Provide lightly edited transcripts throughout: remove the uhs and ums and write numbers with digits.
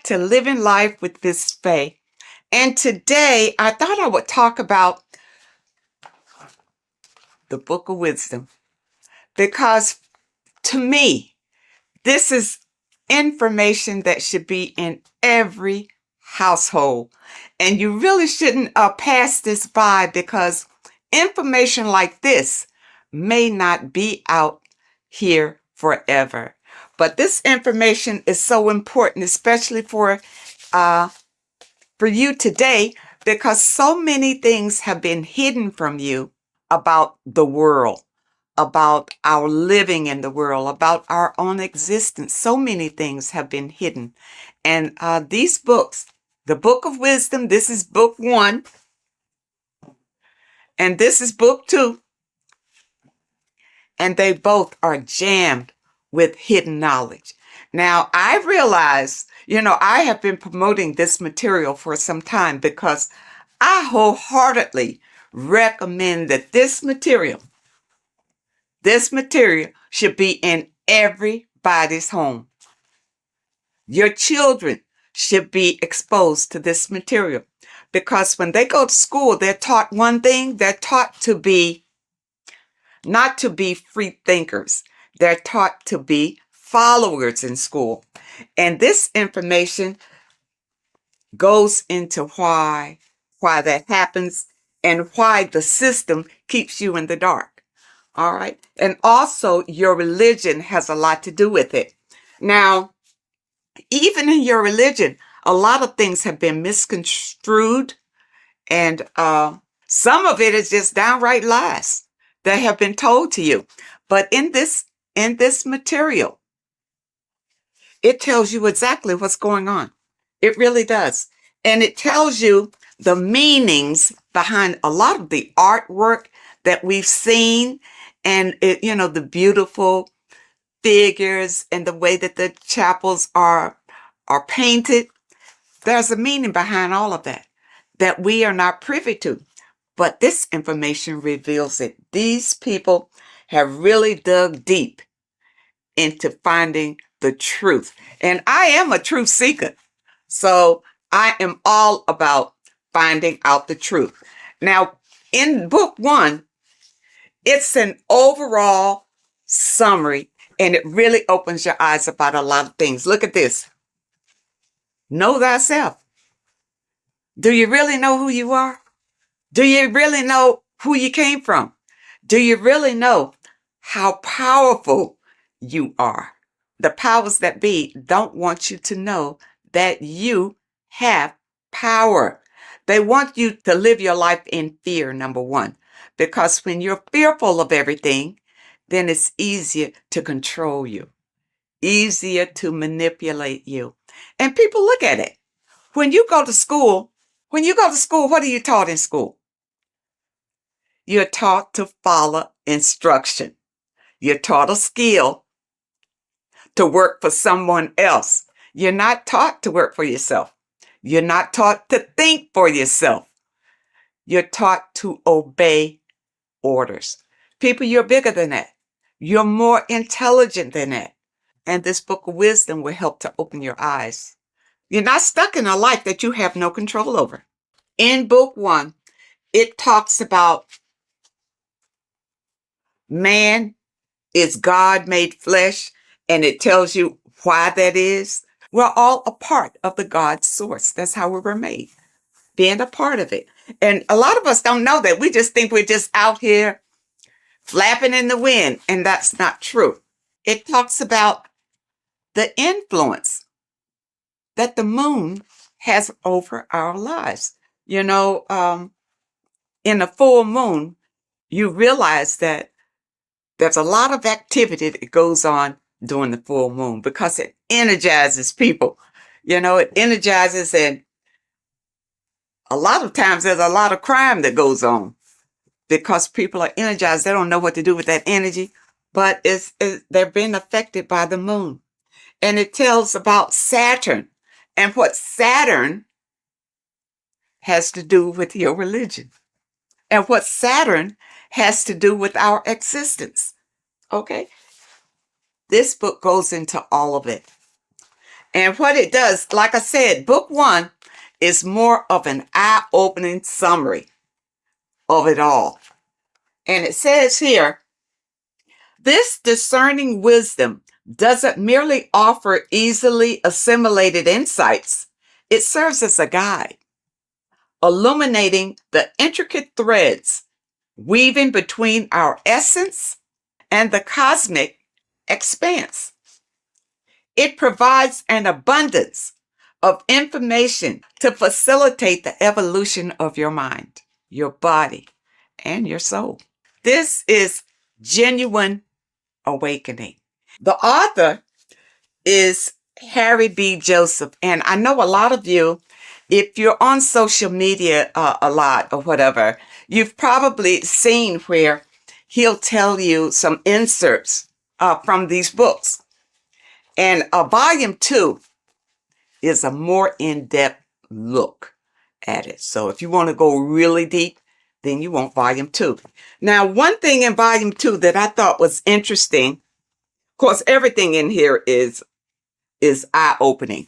back to Living Life with Miss Faye. And today I thought I would talk about the Book of Wisdom because to me, this is information that should be in every household. And you really shouldn't pass this by because information like this may not be out here forever. But this information is so important, especially for you today, because so many things have been hidden from you about the world, about our living in the world, about our own existence. So many things have been hidden. And these books, the Book of Wisdom, this is book 1, and this is book 2, and they both are jammed with hidden knowledge. Now, I realize, I have been promoting this material for some time because I wholeheartedly recommend that this material should be in everybody's home. Your children should be exposed to this material because when they go to school, they're taught one thing. They're taught to be, not to be free thinkers. They're taught to be followers in school. And this information goes into why that happens and why the system keeps you in the dark. All right. And also your religion has a lot to do with it. Now, even in your religion, a lot of things have been misconstrued, and some of it is just downright lies that have been told to you. But in this material, it tells you exactly what's going on. It really does. And it tells you the meanings behind a lot of the artwork that we've seen, and the beautiful figures and the way that the chapels are painted. There's a meaning behind all of that we are not privy to. But this information reveals it. These people have really dug deep into finding the truth. And I am a truth seeker. So I am all about finding out the truth. Now, in book 1, it's an overall summary, and it really opens your eyes about a lot of things. Look at this. Know thyself. Do you really know who you are? Do you really know who you came from? Do you really know how powerful you are? The powers that be don't want you to know that you have power. They want you to live your life in fear, number 1, because when you're fearful of everything, then it's easier to control you, easier to manipulate you. And people look at it. When you go to school, what are you taught in school? You're taught to follow instruction. You're taught a skill to work for someone else. You're not taught to work for yourself. You're not taught to think for yourself. You're taught to obey orders. People, you're bigger than that. You're more intelligent than that. And this Book of Wisdom will help to open your eyes. You're not stuck in a life that you have no control over. In book 1, it talks about man is God made flesh, and it tells you why that is. We're all a part of the God source. That's how we were made, being a part of it. And a lot of us don't know that. We just think we're just out here flapping in the wind, and that's not true. It talks about the influence that the moon has over our lives. In a full moon, you realize that there's a lot of activity that goes on during the full moon because it energizes people. It energizes, and a lot of times there's a lot of crime that goes on because people are energized. They don't know what to do with that energy, but they're being affected by the moon. And it tells about Saturn and what Saturn has to do with your religion and what Saturn has to do with our existence. Okay? This book goes into all of it. And what it does, like I said, book 1 is more of an eye-opening summary of it all. And it says here, this discerning wisdom doesn't merely offer easily assimilated insights. It serves as a guide, illuminating the intricate threads weaving between our essence and the cosmic expanse. It provides an abundance of information to facilitate the evolution of your mind, your body, and your soul. This is genuine awakening. The author is Harry B. Joseph, and I know a lot of you, if you're on social media a lot or whatever, you've probably seen where he'll tell you some inserts from these books. And volume 2 is a more in-depth look at it. So if you want to go really deep, then you want volume 2. Now, one thing in volume 2 that I thought was interesting, of course, everything in here is eye-opening.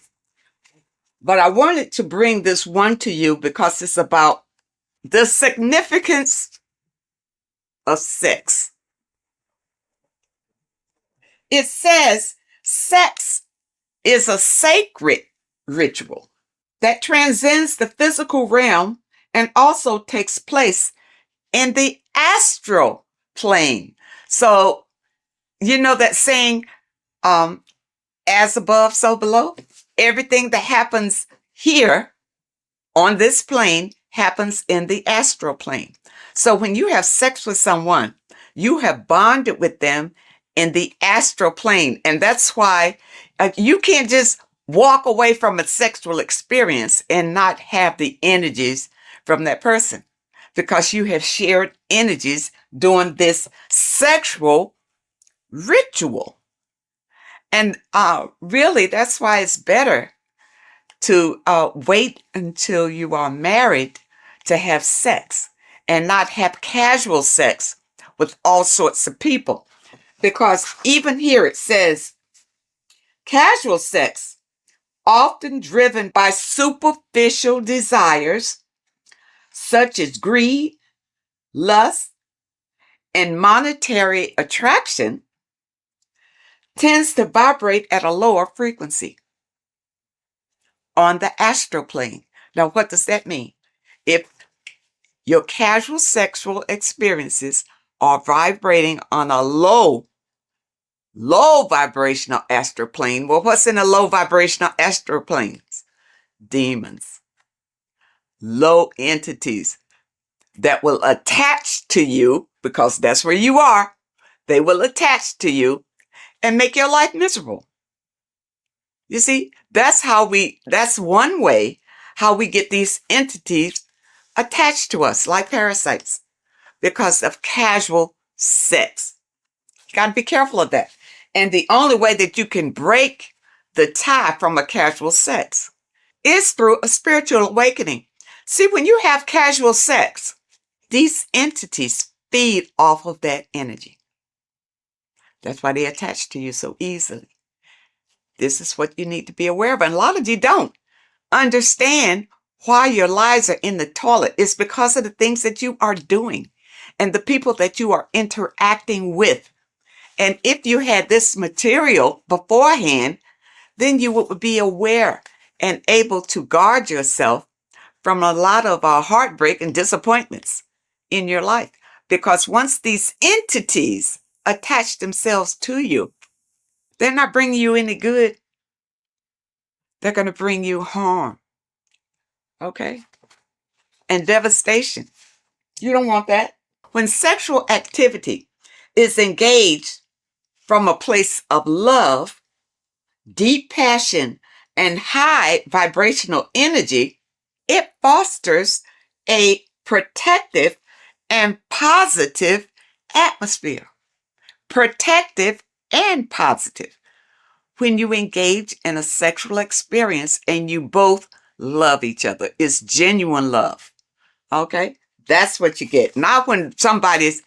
But I wanted to bring this one to you because it's about the significance of sex. It says sex is a sacred ritual that transcends the physical realm and also takes place in the astral plane. So, you know that saying, as above, so below? Everything that happens here on this plane happens in the astral plane. So when you have sex with someone, you have bonded with them in the astral plane. And that's why you can't just walk away from a sexual experience and not have the energies from that person, because you have shared energies during this sexual ritual. And really, that's why it's better to wait until you are married to have sex and not have casual sex with all sorts of people. Because even here it says, casual sex, often driven by superficial desires such as greed, lust, and monetary attraction, tends to vibrate at a lower frequency on the astral plane. Now, what does that mean? If your casual sexual experiences are vibrating on a low vibrational astral plane, well, what's in a low vibrational astral planes? Demons, low entities that will attach to you, because that's where you are. They will attach to you and make your life miserable. You see, that's one way how we get these entities attached to us like parasites, because of casual sex. You got to be careful of that. And the only way that you can break the tie from a casual sex is through a spiritual awakening. See, when you have casual sex, these entities feed off of that energy. That's why they attach to you so easily. This is what you need to be aware of. And a lot of you don't understand why your lives are in the toilet. It's because of the things that you are doing and the people that you are interacting with. And if you had this material beforehand, then you would be aware and able to guard yourself from a lot of heartbreak and disappointments in your life. Because once these entities attach themselves to you, they're not bringing you any good. They're going to bring you harm. Okay? And devastation. You don't want that. When sexual activity is engaged from a place of love, deep passion, and high vibrational energy, it fosters a protective and positive atmosphere. Protective and positive. When you engage in a sexual experience and you both love each other, it's genuine love. Okay? That's what you get. Not when somebody's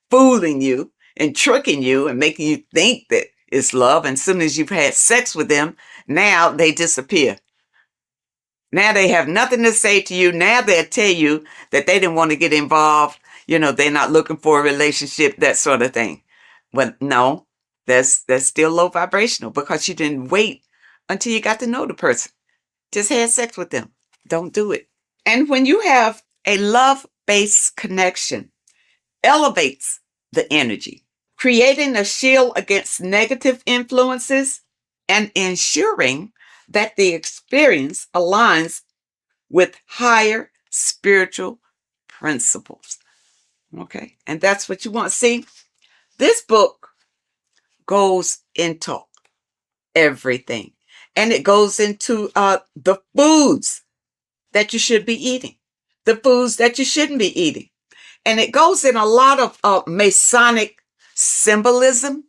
fooling you and tricking you and making you think that it's love. And as soon as you've had sex with them, Now they disappear. Now they have nothing to say to you. Now they'll tell you that they didn't want to get involved. They're not looking for a relationship, that sort of thing. But no, that's still low vibrational because you didn't wait until you got to know the person. Just had sex with them. Don't do it. And when you have a love-based connection, elevates the energy, creating a shield against negative influences and ensuring that the experience aligns with higher spiritual principles. Okay? And that's what you want. See, this book goes into everything. And it goes into the foods that you should be eating, the foods that you shouldn't be eating. And it goes in a lot of Masonic symbolism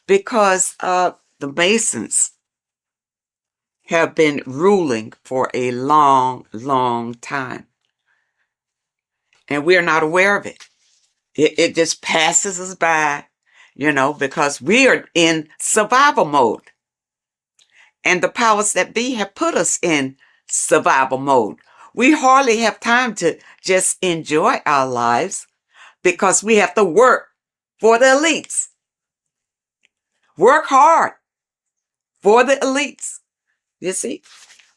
because the Masons have been ruling for a long, long time. And we're not aware of it. It just passes us by, because we are in survival mode. And the powers that be have put us in survival mode. We hardly have time to just enjoy our lives because we have to work for the elites. Work hard for the elites, you see.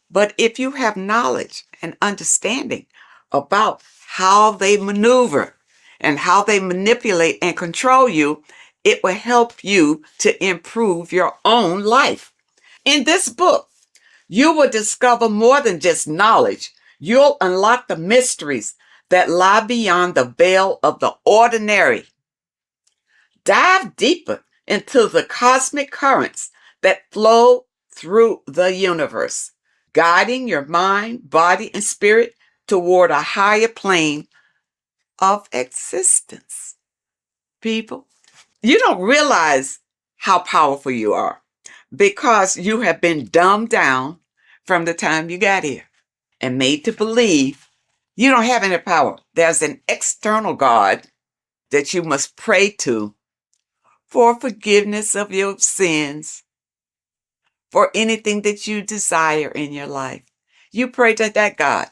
But if you have knowledge and understanding about how they maneuver and how they manipulate and control you, it will help you to improve your own life. In this book, you will discover more than just knowledge. You'll unlock the mysteries that lie beyond the veil of the ordinary. Dive deeper into the cosmic currents that flow through the universe, guiding your mind, body, and spirit toward a higher plane of existence. People, you don't realize how powerful you are because you have been dumbed down from the time you got here and made to believe you don't have any power. There's an external God that you must pray to for forgiveness of your sins, for anything that you desire in your life. You pray to that God,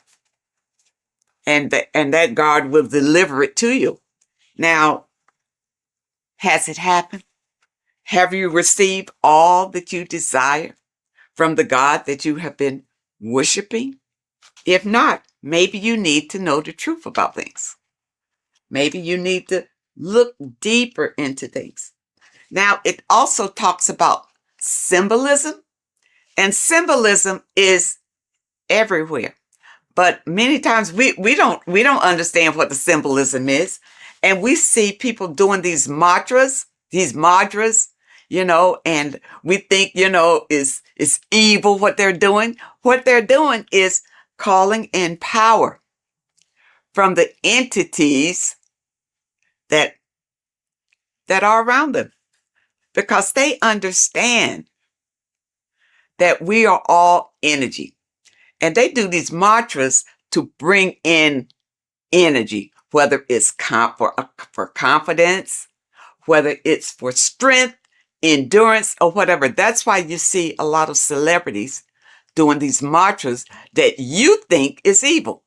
and that God will deliver it to you. Now, has it happened? Have you received all that you desire from the God that you have been worshiping? If not, maybe you need to know the truth about things. Maybe you need to look deeper into things. Now, it also talks about symbolism, and symbolism is everywhere. But many times we don't understand what the symbolism is. And we see people doing these mantras, and we think, it's evil what they're doing. What they're doing is calling in power from the entities that are around them, because they understand that we are all energy. And they do these mantras to bring in energy, whether it's for confidence, whether it's for strength, endurance, or whatever. That's why you see a lot of celebrities doing these mantras that you think is evil,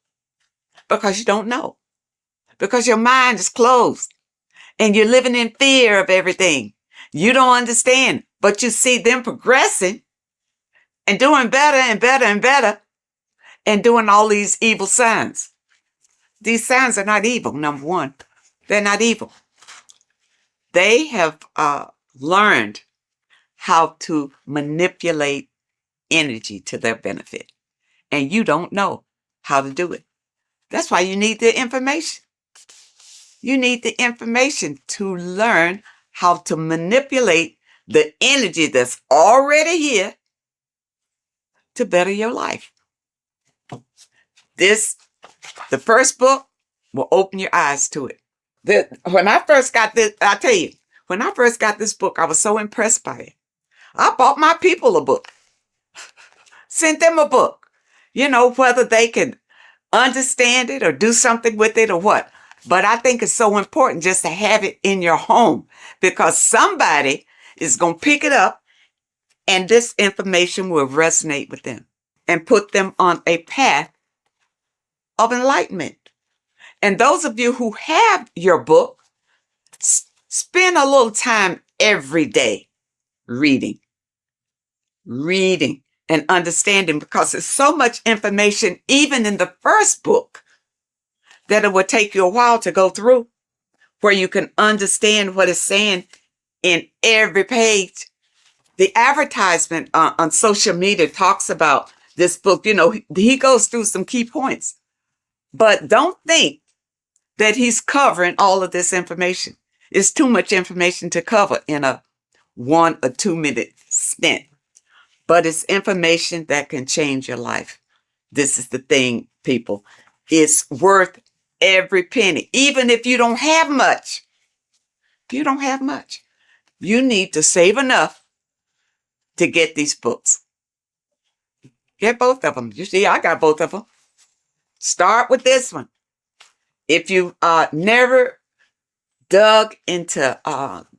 because you don't know, because your mind is closed and you're living in fear of everything. You don't understand, but you see them progressing and doing better and better and better and doing all these evil signs. These signs are not evil, number one. They're not evil. They have learned how to manipulate energy to their benefit. And you don't know how to do it. That's why you need the information. You need the information to learn how to manipulate the energy that's already here to better your life. The first book will open your eyes to it. When I first got this, I tell you, when I first got this book, I was so impressed by it. I bought my people a book, sent them a book, whether they can understand it or do something with it or what. But I think it's so important just to have it in your home, because somebody is going to pick it up And this information will resonate with them and put them on a path of enlightenment. And those of you who have your book, spend a little time every day reading and understanding, because there's so much information, even in the first book, that it will take you a while to go through, where you can understand what it's saying in every page. The advertisement on social media talks about this book. You know, he goes through some key points, but don't think that he's covering all of this information. It's too much information to cover in a 1 or 2 minute stint, but it's information that can change your life. This is the thing, people. It's worth every penny, even if you don't have much. If you don't have much, you need to save enough to get these books. Get both of them. You see, I got both of them. Start with this one. If you never dug into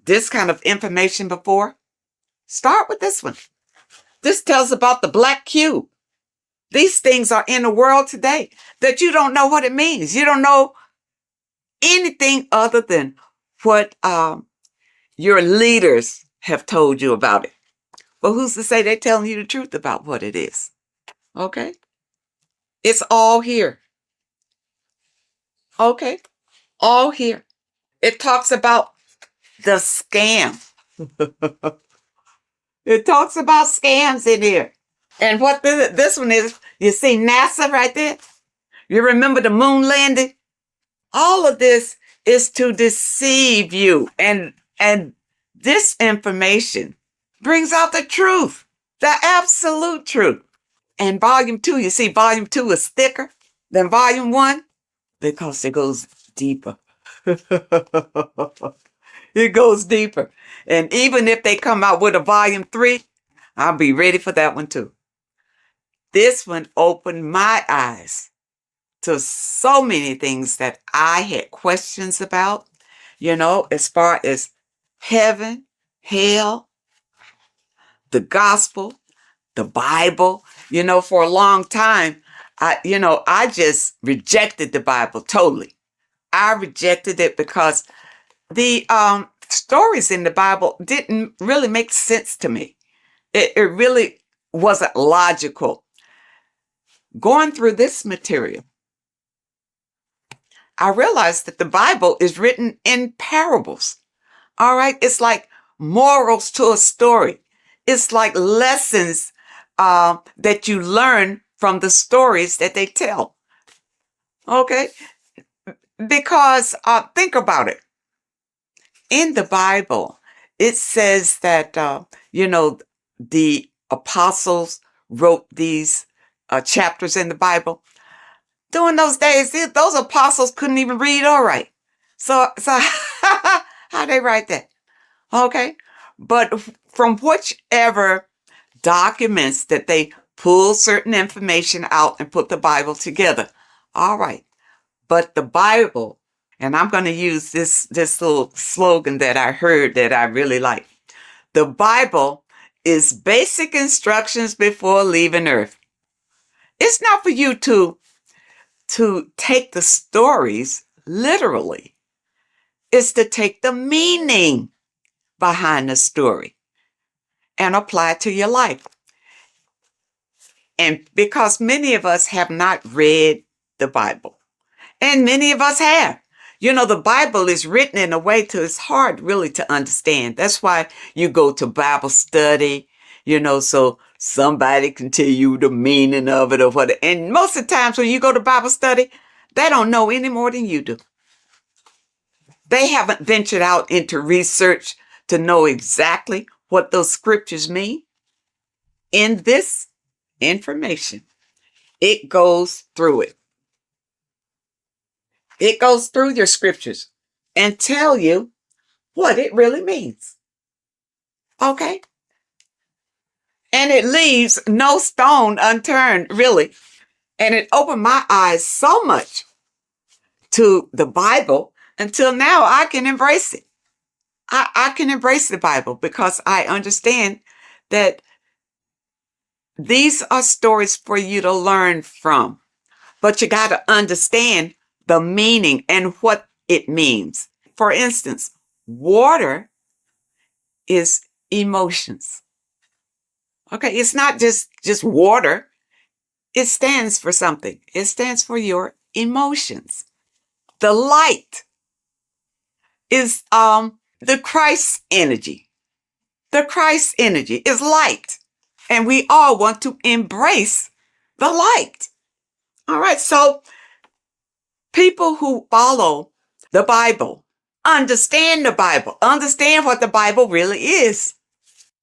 this kind of information before, start with this one. This tells about the black cube. These things are in the world today that you don't know what it means. You don't know anything other than what your leaders have told you about it. But who's to say they're telling you the truth about what it is? Okay? It's all here. Okay? All here. It talks about the scam. It talks about scams in here. And what this one is, you see NASA right there? You remember the moon landing? All of this is to deceive you. And this information brings out the truth, the absolute truth. And volume 2, you see volume 2 is thicker than volume 1 because it goes deeper. It goes deeper. And even if they come out with a volume 3, I'll be ready for that one too. This one opened my eyes to so many things that I had questions about, you know, as far as heaven, hell, the gospel, the Bible. You know, for a long time, I just rejected the Bible totally. I rejected it because the stories in the Bible didn't really make sense to me. It really wasn't logical. Going through this material, I realized that the Bible is written in parables. All right. It's like morals to a story. It's like lessons that you learn from the stories that they tell. Okay. Because think about it. In the Bible, it says that, the apostles wrote these chapters in the Bible. During those days, those apostles couldn't even read or write. So how they write that? Okay. But from whichever documents that they pull certain information out and put the Bible together. All right. But the Bible, and I'm going to use this little slogan that I heard that I really like. The Bible is basic instructions before leaving Earth. It's not for you to take the stories literally. It's to take the meaning behind the story and apply it to your life. And because many of us have not read the Bible, and many of us have. You know, the Bible is written in a way to it's hard really to understand. That's why you go to Bible study, so somebody can tell you the meaning of it or what. And most of the times when you go to Bible study, they don't know any more than you do. They haven't ventured out into research to know exactly what those scriptures mean. In this information, it goes through it. It goes through your scriptures and tell you what it really means. Okay? And it leaves no stone unturned, really. And it opened my eyes so much to the Bible until now I can embrace it. I can embrace the Bible because I understand that These are stories for you to learn from, but you got to understand the meaning and what it means. For instance, water is emotions. Okay, it's not just water. It stands for something. It stands for your emotions. The light is the Christ energy. The Christ energy is light. And we all want to embrace the light. All right, so people who follow the Bible understand the Bible, understand what the Bible really is.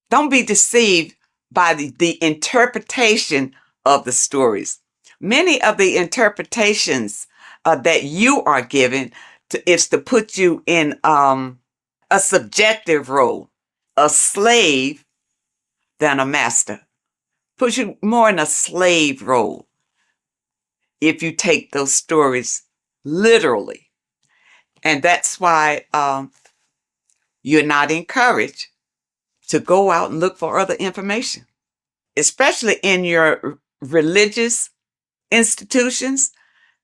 Don't be deceived by the interpretation of the stories. Many of the interpretations that you are given is to put you in a subjective role, a slave than a master. Put you more in a slave role if you take those stories literally. And that's why you're not encouraged to go out and look for other information, especially in your religious institutions.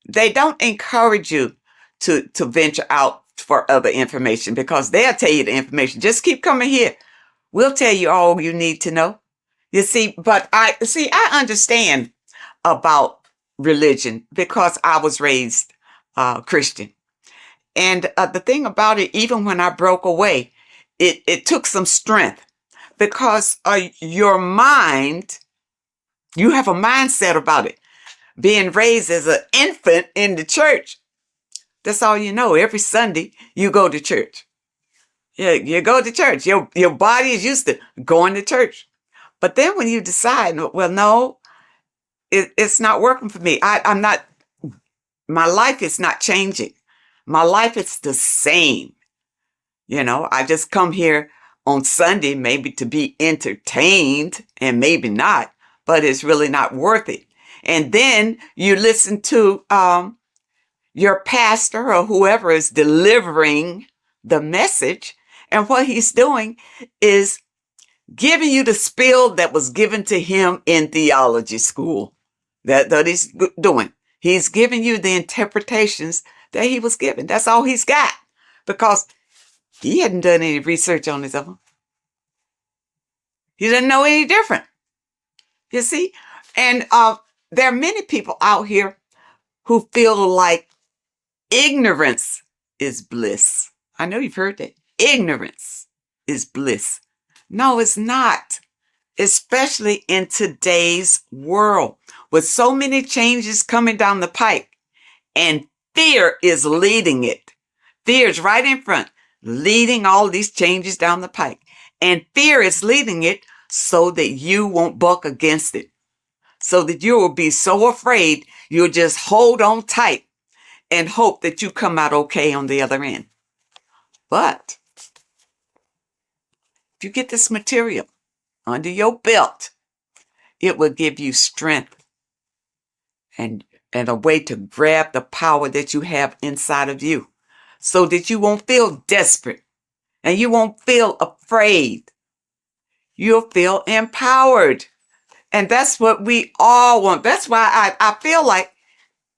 They don't encourage you to venture out for other information because they'll tell you the information. Just keep coming here. We'll tell you all you need to know. You see, but I understand about religion because I was raised Christian. And the thing about it, even when I broke away, it took some strength because your mind, you have a mindset about it. Being raised as an infant in the church, that's all you know. Every Sunday, you go to church. Yeah, you go to church. Your body is used to going to church. But then when you decide, well, no, it's not working for me. I'm not, my life is not changing. My life is the same. You know, I just come here on Sunday maybe to be entertained and maybe not, but it's really not worth it. And then you listen to your pastor or whoever is delivering the message, and what he's doing is giving you the spiel that was given to him in theology school. That he's doing. He's giving you the interpretations that he was given. That's all he's got, because he hadn't done any research on his own. He didn't know any different. You see? And there are many people out here who feel like ignorance is bliss. I know you've heard that. Ignorance is bliss. No, it's not. Especially in today's world with so many changes coming down the pike, and fear is leading it. Fear is right in front, leading all these changes down the pike. And fear is leading it so that you won't buck against it. So that you will be so afraid, you'll just hold on tight and hope that you come out okay on the other end. But if you get this material under your belt, it will give you strength and a way to grab the power that you have inside of you so that you won't feel desperate and you won't feel afraid. You'll feel empowered. And that's what we all want. That's why I feel like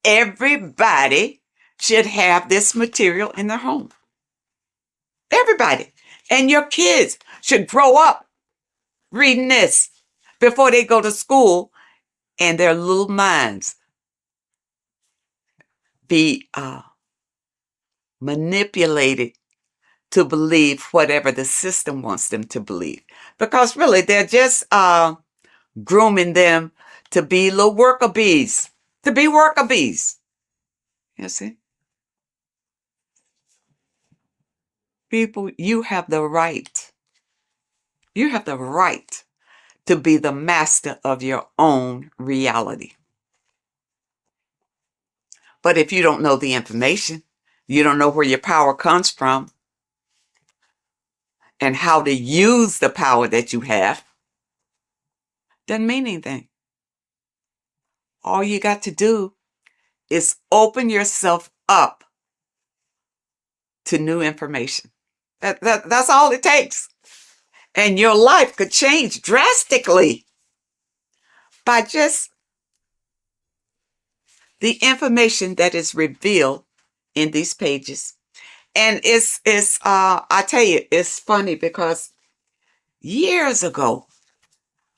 everybody should have this material in their home. Everybody. And your kids should grow up reading this before they go to school, and their little minds be manipulated to believe whatever the system wants them to believe. Because really, they're just grooming them to be little worker bees. To be worker bees. You see? People, you have the right. You have the right to be the master of your own reality. But if you don't know the information, you don't know where your power comes from and how to use the power that you have, doesn't mean anything. All you got to do is open yourself up to new information. That's all it takes. And your life could change drastically. by just the information that is revealed in these pages. And I tell you, it's funny because years ago,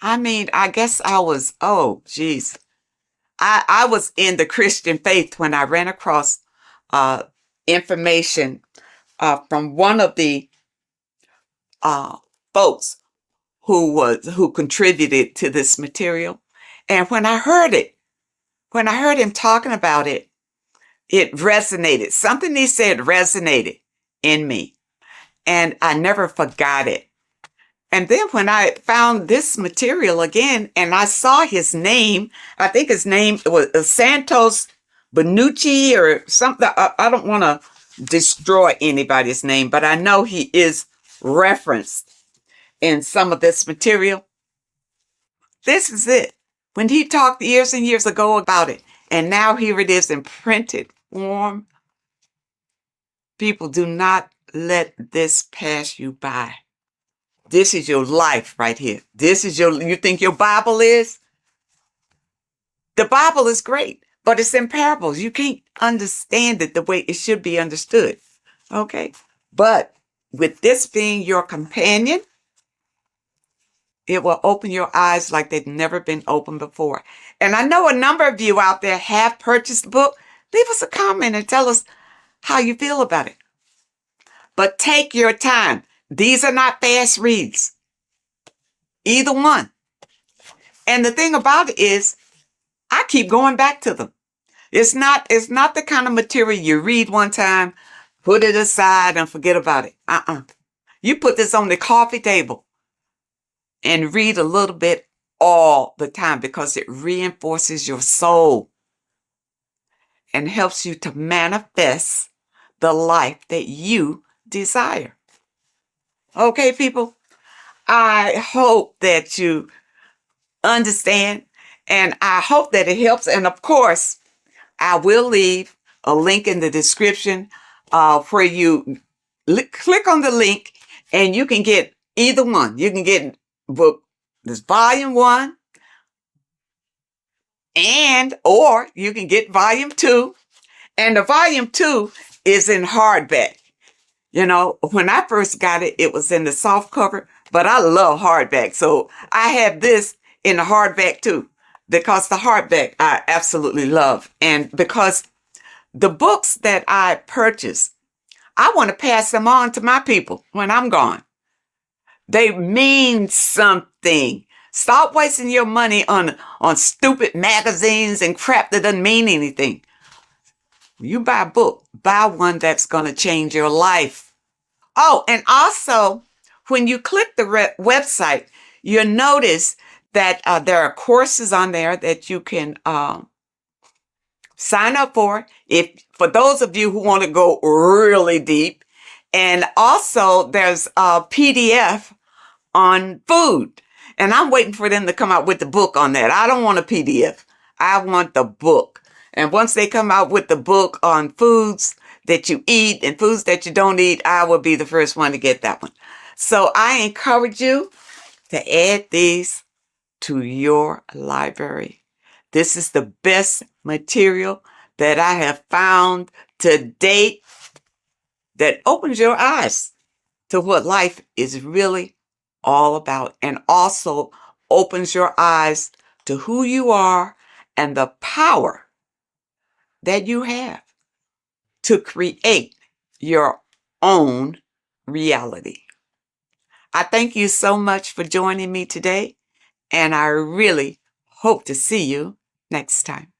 I mean, I guess I was, oh, geez. I was in the Christian faith when I ran across uh, information from one of the uh, folks who contributed to this material. And when I heard him talking about it, it resonated. Something he said resonated in me, and I never forgot it. And then when I found this material again and I saw his name, I think his name was Santos Benucci or something. I don't want to destroy anybody's name, but I know he is referenced in some of this material. This is it. When he talked years and years ago about it, and now here it is in printed form. People, do not let this pass you by. This is your life right here. You think your Bible is? The Bible is great, but it's in parables. You can't understand it the way it should be understood. Okay? But with this being your companion, it will open your eyes like they've never been opened before. And I know a number of you out there have purchased the book. Leave us a comment and tell us how you feel about it. But take your time. These are not fast reads. Either one. And the thing about it is, I keep going back to them. It's not the kind of material you read one time, put it aside and forget about it. You put this on the coffee table and read a little bit all the time because it reinforces your soul and helps you to manifest the life that you desire. Okay, people? I hope that you understand, and I hope that it helps. And of course, I will leave a link in the description where you click on the link and you can get either one. You can get book, this volume 1, or you can get volume 2. And the volume 2 is in hardback. You know, when I first got it, it was in the soft cover, but I love hardback. So I have this in the hardback too, because the hardback I absolutely love. And because the books that I purchase, I want to pass them on to my people when I'm gone. They mean something. Stop wasting your money on stupid magazines and crap that doesn't mean anything. You buy a book, buy one that's going to change your life. Oh, and also, when you click the website, you'll notice that there are courses on there that you can sign up for for those of you who want to go really deep. And also, there's a PDF on food. And I'm waiting for them to come out with the book on that. I don't want a PDF. I want the book. And once they come out with the book on foods that you eat and foods that you don't eat, I will be the first one to get that one. So I encourage you to add these to your library. This is the best material that I have found to date that opens your eyes to what life is really all about, and also opens your eyes to who you are and the power that you have to create your own reality. I thank you so much for joining me today, and I really hope to see you next time.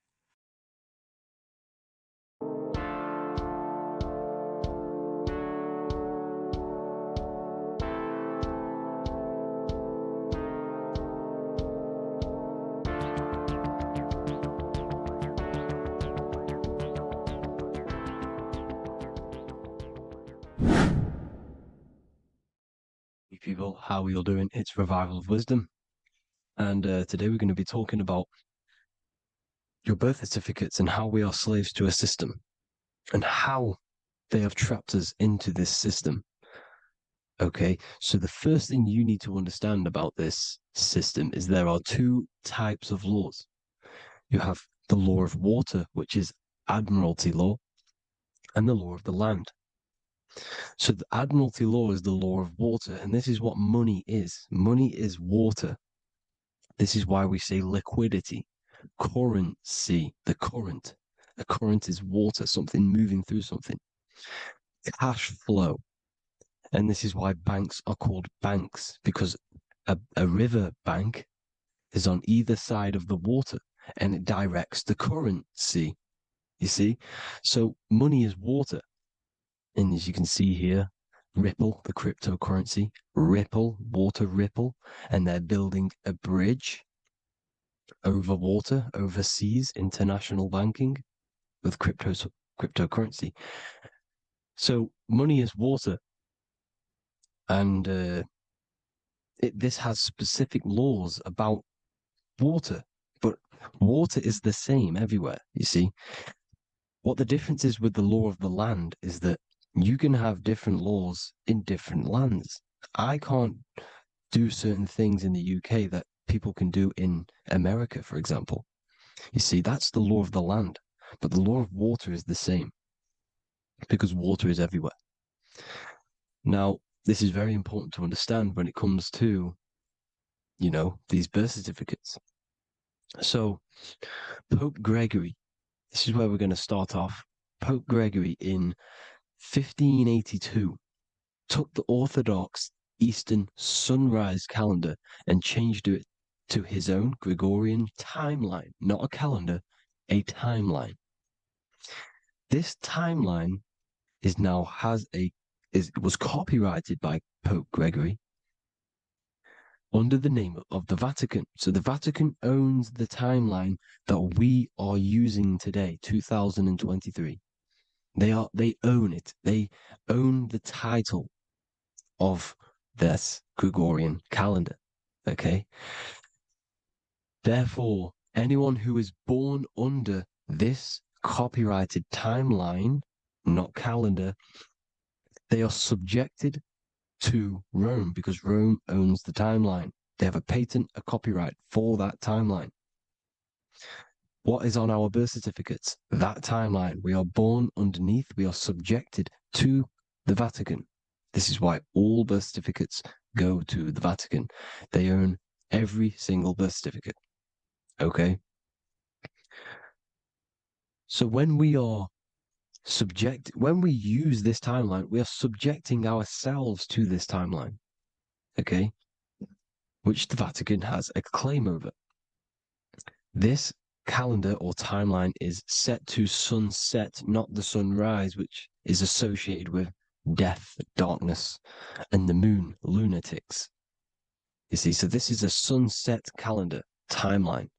People, how are you all doing? It's Revival of Wisdom, and today we're going to be talking about your birth certificates and how we are slaves to a system and how they have trapped us into this system. Okay, so the first thing you need to understand about this system is there are two types of laws. You have the law of water, which is admiralty law, and the law of the land. So the admiralty law is the law of water, and this is what money is. Money is water. This is why we say liquidity, currency, the current. A current is water, something moving through something. Cash flow. And this is why banks are called banks, because a river bank is on either side of the water and it directs the currency. You see? So money is water. And as you can see here, Ripple, the cryptocurrency, Ripple, water Ripple, and they're building a bridge over water, overseas, international banking with cryptocurrency. So money is water, and this has specific laws about water, but water is the same everywhere. You see, what the difference is with the law of the land is that you can have different laws in different lands. I can't do certain things in the UK that people can do in America, for example. You see, that's the law of the land, but the law of water is the same because water is everywhere. Now, this is very important to understand when it comes to, these birth certificates. So, Pope Gregory, this is where we're going to start off. Pope Gregory in 1582 took the Orthodox Eastern sunrise calendar and changed it to his own Gregorian timeline, not a calendar, a timeline. This timeline was copyrighted by Pope Gregory under the name of the Vatican. So the Vatican owns the timeline that we are using today, 2023. They own it. They own the title of this Gregorian calendar. Okay. Therefore, anyone who is born under this copyrighted timeline, not calendar, they are subjected to Rome because Rome owns the timeline. They have a patent, a copyright for that timeline. What is on our birth certificates? That timeline. We are born underneath, we are subjected to the Vatican. This is why all birth certificates go to the Vatican. They own every single birth certificate. Okay? So when we use this timeline, we are subjecting ourselves to this timeline. Okay? Which the Vatican has a claim over. This calendar or timeline is set to sunset, not the sunrise, which is associated with death, darkness, and the moon, lunatics. You see, so this is a sunset calendar timeline.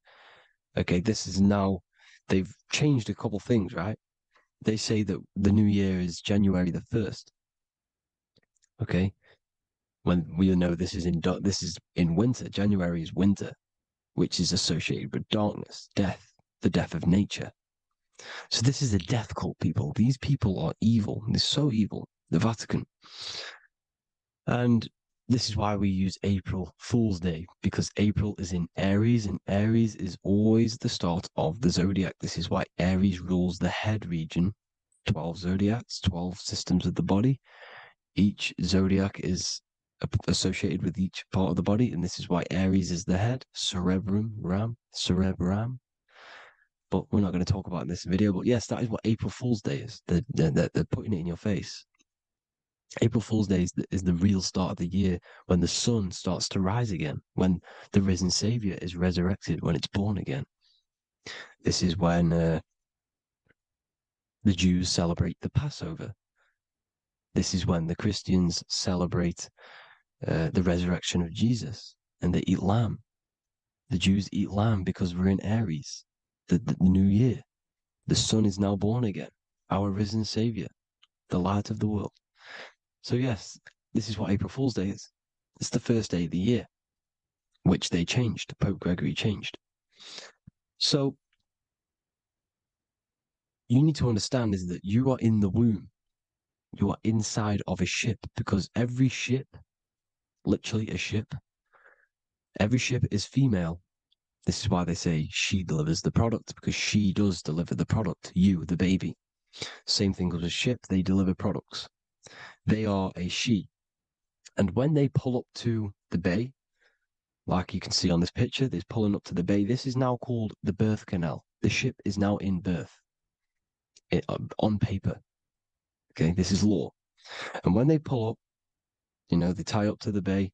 Okay, they've changed a couple things, right? They say that the new year is January the 1st. Okay, when we know this is in winter. January is winter, which is associated with darkness, death, the death of nature. So this is a death cult, people. These people are evil. They're so evil. The Vatican. And this is why we use April Fool's Day, because April is in Aries, and Aries is always the start of the zodiac. This is why Aries rules the head region. 12 zodiacs, 12 systems of the body. Each zodiac is associated with each part of the body, and this is why Aries is the head, cerebrum. But we're not going to talk about in this video. But yes, that is what April Fool's Day is. They're putting it in your face. April Fool's Day is the real start of the year, when the sun starts to rise again, when the risen Savior is resurrected, when it's born again. This is when the Jews celebrate the Passover. This is when the Christians celebrate the resurrection of Jesus, and they eat lamb. The Jews eat lamb because we're in Aries, the new year. The sun is now born again, our risen Savior, the light of the world. So yes, this is what April Fool's Day is. It's the first day of the year, which they changed. Pope Gregory changed. So you need to understand is that you are in the womb. You are inside of a ship, because every ship, literally a ship, every ship is female. This is why they say she delivers the product, because she does deliver the product, you, the baby. Same thing with a ship, they deliver products. They are a she. And when they pull up to the bay, like you can see on this picture, they're pulling up to the bay. This is now called the birth canal. The ship is now in birth on paper. Okay, this is law. And when they pull up, they tie up to the bay,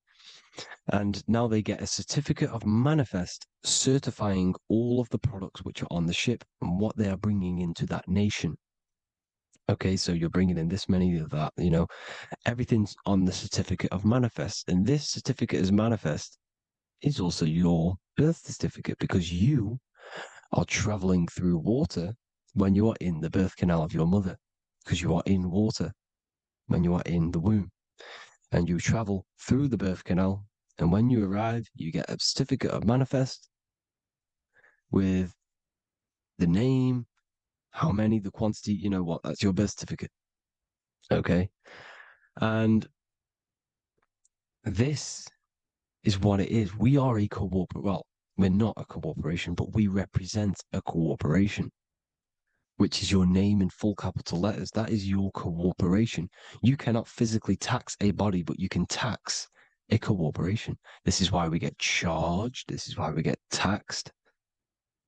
and now they get a certificate of manifest certifying all of the products which are on the ship and what they are bringing into that nation. Okay, so you're bringing in this many of that, everything's on the certificate of manifest. And this certificate as manifest is also your birth certificate, because you are traveling through water when you are in the birth canal of your mother, because you are in water when you are in the womb, and you travel through the birth canal. And when you arrive, you get a certificate of manifest with the name, how many, the quantity, that's your birth certificate. Okay. And this is what it is. We are a well, we're not a corporation, but we represent a corporation, which is your name in full capital letters. That is your corporation. You cannot physically tax a body, but you can tax a corporation. This is why we get charged. This is why we get taxed,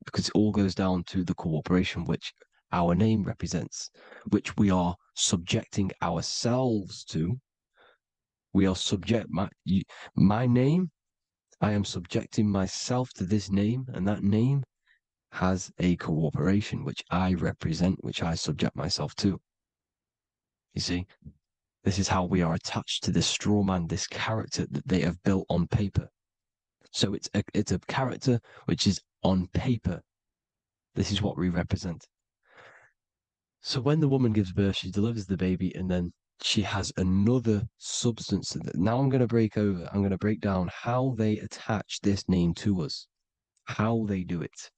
because it all goes down to the corporation which our name represents, which we are subjecting ourselves to. We are subject, my name, I am subjecting myself to this name, and that name has a corporation which I represent, which I subject myself to. You see, this is how we are attached to this straw man, this character that they have built on paper. So it's a character which is on paper. This is what we represent. So when the woman gives birth, she delivers the baby, and then she has another substance. Now I'm going to break down how they attach this name to us, how they do it.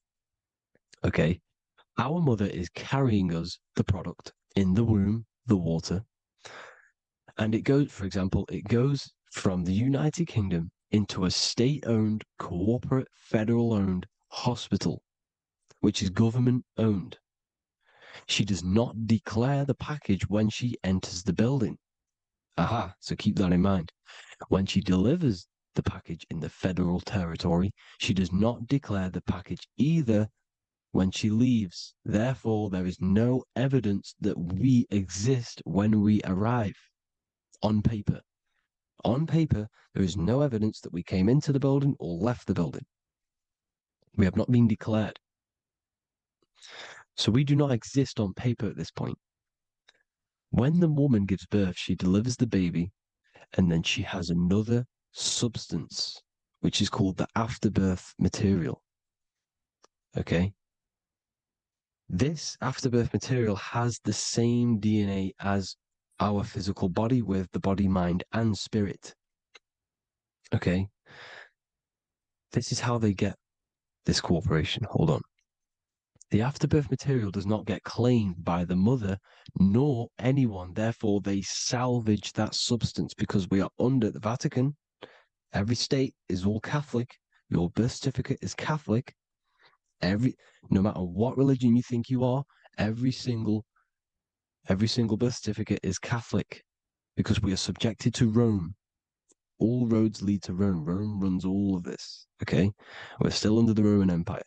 Okay. Our mother is carrying us the product in the womb, the water. And it goes, for example, it goes from the United Kingdom into a state-owned, corporate, federal-owned hospital, which is government-owned. She does not declare the package when she enters the building. Aha, so keep that in mind. When she delivers the package in the federal territory, she does not declare the package either when she leaves. Therefore, there is no evidence that we exist when we arrive on paper. On paper, there is no evidence that we came into the building or left the building. We have not been declared. So we do not exist on paper at this point. When the woman gives birth, she delivers the baby, and then she has another substance, which is called the afterbirth material. Okay? This afterbirth material has the same DNA as our physical body, with the body, mind, and spirit. Okay? This is how they get this corporation. Hold on. The afterbirth material does not get claimed by the mother nor anyone. Therefore, they salvage that substance, because we are under the Vatican. Every state is all Catholic. Your birth certificate is Catholic. No matter what religion you think you are, every single birth certificate is Catholic, because we are subjected to Rome. All roads lead to Rome. Rome runs all of this. Okay? We're still under the Roman Empire.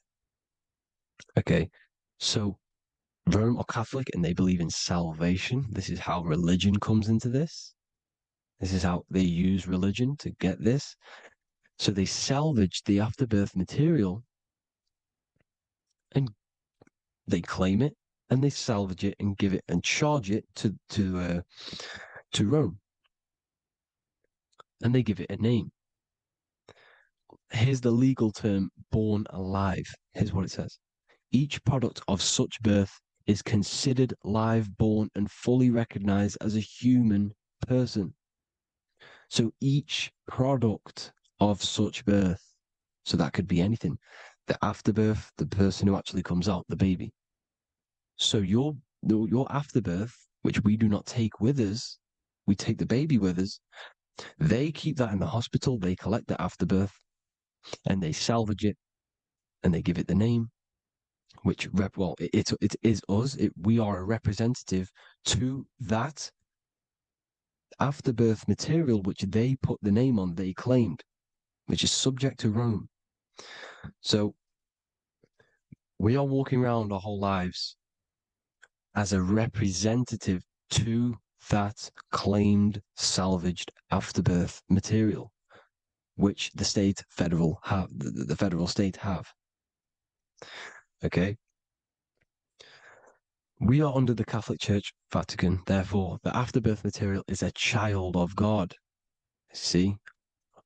Okay, so Rome are Catholic and they believe in salvation. This is how religion comes into this. This is how they use religion to get this. So they salvage the afterbirth material and they claim it, and they salvage it and give it and charge it to Rome. And they give it a name. Here's the legal term, born alive. Here's what it says. Each product of such birth is considered live, born, and fully recognized as a human person. So each product of such birth, so that could be anything, the afterbirth, the person who actually comes out, the baby. So your afterbirth which we do not take with us, we take the baby with us, they keep that in the hospital, they collect the afterbirth, and they salvage it, and they give it the name, which, it is us. We are a representative to that afterbirth material, which they put the name on, they claimed, which is subject to Rome. So we are walking around our whole lives as a representative to that claimed salvaged afterbirth material, which the federal state have. Okay. We are under the Catholic Church, Vatican. Therefore, the afterbirth material is a child of God. See,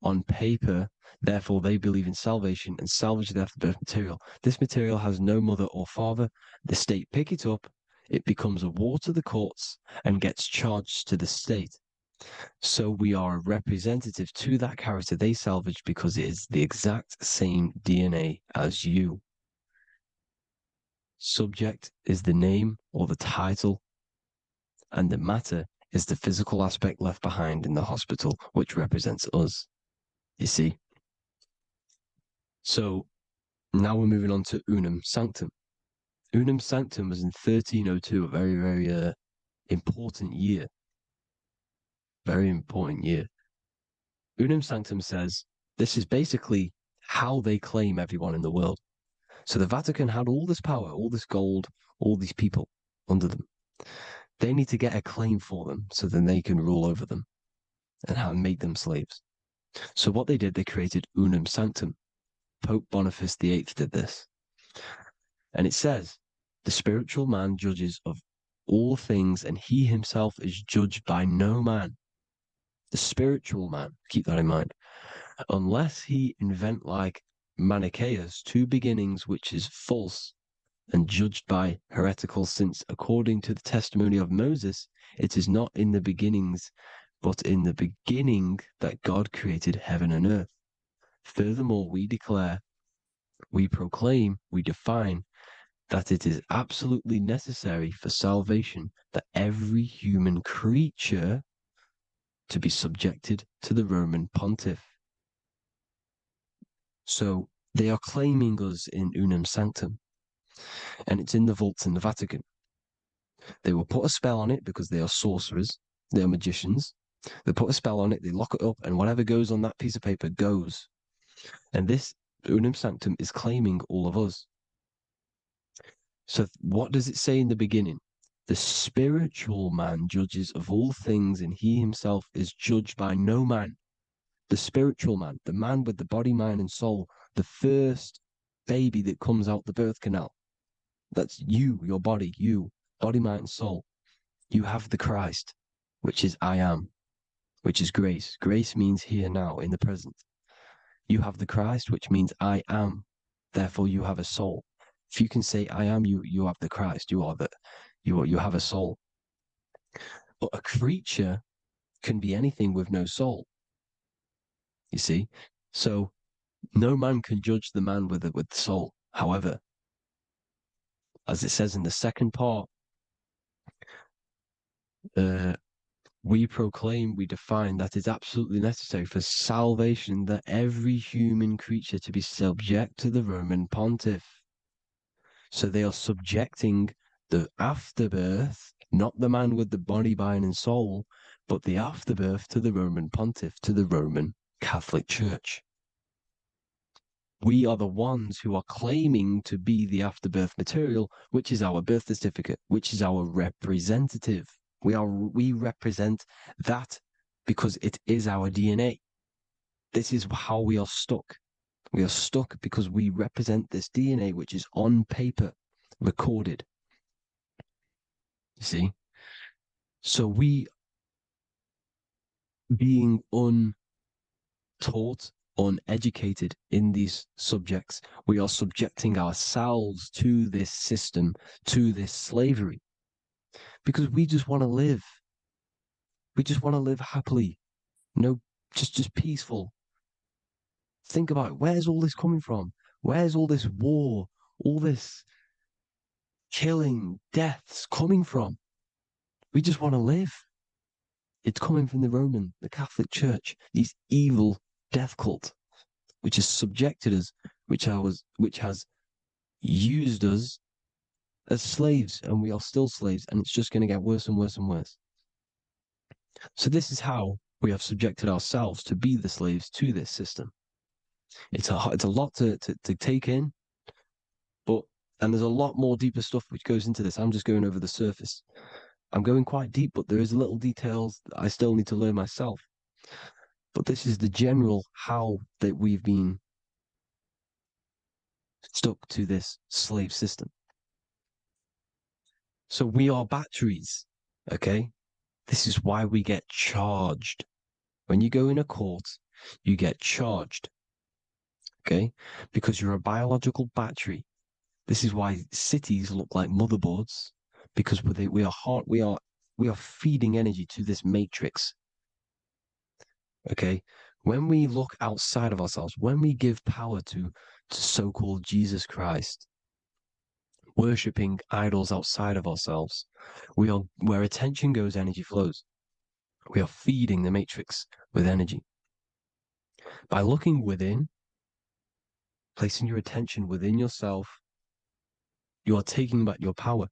on paper, therefore, they believe in salvation and salvage the afterbirth material. This material has no mother or father. The state pick it up. It becomes a war to the courts and gets charged to the state. So we are a representative to that character they salvaged because it is the exact same DNA as you. Subject is the name or the title, and the matter is the physical aspect left behind in the hospital, which represents us. You see? So now we're moving on to Unum Sanctum. Unum Sanctum was in 1302, a very, very important year. Very important year. Unum Sanctum says this is basically how they claim everyone in the world. So the Vatican had all this power, all this gold, all these people under them. They need to get a claim for them so then they can rule over them and make them slaves. So what they did, they created Unum Sanctum. Pope Boniface VIII did this. And it says, the spiritual man judges of all things, and he himself is judged by no man. The spiritual man, keep that in mind, unless he invent like Manichaeus, two beginnings, which is false and judged by heretical, since according to the testimony of Moses, it is not in the beginnings, but in the beginning that God created heaven and earth. Furthermore, we declare, we proclaim, we define that it is absolutely necessary for salvation that every human creature to be subjected to the Roman pontiff. So they are claiming us in Unum Sanctum, and it's in the vaults in the Vatican. They will put a spell on it because they are sorcerers, they are magicians. They put a spell on it, they lock it up, and whatever goes on that piece of paper goes. And this Unum Sanctum is claiming all of us. So what does it say in the beginning? The spiritual man judges of all things, and he himself is judged by no man. The spiritual man, the man with the body, mind, and soul, the first baby that comes out the birth canal. That's you, your body, you, body, mind, and soul. You have the Christ, which is I am, which is grace. Grace means here now, in the present. You have the Christ, which means I am. Therefore, you have a soul. If you can say I am, you have the Christ. You have a soul. But a creature can be anything with no soul. You see? So no man can judge the man with the soul. However, as it says in the second part, we proclaim, we define that it's absolutely necessary for salvation that every human creature to be subject to the Roman pontiff. So they are subjecting the afterbirth, not the man with the body, mind, and soul, but the afterbirth to the Roman pontiff, to the Roman Catholic Church. We are the ones who are claiming to be the afterbirth material, which is our birth certificate, which is our representative. We represent that because it is our DNA. This is how we are stuck. We are stuck because we represent this DNA, which is on paper, recorded. You see? So we, being untaught, uneducated in these subjects, we are subjecting ourselves to this system, to this slavery, because we just want to live. We just want to live happily, just peaceful. Think about it. Where's all this coming from? Where's all this war, all this killing, deaths coming from? We just want to live. It's coming from the Roman, the Catholic Church, these evil death cult, which has subjected us, which has used us as slaves, and we are still slaves, and it's just going to get worse and worse and worse. So this is how we have subjected ourselves to be the slaves to this system. It's a lot to take in, and there's a lot more deeper stuff which goes into this. I'm just going over the surface. I'm going quite deep, but there is little details that I still need to learn myself. But this is the general how that we've been stuck to this slave system. So we are batteries, okay? This is why we get charged. When you go in a court, you get charged, okay? Because you're a biological battery. This is why cities look like motherboards, because we are feeding energy to this matrix. Okay, when we look outside of ourselves, when we give power to so-called Jesus Christ, worshipping idols outside of ourselves, where attention goes, energy flows. We are feeding the matrix with energy. By looking within, placing your attention within yourself, you are taking back your power.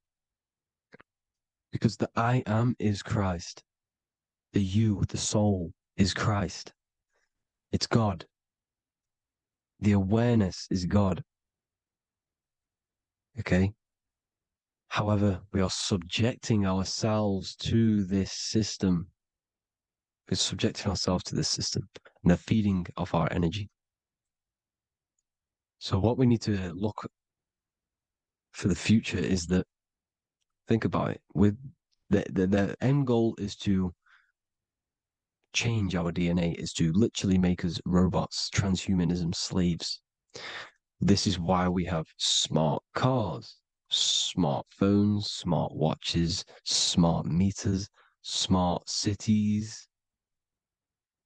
Because the I am is Christ. The you, the soul, is Christ. It's God. The awareness is God. Okay? However, we are subjecting ourselves to this system. We're subjecting ourselves to this system and the feeding of our energy. So what we need to look for the future is that, think about it, with the end goal is to change our DNA, is to literally make us robots, transhumanism, slaves. This is why we have smart cars, smartphones, smart watches, smart meters, smart cities.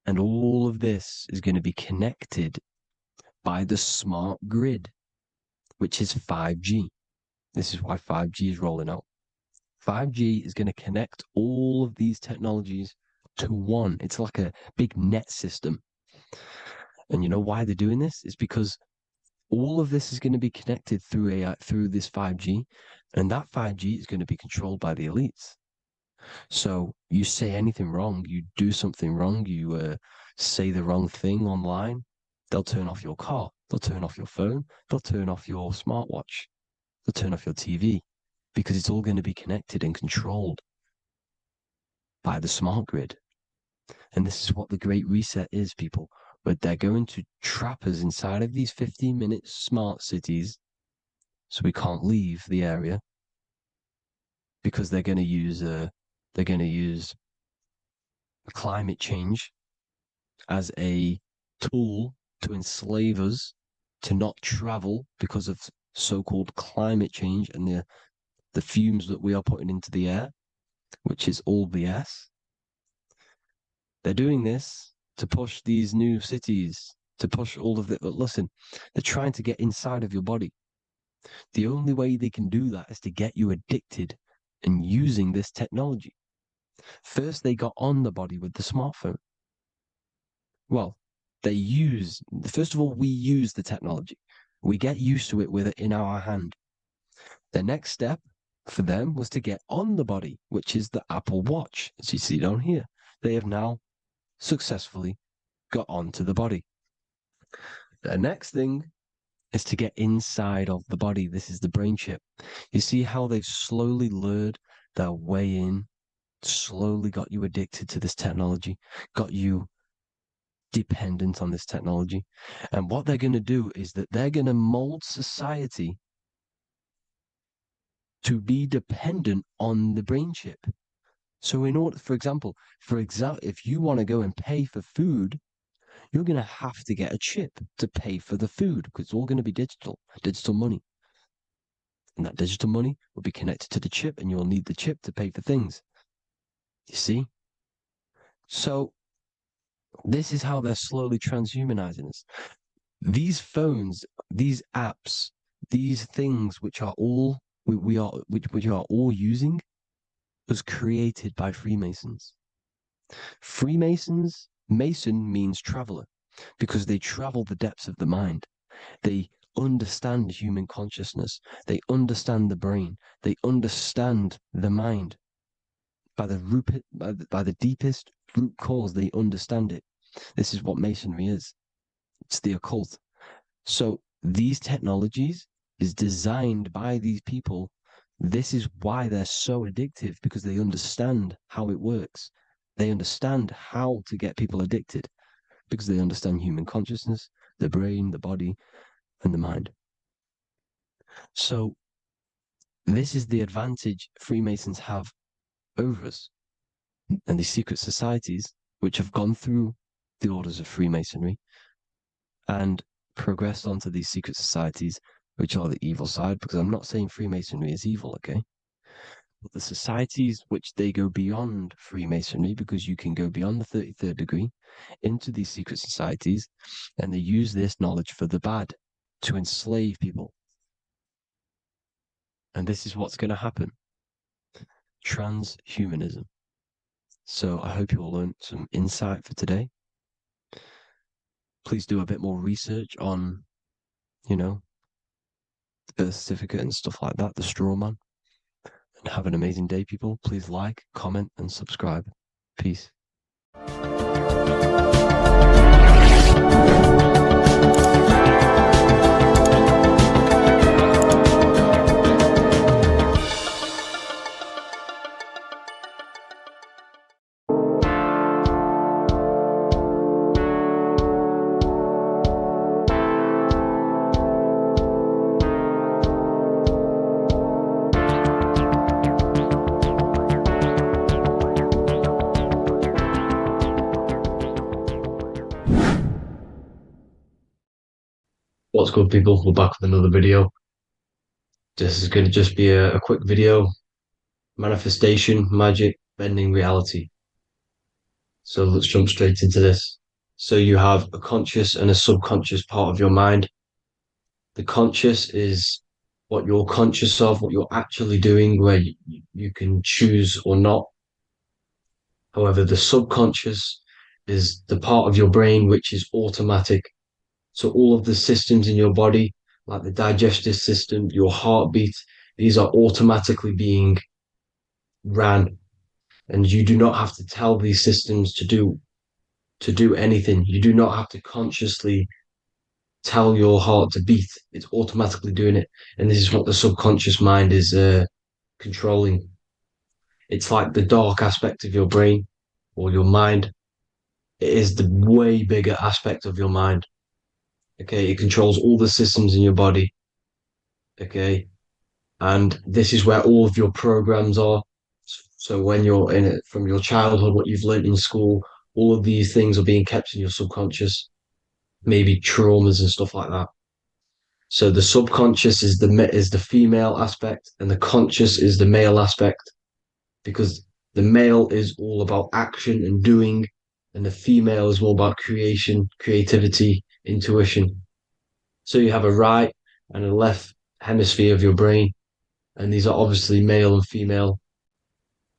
And all of this is going to be connected by the smart grid, which is 5G. This is why 5G is rolling out. 5G is going to connect all of these technologies to one. It's like a big net system. And you know why they're doing this? It's because all of this is going to be connected through AI, through this 5G, and that 5G is going to be controlled by the elites. So you say anything wrong, you do something wrong, you say the wrong thing online, they'll turn off your car, they'll turn off your phone, they'll turn off your smartwatch, they'll turn off your TV, because it's all going to be connected and controlled by the smart grid. And this is what the Great Reset is, people. But they're going to trap us inside of these 15-minute smart cities so we can't leave the area, because they're going to use climate change as a tool to enslave us to not travel because of so-called climate change and the fumes that we are putting into the air, which is all BS. They're doing this to push these new cities, to push all of it. But listen, they're trying to get inside of your body. The only way they can do that is to get you addicted and using this technology. First, they got on the body with the smartphone. Well, first of all, we use the technology. We get used to it with it in our hand. The next step for them was to get on the body, which is the Apple Watch, as you see down here. They have now successfully got onto the body. The next thing is to get inside of the body. This is the brain chip. You see how they've slowly lured their way in, slowly got you addicted to this technology, got you dependent on this technology. And what they're going to do is that they're going to mold society to be dependent on the brain chip. So in order, for example, if you want to go and pay for food, you're going to have to get a chip to pay for the food, because it's all going to be digital money. And that digital money will be connected to the chip, and you'll need the chip to pay for things. You see? So this is how they're slowly transhumanizing us. These phones, these apps, these things which are all we are all using, was created by Freemasons. Mason means traveler, because they travel the depths of the mind. They understand human consciousness. They understand the brain. They understand the mind. By the deepest root cause, they understand it. This is what Masonry is. It's the occult. So these technologies is designed by these people. This is why they're so addictive, because they understand how it works. They understand how to get people addicted, because they understand human consciousness, the brain, the body, and the mind. So this is the advantage Freemasons have over us. And these secret societies, which have gone through the orders of Freemasonry and progressed onto these secret societies, which are the evil side, because I'm not saying Freemasonry is evil, okay? But the societies which they go beyond Freemasonry, because you can go beyond the 33rd degree into these secret societies, and they use this knowledge for the bad, to enslave people. And this is what's going to happen. Transhumanism. So I hope you all learned some insight for today. Please do a bit more research on, the birth certificate and stuff like that, the straw man. And have an amazing day, people. Please like, comment, and subscribe. Peace. What's good, people? We're back with another video. This is going to just be a quick video. Manifestation, magic, bending reality. So let's jump straight into this. So you have a conscious and a subconscious part of your mind. The conscious is what you're conscious of, what you're actually doing, where you can choose or not. However, the subconscious is the part of your brain which is automatic. So all of the systems in your body, like the digestive system, your heartbeat, these are automatically being ran. And you do not have to tell these systems to do anything. You do not have to consciously tell your heart to beat. It's automatically doing it. And this is what the subconscious mind is controlling. It's like the dark aspect of your brain or your mind. It is the way bigger aspect of your mind. Okay, it controls all the systems in your body. Okay, and this is where all of your programs are. So when you're in it from your childhood, what you've learned in school, all of these things are being kept in your subconscious, maybe traumas and stuff like that. So the subconscious is the female aspect, and the conscious is the male aspect, because the male is all about action and doing, and the female is more about creation, creativity, intuition. So you have a right and a left hemisphere of your brain, and these are obviously male and female.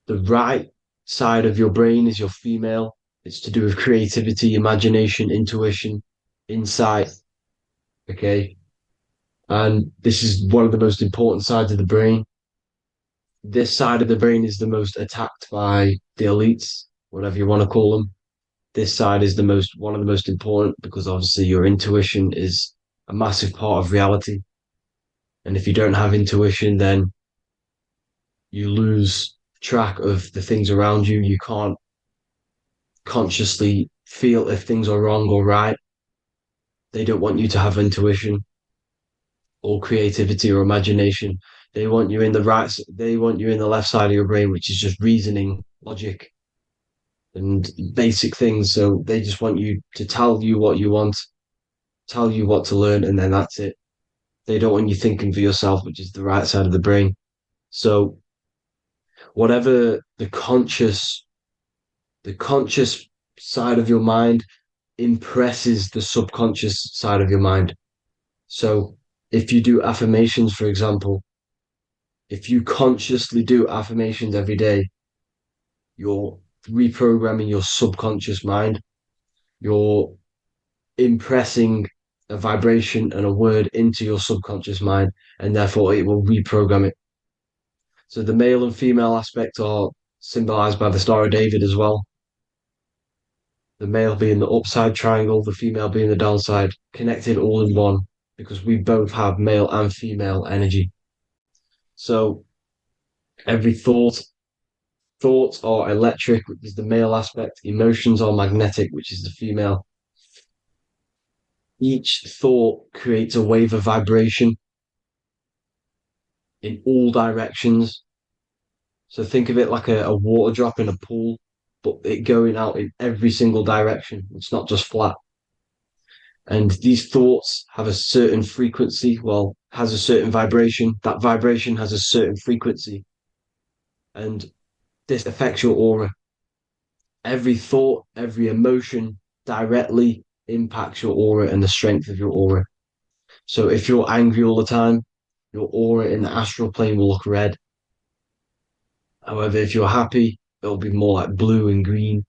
The right side of your brain is your female. It's to do with creativity, imagination, intuition, insight. Okay. And this is one of the most important sides of the brain. This side of the brain is the most attacked by the elites, whatever you want to call them. This side is one of the most important, because obviously your intuition is a massive part of reality. And if you don't have intuition, then you lose track of the things around you. You can't consciously feel if things are wrong or right. They don't want you to have intuition or creativity or imagination. They want you in the left side of your brain, which is just reasoning, logic, and basic things. So they just want you to tell you what you want, tell you what to learn, and then that's it. They don't want you thinking for yourself, which is the right side of the brain. So whatever the conscious side of your mind impresses the subconscious side of your mind. So if you do affirmations, for example, if you consciously do affirmations every day, You're reprogramming your subconscious mind. You're impressing a vibration and a word into your subconscious mind, and therefore it will reprogram it. So the male and female aspect are symbolized by the Star of David as well. The male being the upside triangle, the female being the downside, connected all in one, because we both have male and female energy. So every thoughts are electric, which is the male aspect. Emotions are magnetic, which is the female. Each thought creates a wave of vibration in all directions. So think of it like a water drop in a pool, but it going out in every single direction. It's not just flat. And these thoughts have a certain frequency, well, has a certain vibration. That vibration has a certain frequency. And this affects your aura. Every thought, every emotion directly impacts your aura and the strength of your aura. So if you're angry all the time, your aura in the astral plane will look red. However, if you're happy, it'll be more like blue and green.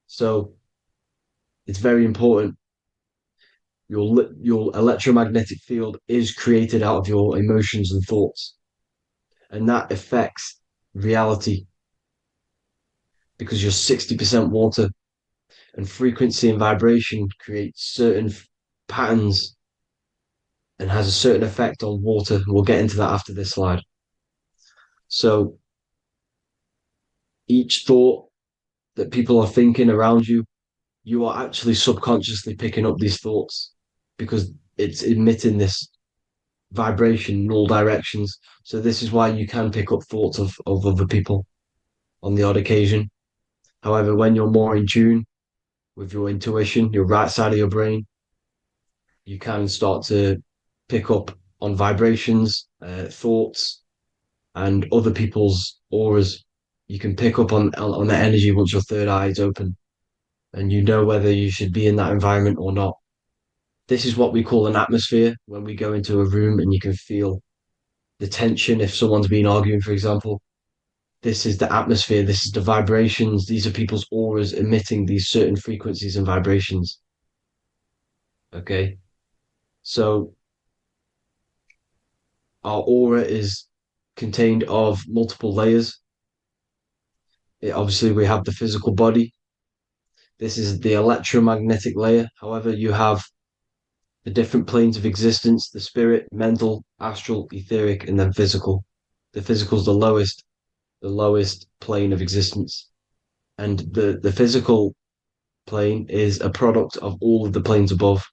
So it's very important. Your electromagnetic field is created out of your emotions and thoughts, and that affects reality because you're 60% water, and frequency and vibration create certain patterns and has a certain effect on water. We'll get into that after this slide. So each thought that people are thinking around you, you are actually subconsciously picking up these thoughts because it's emitting this vibration in all directions. So this is why you can pick up thoughts of other people on the odd occasion. However, when you're more in tune with your intuition, your right side of your brain, you can start to pick up on vibrations, thoughts, and other people's auras. You can pick up on the energy once your third eye is open, and you know whether you should be in that environment or not. This is what we call an atmosphere when we go into a room and you can feel the tension if someone's been arguing, for example. This is the atmosphere, this is the vibrations, these are people's auras emitting these certain frequencies and vibrations. Okay. So our aura is contained of multiple layers. Obviously, we have the physical body. This is the electromagnetic layer. However, you have the different planes of existence, the spirit, mental, astral, etheric, and then physical. The physical is the lowest plane of existence. And the physical plane is a product of all of the planes above.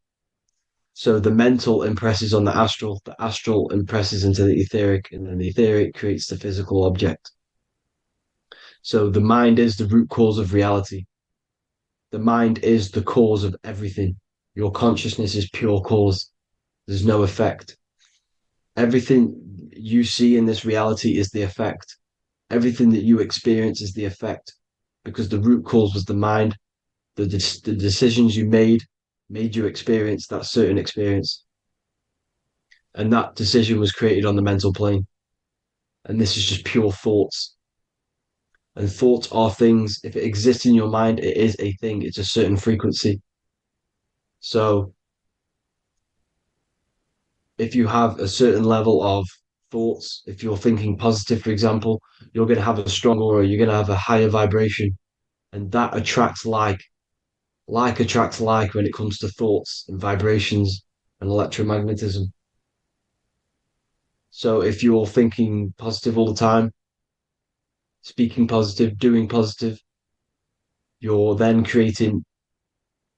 So the mental impresses on the astral impresses into the etheric, and then the etheric creates the physical object. So the mind is the root cause of reality. The mind is the cause of everything. Your consciousness is pure cause. There's no effect. Everything you see in this reality is the effect. Everything that you experience is the effect because the root cause was the mind. The decisions you made you experience that certain experience. And that decision was created on the mental plane. And this is just pure thoughts. And thoughts are things. If it exists in your mind, it is a thing. It's a certain frequency. So if you have a certain level of thoughts, if you're thinking positive, for example, you're going to have a strong aura, you're going to have a higher vibration, and that attracts like. Like attracts like when it comes to thoughts and vibrations and electromagnetism. So if you're thinking positive all the time, speaking positive, doing positive, you're then creating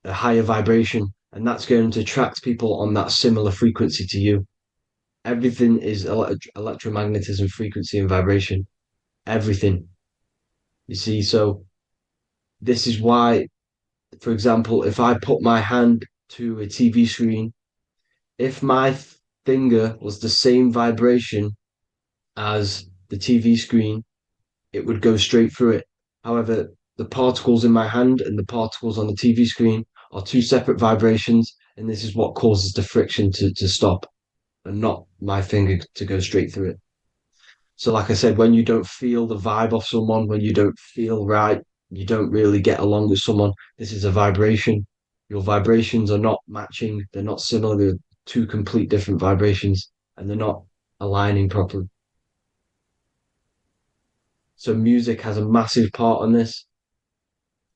a higher vibration, and that's going to attract people on that similar frequency to you. Everything is electromagnetism, frequency, and vibration. Everything. You see, so this is why, for example, if I put my hand to a TV screen, if my finger was the same vibration as the TV screen, it would go straight through it. However, the particles in my hand and the particles on the TV screen are two separate vibrations, and this is what causes the friction to stop and not my finger to go straight through it. So, like I said, when you don't feel the vibe of someone, when you don't feel right, you don't really get along with someone, this is a vibration. Your vibrations are not matching, they're not similar, they're two complete different vibrations, and they're not aligning properly. So, music has a massive part on this.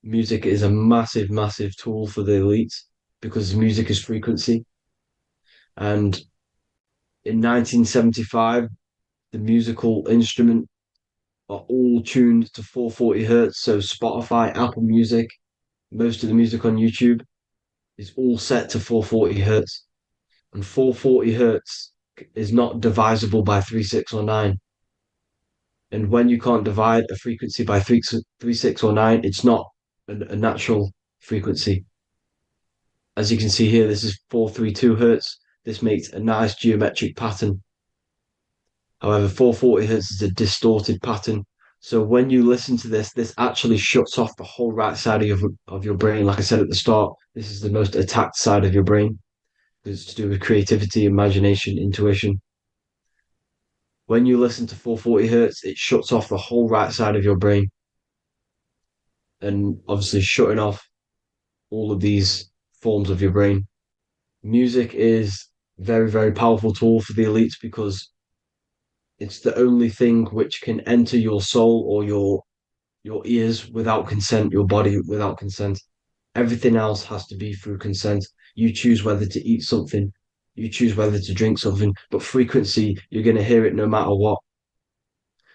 Music is a massive, massive tool for the elites because music is frequency. And in 1975, the musical instrument are all tuned to 440 hertz. So Spotify, Apple Music, most of the music on YouTube is all set to 440 hertz. And 440 hertz is not divisible by 3, 6, or 9. And when you can't divide a frequency by 3, 6, or 9, it's not a natural frequency. As you can see here, this is 432 hertz. This makes a nice geometric pattern. However, 440 hertz is a distorted pattern. So when you listen to this, this actually shuts off the whole right side of your brain. Like I said at the start, this is the most attacked side of your brain. It's to do with creativity, imagination, intuition. When you listen to 440 hertz, it shuts off the whole right side of your brain. And obviously shutting off all of these forms of your brain. Music is very, very powerful tool for the elites because it's the only thing which can enter your soul or your ears without consent, your body without consent. Everything else has to be through consent. You choose whether to eat something, you choose whether to drink something, but frequency, you're going to hear it no matter what.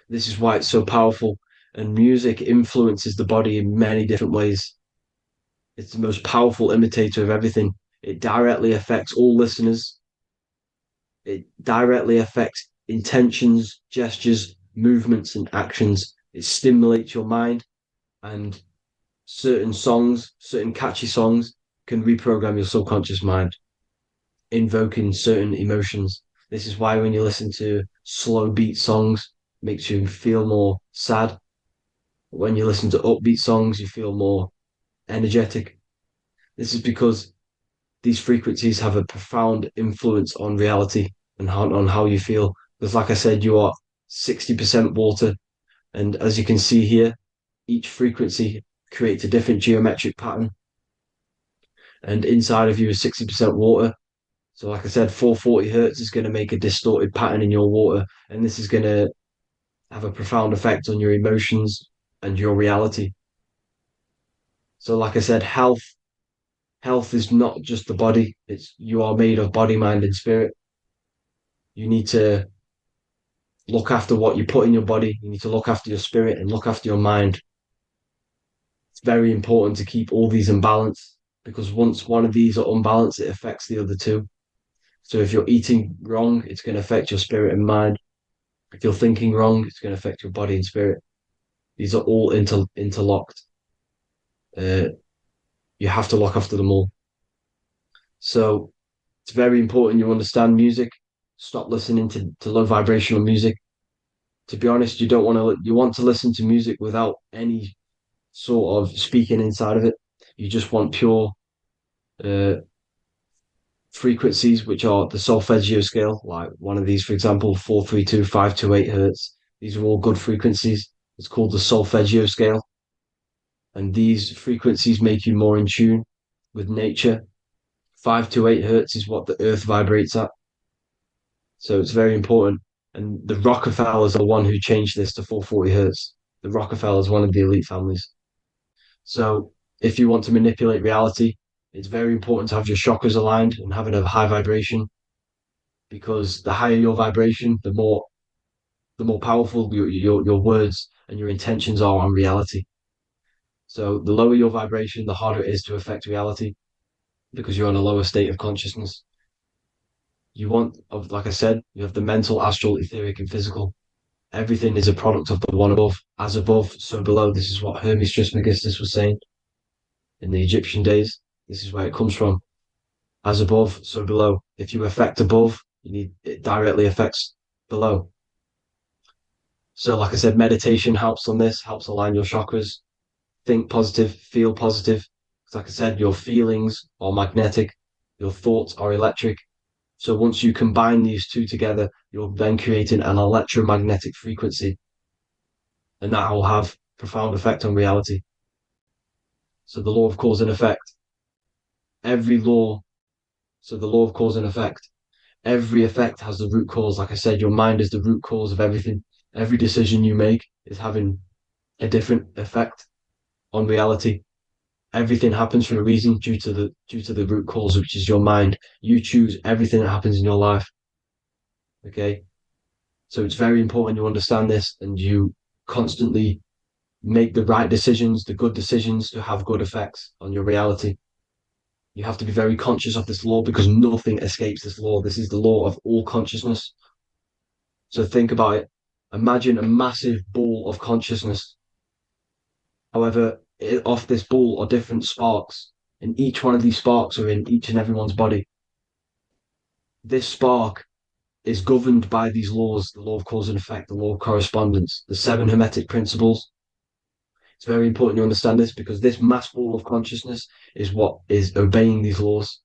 This is why it's so powerful. And music influences the body in many different ways. It's the most powerful imitator of everything. It directly affects all listeners. It directly affects intentions, gestures, movements, and actions. It stimulates your mind, and certain songs, certain catchy songs, can reprogram your subconscious mind, invoking certain emotions. This is why when you listen to slow beat songs, it makes you feel more sad. When you listen to upbeat songs, you feel more energetic. This is because these frequencies have a profound influence on reality and on how you feel. Because, like I said, you are 60% water. And as you can see here, each frequency creates a different geometric pattern. And inside of you is 60% water. So, like I said, 440 hertz is going to make a distorted pattern in your water. And this is going to have a profound effect on your emotions and your reality. So, like I said, health is not just the body, it's you are made of body, mind, and spirit. You need to look after what you put in your body. You need to look after your spirit and look after your mind. It's very important to keep all these in balance because once one of these are unbalanced, it affects the other two. So if you're eating wrong, it's going to affect your spirit and mind. If you're thinking wrong, it's going to affect your body and spirit. These are all interlocked. Uh, you have to look after them all. So it's very important you understand music. Stop listening to low vibrational music. To be honest, you want to listen to music without any sort of speaking inside of it. You just want pure uh, frequencies, which are the solfeggio scale, like one of these, for example, 432, 528 hertz. These are all good frequencies. It's called the solfeggio scale. And these frequencies make you more in tune with nature. 528 hertz is what the earth vibrates at. So it's very important. And the Rockefellers are the one who changed this to 440 hertz. The Rockefellers, one of the elite families. So if you want to manipulate reality, it's very important to have your chakras aligned and having a high vibration because the higher your vibration, the more powerful your words and your intentions are on reality. So the lower your vibration, the harder it is to affect reality because you're on a lower state of consciousness. Like I said, you have the mental, astral, etheric, and physical. Everything is a product of the one above. As above, so below. This is what Hermes Trismegistus was saying in the Egyptian days. This is where it comes from. As above, so below. If you affect above, it directly affects below. So, like I said, meditation helps on this, helps align your chakras. Think positive, feel positive. Like I said, your feelings are magnetic, your thoughts are electric. So once you combine these two together, you're then creating an electromagnetic frequency, and that will have profound effect on reality. So the law of cause and effect, every law, so the law of cause and effect, every effect has the root cause. Like I said, your mind is the root cause of everything. Every decision you make is having a different effect on reality. Everything happens for a reason due to the root cause, which is your mind. You choose everything that happens in your life. Okay. So it's very important you understand this and you constantly make the right decisions, the good decisions to have good effects on your reality. You have to be very conscious of this law because nothing escapes this law. This is the law of all consciousness. So think about it. Imagine a massive ball of consciousness. However, off this ball are different sparks, and each one of these sparks are in each and everyone's body. This spark is governed by these laws, the law of cause and effect, the law of correspondence, the seven hermetic principles. It's very important you understand this because this mass ball of consciousness is what is obeying these laws.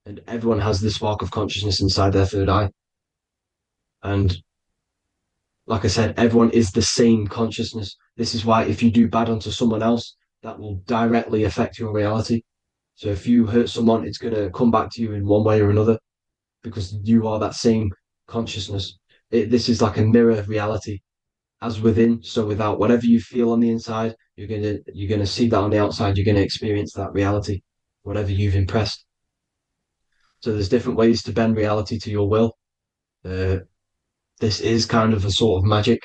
And everyone has this spark of consciousness inside their third eye. And like I said, everyone is the same consciousness. This is why if you do bad unto someone else, that will directly affect your reality. So if you hurt someone, it's going to come back to you in one way or another because you are that same consciousness. This is like a mirror reality, as within, so without. Whatever you feel on the inside, you're gonna see that on the outside. You're gonna experience that reality, whatever you've impressed. So there's different ways to bend reality to your will. Uh, this is kind of a sort of magic.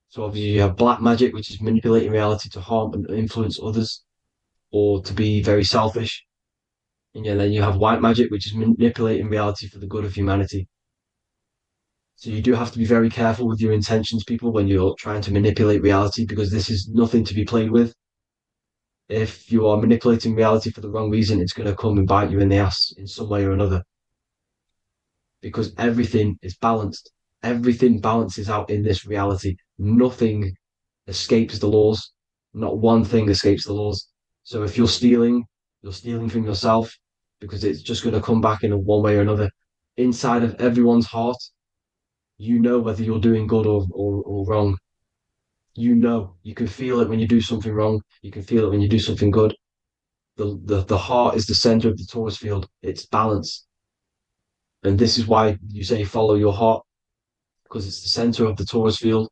So obviously you have black magic, which is manipulating reality to harm and influence others, or to be very selfish. And then you have white magic, which is manipulating reality for the good of humanity. So you do have to be very careful with your intentions, people, when you're trying to manipulate reality, because this is nothing to be played with. If you are manipulating reality for the wrong reason, it's going to come and bite you in the ass in some way or another. Because everything is balanced. Everything balances out in this reality. Nothing escapes the laws. Not one thing escapes the laws. So if you're stealing from yourself because it's just going to come back in one way or another. Inside of everyone's heart, you know whether you're doing good or wrong. You know, you can feel it when you do something wrong. You can feel it when you do something good. The heart is the center of the torus field. It's balance. And this is why you say follow your heart, because it's the center of the torus field.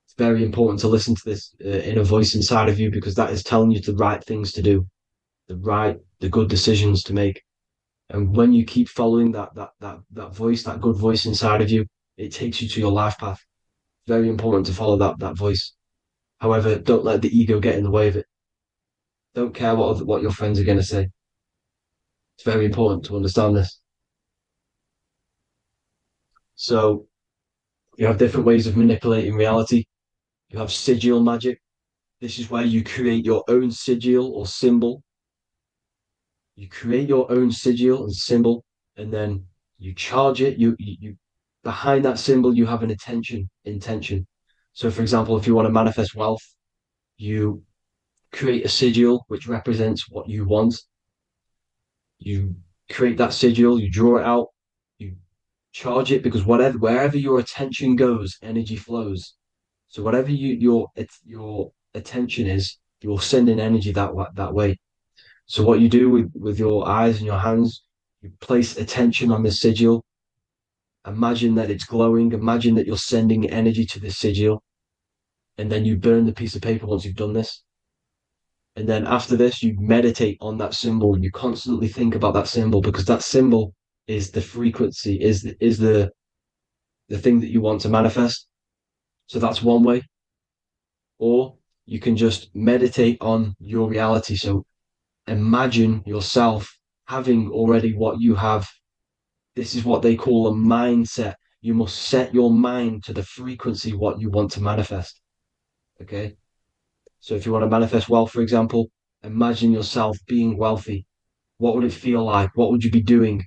It's very important to listen to this inner voice inside of you because that is telling you the right things to do, the good decisions to make. And when you keep following that voice, that good voice inside of you, it takes you to your life path. Very important to follow that voice. However, don't let the ego get in the way of it. Don't care what your friends are going to say. It's very important to understand this. So you have different ways of manipulating reality. You have sigil magic. This is where you create your own sigil or symbol. You create your own sigil and symbol, and then you charge it. You behind that symbol you have an intention. So, for example, if you want to manifest wealth, you create a sigil which represents what you want. You create that sigil, you draw it out, you charge it because wherever your attention goes, energy flows. So whatever your attention is, you're sending energy that way. So what you do with your eyes and your hands, you place attention on the sigil. Imagine that it's glowing. Imagine that you're sending energy to the sigil, and then you burn the piece of paper once you've done this. And then after this, you meditate on that symbol. You constantly think about that symbol because that symbol is the frequency, is the thing that you want to manifest. So that's one way. Or you can just meditate on your reality. So imagine yourself having already what you have. This is what they call a mindset. You must set your mind to the frequency what you want to manifest. Okay. So if you want to manifest wealth, for example, imagine yourself being wealthy. What would it feel like? What would you be doing?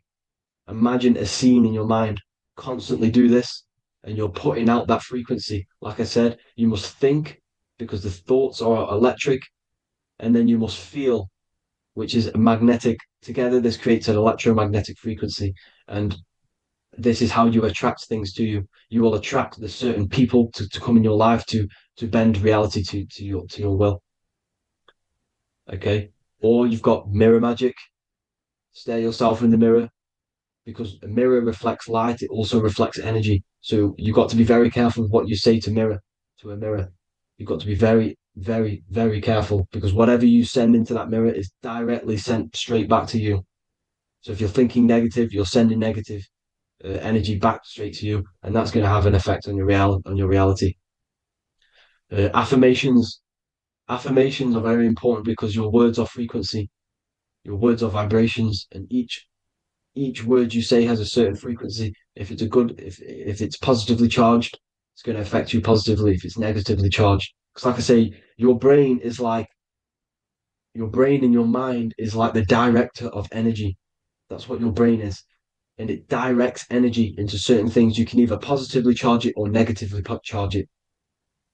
Imagine a scene in your mind. Constantly do this, and you're putting out that frequency. Like I said, you must think because the thoughts are electric, and then you must feel, which is magnetic. Together, this creates an electromagnetic frequency. And This is how you attract things to you. You will attract the certain people to come in your life to bend reality to your will. Okay. Or you've got mirror magic. Stare yourself in the mirror, because a mirror reflects light, it also reflects energy. So you've got to be very careful with what you say to a mirror. You've got to be very, very, very careful, because whatever you send into that mirror is directly sent straight back to you. So if you're thinking negative, you're sending negative energy back straight to you, and that's going to have an effect on your reality. Affirmations. Affirmations are very important because your words are frequency, your words are vibrations, and each word you say has a certain frequency. If it's if it's positively charged, it's going to affect you positively. If it's negatively charged, because like I say, your brain and your mind is like the director of energy. That's what your brain is, and it directs energy into certain things. You can either positively charge it or negatively charge it,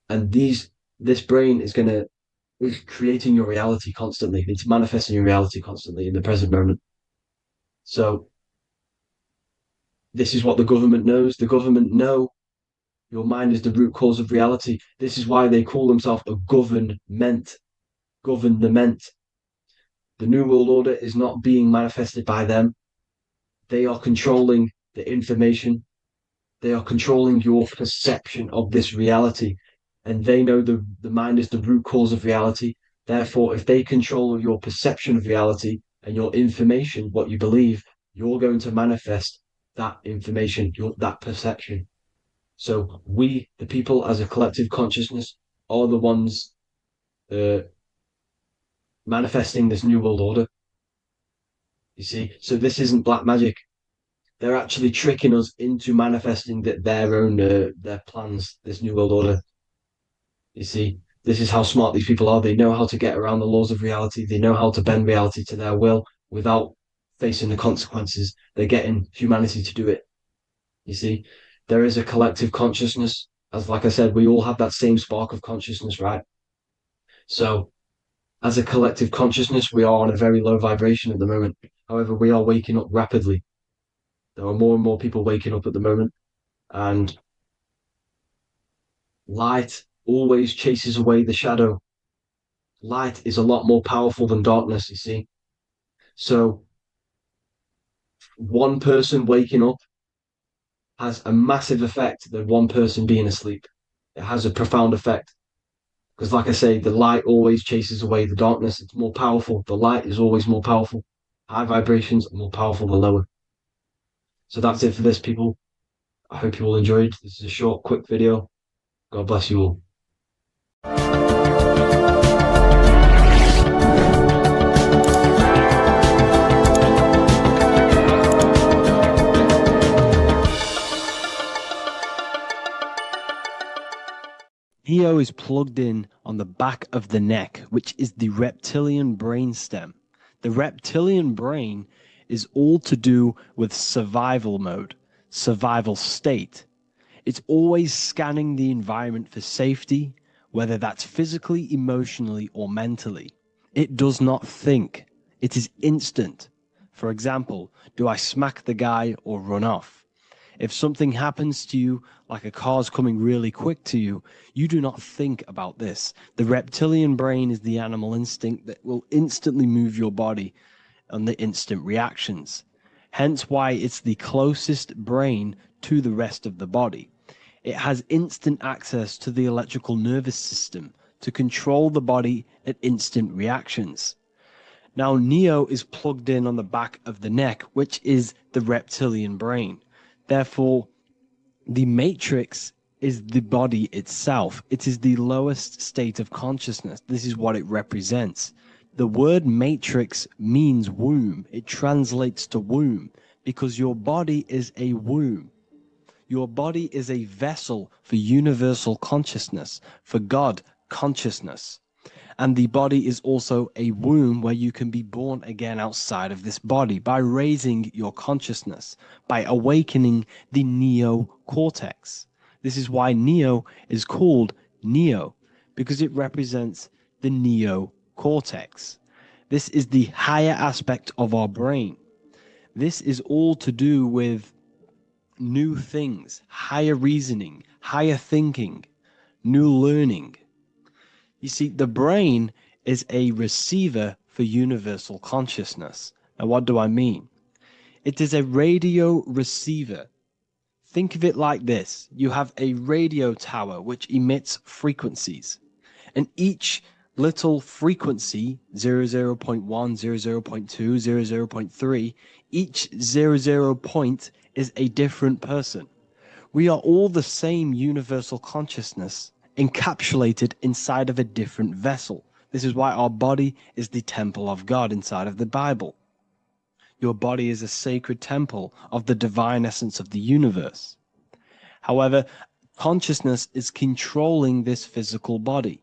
and this brain is creating your reality constantly. It's manifesting your reality constantly in the present moment. So this is what the government knows. The government know your mind is the root cause of reality. This is why they call themselves a government. Government. The New World Order is not being manifested by them. They are controlling the information. They are controlling your perception of this reality. And they know the mind is the root cause of reality. Therefore, if they control your perception of reality and your information, what you believe, you're going to manifest that information, that perception. So we, the people, as a collective consciousness, are the ones uh, manifesting this new world order. You see, so this isn't black magic. They're actually tricking us into manifesting their own their plans. This new world order. You see, this is how smart these people are. They know how to get around the laws of reality. They know how to bend reality to their will without facing the consequences. They're getting humanity to do it. You see, there is a collective consciousness. As like I said, we all have that same spark of consciousness, right? So as a collective consciousness, we are on a very low vibration at the moment. However, we are waking up rapidly. There are more and more people waking up at the moment, and light always chases away the shadow. Light is a lot more powerful than darkness, you see. So one person waking up has a massive effect than one person being asleep. It has a profound effect. Because, like I say, the light always chases away the darkness. It's more powerful. The light is always more powerful. High vibrations are more powerful than lower. So that's it for this, people. I hope you all enjoyed. This is a short, quick video. God bless you all. Neo is plugged in on the back of the neck, which is the reptilian brain stem. The reptilian brain is all to do with survival mode, survival state. It's always scanning the environment for safety, whether that's physically, emotionally, or mentally. It does not think. It is instant. For example, do I smack the guy or run off? If something happens to you, like a car's coming really quick to you, you do not think about this. The reptilian brain is the animal instinct that will instantly move your body on the instant reactions. Hence why it's the closest brain to the rest of the body. It has instant access to the electrical nervous system to control the body at instant reactions. Now, Neo is plugged in on the back of the neck, which is the reptilian brain. Therefore, the matrix is the body itself. It is the lowest state of consciousness. This is what it represents. The word matrix means womb. It translates to womb because your body is a womb. Your body is a vessel for universal consciousness, for God consciousness. And the body is also a womb where you can be born again outside of this body by raising your consciousness, by awakening the neocortex. This is why Neo is called Neo, because it represents the neocortex. This is the higher aspect of our brain. This is all to do with new things, higher reasoning, higher thinking, new learning. You see, the brain is a receiver for universal consciousness. Now, what do I mean? It is a radio receiver. Think of it like this. You have a radio tower which emits frequencies, and each little frequency, 00.1, 00.2, 00.3, each 00 point is a different person. We are all the same universal consciousness encapsulated inside of a different vessel. This is why our body is the temple of God inside of the Bible. Your body is a sacred temple of the divine essence of the universe. However, consciousness is controlling this physical body.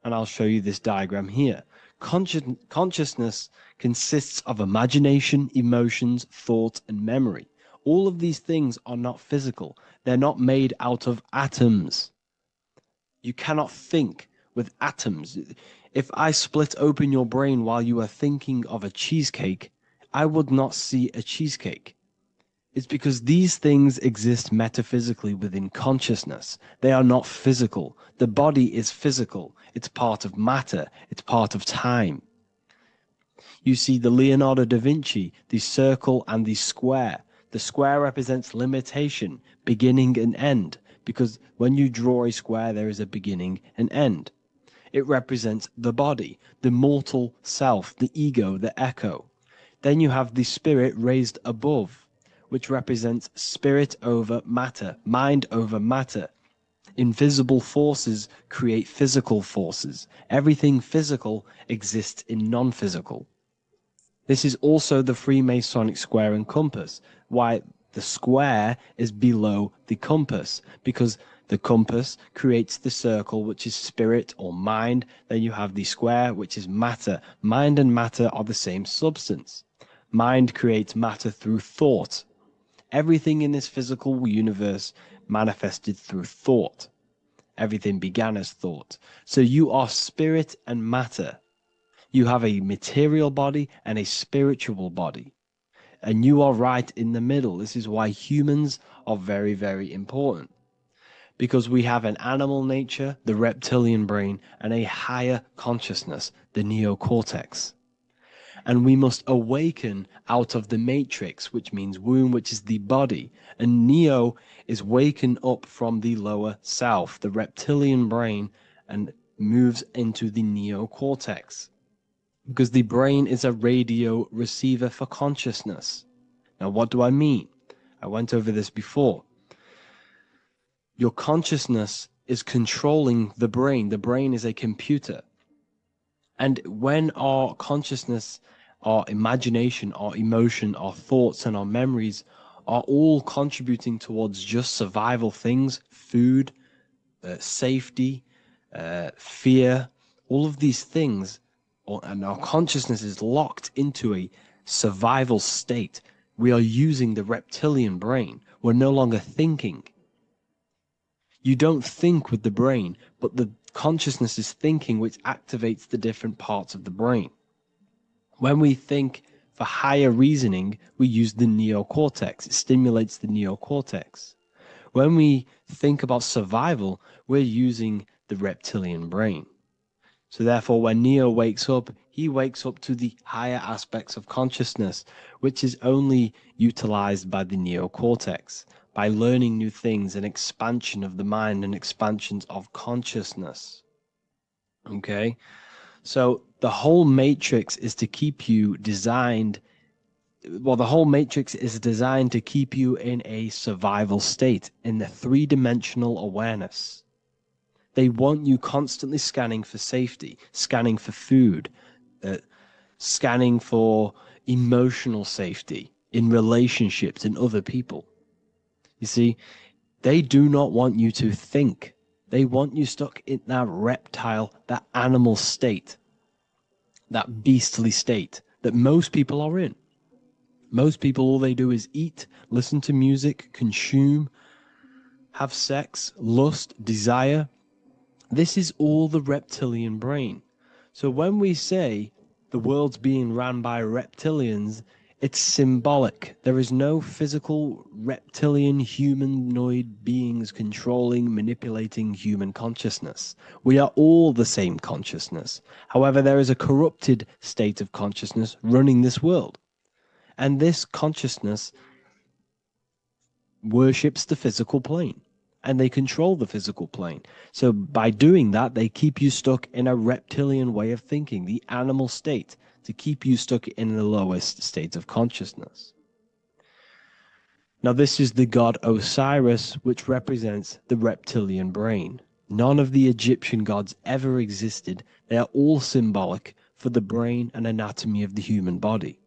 And I'll show you this diagram here. Consciousness consists of imagination, emotions, thought, and memory. All of these things are not physical. They're not made out of atoms. You cannot think with atoms. If I split open your brain while you are thinking of a cheesecake, I would not see a cheesecake. It's because these things exist metaphysically within consciousness. They are not physical. The body is physical. It's part of matter. It's part of time. You see the Leonardo da Vinci, the circle and the square. The square represents limitation, beginning and end, because when you draw a square, there is a beginning and end. It represents the body, the mortal self, the ego, the echo. Then you have the spirit raised above, which represents spirit over matter, mind over matter. Invisible forces create physical forces. Everything physical exists in non-physical. This is also the Freemasonic square and compass, why the square is below the compass, because the compass creates the circle, which is spirit or mind. Then you have the square, which is matter. Mind and matter are the same substance. Mind creates matter through thought. Everything in this physical universe manifested through thought. Everything began as thought. So you are spirit and matter. You have a material body and a spiritual body. And you are right in the middle. This is why humans are very, very important. Because we have an animal nature, the reptilian brain, and a higher consciousness, the neocortex. And we must awaken out of the matrix, which means womb, which is the body. And neo is waken up from the lower self, the reptilian brain, and moves into the neocortex. Because the brain is a radio receiver for consciousness. Now, what do I mean? I went over this before. Your consciousness is controlling the brain. The brain is a computer. And when our consciousness, our imagination, our emotion, our thoughts, and our memories are all contributing towards just survival things, food, safety, fear, all of these things, and our consciousness is locked into a survival state, we are using the reptilian brain. We're no longer thinking. You don't think with the brain, but the consciousness is thinking, which activates the different parts of the brain. When we think for higher reasoning, we use the neocortex. It stimulates the neocortex. When we think about survival, we're using the reptilian brain. So therefore, when Neo wakes up, he wakes up to the higher aspects of consciousness, which is only utilized by the neocortex, by learning new things and expansion of the mind and expansions of consciousness. Okay? So the whole matrix is to keep you designed, well, the whole matrix is designed to keep you in a survival state, in the three-dimensional awareness. They want you constantly scanning for safety, scanning for food, scanning for emotional safety in relationships and other people. You see, they do not want you to think. They want you stuck in that reptile, that animal state, that beastly state that most people are in. Most people, all they do is eat, listen to music, consume, have sex, lust, desire. This is all the reptilian brain. So when we say the world's being ran by reptilians, It's symbolic. There is no physical reptilian humanoid beings controlling, manipulating human consciousness. We are all the same consciousness. However, there is a corrupted state of consciousness running this world. And this consciousness worships the physical plane. And they control the physical plane. So by doing that, they keep you stuck in a reptilian way of thinking, the animal state, to keep you stuck in the lowest state of consciousness. Now, this is the god Osiris, which represents the reptilian brain. None of the Egyptian gods ever existed. They are all symbolic for the brain and anatomy of the human body.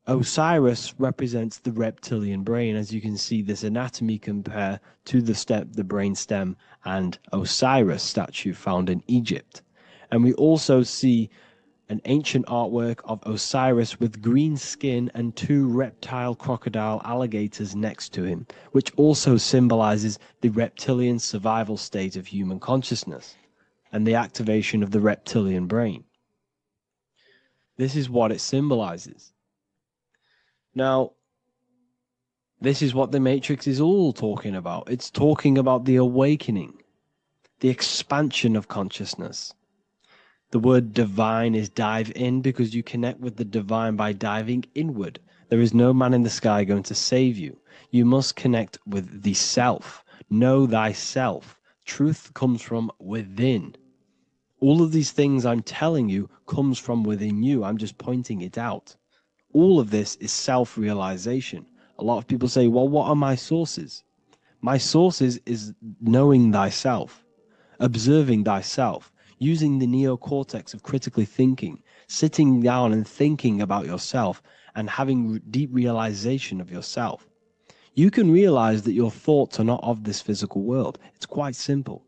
Osiris represents the reptilian brain, as you can see this anatomy compare to the brain stem and Osiris statue found in Egypt. And we also see an ancient artwork of Osiris with green skin and two reptile crocodile alligators next to him, which also symbolizes the reptilian survival state of human consciousness and the activation of the reptilian brain. This is what it symbolizes. Now, this is what the Matrix is all talking about. It's talking about the awakening, the expansion of consciousness. The word divine is dive in because you connect with the divine by diving inward. There is no man in the sky going to save you. You must connect with the self. Know thyself. Truth comes from within. All of these things I'm telling you comes from within you. I'm just pointing it out. All of this is self-realization. A lot of people say, well, what are my sources? My sources is knowing thyself, observing thyself, using the neocortex of critically thinking, sitting down and thinking about yourself and having deep realization of yourself. You can realize that your thoughts are not of this physical world. It's quite simple.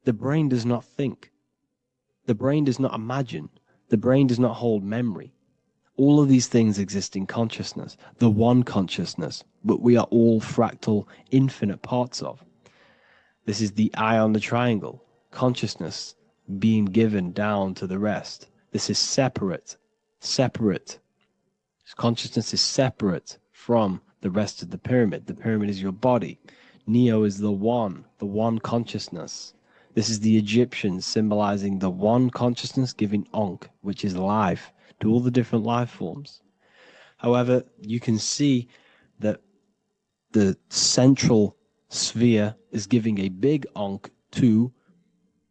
The brain does not think. The brain does not imagine. The brain does not hold memory. All of these things exist in consciousness, the one consciousness, but we are all fractal, infinite parts of. This is the eye on the triangle, consciousness being given down to the rest. This is separate. Consciousness is separate from the rest of the pyramid. The pyramid is your body. Neo is the one consciousness. This is the Egyptians symbolizing the one consciousness giving Ankh, which is life, to all the different life forms. However, you can see that the central sphere is giving a big Ankh to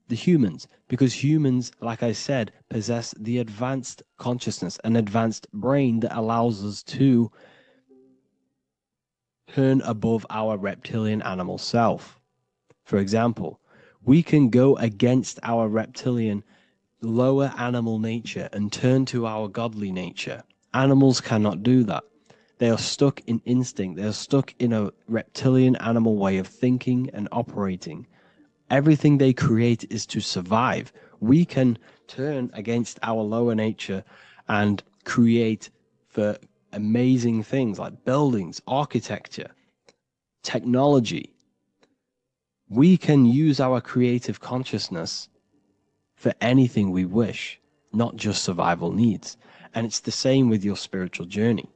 the humans, because humans, like I said, possess the advanced consciousness, an advanced brain that allows us to turn above our reptilian animal self. For example, we can go against our reptilian lower animal nature and turn to our godly nature. Animals cannot do that. They are stuck in instinct. They are stuck in a reptilian animal way of thinking and operating. Everything they create is to survive. We can turn against our lower nature and create for amazing things like buildings, architecture, technology. We can use our creative consciousness for anything we wish, not just survival needs. And it's the same with your spiritual journey.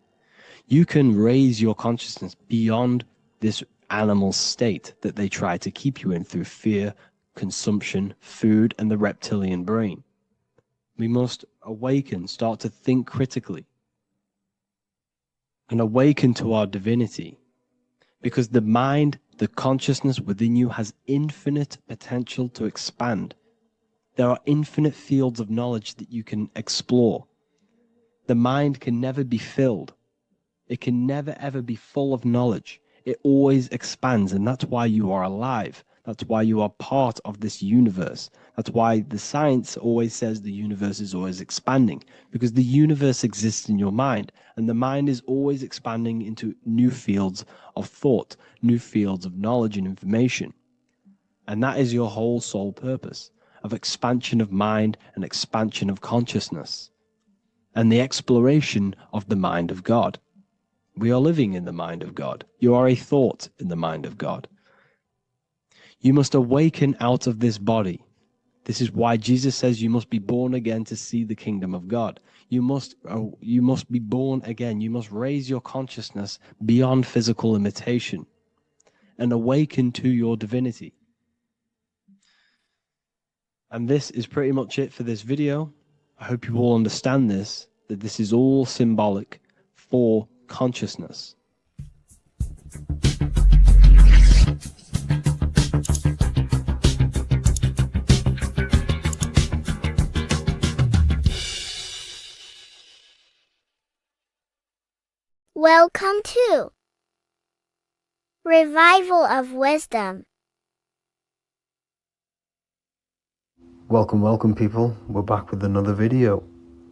You can raise your consciousness beyond this animal state that they try to keep you in through fear, consumption, food, and the reptilian brain. We must awaken, start to think critically, and awaken to our divinity, because the mind, the consciousness within you has infinite potential to expand. There are infinite fields of knowledge that you can explore. The mind can never be filled. It can never ever be full of knowledge. It always expands, and that's why you are alive. That's why you are part of this universe. That's why the science always says the universe is always expanding, because the universe exists in your mind, and the mind is always expanding into new fields of thought, new fields of knowledge and information. And that is your whole sole purpose, of expansion of mind and expansion of consciousness, and the exploration of the mind of God. We are living in the mind of God. You are a thought in the mind of God. You must awaken out of this body. This is why Jesus says you must be born again to see the kingdom of God. You must be born again. You must raise your consciousness beyond physical limitation and awaken to your divinity. And this is pretty much it for this video. I hope you all understand this, that this is all symbolic for consciousness. Welcome to Revival of Wisdom. Welcome people, we're back with another video,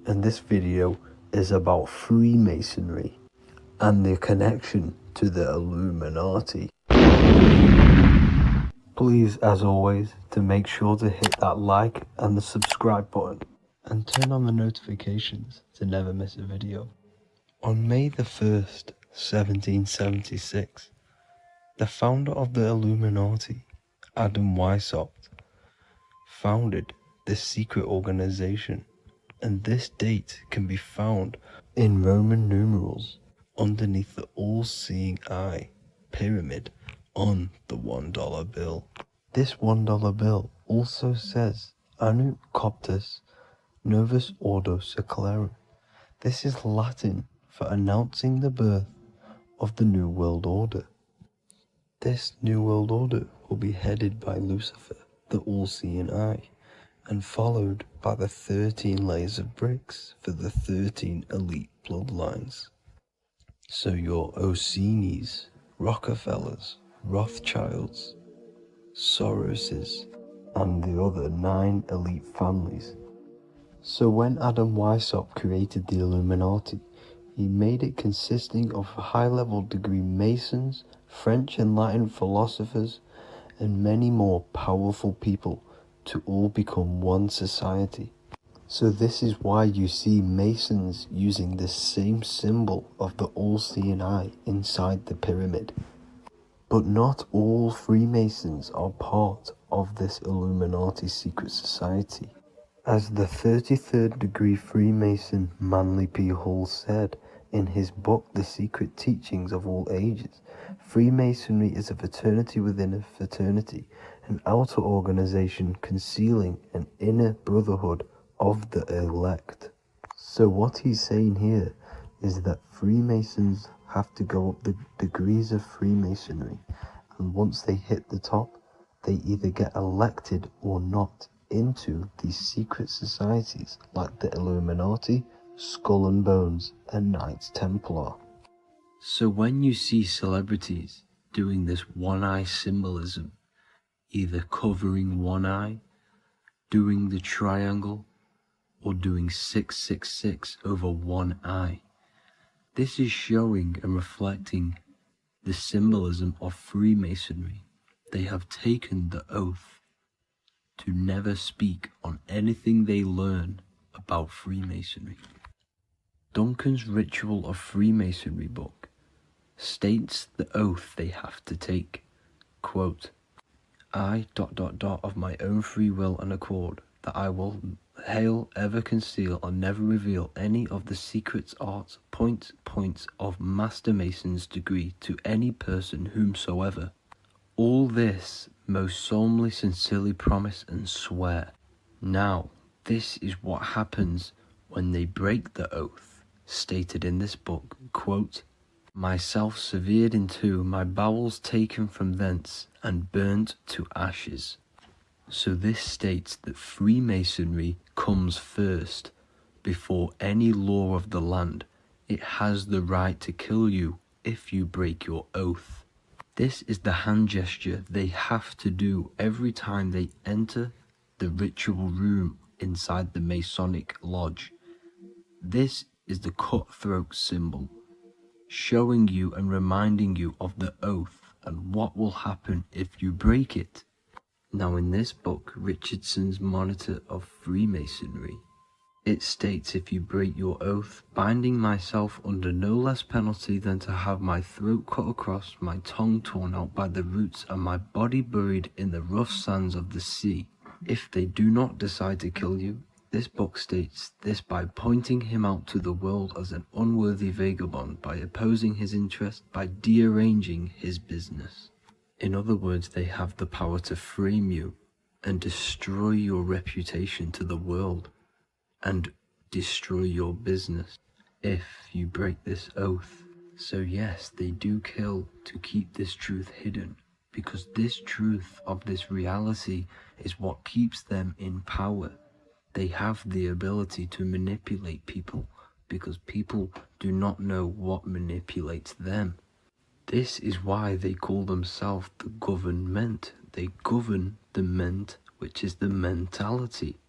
and this video is about Freemasonry and their connection to the Illuminati. Please, as always, to make sure to hit that like and the subscribe button and turn on the notifications to never miss a video. On May the 1st, 1776, the founder of the Illuminati, Adam Weishaupt, founded this secret organization, and this date can be found in Roman numerals underneath the all-seeing eye pyramid on the $1 bill. This $1 bill also says Anno Coptus Novus Ordo Secularum. This is Latin for announcing the birth of the New World Order. This New World Order will be headed by Lucifer, the all-seeing eye, and followed by the 13 layers of bricks for the 13 elite bloodlines. So your Orsini's, Rockefellers, Rothschilds, Soroses, and the other 9 elite families. So when Adam Weishaupt created the Illuminati, he made it consisting of high-level degree Masons, French and Latin philosophers, and many more powerful people to all become one society. So this is why you see Masons using the same symbol of the all-seeing eye inside the pyramid. But not all Freemasons are part of this Illuminati secret society. As the 33rd degree Freemason Manly P. Hall said in his book The Secret Teachings of All Ages, Freemasonry is a fraternity within a fraternity, an outer organization concealing an inner brotherhood of the elect. So what he's saying here is that Freemasons have to go up the degrees of Freemasonry, and once they hit the top, they either get elected or not into these secret societies like the Illuminati, Skull and Bones, and Knights Templar. So when you see celebrities doing this one-eye symbolism, either covering one eye, doing the triangle, or doing 666 over one eye, this is showing and reflecting the symbolism of Freemasonry. They have taken the oath to never speak on anything they learn about Freemasonry. Duncan's Ritual of Freemasonry book states the oath they have to take. Quote, I ... of my own free will and accord, that I will hail, ever conceal, and never reveal any of the secrets, arts, points of Master Mason's degree to any person whomsoever. All this most solemnly, sincerely promise and swear. Now, this is what happens when they break the oath, stated in this book, quote, myself severed in two, my bowels taken from thence, and burnt to ashes. So this states that Freemasonry comes first, before any law of the land. It has the right to kill you if you break your oath. This is the hand gesture they have to do every time they enter the ritual room inside the Masonic lodge. This is the cutthroat symbol, showing you and reminding you of the oath and what will happen if you break it. Now in this book, Richardson's Monitor of Freemasonry, it states, if you break your oath, binding myself under no less penalty than to have my throat cut across, my tongue torn out by the roots, and my body buried in the rough sands of the sea, If they do not decide to kill you, this book states this by pointing him out to the world as an unworthy vagabond, by opposing his interest, by dearranging his business. In other words, they have the power to frame you and destroy your reputation to the world and destroy your business if you break this oath. So yes, they do kill to keep this truth hidden, because this truth of this reality is what keeps them in power. They have the ability to manipulate people because people do not know what manipulates them. This is why they call themselves the government. They govern the ment, which is the mentality,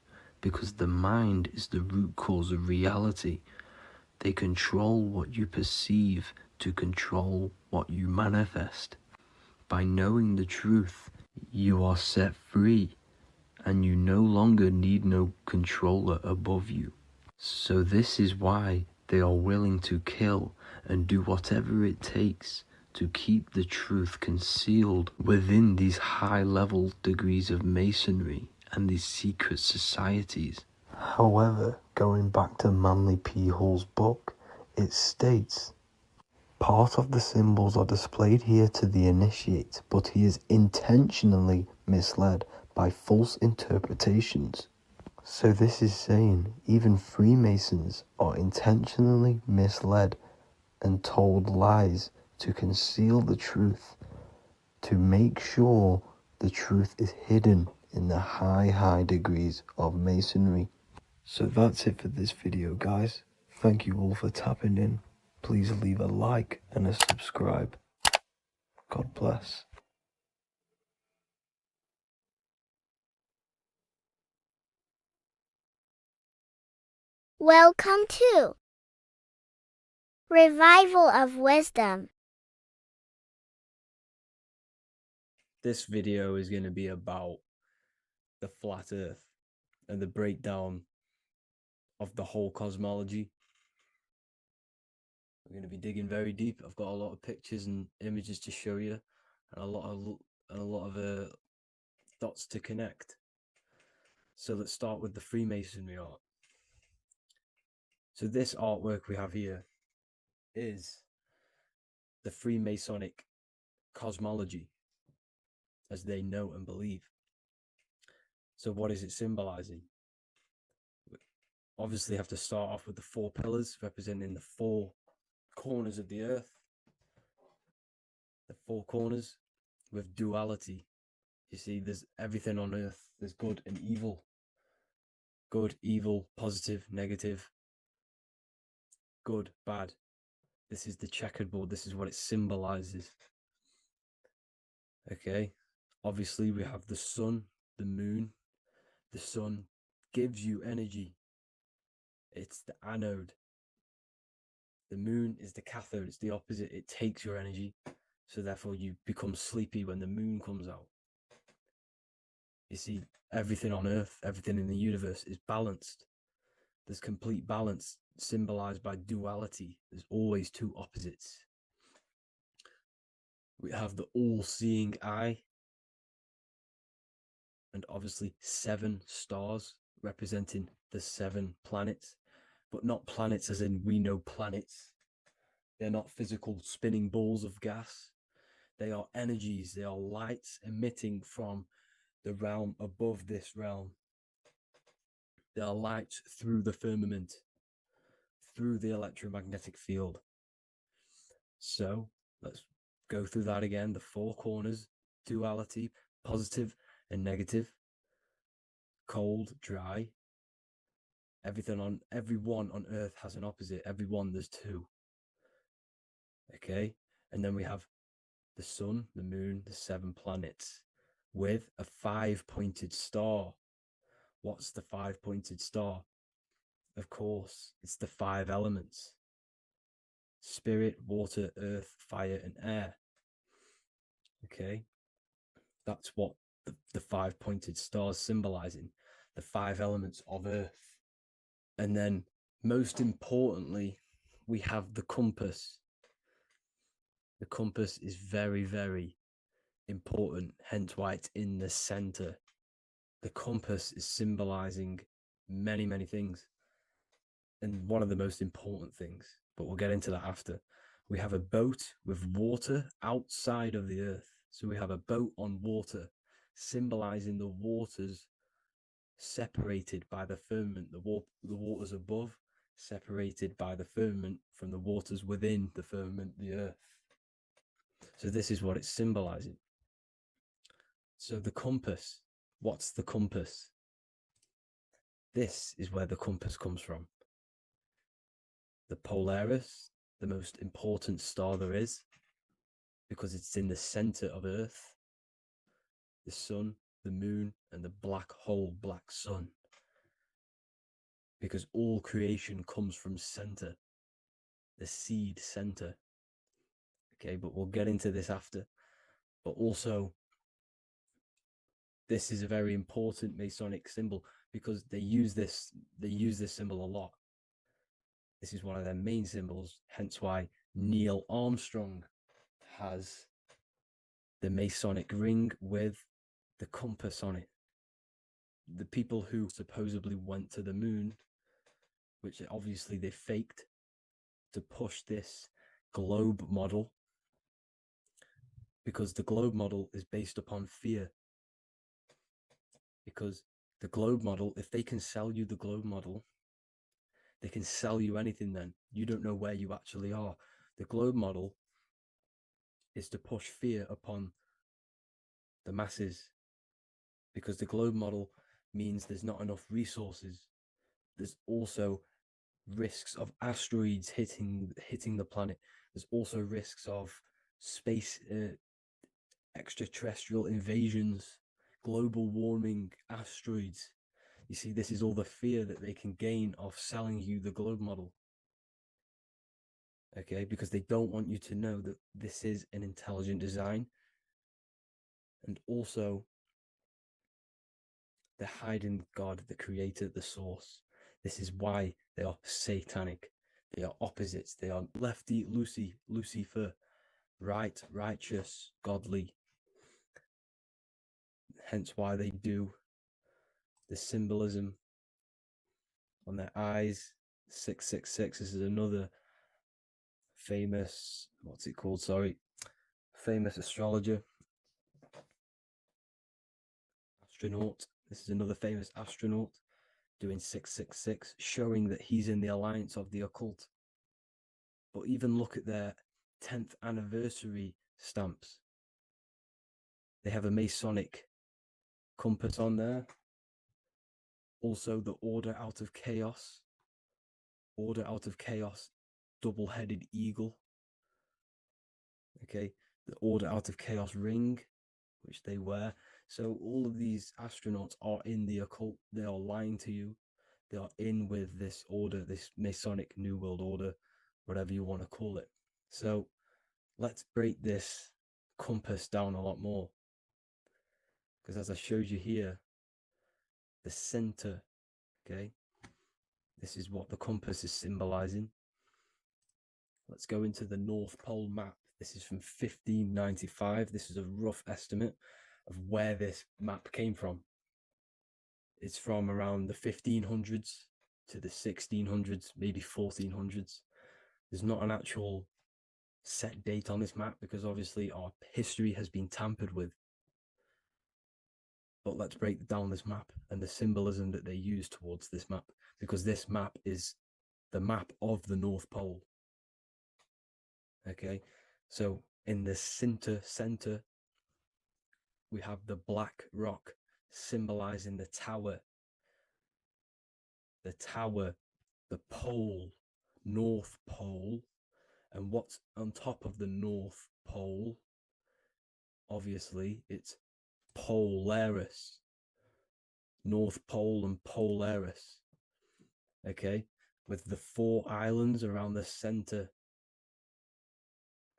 because the mind is the root cause of reality. They control what you perceive to control what you manifest. By knowing the truth, you are set free, and you no longer need no controller above you. So this is why they are willing to kill and do whatever it takes to keep the truth concealed within these high-level degrees of masonry and these secret societies. However, going back to Manly P. Hall's book, it states, part of the symbols are displayed here to the initiate, but he is intentionally misled by false interpretations. So this is saying even Freemasons are intentionally misled and told lies to conceal the truth, to make sure the truth is hidden in the high degrees of masonry. So that's it for this video, guys. Thank you all for tapping in. Please leave a like and a subscribe. God bless. Welcome to Revival of Wisdom. This video is going to be about the flat earth and the breakdown of the whole cosmology. We're going to be digging very deep. I've got a lot of pictures and images to show you, and a lot of dots to connect. So let's start with the Freemasonry art. So this artwork we have here is the Freemasonic cosmology, as they know and believe. So what is it symbolizing? We obviously have to start off with the 4 pillars representing the 4 corners of the earth. The 4 corners with duality. You see, there's everything on earth. There's good and evil. Good, evil, positive, negative. Good, bad. This is the checkerboard. This is what it symbolizes. Okay. Obviously, we have the sun, the moon. The sun gives you energy. It's the anode. The moon is the cathode. It's the opposite. It takes your energy. So therefore, you become sleepy when the moon comes out. You see, everything on earth, everything in the universe is balanced. There's complete balance symbolized by duality. There's always 2 opposites. We have the all-seeing eye, and obviously 7 stars representing the 7 planets, but not planets as in we know planets. They're not physical spinning balls of gas. They are energies. They are lights emitting from the realm above this realm. They are lights through the firmament, through the electromagnetic field. So let's go through that again. The 4 corners, duality, positive and negative, cold, dry. Everyone on earth has an opposite. Everyone, there's 2. Okay, and then we have the sun, the moon, the 7 planets with a 5-pointed star. What's the 5-pointed star? Of course, it's the 5 elements: spirit, water, earth, fire, and air. Okay, that's what the 5-pointed stars symbolizing, the 5 elements of earth. And then, most importantly, we have the compass. The compass is very, very important, hence why it's in the center. the compass is symbolizing many, many things. And one of the most important things, but we'll get into that after. We have a boat with water outside of the earth. So we have a boat on water, symbolizing the waters separated by the firmament, the waters above, separated by the firmament from the waters within the firmament, the earth. So this is what it's symbolizing. So the compass, what's the compass? This is where the compass comes from. The Polaris, the most important star there is, because it's in the center of Earth, the sun, the moon, and the black hole, black sun. Because all creation comes from center, the seed center. Okay, but we'll get into this after. But also, this is a very important Masonic symbol because they use this symbol a lot. This is one of their main symbols, hence why Neil Armstrong has the Masonic ring with the compass on it. The people who supposedly went to the moon, which obviously they faked to push this globe model, because the globe model is based upon fear. Because the globe model, if they can sell you the globe model, they can sell you anything then. You don't know where you actually are. The globe model is to push fear upon the masses, because the globe model means there's not enough resources. There's also risks of asteroids hitting the planet. There's also risks of space extraterrestrial invasions, global warming, asteroids. You see, this is all the fear that they can gain off selling you the globe model. Okay, because they don't want you to know that this is an intelligent design. And also, they're hiding God, the creator, the source. This is why they are satanic. They are opposites. They are lefty, Lucifer, right, righteous, godly. Hence why they do the symbolism on their eyes. 666. This is another famous, famous astrologer, astronaut. This is another famous astronaut doing 666, showing that he's in the alliance of the occult. But even look at their 10th anniversary stamps. They have a Masonic compass on there. Also, the Order Out of Chaos. Order Out of Chaos, double-headed eagle. Okay, the Order Out of Chaos ring, which they wear. So all of these astronauts are in the occult. They are lying to you. They are in with this order, this Masonic New World Order, whatever you want to call it. So let's break this compass down a lot more. Because as I showed you here, the center, okay, this is what the compass is symbolizing. Let's go into the North Pole map. This is from 1595. This is a rough estimate of where this map came from. It's from around the 1500s to the 1600s, maybe 1400s. There's not an actual set date on this map because obviously our history has been tampered with. But let's break down this map and the symbolism that they use towards this map, because this map is the map of the North Pole. Okay, so in the center, we have the black rock symbolizing the tower, the pole, North Pole. And what's on top of the North Pole? Obviously, it's Polaris. North Pole and Polaris. Okay, with the 4 islands around the center.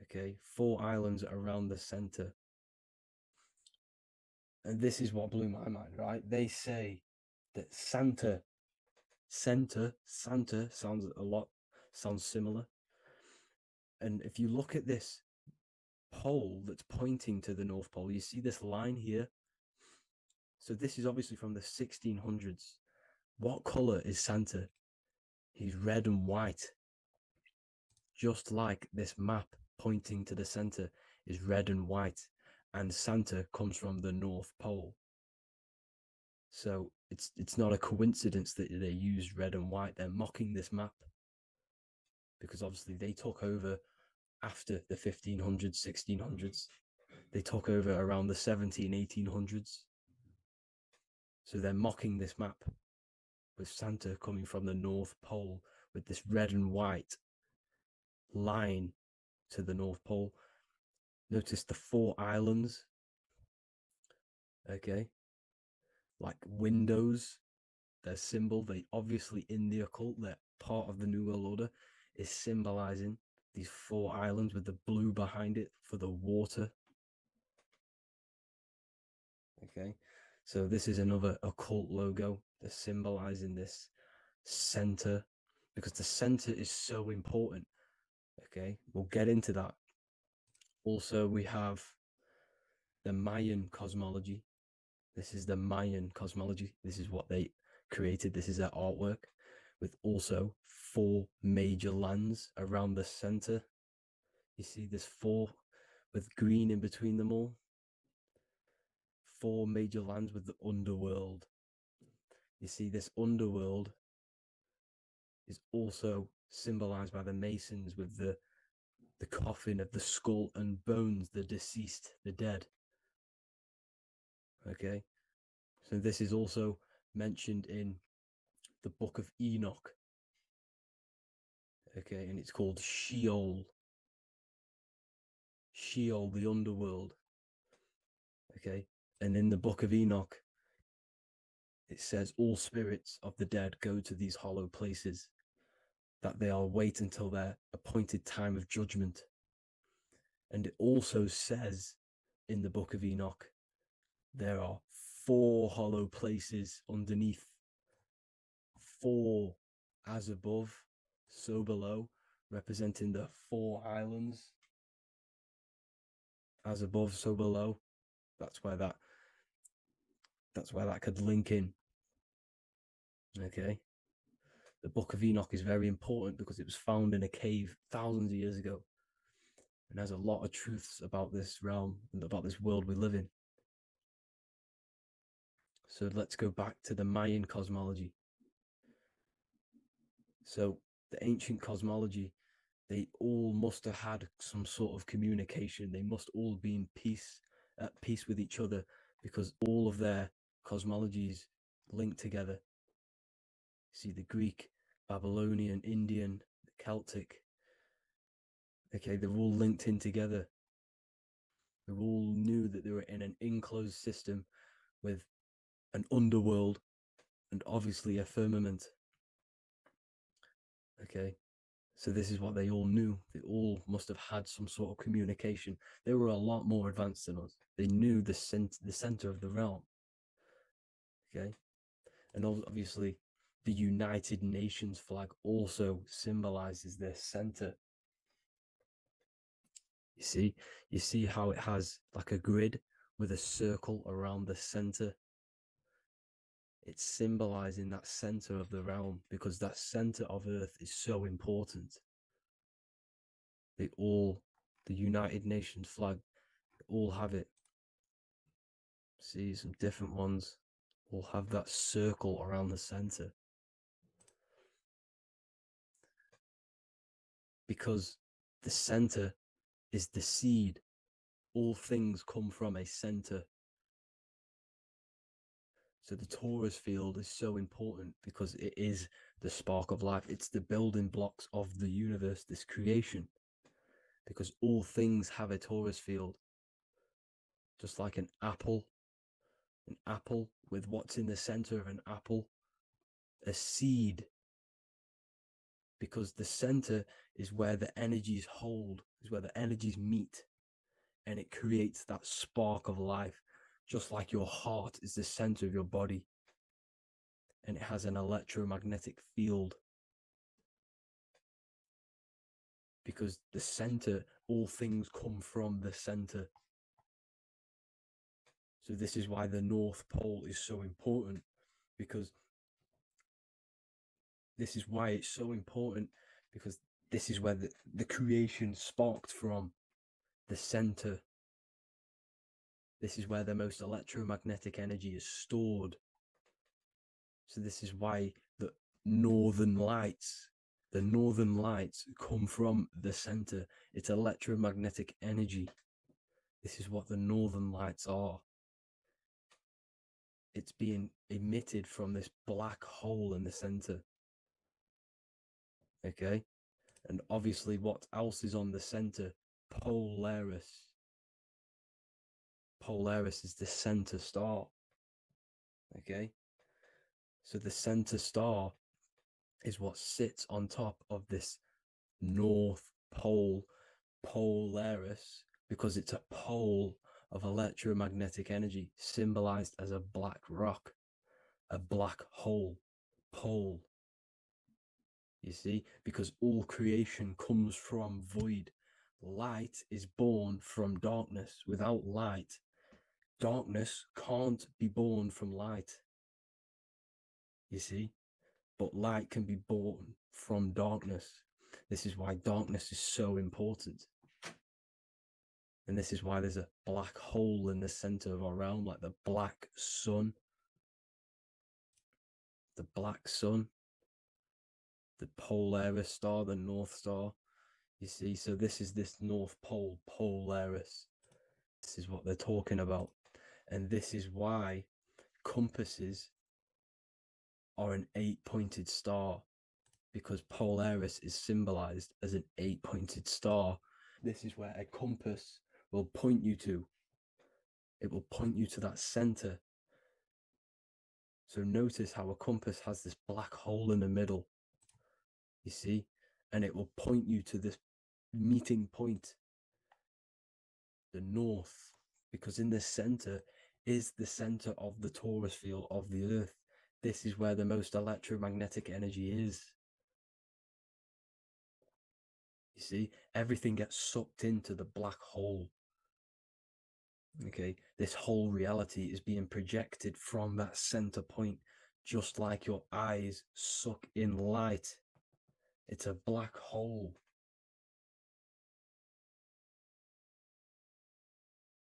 Okay, 4 islands around the center. And this is what blew my mind, right? They say that Santa sounds similar. And if you look at this pole that's pointing to the North Pole, you see this line here. So this is obviously from the 1600s. What color is Santa? He's red and white. Just like this map pointing to the center is red and white, and Santa comes from the North Pole. So it's not a coincidence that they used red and white. They're mocking this map because obviously they took over after the 1500s, 1600s. They took over around the 17, 1800s. So they're mocking this map with Santa coming from the North Pole with this red and white line to the North Pole. Notice the 4 islands. Okay. Like windows, their symbol, they obviously in the occult, they're part of the New World Order, is symbolizing these 4 islands with the blue behind it for the water. Okay. So this is another occult logo. They're symbolizing this center because the center is so important. Okay, we'll get into that. Also, we have the Mayan cosmology. This is the Mayan cosmology. This is what they created. This is their artwork with also 4 major lands around the center. You see this 4 with green in between them all. 4 major lands with the underworld. You see this underworld is also symbolized by the Masons with the coffin of the skull and bones, the deceased, the dead. Okay, so this is also mentioned in the Book of Enoch. Okay, and it's called Sheol. Sheol, the underworld. Okay, and in the Book of Enoch, it says all spirits of the dead go to these hollow places, that they all wait until their appointed time of judgment. And it also says in the Book of Enoch, there are 4 hollow places underneath. 4 as above, so below, representing the 4 islands. As above, so below. That's where that could link in. Okay. The Book of Enoch is very important because it was found in a cave thousands of years ago. And has a lot of truths about this realm and about this world we live in. So let's go back to the Mayan cosmology. So the ancient cosmology, they all must have had some sort of communication. They must all be at peace with each other, because all of their cosmologies link together. See, the Greek, Babylonian, Indian, the Celtic. Okay, they're all linked in together. They all knew that they were in an enclosed system with an underworld and obviously a firmament. Okay, so this is what they all knew. They all must have had some sort of communication. They were a lot more advanced than us. They knew the center of the realm. Okay, and obviously the United Nations flag also symbolizes their center. You see how it has like a grid with a circle around the center. It's symbolizing that center of the realm, because that center of Earth is so important. The United Nations flag, all have it. See, some different ones all have that circle around the center. Because the center is the seed. All things come from a center. So the torus field is so important because it is the spark of life. It's the building blocks of the universe, this creation. Because all things have a torus field. Just like an apple with what's in the center of an apple, a seed. Because the center is where the energies hold, is where the energies meet. And it creates that spark of life. Just like your heart is the center of your body. And it has an electromagnetic field. Because the center, all things come from the center. So this is why the North Pole is so important, because this is why it's so important, because this is where the creation sparked from, the center. This is where the most electromagnetic energy is stored. So this is why the northern lights come from the center. It's electromagnetic energy. This is what the northern lights are. It's being emitted from this black hole in the center. Okay? And obviously, what else is on the center? Polaris. Polaris is the center star. Okay? So the center star is what sits on top of this North Pole, Polaris, because it's a pole of electromagnetic energy, symbolized as a black rock, a black hole, pole. You see, because all creation comes from void. Light is born from darkness. Without light, darkness can't be born from light. You see, but light can be born from darkness. This is why darkness is so important. And this is why there's a black hole in the center of our realm, like the black sun. The black sun, the Polaris star, the North Star. You see, so this is this North Pole, Polaris. This is what they're talking about. And this is why compasses are an 8-pointed star, because Polaris is symbolized as an 8-pointed star. This is where a compass will point you to. It will point you to that center. So notice how a compass has this black hole in the middle, you see, and it will point you to this meeting point, the north, because in the center is the center of the torus field of the earth. This is where the most electromagnetic energy is. You see, everything gets sucked into the black hole. Okay, this whole reality is being projected from that center point, just like your eyes suck in light. It's a black hole.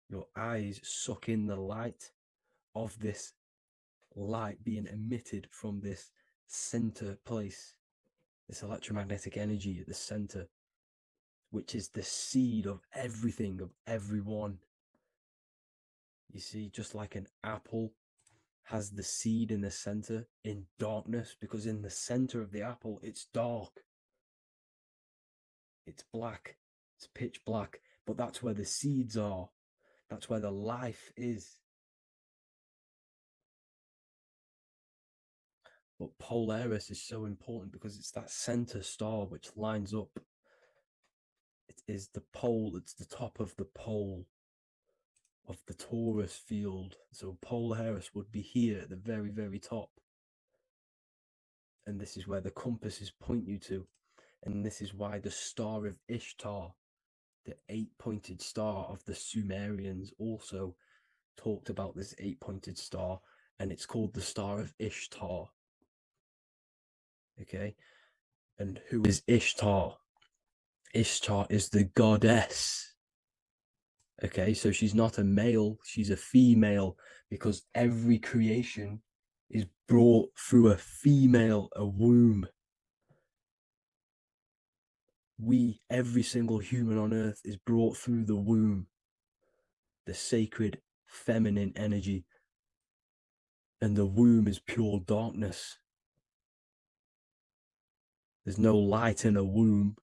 Your eyes suck in the light of this light being emitted from this center place, this electromagnetic energy at the center, which is the seed of everything, of everyone. You see, just like an apple has the seed in the center in darkness, because in the center of the apple, it's dark. It's black. It's pitch black. But that's where the seeds are. That's where the life is. But Polaris is so important because it's that center star which lines up. It is the pole. It's the top of the pole of the torus field. So Polaris would be here at the very, very top. And this is where the compasses point you to. And this is why the star of Ishtar, the 8-pointed star of the Sumerians, also talked about this 8-pointed star, and it's called the Star of Ishtar. Okay, and who is Ishtar? Ishtar is the goddess. Okay, so she's not a male, she's a female, because every creation is brought through a female, a womb. Every single human on earth is brought through the womb, the sacred feminine energy, and the womb is pure darkness. There's no light in a womb,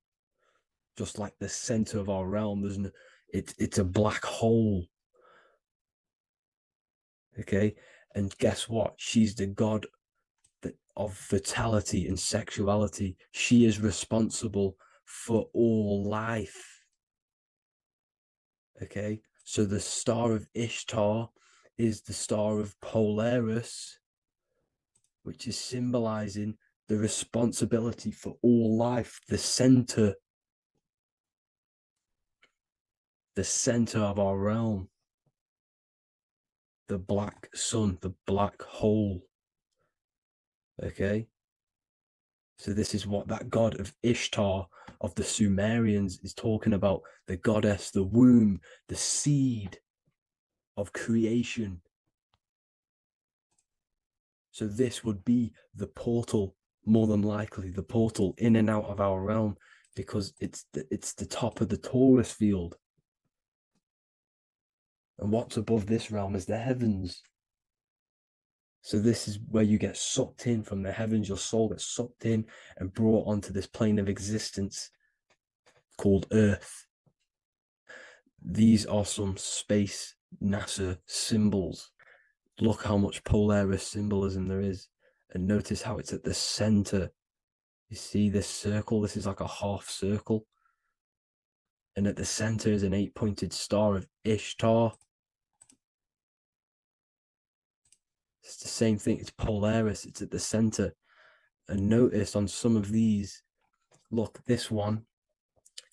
just like the center of our realm. It's a black hole. Okay, and guess what? She's the god of fertility and sexuality. She is responsible for all life. Okay, so the star of Ishtar is the star of Polaris, which is symbolizing the responsibility for all life, the center of our realm. the black sun, the black hole. Okay? So this is what that god of Ishtar of the Sumerians is talking about. The goddess, the womb, the seed of creation. So this would be the portal, more than likely, the portal in and out of our realm, because it's the top of the Taurus field. And what's above this realm is the heavens. So this is where you get sucked in from the heavens. Your soul gets sucked in and brought onto this plane of existence called Earth. These are some space NASA symbols. Look how much Polaris symbolism there is. And notice how it's at the center. You see this circle? This is like a half circle. And at the center is an 8-pointed star of Ishtar. It's the same thing. It's Polaris. It's at the center. And notice on some of these, look, this one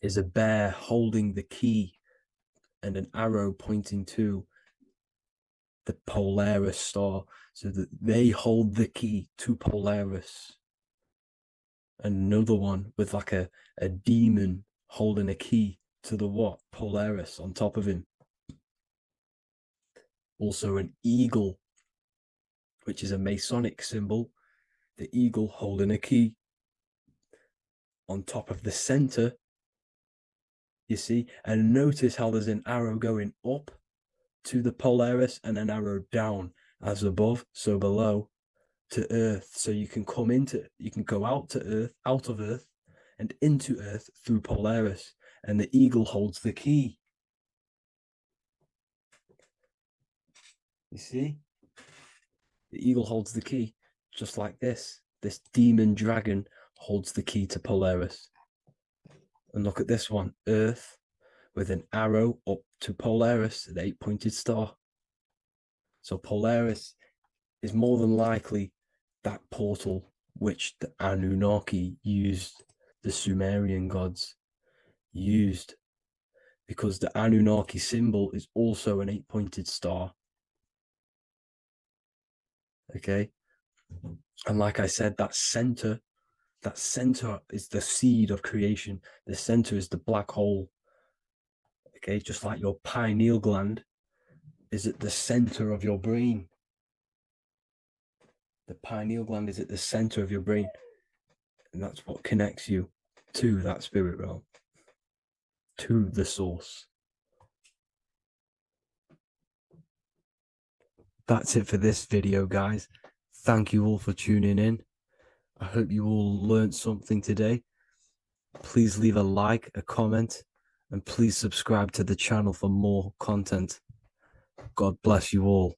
is a bear holding the key and an arrow pointing to the Polaris star, so that they hold the key to Polaris. Another one with like a demon holding a key to the what? Polaris on top of him. Also an eagle, which is a Masonic symbol. The eagle holding a key on top of the center. You see, and notice how there's an arrow going up to the Polaris and an arrow down, as above, so below, to Earth. So you can go out to Earth, out of Earth, and into Earth through Polaris. And the eagle holds the key. You see? The eagle holds the key, just like this. This demon dragon holds the key to Polaris. And look at this one, Earth, with an arrow up to Polaris, an 8-pointed star. So Polaris is more than likely that portal which the Anunnaki used, the Sumerian gods used, because the Anunnaki symbol is also an 8-pointed star. Okay? And like I said, that center is the seed of creation. The center is the black hole. Okay, just like your pineal gland is at the center of your brain. The pineal gland is at the center of your brain. And that's what connects you to that spirit realm, to the source. That's it for this video, guys. Thank you all for tuning in. I hope you all learned something today. Please leave a like, a comment, and please subscribe to the channel for more content. God bless you all.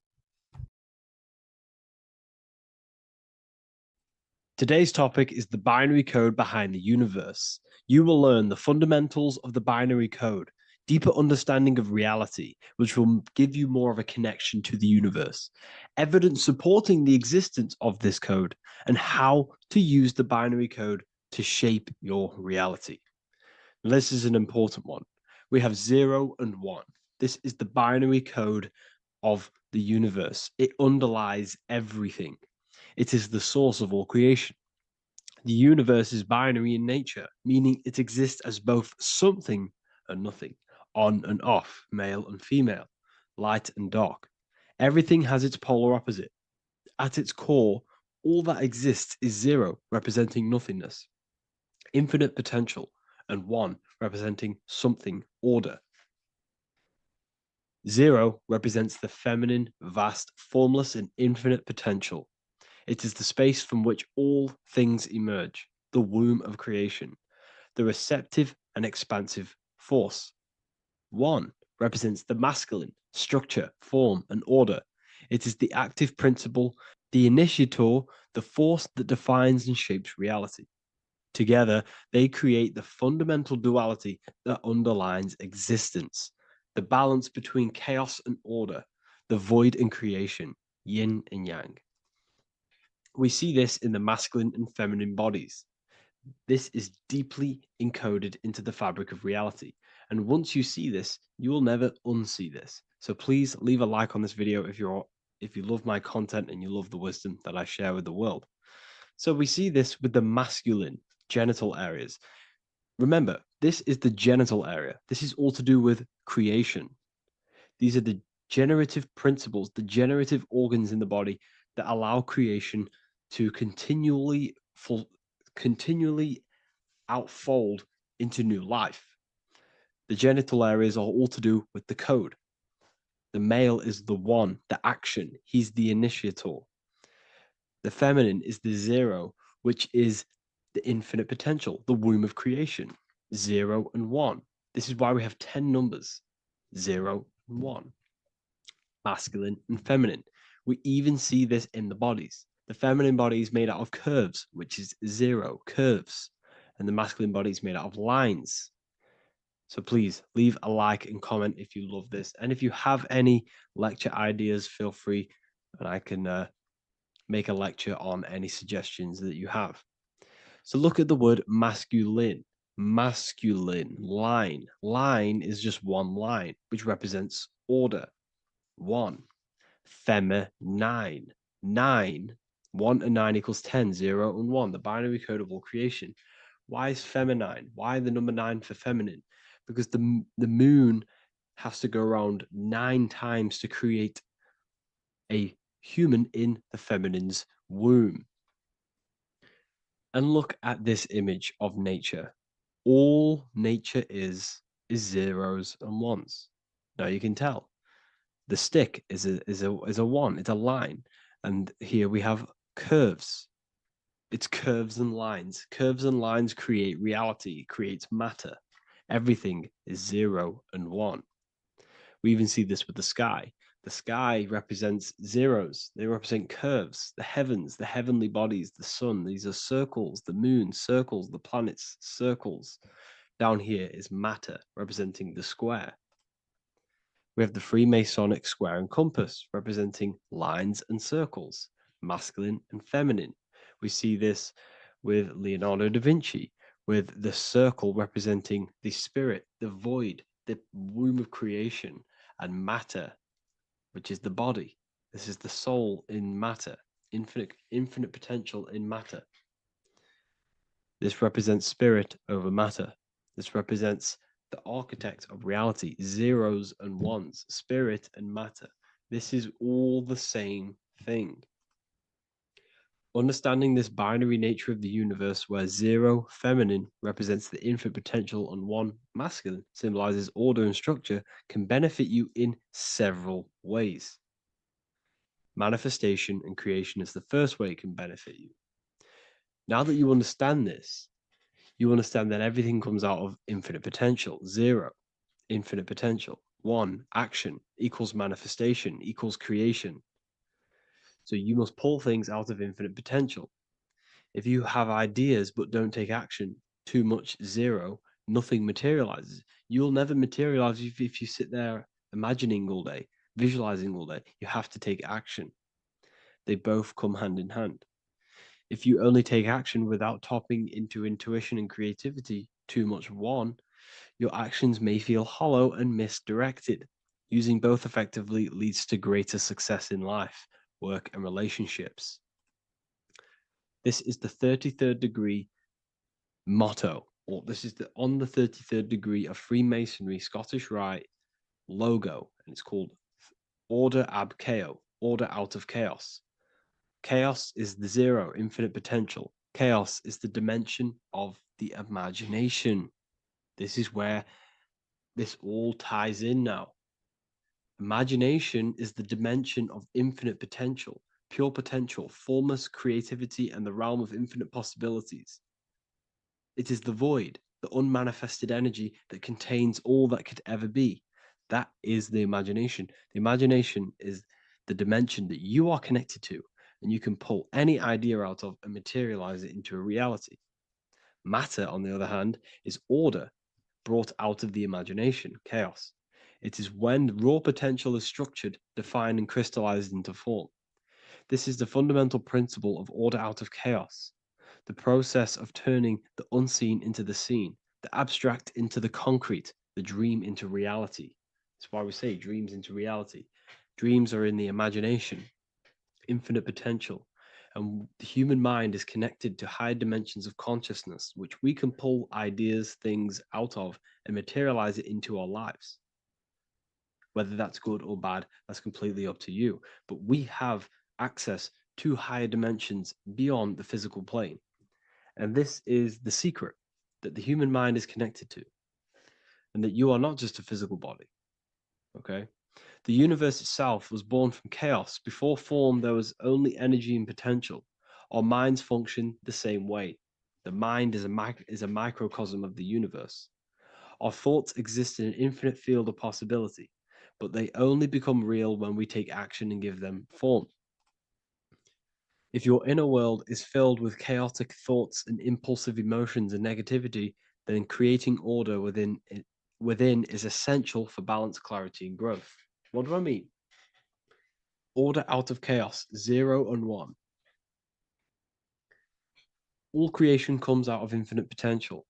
Today's topic is the binary code behind the universe. You will learn the fundamentals of the binary code, deeper understanding of reality, which will give you more of a connection to the universe, evidence supporting the existence of this code, and how to use the binary code to shape your reality. Now, this is an important one. We have 0 and 1. This is the binary code of the universe. It underlies everything. It is the source of all creation. The universe is binary in nature, meaning it exists as both something and nothing, on and off, male and female, light and dark. Everything has its polar opposite. At its core, all that exists is 0, representing nothingness, infinite potential, and 1, representing something, order. 0 represents the feminine, vast, formless, and infinite potential. It is the space from which all things emerge, the womb of creation, the receptive and expansive force. 1 represents the masculine, structure, form, and order. It is the active principle, the initiator, the force that defines and shapes reality. Together, they create the fundamental duality that underlines existence, the balance between chaos and order, the void and creation, yin and yang. We see this in the masculine and feminine bodies. This is deeply encoded into the fabric of reality. And once you see this, you will never unsee this. So please leave a like on this video if you love my content and you love the wisdom that I share with the world. So we see this with the masculine genital areas. Remember, this is the genital area. This is all to do with creation. These are the generative principles, the generative organs in the body that allow creation to continually outfold into new life. The genital areas are all to do with the code. The male is the one, the action. He's the initiator. The feminine is the zero, which is the infinite potential, the womb of creation. 0 and 1. This is why we have 10 numbers. 0 and 1. Masculine and feminine. We even see this in the bodies. The feminine body is made out of curves, which is 0, curves. And the masculine body is made out of lines. So please leave a like and comment if you love this. And if you have any lecture ideas, feel free and I can make a lecture on any suggestions that you have. So look at the word masculine. Masculine, line. Line is just one line, which represents order. 1. Feminine. 9. 1 and 9 equals 10. 0 and 1. The binary code of all creation. Why is feminine? Why the number 9 for feminine? Because the moon has to go around 9 times to create a human in the feminine's womb. And look at this image of nature. All nature is zeros and ones. Now you can tell the stick is a one. It's a line, and here we have curves. It's curves and lines. Curves and lines create reality, creates matter. Everything is 0 and 1. We even see this with the sky. The sky represents zeros. They represent curves, the heavens, the heavenly bodies, the sun. These are circles, the moon, circles, the planets, circles. Down here is matter, representing the square. We have the Freemasonic square and compass, representing lines and circles, masculine and feminine. We see this with Leonardo da Vinci, with the circle representing the spirit, the void, the womb of creation, and matter, which is the body. This is the soul in matter, infinite potential in matter. This represents spirit over matter. This represents the architect of reality, zeros and ones, spirit and matter. This is all the same thing. Understanding this binary nature of the universe, where 0 feminine represents the infinite potential and 1 masculine symbolizes order and structure, can benefit you in several ways. Manifestation and creation is the first way it can benefit you. Now that you understand this, you understand that everything comes out of infinite potential. 0, infinite potential. 1, action equals manifestation equals creation. So you must pull things out of infinite potential. If you have ideas but don't take action, too much 0, nothing materializes. You'll never materialize if you sit there imagining all day, visualizing all day. You have to take action. They both come hand in hand. If you only take action without tapping into intuition and creativity, too much 1, your actions may feel hollow and misdirected. Using both effectively leads to greater success in life, work, and relationships. This is the 33rd degree motto, or this is on the 33rd degree of Freemasonry Scottish Rite logo, and it's called Order ab Chaos, order out of chaos. Chaos is the 0, infinite potential. Chaos is the dimension of the imagination. This is where this all ties in now. Imagination is the dimension of infinite potential, pure potential, formless creativity, and the realm of infinite possibilities. It is the void, the unmanifested energy that contains all that could ever be. That is the imagination. The imagination is the dimension that you are connected to, and you can pull any idea out of and materialize it into a reality. Matter, on the other hand, is order brought out of the imagination, chaos. It is when raw potential is structured, defined, and crystallized into form. This is the fundamental principle of order out of chaos, the process of turning the unseen into the seen, the abstract into the concrete, the dream into reality. That's why we say dreams into reality. Dreams are in the imagination, infinite potential, and the human mind is connected to high dimensions of consciousness, which we can pull ideas, things out of and materialize it into our lives. Whether that's good or bad, that's completely up to you. But we have access to higher dimensions beyond the physical plane. And this is the secret that the human mind is connected to, and that you are not just a physical body. Okay? The universe itself was born from chaos. Before form, there was only energy and potential. Our minds function the same way. The mind is a microcosm of the universe. Our thoughts exist in an infinite field of possibility, but they only become real when we take action and give them form. If your inner world is filled with chaotic thoughts and impulsive emotions and negativity, then creating order within is essential for balance, clarity, and growth. What do I mean? Order out of chaos, 0 and 1. All creation comes out of infinite potential.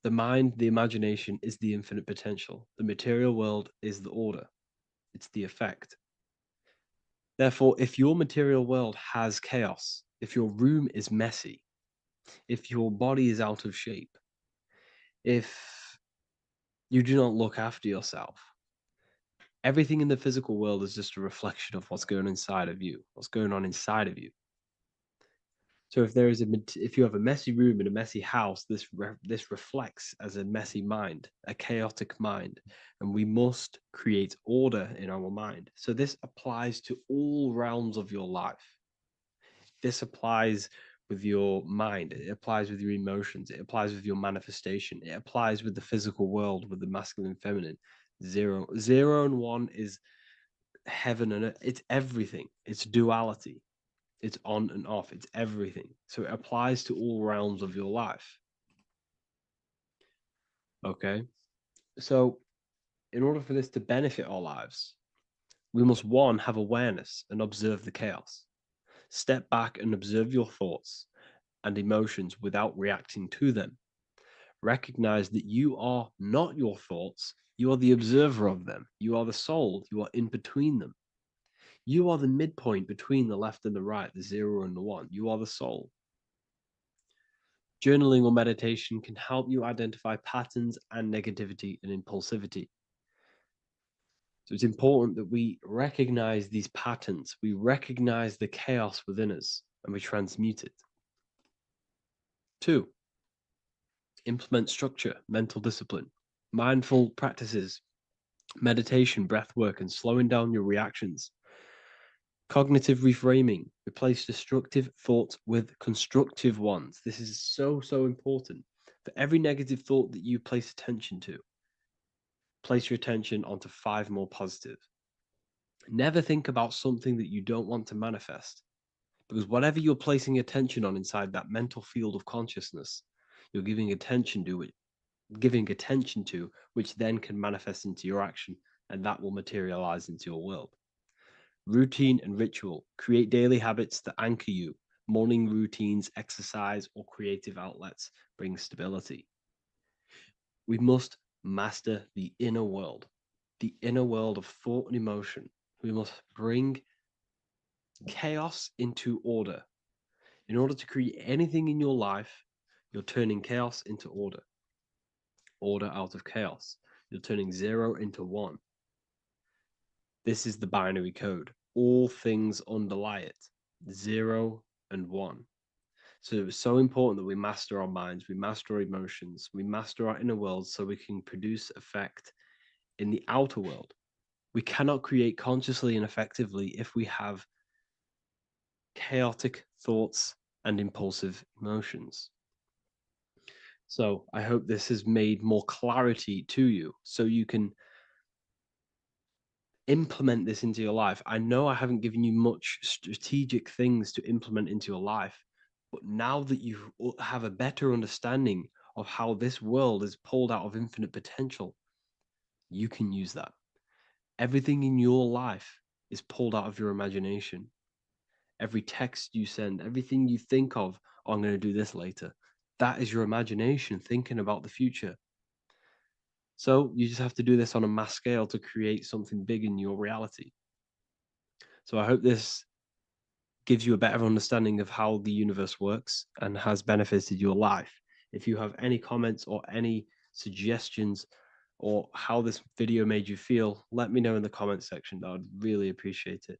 The mind, the imagination, is the infinite potential. The material world is the order. It's the effect. Therefore, if your material world has chaos, if your room is messy, if your body is out of shape, if you do not look after yourself, everything in the physical world is just a reflection of what's going on inside of you, what's going on inside of you. So if you have a messy room in a messy house, this reflects as a messy mind, a chaotic mind, and we must create order in our mind. So this applies to all realms of your life. This applies with your mind, it applies with your emotions, it applies with your manifestation, it applies with the physical world, with the masculine and feminine. 0 and 1 is heaven and earth. It's everything. It's duality. It's on and off. It's everything. So it applies to all realms of your life. Okay. So in order for this to benefit our lives, we must, one, have awareness and observe the chaos. Step back and observe your thoughts and emotions without reacting to them. Recognize that you are not your thoughts. You are the observer of them. You are the soul. You are in between them. You are the midpoint between the left and the right, the 0 and the 1. You are the soul. Journaling or meditation can help you identify patterns and negativity and impulsivity. So it's important that we recognize these patterns, we recognize the chaos within us, and we transmute it. 2, implement structure, mental discipline, mindful practices, meditation, breath work, and slowing down your reactions. Cognitive reframing, replace destructive thoughts with constructive ones. This is so important. For every negative thought that you place attention to, place your attention onto 5 more positive. Never think about something that you don't want to manifest, because whatever you're placing attention on inside that mental field of consciousness, you're giving attention to it, which then can manifest into your action, and that will materialize into your world. Routine and ritual. Create daily habits that anchor you. Morning routines, exercise, or creative outlets bring stability. We must master the inner world of thought and emotion. We must bring chaos into order. In order to create anything in your life, you're turning chaos into order. Order out of chaos. You're turning 0 into 1. This is the binary code. All things underlie it. 0 and 1. So it's so important that we master our minds, we master our emotions, we master our inner world so we can produce effect in the outer world. We cannot create consciously and effectively if we have chaotic thoughts and impulsive emotions. So I hope this has made more clarity to you so you can implement this into your life. I know I haven't given you much strategic things to implement into your life, but now that you have a better understanding of how this world is pulled out of infinite potential, you can use that. Everything in your life is pulled out of your imagination. Every text you send, everything you think of, oh, I'm going to do this later, that is your imagination thinking about the future. So you just have to do this on a mass scale to create something big in your reality. So I hope this gives you a better understanding of how the universe works and has benefited your life. If you have any comments or any suggestions or how this video made you feel, let me know in the comment section. I would really appreciate it.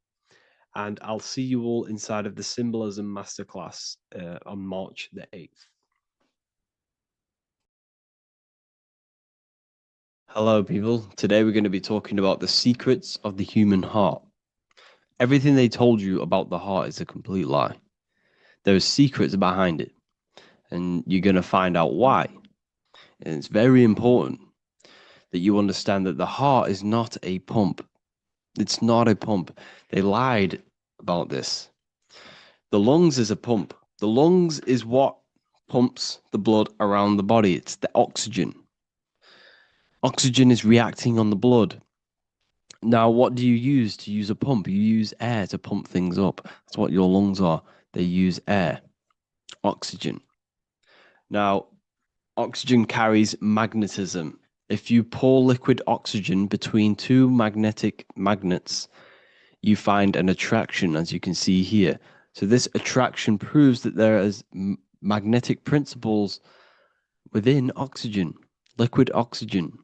And I'll see you all inside of the Symbolism Masterclass on March the 8th. Hello, people. Today we're going to be talking about the secrets of the human heart. Everything they told you about the heart is a complete lie. There are secrets behind it, and you're going to find out why. And it's very important that you understand that the heart is not a pump. It's not a pump. They lied about this. The lungs is a pump. The lungs is what pumps the blood around the body. It's the oxygen. Oxygen is reacting on the blood. Now, what do you use to use a pump? You use air to pump things up. That's what your lungs are. They use air, oxygen. Now, oxygen carries magnetism. If you pour liquid oxygen between two magnetic magnets, you find an attraction, as you can see here. So this attraction proves that there is magnetic principles within oxygen, liquid oxygen.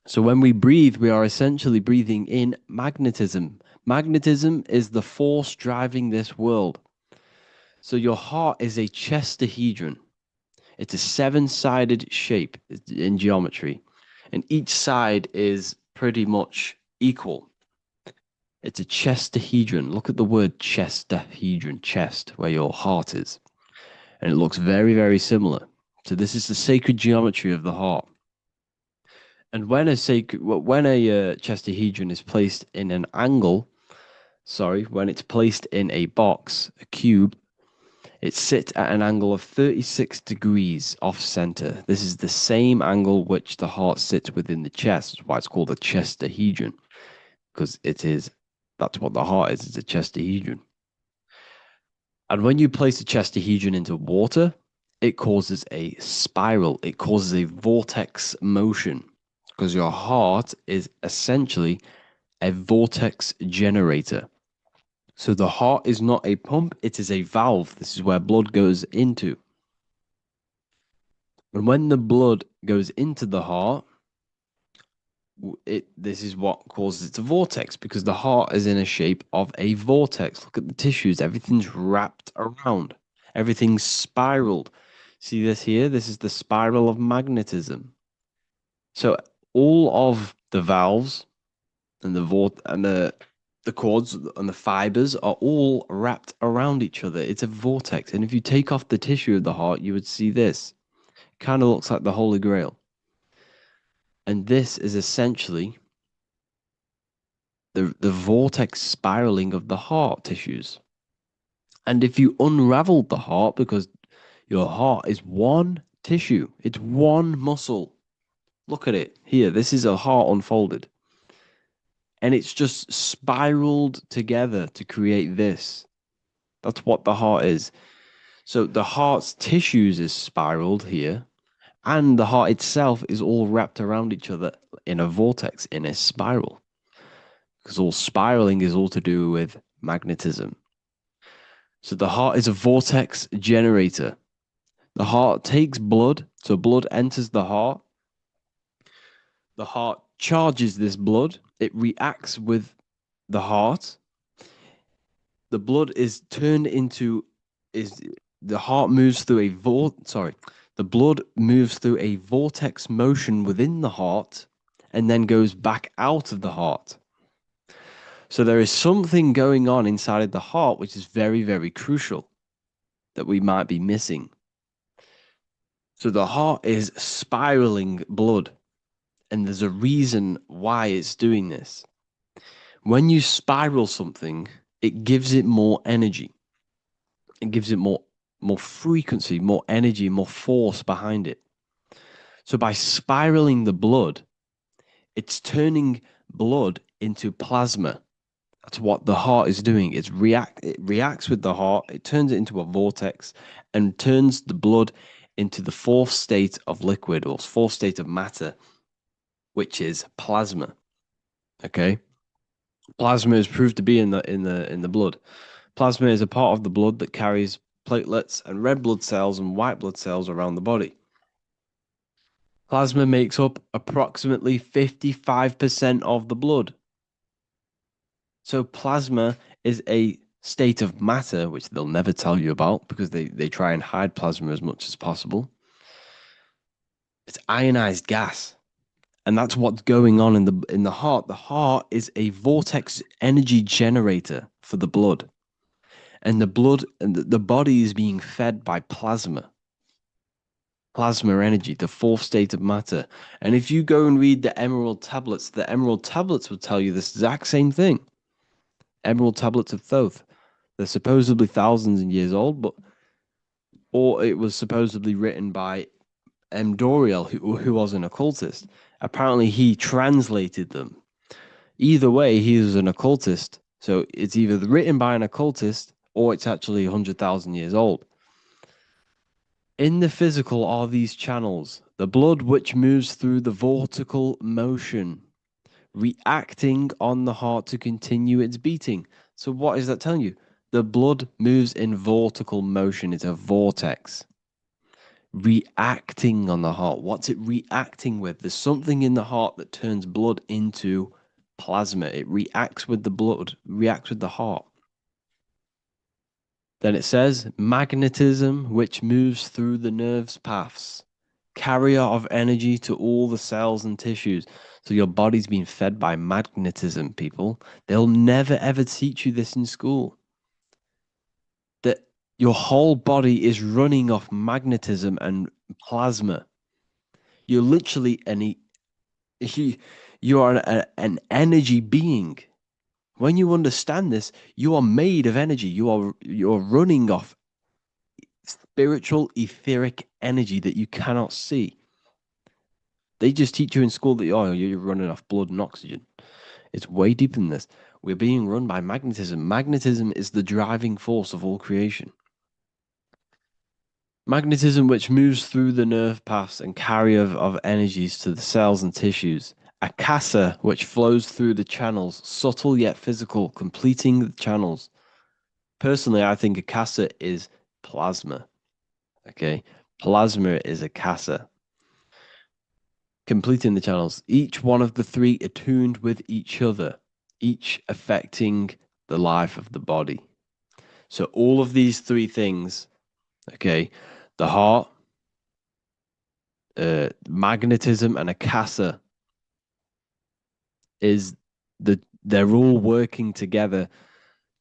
So when we breathe, we are essentially breathing in magnetism. Magnetism is the force driving this world. So your heart is a chestahedron. It's a seven-sided shape in geometry, and each side is pretty much equal. It's a chestahedron. Look at the word chestahedron, chest, where your heart is. And it looks very, very similar. So this is the sacred geometry of the heart. And when a chestahedron is placed in an angle, when it's placed in a box, a cube, it sits at an angle of 36 degrees off center. This is the same angle which the heart sits within the chest. That's why it's called a chestahedron, because that's what the heart is. It's a chestahedron. And when you place a chestahedron into water, it causes a spiral. It causes a vortex motion, because your heart is essentially a vortex generator. So the heart is not a pump, it is a valve. This is where blood goes into. And when the blood goes into the heart, this is what causes it to vortex, because the heart is in a shape of a vortex. Look at the tissues, everything's wrapped around, everything's spiraled. See this here? This is the spiral of magnetism. So all of the valves and the cords and the fibers are all wrapped around each other. It's a vortex. And if you take off the tissue of the heart, you would see this. It kind of looks like the Holy Grail. And this is essentially the vortex spiraling of the heart tissues. And if you unraveled the heart, because your heart is one tissue, it's one muscle. Look at it here. This is a heart unfolded. And it's just spiraled together to create this. That's what the heart is. So the heart's tissues is spiraled here, and the heart itself is all wrapped around each other in a vortex, in a spiral. Because all spiraling is all to do with magnetism. So the heart is a vortex generator. The heart takes blood, so blood enters the heart. The heart charges this blood. It reacts with the heart. The blood is turned into the heart moves through the blood moves through a vortex motion within the heart and then goes back out of the heart. So there is something going on inside of the heart which is very, very crucial that we might be missing. So the heart is spiraling blood, and there's a reason why it's doing this. When you spiral something, it gives it more energy. It gives it more frequency, more energy, more force behind it. So by spiraling the blood, it's turning blood into plasma. That's what the heart is doing. It reacts with the heart, it turns it into a vortex and turns the blood into the fourth state of liquid or fourth state of matter. which is plasma. Okay, plasma is proved to be in the blood. Plasma is a part of the blood that carries platelets and red blood cells and white blood cells around the body. Plasma makes up approximately 55% of the blood. So plasma is a state of matter, which they'll never tell you about because they try and hide plasma as much as possible. It's ionized gas. And that's what's going on in the heart. The heart is a vortex energy generator for the blood. And the blood and the body is being fed by plasma. Plasma energy, the fourth state of matter. And if you go and read the Emerald Tablets will tell you this exact same thing. Emerald Tablets of Thoth. They're supposedly thousands of years old, or it was supposedly written by M. Doriel, who was an occultist. Apparently, he translated them. Either way, he was an occultist. So it's either written by an occultist or it's actually 100,000 years old. In the physical are these channels, the blood which moves through the vortical motion, reacting on the heart to continue its beating. So what is that telling you? The blood moves in vortical motion. It's a vortex. Reacting on the heart. What's it reacting with? There's something in the heart that turns blood into plasma. It reacts with the blood, reacts with the heart. Then it says magnetism, which moves through the nerves paths, carrier of energy to all the cells and tissues. So your body's being fed by magnetism, people. They'll never ever teach you this in school. That your whole body is running off magnetism and plasma. You're literally you are an energy being. When you understand this, you are made of energy. You're running off spiritual, etheric energy that you cannot see. They just teach you in school that you're running off blood and oxygen. It's way deeper than this. We're being run by magnetism. Magnetism is the driving force of all creation. Magnetism, which moves through the nerve paths and carrier of energies to the cells and tissues. Akasa, which flows through the channels, subtle yet physical, completing the channels. Personally, I think Akasa is plasma. Okay, plasma is Akasa. Completing the channels. Each one of the three attuned with each other, each affecting the life of the body. So all of these three things, okay, the heart, magnetism, and Akasa they're all working together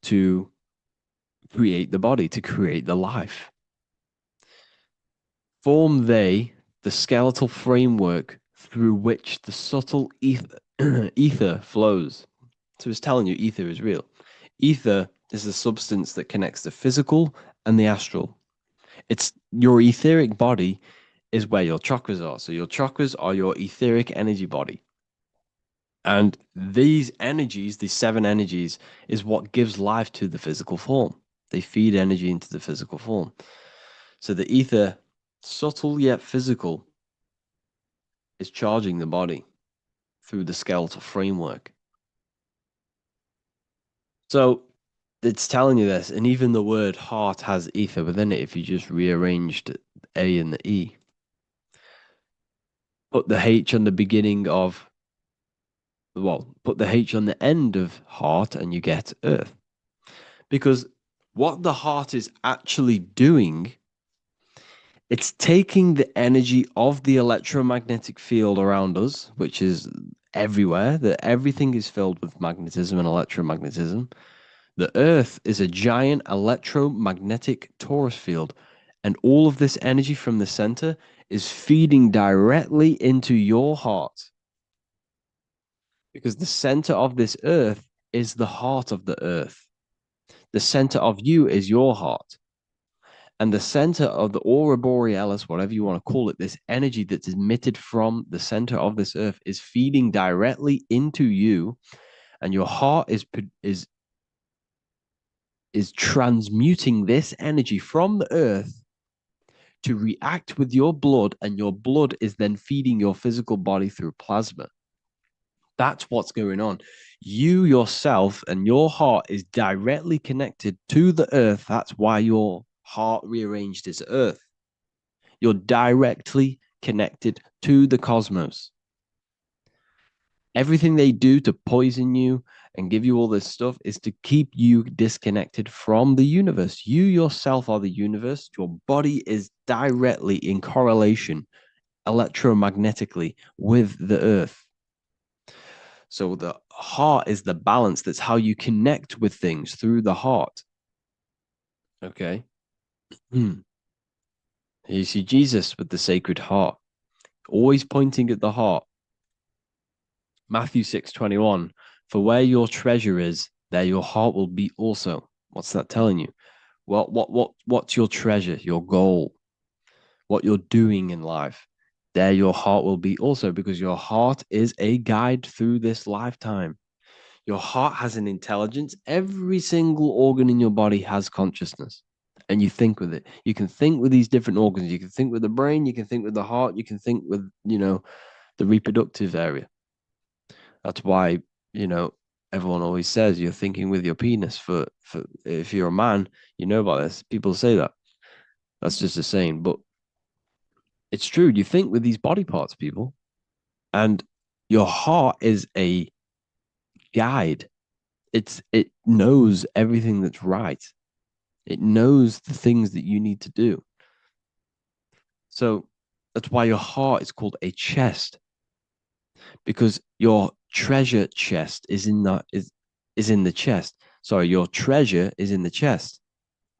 to create the body, to create the life. Form they the skeletal framework through which the subtle ether flows. So it's telling you ether is real. Ether is the substance that connects the physical and the astral. It's your etheric body is where your chakras are. So your chakras are your etheric energy body. And these energies, these 7 energies, is what gives life to the physical form. They feed energy into the physical form. So the ether, subtle yet physical, is charging the body through the skeletal framework. So it's telling you this, and even the word heart has ether within it if you just rearranged A and the E. Put the H on the beginning of, put the H on the end of heart and you get earth. Because what the heart is actually doing, it's taking the energy of the electromagnetic field around us, which is everywhere, that everything is filled with magnetism and electromagnetism. The earth is a giant electromagnetic torus field, and all of this energy from the center is feeding directly into your heart. Because the center of this earth is the heart of the earth. The center of you is your heart. And the center of the aura borealis, whatever you want to call it, this energy that's emitted from the center of this earth is feeding directly into you. And your heart is transmuting this energy from the earth to react with your blood. And your blood is then feeding your physical body through plasma. That's what's going on. You yourself and your heart is directly connected to the earth. That's why your heart rearranged its earth. You're directly connected to the cosmos. Everything they do to poison you and give you all this stuff is to keep you disconnected from the universe. You yourself are the universe. Your body is directly in correlation electromagnetically with the earth. So the heart is the balance. That's how you connect with things, through the heart. Okay. Here you see Jesus with the Sacred Heart, always pointing at the heart. Matthew 6:21, for where your treasure is, there your heart will be also. What's that telling you? What's your treasure, your goal, what you're doing in life? There your heart will be also, because your heart is a guide through this lifetime. Your heart has an intelligence. Every single organ in your body has consciousness, and you think with it. You can think with these different organs. You can think with the brain. You can think with the heart. You can think with, the reproductive area. That's why, everyone always says you're thinking with your penis. For if you're a man, you know about this. People say that. That's just a saying, but it's true. You think with these body parts, people, and your heart is a guide. It knows everything that's right. It knows the things that you need to do. So that's why your heart is called a chest, because your treasure chest is in the chest. Sorry, your treasure is in the chest.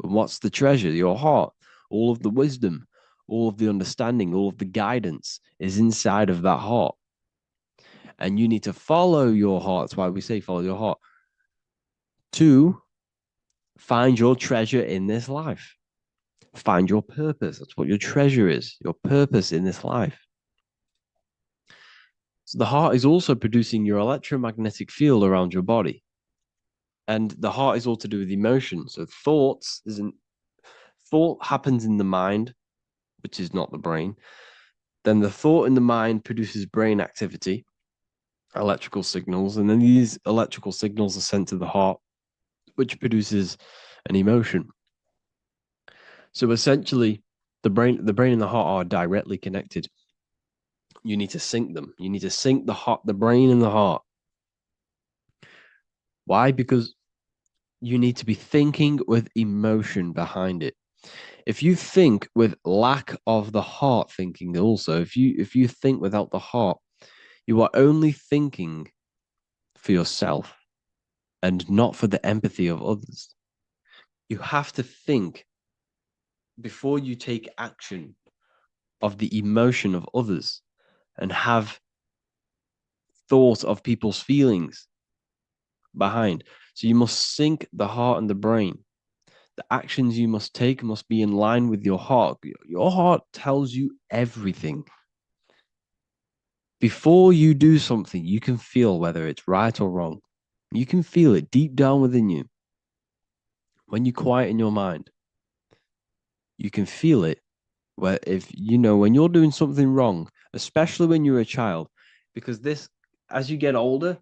And what's the treasure? Your heart. All of the wisdom, all of the understanding, all of the guidance is inside of that heart. And you need to follow your heart. That's why we say follow your heart, to find your treasure in this life. Find your purpose. That's what your treasure is, your purpose in this life. So the heart is also producing your electromagnetic field around your body. And the heart is all to do with emotion. So thought happens in the mind, which is not the brain. Then the thought in the mind produces brain activity, electrical signals, and then these electrical signals are sent to the heart, which produces an emotion. So essentially, the brain and the heart are directly connected. You need to sync them. You need to sync the brain and the heart. Why? Because you need to be thinking with emotion behind it. If you think with lack of the heart thinking, also, if you think without the heart, you are only thinking for yourself and not for the empathy of others. You have to think before you take action of the emotion of others and have thought of people's feelings behind. So you must sync the heart and the brain. The actions you must take must be in line with your heart. Your heart tells you everything. Before you do something, you can feel whether it's right or wrong. You can feel it deep down within you. When you quieten your mind, you can feel it. Where when you're doing something wrong, especially when you're a child, because as you get older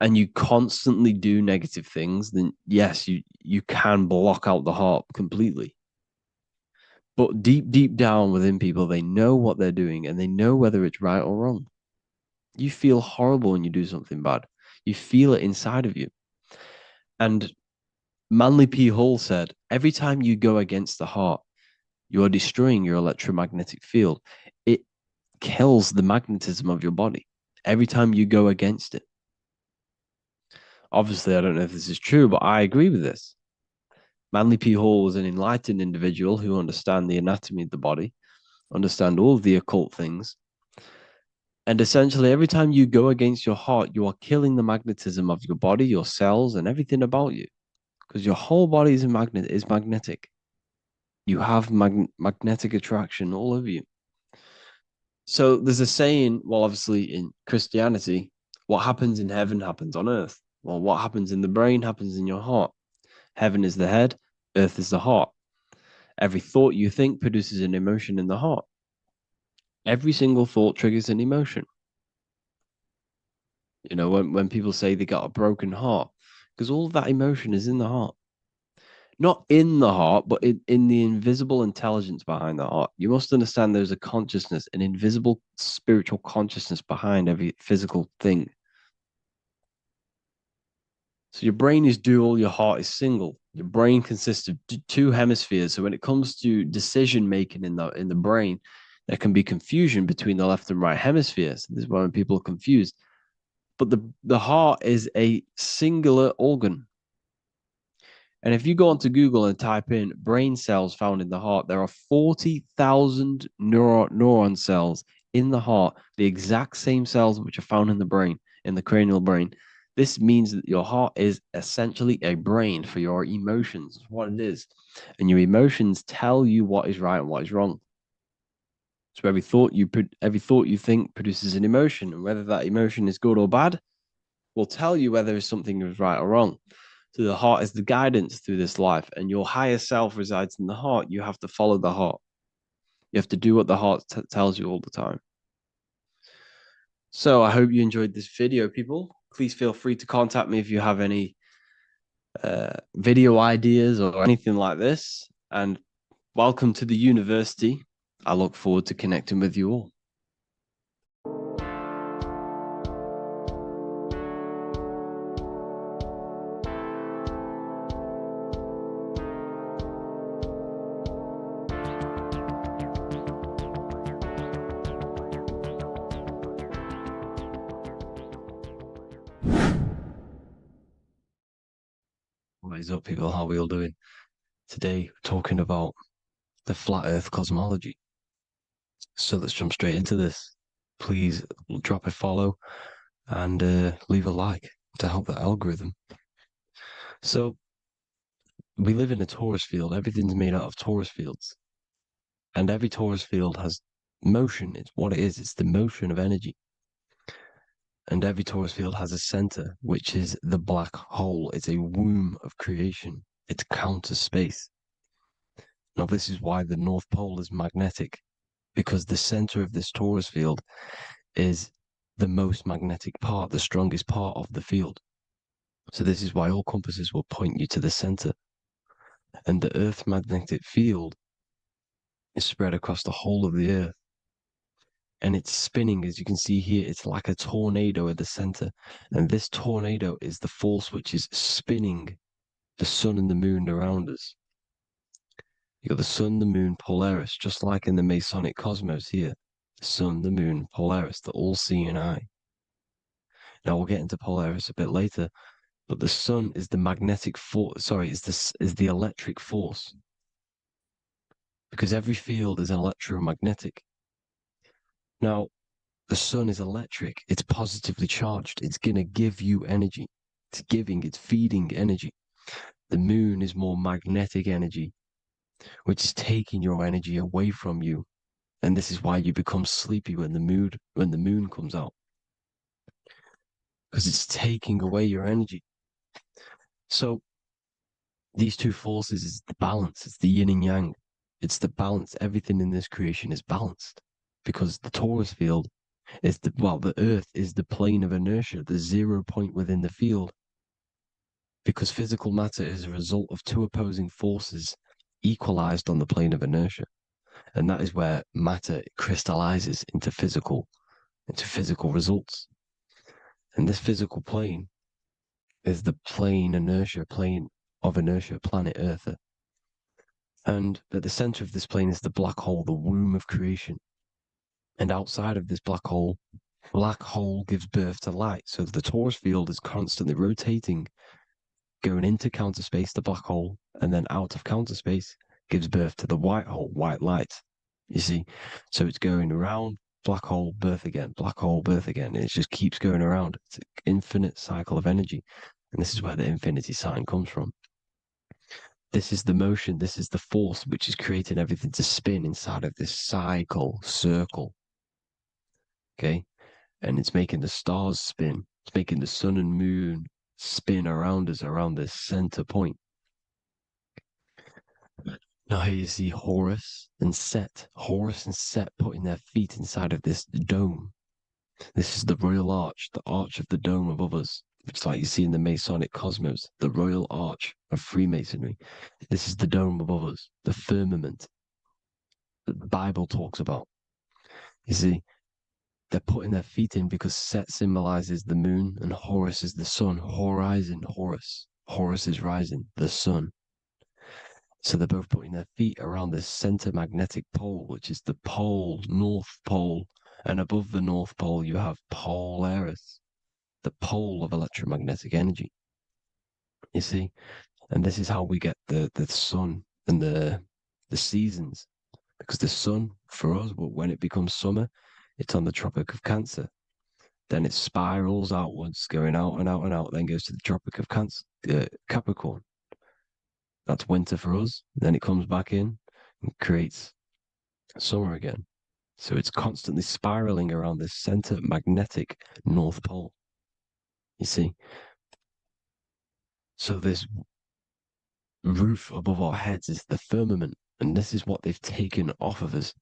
and you constantly do negative things, then yes, you can block out the heart completely. But deep down within people, they know what they're doing and they know whether it's right or wrong. You feel horrible when you do something bad. You feel it inside of you. And Manly P. Hall said, every time you go against the heart, you are destroying your electromagnetic field. It kills the magnetism of your body every time you go against it. Obviously, I don't know if this is true, but I agree with this. Manly P. Hall was an enlightened individual who understands the anatomy of the body, understand all of the occult things. And essentially, every time you go against your heart, you are killing the magnetism of your body, your cells, and everything about you. Because your whole body is magnetic. You have magnetic attraction all over you. So there's a saying, well, obviously in Christianity, what happens in heaven happens on earth. Well, what happens in the brain happens in your heart. Heaven is the head, earth is the heart. Every thought you think produces an emotion in the heart. Every single thought triggers an emotion. You know, when people say they got a broken heart, because all of that emotion is in the heart. Not in the heart, but in the invisible intelligence behind the heart. You must understand there's a consciousness, an invisible spiritual consciousness behind every physical thing. So your brain is dual, your heart is single. Your brain consists of two hemispheres. So when it comes to decision making in the brain, there can be confusion between the left and right hemispheres. This is why when people are confused. But the heart is a singular organ. And if you go onto Google and type in brain cells found in the heart, there are 40,000 neuron cells in the heart, the exact same cells which are found in the brain, in the cranial brain. This means that your heart is essentially a brain for your emotions, what it is. And your emotions tell you what is right and what is wrong. So every thought you think produces an emotion, and whether that emotion is good or bad will tell you whether something is right or wrong. So the heart is the guidance through this life, and your higher self resides in the heart. You have to follow the heart. You have to do what the heart tells you all the time. So I hope you enjoyed this video, people. Please feel free to contact me if you have any video ideas or anything like this. And welcome to the university. I look forward to connecting with you all. What is up, people? How are we all doing? Today, we're talking about the flat earth cosmology. So let's jump straight into this. Please drop a follow and leave a like to help the algorithm. So we live in a torus field. Everything's made out of torus fields. And every torus field has motion. It's what it is. It's the motion of energy. And every torus field has a center, which is the black hole. It's a womb of creation. It's counter space. Now, this is why the North Pole is magnetic, because the center of this torus field is the most magnetic part, the strongest part of the field. So this is why all compasses will point you to the center. And the Earth's magnetic field is spread across the whole of the Earth. And it's spinning, as you can see here, it's like a tornado at the center. And this tornado is the force which is spinning the sun and the moon around us. You got the sun, the moon, Polaris, just like in the Masonic cosmos here. The sun, the moon, Polaris, the all-seeing eye. Now we'll get into Polaris a bit later, but the sun is the magnetic force. Sorry, is the electric force, because every field is electromagnetic. Now, the sun is electric. It's positively charged. It's gonna give you energy. It's feeding energy. The moon is more magnetic energy, which is taking your energy away from you. And this is why you become sleepy when the moon comes out, because it's taking away your energy. So these two forces is the balance. It's the yin and yang. It's the balance. Everything in this creation is balanced, because the torus field is the Earth is the plane of inertia, the 0 point within the field, because physical matter is a result of two opposing forces equalized on the plane of inertia. And that is where matter crystallizes into physical results. And this physical plane is the plane of inertia, planet Earth. And at the center of this plane is the black hole, the womb of creation. And outside of this black hole gives birth to light. So the torus field is constantly rotating, going into counter space, the black hole, and then out of counter space gives birth to the white hole, white light. You see? So it's going around, black hole, birth again, black hole, birth again. And it just keeps going around. It's an infinite cycle of energy. And this is where the infinity sign comes from. This is the motion, this is the force which is creating everything to spin inside of this circle. Okay? And it's making the stars spin. It's making the sun and moon spin around us, around this center point. Now here you see Horus and Set. Horus and Set putting their feet inside of this dome. This is the royal arch, the arch of the dome above us, which like you see in the Masonic cosmos, the royal arch of Freemasonry. This is the dome above us, the firmament that the Bible talks about. You see, they're putting their feet in because Set symbolizes the moon and Horus is the sun. Horizon, Horus. Horus is rising, the sun. So they're both putting their feet around this center magnetic pole, which is the pole, North Pole. And above the North Pole, you have Polaris, the pole of electromagnetic energy. You see? And this is how we get the sun and the seasons. Because the sun, for us, when it becomes summer, it's on the Tropic of Cancer. Then it spirals outwards, going out and out and out, then goes to the Tropic of Capricorn. That's winter for us. Then it comes back in and creates summer again. So it's constantly spiraling around this center magnetic North Pole. You see? So this roof above our heads is the firmament, and this is what they've taken off of us.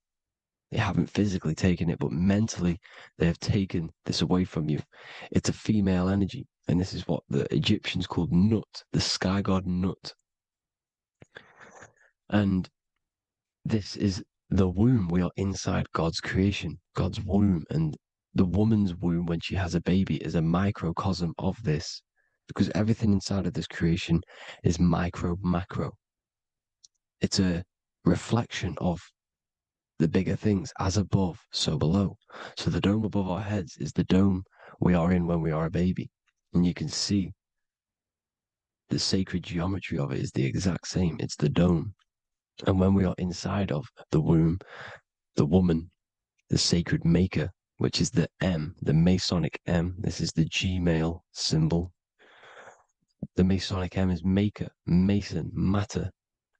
They haven't physically taken it, but mentally they have taken this away from you. It's a female energy, and this is what the Egyptians called Nut, the sky god Nut. And this is the womb. We are inside God's creation, God's womb, and the woman's womb when she has a baby is a microcosm of this, because everything inside of this creation is macro. It's a reflection of the bigger things, as above, so below. So the dome above our heads is the dome we are in when we are a baby. And you can see the sacred geometry of it is the exact same. It's the dome. And when we are inside of the womb, the woman, the sacred maker, which is the M, the Masonic M, this is the G male symbol. The Masonic M is maker, mason, matter,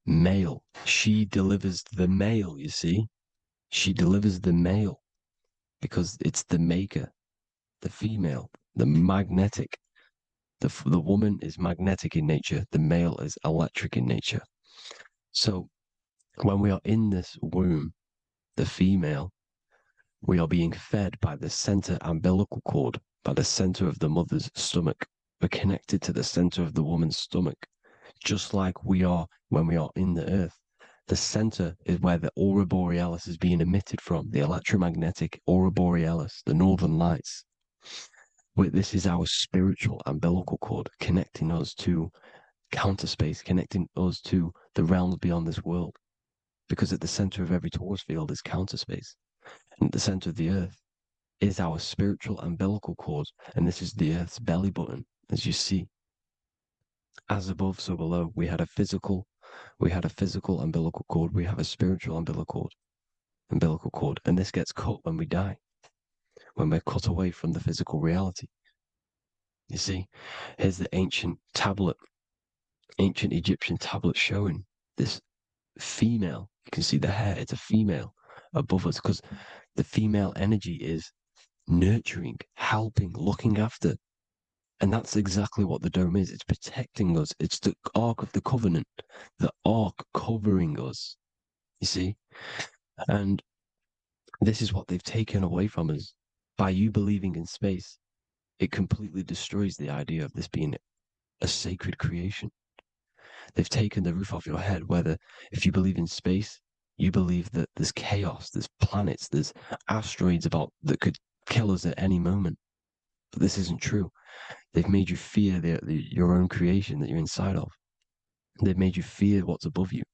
male. She delivers the male, you see. She delivers the male because it's the maker, the female, the magnetic. The woman is magnetic in nature. The male is electric in nature. So when we are in this womb, the female, we are being fed by the center umbilical cord, by the center of the mother's stomach. We're connected to the center of the woman's stomach, just like we are when we are in the earth. The center is where the aurora borealis is being emitted from, the electromagnetic aurora borealis, the northern lights. This is our spiritual umbilical cord, connecting us to counter space, connecting us to the realms beyond this world. Because at the center of every torus field is counter space. And at the center of the earth is our spiritual umbilical cord. And this is the earth's belly button, as you see. As above, so below. We had a physical umbilical cord. We have a spiritual umbilical cord. And this gets cut when we die, when we're cut away from the physical reality. You see, here's the ancient Egyptian tablet showing this female. You can see the hair, it's a female above us, because the female energy is nurturing, helping, looking after. And that's exactly what the dome is. It's protecting us. It's the Ark of the Covenant, the Ark covering us, you see? And this is what they've taken away from us. By you believing in space, it completely destroys the idea of this being a sacred creation. They've taken the roof off your head, whether if you believe in space, you believe that there's chaos, there's planets, there's asteroids that could kill us at any moment. But this isn't true. They've made you fear your own creation that you're inside of. They've made you fear what's above you.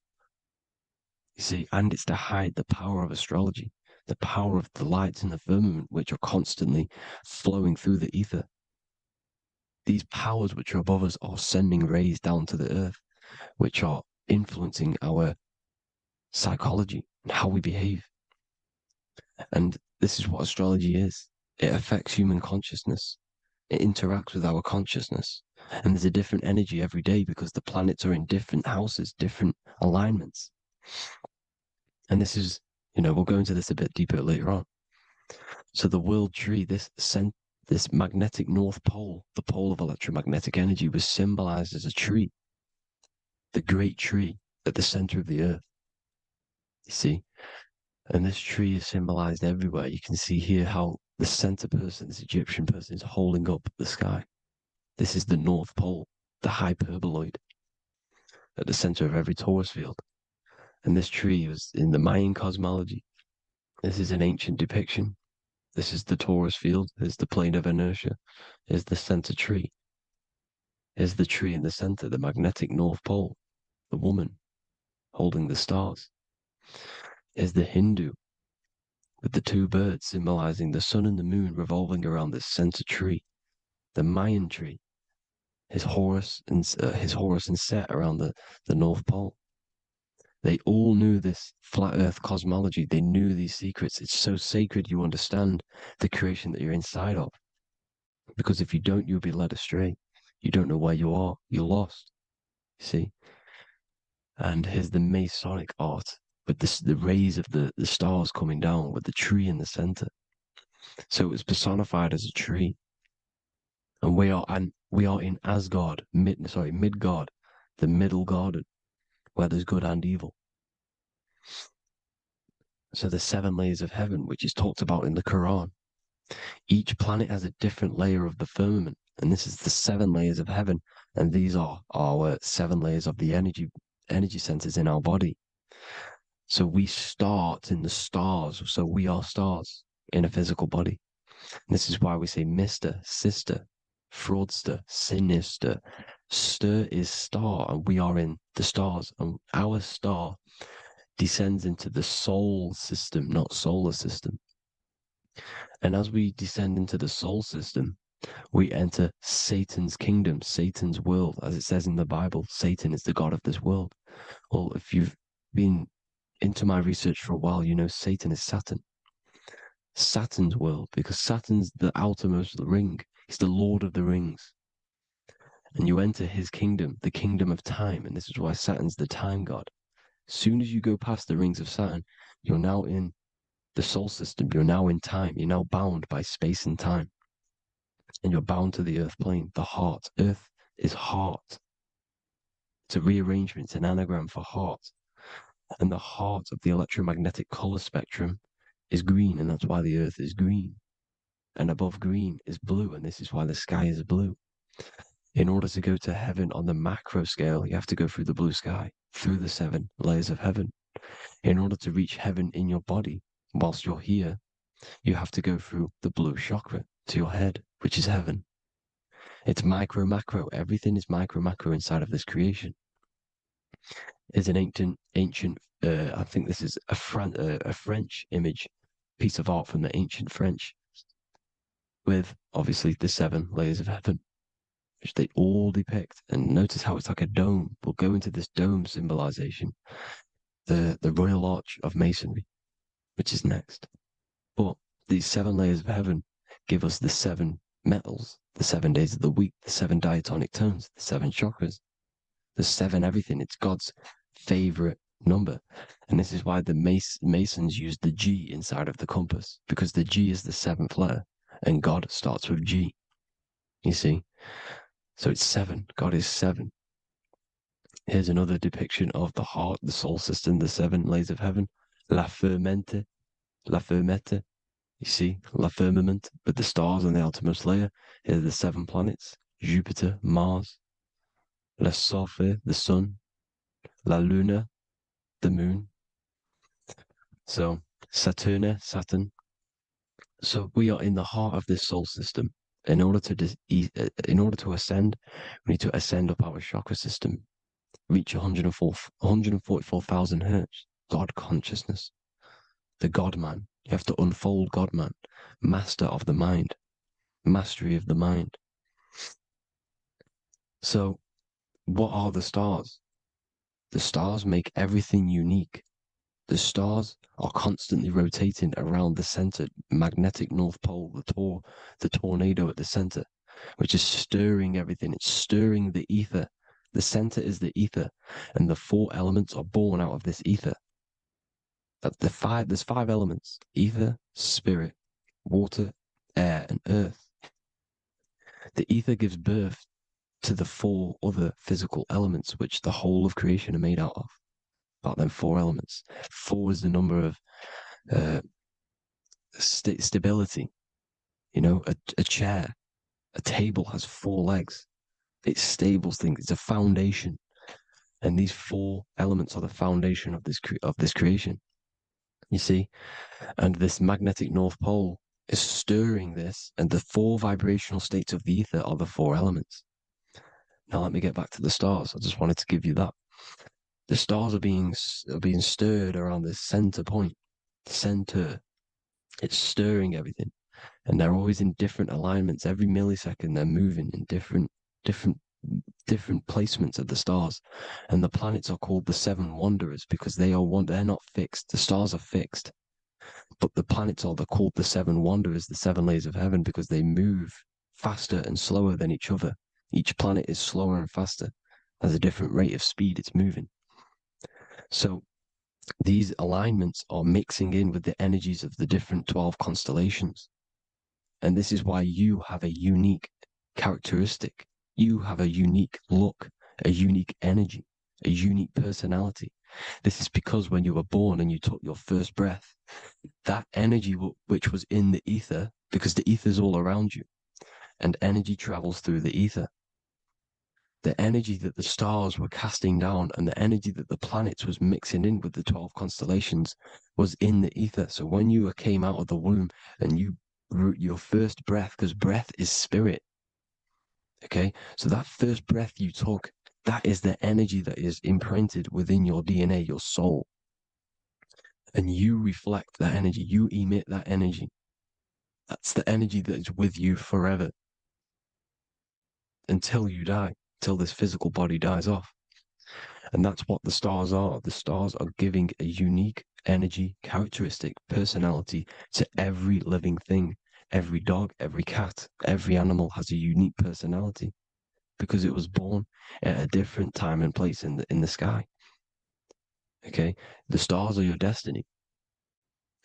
You see, and it's to hide the power of astrology, the power of the lights in the firmament, which are constantly flowing through the ether. These powers which are above us are sending rays down to the earth, which are influencing our psychology and how we behave. And this is what astrology is. It affects human consciousness. It interacts with our consciousness. And there's a different energy every day because the planets are in different houses, different alignments. And this is, we'll go into this a bit deeper later on. So the world tree, this magnetic North Pole, the pole of electromagnetic energy, was symbolized as a tree, the great tree at the center of the earth. You see? And this tree is symbolized everywhere. You can see here how the center person, this Egyptian person, is holding up the sky. This is the North Pole, the hyperboloid, at the center of every torus field. And this tree was in the Mayan cosmology. This is an ancient depiction. This is the torus field. There's the plane of inertia. Here's the center tree. Here's the tree in the center, the magnetic North Pole, the woman holding the stars. Here's the Hindu with the two birds symbolizing the sun and the moon revolving around this center tree. The Mayan tree, his Horus and Set around the North Pole. They all knew this flat earth cosmology. They knew these secrets. It's so sacred you understand the creation that you're inside of. Because if you don't, you'll be led astray. You don't know where you are. You're lost. You see? And here's the Masonic art with the rays of the stars coming down with the tree in the center. So it was personified as a tree. And we are in Asgard, Midgard, the middle garden, where there's good and evil. So the 7 layers of heaven, which is talked about in the Quran. Each planet has a different layer of the firmament, and this is the 7 layers of heaven, and these are our 7 layers of the energy centers in our body. So we start in the stars, so we are stars in a physical body. And this is why we say Mr., sister, fraudster, sinister. Stir is star, and we are in the stars, and our star descends into the soul system, not solar system. And as we descend into the soul system, we enter Satan's kingdom, Satan's world. As it says in the Bible, Satan is the god of this world. Well, if you've been into my research for a while, you know Satan is Saturn. Saturn's world, because Saturn's the outermost ring. He's the Lord of the Rings. And you enter his kingdom, the kingdom of time. And this is why Saturn's the time god. As soon as you go past the rings of Saturn, you're now in the soul system. You're now in time. You're now bound by space and time. And you're bound to the earth plane, the heart. Earth is heart. It's a rearrangement, it's an anagram for heart. And the heart of the electromagnetic color spectrum is green, and that's why the earth is green. And above green is blue, and this is why the sky is blue. In order to go to heaven on the macro scale, you have to go through the blue sky, through the 7 layers of heaven. In order to reach heaven in your body, whilst you're here, you have to go through the blue chakra to your head, which is heaven. It's micro, macro. Everything is micro, macro inside of this creation. It's an ancient, I think this is a French image, piece of art from the ancient French, with obviously the 7 layers of heaven, which they all depict. And notice how it's like a dome. We'll go into this dome symbolization, the Royal Arch of Masonry, which is next. But these 7 layers of heaven give us the 7 metals, the 7 days of the week, the 7 diatonic tones, the 7 chakras, the 7 everything. It's God's favorite number. And this is why the Masons use the G inside of the compass, because the G is the 7th letter, and God starts with G. You see? So it's 7. God is 7. Here's another depiction of the heart, the soul system, the 7 layers of heaven. La Fermente. You see, La Firmament, with the stars on the outermost layer. Here are the 7 planets. Jupiter, Mars. La Sophie, the sun. La Luna, the moon. So, Saturn. So we are in the heart of this soul system. In order to ascend, we need to ascend up our chakra system, reach 144,000 hertz, God consciousness, the God man. You have to unfold God man, master of the mind, mastery of the mind. So, what are the stars? The stars make everything unique. The stars are constantly rotating around the center, magnetic North Pole, the tornado at the center, which is stirring everything. It's stirring the ether. The center is the ether, and the 4 elements are born out of this ether. There's 5 elements: ether, spirit, water, air, and earth. The ether gives birth to the 4 other physical elements, which the whole of creation are made out of. About them 4 elements. 4 is the number of stability. You know, a chair, a table has 4 legs. It stables things. It's a foundation. And these 4 elements are the foundation of this creation. You see? And this magnetic North Pole is stirring this, and the 4 vibrational states of the ether are the 4 elements. Now let me get back to the stars. I just wanted to give you that. The stars are being stirred around this center point. Center. It's stirring everything. And they're always in different alignments. Every millisecond they're moving in different placements of the stars. And the planets are called the 7 wanderers because they're not fixed. The stars are fixed. But the planets are called the 7 wanderers, the 7 layers of heaven, because they move faster and slower than each other. Each planet is slower and faster. Has a different rate of speed it's moving. So these alignments are mixing in with the energies of the different 12 constellations. And this is why you have a unique characteristic. You have a unique look, a unique energy, a unique personality. This is because when you were born and you took your first breath, that energy which was in the ether, because the ether is all around you, and energy travels through the ether. The energy that the stars were casting down and the energy that the planets was mixing in with the 12 constellations was in the ether. So when you came out of the womb and you your first breath, because breath is spirit, okay? So that first breath you took, that is the energy that is imprinted within your DNA, your soul. And you reflect that energy, you emit that energy. That's the energy that is with you forever until you die, till this physical body dies off. And that's what the stars are. The stars are giving a unique energy, characteristic, personality to every living thing. Every dog, every cat, every animal has a unique personality because it was born at a different time and place in the sky. Okay? The stars are your destiny.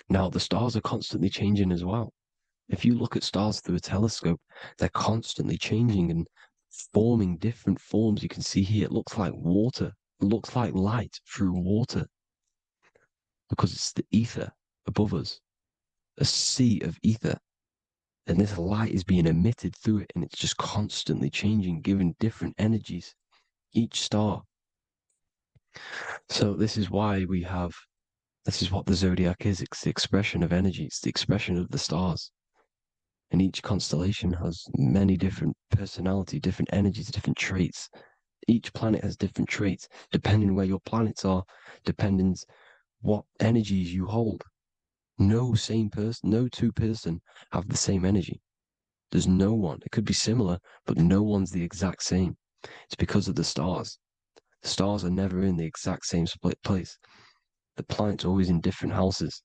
Now, the stars are constantly changing as well. If you look at stars through a telescope, they're constantly changing and forming different forms. You can see here, it looks like water. It looks like light through water because it's the ether above us, a sea of ether. And this light is being emitted through it, and it's just constantly changing, giving different energies, each star. So this is why this is what the zodiac is. It's the expression of energy. It's the expression of the stars. And each constellation has many different personality, different energies, different traits. Each planet has different traits, depending where your planets are, depending what energies you hold. No two person have the same energy. There's no one. It could be similar, but no one's the exact same. It's because of the stars. The stars are never in the exact same split place. The planet's always in different houses.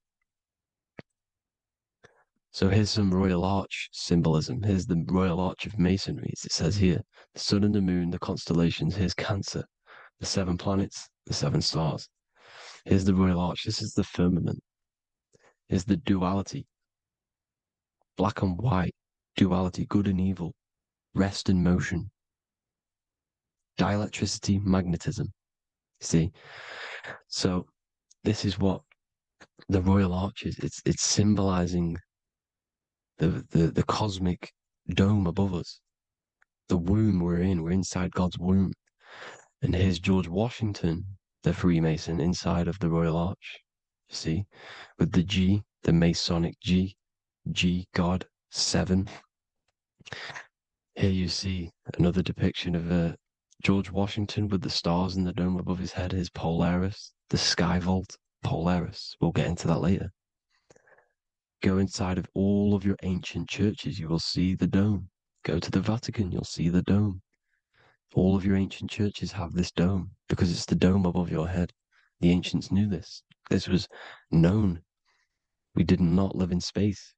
So here's some Royal Arch symbolism. Here's the Royal Arch of Masonry, as it says here. The sun and the moon, the constellations. Here's Cancer, the 7 planets, the 7 stars. Here's the Royal Arch. This is the firmament. Here's the duality. Black and white, duality, good and evil, rest and motion, dielectricity, magnetism. See? So this is what the Royal Arch is. It's symbolizing the cosmic dome above us. The womb we're in. We're inside God's womb. And here's George Washington, the Freemason, inside of the Royal Arch. You see? With the G, the Masonic G, God, 7. Here you see another depiction of George Washington with the stars in the dome above his head, his Polaris, the sky vault, Polaris. We'll get into that later. Go inside of all of your ancient churches, you will see the dome. Go to the Vatican, you'll see the dome. All of your ancient churches have this dome because it's the dome above your head. The ancients knew this. This was known. We did not live in space.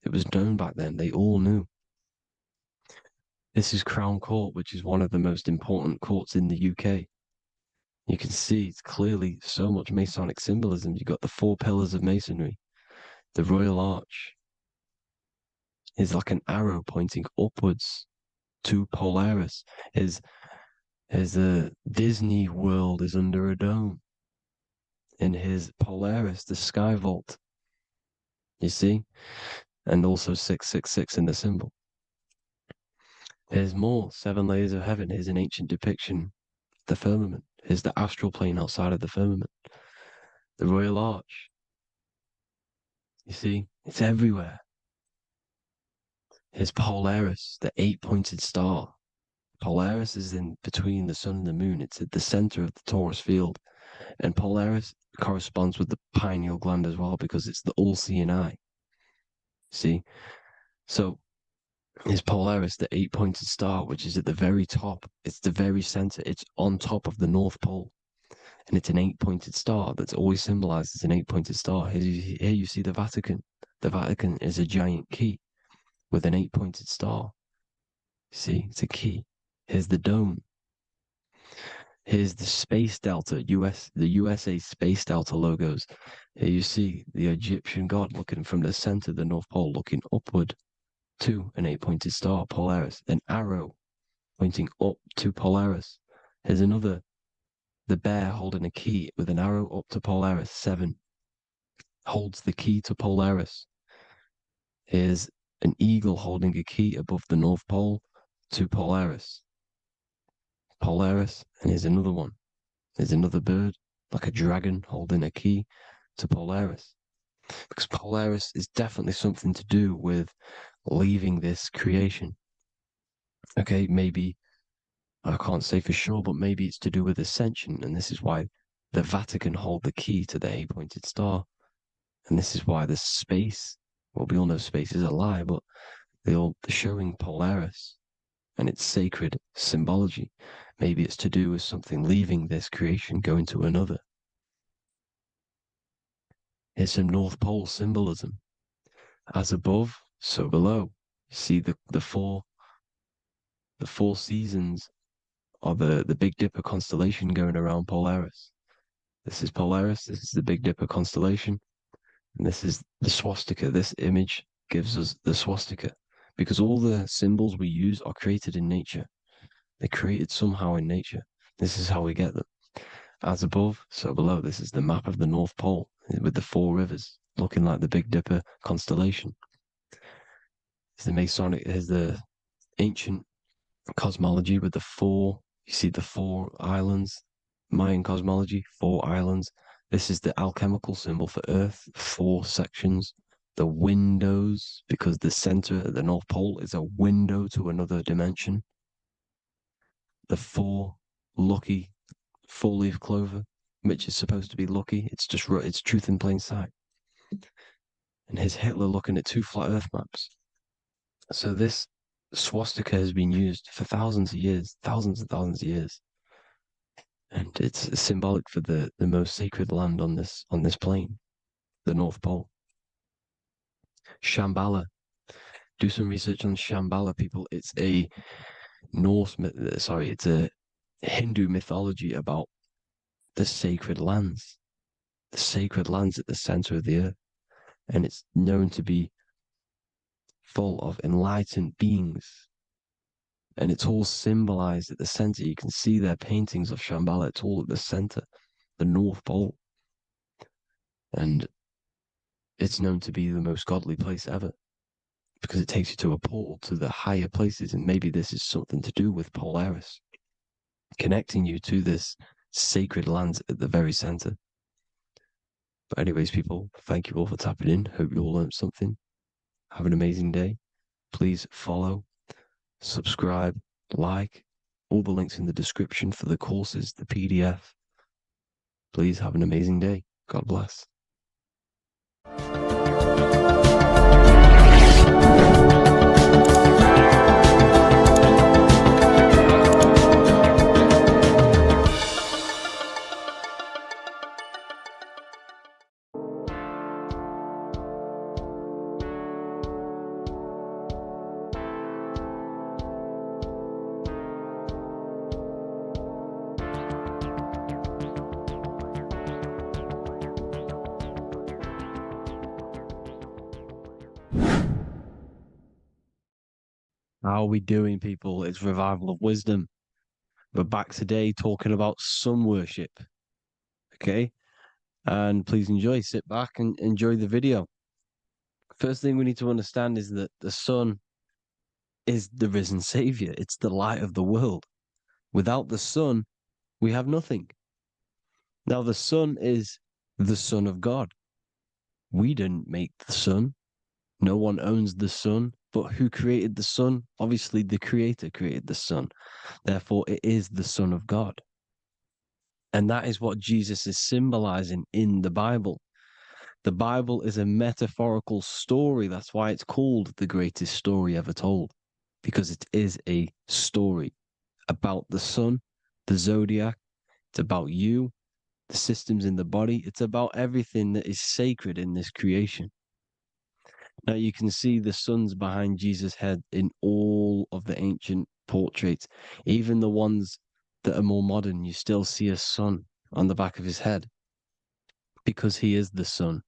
It was known back then. They all knew. This is Crown Court, which is one of the most important courts in the UK. You can see it's clearly so much Masonic symbolism. You've got the 4 pillars of Masonry. The Royal Arch is like an arrow pointing upwards to Polaris. As the Disney World is under a dome. In his Polaris, the sky vault. You see? and also 666 in the symbol. Here's more 7 layers of heaven. Here's an ancient depiction. The firmament. Here's the astral plane outside of the firmament. The royal arch. You see, it's everywhere. Here's Polaris, the 8-pointed star. Polaris is in between the sun and the moon. It's at the center of the Taurus field. And Polaris corresponds with the pineal gland as well because it's the all-seeing eye. See? So is Polaris, the 8-pointed star, which is at the very top. It's the very center. It's on top of the North Pole. And it's an 8-pointed star that's always symbolized as an 8-pointed star. Here you see the Vatican. The Vatican is a giant key with an 8-pointed star. See, it's a key. Here's the dome. Here's the space delta, the USA space delta logos. Here you see the Egyptian god looking from the center of the North Pole, looking upward to an 8-pointed star, Polaris. An arrow pointing up to Polaris. Here's another, the bear holding a key with an arrow up to Polaris. 7 holds the key to Polaris. Here's an eagle holding a key above the North Pole to Polaris. Polaris, and here's another one. There's another bird, like a dragon, holding a key to Polaris. Because Polaris is definitely something to do with leaving this creation. Okay, maybe, I can't say for sure, but maybe it's to do with ascension, and this is why the Vatican hold the key to the 8-pointed star. And this is why the space, well, we all know space is a lie, but they're showing Polaris and its sacred symbology. Maybe it's to do with something leaving this creation, going to another. Here's some North Pole symbolism. As above, so below. See the four seasons of the Big Dipper constellation going around Polaris. This is Polaris, this is the Big Dipper constellation, and this is the swastika. This image gives us the swastika, because all the symbols we use are created in nature. They're created somehow in nature. This is how we get them. As above, so below. This is the map of the North Pole with the 4 rivers looking like the Big Dipper constellation. It's the Masonic, here's the ancient cosmology with the 4, you see the 4 islands, Mayan cosmology, 4 islands. This is the alchemical symbol for Earth, 4 sections. The windows, because the center of the North Pole is a window to another dimension. The 4 lucky 4-leaf clover, which is supposed to be lucky. It's just, it's truth in plain sight. And here's Hitler looking at 2 flat Earth maps. So this swastika has been used for thousands of years, thousands and thousands of years. And it's symbolic for the most sacred land on this plane, the North Pole. Shambhala. Do some research on Shambhala, people. It's a it's a Hindu mythology about the sacred lands at the center of the earth. And it's known to be full of enlightened beings. And it's all symbolized at the center. You can see their paintings of Shambhala. It's all at the center, the North Pole. And it's known to be the most godly place ever, because it takes you to a portal to the higher places. And maybe this is something to do with Polaris, connecting you to this sacred land at the very center. But anyways, people, thank you all for tapping in. Hope you all learned something. Have an amazing day. Please follow, subscribe, like, all the links in the description for the courses, the PDF. Please have an amazing day. God bless. How are we doing, people? It's Revival of Wisdom. We're back today talking about sun worship. Okay? And please enjoy. Sit back and enjoy the video. First thing we need to understand is that the sun is the risen savior. It's the light of the world. Without the sun, we have nothing. Now, the sun is the Son of God. We didn't make the sun. No one owns the sun. But who created the sun? Obviously, the Creator created the sun. Therefore, it is the Son of God. And that is what Jesus is symbolizing in the Bible. The Bible is a metaphorical story. That's why it's called the greatest story ever told, because it is a story about the sun, the zodiac. It's about you, the systems in the body. It's about everything that is sacred in this creation. Now you can see the suns behind Jesus' head in all of the ancient portraits, even the ones that are more modern. You still see a sun on the back of his head because he is the sun.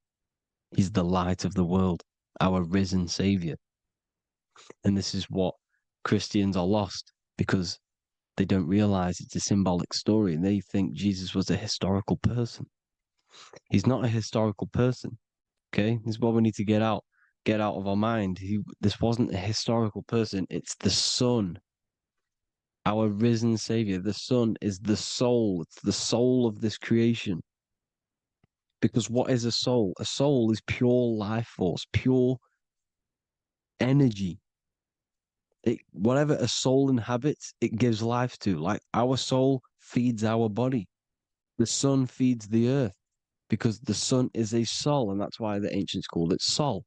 He's the light of the world, our risen savior. And this is what Christians are lost because they don't realize it's a symbolic story and they think Jesus was a historical person. He's not a historical person. Okay, this is what we need to get out of our mind. This wasn't a historical person. It's the Son, our risen Savior. The Son is the soul. It's the soul of this creation. Because what is a soul? A soul is pure life force, pure energy. Whatever a soul inhabits, it gives life to. Like our soul feeds our body. The sun feeds the earth because the sun is a soul, and that's why the ancients called it Sol.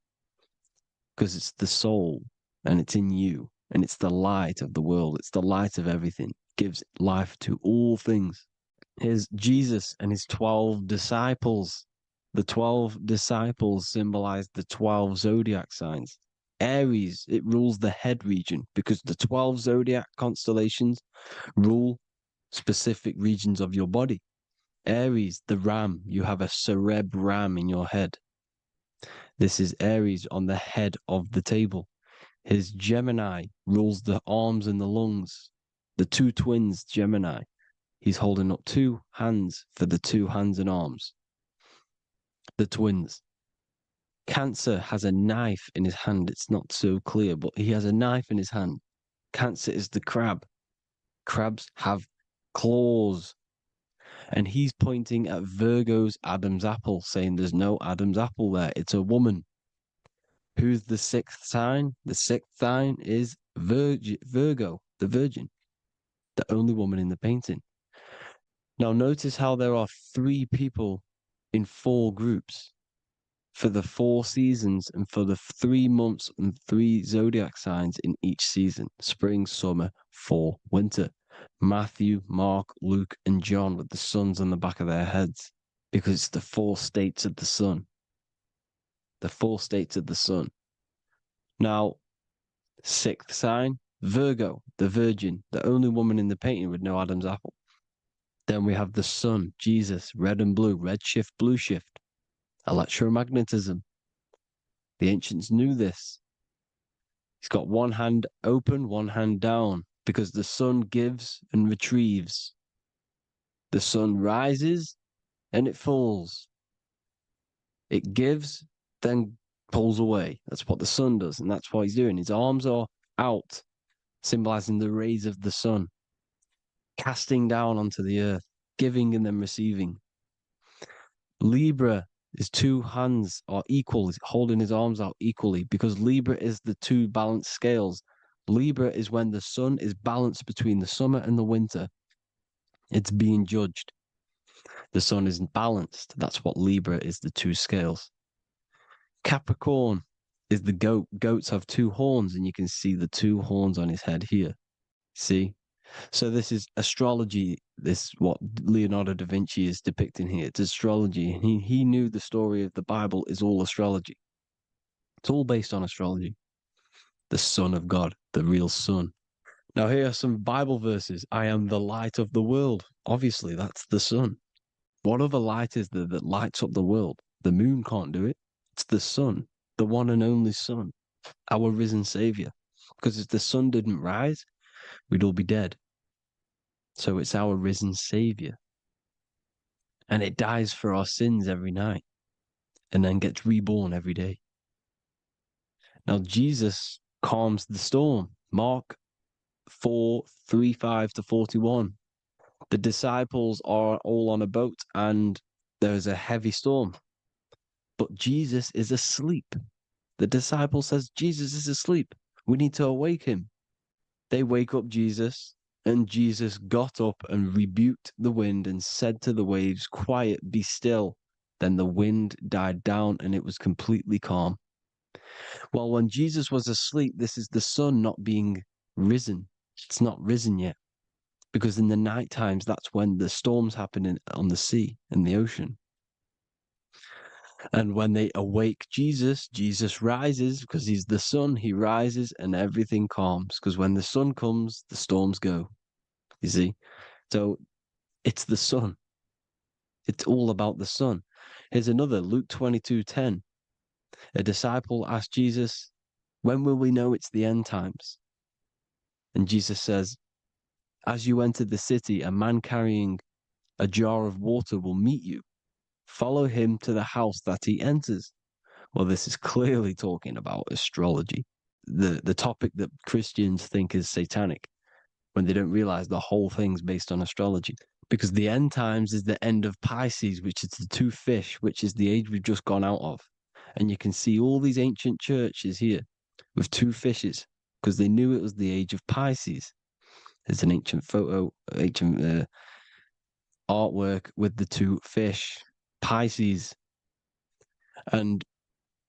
Because it's the soul and it's in you and it's the light of the world. It's the light of everything. It gives life to all things. Here's Jesus and his 12 disciples. The 12 disciples symbolize the 12 zodiac signs. Aries, it rules the head region because the 12 zodiac constellations rule specific regions of your body. Aries, the ram, you have a cerebram in your head. This is Aries on the head of the table. His Gemini rules the arms and the lungs. The two twins, Gemini. He's holding up two hands for the two hands and arms. The twins. Cancer has a knife in his hand. It's not so clear, but he has a knife in his hand. Cancer is the crab. Crabs have claws. And he's pointing at Virgo's Adam's apple, saying there's no Adam's apple there. It's a woman. Who's the sixth sign? The sixth sign is Virgo, the Virgin, the only woman in the painting. Now notice how there are 3 people in 4 groups for the 4 seasons and for the 3 months and 3 zodiac signs in each season: spring, summer, fall, winter. Matthew, Mark, Luke, and John with the suns on the back of their heads because it's the 4 states of the sun. The 4 states of the sun. Now, 6th sign, Virgo, the Virgin, the only woman in the painting with no Adam's apple. Then we have the sun, Jesus, red and blue, red shift, blue shift, electromagnetism. The ancients knew this. He's got one hand open, one hand down, because the sun gives and retrieves. The sun rises and it falls. It gives, then pulls away. That's what the sun does, and that's what he's doing. His arms are out, symbolizing the rays of the sun, casting down onto the earth, giving and then receiving. Libra, his 2 hands are equal. He's holding his arms out equally because Libra is the 2 balanced scales. Libra is when the sun is balanced between the summer and the winter. It's being judged. The sun isn't balanced. That's what Libra is, the 2 scales. Capricorn is the goat. Goats have 2 horns, and you can see the 2 horns on his head here. See? So this is astrology. This is what Leonardo da Vinci is depicting here. It's astrology. He knew the story of the Bible is all astrology. It's all based on astrology. The Son of God, the real sun. Now here are some Bible verses. I am the light of the world. Obviously, that's the sun. What other light is there that lights up the world? The moon can't do it. It's the sun, the one and only sun, our risen savior. Because if the sun didn't rise, we'd all be dead. So it's our risen savior. And it dies for our sins every night and then gets reborn every day. Now, Jesus calms the storm. Mark 4:35-41. The disciples are all on a boat and there's a heavy storm. But Jesus is asleep. The disciple says, Jesus is asleep. We need to awake him. They wake up Jesus, and Jesus got up and rebuked the wind and said to the waves, quiet, be still. Then the wind died down and it was completely calm. Well, when Jesus was asleep, this is the sun not being risen. It's not risen yet. Because in the night times, that's when the storms happen on the sea, in the ocean. And when they awake Jesus, Jesus rises because he's the sun. He rises and everything calms. Because when the sun comes, the storms go. You see? So it's the sun. It's all about the sun. Here's another, Luke 22:10. A disciple asked Jesus, when will we know it's the end times? And Jesus says, as you enter the city, a man carrying a jar of water will meet you. Follow him to the house that he enters. Well, this is clearly talking about astrology, the topic that Christians think is satanic, when they don't realize the whole thing's based on astrology. Because the end times is the end of Pisces, which is the two fish, which is the age we've just gone out of. And you can see all these ancient churches here with two fishes, because they knew it was the age of Pisces. There's an ancient photo, ancient artwork with the two fish, Pisces. And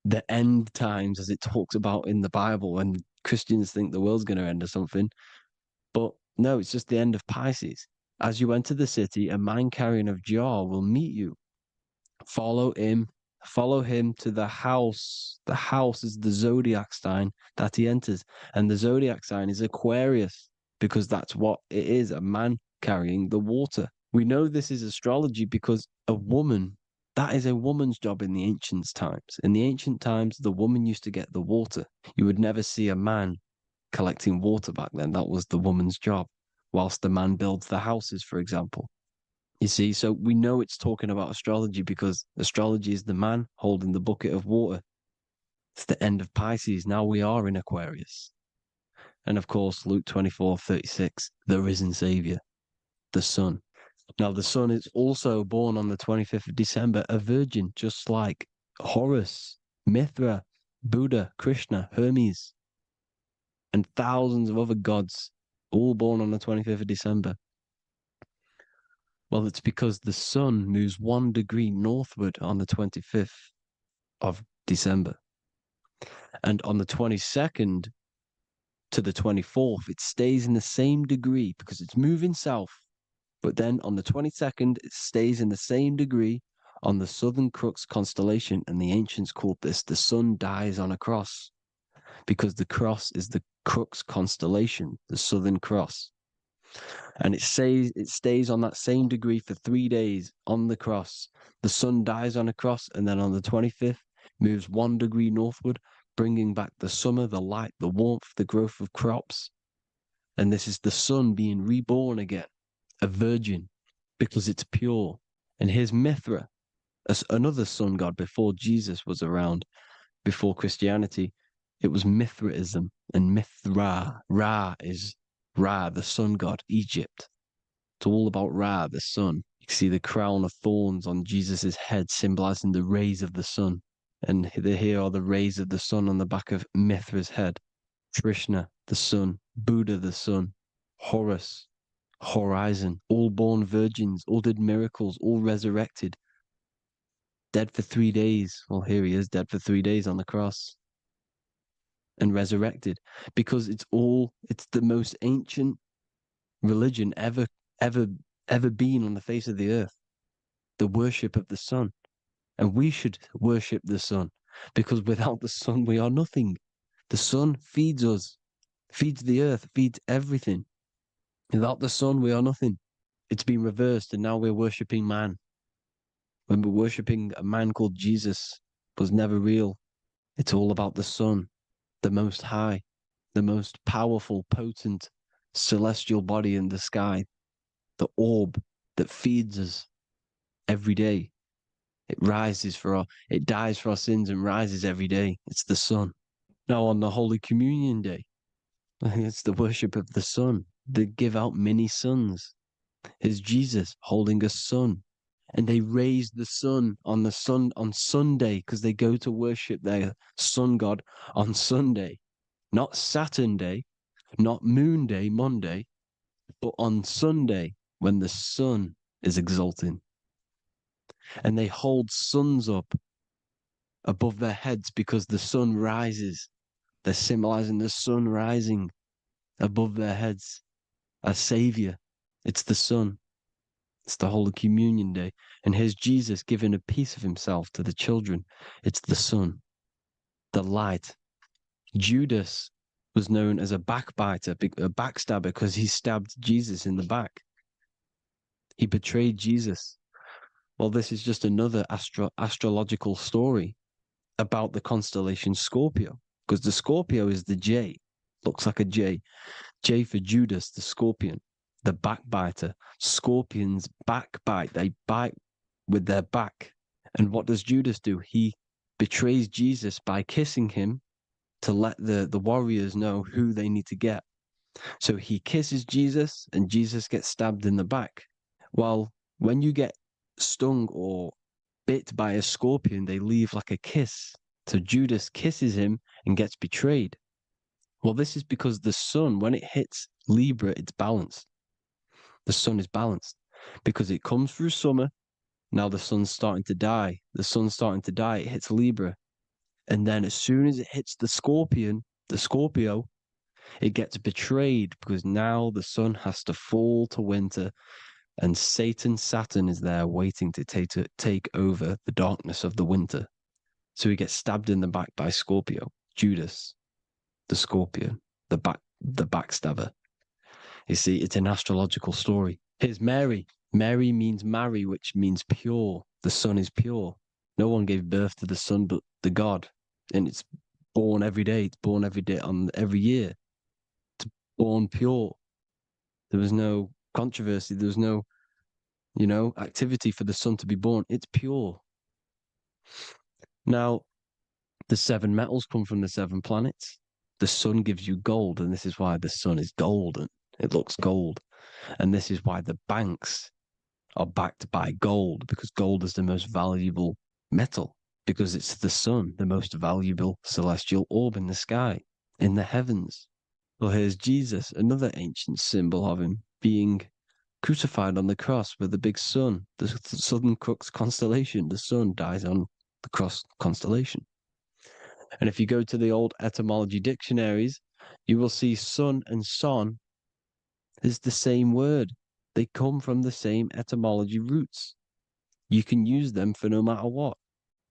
the end times, as it talks about in the Bible, when Christians think the world's going to end or something. But no, it's just the end of Pisces. As you enter the city, a man carrying a jar will meet you. Follow him to the house. The house is the zodiac sign that he enters. And the zodiac sign is Aquarius, because that's what it is, a man carrying the water. We know this is astrology because a woman, that is a woman's job in the ancient times. In the ancient times, the woman used to get the water. You would never see a man collecting water back then. That was the woman's job, whilst the man builds the houses, for example. You see, so we know it's talking about astrology because astrology is the man holding the bucket of water. It's the end of Pisces. Now we are in Aquarius. And of course, Luke 24:36, the risen Savior, the Son. Now, the Son is also born on the 25th of December, a virgin, just like Horus, Mithra, Buddha, Krishna, Hermes, and thousands of other gods, all born on the 25th of December. Well, it's because the sun moves 1 degree northward on the 25th of December. And on the 22nd to the 24th, it stays in the same degree because it's moving south. But then on the 22nd, it stays in the same degree on the Southern Crux constellation. And the ancients called this the sun dies on a cross because the cross is the Crux constellation, the Southern Cross. And it stays on that same degree for 3 days on the cross. The sun dies on a cross, and then on the 25th, moves 1 degree northward, bringing back the summer, the light, the warmth, the growth of crops. And this is the sun being reborn again, a virgin, because it's pure. And here's Mithra, another sun god before Jesus was around, before Christianity. It was Mithraism, and Mithra, Ra is Ra, the sun god, Egypt. It's all about Ra, the sun. You can see the crown of thorns on Jesus's head, symbolizing the rays of the sun. And here are the rays of the sun on the back of Mithra's head. Krishna, the sun. Buddha, the sun. Horus, horizon. All born virgins, all did miracles, all resurrected. Dead for 3 days. Well, here he is, dead for 3 days on the cross. And resurrected, because it's the most ancient religion ever been on the face of the earth, the worship of the sun. And we should worship the sun, because without the sun we are nothing. The sun feeds us, feeds the earth, feeds everything. Without the sun we are nothing. It's been reversed, and now we're worshipping man. When we're worshipping a man called Jesus, was never real. It's all about the sun, the most high, the most powerful, potent, celestial body in the sky, the orb that feeds us every day. It dies for our sins and rises every day. It's the sun. Now, on the Holy Communion Day, it's the worship of the sun. They give out many suns. Here's Jesus holding a sun. And they raise the sun on Sunday because they go to worship their sun god on Sunday, not Saturn Day, not Moon Day, Monday, but on Sunday when the sun is exalting. And they hold suns up above their heads because the sun rises. They're symbolizing the sun rising above their heads as savior. It's the sun. It's the Holy Communion Day. And here's Jesus giving a piece of himself to the children. It's the sun, the light. Judas was known as a backbiter, a backstabber, because he stabbed Jesus in the back. He betrayed Jesus. Well, this is just another astrological story about the constellation Scorpio, because the Scorpio is the J, looks like a J. J for Judas, the scorpion, the backbiter. Scorpions backbite, they bite with their back. And what does Judas do? He betrays Jesus by kissing him to let the warriors know who they need to get. So he kisses Jesus and Jesus gets stabbed in the back. Well, when you get stung or bit by a scorpion, they leave like a kiss. So Judas kisses him and gets betrayed. Well, this is because the sun, when it hits Libra, it's balanced. The sun is balanced because it comes through summer. Now the sun's starting to die. The sun's starting to die. It hits Libra. And then as soon as it hits the Scorpio, it gets betrayed because now the sun has to fall to winter and Saturn is there waiting to take over the darkness of the winter. So he gets stabbed in the back by Scorpio, Judas, the scorpion, the backstabber. You see, it's an astrological story. Here's Mary. Mary means marry, which means pure. The sun is pure. No one gave birth to the sun but the God. And it's born every day. It's born every day on every year. It's born pure. There was no controversy. There was no, activity for the sun to be born. It's pure. Now, the 7 metals come from the 7 planets. The sun gives you gold, and this is why the sun is golden. It looks gold. And this is why the banks are backed by gold, because gold is the most valuable metal, because it's the sun, the most valuable celestial orb in the sky, in the heavens. Well, here's Jesus, another ancient symbol of him being crucified on the cross with the big sun, the Southern Crux constellation. The sun dies on the cross constellation. And if you go to the old etymology dictionaries, you will see sun and son is the same word. They come from the same etymology roots. You can use them for no matter what,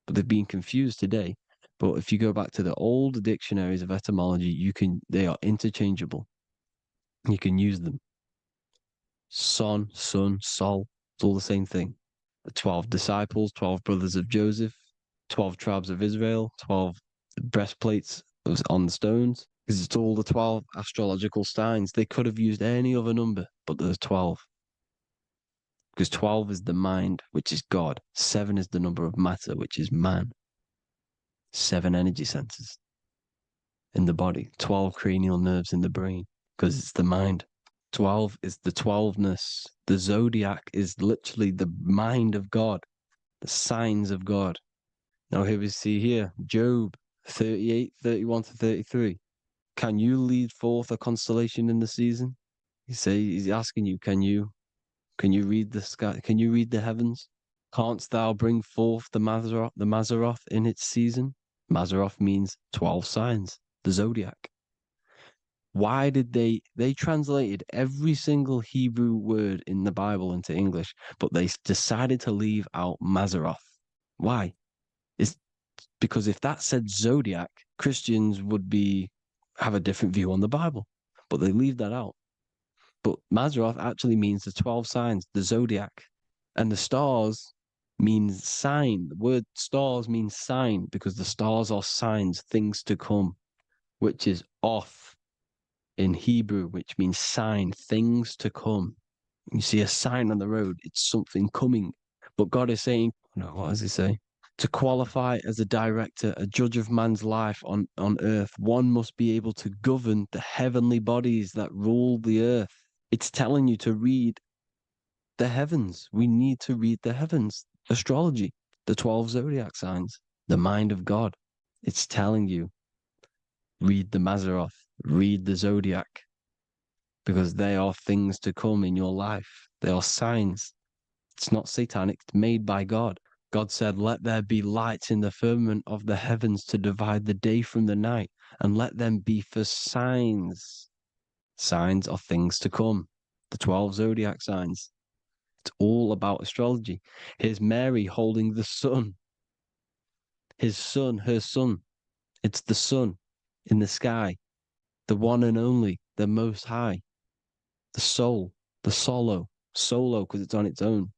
but they've been confused today. But if you go back to the old dictionaries of etymology, they are interchangeable. You can use them. Son, sun, sol, it's all the same thing. The 12 disciples, 12 brothers of Joseph, 12 tribes of Israel, 12 breastplates on the stones, because it's all the 12 astrological signs. They could have used any other number, but there's 12. Because 12 is the mind, which is God. 7 is the number of matter, which is man. 7 energy centers in the body. 12 cranial nerves in the brain, because it's the mind. 12 is the 12ness. The zodiac is literally the mind of God, the signs of God. Now here we see here, Job 38, 31 to 33. Can you lead forth a constellation in the season? He's asking you, can you read the sky? Can you read the heavens? Canst thou bring forth the Mazzaroth in its season? Mazzaroth means 12 signs, the zodiac. Why did they translated every single Hebrew word in the Bible into English, but they decided to leave out Mazzaroth? Why? It's because if that said zodiac, Christians would have a different view on the Bible, but they leave that out. But Mazzaroth actually means the 12 signs, the zodiac, and the stars means sign. The word stars means sign because the stars are signs, things to come, which is off in Hebrew, which means sign, things to come. You see a sign on the road, it's something coming. But God is saying, what does he say? To qualify as a director, a judge of man's life on earth, one must be able to govern the heavenly bodies that rule the earth. It's telling you to read the heavens. We need to read the heavens. Astrology, the 12 zodiac signs, the mind of God. It's telling you, read the Mazzaroth, read the zodiac, because they are things to come in your life. They are signs. It's not satanic, it's made by God. God said, let there be lights in the firmament of the heavens to divide the day from the night, and let them be for signs. Signs are things to come. The 12 zodiac signs. It's all about astrology. Here's Mary holding the sun. His son, her son. It's the sun in the sky. The one and only, the most high. The soul, the solo because it's on its own.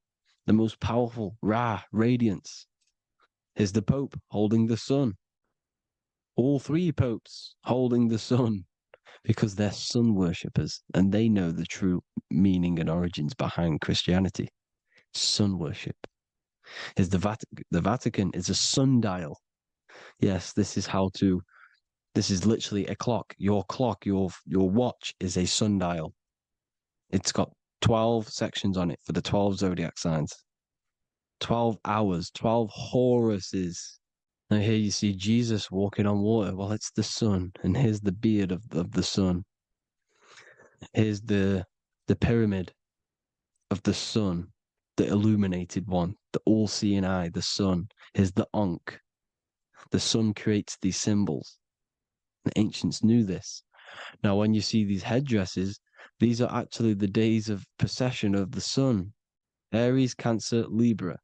The most powerful, Ra, radiance. Here's the Pope holding the sun. All three popes holding the sun because they're sun worshippers and they know the true meaning and origins behind Christianity. Sun worship. Here's the Vatican. The Vatican is a sundial. Yes, this is literally a clock. Your watch is a sundial. It's got 12 sections on it for the 12 zodiac signs. 12 hours, 12 Horuses. Now here you see Jesus walking on water. Well, it's the sun, and here's the beard of the sun. Here's the pyramid of the sun, the illuminated one, the all-seeing eye, the sun. Here's the Ankh. The sun creates these symbols. The ancients knew this. Now, when you see these headdresses, these are actually the days of procession of the sun. Aries, Cancer, Libra.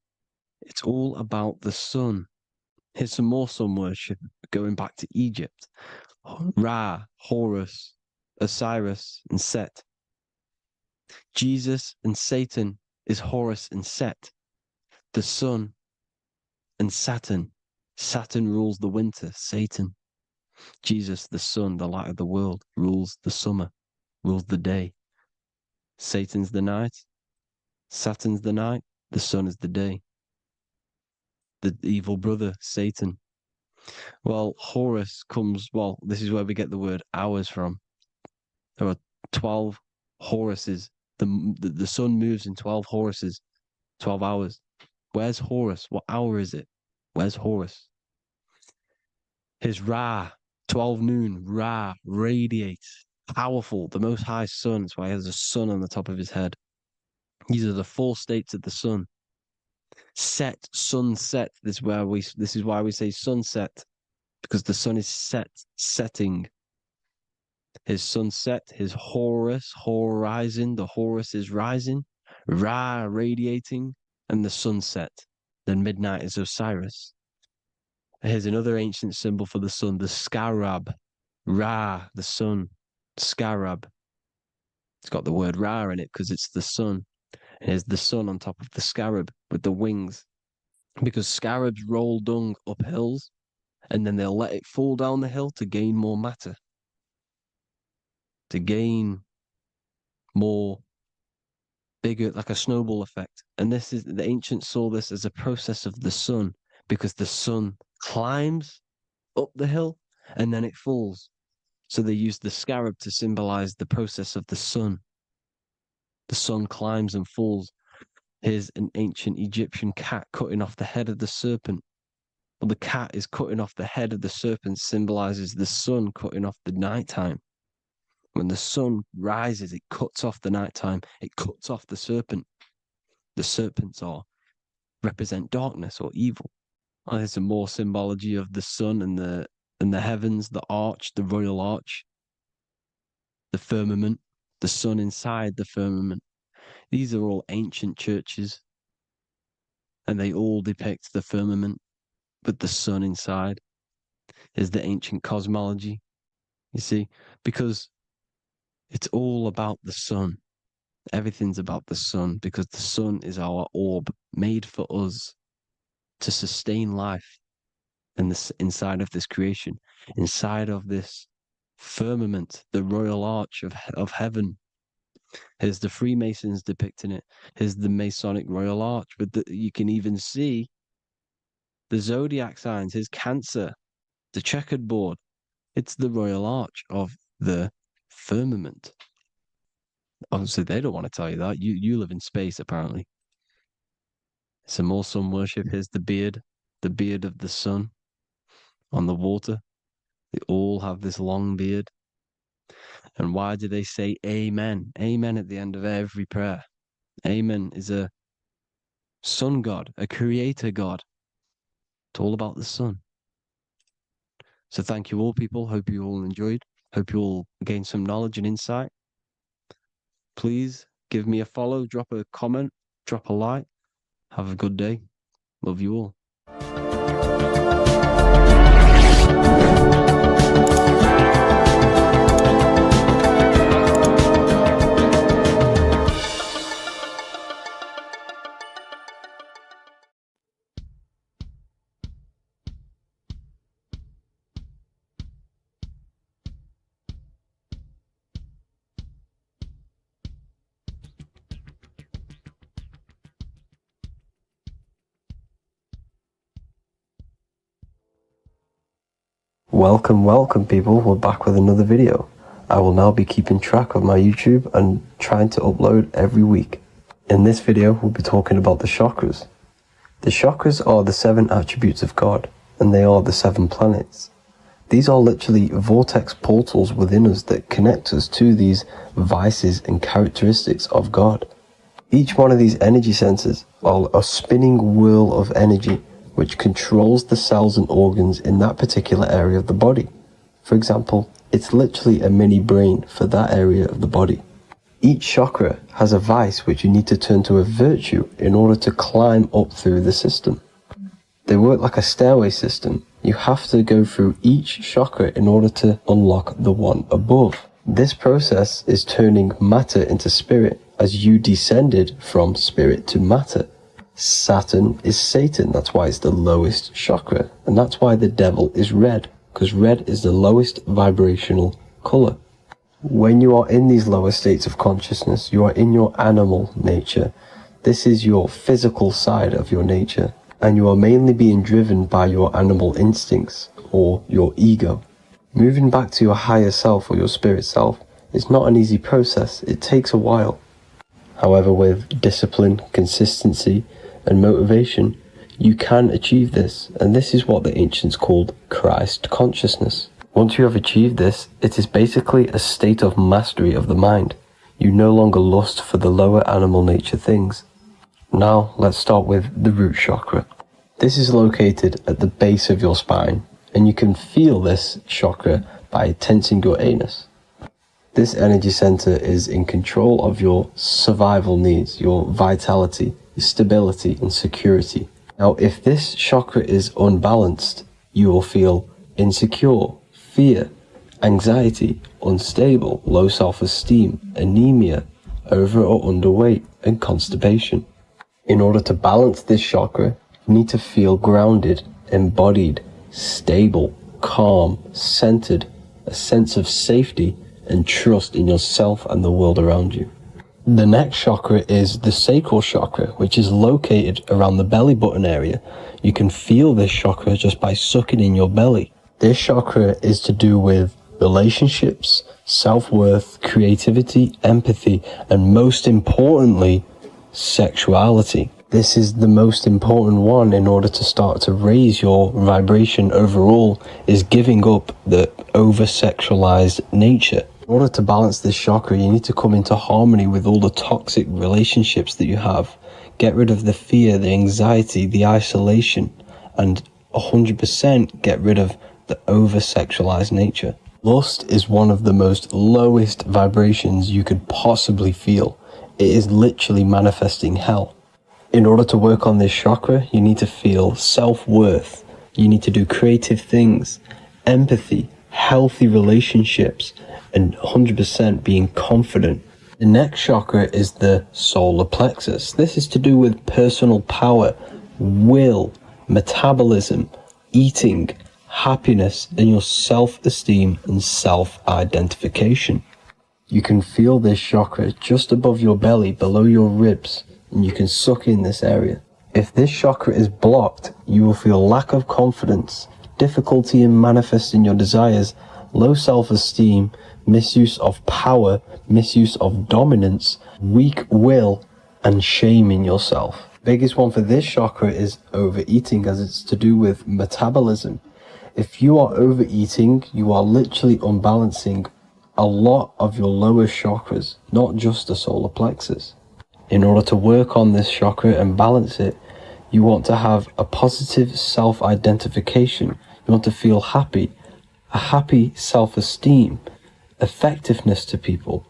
It's all about the sun. Here's some more sun worship going back to Egypt. Ra, Horus, Osiris, and Set. Jesus and Satan is Horus and Set. The sun and Saturn. Saturn rules the winter, Satan. Jesus, the sun, the light of the world, rules the summer, rules the day. Satan's the night, Saturn's the night, the sun is the day. The evil brother, Satan. Well, Horus this is where we get the word hours from. There are 12 Horuses. The sun moves in 12 Horuses, 12 hours. Where's Horus? What hour is it? Where's Horus? His Ra, 12 noon, Ra, radiates, powerful, the most high sun. That's why he has a sun on the top of his head. These are the 4 states of the sun. Set, sunset. This is why we say sunset, because the sun is setting. His sunset, his Horus, horizon. The Horus is rising, Ra radiating, and the sunset. Then midnight is Osiris. Here's another ancient symbol for the sun, the scarab. Ra, the sun, scarab. It's got the word Ra in it because it's the sun. And here's the sun on top of the scarab with the wings. Because scarabs roll dung up hills and then they'll let it fall down the hill to gain more matter. To gain more bigger, like a snowball effect. And the ancients saw this as a process of the sun because the sun climbs up the hill and then it falls. So they used the scarab to symbolize the process of the sun. The sun climbs and falls. Here's an ancient Egyptian cat cutting off the head of the serpent. Well, the cat is cutting off the head of the serpent, symbolizes the sun cutting off the nighttime. When the sun rises, it cuts off the nighttime. It cuts off the serpent. The serpents represent darkness or evil. Oh, there's some more symbology of the sun and the heavens, the arch, the royal arch, the firmament, the sun inside the firmament. These are all ancient churches, and they all depict the firmament with the sun inside. Is the ancient cosmology, you see, because it's all about the sun. Everything's about the sun because the sun is our orb made for us to sustain life and this inside of this creation, inside of this firmament, the royal arch of heaven. Here's the Freemasons depicting it. Here's the Masonic Royal Arch. You can even see The zodiac signs, his Cancer, the checkered board. It's the royal arch of the firmament. Obviously, they don't want to tell you that. You live in space, apparently. Some more sun worship. Here's the beard of the sun on the water. They all have this long beard. And why do they say amen? Amen at the end of every prayer. Amen is a sun god, a creator god. It's all about the sun. So thank you all, people. Hope you all enjoyed. Hope you all gained some knowledge and insight. Please give me a follow, drop a comment, drop a like. Have a good day. Love you all. Welcome people, we're back with another video. I will now be keeping track of my YouTube and trying to upload every week. In this video, we'll be talking about the chakras. The chakras are the 7 attributes of God, and they are the 7 planets. These are literally vortex portals within us that connect us to these vices and characteristics of God. Each one of these energy centers are a spinning whirl of energy which controls the cells and organs in that particular area of the body. For example, it's literally a mini brain for that area of the body. Each chakra has a vice which you need to turn to a virtue in order to climb up through the system. They work like a stairway system. You have to go through each chakra in order to unlock the one above. This process is turning matter into spirit as you descended from spirit to matter. Saturn is Satan, that's why it's the lowest chakra, and that's why the devil is red, because red is the lowest vibrational color. When you are in these lower states of consciousness, you are in your animal nature. This is your physical side of your nature, and you are mainly being driven by your animal instincts, or your ego. Moving back to your higher self or your spirit self is not an easy process, it takes a while. However, with discipline, consistency, and motivation, you can achieve this, and this is what the ancients called Christ consciousness. Once you have achieved this, it is basically a state of mastery of the mind. You no longer lust for the lower animal nature things. Now, let's start with the root chakra. This is located at the base of your spine, and you can feel this chakra by tensing your anus. This energy center is in control of your survival needs, your vitality, stability and security. Now, if this chakra is unbalanced, you will feel insecure, fear, anxiety, unstable, low self-esteem, anemia, over or underweight, and constipation. In order to balance this chakra, you need to feel grounded, embodied, stable, calm, centered, a sense of safety and trust in yourself and the world around you. The next chakra is the sacral chakra, which is located around the belly button area. You can feel this chakra just by sucking in your belly. This chakra is to do with relationships, self-worth, creativity, empathy, and most importantly, sexuality. This is the most important one in order to start to raise your vibration overall, is giving up the over-sexualized nature. In order to balance this chakra, you need to come into harmony with all the toxic relationships that you have. Get rid of the fear, the anxiety, the isolation, and 100% get rid of the over-sexualized nature. Lust is one of the most lowest vibrations you could possibly feel. It is literally manifesting hell. In order to work on this chakra, you need to feel self-worth. You need to do creative things, empathy, healthy relationships, and 100% being confident. The next chakra is the solar plexus. This is to do with personal power, will, metabolism, eating, happiness, and your self-esteem and self-identification. You can feel this chakra just above your belly, below your ribs, and you can suck in this area. If this chakra is blocked, you will feel lack of confidence, difficulty in manifesting your desires, low self-esteem, misuse of power, misuse of dominance, weak will, and shame in yourself. Biggest one for this chakra is overeating, as it's to do with metabolism. If you are overeating, you are literally unbalancing a lot of your lower chakras, not just the solar plexus. In order to work on this chakra and balance it, you want to have a positive self-identification. You want to feel happy, a happy self-esteem, effectiveness to people,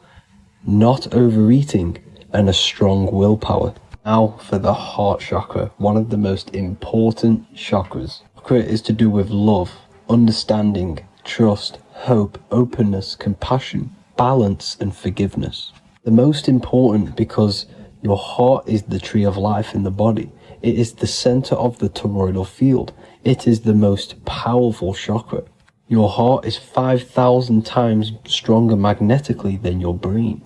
not overeating, and a strong willpower. Now for the heart chakra, one of the most important chakras. Chakra is to do with love, understanding, trust, hope, openness, compassion, balance, and forgiveness. The most important because your heart is the tree of life in the body. It is the center of the toroidal field. It is the most powerful chakra. Your heart is 5,000 times stronger magnetically than your brain.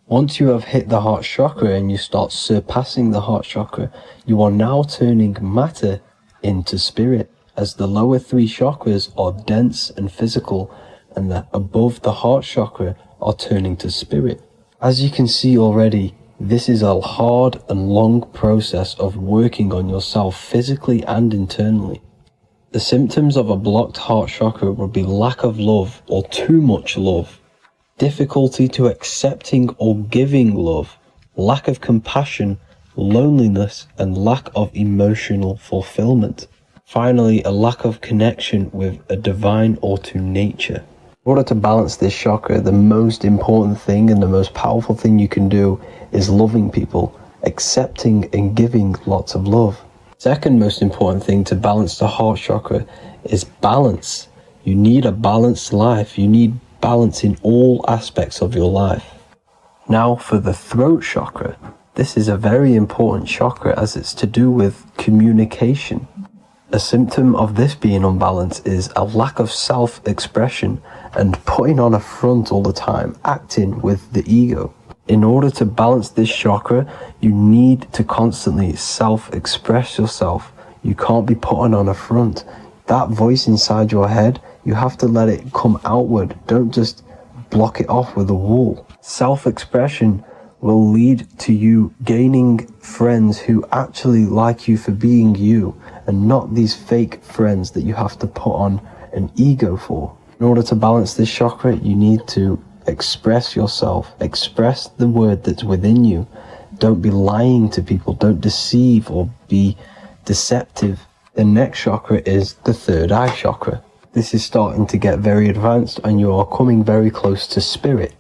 Once you have hit the heart chakra and you start surpassing the heart chakra, you are now turning matter into spirit, as the lower three chakras are dense and physical, and the above the heart chakra are turning to spirit. As you can see already, this is a hard and long process of working on yourself physically and internally. The symptoms of a blocked heart chakra would be lack of love or too much love, difficulty to accepting or giving love, lack of compassion, loneliness, and lack of emotional fulfillment. Finally, a lack of connection with a divine or to nature. In order to balance this chakra, the most important thing and the most powerful thing you can do is loving people, accepting and giving lots of love. Second most important thing to balance the heart chakra is balance. You need a balanced life. You need balance in all aspects of your life. Now for the throat chakra. This is a very important chakra as it's to do with communication. A symptom of this being unbalanced is a lack of self-expression and putting on a front all the time, acting with the ego. In order to balance this chakra, you need to constantly self-express yourself. You can't be putting on a front. That voice inside your head, you have to let it come outward. Don't just block it off with a wall. Self-expression will lead to you gaining friends who actually like you for being you, and not these fake friends that you have to put on an ego for. In order to balance this chakra, you need to express yourself, express the word that's within you. Don't be lying to people, don't deceive or be deceptive. The next chakra is the third eye chakra. This is starting to get very advanced and you are coming very close to spirit.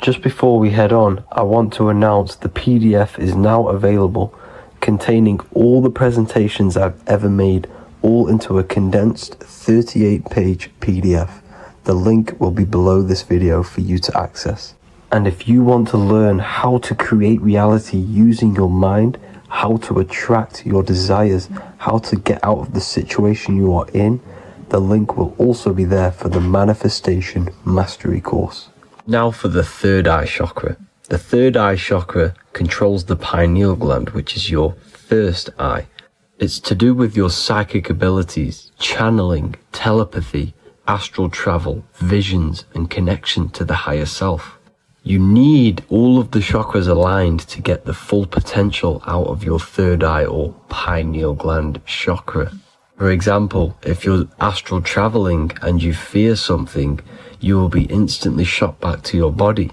Just before we head on, I want to announce the PDF is now available, containing all the presentations I've ever made, all into a condensed 38-page PDF. The link will be below this video for you to access. And if you want to learn how to create reality using your mind, how to attract your desires, how to get out of the situation you are in, the link will also be there for the Manifestation Mastery course. Now for the third eye chakra. The third eye chakra controls the pineal gland, which is your first eye. It's to do with your psychic abilities, channeling, telepathy, astral travel, visions, and connection to the higher self. You need all of the chakras aligned to get the full potential out of your third eye or pineal gland chakra. For example, if you're astral traveling and you fear something, you will be instantly shot back to your body.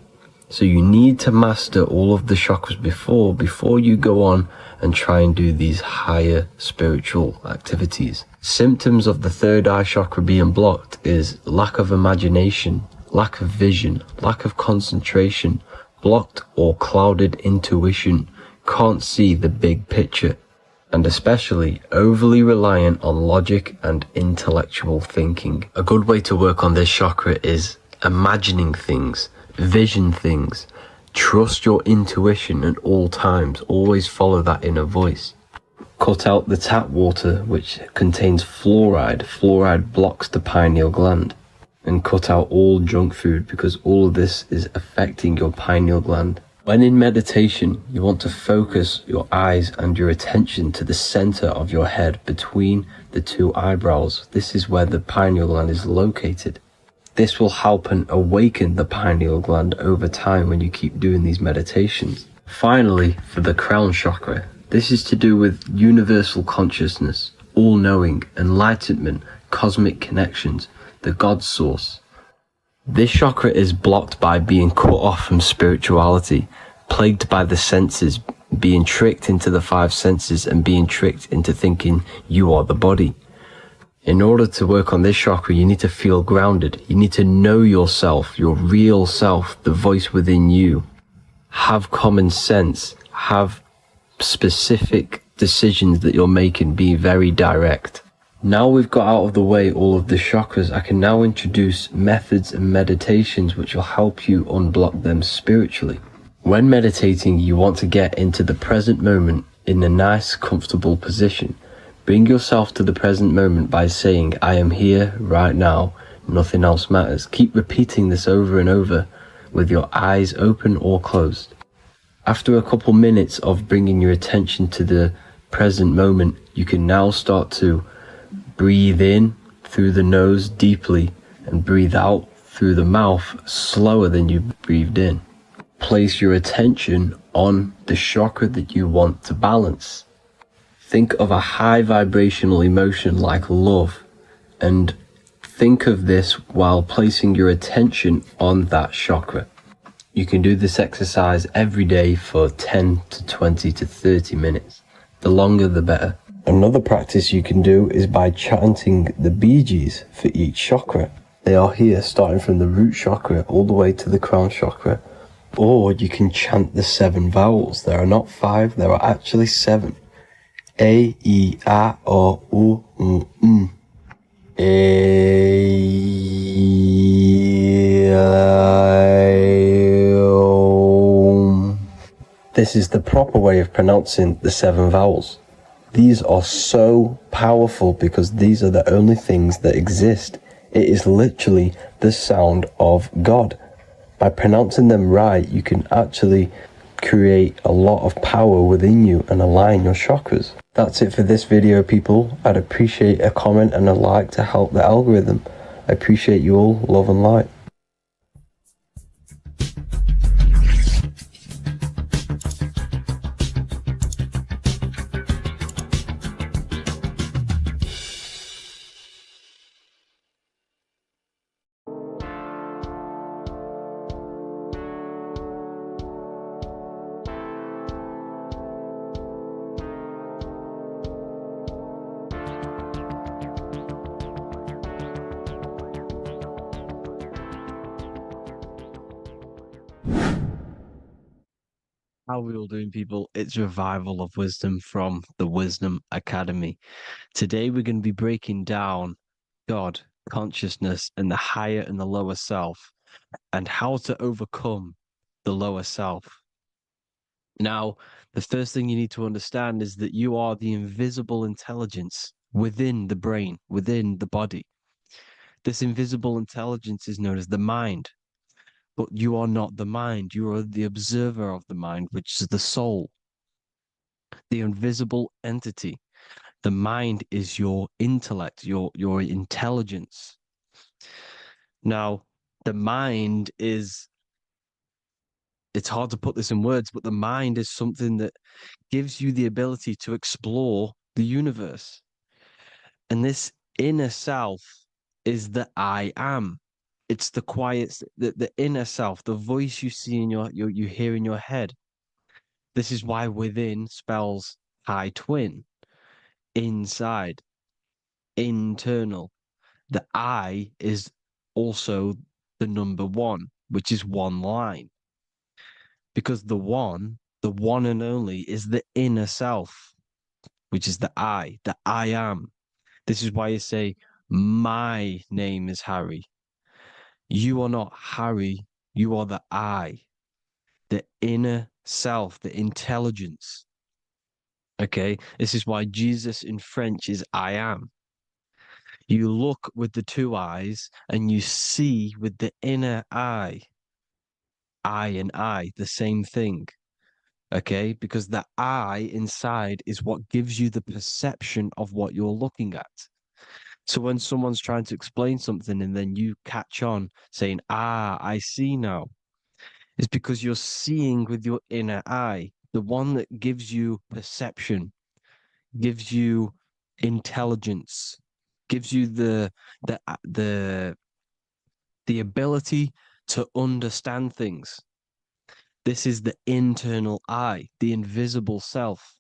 So you need to master all of the chakras before you go on and try and do these higher spiritual activities. Symptoms of the third eye chakra being blocked is lack of imagination, lack of vision, lack of concentration, blocked or clouded intuition, can't see the big picture, and especially overly reliant on logic and intellectual thinking. A good way to work on this chakra is imagining things, vision things, trust your intuition at all times, always follow that inner voice. Cut out the tap water which contains fluoride. Fluoride blocks the pineal gland. And cut out all junk food because all of this is affecting your pineal gland. When in meditation, you want to focus your eyes and your attention to the center of your head between the two eyebrows. This is where the pineal gland is located. This will help and awaken the pineal gland over time when you keep doing these meditations. Finally, for the crown chakra, this is to do with universal consciousness, all-knowing, enlightenment, cosmic connections, the God source. This chakra is blocked by being cut off from spirituality, plagued by the senses, being tricked into the five senses and being tricked into thinking you are the body. In order to work on this chakra, you need to feel grounded. You need to know yourself, your real self, the voice within you. Have common sense, have specific decisions that you're making, be very direct. Now we've got out of the way all of the chakras, I can now introduce methods and meditations which will help you unblock them spiritually. When meditating, you want to get into the present moment in a nice, comfortable position. Bring yourself to the present moment by saying, I am here right now, nothing else matters. Keep repeating this over and over with your eyes open or closed. After a couple minutes of bringing your attention to the present moment, you can now start to breathe in through the nose deeply and breathe out through the mouth slower than you breathed in. Place your attention on the chakra that you want to balance. Think of a high vibrational emotion like love, and think of this while placing your attention on that chakra. You can do this exercise every day for 10 to 20 to 30 minutes. The longer the better. Another practice you can do is by chanting the Bijis for each chakra. They are here starting from the root chakra all the way to the crown chakra. Or you can chant the 7 vowels. There are not 5, there are actually 7. A, I, A, O, U, M. A, I, O. This is the proper way of pronouncing the 7 vowels. These are so powerful because these are the only things that exist. It is literally the sound of God. By pronouncing them right, you can actually create a lot of power within you and align your chakras. That's it for this video, people. I'd appreciate a comment and a like to help the algorithm. I appreciate you all. Love and light. How are we all doing, people? It's Revival of Wisdom from the Wisdom Academy. Today we're going to be breaking down God, consciousness, and the higher and the lower self, and how to overcome the lower self. Now, the first thing you need to understand is that you are the invisible intelligence within the brain, within the body. This invisible intelligence is known as the mind. But you are not the mind. You are the observer of the mind, which is the soul, the invisible entity. The mind is your intellect, your intelligence. Now, the mind is, it's hard to put this in words, but the mind is something that gives you the ability to explore the universe. And this inner self is the I am. It's the quiet, the inner self, the voice you see in you hear in your head. This is why within spells high twin, inside, internal. The I is also the number 1, which is one line. Because the one and only, is the inner self, which is the I am. This is why you say, my name is Harry. You are not Harry, you are the I, the inner self, the intelligence. Okay, this is why Jesus in French is I am. You look with the 2 eyes and you see with the inner eye. I and I, the same thing. Okay, because the I inside is what gives you the perception of what you're looking at. So when someone's trying to explain something and then you catch on saying, I see now, it's because you're seeing with your inner eye, the one that gives you perception, gives you intelligence, gives you the ability to understand things. This is the internal eye, the invisible self,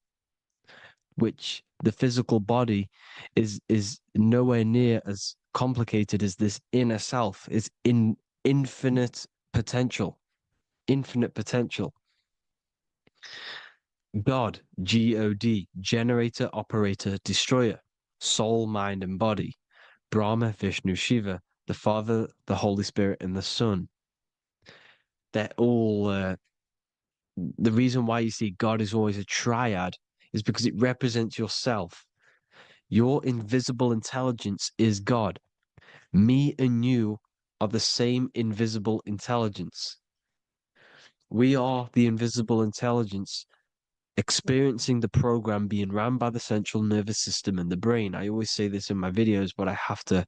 which the physical body is nowhere near as complicated as this inner self. Is in infinite potential, infinite potential. God, God, generator, operator, destroyer, soul, mind, and body. Brahma, Vishnu, Shiva, the Father, the Holy Spirit, and the Son. They're all the reason why you see God is always a triad is because it represents yourself. Your invisible intelligence is God. Me and you are the same invisible intelligence. We are the invisible intelligence experiencing the program being run by the central nervous system and the brain. I always say this in my videos, but I have to,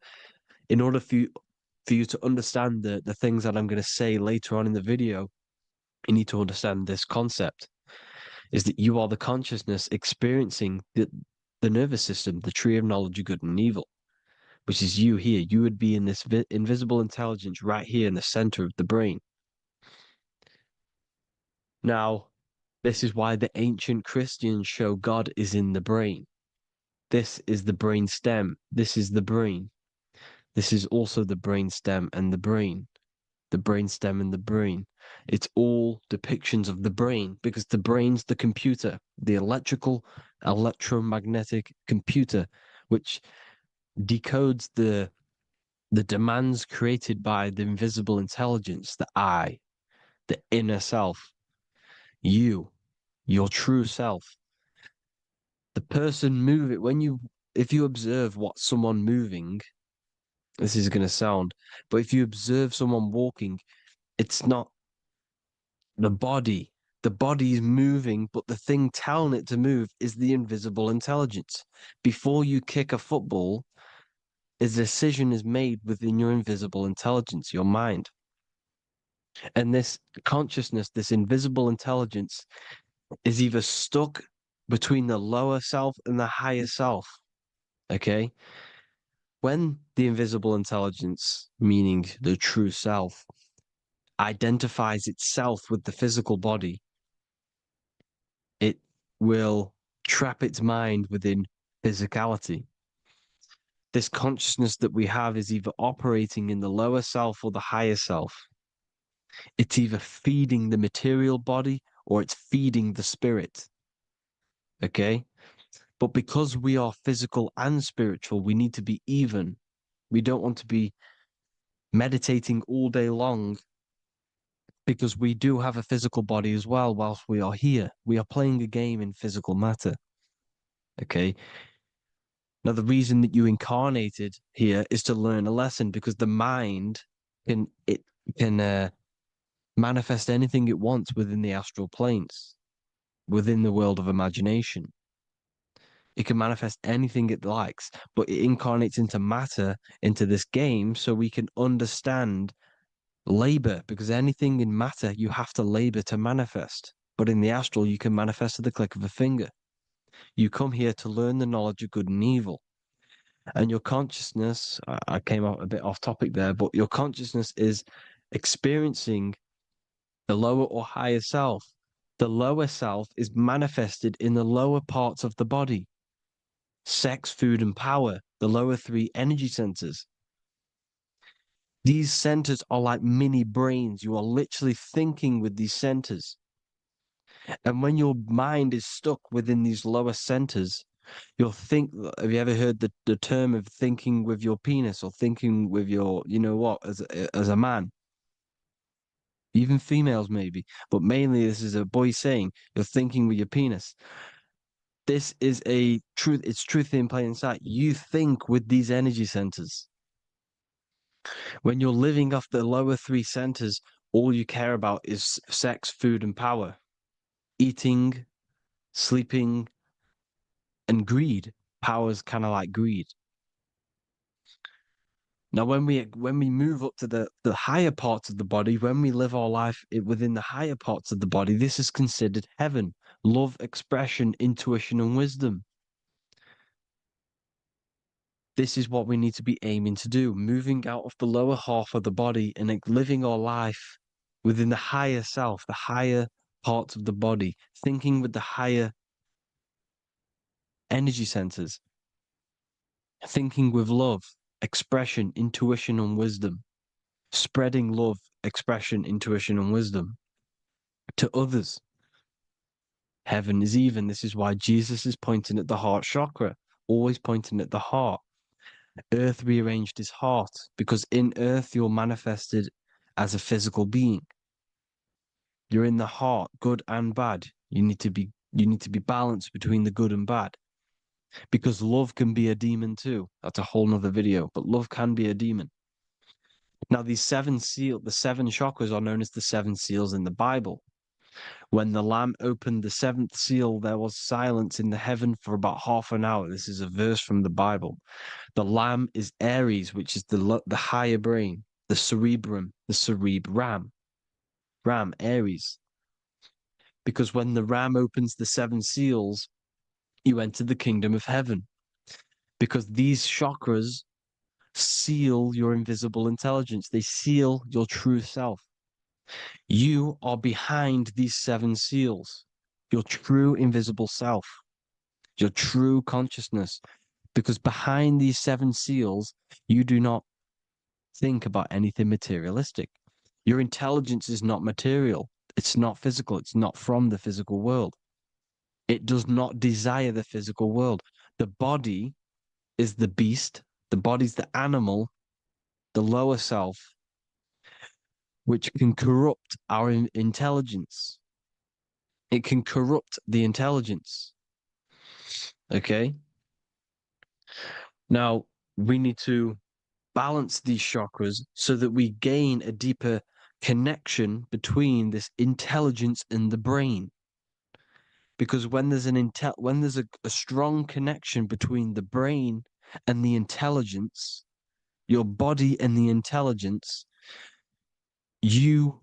in order for you to understand the things that I'm going to say later on in the video, you need to understand this concept, is that you are the consciousness experiencing the nervous system, the tree of knowledge of good and evil, which is you here. You would be in this invisible intelligence right here in the center of the brain. Now, this is why the ancient Christians show God is in the brain. This is the brain stem. This is the brain. This is also the brain stem and the brain. The brain stem and the brain. It's all depictions of the brain because the brain's the computer, the electromagnetic computer, which decodes the demands created by the invisible intelligence, the I, the inner self, you, your true self. The person moving, if you observe what someone moving, this is going to sound, but if you observe someone walking, it's not the body. The body is moving, but the thing telling it to move is the invisible intelligence. Before you kick a football, a decision is made within your invisible intelligence, your mind. And this consciousness, this invisible intelligence, is either stuck between the lower self and the higher self. Okay? When the invisible intelligence, meaning the true self, identifies itself with the physical body, it will trap its mind within physicality. This consciousness that we have is either operating in the lower self or the higher self. It's either feeding the material body or it's feeding the spirit. Okay? But because we are physical and spiritual, we need to be even. We don't want to be meditating all day long because we do have a physical body as well whilst we are here. We are playing a game in physical matter. Okay? Now, the reason that you incarnated here is to learn a lesson because the mind can manifest anything it wants within the astral planes, within the world of imagination. It can manifest anything it likes, but it incarnates into matter, into this game, so we can understand labor, because anything in matter, you have to labor to manifest. But in the astral, you can manifest at the click of a finger. You come here to learn the knowledge of good and evil. And your consciousness, I came out a bit off topic there, but your consciousness is experiencing the lower or higher self. The lower self is manifested in the lower parts of the body. Sex, food, and power, the lower three energy centers. These centers are like mini brains. You are literally thinking with these centers. And when your mind is stuck within these lower centers, have you ever heard the term of thinking with your penis or thinking with your, as a man? Even females maybe, but mainly this is a boy saying you're thinking with your penis. This is a truth. It's truth in plain sight. You think with these energy centers. When you're living off the lower three centers, all you care about is sex, food, and power, eating, sleeping, and greed. Power's kind of like greed. Now, when we move up to the higher parts of the body, when we live our life within the higher parts of the body, this is considered heaven, love, expression, intuition, and wisdom. This is what we need to be aiming to do, moving out of the lower half of the body and living our life within the higher self, the higher parts of the body, thinking with the higher energy centers, thinking with love, expression, intuition, and wisdom, spreading love, expression, intuition, and wisdom to others. Heaven is even. This is why Jesus is pointing at the heart chakra, always pointing at the heart. Earth rearranged his heart because in earth you're manifested as a physical being. You're in the heart, good and bad. You need to be balanced between the good and bad. Because love can be a demon too. That's a whole nother video, but love can be a demon. Now, the seven chakras are known as the seven seals in the Bible. When the Lamb opened the seventh seal, there was silence in the heaven for about half an hour. This is a verse from the Bible. The Lamb is Aries, which is the higher brain, the cerebrum, the cerebram. Ram, Aries. Because when the Ram opens the seven seals, you enter the kingdom of heaven. Because these chakras seal your invisible intelligence. They seal your true self. You are behind these seven seals, your true invisible self, your true consciousness. Because behind these seven seals, you do not think about anything materialistic. Your intelligence is not material. It's not physical. It's not from the physical world. It does not desire the physical world. The body is the beast. The body's the animal, the lower self, which can corrupt our intelligence. It can corrupt the intelligence. Okay? Now, we need to balance these chakras so that we gain a deeper connection between this intelligence and the brain. Because when there's a strong connection between the brain and the intelligence, your body and the intelligence, you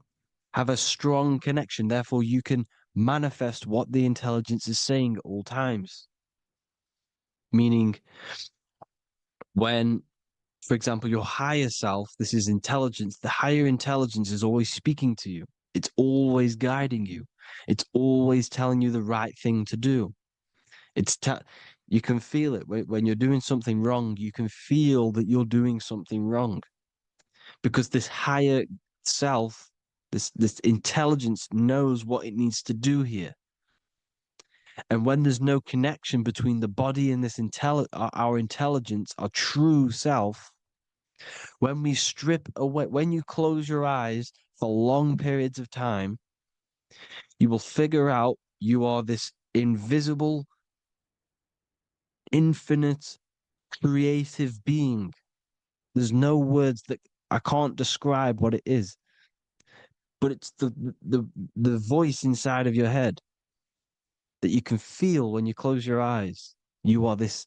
have a strong connection. Therefore, you can manifest what the intelligence is saying at all times. Meaning, when, for example, your higher self, this is intelligence, the higher intelligence is always speaking to you. It's always guiding you. It's always telling you the right thing to do. You can feel it when you're doing something wrong. You can feel that you're doing something wrong because this higher self, this intelligence knows what it needs to do here. And when there's no connection between the body and this our intelligence, our true self, when we strip away, when you close your eyes for long periods of time, you will figure out you are this invisible, infinite, creative being. There's no words that I can't describe what it is, but it's the voice inside of your head that you can feel when you close your eyes. You are this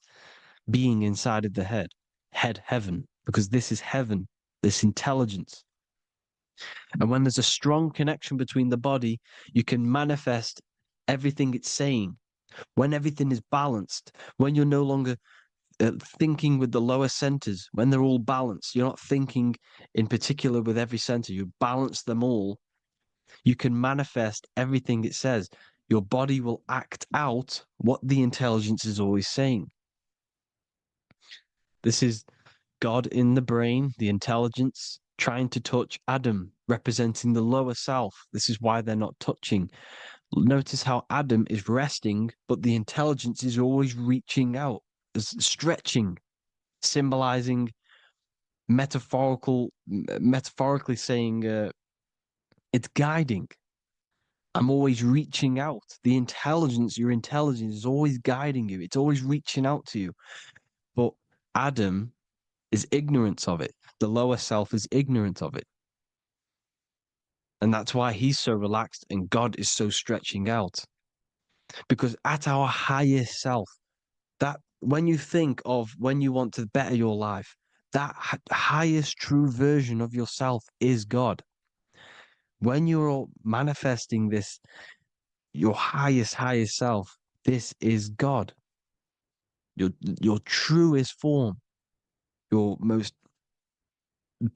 being inside of the heaven, because this is heaven, this intelligence. And when there's a strong connection between the body, you can manifest everything it's saying. When everything is balanced, when you're no longer thinking with the lower centers, when they're all balanced, you're not thinking in particular with every center, you balance them all, you can manifest everything it says. Your body will act out what the intelligence is always saying. This is God in the brain, the intelligence, trying to touch Adam, representing the lower self. This is why they're not touching. Notice how Adam is resting, but the intelligence is always reaching out, stretching, symbolizing metaphorically saying it's guiding. I'm always reaching out. The intelligence, your intelligence is always guiding you. It's always reaching out to you. But Adam is ignorant of it. The lower self is ignorant of it. And that's why he's so relaxed and God is so stretching out. Because at our highest self, that when you think of when you want to better your life, that highest true version of yourself is God. When you're manifesting this, your highest self, this is God. Your truest form, your most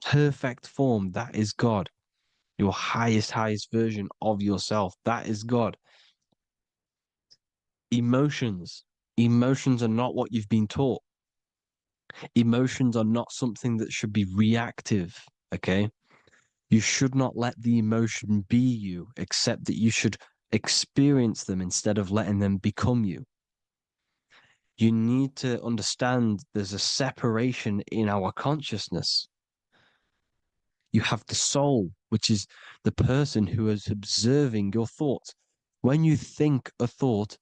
perfect form, that is God. Your highest version of yourself, that is God. Emotions are not what you've been taught. Emotions are not something that should be reactive, okay? You should not let the emotion be you, except that you should experience them instead of letting them become you. You need to understand there's a separation in our consciousness. You have the soul, which is the person who is observing your thoughts. When you think a thought,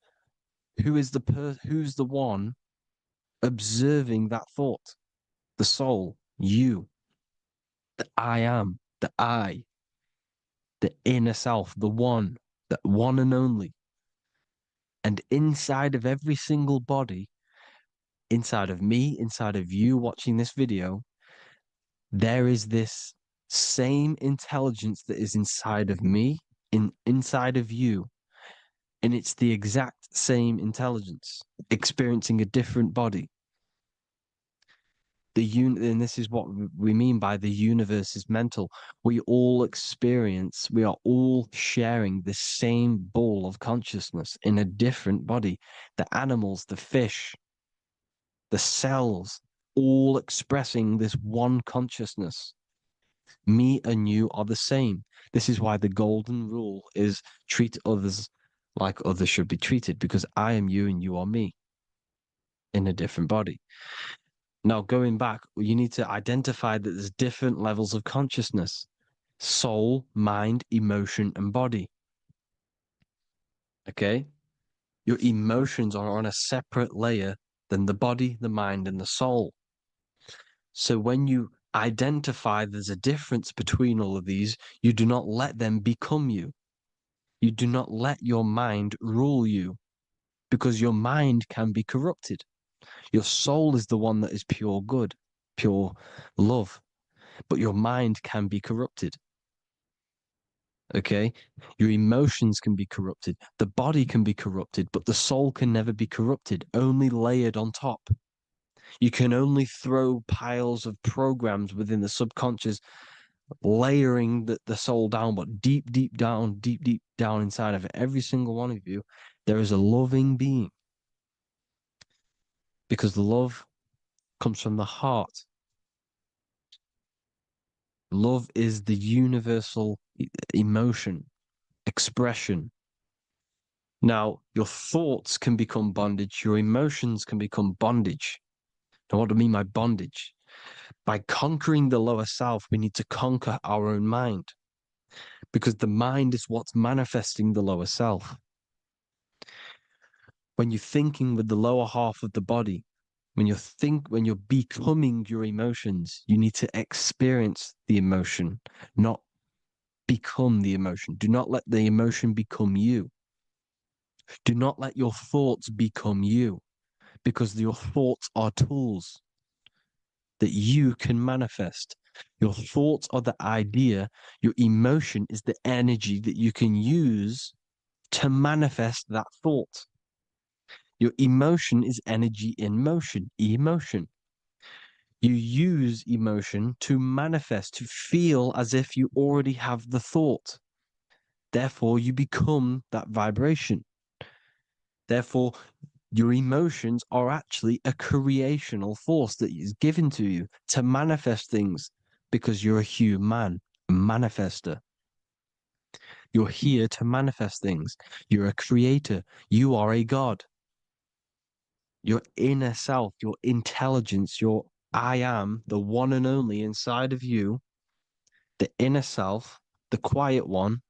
who's the one observing that thought? The soul, you, the I am, the I, the inner self, the one and only. And inside of every single body, inside of me, inside of you watching this video, there is this same intelligence that is inside of me, inside of you. And it's the exact same intelligence, experiencing a different body. And this is what we mean by the universe is mental. We all we are all sharing the same ball of consciousness in a different body. The animals, the fish, the cells, all expressing this one consciousness. Me and you are the same. This is why the golden rule is treat others like others should be treated, because I am you and you are me in a different body. Now, going back, you need to identify that there's different levels of consciousness: soul, mind, emotion, and body. Okay? Your emotions are on a separate layer than the body, the mind, and the soul. So when you identify there's a difference between all of these, you do not let them become you. You do not let your mind rule you, because your mind can be corrupted. Your soul is the one that is pure good, pure love, but your mind can be corrupted. Okay? Your emotions can be corrupted. The body can be corrupted, but the soul can never be corrupted, only layered on top. You can only throw piles of programs within the subconscious, layering the soul down, but deep down inside of every single one of you, there is a loving being. Because love comes from the heart. Love is the universal emotion, expression. Now, your thoughts can become bondage, your emotions can become bondage. Now, what do I mean by bondage? By conquering the lower self, we need to conquer our own mind, because the mind is what's manifesting the lower self. When you're thinking with the lower half of the body, when you're becoming your emotions, you need to experience the emotion, not become the emotion. Do not let the emotion become you. Do not let your thoughts become you, because your thoughts are tools that you can manifest. Your thoughts are the idea. Your emotion is the energy that you can use to manifest that thought. Your emotion is energy in motion, emotion. You use emotion to manifest, to feel as if you already have the thought. Therefore, you become that vibration. Therefore, your emotions are actually a creational force that is given to you to manifest things, because you're a human, a manifester. You're here to manifest things. You're a creator. You are a god. Your inner self, your intelligence, your I am, the one and only inside of you, the inner self, the quiet one,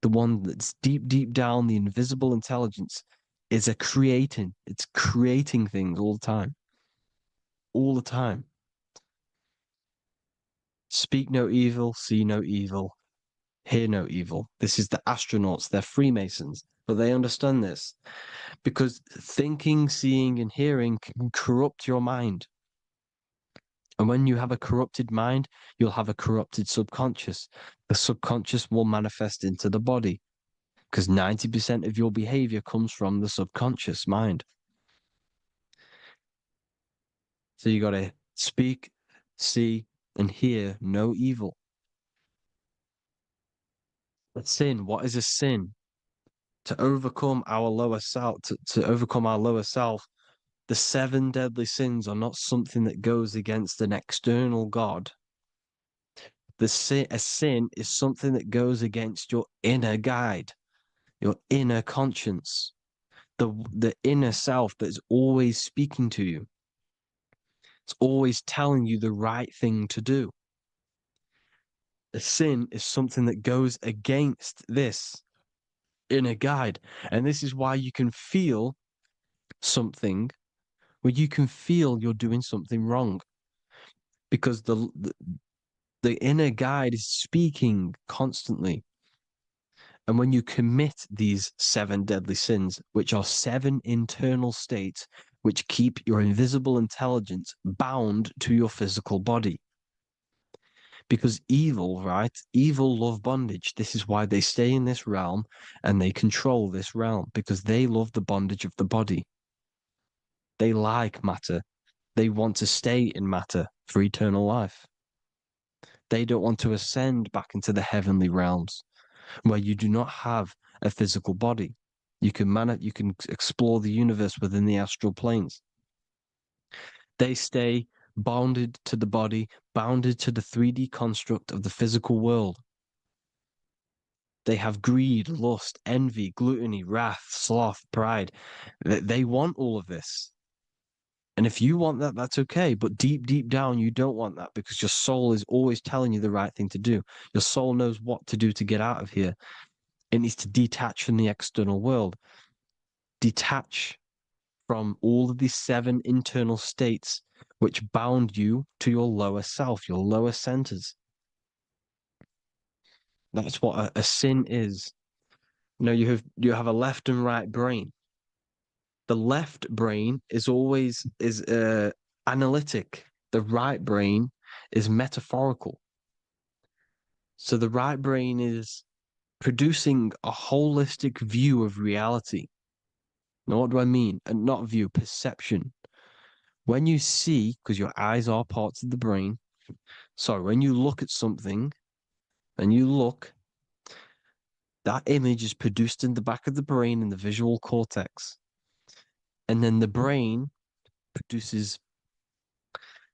the one that's deep down, the invisible intelligence, is it's creating things all the time. All the time. Speak no evil, see no evil. hear no evil. This is the astronauts, they're Freemasons, but they understand this because thinking, seeing, and hearing can corrupt your mind. And when you have a corrupted mind, you'll have a corrupted subconscious. The subconscious will manifest into the body because 90% of your behavior comes from the subconscious mind. So you got to speak, see, and hear no evil. A sin, what is a sin? To overcome our lower self, to overcome our lower self, the 7 deadly sins are not something that goes against an external God. A sin is something that goes against your inner guide, your inner conscience, the inner self that is always speaking to you. It's always telling you the right thing to do. A sin is something that goes against this inner guide. And this is why you can feel something where you can feel you're doing something wrong. Because the inner guide is speaking constantly. And when you commit these 7 deadly sins, which are 7 internal states which keep your invisible intelligence bound to your physical body. Because evil, right? Evil love bondage. This is why they stay in this realm and they control this realm, because they love the bondage of the body. They like matter. They want to stay in matter for eternal life. They don't want to ascend back into the heavenly realms where you do not have a physical body. You can explore the universe within the astral planes. They stay bounded to the body, bounded to the 3D construct of the physical world. They have greed, lust, envy, gluttony, wrath, sloth, pride. They want all of this. And if you want that, that's okay. But deep, deep down, you don't want that because your soul is always telling you the right thing to do. Your soul knows what to do to get out of here. It needs to detach from the external world. Detach from all of these 7 internal states which bound you to your lower self, your lower centers. That's what a sin is. You know, you have a left and right brain. The left brain is always analytic. The right brain is metaphorical. So the right brain is producing a holistic view of reality. Now, what do I mean? And not view, perception. When you see, because your eyes are parts of the brain, sorry, when you look at something and you look, that image is produced in the back of the brain in the visual cortex. And then the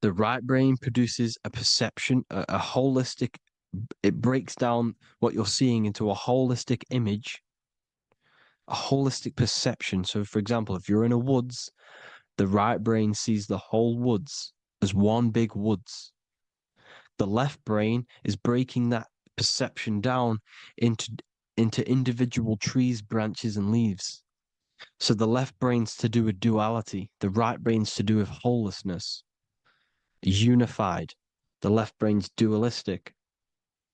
right brain produces a perception, a holistic, it breaks down what you're seeing into a holistic image, a holistic perception. So, for example, if you're in a woods, the right brain sees the whole woods as one big woods. The left brain is breaking that perception down into individual trees, branches, and leaves. So the left brain's to do with duality, the right brain's to do with wholeness, unified. The left brain's dualistic,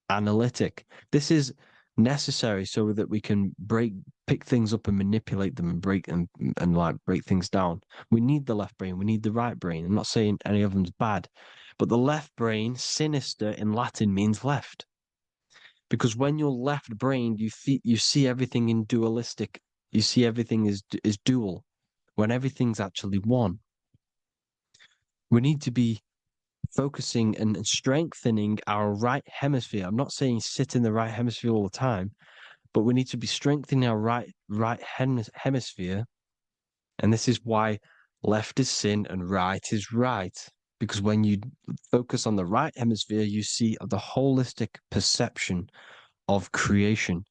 analytic. This is necessary so that we can pick things up and manipulate them and break things down. We need the left brain, we need the right brain. I'm not saying any of them's bad, but the left brain, sinister in Latin, means left. Because when you're left-brained, you see everything in dualistic. You see everything is dual, when everything's actually one. We need to be focusing and strengthening our right hemisphere. I'm not saying sit in the right hemisphere all the time, but we need to be strengthening our right hemisphere. And this is why left is sin and right is right. Because when you focus on the right hemisphere, you see the holistic perception of creation.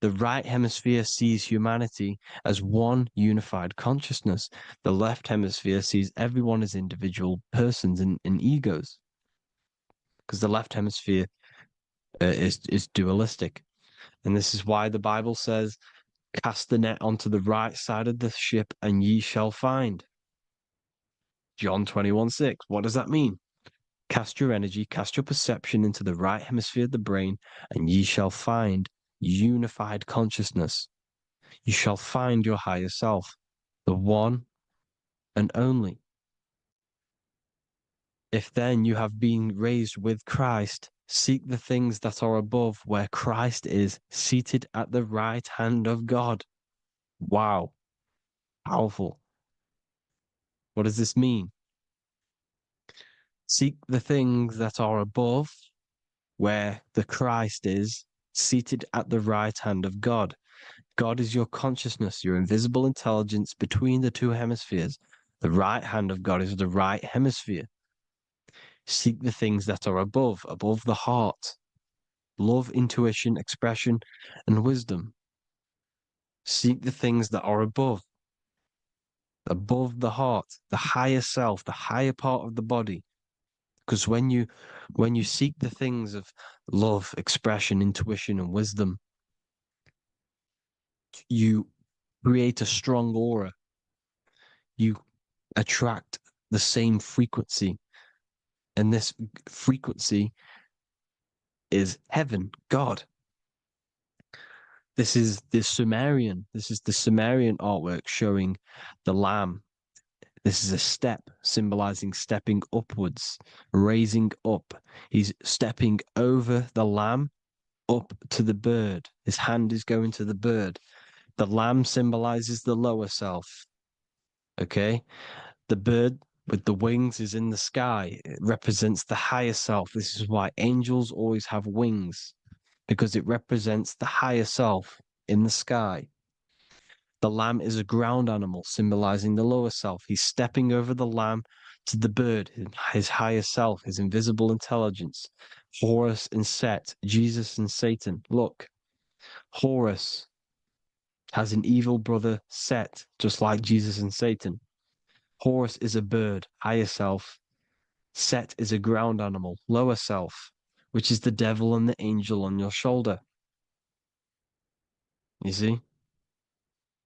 The right hemisphere sees humanity as one unified consciousness. The left hemisphere sees everyone as individual persons and egos. Because the left hemisphere is dualistic. And this is why the Bible says, cast the net onto the right side of the ship and ye shall find. John 21:6. What does that mean? Cast your energy, cast your perception into the right hemisphere of the brain, and ye shall find unified consciousness. You shall find your higher self, the one and only. If then you have been raised with Christ, seek the things that are above, where Christ is seated at the right hand of God. Wow. Powerful. What does this mean? Seek the things that are above, where the Christ is seated at the right hand of God. God is your consciousness, your invisible intelligence between the two hemispheres. The right hand of God is the right hemisphere. Seek the things that are above the heart. Love, intuition, expression, and wisdom. Seek the things that are above the heart, the higher self, the higher part of the body. Because when you seek the things of love, expression, intuition, and wisdom, you create a strong aura. You attract the same frequency. And this frequency is heaven, God. This is the Sumerian artwork showing the lamb. This is a step symbolizing stepping upwards, raising up. He's stepping over the lamb up to the bird. His hand is going to the bird. The lamb symbolizes the lower self. Okay? The bird with the wings is in the sky. It represents the higher self. This is why angels always have wings, because it represents the higher self in the sky. The lamb is a ground animal, symbolizing the lower self. He's stepping over the lamb to the bird, his higher self, his invisible intelligence. Horus and Set, Jesus and Satan. Look, Horus has an evil brother, Set, just like Jesus and Satan. Horus is a bird, higher self. Set is a ground animal, lower self, which is the devil and the angel on your shoulder. You see?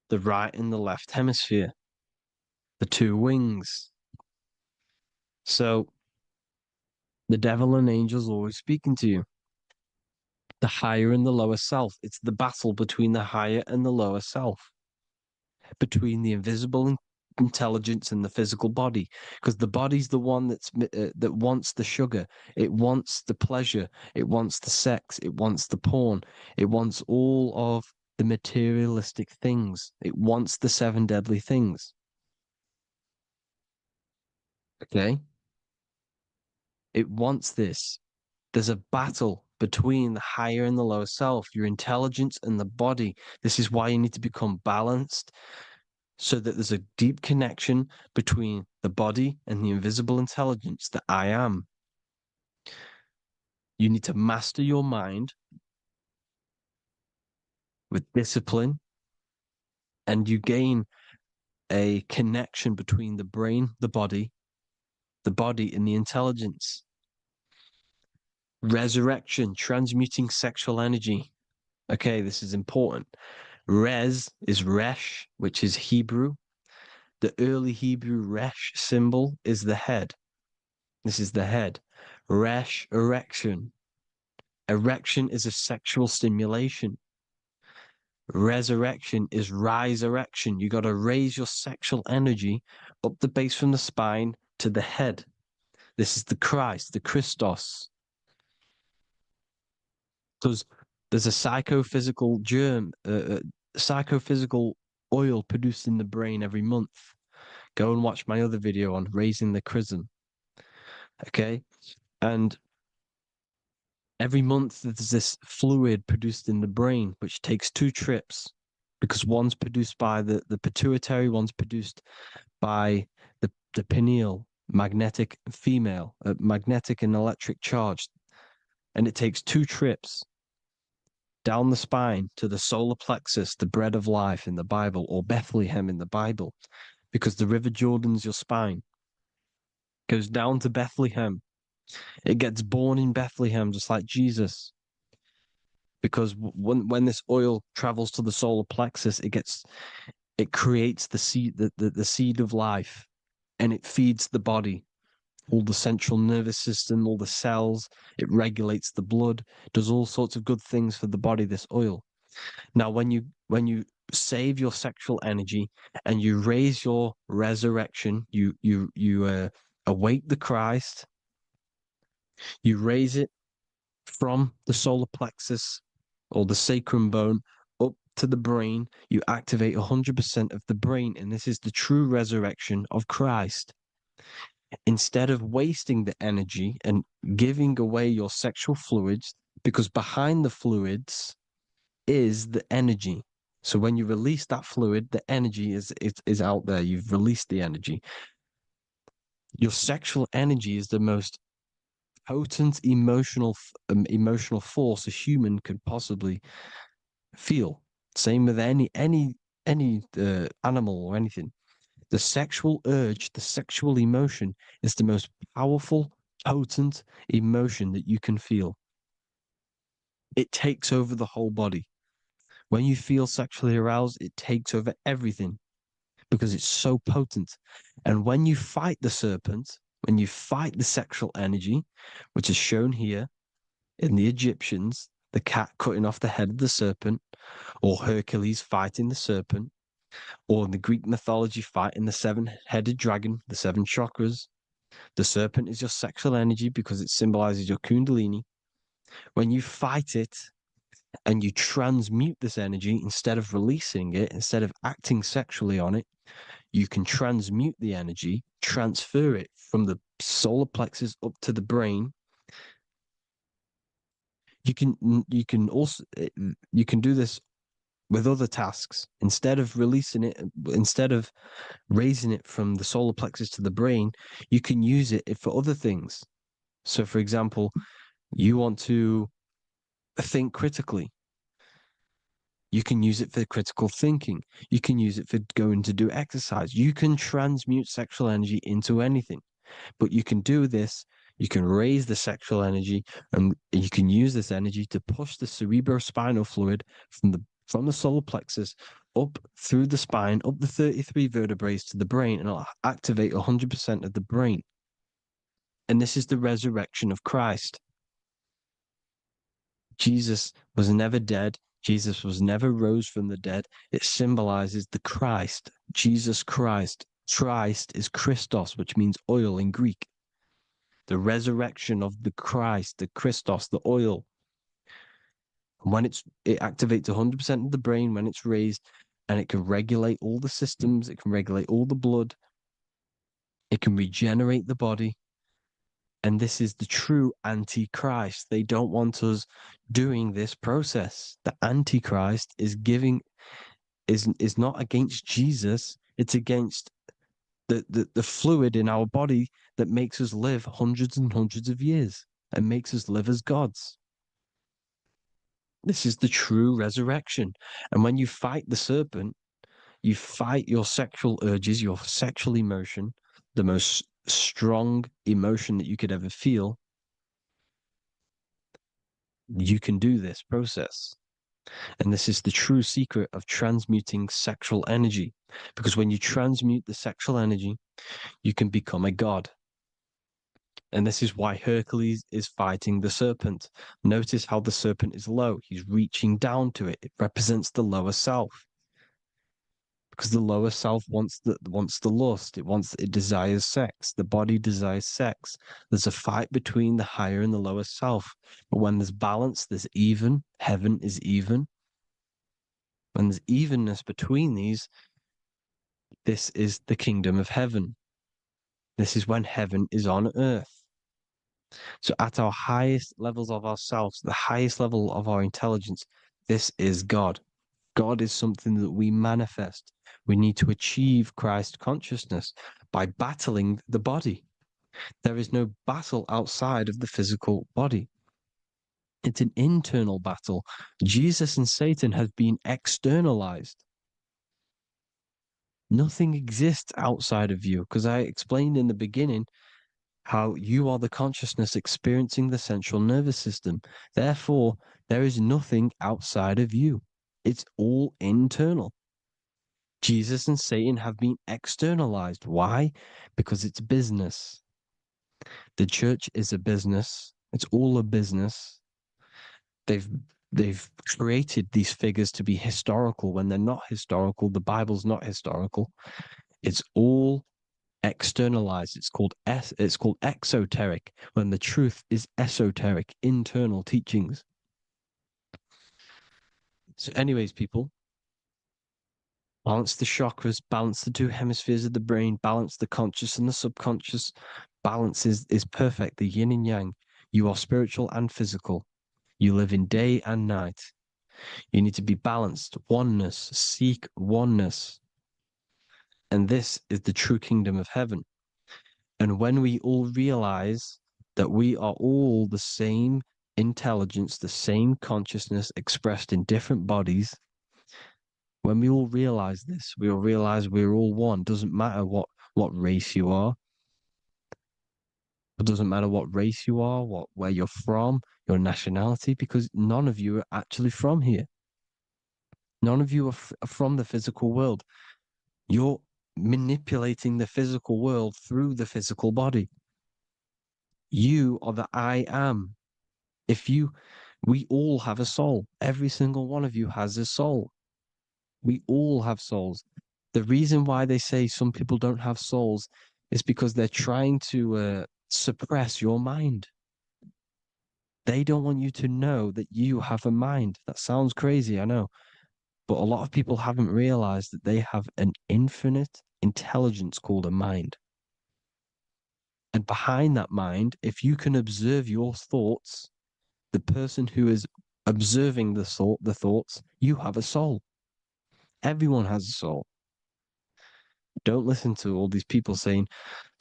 The right and the left hemisphere, the two wings. So the devil and angels always speaking to you. The higher and the lower self. It's the battle between the higher and the lower self, between the invisible intelligence and the physical body, because the body's the one that wants the sugar, it wants the pleasure, it wants the sex, it wants the porn, it wants all of the materialistic things, it wants the 7 deadly things. Okay, it wants this. There's a battle between the higher and the lower self, your intelligence and the body. This is why you need to become balanced, so that there's a deep connection between the body and the invisible intelligence, the I am. You need to master your mind with discipline, and you gain a connection between the brain, the body and the intelligence. Resurrection, transmuting sexual energy. Okay, this is important. Res is Resh, which is Hebrew. The early Hebrew Resh symbol is the head. This is the head. Resh, erection. Erection is a sexual stimulation. Resurrection is rise erection. You got to raise your sexual energy up the base from the spine to the head. This is the Christ, the Christos. Because there's a psychophysical germ, psychophysical oil produced in the brain every month. Go and watch my other video on raising the chrism. Okay? And every month there's this fluid produced in the brain, which takes 2 trips, because one's produced by the pituitary, one's produced by the pineal, magnetic female, magnetic and electric charge. And it takes 2 trips down the spine to the solar plexus, the bread of life in the Bible, or Bethlehem in the Bible, because the River Jordan's your spine. Goes down to Bethlehem. It gets born in Bethlehem, just like Jesus. Because when this oil travels to the solar plexus, it creates the seed, the seed of life, and it feeds the body. all the central nervous system, all the cells. It regulates the blood, does all sorts of good things for the body, this oil. Now, when you save your sexual energy and you raise your resurrection, you awake the Christ, you raise it from the solar plexus or the sacrum bone up to the brain, you activate 100% of the brain, and this is the true resurrection of Christ. Instead of wasting the energy and giving away your sexual fluids, because behind the fluids is the energy. So when you release that fluid, the energy is out there. You've released the energy. Your sexual energy is the most potent emotional force a human could possibly feel. Same with any animal or anything. The sexual urge, the sexual emotion is the most powerful, potent emotion that you can feel. It takes over the whole body. When you feel sexually aroused, it takes over everything because it's so potent. And when you fight the serpent, when you fight the sexual energy, which is shown here in the Egyptians, the cat cutting off the head of the serpent, or Hercules fighting the serpent, or in the Greek mythology fighting the seven-headed dragon, the seven chakras. The serpent is your sexual energy because it symbolizes your kundalini. When you fight it and you transmute this energy, instead of releasing it, instead of acting sexually on it, you can transmute the energy, transfer it from the solar plexus up to the brain. You can also you can do this with other tasks. Instead of releasing it, instead of raising it from the solar plexus to the brain, you can use it for other things. So, for example, you want to think critically. You can use it for critical thinking. You can use it for going to do exercise. You can transmute sexual energy into anything, but you can do this. You can raise the sexual energy, and you can use this energy to push the cerebrospinal fluid from the solar plexus up through the spine, up the 33 vertebrae to the brain, and it'll activate 100% of the brain. And this is the resurrection of Christ. Jesus was never dead. Jesus was never rose from the dead. It symbolizes the Christ, Jesus Christ. Christ is Christos, which means oil in Greek. The resurrection of the Christ, the Christos, the oil. When it activates 100% of the brain when it's raised, and it can regulate all the systems, it can regulate all the blood, it can regenerate the body. And this is the true Antichrist. They don't want us doing this process. The Antichrist is not against Jesus. It's against the fluid in our body that makes us live hundreds and hundreds of years and makes us live as gods. This is the true resurrection. And when you fight the serpent, you fight your sexual urges, your sexual emotion, the most strong emotion that you could ever feel. You can do this process. And this is the true secret of transmuting sexual energy. Because when you transmute the sexual energy, you can become a god. And this is why Hercules is fighting the serpent. Notice how the serpent is low. He's reaching down to it. It represents the lower self. Because the lower self wants the lust. It desires sex. The body desires sex. There's a fight between the higher and the lower self. But when there's balance, there's even. Heaven is even. When there's evenness between these, this is the kingdom of heaven. This is when heaven is on earth. So at our highest levels of ourselves, the highest level of our intelligence, this is God. God is something that we manifest. We need to achieve Christ consciousness by battling the body. There is no battle outside of the physical body. It's an internal battle. Jesus and Satan have been externalized. Nothing exists outside of you, because I explained in the beginning how you are the consciousness experiencing the central nervous system. Therefore, there is nothing outside of you. It's all internal. Jesus and Satan have been externalized. Why? Because it's business. The church is a business. It's all a business. They've created these figures to be historical when they're not historical. The Bible's not historical. It's all externalized. It's called exoteric, when the truth is esoteric, internal teachings. So anyways, people, balance the chakras, balance the two hemispheres of the brain, balance the conscious and the subconscious. Balance is perfect, the yin and yang. You are spiritual and physical. You live in day and night. You need to be balanced. Oneness. Seek oneness. And this is the true kingdom of heaven. And when we all realize that we are all the same intelligence, the same consciousness expressed in different bodies, when we all realize this, we all realize we're all one. Doesn't matter what race you are. It doesn't matter what race you are, where you're from, your nationality, because none of you are actually from here. None of you are from the physical world. You're manipulating the physical world through the physical body. You are the I am. We all have a soul. Every single one of you has a soul. We all have souls. The reason why they say some people don't have souls is because they're trying to suppress your mind. They don't want you to know that you have a mind. That sounds crazy, I know. But a lot of people haven't realized that they have an infinite intelligence called a mind. And behind that mind, if you can observe your thoughts, the person who is observing the thoughts, you have a soul. Everyone has a soul. Don't listen to all these people saying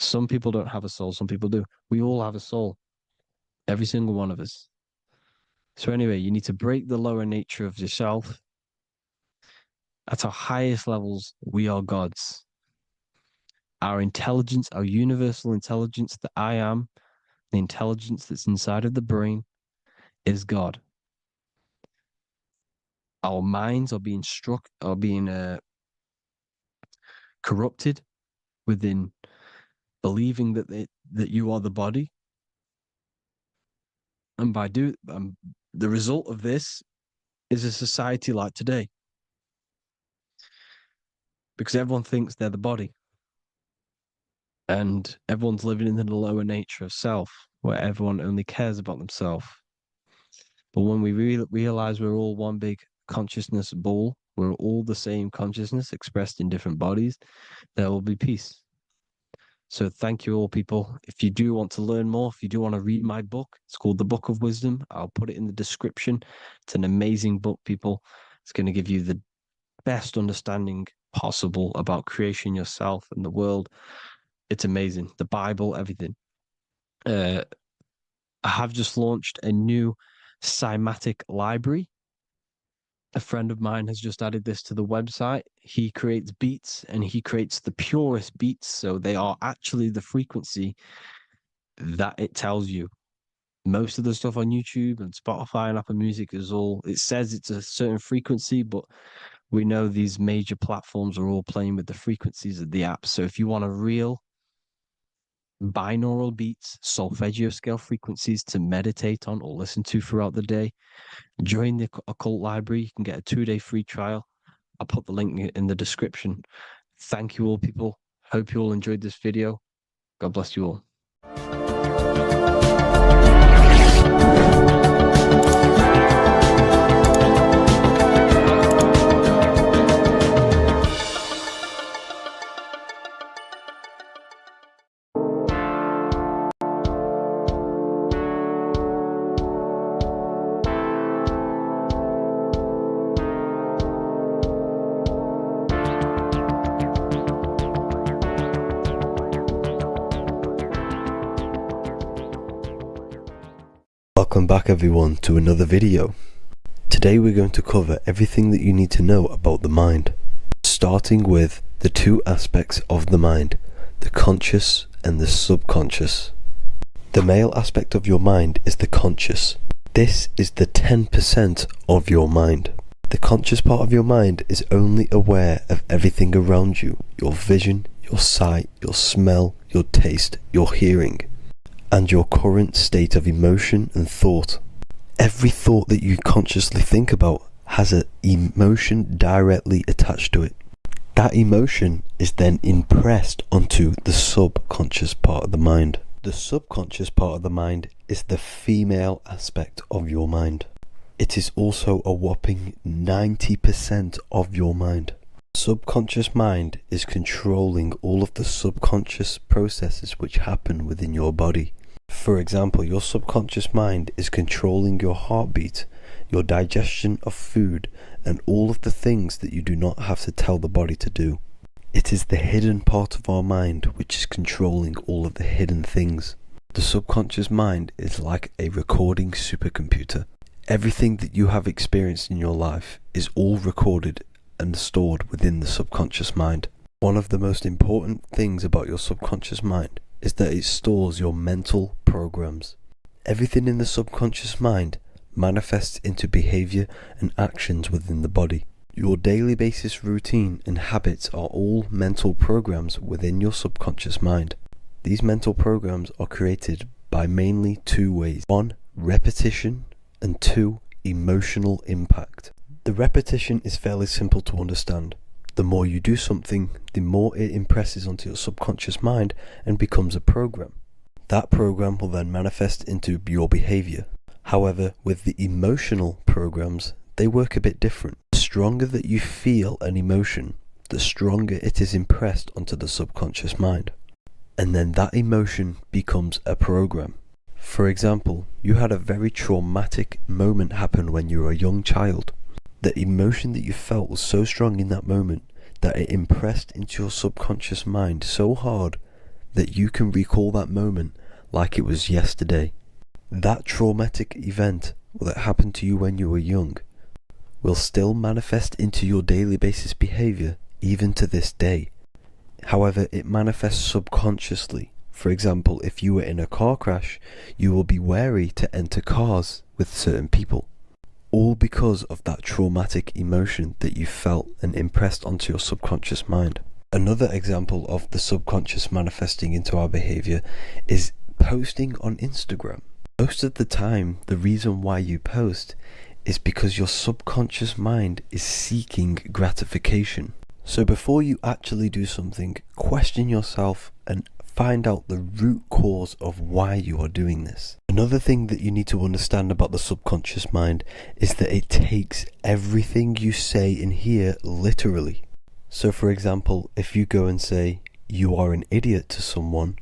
some people don't have a soul, some people do. We all have a soul. Every single one of us. So anyway, you need to break the lower nature of yourself. At our highest levels, we are gods. Our intelligence, our universal intelligence, the I am, the intelligence that's inside of the brain, is God. Our minds are being corrupted within believing that you are the body. And by the result of this is a society like today. Because everyone thinks they're the body. And everyone's living in the lower nature of self, where everyone only cares about themselves. But when we realize we're all one big consciousness ball, we're all the same consciousness expressed in different bodies, there will be peace. So thank you all, people. If you do want to learn more, if you do want to read my book, it's called The Book of Wisdom. I'll put it in the description. It's an amazing book, people. It's going to give you the best understanding possible about creation, yourself, and the world. It's amazing. The Bible, everything. I have just launched a new cymatic library. A friend of mine has just added this to the website. He creates beats and he creates the purest beats. So they are actually the frequency that it tells you. Most of the stuff on YouTube and Spotify and Apple Music it says it's a certain frequency, but we know these major platforms are all playing with the frequencies of the app. So if you want a real binaural beats, solfeggio scale frequencies to meditate on or listen to throughout the day, join the occult library. You can get a 2-day free trial. I'll put the link in the description. Thank you all, people. Hope you all enjoyed this video. God bless you all. Welcome back everyone to another video. Today we're going to cover everything that you need to know about the mind, starting with the two aspects of the mind, the conscious and the subconscious. The male aspect of your mind is the conscious. This is the 10% of your mind. The conscious part of your mind is only aware of everything around you, your vision, your sight, your smell, your taste, your hearing. and your current state of emotion and thought. Every thought that you consciously think about has an emotion directly attached to it. That emotion is then impressed onto the subconscious part of the mind. The subconscious part of the mind is the female aspect of your mind. It is also a whopping 90% of your mind. Subconscious mind is controlling all of the subconscious processes which happen within your body. For example, your subconscious mind is controlling your heartbeat, your digestion of food, and all of the things that you do not have to tell the body to do. It is the hidden part of our mind which is controlling all of the hidden things. The subconscious mind is like a recording supercomputer. Everything that you have experienced in your life is all recorded and stored within the subconscious mind. One of the most important things about your subconscious mind is that it stores your mental programs. Everything in the subconscious mind manifests into behavior and actions within the body. Your daily basis routine and habits are all mental programs within your subconscious mind. These mental programs are created by mainly two ways. 1, repetition, and 2, emotional impact. The repetition is fairly simple to understand. The more you do something, the more it impresses onto your subconscious mind and becomes a program. That program will then manifest into your behavior. However, with the emotional programs, they work a bit different. The stronger that you feel an emotion, the stronger it is impressed onto the subconscious mind. And then that emotion becomes a program. For example, you had a very traumatic moment happen when you were a young child. The emotion that you felt was so strong in that moment that it impressed into your subconscious mind so hard that you can recall that moment like it was yesterday. That traumatic event that happened to you when you were young will still manifest into your daily basis behavior even to this day. However, it manifests subconsciously. For example, if you were in a car crash, you will be wary to enter cars with certain people. All because of that traumatic emotion that you felt and impressed onto your subconscious mind. Another example of the subconscious manifesting into our behavior is posting on Instagram. Most of the time, the reason why you post is because your subconscious mind is seeking gratification. So before you actually do something, question yourself and find out the root cause of why you are doing this. Another thing that you need to understand about the subconscious mind is that it takes everything you say in here literally. So for example, if you go and say, "You are an idiot" to someone,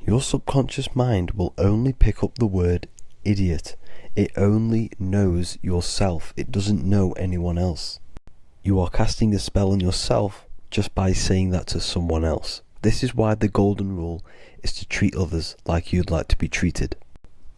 your subconscious mind will only pick up the word idiot. It only knows yourself. It doesn't know anyone else. You are casting a spell on yourself just by saying that to someone else. This is why the golden rule is to treat others like you'd like to be treated.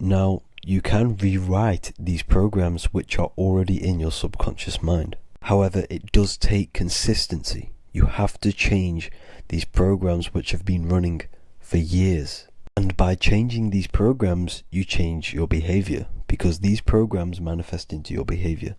Now, you can rewrite these programs which are already in your subconscious mind. However, it does take consistency. You have to change these programs which have been running for years. And by changing these programs, you change your behavior, because these programs manifest into your behavior.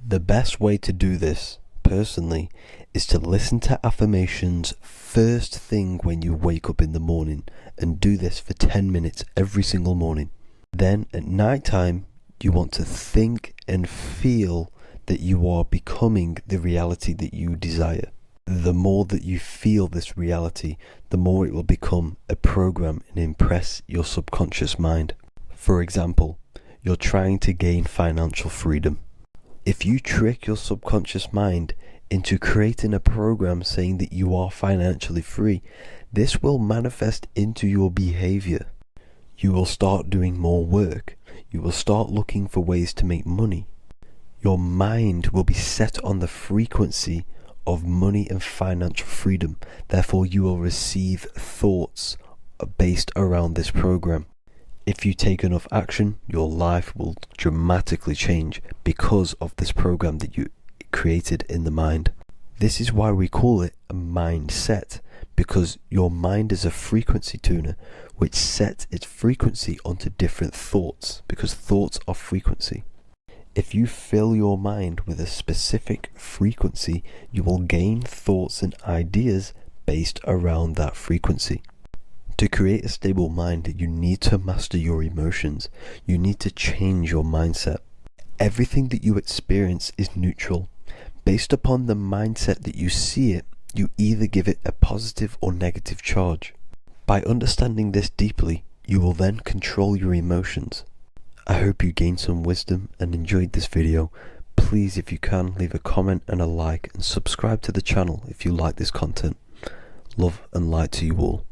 The best way to do this, personally, is to listen to affirmations first thing when you wake up in the morning, and do this for 10 minutes every single morning. Then at night time, you want to think and feel that you are becoming the reality that you desire. The more that you feel this reality, the more it will become a program and impress your subconscious mind. For example, you're trying to gain financial freedom. If you trick your subconscious mind into creating a program saying that you are financially free, this will manifest into your behavior. You will start doing more work. You will start looking for ways to make money. Your mind will be set on the frequency of money and financial freedom. Therefore, you will receive thoughts based around this program. If you take enough action, your life will dramatically change because of this program that you created in the mind. This is why we call it a mindset, because your mind is a frequency tuner which sets its frequency onto different thoughts, because thoughts are frequency. If you fill your mind with a specific frequency, you will gain thoughts and ideas based around that frequency. To create a stable mind, you need to master your emotions. You need to change your mindset. Everything that you experience is neutral. Based upon the mindset that you see it, you either give it a positive or negative charge. By understanding this deeply, you will then control your emotions. I hope you gained some wisdom and enjoyed this video. Please, if you can, leave a comment and a like, and subscribe to the channel if you like this content. Love and light to you all.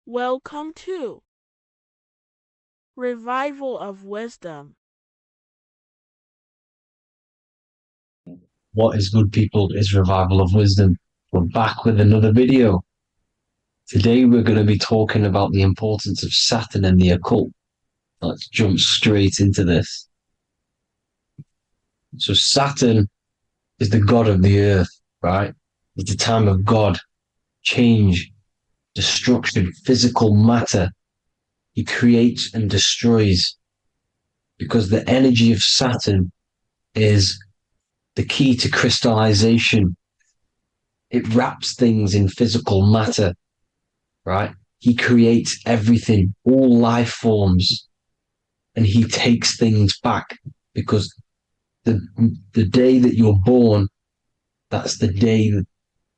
Welcome to Revival of Wisdom. What is good, people? Is Revival of Wisdom. We're back with another video. Today we're going to be talking about the importance of Saturn and the occult. Let's jump straight into this. So Saturn is the god of the earth, right? It's the time of God, change, destruction, physical matter. He creates and destroys, because the energy of Saturn is the key to crystallization. It wraps things in physical matter, right? He creates everything, all life forms, and he takes things back, because the day that you're born, that's the day that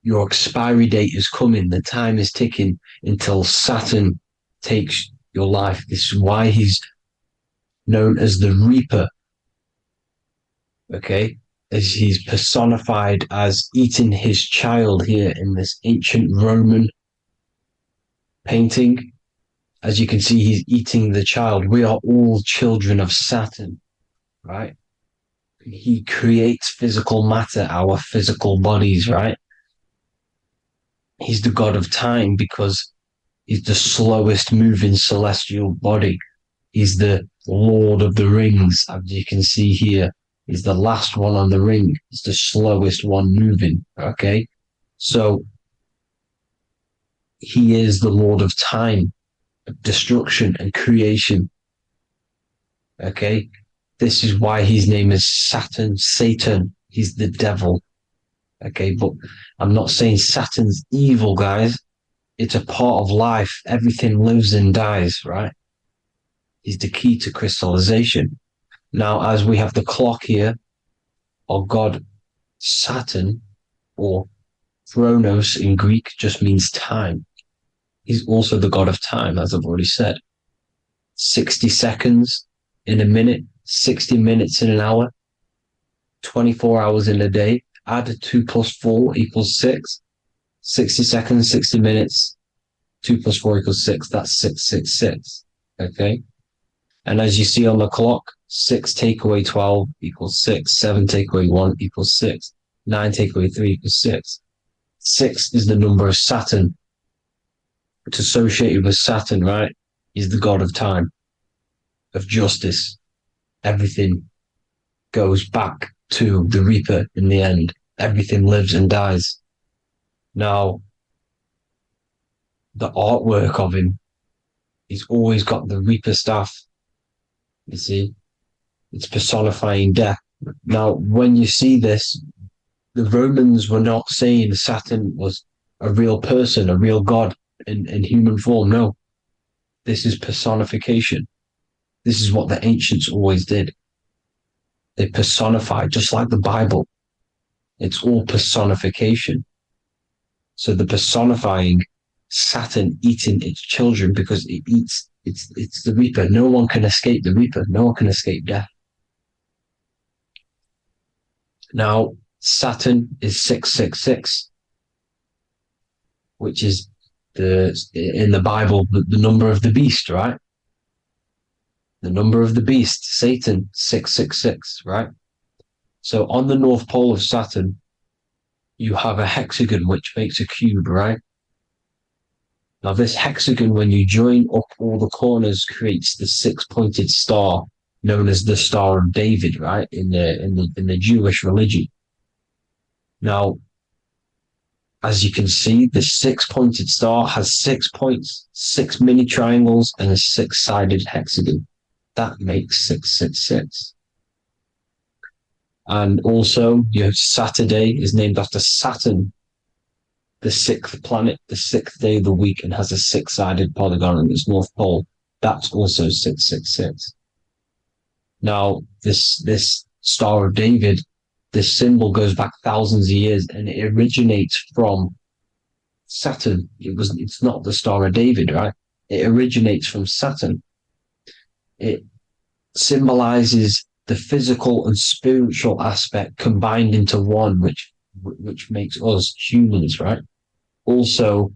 your expiry date is coming. The time is ticking until Saturn takes your life. This is why he's known as the Reaper. Okay? As he's personified as eating his child here in this ancient Roman painting. As you can see, he's eating the child. We are all children of Saturn, right? He creates physical matter, our physical bodies, right? He's the god of time because he's the slowest moving celestial body. He's the Lord of the Rings, as you can see here. He's the last one on the ring. He's the slowest one moving, okay? So he is the Lord of time, destruction and creation, okay? This is why his name is Saturn, Satan. He's the devil, okay? But I'm not saying Saturn's evil, guys. It's a part of life. Everything lives and dies, right? He's the key to crystallization. Now, as we have the clock here, our god Saturn, or Chronos in Greek, just means time. He's also the god of time, as I've already said. 60 seconds in a minute, 60 minutes in an hour, 24 hours in a day. Add 2 plus 4 equals 6. 60 seconds, 60 minutes, 2 plus 4 equals 6. That's 666. Okay? And as you see on the clock, 6 take away 12 equals 6. 7 take away 1 equals 6. 9 take away 3 equals 6. 6 is the number of Saturn. It's associated with Saturn, right? He's the god of time, of justice. Everything goes back to the Reaper in the end. Everything lives and dies. Now, the artwork of him, he's always got the Reaper staff. You see, it's personifying death. Now, when you see this, the Romans were not saying Saturn was a real person, a real god in human form. No, this is personification. This is what the ancients always did. They personified, just like the Bible. It's all personification. So the personifying Saturn eating its children because it eats, it's the Reaper. No one can escape the Reaper. No one can escape death. Now, Saturn is 666, which is in the Bible, the number of the beast, right? The number of the beast, Satan, 666, right? So on the North Pole of Saturn, you have a hexagon which makes a cube, right? Now this hexagon, when you join up all the corners, creates the 6-pointed star known as the Star of David, right? In the Jewish religion. Now, as you can see, the 6-pointed star has 6 points, 6 mini triangles, and a 6-sided hexagon. That makes 666. And also, Saturday is named after Saturn, the 6th planet, the 6th day of the week, and has a 6-sided polygon on its north pole. That's also 666. Now, this Star of David, this symbol goes back thousands of years, and it originates from Saturn. It's not the Star of David, right? It originates from Saturn. It symbolizes the physical and spiritual aspect combined into one, which makes us humans, right? Also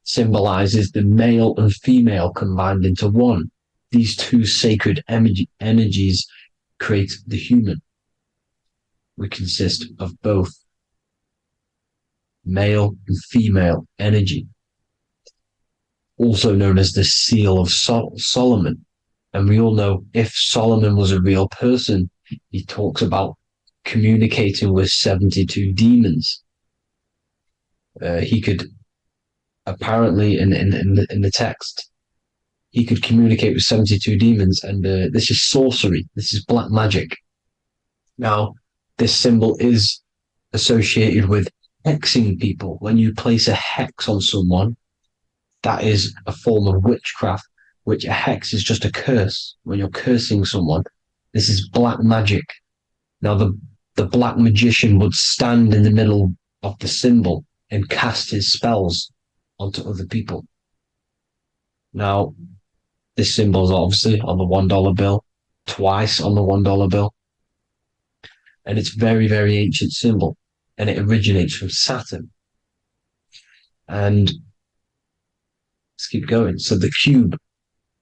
symbolizes the male and female combined into one. These two sacred energies create the human. We consist of both male and female energy, also known as the Seal of Solomon. And we all know if Solomon was a real person, he talks about communicating with 72 demons. He could apparently, in the text, he could communicate with 72 demons, and this is sorcery. This is black magic. Now, this symbol is associated with hexing people. When you place a hex on someone, that is a form of witchcraft, which a hex is just a curse. When you're cursing someone, this is black magic. Now, the black magician would stand in the middle of the symbol and cast his spells onto other people. Now, this symbol is obviously on the $1 bill, twice on the $1 bill. And it's very, very ancient symbol, and it originates from Saturn. And let's keep going. So the cube.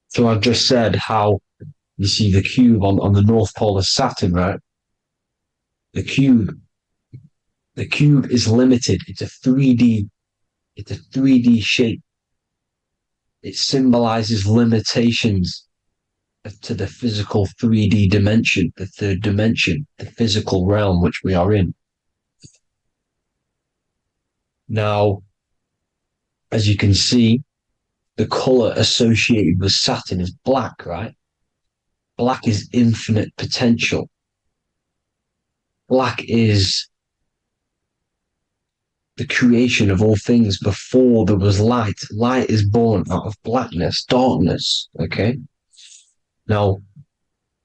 So I've just said how you see the cube on the North Pole of Saturn, right? The cube is limited. It's a 3D shape. It symbolizes limitations to the physical 3D dimension, the third dimension, the physical realm which we are in. Now, as you can see, the color associated with Saturn is black, right? Black is infinite potential. Black is the creation of all things before there was light. Light is born out of blackness, darkness, okay? Now,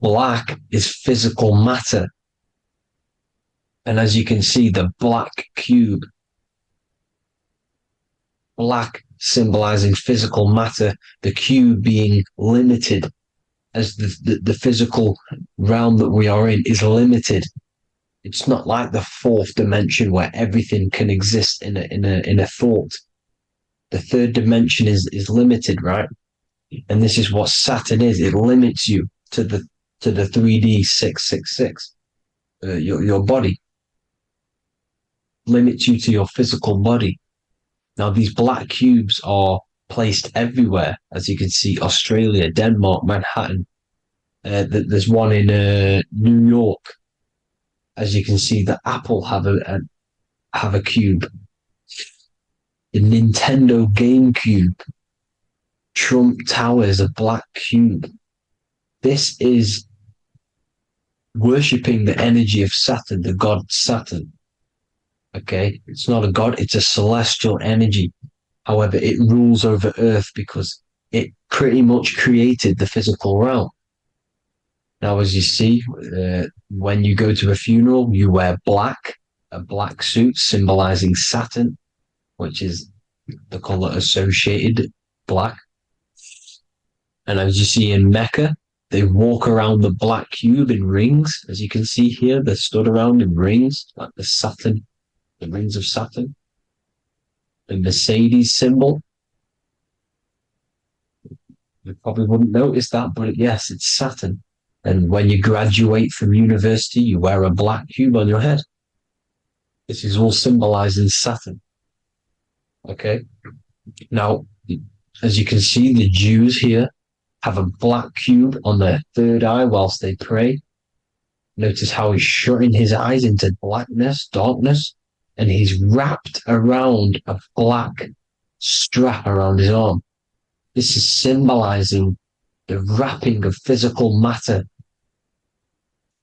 black is physical matter. And as you can see, the black cube, black symbolizing physical matter, the cube being limited, as the physical realm that we are in is limited. It's not like the fourth dimension where everything can exist in a thought. The third dimension is limited, right? And this is what Saturn is. It limits you to the 3D 666. Your body limits you to your physical body. Now, these black cubes are placed everywhere. As you can see, Australia, Denmark, Manhattan. There's one in New York. As you can see, the Apple have a cube. The Nintendo GameCube. Trump Tower is a black cube. This is worshipping the energy of Saturn, the god Saturn. Okay, it's not a god, it's a celestial energy. However, it rules over Earth because it pretty much created the physical realm. Now, as you see, when you go to a funeral, you wear black, a black suit symbolizing Saturn, which is the color associated, black. And as you see in Mecca, they walk around the black cube in rings. As you can see here, they're stood around in rings, like the rings of Saturn. The Mercedes symbol. You probably wouldn't notice that, but yes, it's Saturn. And when you graduate from university, you wear a black cube on your head. This is all symbolizing Saturn. Okay. Now, as you can see, the Jews here have a black cube on their third eye whilst they pray. Notice how he's shutting his eyes into blackness, darkness, and he's wrapped around a black strap around his arm. This is symbolizing the wrapping of physical matter,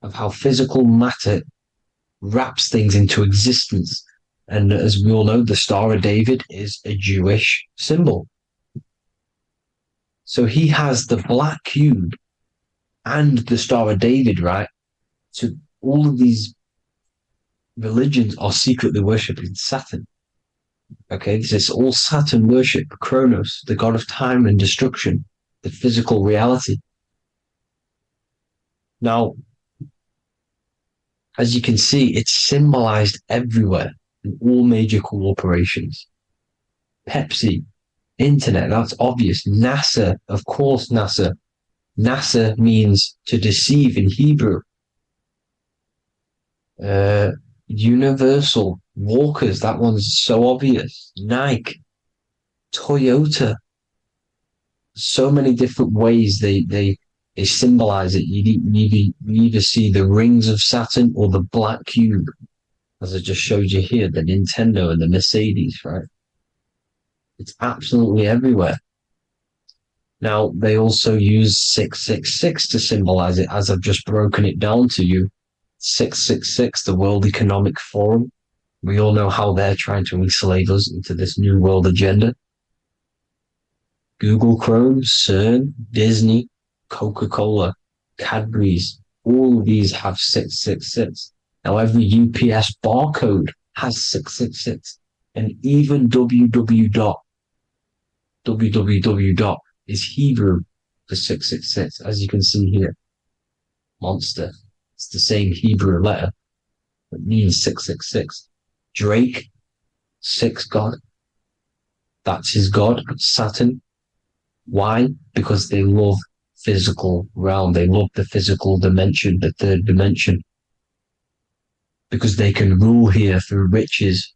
of how physical matter wraps things into existence. And as we all know, the Star of David is a Jewish symbol. So he has the black cube and the Star of David, right? So all of these religions are secretly worshipping Saturn. Okay, this is all Saturn worship, Kronos, the god of time and destruction, the physical reality. Now, as you can see, it's symbolized everywhere in all major corporations. Pepsi, internet, that's obvious. NASA, of course, NASA. NASA means to deceive in Hebrew. Universal, Walkers, that one's so obvious. Nike, Toyota. So many different ways they symbolize it. You either see the rings of Saturn or the black cube, as I just showed you here, the Nintendo and the Mercedes, right? It's absolutely everywhere. Now, they also use 666 to symbolize it, as I've just broken it down to you. 666, the World Economic Forum. We all know how they're trying to enslave us into this new world agenda. Google Chrome, CERN, Disney, Coca-Cola, Cadbury's, all of these have 666. Now, every UPS barcode has 666. And even www. Is Hebrew for 666, as you can see here. Monster. It's the same Hebrew letter. It means 666. Drake, 6 God. That's his God, Saturn. Why? Because they love physical realm. They love the physical dimension, the third dimension. Because they can rule here through riches.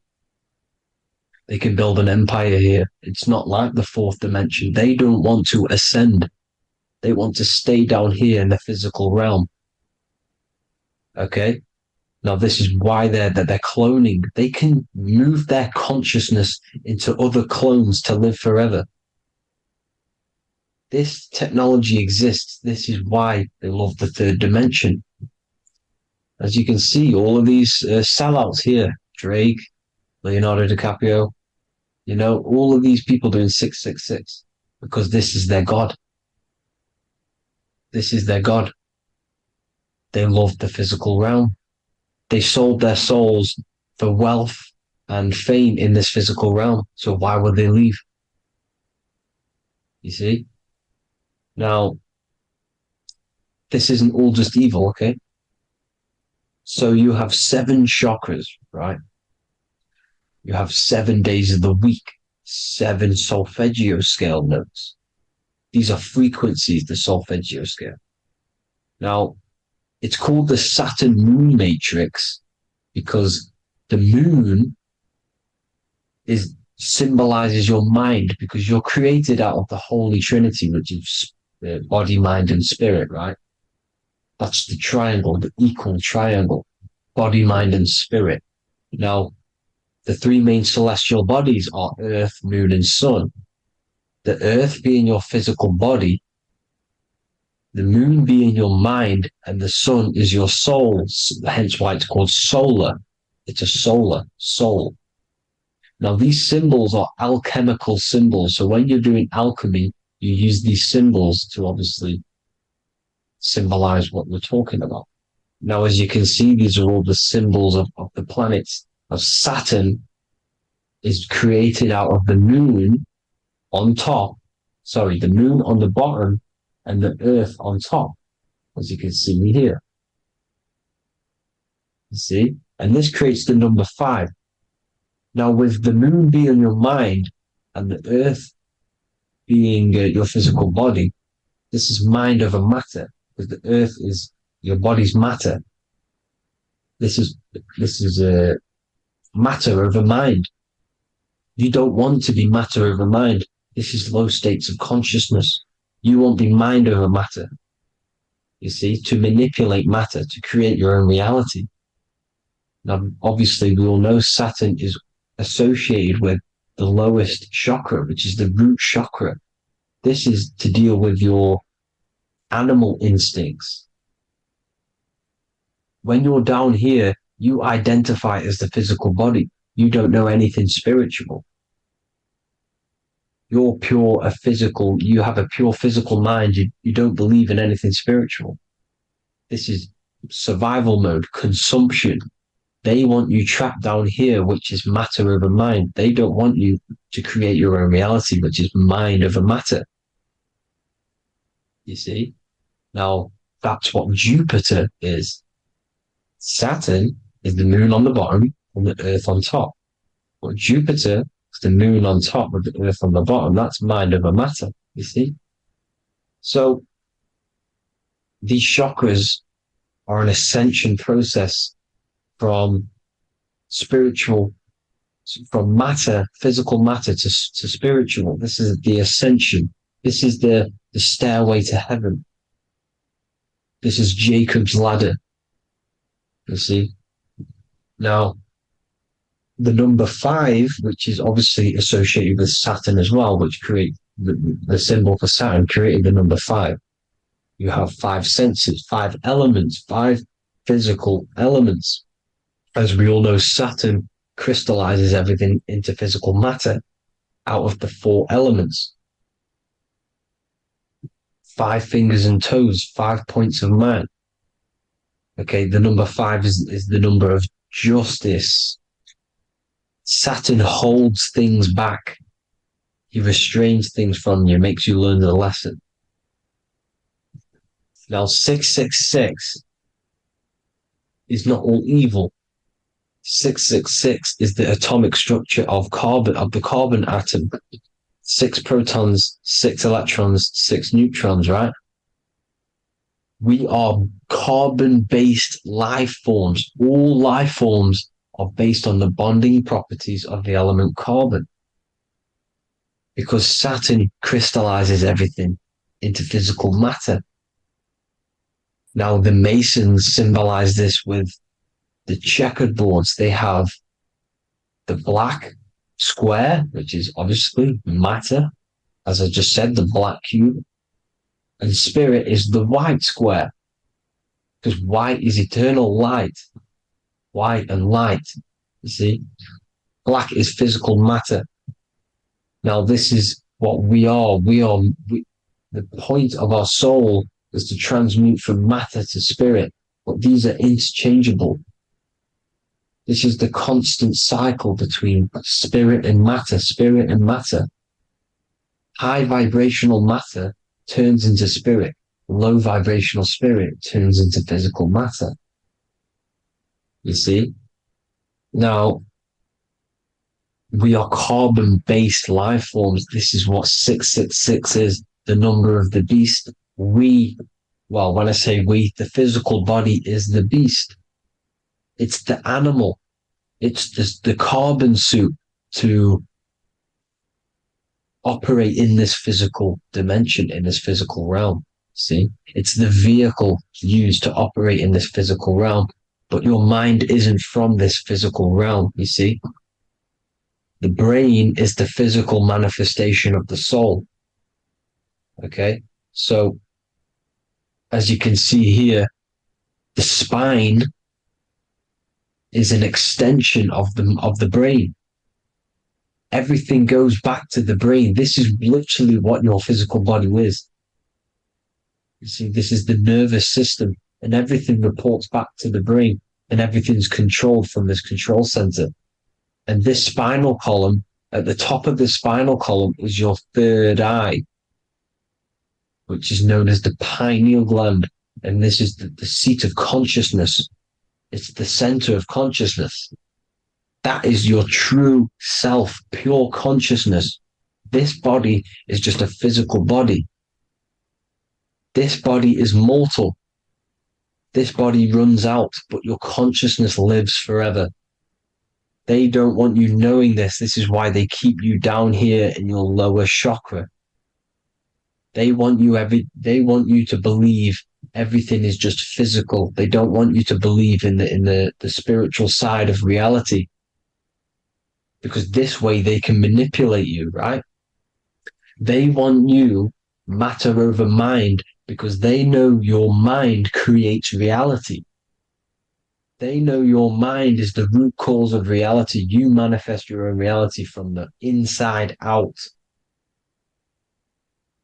They can build an empire here. It's not like the fourth dimension. They don't want to ascend. They want to stay down here in the physical realm. Okay? Now, this is why they're cloning. They can move their consciousness into other clones to live forever. This technology exists. This is why they love the third dimension. As you can see, all of these sellouts here, Drake, Leonardo DiCaprio, you know, all of these people doing 666 because this is their God. This is their God. They love the physical realm. They sold their souls for wealth and fame in this physical realm. So why would they leave? You see? Now, this isn't all just evil, okay? So you have 7 chakras, right? You have 7 days of the week, 7 solfeggio scale notes. These are frequencies, the solfeggio scale. Now, it's called the Saturn moon matrix because the moon symbolizes your mind, because you're created out of the Holy Trinity, which is body, mind, and spirit, right? That's the triangle, the equal triangle, body, mind, and spirit. Now, the 3 main celestial bodies are Earth, Moon, and Sun. The Earth being your physical body, the Moon being your mind, and the Sun is your soul, hence why it's called solar. It's a solar soul. Now, these symbols are alchemical symbols. So when you're doing alchemy, you use these symbols to obviously symbolize what we're talking about. Now, as you can see, these are all the symbols of the planets. Of Saturn is created out of the moon on top, the moon on the bottom and the earth on top, as you can see here. You see? And this creates the number 5. Now, with the moon being your mind and the earth being your physical body, this is mind over matter, because the earth is your body's matter. This is matter over mind. You don't want to be matter over mind. This is low states of consciousness. You won't be mind over matter. You see, to manipulate matter, to create your own reality. Now, obviously, we all know Saturn is associated with the lowest chakra, which is the root chakra. This is to deal with your animal instincts. When you're down here, you identify as the physical body. You don't know anything spiritual. You're pure a physical, you have a pure physical mind. You don't believe in anything spiritual. This is survival mode, consumption. They want you trapped down here, which is matter over mind. They don't want you to create your own reality, which is mind over matter. You see? Now, that's what Jupiter is. Saturn is the moon on the bottom and the earth on top. But Jupiter is the moon on top with the earth on the bottom. That's mind over matter, you see? So, these chakras are an ascension process from spiritual, from matter, physical matter to spiritual. This is the ascension. This is the stairway to heaven. This is Jacob's ladder. You see? Now, the number 5, which is obviously associated with Saturn as well, which create the symbol for Saturn, created the number 5. You have 5 senses, 5 elements, 5 physical elements. As we all know, Saturn crystallizes everything into physical matter out of the 4 elements. 5 fingers and toes, 5 points of man. Okay, the number 5 is the number of justice. Saturn holds things back. He restrains things from you, makes you learn the lesson. Now, 666 is not all evil. 666 is the atomic structure of carbon, of the carbon atom. 6 protons, 6 electrons, 6 neutrons, right? We are carbon-based life forms. All life forms are based on the bonding properties of the element carbon. Because Saturn crystallizes everything into physical matter. Now, the Masons symbolize this with the checkered boards. They have the black square, which is obviously matter, as I just said, the black cube. And spirit is the white square, because white is eternal light. White and light, you see? Black is physical matter. Now, this is what we are. The point of our soul is to transmute from matter to spirit, but these are interchangeable. This is the constant cycle between spirit and matter, spirit and matter. High vibrational matter turns into spirit. Low vibrational spirit turns into physical matter. You see? Now, we are carbon-based life forms. This is what 666 is, the number of the beast. Well, when I say we, the physical body is the beast. It's the animal. It's the carbon suit to operate in this physical dimension, in this physical realm. See? It's the vehicle used to operate in this physical realm. But your mind isn't from this physical realm, you see? The brain is the physical manifestation of the soul. Okay? So, as you can see here, the spine is an extension of the brain. Everything goes back to the brain. This is literally what your physical body is. You see, this is the nervous system, and everything reports back to the brain, and everything's controlled from this control center. And this spinal column, at the top of the spinal column, is your third eye, which is known as the pineal gland. And this is the seat of consciousness. It's the center of consciousness. That is your true self, pure consciousness. This body is just a physical body. This body is mortal. This body runs out, but your consciousness lives forever. They don't want you knowing this. This is why they keep you down here in your lower chakra. They want you to believe Everything is just physical. They don't want you to believe in the spiritual side of reality, because this way they can manipulate you, right? They want you matter over mind because they know your mind creates reality. They know your mind is the root cause of reality. You manifest your own reality from the inside out.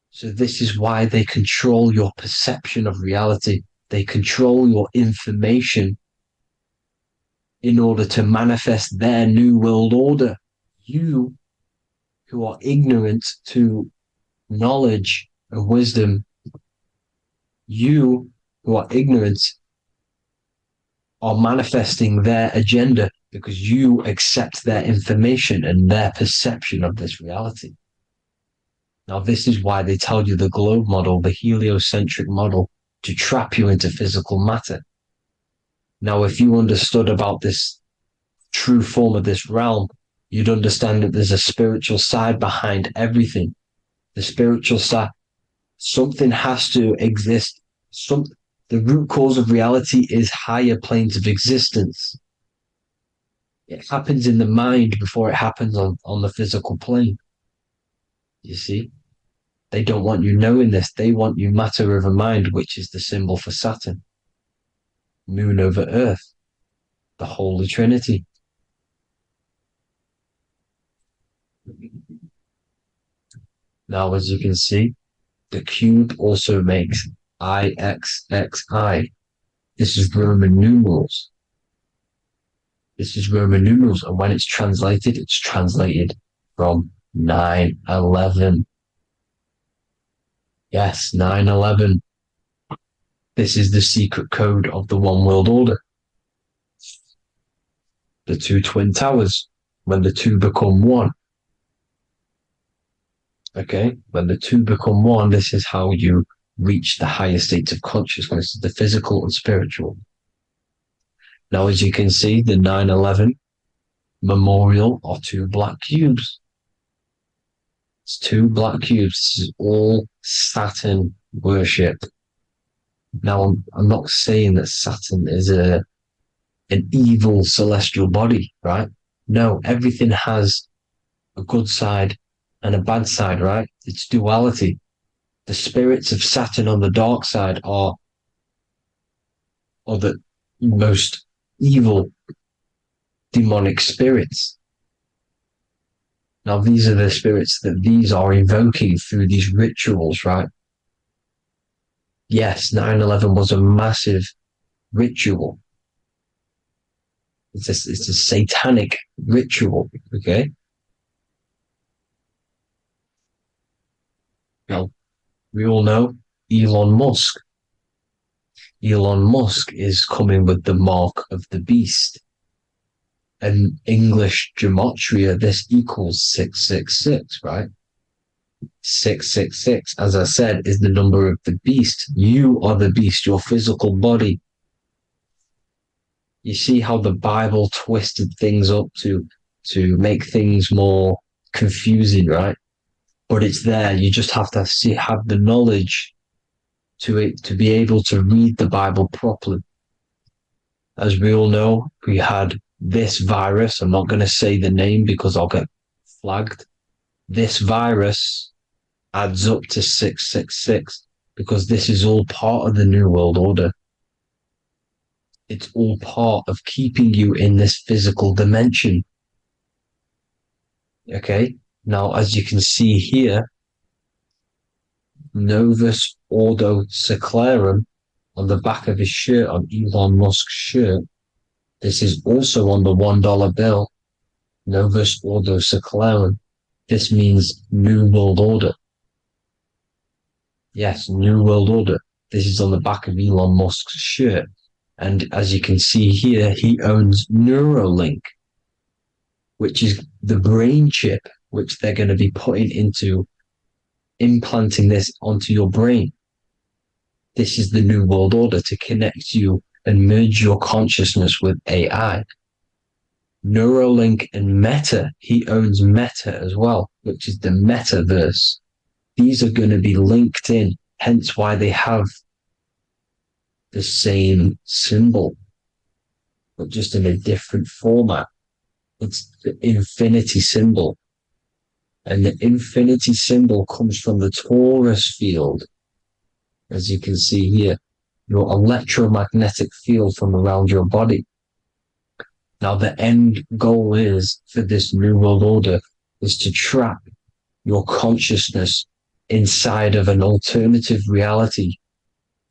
So this is why they control your perception of reality. They control your information in order to manifest their new world order. You, who are ignorant to knowledge and wisdom, you who are ignorant are manifesting their agenda because you accept their information and their perception of this reality. Now, this is why they tell you the globe model, the heliocentric model, to trap you into physical matter. Now, if you understood about this true form of this realm, you'd understand that there's a spiritual side behind everything. The spiritual side, something has to exist. The root cause of reality is higher planes of existence. It happens in the mind before it happens on the physical plane. You see? They don't want you knowing this. They want you matter over mind, which is the symbol for Saturn. Moon over Earth. The Holy Trinity. Now, as you can see, the cube also makes IXXI. This is Roman numerals. This is Roman numerals, and when it's translated from 9/11. Yes, 9/11. This is the secret code of the one world order. The two twin towers, when the two become one. Okay, when the two become one, this is how you reach the higher states of consciousness, the physical and spiritual. Now, as you can see, the 9/11 memorial are two black cubes. It's two black cubes. This is all Saturn worship. Now, I'm not saying that Saturn is an evil celestial body, right? No, everything has a good side and a bad side, right? It's duality. The spirits of Saturn on the dark side are the most evil demonic spirits. Now, these are the spirits that these are invoking through these rituals, right? Yes, 9/11 was a massive ritual. It's a satanic ritual, okay? Now, we all know Elon Musk. Elon Musk is coming with the mark of the beast. And English gematria, this equals 666, right? 666, as I said, is the number of the beast. You are the beast, your physical body. You see how the Bible twisted things up to make things more confusing, right? But it's there. You just have to have the knowledge to be able to read the Bible properly. As we all know, we had this virus. I'm not going to say the name because I'll get flagged. This virus adds up to 666 because this is all part of the New World Order. It's all part of keeping you in this physical dimension. Okay? Now, as you can see here, Novus Ordo Secularum on the back of his shirt, on Elon Musk's shirt, this is also on the $1 bill, Novus Ordo Secularum. This means New World Order. Yes, New World Order. This is on the back of Elon Musk's shirt. And as you can see here, he owns Neuralink, which is the brain chip which they're going to be putting into implanting this onto your brain. This is the New World Order to connect you and merge your consciousness with AI. Neuralink and Meta, he owns Meta as well, which is the metaverse. These are going to be linked in, hence why they have the same symbol, but just in a different format. It's the infinity symbol. And the infinity symbol comes from the torus field, as you can see here, your electromagnetic field from around your body. Now, the end goal is for this New World Order is to trap your consciousness inside of an alternative reality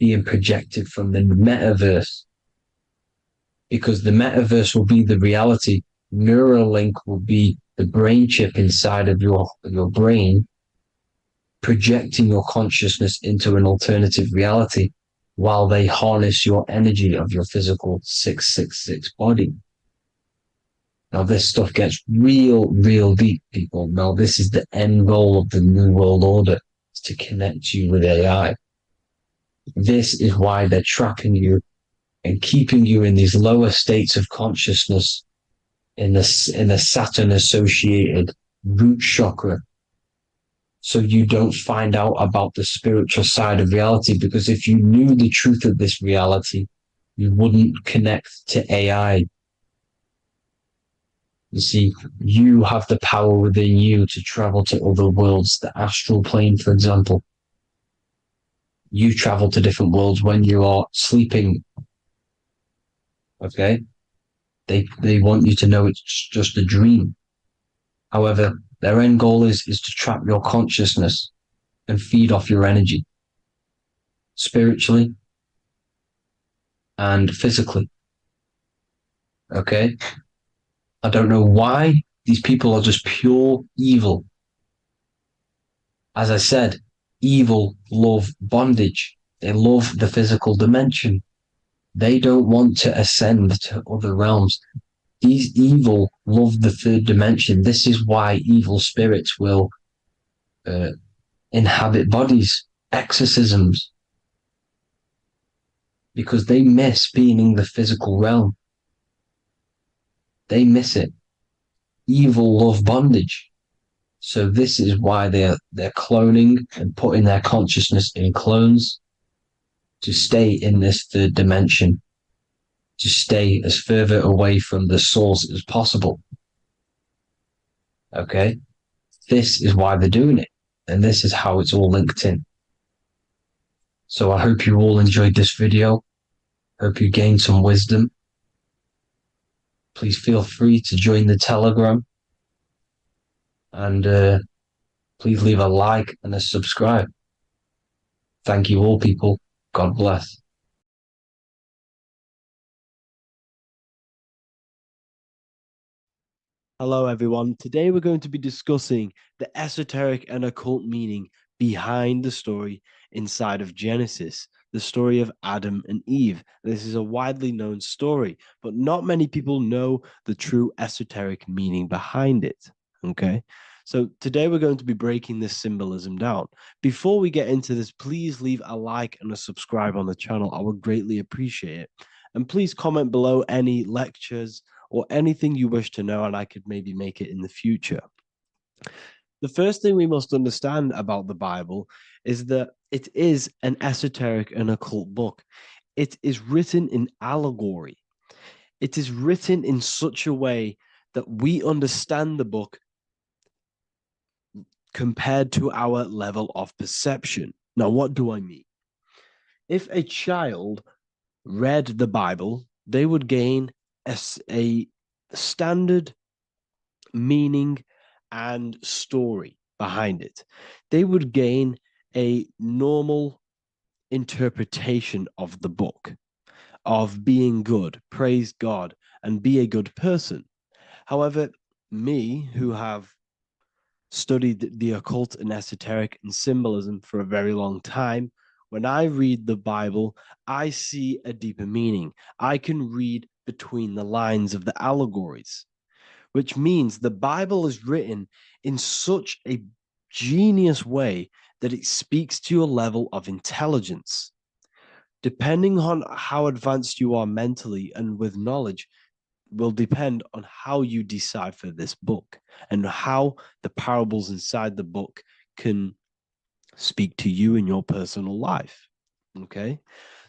being projected from the metaverse. Because the metaverse will be the reality, Neuralink will be the brain chip inside of your brain, projecting your consciousness into an alternative reality while they harness your energy of your physical 666 body. Now, this stuff gets real deep, people. Now, this is the end goal of the New World Order, is to connect you with AI. This is why they're trapping you and keeping you in these lower states of consciousness in the Saturn-associated root chakra, so you don't find out about the spiritual side of reality. Because if you knew the truth of this reality, you wouldn't connect to AI. You see, you have the power within you to travel to other worlds, the astral plane, for example. You travel to different worlds when you are sleeping. Okay? They want you to know it's just a dream. However, their end goal is to trap your consciousness and feed off your energy, spiritually and physically. Okay? I don't know why these people are just pure evil. As I said, evil love bondage. They love the physical dimension. They don't want to ascend to other realms. These evil love the third dimension. This is why evil spirits will inhabit bodies, exorcisms, because they miss being in the physical realm. They miss it. Evil love bondage. So this is why they're cloning and putting their consciousness in clones to stay in this third dimension, to stay as further away from the source as possible. Okay? This is why they're doing it. And this is how it's all linked in. So I hope you all enjoyed this video. Hope you gained some wisdom. Please feel free to join the Telegram. And please leave a like and a subscribe. Thank you all, people. God bless. Hello, everyone. Today we're going to be discussing the esoteric and occult meaning behind the story inside of Genesis, the story of Adam and Eve. This is a widely known story, but not many people know the true esoteric meaning behind it. Okay? So today we're going to be breaking this symbolism down. Before we get into this, please leave a like and a subscribe on the channel. I would greatly appreciate it. And please comment below any lectures or anything you wish to know, and I could maybe make it in the future. The first thing we must understand about the Bible is that it is an esoteric and occult book. It is written in allegory. It is written in such a way that we understand the book compared to our level of perception. Now, what do I mean? If a child read the Bible, they would gain a standard meaning and story behind it. They would gain a normal interpretation of the book, of being good, praise God, and be a good person. However, me, who have studied the occult and esoteric and symbolism for a very long time, when I read the Bible, I see a deeper meaning. I can read between the lines of the allegories, which means the Bible is written in such a genius way that it speaks to your level of intelligence. Depending on how advanced you are mentally and with knowledge will depend on how you decipher this book and how the parables inside the book can speak to you in your personal life. Okay?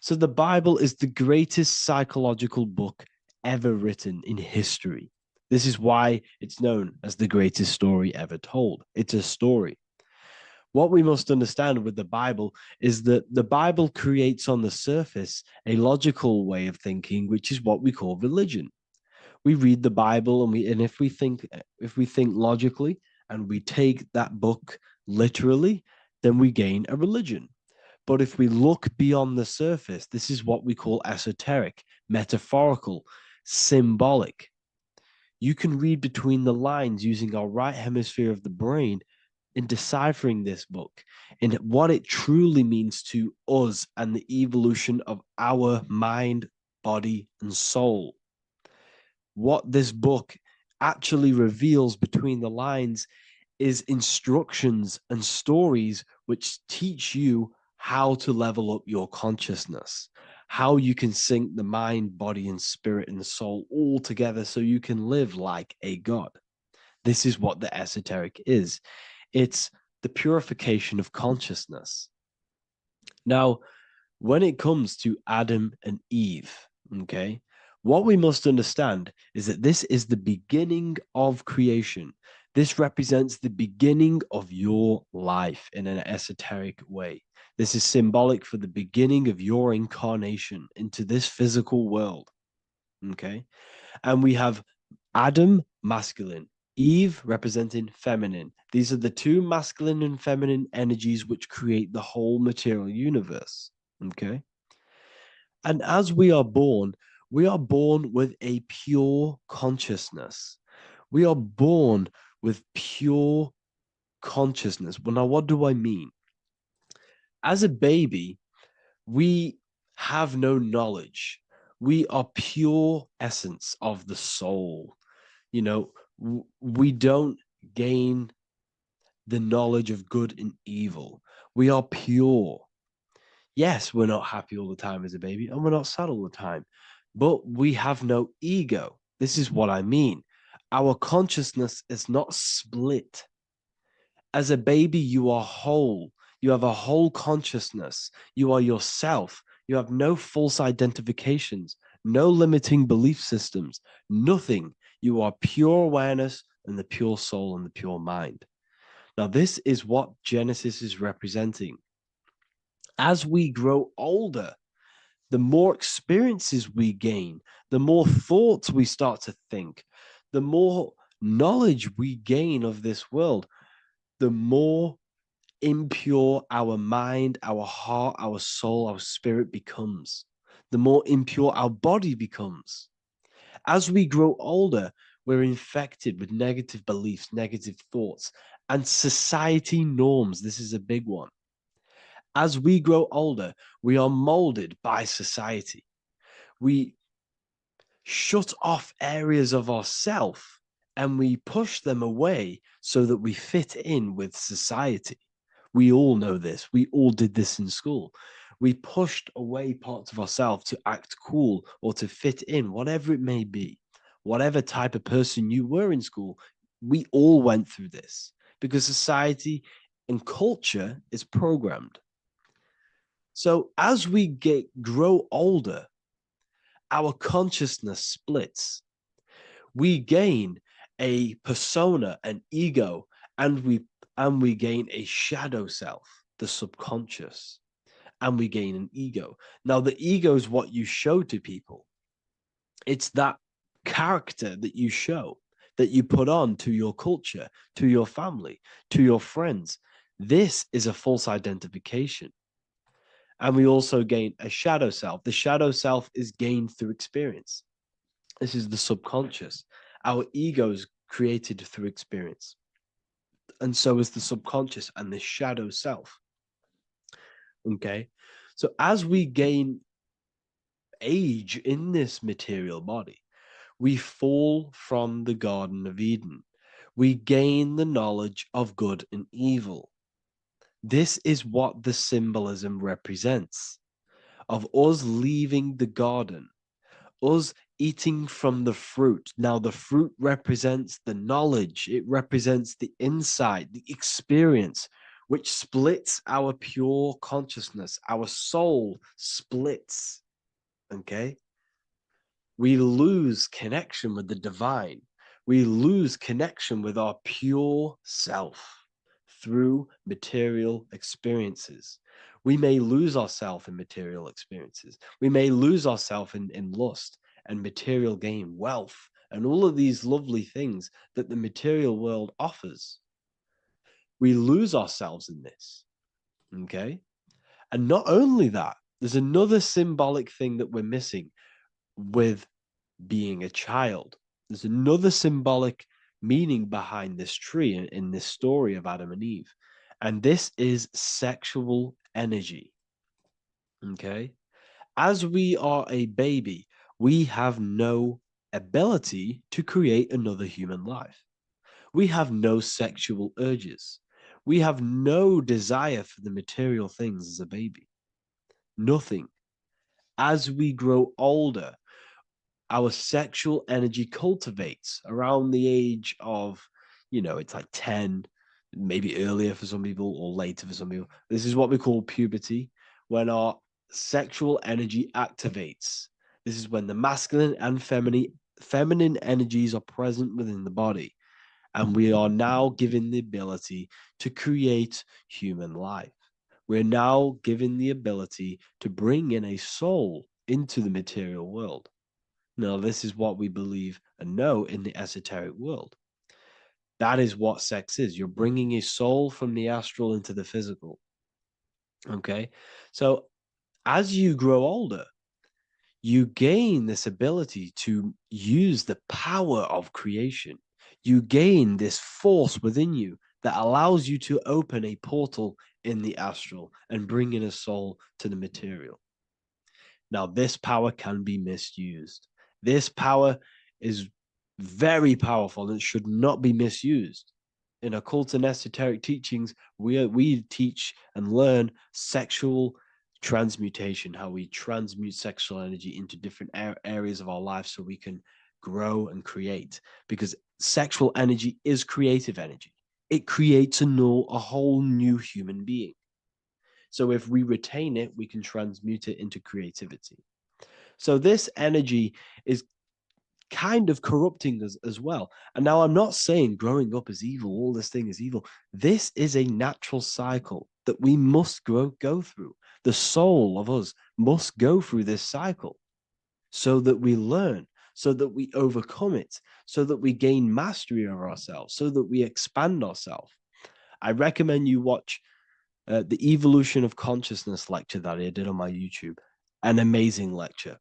So the Bible is the greatest psychological book ever written in history. This is why it's known as the greatest story ever told. It's a story. What we must understand with the Bible is that the Bible creates on the surface a logical way of thinking, which is what we call religion. We read the Bible and if we think logically and we take that book literally, then we gain a religion. But if we look beyond the surface, this is what we call esoteric, metaphorical, symbolic. You can read between the lines using our right hemisphere of the brain in deciphering this book and what it truly means to us and the evolution of our mind, body, and soul. What this book actually reveals between the lines is instructions and stories which teach you how to level up your consciousness, how you can sync the mind, body, and spirit and the soul all together so you can live like a god. This is what the esoteric is. It's the purification of consciousness. Now, when it comes to Adam and Eve, okay, what we must understand is that this is the beginning of creation. This represents the beginning of your life in an esoteric way. This is symbolic for the beginning of your incarnation into this physical world. Okay. And we have Adam, masculine, Eve representing feminine. These are the two masculine and feminine energies which create the whole material universe. Okay. And as we are born with a pure consciousness. We are born with pure consciousness. Well, now, what do I mean? As a baby, we have no knowledge. We are pure essence of the soul. You know, we don't gain the knowledge of good and evil. We are pure. Yes, we're not happy all the time as a baby, and we're not sad all the time, but we have no ego. This is what I mean. Our consciousness is not split. As a baby, you are whole. You have a whole consciousness. You are yourself. You have no false identifications, no limiting belief systems, nothing. You are pure awareness and the pure soul and the pure mind. Now, this is what Genesis is representing. As we grow older, the more experiences we gain, the more thoughts we start to think, the more knowledge we gain of this world, the more impure our mind, our heart, our soul, our spirit becomes, the more impure our body becomes. As we grow older, we're infected with negative beliefs, negative thoughts, and society norms. This is a big one. As we grow older, we are molded by society. We shut off areas of ourself and we push them away so that we fit in with society. We all know this. We all did this in school. We pushed away parts of ourselves to act cool or to fit in, whatever it may be. Whatever type of person you were in school, we all went through this because society and culture is programmed. So as we grow older, our consciousness splits. We gain a persona, an ego, and we gain a shadow self, the subconscious, and we gain an ego. Now, the ego is what you show to people. It's that character that you show, that you put on to your culture, to your family, to your friends. This is a false identification. And we also gain a shadow self. The shadow self is gained through experience. This is the subconscious. Our ego is created through experience. And so is the subconscious and the shadow self. Okay. So as we gain age in this material body, we fall from the Garden of Eden. We gain the knowledge of good and evil. This is what the symbolism represents of us leaving the garden, us eating from the fruit. Now, the fruit represents the knowledge, it represents the insight, the experience. which splits our pure consciousness. Our soul splits. Okay? We lose connection with the divine. We lose connection with our pure self through material experiences. We may lose ourselves in material experiences. We may lose ourselves in lust and material gain, wealth, and all of these lovely things that the material world offers. We lose ourselves in this. Okay? And not only that, there's another symbolic thing that we're missing with being a child. There's another symbolic meaning behind this tree in this story of Adam and Eve. And this is sexual energy. Okay? As we are a baby, we have no ability to create another human life. We have no sexual urges. We have no desire for the material things as a baby. Nothing. As we grow older, our sexual energy cultivates around the age of, it's like 10, maybe earlier for some people or later for some people. This is what we call puberty, when our sexual energy activates. This is when the masculine and feminine energies are present within the body. And we are now given the ability to create human life. We're now given the ability to bring in a soul into the material world. Now, this is what we believe and know in the esoteric world. That is what sex is. You're bringing a soul from the astral into the physical. Okay? So as you grow older, you gain this ability to use the power of creation. You gain this force within you that allows you to open a portal in the astral and bring in a soul to the material. Now, this power can be misused. This power is very powerful and should not be misused. In occult and esoteric teachings, we teach and learn sexual transmutation, how we transmute sexual energy into different areas of our life so we can grow and create. Because sexual energy is creative energy. It creates a whole new human being. So if we retain it, we can transmute it into creativity. So this energy is kind of corrupting us as well. And now I'm not saying growing up is evil, all this thing is evil. This is a natural cycle that we must go through. The soul of us must go through this cycle so that we learn, so that we overcome it, so that we gain mastery over ourselves, so that we expand ourselves. I recommend you watch the Evolution of Consciousness lecture that I did on my YouTube. An amazing lecture.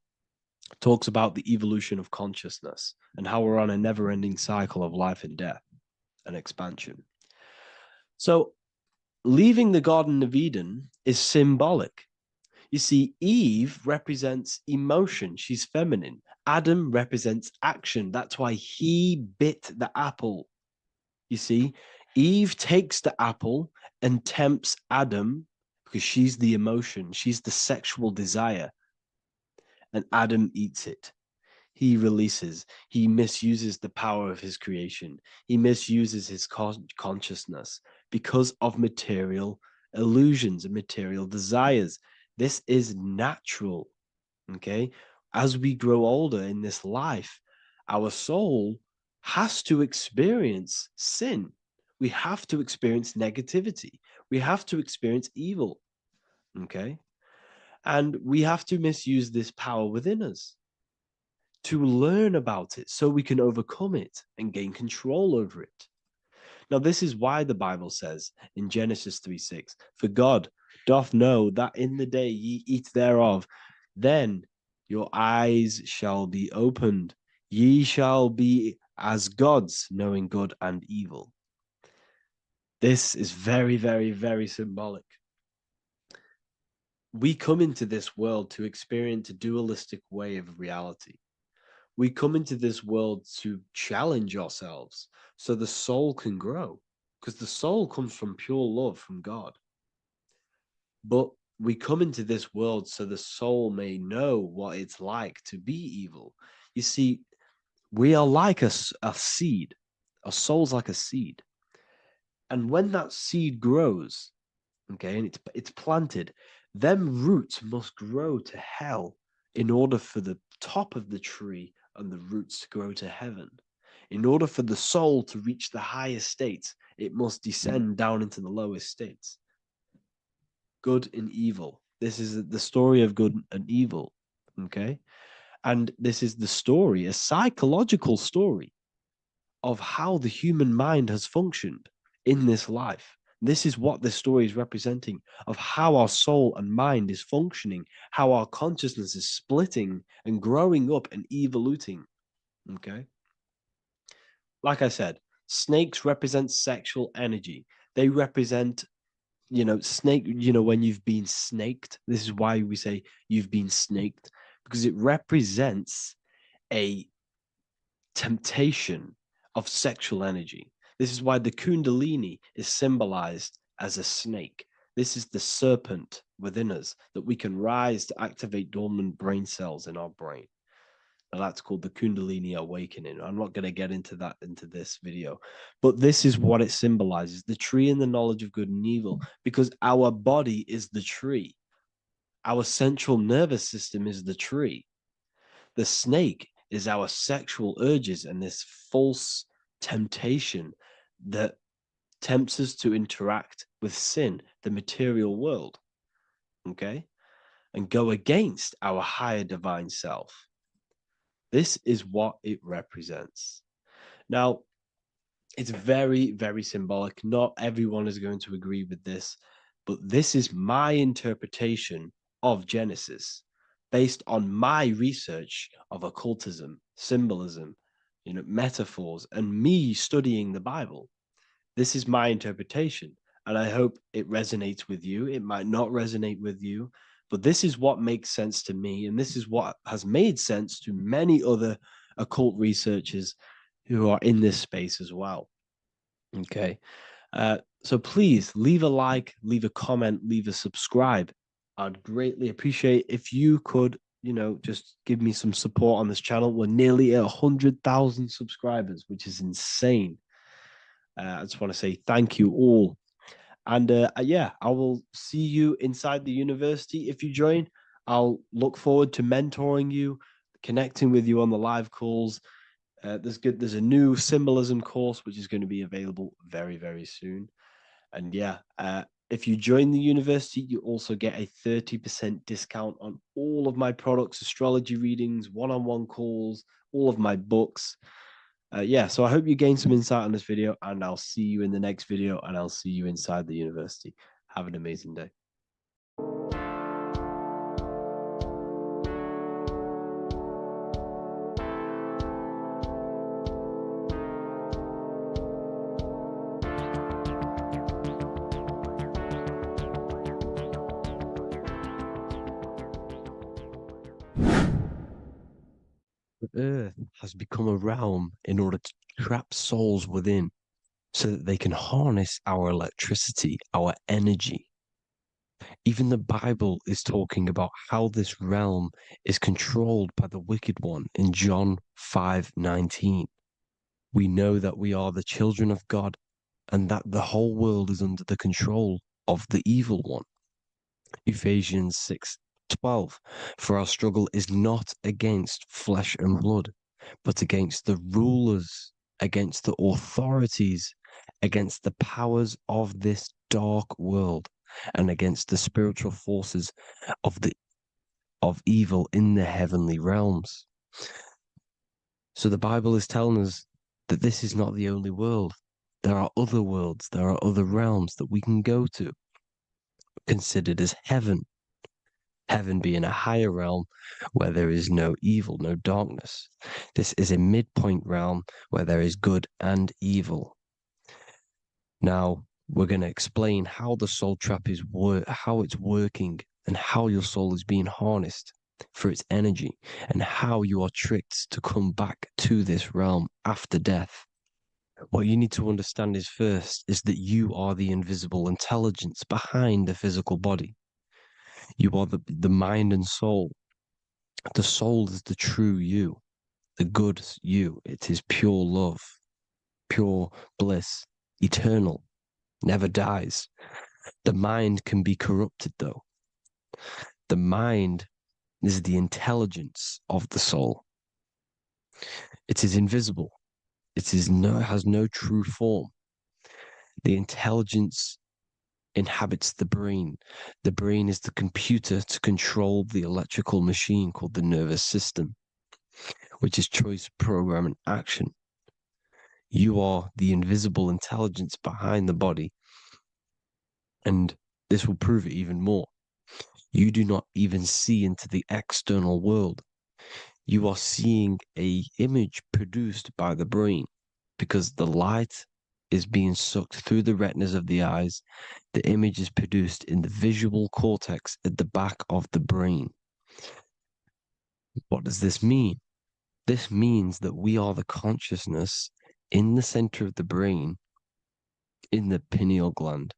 Talks about the evolution of consciousness and how we're on a never-ending cycle of life and death and expansion. So leaving the Garden of Eden is symbolic. You see, Eve represents emotion. She's feminine. Adam represents action. That's why he bit the apple. You see, Eve takes the apple and tempts Adam because she's the emotion. She's the sexual desire. And Adam eats it. He releases. He misuses the power of his creation. He misuses his consciousness because of material illusions and material desires. This is natural. Okay? As we grow older in this life, our soul has to experience sin. We have to experience negativity. We have to experience evil. Okay? And we have to misuse this power within us to learn about it so we can overcome it and gain control over it. Now, this is why the Bible says in Genesis 3:6, "For God doth know that in the day ye eat thereof, then your eyes shall be opened. Ye shall be as gods, knowing good and evil." This is very, very, very symbolic. We come into this world to experience a dualistic way of reality. We come into this world to challenge ourselves so the soul can grow, because the soul comes from pure love from God. But we come into this world so the soul may know what it's like to be evil. You see, we are like a seed. Our soul's like a seed. And when that seed grows, Okay, and it's planted. Them roots must grow to hell in order for the top of the tree and the roots to grow to heaven. In order for the soul to reach the highest states, it must descend down into the lowest states. Good and evil. This is the story of good and evil. Okay. And this is the story, a psychological story of how the human mind has functioned in this life. This is what this story is representing of how our soul and mind is functioning, how our consciousness is splitting and growing up and evoluting. Okay. Like I said, snakes represent sexual energy. They represent, snake, when you've been snaked. This is why we say you've been snaked, because it represents a temptation of sexual energy. This is why the Kundalini is symbolized as a snake. This is the serpent within us that we can rise to activate dormant brain cells in our brain. Now that's called the Kundalini awakening. I'm not going to get into that into this video, but this is what it symbolizes, the tree and the knowledge of good and evil, because our body is the tree. Our central nervous system is the tree. The snake is our sexual urges and this false temptation that tempts us to interact with sin, the material world, okay, and go against our higher divine self. This is what it represents. Now, it's very, very symbolic. Not everyone is going to agree with this, but this is my interpretation of Genesis based on my research of occultism, symbolism, metaphors, and me studying the Bible. This is my interpretation, and I hope it resonates with you. It might not resonate with you, but this is what makes sense to me, and this is what has made sense to many other occult researchers who are in this space as well. Okay. So please leave a like, leave a comment, leave a subscribe. I'd greatly appreciate if you could, just give me some support on this channel. We're nearly at 100,000 subscribers, which is insane. I just want to say thank you all. And yeah, I will see you inside the university. If you join, I'll look forward to mentoring you, connecting with you on the live calls. There's a new symbolism course which is going to be available very, very soon. And yeah, if you join the university, you also get a 30% discount on all of my products, astrology readings, one-on-one calls, all of my books. Yeah, so I hope you gain some insight on this video, and I'll see you in the next video, and I'll see you inside the university. Have an amazing day. The earth has become a realm in order to trap souls within so that they can harness our electricity, our energy. Even the Bible is talking about how this realm is controlled by the wicked one in John 5:19. We know that we are the children of God and that the whole world is under the control of the evil one. Ephesians 6:12. For our struggle is not against flesh and blood, but against the rulers, against the authorities, against the powers of this dark world, and against the spiritual forces of evil in the heavenly realms. So the Bible is telling us that this is not the only world. There are other worlds, there are other realms that we can go to, considered as heaven. Heaven being a higher realm where there is no evil, no darkness. This is a midpoint realm where there is good and evil. Now, we're going to explain how the soul trap is how it's working and how your soul is being harnessed for its energy and how you are tricked to come back to this realm after death. What you need to understand is first is that you are the invisible intelligence behind the physical body. You are the mind and soul. The soul is the true you, the good you. It is pure love, pure bliss, eternal, never dies. The mind can be corrupted, though. The mind is the intelligence of the soul. It is invisible. It has no true form. The intelligence inhabits the brain. The brain is the computer to control the electrical machine called the nervous system, which is choice, program, and action. You are the invisible intelligence behind the body, and this will prove it even more. You do not even see into the external world. You are seeing an image produced by the brain because the light is being sucked through the retinas of the eyes. The image is produced in the visual cortex at the back of the brain. What does this mean? This means that we are the consciousness in the center of the brain, in the pineal gland,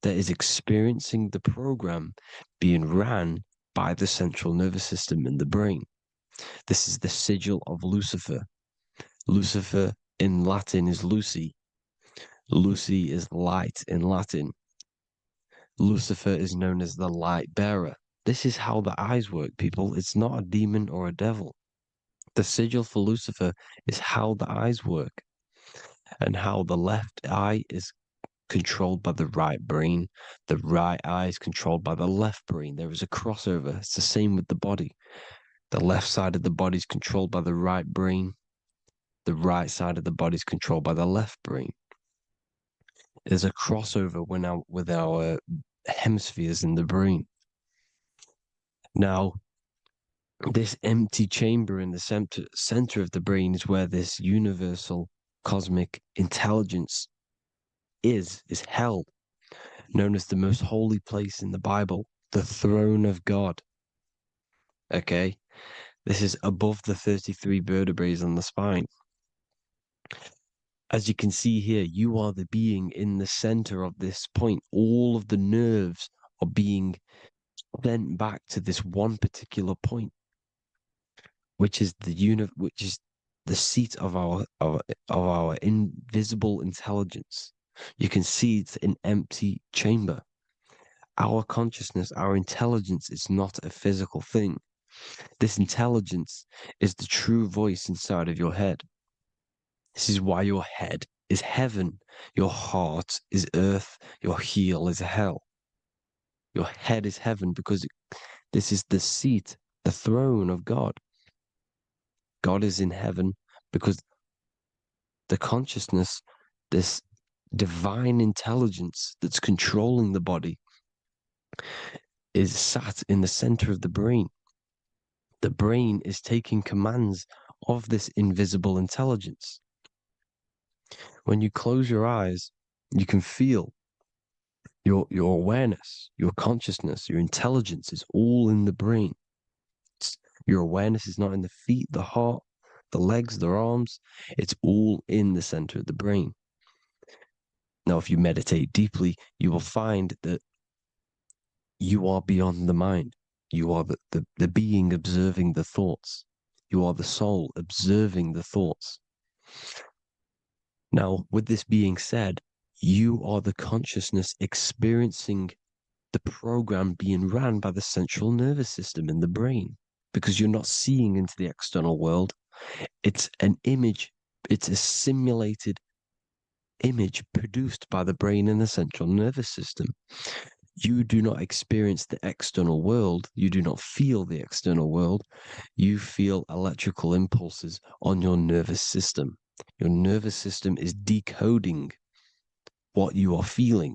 that is experiencing the program being ran by the central nervous system in the brain. This is the sigil of Lucifer. Lucifer in Latin is Lucy. Lucy is light in Latin. Lucifer is known as the light bearer. This is how the eyes work, people. It's not a demon or a devil. The sigil for Lucifer is how the eyes work, and how the left eye is controlled by the right brain. The right eye is controlled by the left brain. There is a crossover. It's the same with the body. The left side of the body is controlled by the right brain. The right side of the body is controlled by the left brain. There's a crossover with our hemispheres in the brain. Now, this empty chamber in the center of the brain is where this universal cosmic intelligence is held, known as the most holy place in the Bible, the throne of God. Okay? This is above the 33 vertebrae on the spine. As you can see here, you are the being in the center of this point. All of the nerves are being sent back to this one particular point, which is the seat of our invisible intelligence. You can see it's an empty chamber. Our consciousness, our intelligence is not a physical thing. This intelligence is the true voice inside of your head. This is why your head is heaven, your heart is earth, your heel is hell. Your head is heaven because this is the seat, the throne of God. God is in heaven because the consciousness, this divine intelligence that's controlling the body, is sat in the center of the brain. The brain is taking commands of this invisible intelligence. When you close your eyes, you can feel your awareness, your consciousness, your intelligence is all in the brain. Your awareness is not in the feet, the heart, the legs, the arms. It's all in the center of the brain. Now, if you meditate deeply, you will find that you are beyond the mind. You are the being observing the thoughts. You are the soul observing the thoughts. Now, with this being said, you are the consciousness experiencing the program being ran by the central nervous system in the brain, because you're not seeing into the external world. It's an image. It's a simulated image produced by the brain and the central nervous system. You do not experience the external world. You do not feel the external world. You feel electrical impulses on your nervous system. Your nervous system is decoding what you are feeling.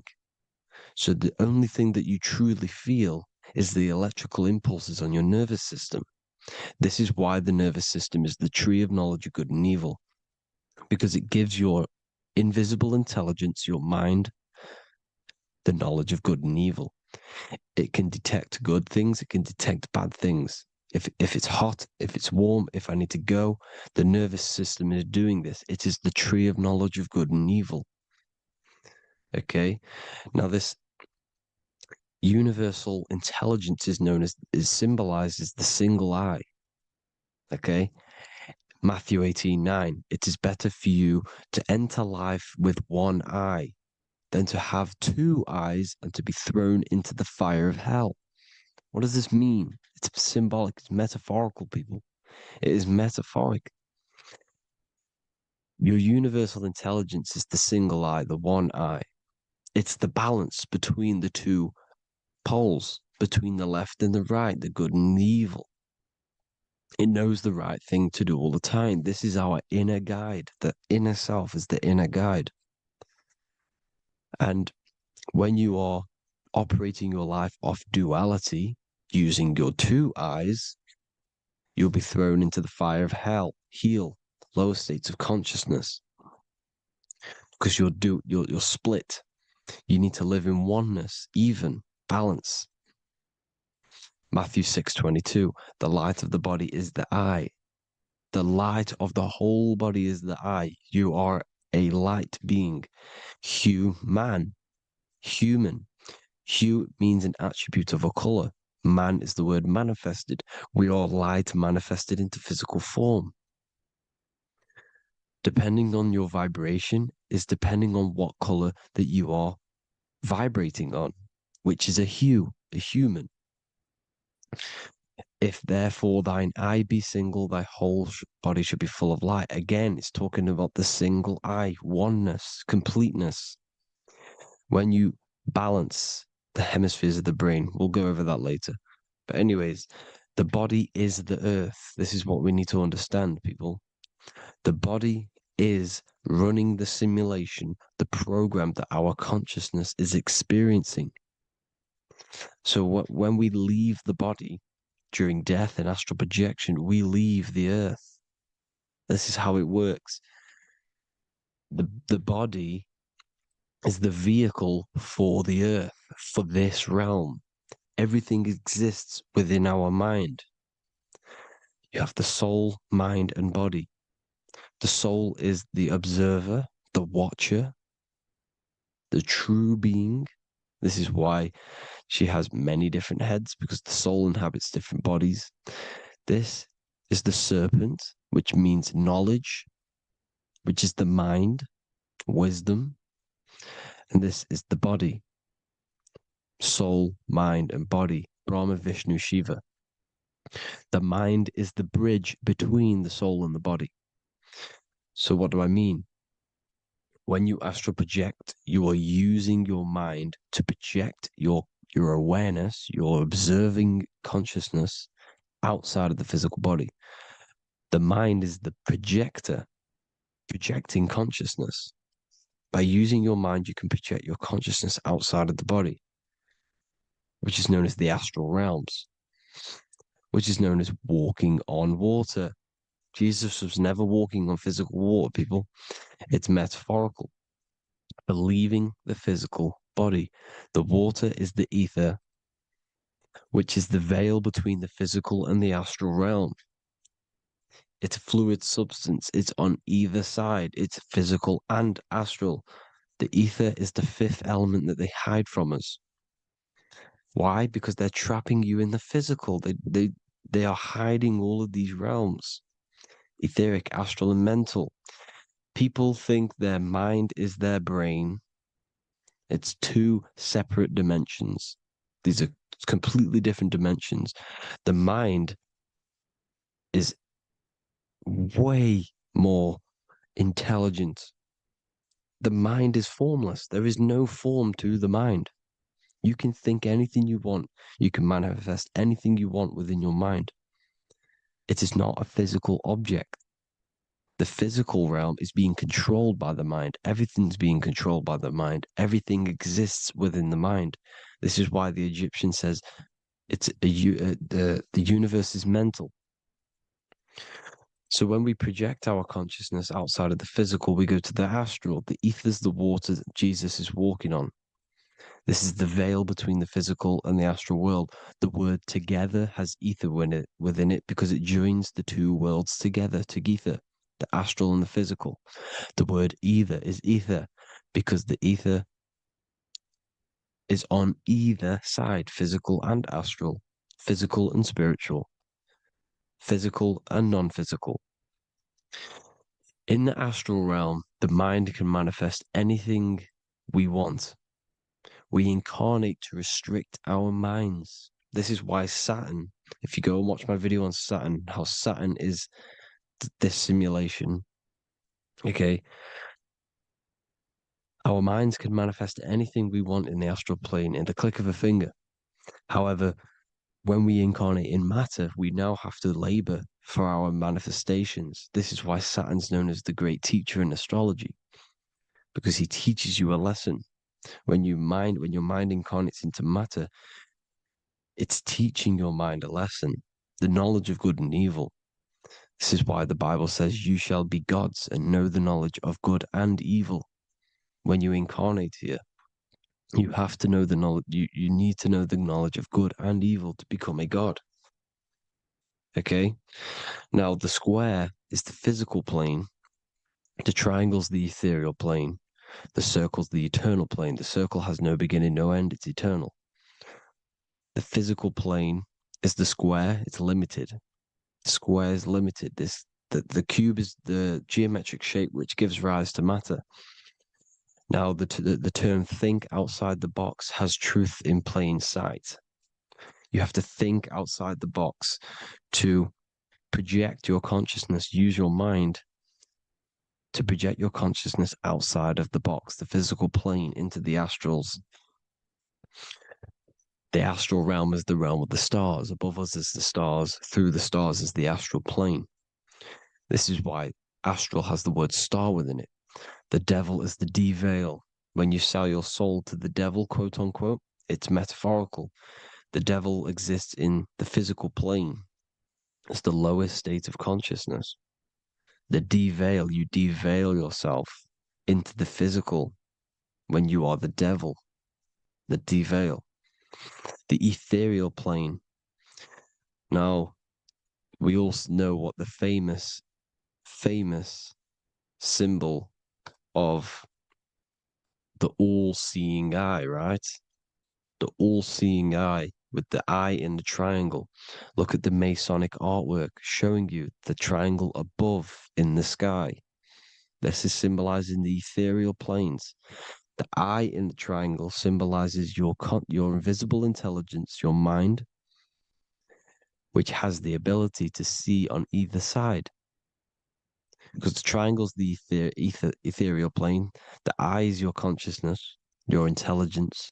So the only thing that you truly feel is the electrical impulses on your nervous system. This is why the nervous system is the tree of knowledge of good and evil, because it gives your invisible intelligence, your mind, the knowledge of good and evil. It can detect good things, it can detect bad things. If it's hot, if it's warm, if I need to go, the nervous system is doing this. It is the tree of knowledge of good and evil. Okay? Now this universal intelligence is symbolized as the single eye. Okay? Matthew 18:9. It is better for you to enter life with one eye than to have 2 eyes and to be thrown into the fire of hell. What does this mean? It's symbolic, it's metaphorical, people. It is metaphoric. Your universal intelligence is the single eye, the one eye. It's the balance between the 2 poles, between the left and the right, the good and the evil. It knows the right thing to do all the time. This is our inner guide. The inner self is the inner guide. And when you are operating your life off duality, using your 2 eyes, you'll be thrown into the fire of hell, lower states of consciousness. Because you're split. You need to live in oneness, even, balance. Matthew 6:22, the light of the body is the eye. The light of the whole body is the eye. You are a light being. Human. Hue means an attribute of a color. Man is the word manifested. We are light manifested into physical form. Depending on your vibration is depending on what color that you are vibrating on, which is a hue, a human. If therefore thine eye be single, thy whole body should be full of light. Again, it's talking about the single eye, oneness, completeness. When you balance the hemispheres of the brain, we'll go over that later. But anyways, the body is the earth. This is what we need to understand, people. The body is running the simulation, the program that our consciousness is experiencing. So when we leave the body during death and astral projection, we leave the earth. This is how it works. The body is the vehicle for the earth, for this realm. Everything exists within our mind. You have the soul, mind, and body. The soul is the observer, the watcher, the true being. This is why she has many different heads, because the soul inhabits different bodies. This is the serpent, which means knowledge, which is the mind, wisdom. And this is the body, soul, mind, and body, Brahma, Vishnu, Shiva. The mind is the bridge between the soul and the body. So what do I mean? When you astral project, you are using your mind to project your awareness, your observing consciousness outside of the physical body. The mind is the projector, projecting consciousness. By using your mind, you can project your consciousness outside of the body, which is known as the astral realms, which is known as walking on water. Jesus was never walking on physical water, people. It's metaphorical. Believing the physical body. The water is the ether, which is the veil between the physical and the astral realm. It's a fluid substance. It's on either side. It's physical and astral. The ether is the 5th element that they hide from us. Why? Because they're trapping you in the physical. They are hiding all of these realms. Etheric, astral, and mental. People think their mind is their brain. It's 2 separate dimensions. These are completely different dimensions. The mind is way more intelligent. The mind is formless. There is no form to the mind. You can think anything you want. You can manifest anything you want within your mind. It is not a physical object. The physical realm is being controlled by the mind. Everything's being controlled by the mind. Everything exists within the mind. This is why the Egyptian says the universe is mental. So when we project our consciousness outside of the physical, we go to the astral. The ether is the water that Jesus is walking on. This is the veil between the physical and the astral world. The word together has ether within it because it joins the 2 worlds together, together, the astral and the physical. The word either is ether because the ether is on either side, physical and astral, physical and spiritual, physical and non-physical. In the astral realm, the mind can manifest anything we want. We incarnate to restrict our minds. This is why Saturn, if you go and watch my video on Saturn, how Saturn is this simulation, okay? Our minds can manifest anything we want in the astral plane in the click of a finger. However, when we incarnate in matter, we now have to labor for our manifestations. This is why Saturn's known as the great teacher in astrology, because he teaches you a lesson. When your mind incarnates into matter, it's teaching your mind a lesson, the knowledge of good and evil. This is why the Bible says you shall be gods and know the knowledge of good and evil. When you incarnate here, you have to know the knowledge, you need to know the knowledge of good and evil to become a god. Okay? Now, the square is the physical plane, the triangle's the ethereal plane, the circle's the eternal plane. The circle has no beginning, no end, it's eternal. The physical plane is the square, it's limited. The square is limited. The cube is the geometric shape which gives rise to matter. Now, the term think outside the box has truth in plain sight. You have to think outside the box to project your consciousness, use your mind to project your consciousness outside of the box, the physical plane, into the astrals. The astral realm is the realm of the stars. Above us is the stars. Through the stars is the astral plane. This is why astral has the word star within it. The devil is the deveil. When you sell your soul to the devil, quote unquote, it's metaphorical. The devil exists in the physical plane. It's the lowest state of consciousness. The deveil, you deveil yourself into the physical when you are the devil. The deveil. The ethereal plane. Now, we all know what the famous symbol of the all-seeing eye, right? The all-seeing eye with the eye in the triangle. Look at the Masonic artwork showing you the triangle above in the sky. This is symbolizing the ethereal planes. The eye in the triangle symbolizes your invisible intelligence, your mind, which has the ability to see on either side. Because the triangle's the ethereal plane, the eye is your consciousness, your intelligence,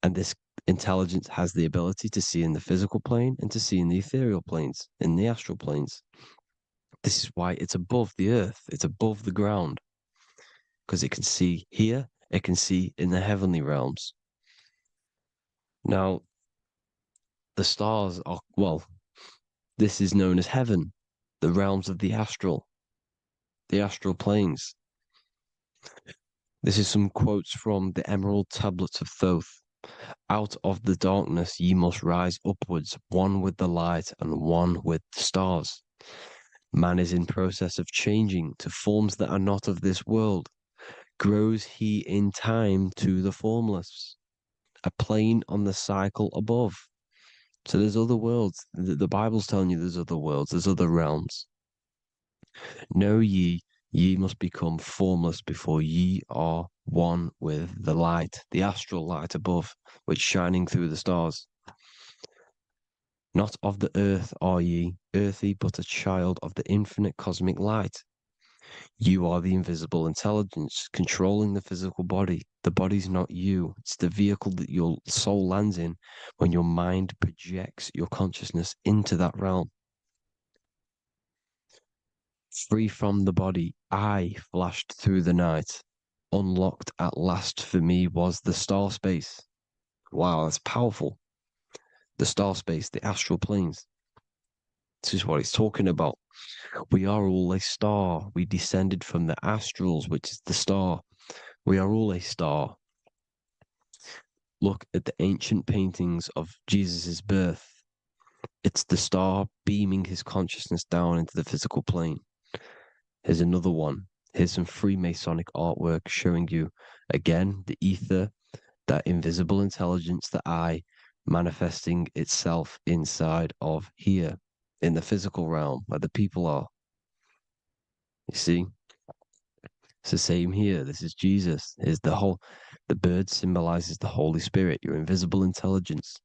and this intelligence has the ability to see in the physical plane and to see in the ethereal planes, in the astral planes. This is why it's above the earth, it's above the ground, because it can see here, it can see in the heavenly realms. Now, the stars are, well, this is known as heaven, the realms of the astral planes. This is some quotes from the Emerald Tablets of Thoth. Out of the darkness ye must rise upwards, one with the light and one with the stars. Man is in process of changing to forms that are not of this world. Grows he in time to the formless, a plane on the cycle above. So there's other worlds. The Bible's telling you there's other worlds, there's other realms. Know ye must become formless before ye are one with the light, the astral light above, which shining through the stars. Not of the earth are ye, earthy, but a child of the infinite cosmic light. You are the invisible intelligence controlling the physical body. The body's not you. It's the vehicle that your soul lands in when your mind projects your consciousness into that realm. Free from the body, I flashed through the night. Unlocked at last for me was the star space. Wow, that's powerful. The star space, the astral planes. This is what it's talking about. We are all a star. We descended from the astrals, which is the star. We are all a star. Look at the ancient paintings of Jesus' birth. It's the star beaming his consciousness down into the physical plane. Here's another one. Here's some Freemasonic artwork showing you, again, the ether, that invisible intelligence, the eye, manifesting itself inside of here, in the physical realm, where the people are. You see? It's the same here. This is Jesus. The bird symbolizes the Holy Spirit, your invisible intelligence,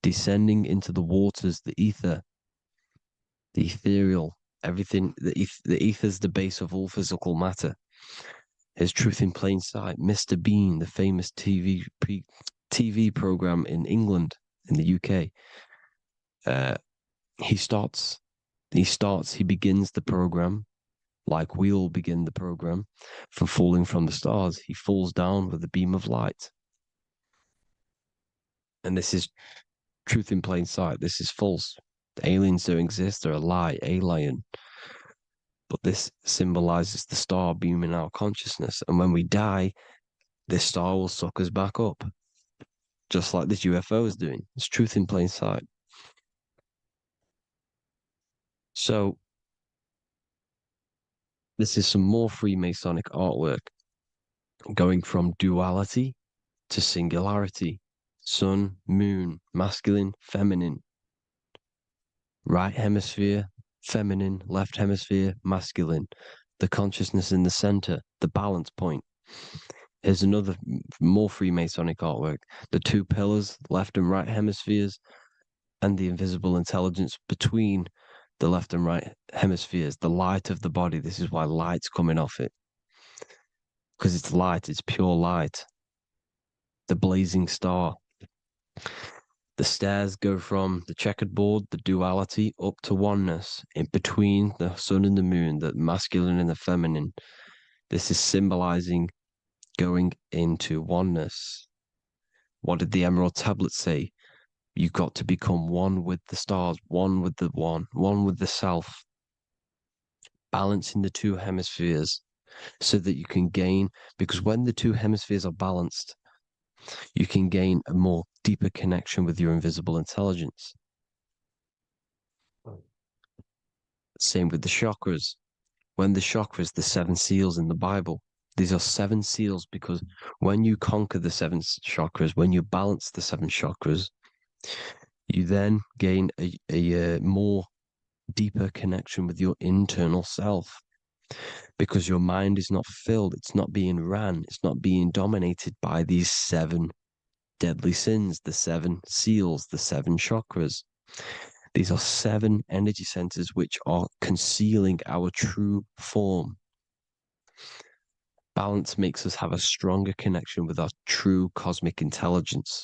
descending into the waters, the ether, the ethereal, everything. The ether is the base of all physical matter. His truth in plain sight. Mr. Bean, the famous TV program in England, in the UK. He begins the program like we all begin the program from falling from the stars. He falls down with a beam of light. And this is truth in plain sight. This is false. The aliens don't exist. They're a lie, alien. But this symbolizes the star beaming our consciousness. And when we die, this star will suck us back up. Just like this UFO is doing. It's truth in plain sight. So, this is some more Freemasonic artwork going from duality to singularity. Sun, moon, masculine, feminine. Right hemisphere, feminine, left hemisphere, masculine. The consciousness in the center, the balance point. Here's another more Freemasonic artwork. The two pillars, left and right hemispheres, and the invisible intelligence between the left and right hemispheres, the light of the body. This is why light's coming off it. Because it's light, it's pure light. The blazing star. The stairs go from the checkered board, the duality, up to oneness, in between the sun and the moon, the masculine and the feminine. This is symbolizing going into oneness. What did the Emerald Tablet say? You've got to become one with the stars, one with the one with the self. Balancing the two hemispheres so that you can gain, because when the two hemispheres are balanced, you can gain a more deeper connection with your invisible intelligence. Same with the chakras. When the chakras, the 7 seals in the Bible, these are 7 seals because when you conquer the 7 chakras, when you balance the 7 chakras, you then gain a more deeper connection with your internal self because your mind is not filled, it's not being ran, it's not being dominated by these 7 deadly sins, the 7 seals, the 7 chakras. These are 7 energy centers which are concealing our true form. Balance makes us have a stronger connection with our true cosmic intelligence.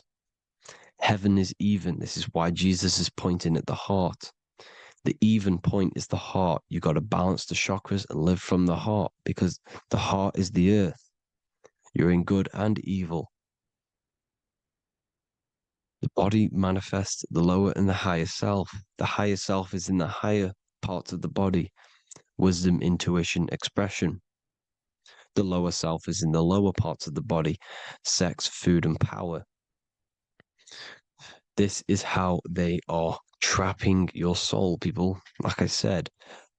Heaven is even. This is why Jesus is pointing at the heart. The even point is the heart. You got to balance the chakras and live from the heart because the heart is the earth. You're in good and evil. The body manifests the lower and the higher self. The higher self is in the higher parts of the body. Wisdom, intuition, expression. The lower self is in the lower parts of the body. Sex, food, and power. This is how they are trapping your soul, people. Like I said,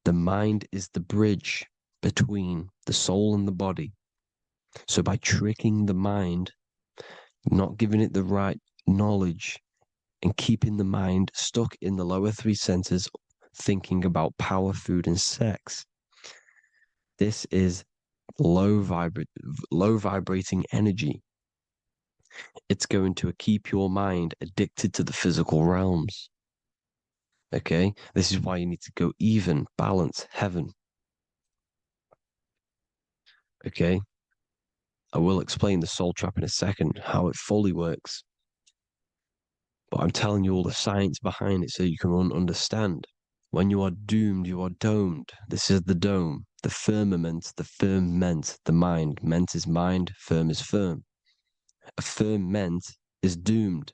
the mind is the bridge between the soul and the body. So by tricking the mind, not giving it the right knowledge, and keeping the mind stuck in the lower 3 centers, thinking about power, food, and sex, this is low vibrating energy. It's going to keep your mind addicted to the physical realms. Okay? This is why you need to go even, balance, heaven. Okay? I will explain the soul trap in a second, how it fully works. But I'm telling you all the science behind it so you can understand. When you are doomed, you are domed. This is the dome, the firmament, the firmament, the mind. Ment is mind, firm is firm. A firmament is doomed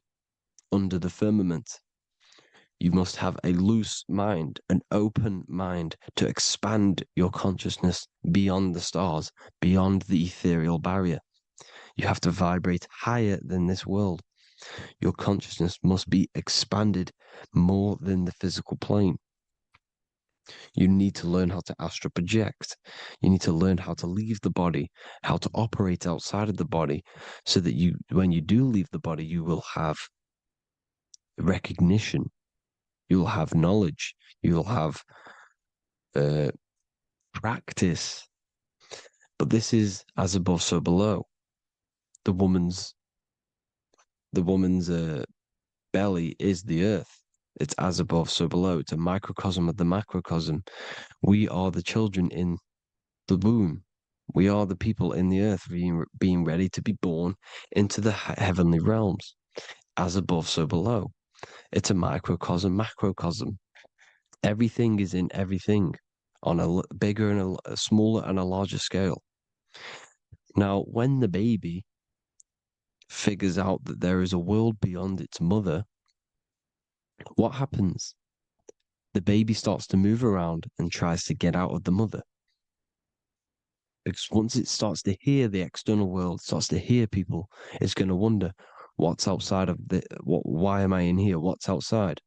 under the firmament. You must have a loose mind, an open mind to expand your consciousness beyond the stars, beyond the ethereal barrier. You have to vibrate higher than this world. Your consciousness must be expanded more than the physical plane. You need to learn how to astral project. You need to learn how to leave the body, how to operate outside of the body, so that you, when you do leave the body, you will have recognition. You'll have knowledge. You'll have practice. But this is as above, so below. The woman's belly is the earth. It's as above, so below. It's a microcosm of the macrocosm. We are the children in the womb. We are the people in the earth being ready to be born into the heavenly realms. As above, so below. It's a microcosm, macrocosm. Everything is in everything on a bigger and a smaller and a larger scale. Now, when the baby figures out that there is a world beyond its mother, what happens? The baby starts to move around and tries to get out of the mother. Because once it starts to hear the external world, starts to hear people, it's going to wonder, what's outside of why am I in here? What's outside?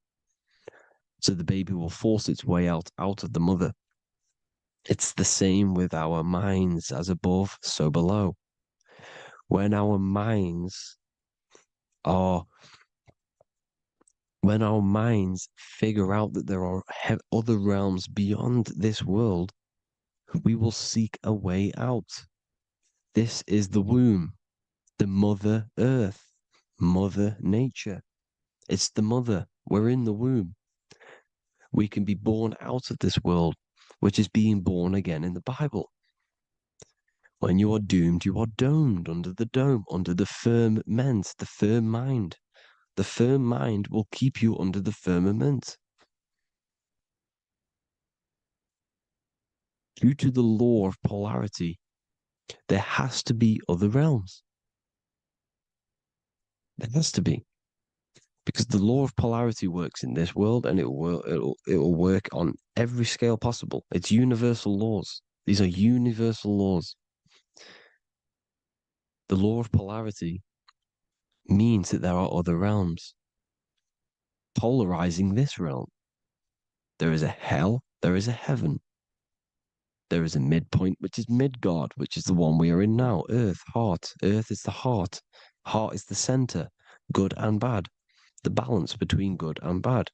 So the baby will force its way out of the mother. It's the same with our minds, as above, so below. When our minds figure out that there are other realms beyond this world, we will seek a way out. This is the womb, the mother earth, mother nature. It's the mother. We're in the womb. We can be born out of this world, which is being born again in the Bible. When you are doomed, you are domed under the dome, under the firmament, the firm mind. The firm mind will keep you under the firmament. Due to the law of polarity, there has to be other realms. There has to be. Because the law of polarity works in this world, and it will work on every scale possible. It's universal laws. These are universal laws. The law of polarity means that there are other realms polarizing this realm. There is a hell, there is a heaven. There is a midpoint, which is Midgard, which is the one we are in now. Earth, heart. Earth is the heart. Heart is the center, good and bad. The balance between good and bad.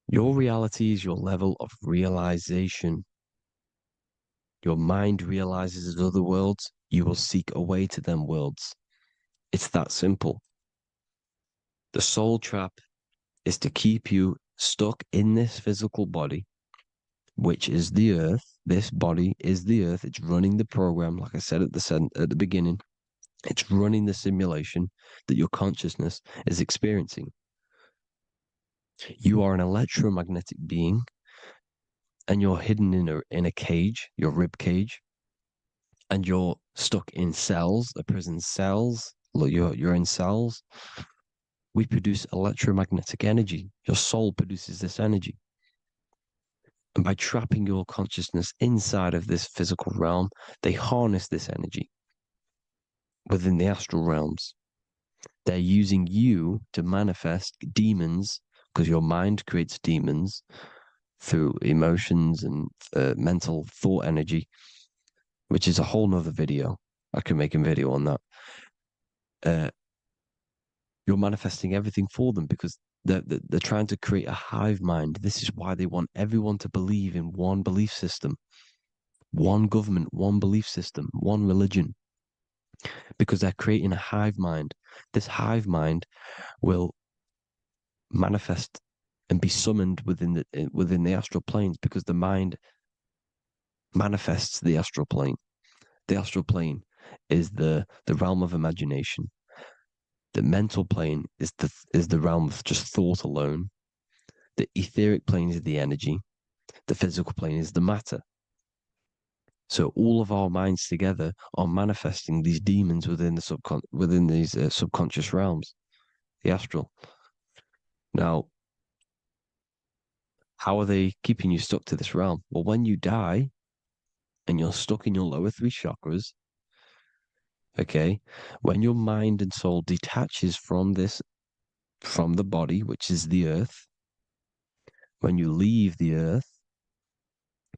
Your reality is your level of realization. Your mind realizes other worlds, you will seek a way to them worlds. It's that simple. The soul trap is to keep you stuck in this physical body, which is the earth. This body is the earth. It's running the program, like I said at the beginning. It's running the simulation that your consciousness is experiencing. You are an electromagnetic being, and you're hidden in a cage, your rib cage, and you're stuck in cells, a prison cells. Look, you're in cells. We produce electromagnetic energy. Your soul produces this energy. And by trapping your consciousness inside of this physical realm, they harness this energy within the astral realms. They're using you to manifest demons, because your mind creates demons through emotions and mental thought energy, which is a whole nother video. I could make a video on that. You're manifesting everything for them because they're trying to create a hive mind. This is why they want everyone to believe in one belief system, one government, one belief system, one religion, because they're creating a hive mind. This hive mind will manifest and be summoned within the astral planes, because the mind manifests the astral plane. The astral plane is the realm of imagination. The mental plane is the realm of just thought alone. The etheric plane is the energy. The physical plane is the matter. So all of our minds together are manifesting these demons within these subconscious realms, the astral. Now, how are they keeping you stuck to this realm? Well, when you die and you're stuck in your lower three chakras, okay, when your mind and soul detaches from the body, which is the earth, when you leave the earth,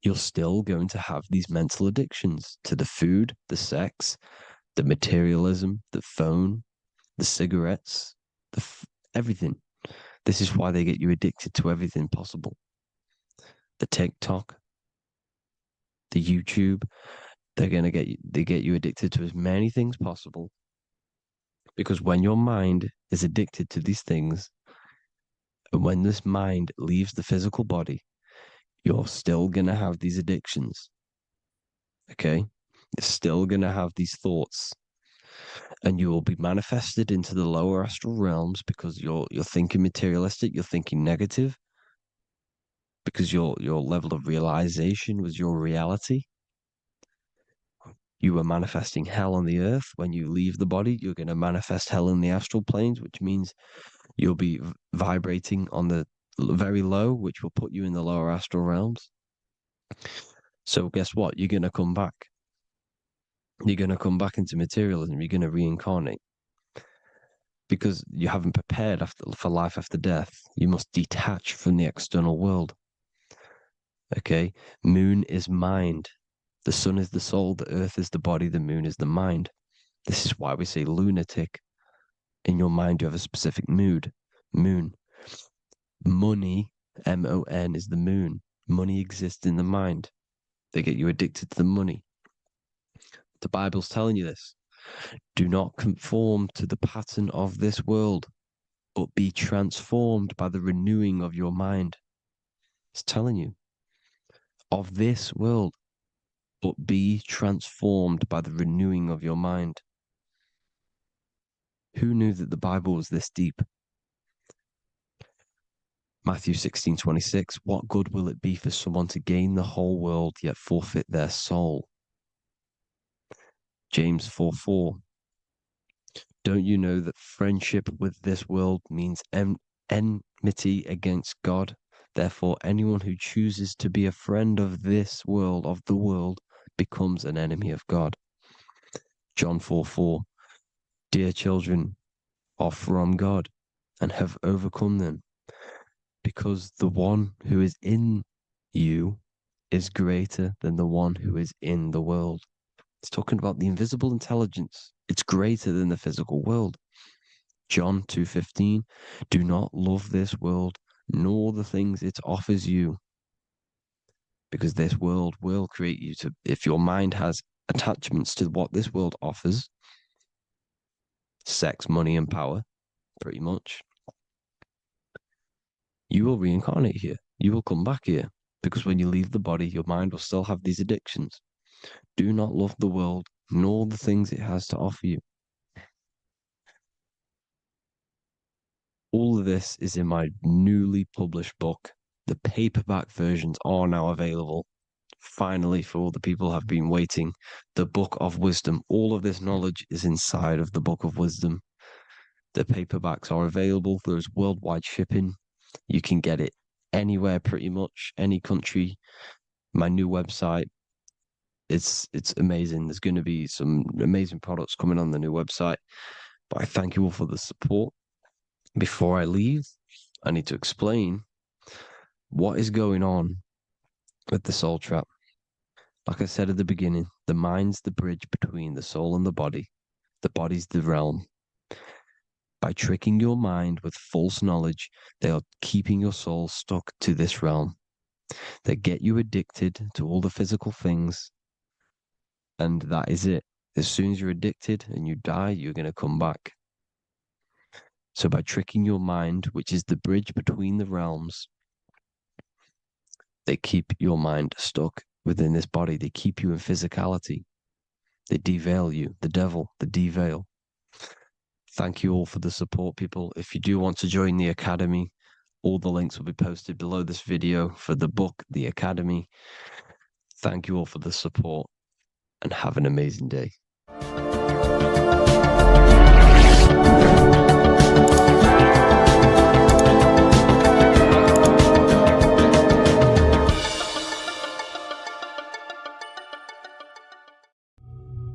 you're still going to have these mental addictions to the food, the sex, the materialism, the phone, the cigarettes, everything. This is why they get you addicted to everything possible. The TikTok, the YouTube. They get you addicted to as many things possible. Because when your mind is addicted to these things, and when this mind leaves the physical body, you're still going to have these addictions. Okay? You're still going to have these thoughts. And you will be manifested into the lower astral realms because you're thinking materialistic, you're thinking negative, because your level of realization was your reality. You were manifesting hell on the earth. When you leave the body, you're going to manifest hell in the astral planes, which means you'll be vibrating on the very low, which will put you in the lower astral realms. So guess what? You're going to come back. You're going to come back into materialism. You're going to reincarnate. Because you haven't prepared for life after death. You must detach from the external world. Okay? Moon is mind. The sun is the soul. The earth is the body. The moon is the mind. This is why we say lunatic. In your mind, you have a specific mood. Moon. Money, M-O-N, is the moon. Money exists in the mind. They get you addicted to the money. The Bible's telling you this. Do not conform to the pattern of this world, but be transformed by the renewing of your mind. It's telling you. Of this world, but be transformed by the renewing of your mind. Who knew that the Bible was this deep? Matthew 16:26, what good will it be for someone to gain the whole world yet forfeit their soul? James 4:4, don't you know that friendship with this world means enmity against God? Therefore, anyone who chooses to be a friend of this world, of the world, becomes an enemy of God. John 4:4, dear children are from God and have overcome them, because the one who is in you is greater than the one who is in the world. It's talking about the invisible intelligence. It's greater than the physical world. John 2:15, do not love this world, nor the things it offers you. Because this world will create you to, if your mind has attachments to what this world offers, sex, money, and power, pretty much, you will reincarnate here. You will come back here. Because when you leave the body, your mind will still have these addictions. Do not love the world, nor the things it has to offer you. All of this is in my newly published book. The paperback versions are now available. Finally, for all the people who have been waiting, the Book of Wisdom. All of this knowledge is inside of the Book of Wisdom. The paperbacks are available. There's worldwide shipping. You can get it anywhere, pretty much, any country. My new website, it's amazing. There's going to be some amazing products coming on the new website. But I thank you all for the support. Before I leave, I need to explain what is going on with the soul trap. Like I said at the beginning, the mind's the bridge between the soul and the body. The body's the realm. By tricking your mind with false knowledge, they are keeping your soul stuck to this realm. They get you addicted to all the physical things, and that is it. As soon as you're addicted and you die, you're going to come back. So by tricking your mind, which is the bridge between the realms, they keep your mind stuck within this body. They keep you in physicality. They deveil you, the devil, the deveil. Thank you all for the support, people. If you do want to join the Academy, all the links will be posted below this video for the book, The Academy. Thank you all for the support and have an amazing day.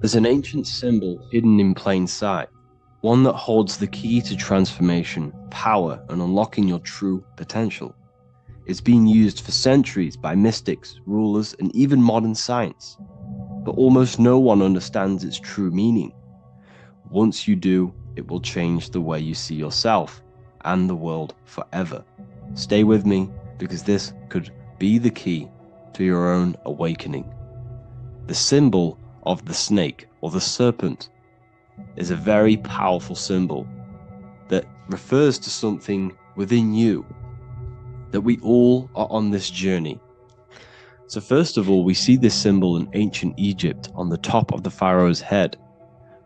There's an ancient symbol hidden in plain sight, one that holds the key to transformation, power, and unlocking your true potential. It's been used for centuries by mystics, rulers, and even modern science, but almost no one understands its true meaning. Once you do, it will change the way you see yourself and the world forever. Stay with me, because this could be the key to your own awakening. The symbol of the snake or the serpent is a very powerful symbol that refers to something within you, that we all are on this journey. So first of all, we see this symbol in ancient Egypt on the top of the pharaoh's head.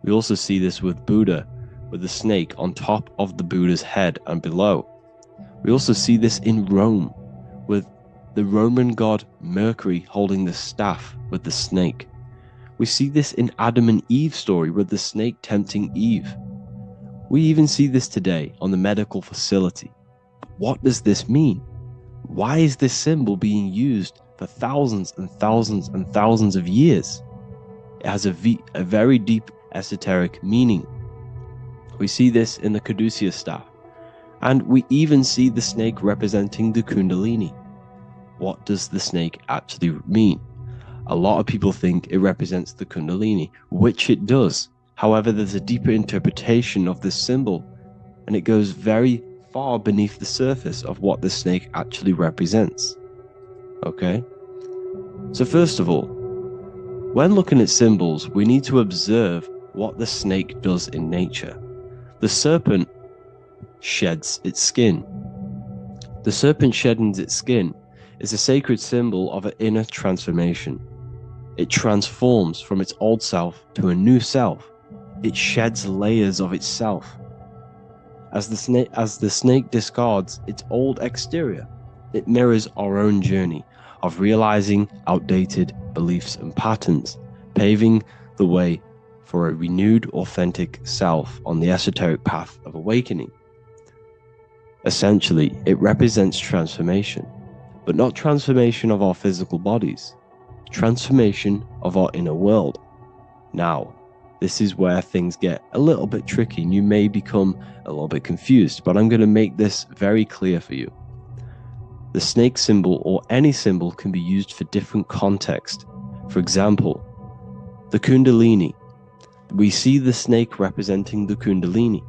We also see this with Buddha, with the snake on top of the Buddha's head and below. We also see this in Rome, with the Roman god Mercury holding the staff with the snake. We see this in Adam and Eve's story with the snake tempting Eve. We even see this today on the medical facility. But what does this mean? Why is this symbol being used for thousands and thousands and thousands of years? It has a very deep esoteric meaning. We see this in the Caduceus staff, and we even see the snake representing the Kundalini. What does the snake actually mean? A lot of people think it represents the Kundalini, which it does. However, there's a deeper interpretation of this symbol, and it goes very far beneath the surface of what the snake actually represents. Okay? So first of all, when looking at symbols, we need to observe what the snake does in nature. The serpent sheds its skin. The serpent shedding its skin is a sacred symbol of an inner transformation. It transforms from its old self to a new self. It sheds layers of itself. As the snake discards its old exterior, it mirrors our own journey of realizing outdated beliefs and patterns, paving the way for a renewed, authentic self on the esoteric path of awakening. Essentially, it represents transformation, but not transformation of our physical bodies, transformation of our inner world. Now, this is where things get a little bit tricky and you may become a little bit confused, but I'm going to make this very clear for you. The snake symbol or any symbol can be used for different context. For example, the Kundalini. We see the snake representing the Kundalini.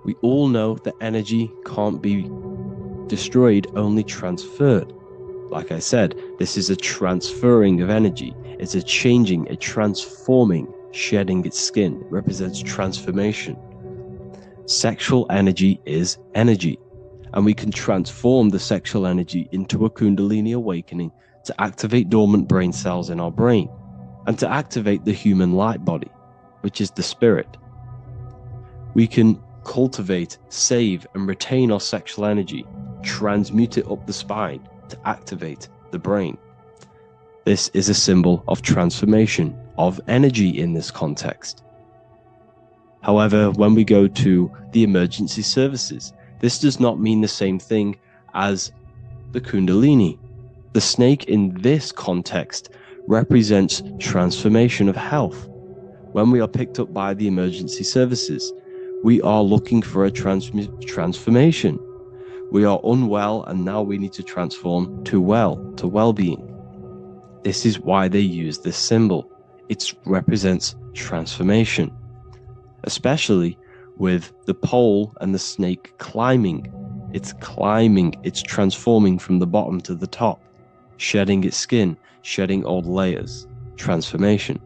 We all know that energy can't be destroyed, only transferred. Like I said, this is a transferring of energy. It's a changing, a transforming, shedding its skin. It represents transformation. Sexual energy is energy, and we can transform the sexual energy into a Kundalini awakening to activate dormant brain cells in our brain and to activate the human light body, which is the spirit. We can cultivate, save, and retain our sexual energy, transmute it up the spine to activate the brain. This is a symbol of transformation, of energy in this context. However, when we go to the emergency services, this does not mean the same thing as the Kundalini. The snake in this context represents transformation of health. When we are picked up by the emergency services, we are looking for a transformation. We are unwell and now we need to transform to well-being. This is why they use this symbol. It represents transformation, especially with the pole and the snake climbing. It's climbing, it's transforming from the bottom to the top, shedding its skin, shedding old layers, transformation.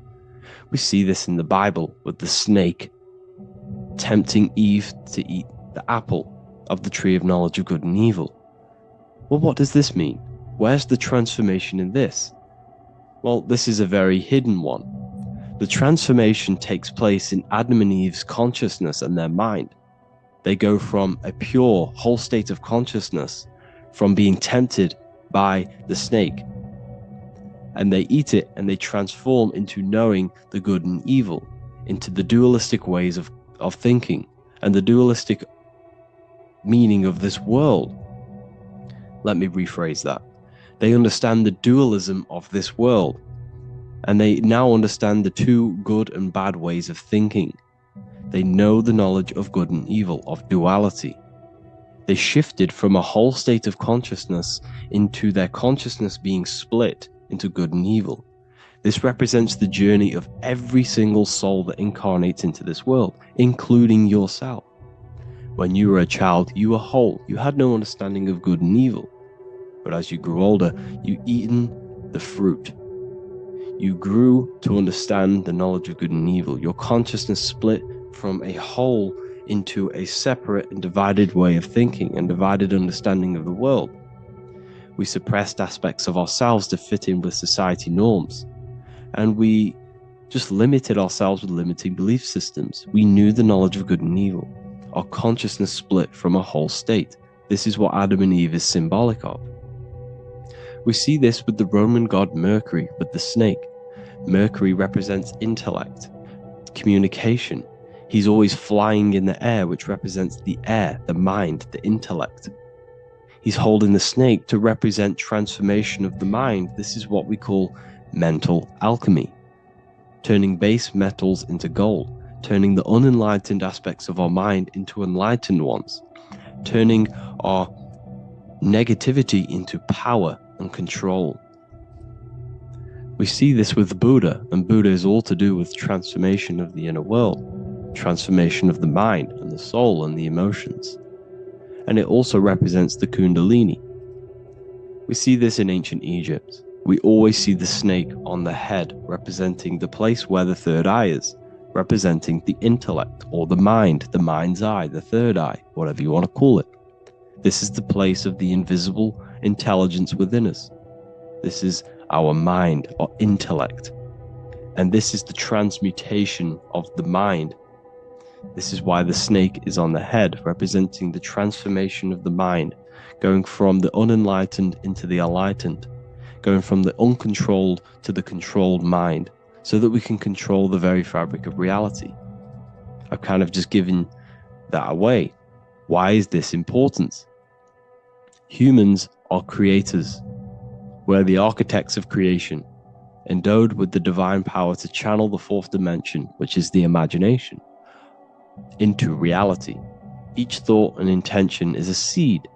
We see this in the Bible with the snake tempting Eve to eat the apple of the tree of knowledge of good and evil. Well, what does this mean? Where's the transformation in this? Well, this is a very hidden one. The transformation takes place in Adam and Eve's consciousness and their mind. They go from a pure, whole state of consciousness, from being tempted by the snake, and they eat it and they transform into knowing the good and evil, into the dualistic ways of thinking and the dualistic meaning of this world. Let me rephrase that. They understand the dualism of this world, and they now understand the two good and bad ways of thinking. They know the knowledge of good and evil, of duality. They shifted from a whole state of consciousness into their consciousness being split into good and evil. This represents the journey of every single soul that incarnates into this world, including yourself. When you were a child, you were whole. You had no understanding of good and evil. But as you grew older, you eaten the fruit. You grew to understand the knowledge of good and evil. Your consciousness split from a whole into a separate and divided way of thinking and divided understanding of the world. We suppressed aspects of ourselves to fit in with society norms, and we just limited ourselves with limiting belief systems. We knew the knowledge of good and evil. Our consciousness split from a whole state. This is what Adam and Eve is symbolic of. We see this with the Roman god Mercury, with the snake. Mercury represents intellect, communication. He's always flying in the air, which represents the air, the mind, the intellect. He's holding the snake to represent transformation of the mind. This is what we call mental alchemy. Turning base metals into gold, turning the unenlightened aspects of our mind into enlightened ones, turning our negativity into power and control. We see this with the Buddha, and Buddha is all to do with transformation of the inner world, transformation of the mind and the soul and the emotions. And it also represents the Kundalini. We see this in ancient Egypt. We always see the snake on the head, representing the place where the third eye is, representing the intellect or the mind, the mind's eye, the third eye, whatever you want to call it. This is the place of the invisible intelligence within us. This is our mind, or intellect. And this is the transmutation of the mind. This is why the snake is on the head, representing the transformation of the mind, going from the unenlightened into the enlightened, going from the uncontrolled to the controlled mind, so that we can control the very fabric of reality. I've kind of just given that away. Why is this important? Humans are creators. We're the architects of creation, endowed with the divine power to channel the fourth dimension, which is the imagination, into reality. Each thought and intention is a seed.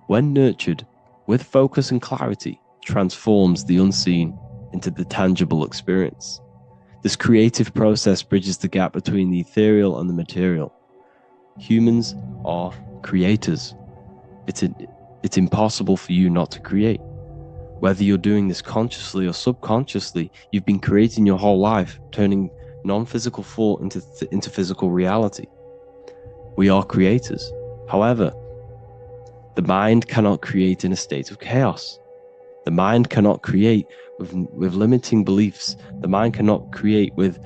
When nurtured with focus and clarity, transforms the unseen into the tangible experience. This creative process bridges the gap between the ethereal and the material. Humans are creators. It's impossible for you not to create. Whether you're doing this consciously or subconsciously, you've been creating your whole life, turning non-physical thought into physical reality. We are creators. However, the mind cannot create in a state of chaos. The mind cannot create with limiting beliefs. The mind cannot create with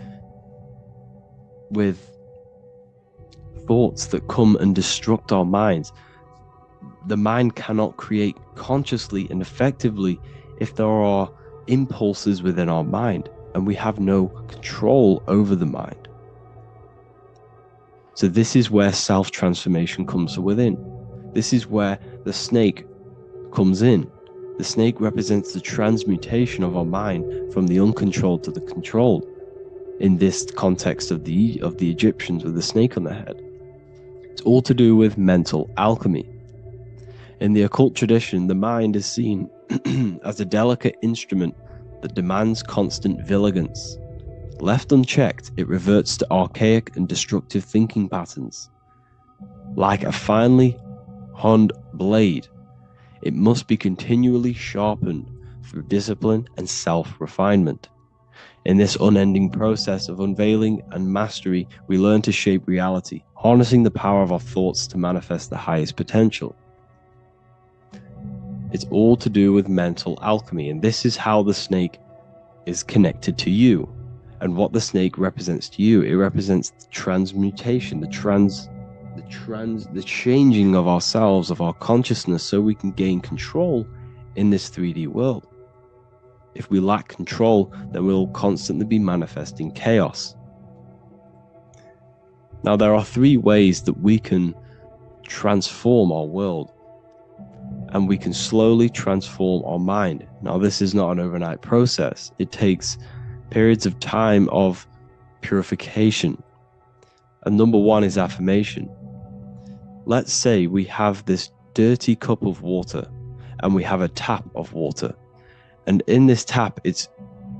thoughts that come and destruct our minds. The mind cannot create consciously and effectively if there are impulses within our mind and we have no control over the mind. So this is where self-transformation comes from within. This is where the snake comes in. The snake represents the transmutation of our mind from the uncontrolled to the controlled. In this context of the Egyptians with the snake on their head. It's all to do with mental alchemy. In the occult tradition, the mind is seen as a delicate instrument that demands constant vigilance. Left unchecked, it reverts to archaic and destructive thinking patterns. Like a finely honed blade, it must be continually sharpened through discipline and self-refinement. In this unending process of unveiling and mastery, we learn to shape reality, harnessing the power of our thoughts to manifest the highest potential. It's all to do with mental alchemy, and this is how the snake is connected to you. And what the snake represents to you, it represents the transmutation, the changing of ourselves, of our consciousness, so we can gain control in this 3D world. If we lack control, then we'll constantly be manifesting chaos. Now, there are 3 ways that we can transform our world, and we can slowly transform our mind. Now, this is not an overnight process. It takes periods of time of purification. And number 1 is affirmation. Let's say we have this dirty cup of water, and we have a tap of water. And in this tap, it's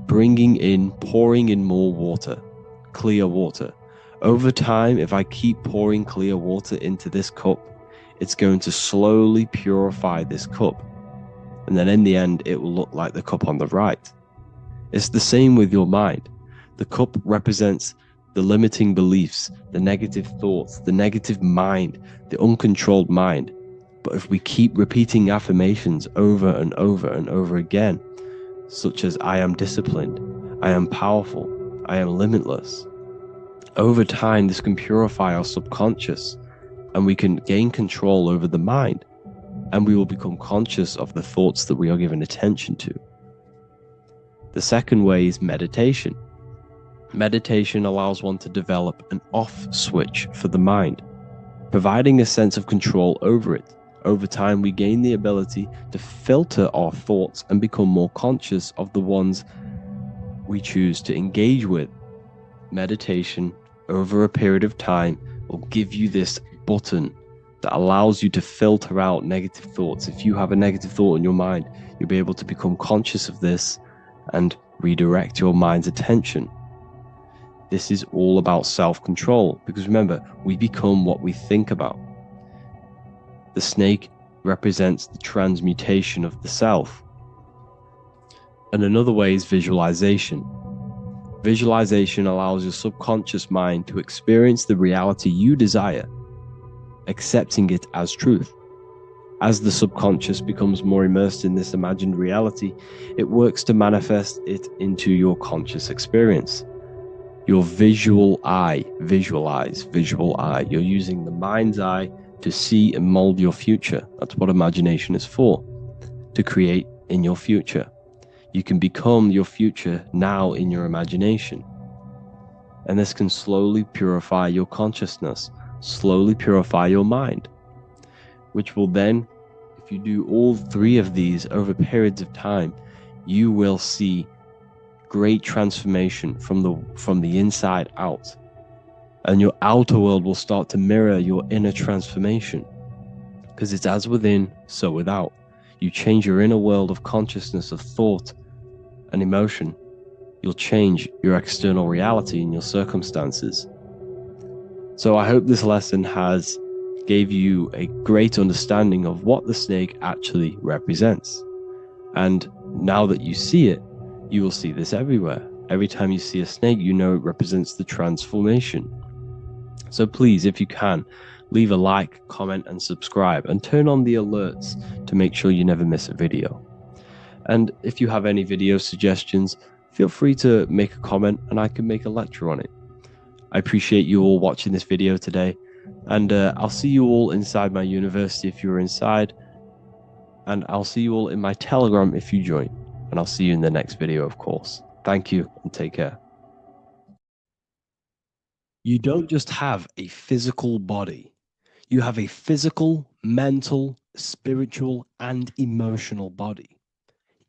pouring in more water, clear water. Over time, if I keep pouring clear water into this cup, it's going to slowly purify this cup. And then in the end, it will look like the cup on the right. It's the same with your mind. The cup represents the limiting beliefs, the negative thoughts, the negative mind, the uncontrolled mind. But if we keep repeating affirmations over and over and over again, such as I am disciplined, I am powerful, I am limitless, over time this can purify our subconscious and we can gain control over the mind, and we will become conscious of the thoughts that we are giving attention to. The second way is meditation. Meditation allows one to develop an off switch for the mind, providing a sense of control over it. Over time, we gain the ability to filter our thoughts and become more conscious of the ones we choose to engage with. Meditation, over a period of time, will give you this button that allows you to filter out negative thoughts. If you have a negative thought in your mind, you'll be able to become conscious of this and redirect your mind's attention. This is all about self-control, because remember, we become what we think about. The snake represents the transmutation of the self. And another way is visualization. Visualization allows your subconscious mind to experience the reality you desire, accepting it as truth. As the subconscious becomes more immersed in this imagined reality, it works to manifest it into your conscious experience. Your visual eye, visual eye. You're using the mind's eye to see and mold your future. That's what imagination is for, to create in your future. You can become your future now in your imagination. And this can slowly purify your consciousness, slowly purify your mind, which will then, if you do all three of these over periods of time, you will see great transformation from the inside out. And your outer world will start to mirror your inner transformation, because it's as within, so without. You change your inner world of consciousness, of thought and emotion, you'll change your external reality and your circumstances. So I hope this lesson has gave you a great understanding of what the snake actually represents. And now that you see it, you will see this everywhere. Every time you see a snake, you know it represents the transformation. So please, if you can, leave a like, comment, and subscribe, and turn on the alerts to make sure you never miss a video. And if you have any video suggestions, feel free to make a comment and I can make a lecture on it. I appreciate you all watching this video today, and I'll see you all inside my university if you're inside, and I'll see you all in my Telegram if you join, and I'll see you in the next video, of course. Thank you and take care. You don't just have a physical body. You have a physical, mental, spiritual, and emotional body.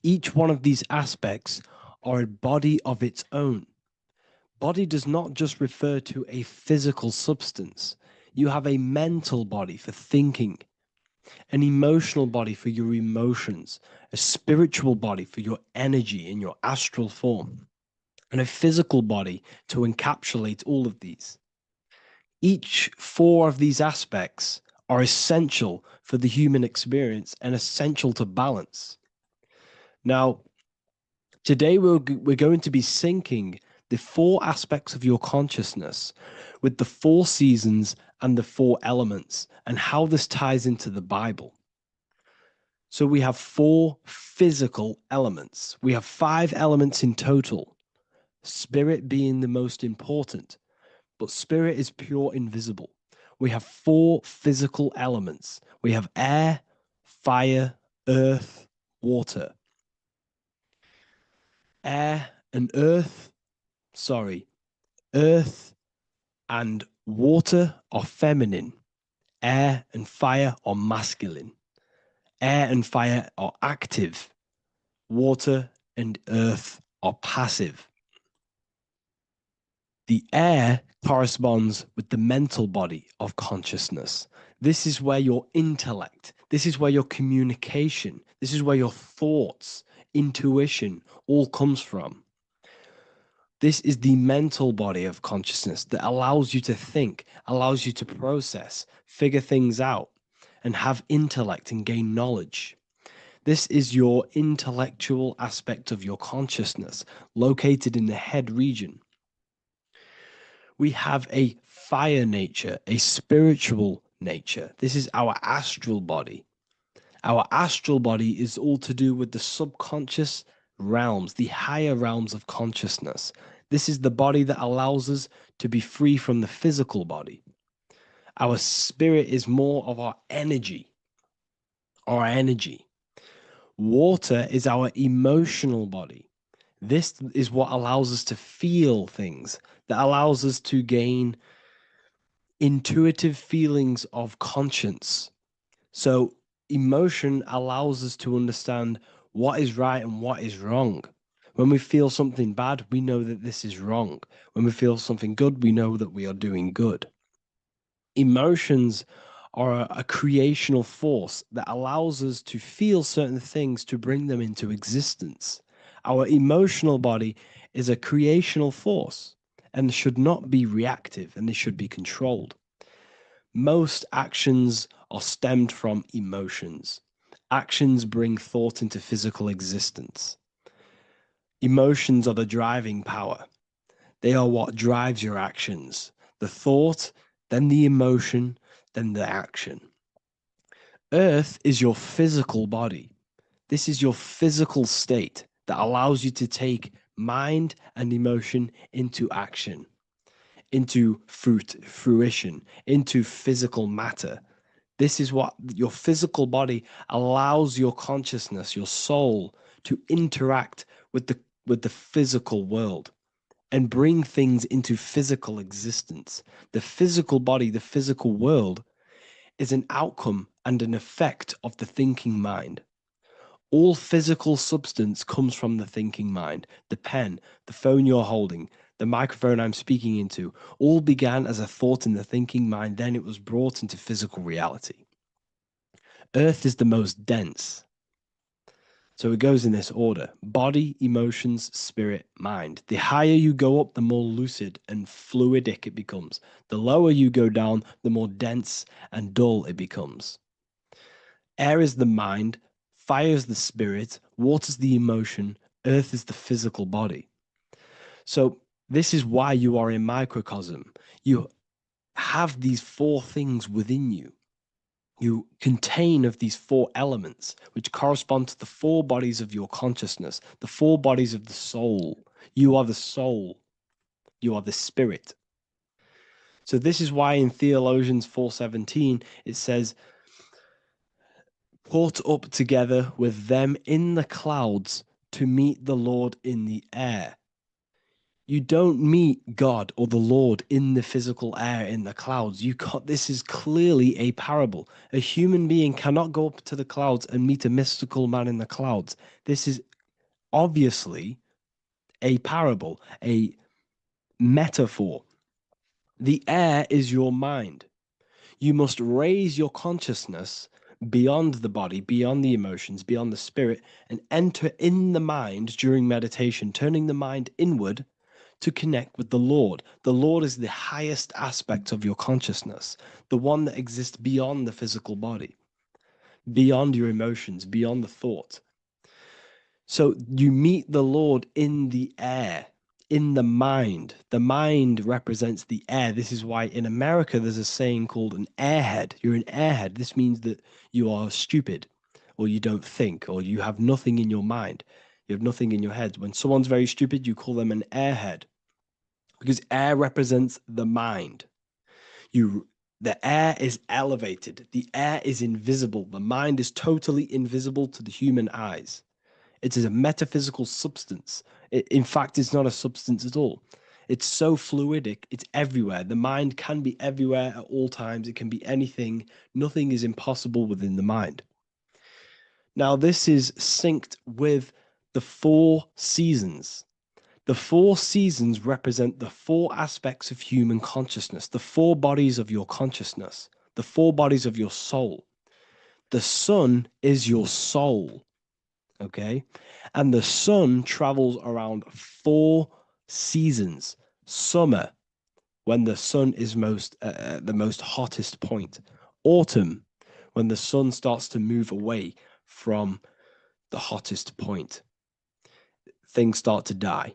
Each one of these aspects are a body of its own. Body does not just refer to a physical substance. You have a mental body for thinking, an emotional body for your emotions, a spiritual body for your energy in your astral form, and a physical body to encapsulate all of these. Each four of these aspects are essential for the human experience and essential to balance. Now, today we're going to be syncing the four aspects of your consciousness with the four seasons and the four elements, and how this ties into the Bible. So we have four physical elements. We have 5 elements in total, spirit being the most important, but spirit is pure invisible. We have 4 physical elements. We have air, fire, earth, water. Earth and water are feminine. Air and fire are masculine. Air and fire are active. Water and earth are passive. The air corresponds with the mental body of consciousness. This is where your intellect, this is where your communication, this is where your thoughts, intuition all comes from. This is the mental body of consciousness that allows you to think, allows you to process, figure things out, and have intellect and gain knowledge. This is your intellectual aspect of your consciousness, located in the head region. We have a fire nature, a spiritual nature. This is our astral body. Our astral body is all to do with the subconscious realms, the higher realms of consciousness. This is the body that allows us to be free from the physical body. Our spirit is more of our energy. Our energy. Water is our emotional body. This is what allows us to feel things, that allows us to gain intuitive feelings of conscience. So emotion allows us to understand what is right and what is wrong. When we feel something bad, we know that this is wrong. When we feel something good, we know that we are doing good. Emotions are a creational force that allows us to feel certain things to bring them into existence. Our emotional body is a creational force and should not be reactive, and it should be controlled. Most actions are stemmed from emotions. Actions bring thought into physical existence. Emotions are the driving power. They are what drives your actions. The thought, then the emotion, then the action. Earth is your physical body. This is your physical state that allows you to take mind and emotion into action, into fruition, into physical matter. This is what your physical body allows your consciousness, your soul, to interact with the physical world and bring things into physical existence. The physical body, the physical world, is an outcome and an effect of the thinking mind. All physical substance comes from the thinking mind. The pen, the phone you're holding, the microphone I'm speaking into, all began as a thought in the thinking mind, then it was brought into physical reality. Earth is the most dense. So it goes in this order: body, emotions, spirit, mind. The higher you go up, the more lucid and fluidic it becomes. The lower you go down, the more dense and dull it becomes. Air is the mind, fire is the spirit, water is the emotion, earth is the physical body. So this is why you are a microcosm. You have these four things within you. You contain of these four elements, which correspond to the four bodies of your consciousness, the four bodies of the soul. You are the soul. You are the spirit. So this is why in Theologians 4:17 it says, "Caught up together with them in the clouds to meet the Lord in the air." You don't meet God or the Lord in the physical air, in the clouds. This is clearly a parable. A human being cannot go up to the clouds and meet a mystical man in the clouds. This is obviously a parable, a metaphor. The air is your mind. You must raise your consciousness beyond the body, beyond the emotions, beyond the spirit, and enter in the mind during meditation, turning the mind inward to connect with the Lord. The Lord is the highest aspect of your consciousness, the one that exists beyond the physical body, beyond your emotions, beyond the thought. So you meet the Lord in the air, in the mind. The mind represents the air. This is why in America there's a saying called an airhead. You're an airhead. This means that you are stupid, or you don't think, or you have nothing in your mind. You have nothing in your head. When someone's very stupid, you call them an airhead, because air represents the mind. The air is elevated. The air is invisible. The mind is totally invisible to the human eyes. It is a metaphysical substance. In fact, it's not a substance at all. It's so fluidic. It's everywhere. The mind can be everywhere at all times. It can be anything. Nothing is impossible within the mind. Now, this is synced with the four seasons. The four seasons represent the four aspects of human consciousness, the four bodies of your consciousness, the four bodies of your soul. The sun is your soul, okay? And the sun travels around four seasons. Summer, when the sun is the most hottest point. Autumn, when the sun starts to move away from the hottest point. Things start to die.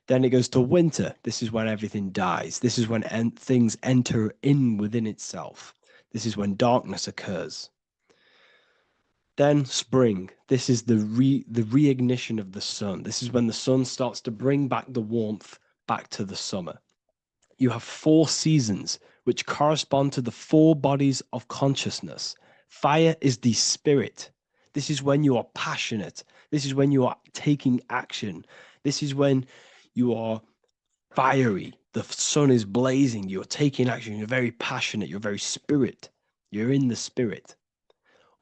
Then it goes to winter. This is when everything dies. This is when things enter in within itself. This is when darkness occurs. Then spring. This is the reignition of the sun. This is when the sun starts to bring back the warmth back to the summer. You have 4 seasons which correspond to the 4 bodies of consciousness. Fire is the spirit. This is when you are passionate. This is when you are taking action. This is when you are fiery. The sun is blazing. You're taking action. You're very passionate. You're very spirit. You're in the spirit.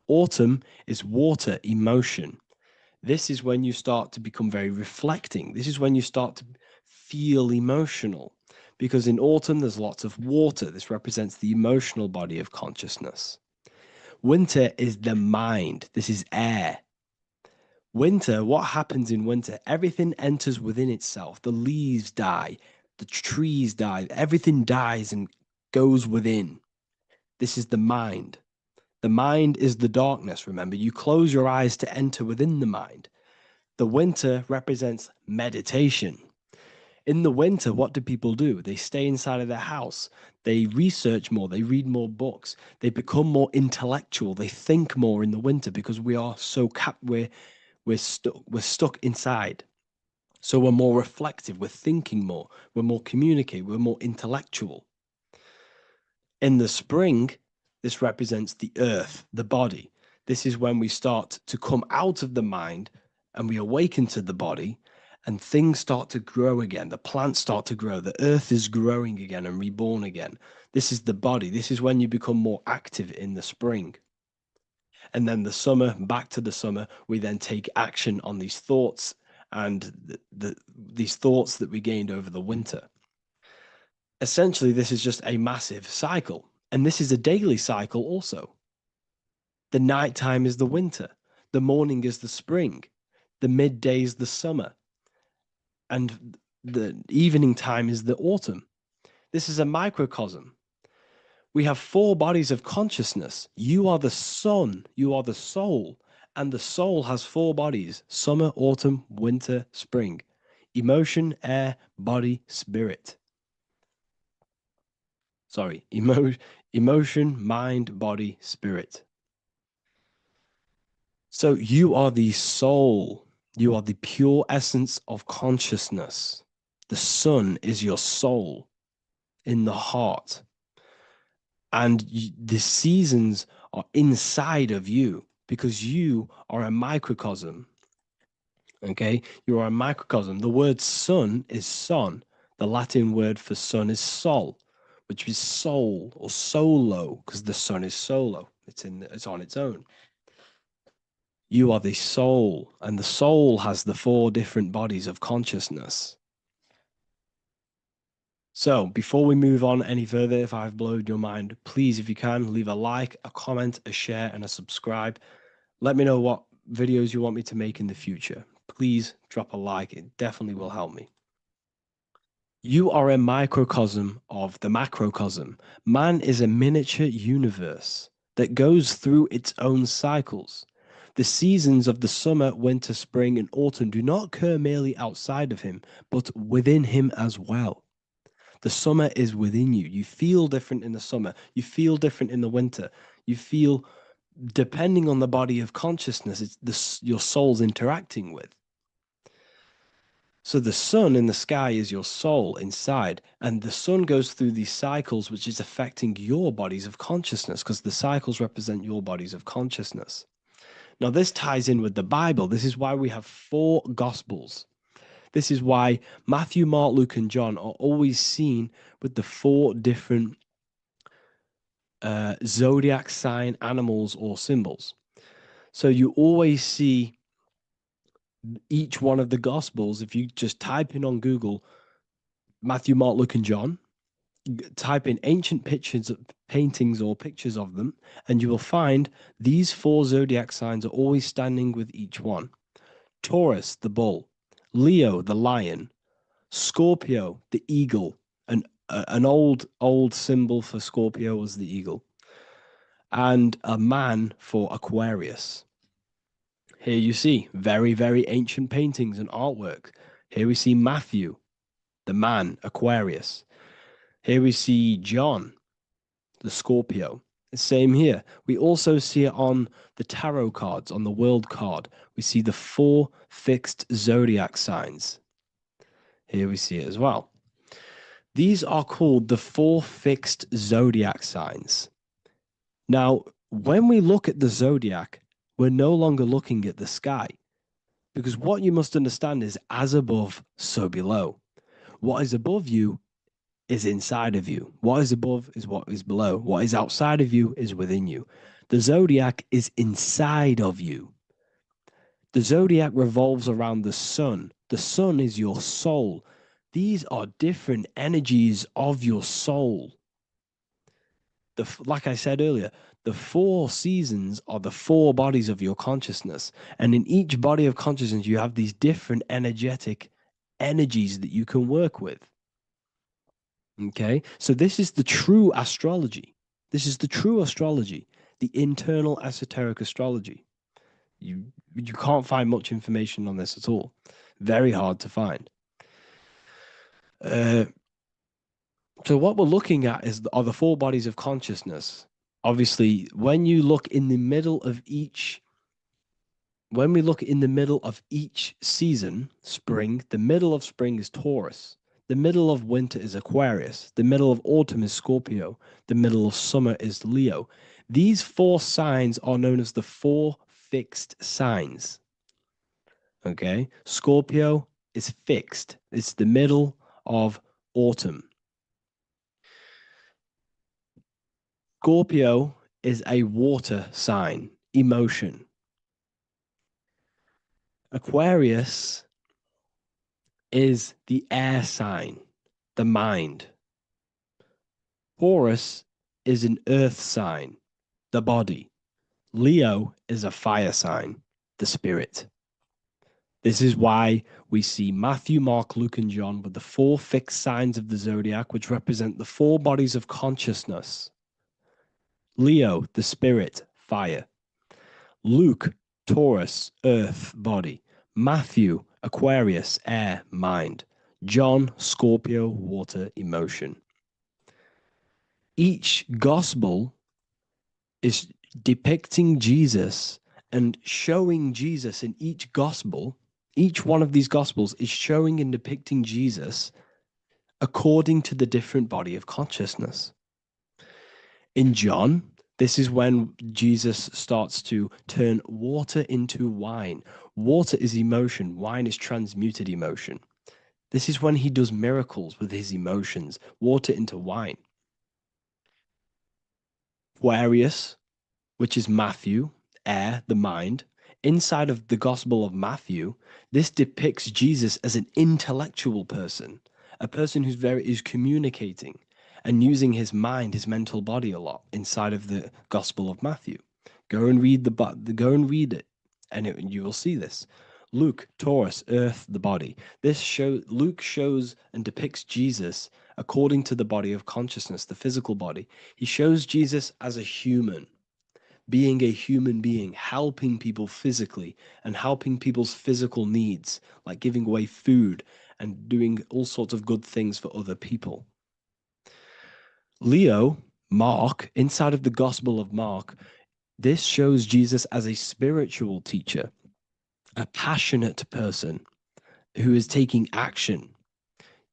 Autumn is water, emotion. This is when you start to become very reflecting. This is when you start to feel emotional. Because in autumn, there's lots of water. This represents the emotional body of consciousness. Winter is the mind. This is air. Winter, what happens in winter? Everything enters within itself. The leaves die. The trees die. Everything dies and goes within. This is the mind. The mind is the darkness, remember. You close your eyes to enter within the mind. The winter represents meditation. In the winter, what do people do? They stay inside of their house. They research more. They read more books. They become more intellectual. They think more in the winter because we are so we're stuck inside. So we're more reflective. We're thinking more. We're more communicative. We're more intellectual. In the spring, this represents the earth, the body. This is when we start to come out of the mind and we awaken to the body and things start to grow again. The plants start to grow. The earth is growing again and reborn again. This is the body. This is when you become more active in the spring. And then the summer, back to the summer, we then take action on these thoughts and these thoughts that we gained over the winter. Essentially, this is just a massive cycle. And this is a daily cycle also. The nighttime is the winter. The morning is the spring. The midday is the summer. And the evening time is the autumn. This is a microcosm. We have 4 bodies of consciousness. You are the sun. You are the soul. And the soul has 4 bodies: summer, autumn, winter, spring. Emotion, air, body, spirit. Sorry, emotion, mind, body, spirit. So you are the soul. You are the pure essence of consciousness. The sun is your soul in the heart. And the seasons are inside of you because you are a microcosm. Okay? You are a microcosm. The word sun is son. The Latin word for sun is sol, which is soul or solo, because the sun is solo. It's on its own. You are the soul, and the soul has the 4 different bodies of consciousness. So before we move on any further, if I've blown your mind, please, if you can, leave a like, a comment, a share, and a subscribe. Let me know what videos you want me to make in the future. Please drop a like. It definitely will help me. You are a microcosm of the macrocosm. Man is a miniature universe that goes through its own cycles. The seasons of the summer, winter, spring, and autumn do not occur merely outside of him, but within him as well. The summer is within you. You feel different in the summer. You feel different in the winter. You feel, depending on the body of consciousness, it's your soul's interacting with. So the sun in the sky is your soul inside, and the sun goes through these cycles, which is affecting your bodies of consciousness, because the cycles represent your bodies of consciousness. Now, this ties in with the Bible. This is why we have 4 Gospels. This is why Matthew, Mark, Luke, and John are always seen with the 4 different zodiac sign animals or symbols. So you always see each one of the Gospels. If you just type in on Google Matthew, Mark, Luke, and John, type in ancient pictures, paintings or pictures of them, and you will find these 4 zodiac signs are always standing with each one. Taurus, the bull; Leo, the lion; Scorpio, the eagle. An old symbol for Scorpio was the eagle, and a man for Aquarius. Here you see very, very ancient paintings and artwork. Here we see Matthew, the man, Aquarius. Here we see John, the Scorpio. Same here. We also see it on the tarot cards, on the world card. We see the 4 fixed zodiac signs. Here we see it as well. These are called the 4 fixed zodiac signs. Now, when we look at the zodiac, we're no longer looking at the sky, because what you must understand is as above, so below. What is above you is inside of you. What is above is what is below. What is outside of you is within you. The zodiac is inside of you. The zodiac revolves around the sun. The sun is your soul. These are different energies of your soul. Like I said earlier, the 4 seasons are the 4 bodies of your consciousness. And in each body of consciousness, you have these different energetic energies that you can work with. Okay, so this is the true astrology. This is the true astrology, the internal esoteric astrology. You can't find much information on this at all. Very hard to find. So what we're looking at are the 4 bodies of consciousness. Obviously, when you look in the middle of each, when we look in the middle of each season, spring, the middle of spring is Taurus. The middle of winter is Aquarius. The middle of autumn is Scorpio. The middle of summer is Leo. These 4 signs are known as the 4 fixed signs. Okay, Scorpio is fixed. It's the middle of autumn. Scorpio is a water sign, emotion. Aquarius is the air sign, the mind. Taurus is an earth sign, the body. Leo is a fire sign, the spirit. This is why we see Matthew, Mark, Luke, and John with the 4 fixed signs of the zodiac, which represent the 4 bodies of consciousness. Leo, the spirit, fire. Luke, Taurus, earth, body. Matthew, Aquarius, air, mind. John, Scorpio, water, emotion. Each gospel is depicting Jesus and showing Jesus in each gospel. Each one of these gospels is showing and depicting Jesus according to the different body of consciousness. In John, this is when Jesus starts to turn water into wine. Water is emotion. Wine is transmuted emotion. This is when he does miracles with his emotions, water into wine. Aquarius, which is Matthew, air, the mind. Inside of the Gospel of Matthew, this depicts Jesus as an intellectual person, a person who's communicating and using his mind, his mental body a lot inside of the Gospel of Matthew. Go and read it, and you will see this. Luke, Taurus, earth, the body. Luke shows and depicts Jesus according to the body of consciousness, the physical body. He shows Jesus as a human, being a human being, helping people physically and helping people's physical needs, like giving away food and doing all sorts of good things for other people. Leo, Mark, inside of the Gospel of Mark, this shows Jesus as a spiritual teacher, a passionate person who is taking action.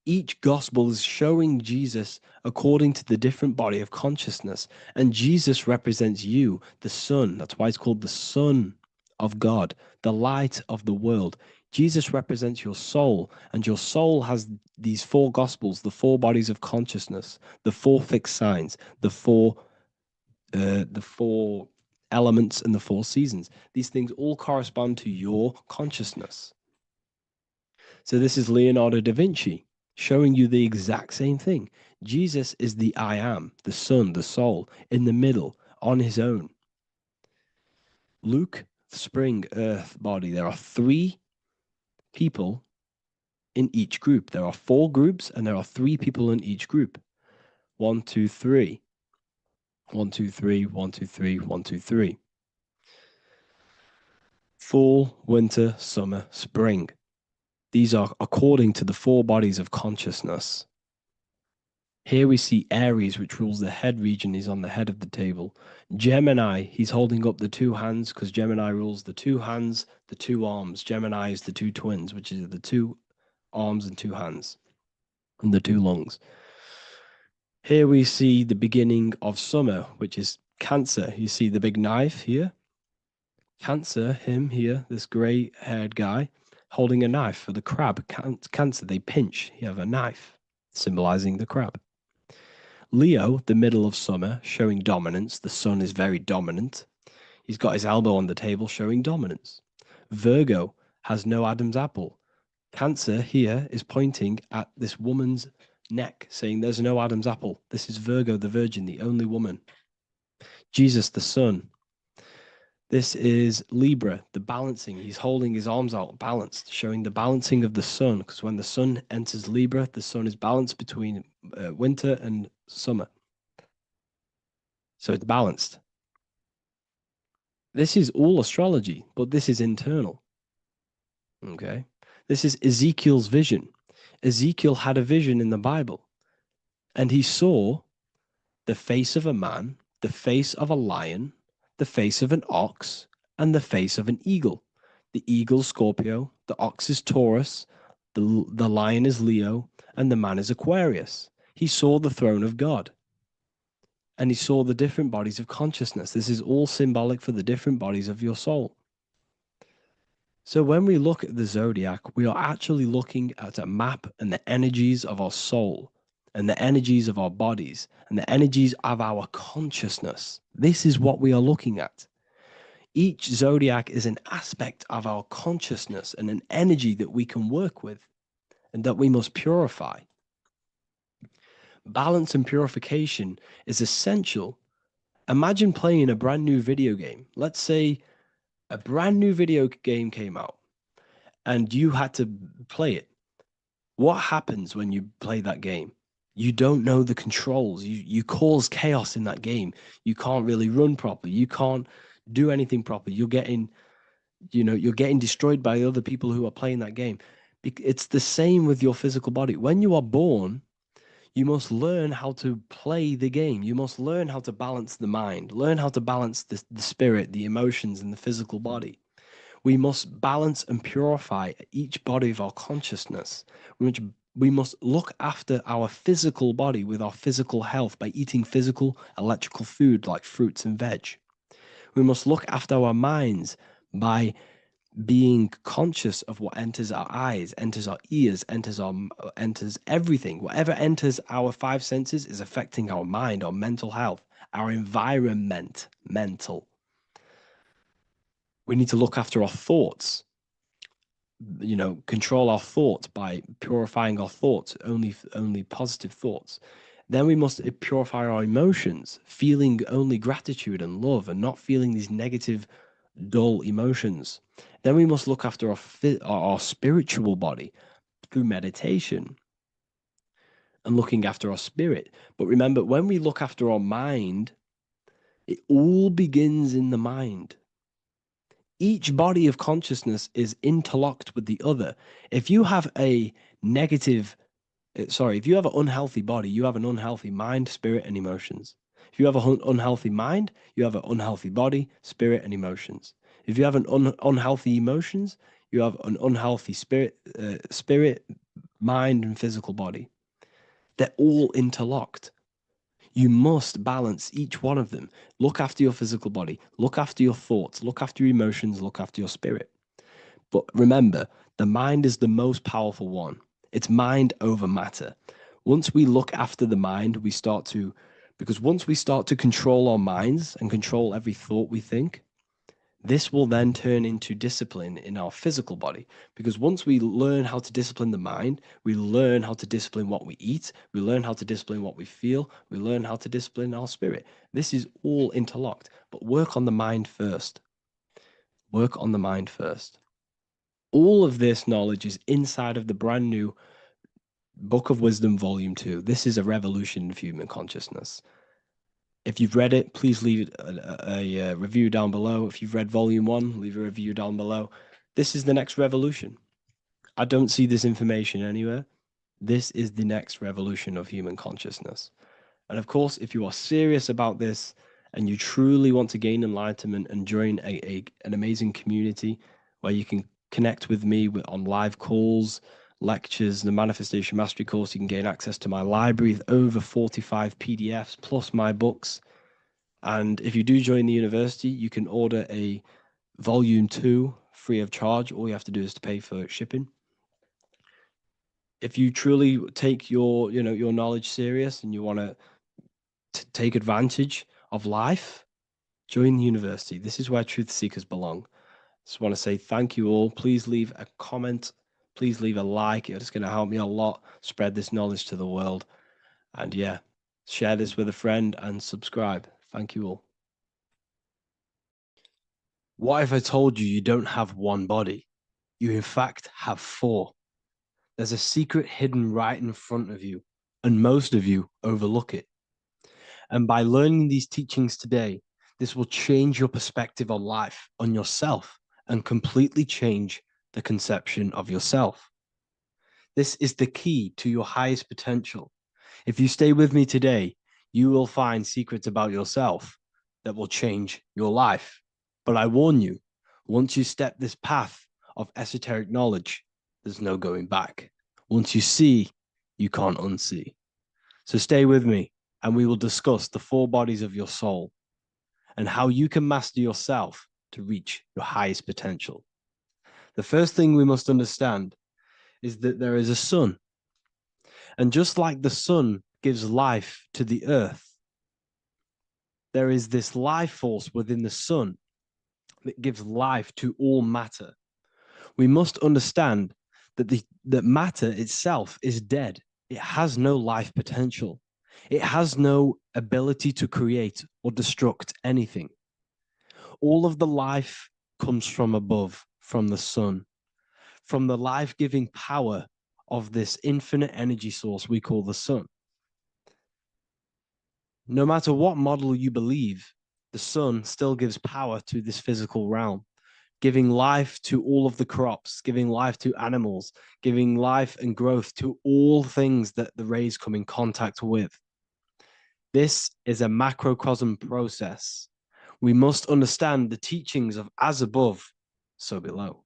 Each gospel is showing Jesus according to the different body of consciousness. And Jesus represents you, the sun. That's why it's called the Son of God, the light of the world. Jesus represents your soul, and your soul has these 4 gospels, the 4 bodies of consciousness, the 4 fixed signs, the four elements and the 4 seasons. These things all correspond to your consciousness. So this is Leonardo da Vinci showing you the exact same thing. Jesus is the I am, the sun, the soul, in the middle, on his own. Luke, spring, earth, body. There are 3 people in each group. There are 4 groups, and there are 3 people in each group. 1, 2, 3. 1, 2, 3, 1, 2, 3, 1, 2, 3. fall, winter, summer, spring. These are according to the four bodies of consciousness. Here we see Aries, which rules the head region. He's on the head of the table. Gemini, he's holding up the two hands because Gemini rules the two hands, the two arms. Gemini is the two twins, which is the two arms and two hands, and the two lungs. Here we see the beginning of summer, which is Cancer. You see the big knife here? Cancer, him here, this grey-haired guy, holding a knife for the crab. Cancer, they pinch. You have a knife, symbolizing the crab. Leo, the middle of summer, showing dominance. The sun is very dominant. He's got his elbow on the table, showing dominance. Virgo has no Adam's apple. Cancer here is pointing at this woman's neck, saying there's no Adam's apple. This is Virgo, the virgin, the only woman. Jesus, the sun. This is Libra, the balancing. He's holding his arms out, balanced, showing the balancing of the sun. Because when the sun enters Libra, the sun is balanced between winter and summer. So it's balanced. This is all astrology, but this is internal. Okay. This is Ezekiel's vision. Ezekiel had a vision in the Bible, and he saw the face of a man, the face of a lion, the face of an ox, and the face of an eagle. The eagle, Scorpio, the ox is Taurus, the lion is Leo, and the man is Aquarius. He saw the throne of God, and he saw the different bodies of consciousness. This is all symbolic for the different bodies of your soul. So when we look at the zodiac, we are actually looking at a map and the energies of our soul, and the energies of our bodies, and the energies of our consciousness. This is what we are looking at. Each zodiac is an aspect of our consciousness and an energy that we can work with and that we must purify. Balance and purification is essential. Imagine playing a brand new video game. Let's say a brand new video game came out and you had to play it. What happens when you play that game? You don't know the controls. You cause chaos in that game. You can't really run properly. You can't do anything properly. You're getting destroyed by other people who are playing that game. It's the same with your physical body. When you are born, you must learn how to play the game. You must learn how to balance the mind, learn how to balance the spirit, the emotions, and the physical body. We must balance and purify each body of our consciousness, which we must look after our physical body with our physical health by eating physical, electrical food like fruits and veg. We must look after our minds by being conscious of what enters our eyes, enters our ears, enters everything. Whatever enters our five senses is affecting our mind, our mental health, our environment, mental. We need to look after our thoughts. Control our thoughts by purifying our thoughts, only positive thoughts. Then we must purify our emotions, feeling only gratitude and love and not feeling these negative, dull emotions. Then we must look after our spiritual body through meditation and looking after our spirit. But remember, when we look after our mind, it all begins in the mind. Each body of consciousness is interlocked with the other. If you have an unhealthy body, you have an unhealthy mind, spirit, and emotions. If you have an unhealthy mind, you have an unhealthy body, spirit, and emotions. If you have an unhealthy emotions, you have an unhealthy spirit, mind, and physical body. They're all interlocked. You must balance each one of them. Look after your physical body. Look after your thoughts. Look after your emotions. Look after your spirit. But remember, the mind is the most powerful one. It's mind over matter. Once we look after the mind, because once we start to control our minds and control every thought we think, this will then turn into discipline in our physical body. Because once we learn how to discipline the mind, we learn how to discipline what we eat, we learn how to discipline what we feel, we learn how to discipline our spirit. This is all interlocked, but work on the mind first. Work on the mind first. All of this knowledge is inside of the brand new Book of Wisdom, Volume 2. This is a revolution in human consciousness. If you've read it, please leave a review down below. If you've read volume 1, leave a review down below. This is the next revolution. I don't see this information anywhere. This is the next revolution of human consciousness. And of course, if you are serious about this and you truly want to gain enlightenment and join an amazing community where you can connect with me on live calls, lectures, the Manifestation Mastery course, you can gain access to my library with over 45 PDFs plus my books. And if you do join the university, you can order a volume 2 free of charge. All you have to do is to pay for shipping. If you truly take your knowledge serious and you want to take advantage of life, join the university. This is where truth seekers belong. Just want to say thank you all. Please leave a comment. Please leave a like. It's going to help me a lot spread this knowledge to the world. And yeah, share this with a friend and subscribe. Thank you all. What if I told you you don't have one body? You in fact have 4. There's a secret hidden right in front of you, and most of you overlook it. And by learning these teachings today, this will change your perspective on life, on yourself, and completely change the conception of yourself. This is the key to your highest potential. If you stay with me today, you will find secrets about yourself that will change your life. But I warn you, once you step this path of esoteric knowledge, there's no going back. Once you see, you can't unsee. So stay with me, and we will discuss the 4 bodies of your soul and how you can master yourself to reach your highest potential. The first thing we must understand is that there is a sun. And just like the sun gives life to the earth, there is this life force within the sun that gives life to all matter. We must understand that that matter itself is dead. It has no life potential. It has no ability to create or destruct anything. All of the life comes from above, from the sun, from the life-giving power of this infinite energy source we call the sun. No matter what model you believe, the sun still gives power to this physical realm, giving life to all of the crops, giving life to animals, giving life and growth to all things that the rays come in contact with. This is a macrocosm process. We must understand the teachings of as above, so below.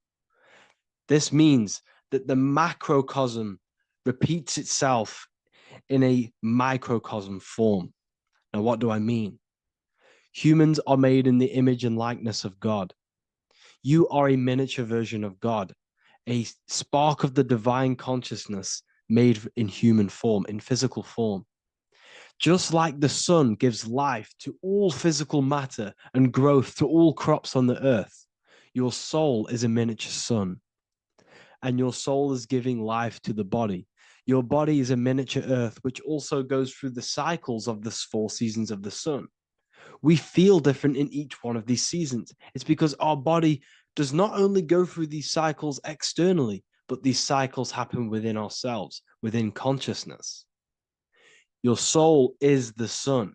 This means that the macrocosm repeats itself in a microcosm form. Now, what do I mean? Humans are made in the image and likeness of God. You are a miniature version of God, a spark of the divine consciousness made in human form, in physical form. Just like the sun gives life to all physical matter and growth to all crops on the earth, your soul is a miniature sun. And your soul is giving life to the body. Your body is a miniature earth, which also goes through the cycles of the 4 seasons of the sun. We feel different in each one of these seasons. It's because our body does not only go through these cycles externally, but these cycles happen within ourselves, within consciousness. Your soul is the sun.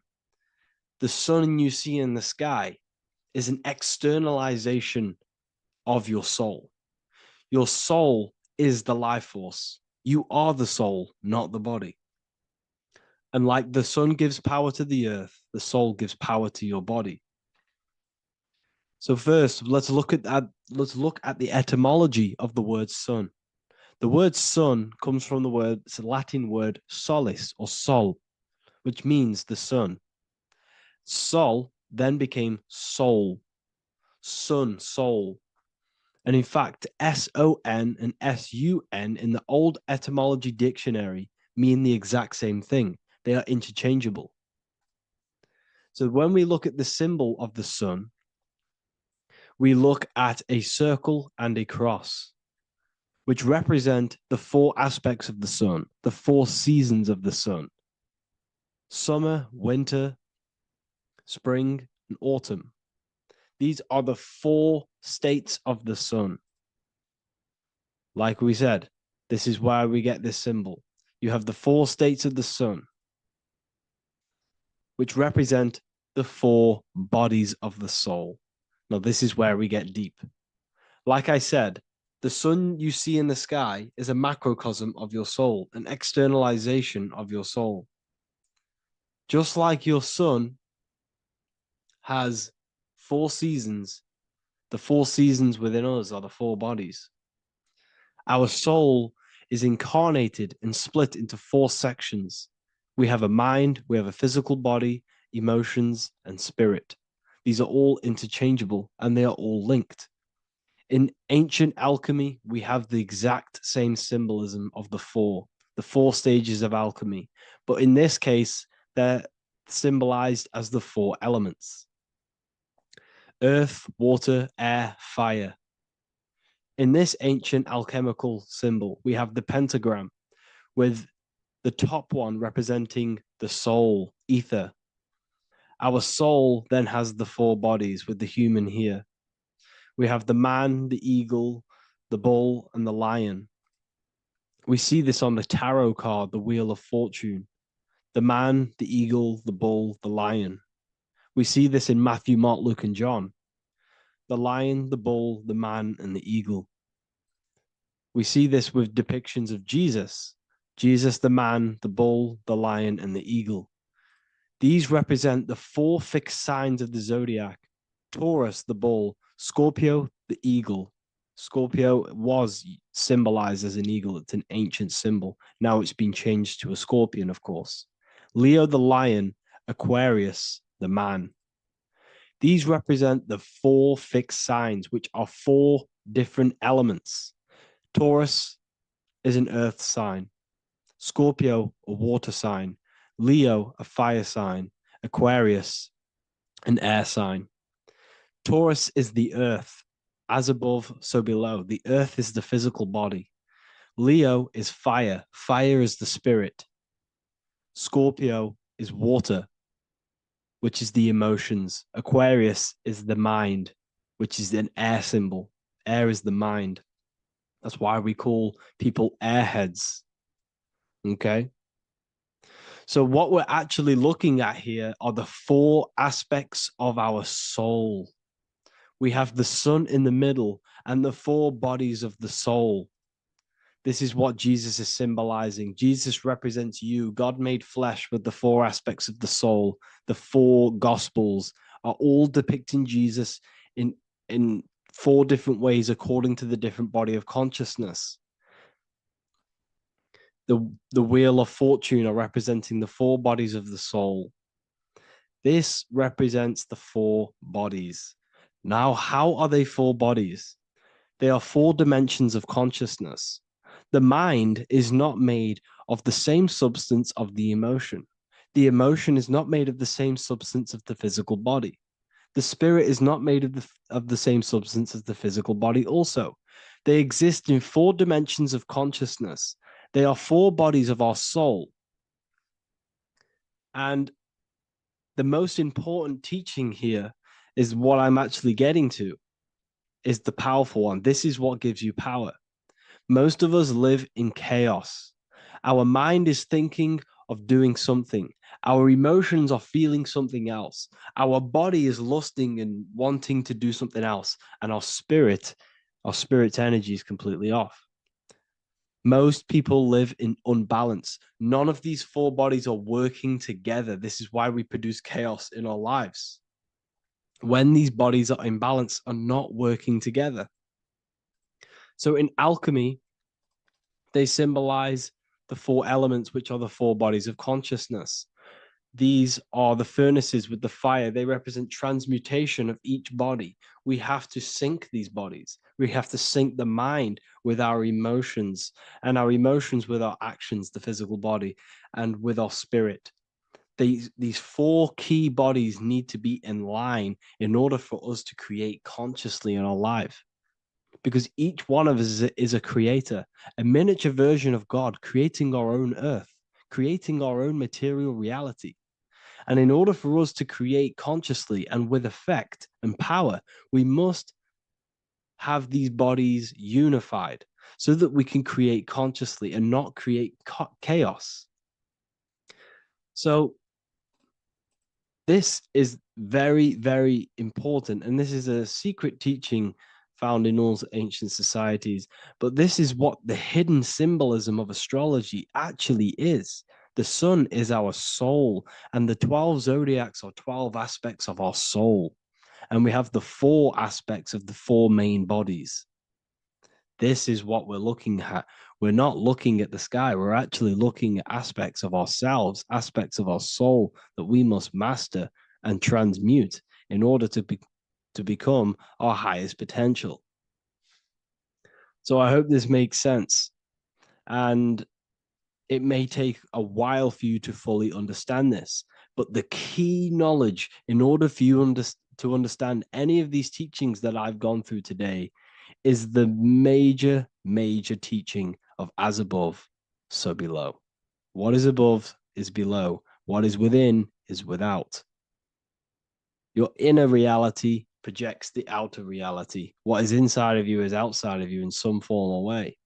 The sun you see in the sky is an externalization of your soul. Your soul is the life force. You are the soul, not the body. And like the sun gives power to the earth, the soul gives power to your body. So first, let's look at the etymology of the word sun. The word sun comes from it's a Latin word solis or sol, which means the sun. Sol then became soul, sun, soul. And in fact, S-O-N and S-U-N in the old etymology dictionary mean the exact same thing. They are interchangeable. So when we look at the symbol of the sun, we look at a circle and a cross, which represent the 4 aspects of the sun, the 4 seasons of the sun: summer, winter, spring, and autumn. These are the 4 states of the sun. Like we said, this is where we get this symbol. You have the 4 states of the sun, which represent the 4 bodies of the soul. Now, this is where we get deep. Like I said, the sun you see in the sky is a macrocosm of your soul, an externalization of your soul. Just like your sun has 4 seasons, the 4 seasons within us are the 4 bodies. Our soul is incarnated and split into 4 sections. We have a mind, we have a physical body, emotions, and spirit. These are all interchangeable and they are all linked. In ancient alchemy, we have the exact same symbolism of the 4 stages of alchemy. But in this case, they're symbolized as the 4 elements: earth, water, air, fire. In this ancient alchemical symbol, we have the pentagram with the top one representing the soul, ether. Our soul then has the 4 bodies with the human here. We have the man, the eagle, the bull, and the lion. We see this on the tarot card, the Wheel of Fortune. The man, the eagle, the bull, the lion. We see this in Matthew, Mark, Luke, and John. The lion, the bull, the man, and the eagle. We see this with depictions of Jesus. Jesus, the man, the bull, the lion, and the eagle. These represent the 4 fixed signs of the zodiac: Taurus, the bull; Scorpio, the eagle. Scorpio was symbolized as an eagle. It's an ancient symbol. Now it's been changed to a scorpion, of course. Leo, the lion; Aquarius, the man. These represent the 4 fixed signs, which are 4 different elements. Taurus is an earth sign. Scorpio, a water sign. Leo, a fire sign. Aquarius, an air sign. Taurus is the earth. As above, so below. The earth is the physical body. Leo is fire. Fire is the spirit. Scorpio is water, which is the emotions. Aquarius is the mind, which is an air symbol. Air is the mind. That's why we call people airheads. Okay? So what we're actually looking at here are the 4 aspects of our soul. We have the sun in the middle and the 4 bodies of the soul. This is what Jesus is symbolizing. Jesus represents you. God made flesh with the 4 aspects of the soul. The 4 gospels are all depicting Jesus in 4 different ways according to the different body of consciousness. The Wheel of Fortune are representing the 4 bodies of the soul. This represents the 4 bodies. Now, how are they 4 bodies? They are 4 dimensions of consciousness. The mind is not made of the same substance of the emotion. The emotion is not made of the same substance of the physical body. The spirit is not made of the same substance as the physical body also. They exist in 4 dimensions of consciousness. They are 4 bodies of our soul. And the most important teaching here is what I'm actually getting to, is the powerful one. This is what gives you power. Most of us live in chaos. Our mind is thinking of doing something. Our emotions are feeling something else. Our body is lusting and wanting to do something else. And our spirit's energy is completely off. Most people live in unbalance. None of these 4 bodies are working together. This is why we produce chaos in our lives. When these bodies are in balance, are not working together. So in alchemy, they symbolize the 4 elements, which are the 4 bodies of consciousness. These are the furnaces with the fire. They represent transmutation of each body. We have to sync these bodies. We have to sync the mind with our emotions, and our emotions with our actions, the physical body, and with our spirit. These 4 key bodies need to be in line in order for us to create consciously in our life. Because each one of us is a creator, a miniature version of God, creating our own earth, creating our own material reality. And in order for us to create consciously and with effect and power, we must have these bodies unified so that we can create consciously and not create chaos. So this is very, very important. And this is a secret teaching found in all ancient societies. But this is what the hidden symbolism of astrology actually is. The sun is our soul, and the 12 zodiacs are 12 aspects of our soul. And we have the 4 aspects of the 4 main bodies. This is what we're looking at. We're not looking at the sky. We're actually looking at aspects of ourselves, aspects of our soul that we must master and transmute in order to become our highest potential. So I hope this makes sense. And it may take a while for you to fully understand this, but the key knowledge in order for you to understand any of these teachings that I've gone through today is the major teaching of as above, so below. What is above is below. What is within is without. Your inner reality projects the outer reality. What is inside of you is outside of you in some form or way.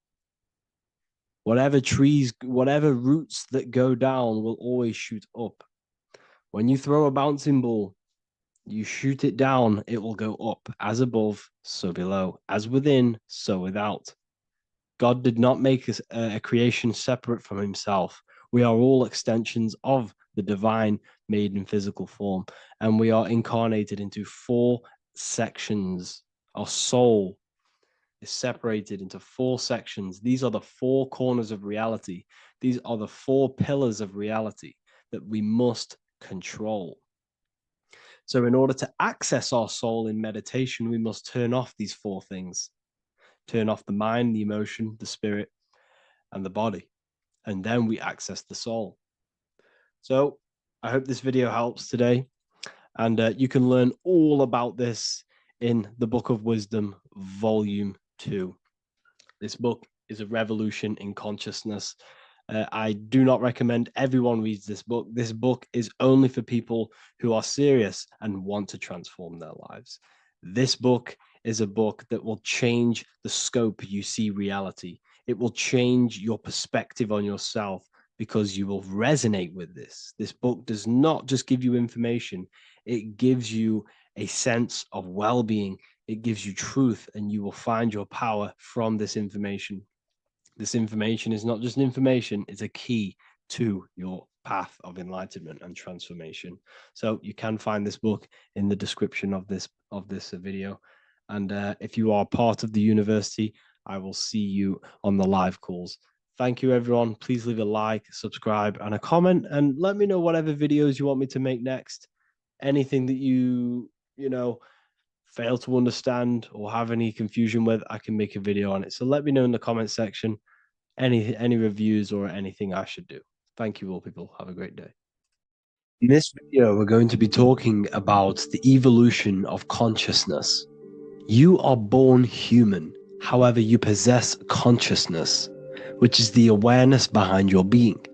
Whatever trees, whatever roots that go down will always shoot up. When you throw a bouncing ball, you shoot it down, it will go up. As above, so below. As within, so without. God did not make a creation separate from himself. We are all extensions of the divine made in physical form. And we are incarnated into 4 sections. Our soul is separated into 4 sections. These are the 4 corners of reality. These are the 4 pillars of reality that we must control. So in order to access our soul in meditation, we must turn off these 4 things. Turn off the mind, the emotion, the spirit, and the body. And then we access the soul. So I hope this video helps today. And you can learn all about this in the Book of Wisdom, Volume 2. This book is a revolution in consciousness. I do not recommend everyone reads this book. This book is only for people who are serious and want to transform their lives. This book is a book that will change the scope you see reality. It will change your perspective on yourself because you will resonate with this. This book does not just give you information. It gives you a sense of well-being. It gives you truth, and you will find your power from this information. This information is not just information, it's a key to your path of enlightenment and transformation. So you can find this book in the description of this video. And if you are part of the university, I will see you on the live calls. Thank you, everyone. Please leave a like, subscribe, and a comment, and let me know whatever videos you want me to make next. Anything that you fail to understand or have any confusion with, I can make a video on it. So let me know in the comment section any reviews or anything I should do. Thank you all, people. Have a great day. In this video, we're going to be talking about the evolution of consciousness. You are born human. However, you possess consciousness, which is the awareness behind your being,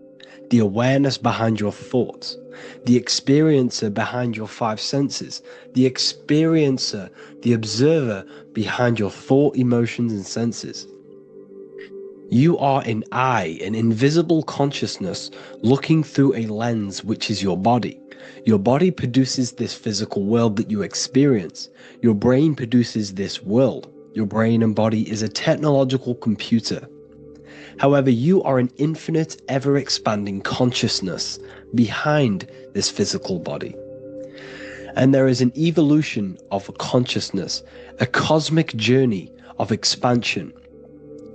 the awareness behind your thoughts, the experiencer behind your 5 senses, the experiencer, the observer behind your thought, emotions, and senses. You are an eye, an invisible consciousness looking through a lens, which is your body. Your body produces this physical world that you experience. Your brain produces this world. Your brain and body is a technological computer. However, you are an infinite, ever-expanding consciousness behind this physical body. And there is an evolution of consciousness, a cosmic journey of expansion.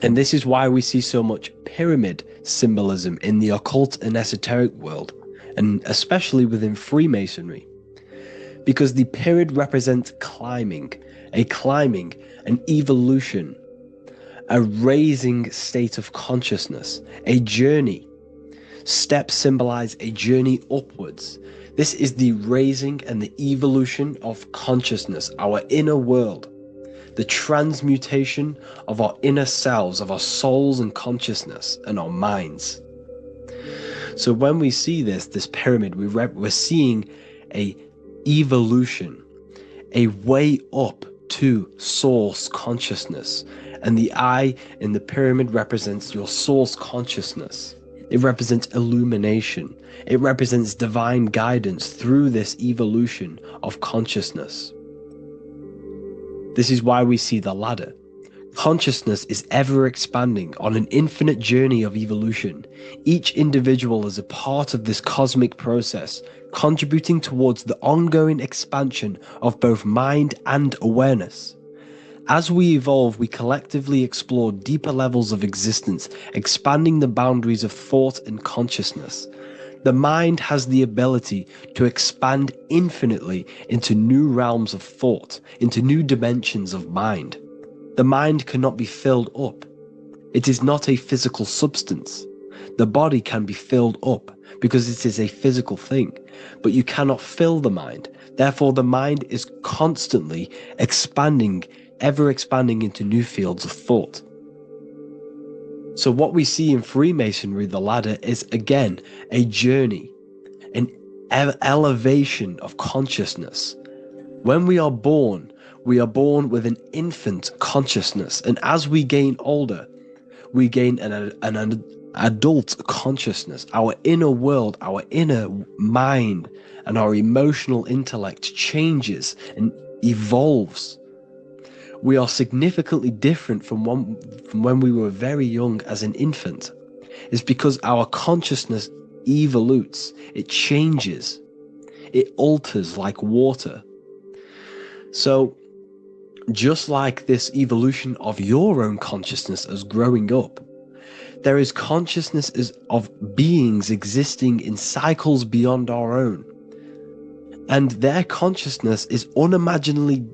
And this is why we see so much pyramid symbolism in the occult and esoteric world, and especially within Freemasonry. Because the pyramid represents climbing, an evolution, a raising state of consciousness, a journey. Steps symbolize a journey upwards. This is the raising and the evolution of consciousness, our inner world. The transmutation of our inner selves, of our souls and consciousness and our minds. So when we see this pyramid, we're seeing a evolution, a way up to source consciousness. And the eye in the pyramid represents your source consciousness. It represents illumination. It represents divine guidance through this evolution of consciousness. This is why we see the ladder. Consciousness is ever expanding on an infinite journey of evolution. Each individual is a part of this cosmic process, contributing towards the ongoing expansion of both mind and awareness. As we evolve, we collectively explore deeper levels of existence, expanding the boundaries of thought and consciousness. The mind has the ability to expand infinitely into new realms of thought, into new dimensions of mind. The mind cannot be filled up. It is not a physical substance. The body can be filled up because it is a physical thing, but you cannot fill the mind. Therefore, the mind is constantly expanding, ever expanding into new fields of thought. So what we see in Freemasonry, the ladder, is again a journey, an elevation of consciousness. When we are born with an infant consciousness, and as we gain older, we gain an adult consciousness. Our inner world, our inner mind, and our emotional intellect changes and evolves. We are significantly different from when we were very young as an infant. It's because our consciousness evolutes, it changes, it alters like water. So, just like this evolution of your own consciousness as growing up, there is consciousness of beings existing in cycles beyond our own. And their consciousness is unimaginably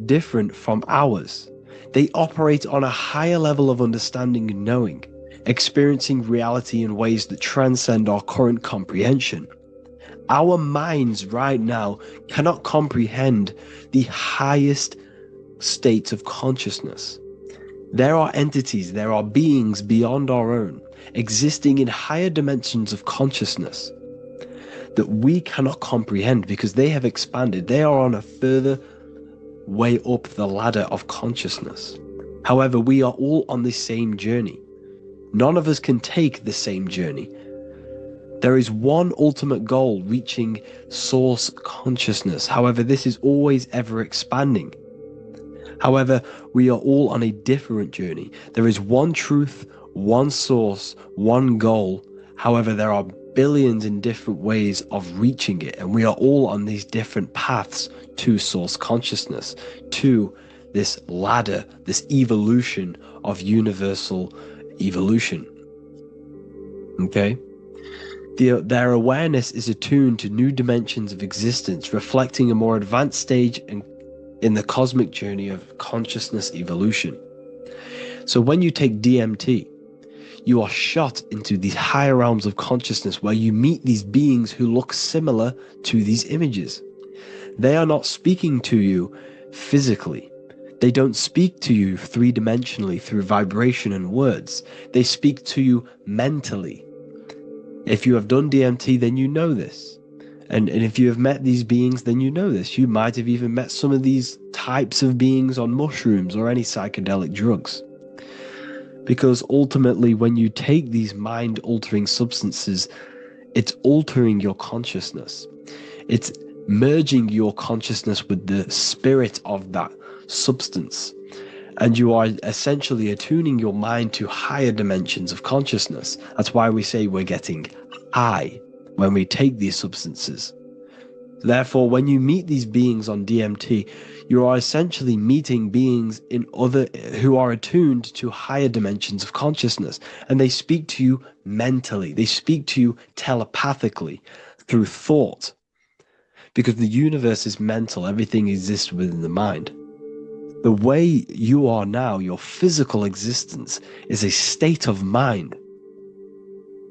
different from ours. They operate on a higher level of understanding and knowing, experiencing reality in ways that transcend our current comprehension. Our minds right now cannot comprehend the highest states of consciousness. There are entities, there are beings beyond our own, existing in higher dimensions of consciousness that we cannot comprehend because they have expanded. They are on a further way up the ladder of consciousness. However, we are all on the same journey. None of us can take the same journey. There is one ultimate goal, reaching source consciousness. However, this is always ever expanding. However, we are all on a different journey. There is one truth, one source, one goal. However, there are billions in different ways of reaching it, and we are all on these different paths to source consciousness, to this ladder, this evolution of universal evolution. Okay? Their awareness is attuned to new dimensions of existence, reflecting a more advanced stage in the cosmic journey of consciousness evolution. So when you take DMT, you are shot into these higher realms of consciousness where you meet these beings who look similar to these images. They are not speaking to you physically. They don't speak to you three-dimensionally through vibration and words. They speak to you mentally. If you have done DMT, then you know this. And if you have met these beings, then you know this. You might have even met some of these types of beings on mushrooms or any psychedelic drugs. Because ultimately, when you take these mind-altering substances, it's altering your consciousness. It's merging your consciousness with the spirit of that substance. And you are essentially attuning your mind to higher dimensions of consciousness. That's why we say we're getting high when we take these substances. Therefore, when you meet these beings on DMT, you are essentially meeting beings who are attuned to higher dimensions of consciousness, and they speak to you mentally. They speak to you telepathically through thought, because the universe is mental. Everything exists within the mind. The way you are now, your physical existence, is a state of mind.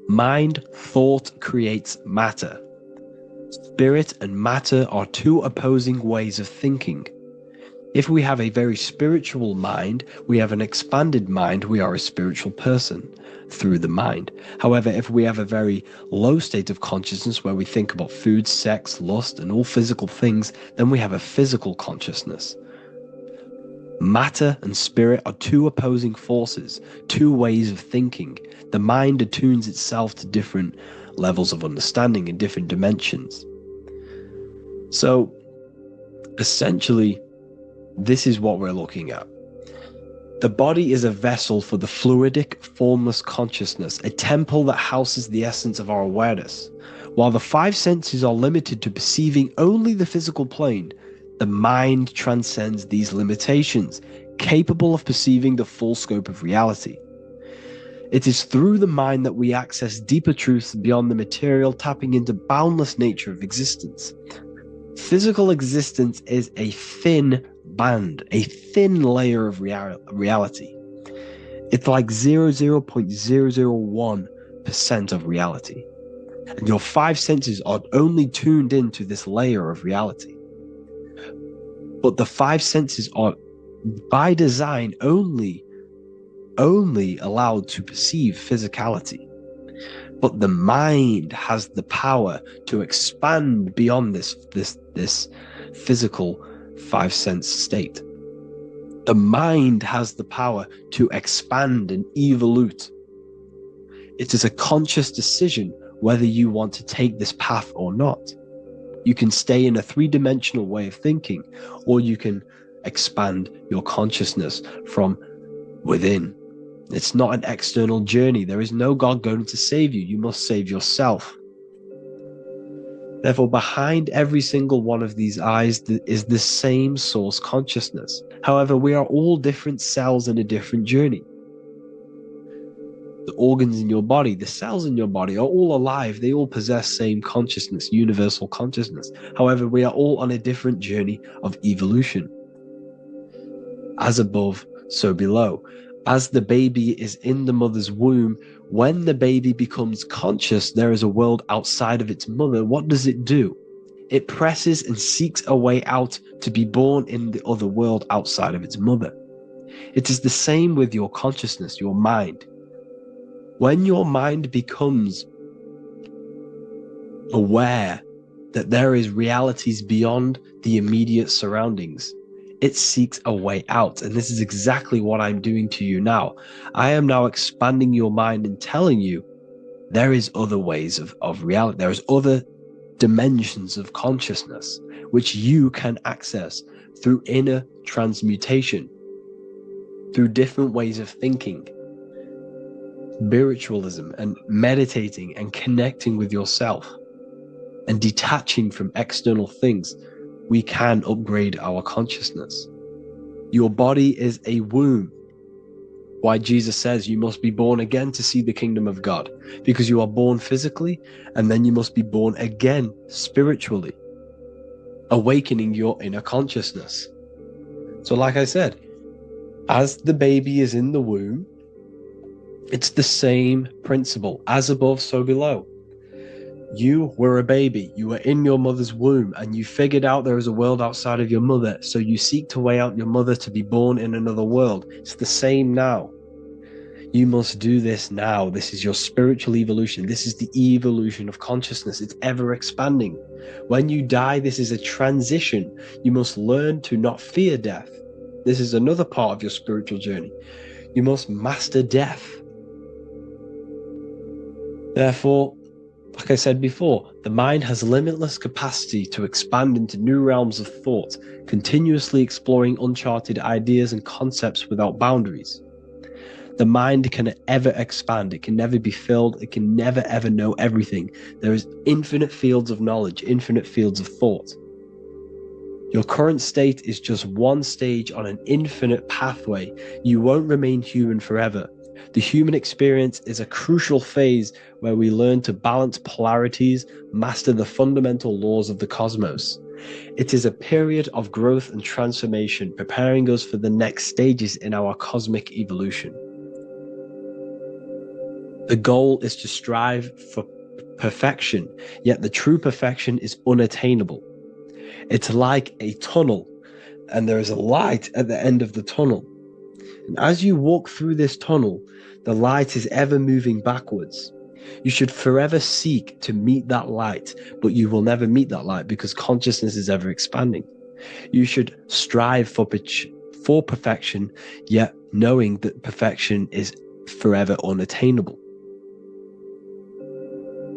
Mind, thought creates matter. Spirit and matter are two opposing ways of thinking. If we have a very spiritual mind, we have an expanded mind, we are a spiritual person through the mind. However, if we have a very low state of consciousness where we think about food, sex, lust, and all physical things, then we have a physical consciousness. Matter and spirit are two opposing forces, two ways of thinking. The mind attunes itself to different levels of understanding in different dimensions. So, essentially, this is what we're looking at. The body is a vessel for the fluidic, formless consciousness, a temple that houses the essence of our awareness. While the five senses are limited to perceiving only the physical plane, the mind transcends these limitations, capable of perceiving the full scope of reality. It is through the mind that we access deeper truths beyond the material, tapping into boundless nature of existence. Physical existence is a thin band, a thin layer of reality. It's like 0.001% of reality. And your five senses are only tuned into this layer of reality. But the five senses are, by design, only allowed to perceive physicality. But the mind has the power to expand beyond this physical five sense state. The mind has the power to expand and evolute. It is a conscious decision whether you want to take this path or not. You can stay in a three-dimensional way of thinking, or you can expand your consciousness from within. It's not an external journey. There is no God going to save you. You must save yourself. Therefore, behind every single one of these eyes is the same source consciousness. However, we are all different cells in a different journey. The organs in your body, the cells in your body are all alive. They all possess same consciousness, universal consciousness. However, we are all on a different journey of evolution. As above, so below. As the baby is in the mother's womb, when the baby becomes conscious, there is a world outside of its mother. What does it do? It presses and seeks a way out to be born in the other world outside of its mother. It is the same with your consciousness, your mind. When your mind becomes aware that there is realities beyond the immediate surroundings, it seeks a way out. And this is exactly what I'm doing to you now. I am now expanding your mind and telling you there is other ways of reality. There is other dimensions of consciousness which you can access through inner transmutation, through different ways of thinking, spiritualism, and meditating and connecting with yourself and detaching from external things. We can upgrade our consciousness. Your body is a womb. Why Jesus says you must be born again to see the kingdom of God, because you are born physically and then you must be born again spiritually, awakening your inner consciousness. So like I said, as the baby is in the womb, it's the same principle. As above, so below. You were a baby, you were in your mother's womb, and you figured out there is a world outside of your mother, so you seek to weigh out your mother to be born in another world. It's the same now. You must do this now. This is your spiritual evolution. This is the evolution of consciousness. It's ever expanding. When you die, this is a transition. You must learn to not fear death. This is another part of your spiritual journey. You must master death. Therefore, like I said before, the mind has limitless capacity to expand into new realms of thought, continuously exploring uncharted ideas and concepts without boundaries. The mind can ever expand. It can never be filled. It can never ever know everything. There is infinite fields of knowledge, infinite fields of thought. Your current state is just one stage on an infinite pathway. You won't remain human forever. The human experience is a crucial phase where we learn to balance polarities, master the fundamental laws of the cosmos. It is a period of growth and transformation, preparing us for the next stages in our cosmic evolution. The goal is to strive for perfection, yet the true perfection is unattainable. It's like a tunnel, and there is a light at the end of the tunnel. And as you walk through this tunnel, the light is ever moving backwards. You should forever seek to meet that light, but you will never meet that light because consciousness is ever expanding. You should strive for for perfection, yet knowing that perfection is forever unattainable.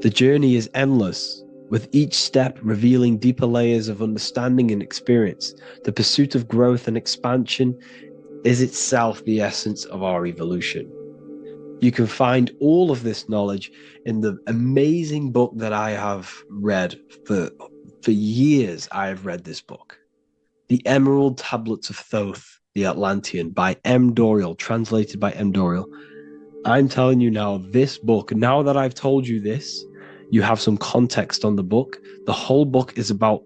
The journey is endless, with each step revealing deeper layers of understanding and experience. The pursuit of growth and expansion is itself the essence of our evolution. You can find all of this knowledge in the amazing book that I have read for years. I have read this book, The Emerald Tablets of Thoth, the Atlantean, by M. Dorial, translated by M. Dorial. I'm telling you now, this book, now that I've told you this, you have some context on the book. The whole book is about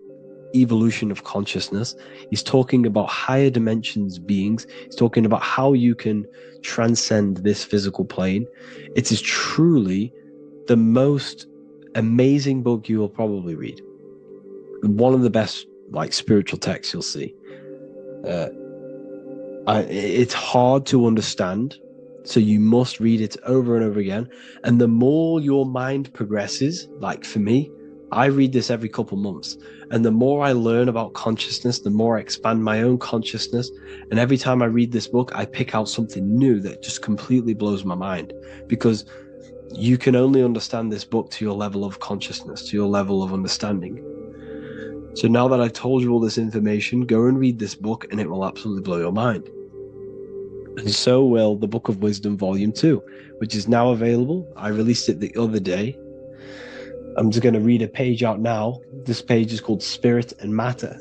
evolution of consciousness. He's talking about higher dimensions beings. He's talking about how you can transcend this physical plane. It is truly the most amazing book you will probably read. One of the best spiritual texts you'll see. It's hard to understand, so you must read it over and over again. And the more your mind progresses, like for me, I read this every couple months. And the more I learn about consciousness, the more I expand my own consciousness. And every time I read this book, I pick out something new that just completely blows my mind. Because you can only understand this book to your level of consciousness, to your level of understanding. So now that I've told you all this information, go and read this book and it will absolutely blow your mind. And so will the Book of Wisdom Volume 2, which is now available. I released it the other day. I'm just going to read a page out now. This page is called Spirit and Matter.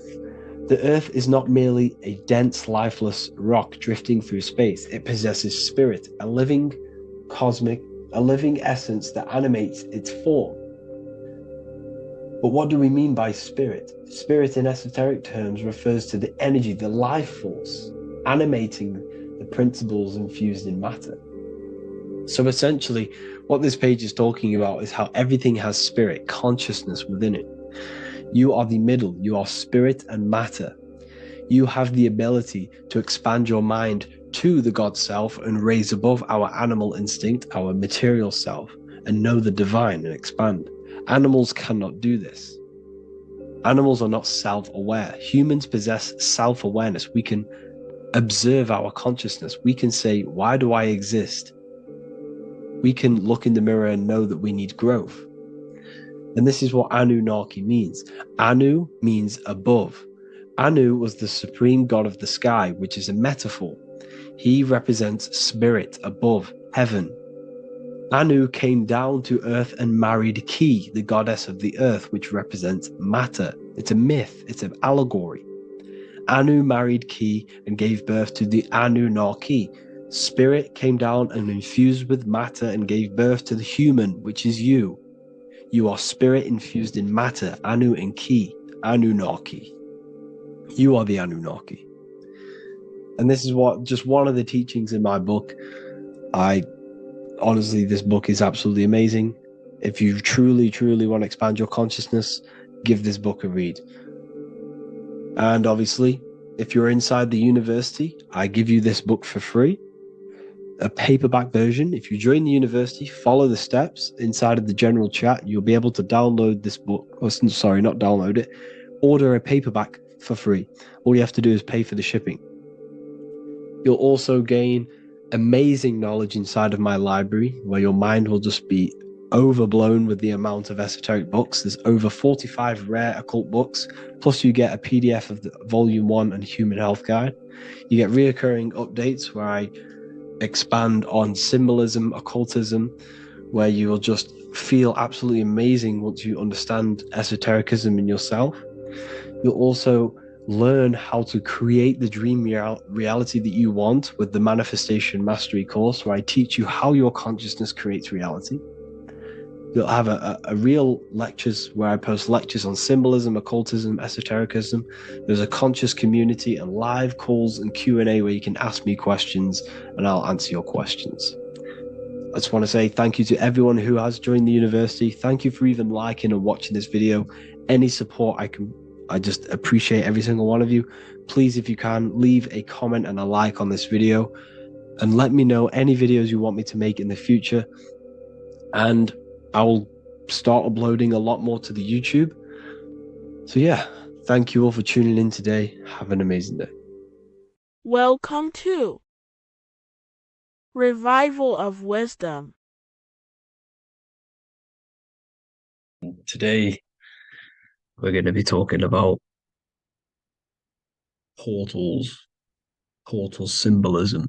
The Earth is not merely a dense, lifeless rock drifting through space. It possesses spirit, a living essence that animates its form. But what do we mean by spirit? Spirit in esoteric terms refers to the energy, the life force, animating the principles infused in matter. So essentially, what this page is talking about is how everything has spirit, consciousness within it. You are the middle, you are spirit and matter. You have the ability to expand your mind to the God self and raise above our animal instinct, our material self, and know the divine and expand. Animals cannot do this. Animals are not self-aware. Humans possess self-awareness. We can observe our consciousness. We can say, why do I exist? We can look in the mirror and know that we need growth. And this is what Anunnaki means. Anu means above. Anu was the supreme god of the sky, which is a metaphor. He represents spirit above, heaven. Anu came down to earth and married Ki, the goddess of the earth, which represents matter. It's a myth, it's an allegory. Anu married Ki and gave birth to the Anunnaki. Spirit came down and infused with matter and gave birth to the human, which is you. You are spirit infused in matter, Anu and Ki, Anunnaki. You are the Anunnaki. And this is just one of the teachings in my book. Honestly, this book is absolutely amazing. If you truly, truly want to expand your consciousness, give this book a read. And obviously, if you're inside the university, I give you this book for free. A paperback version. If you join the university, follow the steps inside of the general chat, you'll be able to download this book. Not download it. Order a paperback for free. All you have to do is pay for the shipping. You'll also gain amazing knowledge inside of my library, where your mind will just be overblown with the amount of esoteric books. There's over 45 rare occult books, plus you get a PDF of the Volume 1 and Human Health Guide. You get reoccurring updates where I expand on symbolism, occultism, where you will just feel absolutely amazing once you understand esotericism in yourself. You'll also learn how to create the dream reality that you want with the Manifestation Mastery course, where I teach you how your consciousness creates reality. You'll have a real lectures where I post lectures on symbolism, occultism, esotericism. There's a conscious community and live calls and Q&A where you can ask me questions and I'll answer your questions. I just want to say thank you to everyone who has joined the university. Thank you for even liking and watching this video. Any support I just appreciate every single one of you. Please, if you can, leave a comment and a like on this video and let me know any videos you want me to make in the future. And I will start uploading a lot more to the YouTube. So yeah, thank you all for tuning in today. Have an amazing day. Welcome to Revival of Wisdom. Today, we're going to be talking about portals, portal symbolism,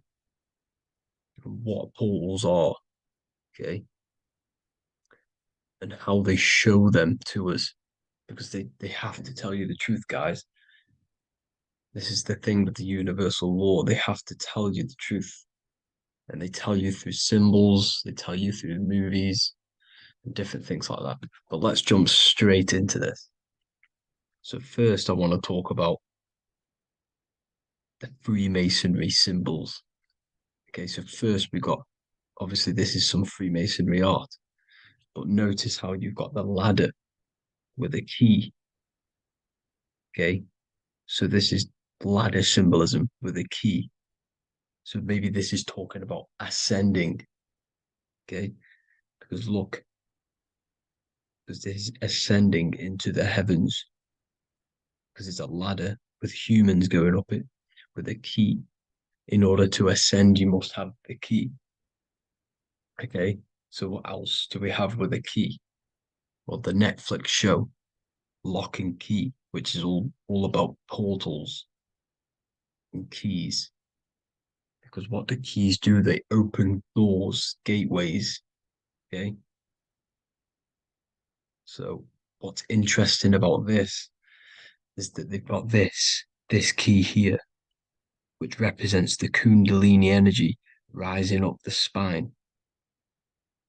what portals are, okay, and how they show them to us, because they have to tell you the truth, guys. This is the thing with the universal law. They have to tell you the truth. And they tell you through symbols, they tell you through movies, and different things like that. But let's jump straight into this. So first, I want to talk about the Freemasonry symbols. Okay, so first we got, obviously this is some Freemasonry art, but notice how you've got the ladder with a key. Okay, so this is ladder symbolism with a key. So maybe this is talking about ascending. Okay, because look, because this is ascending into the heavens, because it's a ladder with humans going up it with a key. In order to ascend, you must have the key. Okay, so what else do we have with a key? Well, the Netflix show Lock and Key, which is all about portals and keys. Because what the keys do, they open doors, gateways. Okay, so what's interesting about this is that they've got this key here, which represents the Kundalini energy rising up the spine.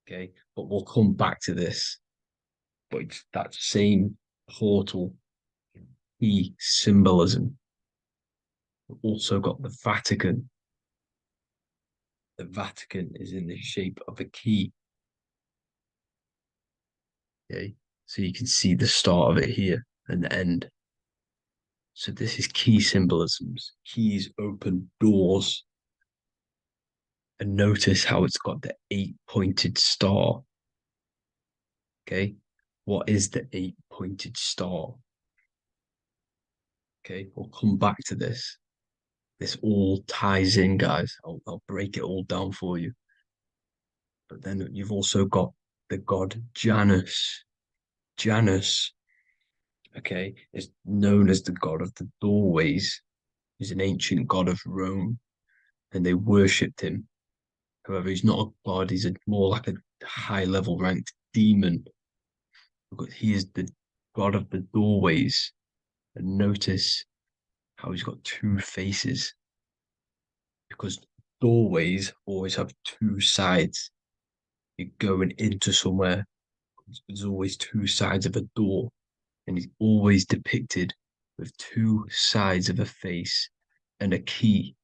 Okay, but we'll come back to this. But it's that same portal key symbolism. We've also got the Vatican. The Vatican is in the shape of a key. Okay, so you can see the start of it here and the end. So this is key symbolisms. Keys open doors. And notice how it's got the 8-pointed star. Okay, what is the 8-pointed star? Okay, we'll come back to this. This all ties in, guys. I'll break it all down for you. But then you've also got the god Janus. Janus, okay, is known as the god of the doorways. He's an ancient god of Rome, and they worshipped him. However, he's not a god, he's more like a high-level ranked demon. Because he is the god of the doorways. And notice how he's got two faces. Because doorways always have two sides. You're going into somewhere, there's always two sides of a door. And he's always depicted with two sides of a face and a key,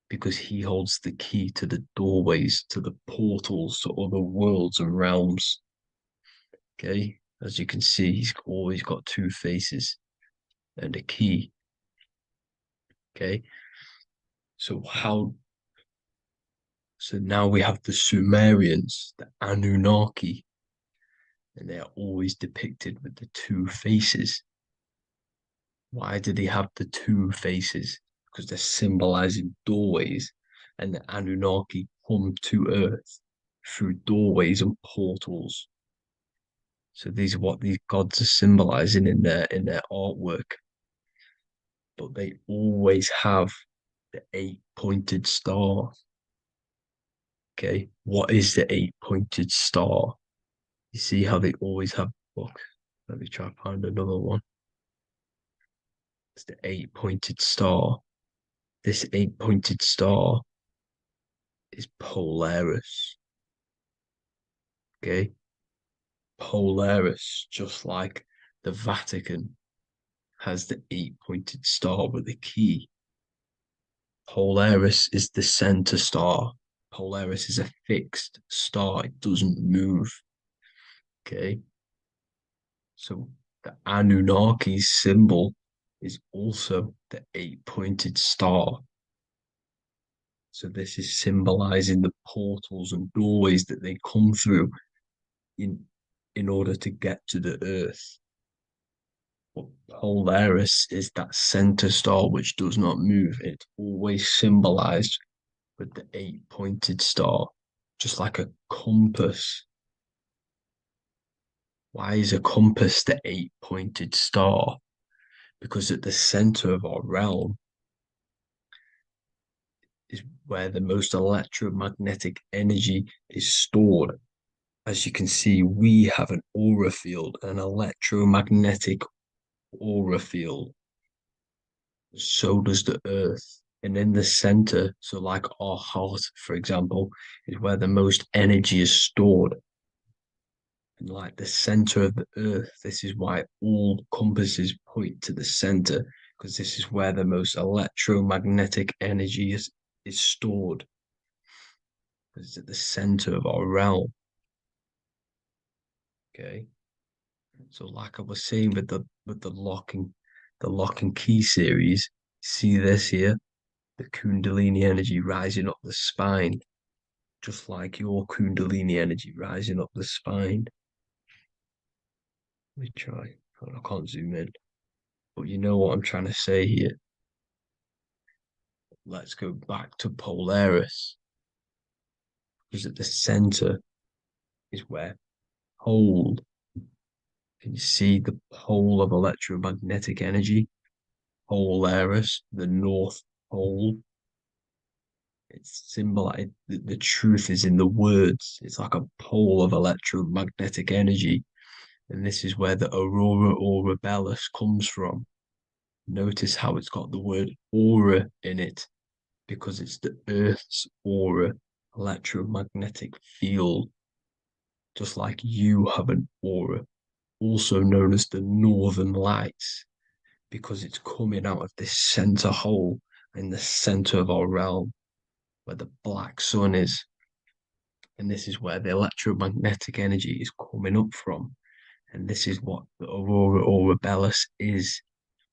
because he holds the key to the doorways, to the portals, to other worlds and realms. Okay, as you can see, he's always got two faces and a key. Okay, so now we have the Sumerians, the Anunnaki, and they are always depicted with the two faces. Why do they have the two faces? Because they're symbolizing doorways, and the Anunnaki come to Earth through doorways and portals. So these are what these gods are symbolizing in their artwork. But they always have the 8-pointed star. Okay, what is the 8-pointed star? You see how they always have. Look, let me try to find another one. It's the 8-pointed star. This 8-pointed star is Polaris. Okay, Polaris, just like the Vatican has the 8-pointed star with a key. Polaris is the center star. Polaris is a fixed star, it doesn't move. Okay, so the Anunnaki symbol is also the 8-pointed star. So this is symbolizing the portals and doorways that they come through in order to get to the earth. But Polaris is that center star which does not move. It's always symbolized with the 8-pointed star, just like a compass. Why is a compass the 8-pointed star? Because at the center of our realm is where the most electromagnetic energy is stored. As you can see, we have an aura field, an electromagnetic aura field. So does the Earth. And in the center, so like our heart, for example, is where the most energy is stored. And like the center of the Earth, this is why all compasses point to the center, because this is where the most electromagnetic energy is stored. It's at the center of our realm. Okay. So like I was saying with the lock and key series, see this here? The Kundalini energy rising up the spine, just like your Kundalini energy rising up the spine. Let me try. I can't zoom in, but you know what I'm trying to say here. Let's go back to Polaris, because at the center is where pole. Can you see the pole of electromagnetic energy? Polaris, the North Pole. It's symbolized. The truth is in the words. It's like a pole of electromagnetic energy. And this is where the aurora borealis comes from. Notice how it's got the word aura in it, because it's the Earth's aura, electromagnetic field. Just like you have an aura, also known as the northern lights, because it's coming out of this center hole in the center of our realm, where the black sun is. And this is where the electromagnetic energy is coming up from. And this is what the aurora borealis is,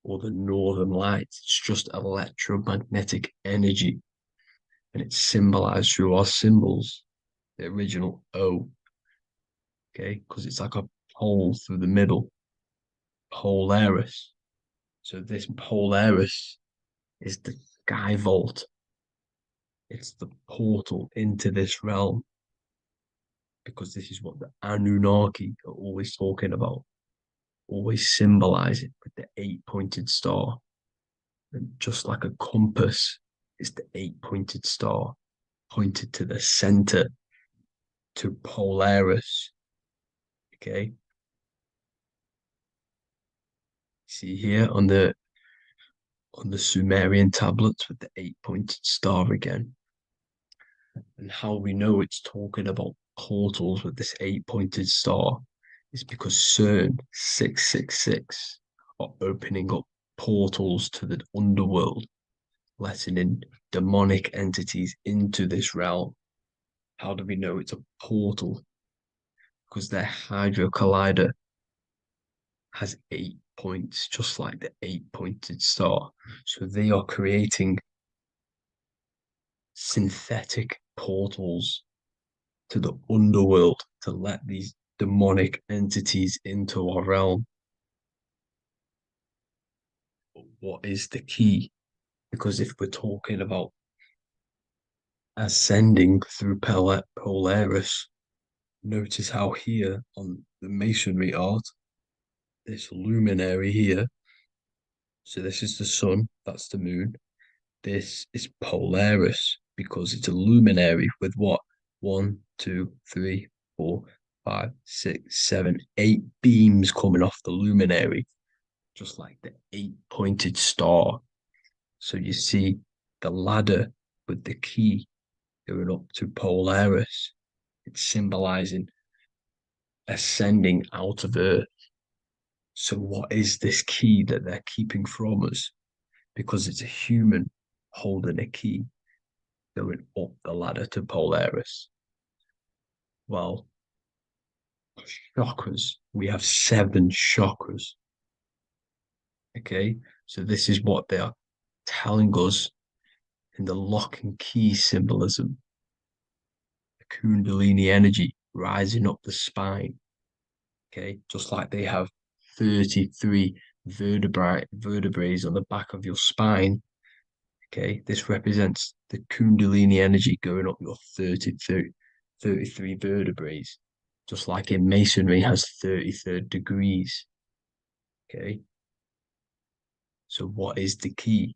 or the northern lights. It's just electromagnetic energy. And it's symbolized through our symbols, the original O. Okay, because it's like a hole through the middle. Polaris. So this Polaris is the sky vault. It's the portal into this realm, because this is what the Anunnaki are always talking about, always symbolize it with the 8-pointed star. And just like a compass, it's the 8-pointed star pointed to the center, to Polaris. Okay. See here on the Sumerian tablets with the 8-pointed star again. And how we know it's talking about portals with this 8-pointed star is because CERN 666 are opening up portals to the underworld, letting in demonic entities into this realm. How do we know it's a portal? Because their Hydro Collider has 8 points, just like the 8-pointed star. So they are creating synthetic portals to the underworld to let these demonic entities into our realm. But what is the key? Because if we're talking about ascending through Polaris, notice how here on the masonry art, this luminary here, so this is the sun, that's the moon, this is Polaris, because it's a luminary with what? 1, 2, 3, 4, 5, 6, 7, 8 beams coming off the luminary, just like the 8-pointed star. So you see the ladder with the key going up to Polaris. It's symbolizing ascending out of Earth. So what is this key that they're keeping from us? Because it's a human holding a key going up the ladder to Polaris. Well, chakras. We have 7 chakras. Okay, so this is what they are telling us in the lock and key symbolism. The Kundalini energy rising up the spine. Okay, just like they have 33 vertebrae on the back of your spine. Okay, this represents the Kundalini energy going up your 33 vertebrae, just like in Masonry has 33rd degrees. Okay, so what is the key?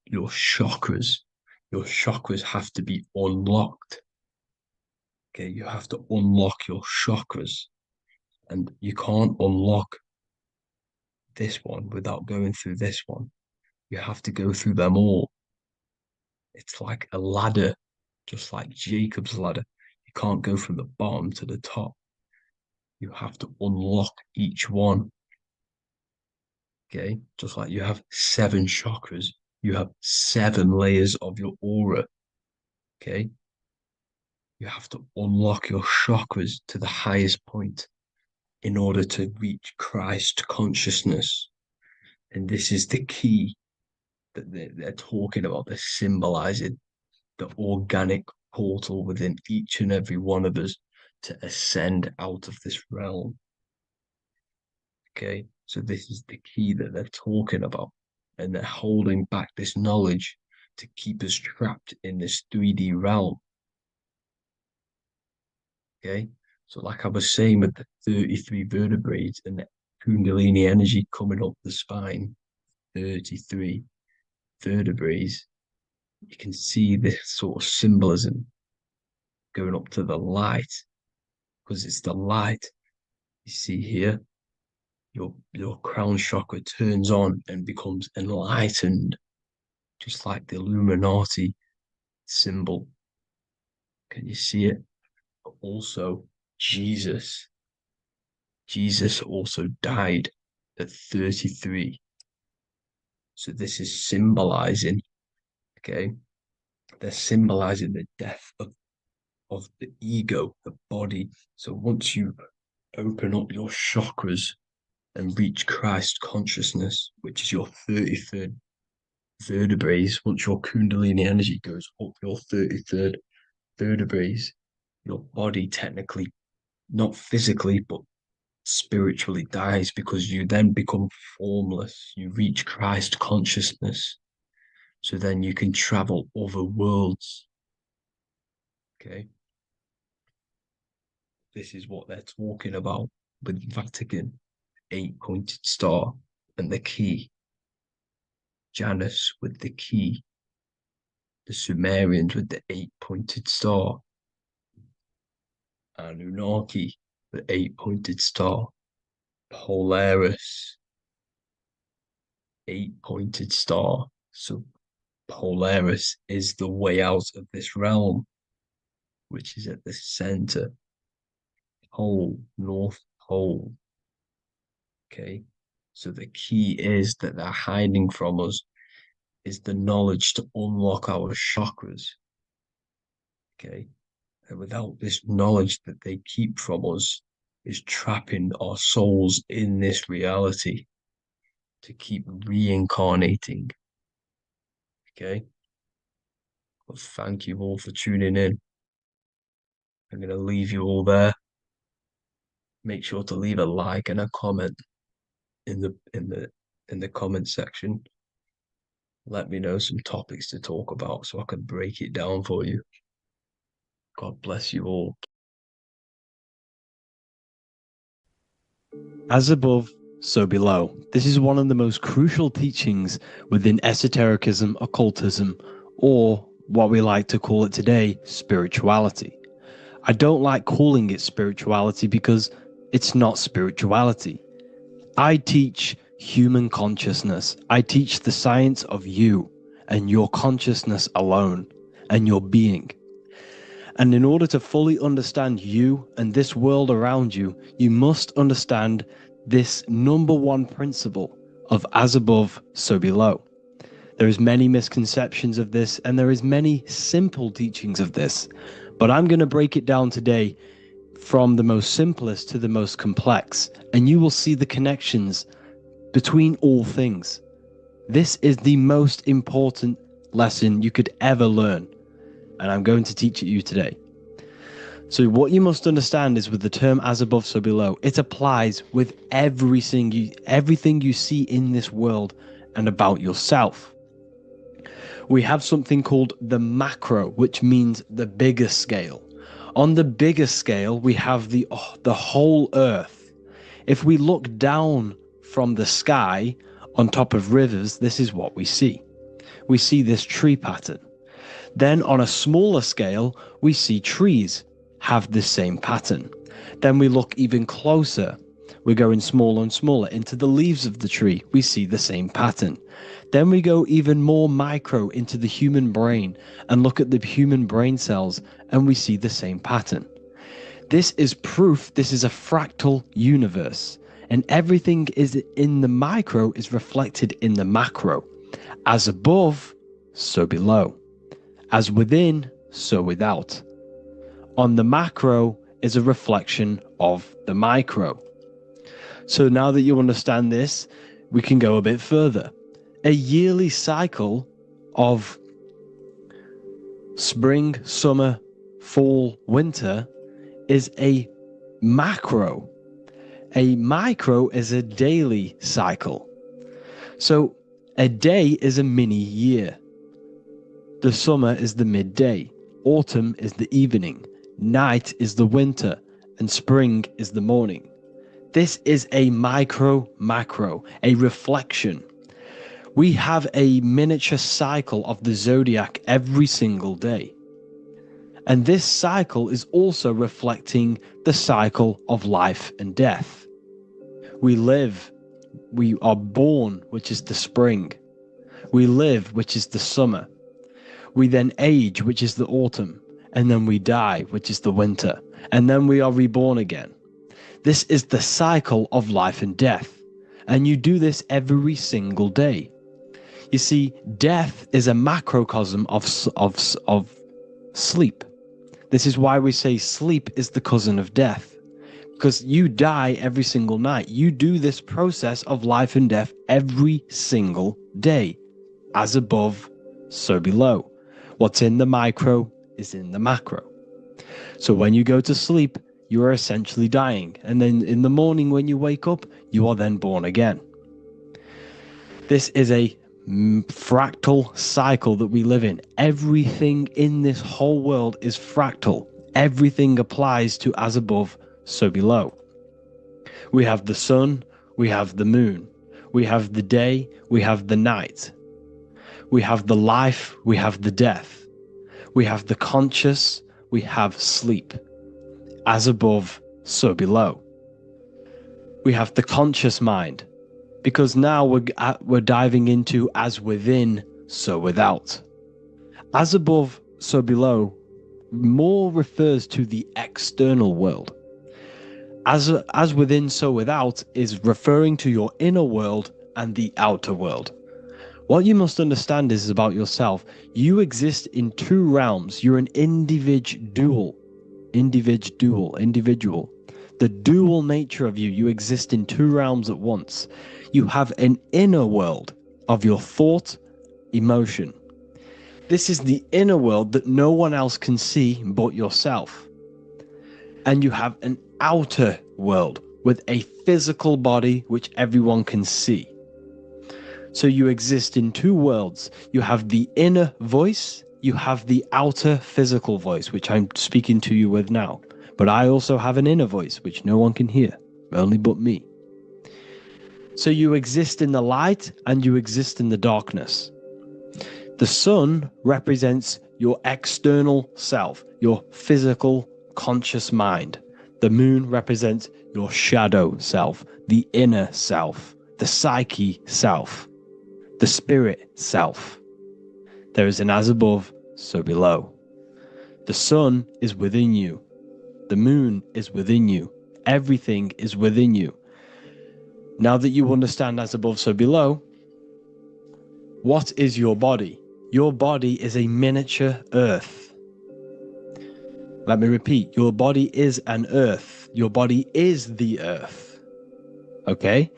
Your chakras. Your chakras have to be unlocked. Okay, you have to unlock your chakras, and you can't unlock this one without going through this one. You have to go through them all. It's like a ladder, just like Jacob's ladder. You can't go from the bottom to the top. You have to unlock each one. Okay, just like you have 7 chakras, you have 7 layers of your aura. Okay, you have to unlock your chakras to the highest point in order to reach Christ consciousness. And this is the key that they're talking about. They're symbolizing the organic portal within each and every one of us to ascend out of this realm. Okay, so this is the key that they're talking about, and they're holding back this knowledge to keep us trapped in this 3D realm. Okay, so like I was saying with the 33 vertebrae and the Kundalini energy coming up the spine, 33 vertebrae, you can see this sort of symbolism going up to the light, because it's the light. You see here, your crown chakra turns on and becomes enlightened, just like the Illuminati symbol. Can you see it? But also, Jesus also died at 33. So this is symbolizing, okay? They're symbolizing the death of the ego, the body. So once you open up your chakras and reach Christ consciousness, which is your 33rd vertebrae, once your Kundalini energy goes up your 33rd vertebrae, your body technically, not physically, but spiritually dies, because you then become formless. You reach Christ consciousness. So then you can travel other worlds. Okay. This is what they're talking about with Vatican, 8-pointed star, and the key. Janus with the key. The Sumerians with the 8-pointed star. Anunnaki, the 8-pointed star. Polaris, 8-pointed star. So Polaris is the way out of this realm, which is at the center. Pole, North Pole. Okay, so the key is that they're hiding from us is the knowledge to unlock our chakras. Okay, and without this knowledge that they keep from us is trapping our souls in this reality to keep reincarnating. Okay, well, thank you all for tuning in. I'm going to leave you all there. Make sure to leave a like and a comment in the comment section. Let me know some topics to talk about so I can break it down for you. God bless you all. As above, so below. This is one of the most crucial teachings within esotericism, occultism, or what we like to call it today, spirituality. I don't like calling it spirituality because it's not spirituality. I teach human consciousness. I teach the science of you and your consciousness alone and your being. And in order to fully understand you and this world around you, you must understand this number one principle of as above, so below. There is many misconceptions of this, and there is many simple teachings of this, but I'm going to break it down today from the most simplest to the most complex, and you will see the connections between all things. This is the most important lesson you could ever learn, and I'm going to teach it you today. So what you must understand is with the term as above, so below, it applies with everything you see in this world and about yourself. We have something called the macro, which means the bigger scale. On the bigger scale, we have the whole earth. If we look down from the sky on top of rivers, this is what we see. We see this tree pattern. Then on a smaller scale, we see trees have the same pattern. Then we look even closer. We're going smaller and smaller into the leaves of the tree. We see the same pattern. Then we go even more micro into the human brain and look at the human brain cells, and we see the same pattern. This is proof this is a fractal universe, and everything is in the micro is reflected in the macro. As above, so below. As within, so without. On the macro is a reflection of the micro. So now that you understand this, we can go a bit further. A yearly cycle of spring, summer, fall, winter is a macro. A micro is a daily cycle. So a day is a mini year. The summer is the midday. Autumn is the evening. Night is the winter. And spring is the morning. This is a macro, a reflection. We have a miniature cycle of the zodiac every single day. And this cycle is also reflecting the cycle of life and death. We live, we are born, which is the spring. We live, which is the summer. We then age, which is the autumn. And then we die, which is the winter. And then we are reborn again. This is the cycle of life and death. And you do this every single day. You see, death is a macrocosm of sleep. This is why we say sleep is the cousin of death. Because you die every single night. You do this process of life and death every single day. As above, so below. What's in the micro is in the macro. So when you go to sleep, you are essentially dying. And then in the morning when you wake up, you are then born again. This is a fractal cycle that we live in. Everything in this whole world is fractal. Everything applies to as above, so below. We have the sun, we have the moon, we have the day, we have the night. We have the life, we have the death. We have the conscious, we have sleep. As above, so below. We have the conscious mind, because now we're diving into as within, so without. As above, so below more refers to the external world. As within, so without is referring to your inner world and the outer world. What you must understand is about yourself. You exist in two realms. You're an individual. The dual nature of you. You exist in two realms at once. You have an inner world of your thought, emotion. This is the inner world that no one else can see but yourself. And you have an outer world with a physical body which everyone can see. So you exist in two worlds. You have the inner voice, you have the outer physical voice, which I'm speaking to you with now. But I also have an inner voice, which no one can hear, only but me. So you exist in the light and you exist in the darkness. The sun represents your external self, your physical, conscious mind. The moon represents your shadow self, the inner self, the psyche self, the spirit self. There is an as above, so below. The sun is within you. The moon is within you. Everything is within you. Now that you understand as above, so below, what is your body? Your body is a miniature earth. Let me repeat, your body is an earth. Your body is the earth. Okay?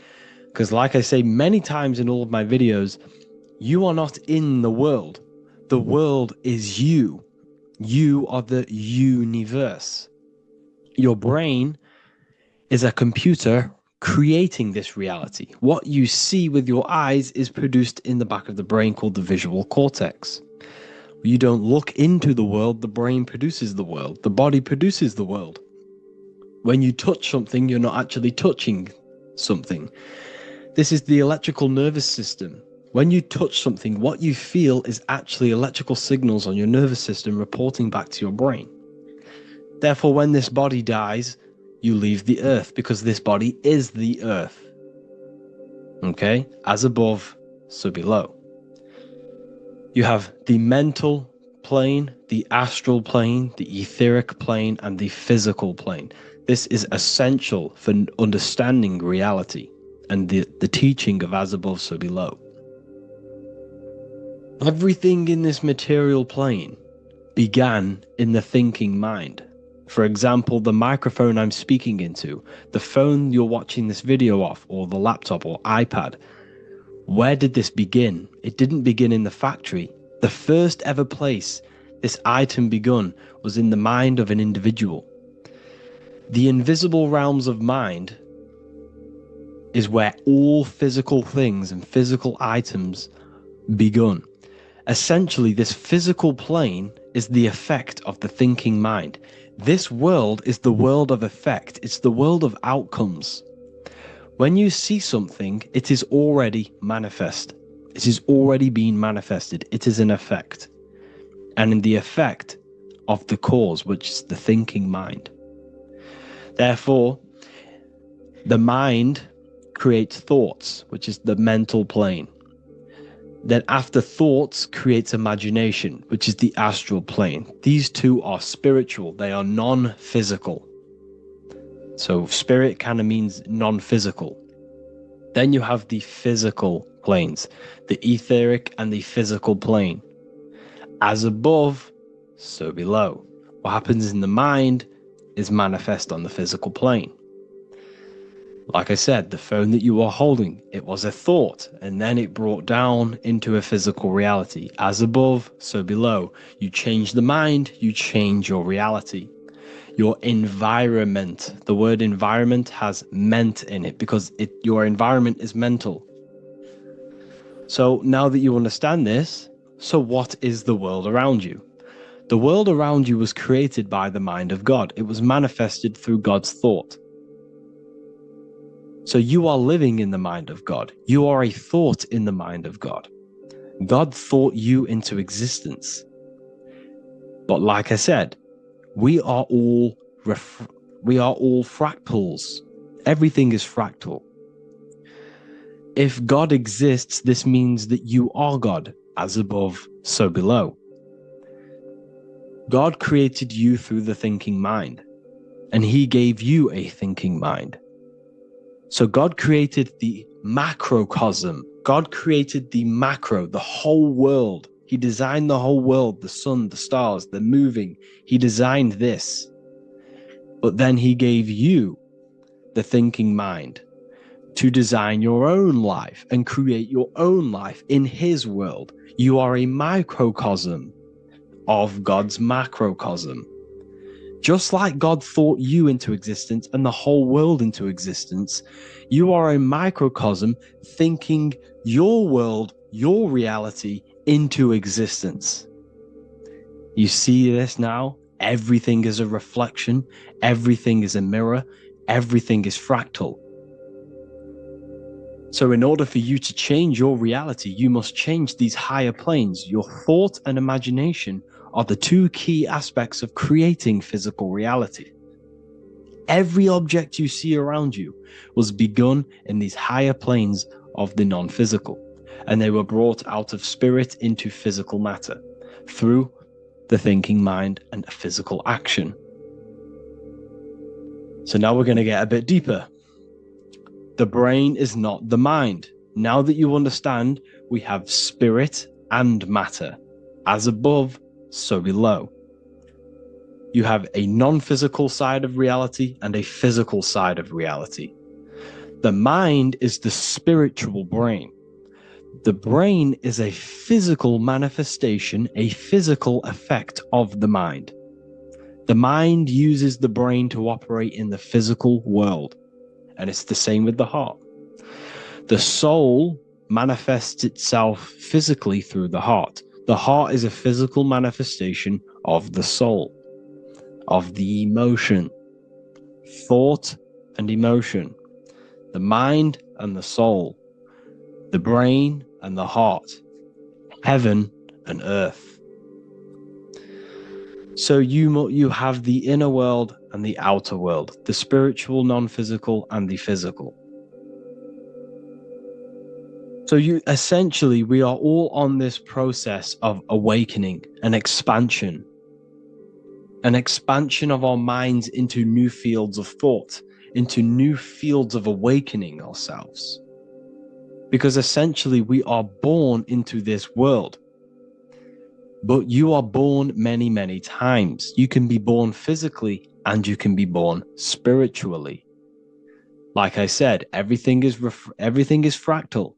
Because like I say many times in all of my videos, you are not in the world. The world is you. You are the universe. Your brain is a computer creating this reality. What you see with your eyes is produced in the back of the brain called the visual cortex. You don't look into the world, the brain produces the world, the body produces the world. When you touch something, you're not actually touching something. This is the electrical nervous system. When you touch something, what you feel is actually electrical signals on your nervous system reporting back to your brain. Therefore, when this body dies, you leave the earth because this body is the earth. Okay? As above, so below. You have the mental plane, the astral plane, the etheric plane, and the physical plane. This is essential for understanding reality and the teaching of as above, so below. Everything in this material plane began in the thinking mind. For example, the microphone I'm speaking into, the phone you're watching this video off, or the laptop or iPad. Where did this begin? It didn't begin in the factory. The first ever place this item begun was in the mind of an individual. The invisible realms of mind is where all physical things and physical items begun. Essentially, this physical plane is the effect of the thinking mind. This world is the world of effect. It's the world of outcomes. When you see something, it is already manifest. It is already being manifested. It is an effect. And in the effect of the cause, which is the thinking mind. Therefore, the mind creates thoughts, which is the mental plane. Then after thoughts creates imagination, which is the astral plane. These two are spiritual. They are non-physical. So spirit kind of means non-physical. Then you have the physical planes, the etheric and the physical plane. As above, so below. What happens in the mind is manifest on the physical plane. Like I said, the phone that you are holding, it was a thought, and then it brought down into a physical reality. As above, so below. You change the mind, you change your reality. Your environment, the word environment has ment in it because your environment is mental. So now that you understand this, so what is the world around you? The world around you was created by the mind of God. It was manifested through God's thought. So you are living in the mind of God. You are a thought in the mind of God. God thought you into existence. But like I said, we are all fractals. Everything is fractal. If God exists, this means that you are God, as above, so below. God created you through the thinking mind, and he gave you a thinking mind. So God created the macrocosm. God created the macro, the whole world. He designed the whole world, the sun, the stars, the moving. He designed this. But then he gave you the thinking mind to design your own life and create your own life in his world. You are a microcosm of God's macrocosm. Just like God thought you into existence and the whole world into existence, you are a microcosm thinking your world, your reality into existence. You see this now? Everything is a reflection. Everything is a mirror. Everything is fractal. So in order for you to change your reality, you must change these higher planes. Your thought and imagination are the two key aspects of creating physical reality. Every object you see around you was begun in these higher planes of the non-physical, and they were brought out of spirit into physical matter through the thinking mind and physical action. So now we're going to get a bit deeper. The brain is not the mind. Now that you understand, we have spirit and matter. As above, so below. You have a non-physical side of reality and a physical side of reality. The mind is the spiritual brain. The brain is a physical manifestation, a physical effect of the mind. The mind uses the brain to operate in the physical world, and it's the same with the heart. The soul manifests itself physically through the heart. The heart is a physical manifestation of the soul, of the emotion, thought and emotion, the mind and the soul, the brain and the heart, heaven and earth. So you have the inner world and the outer world, the spiritual, non-physical, and the physical. So we are all on this process of awakening, an expansion of our minds into new fields of thought, into new fields of awakening ourselves. Because essentially we are born into this world, but you are born many, many times. You can be born physically and you can be born spiritually. Like I said, everything is fractal.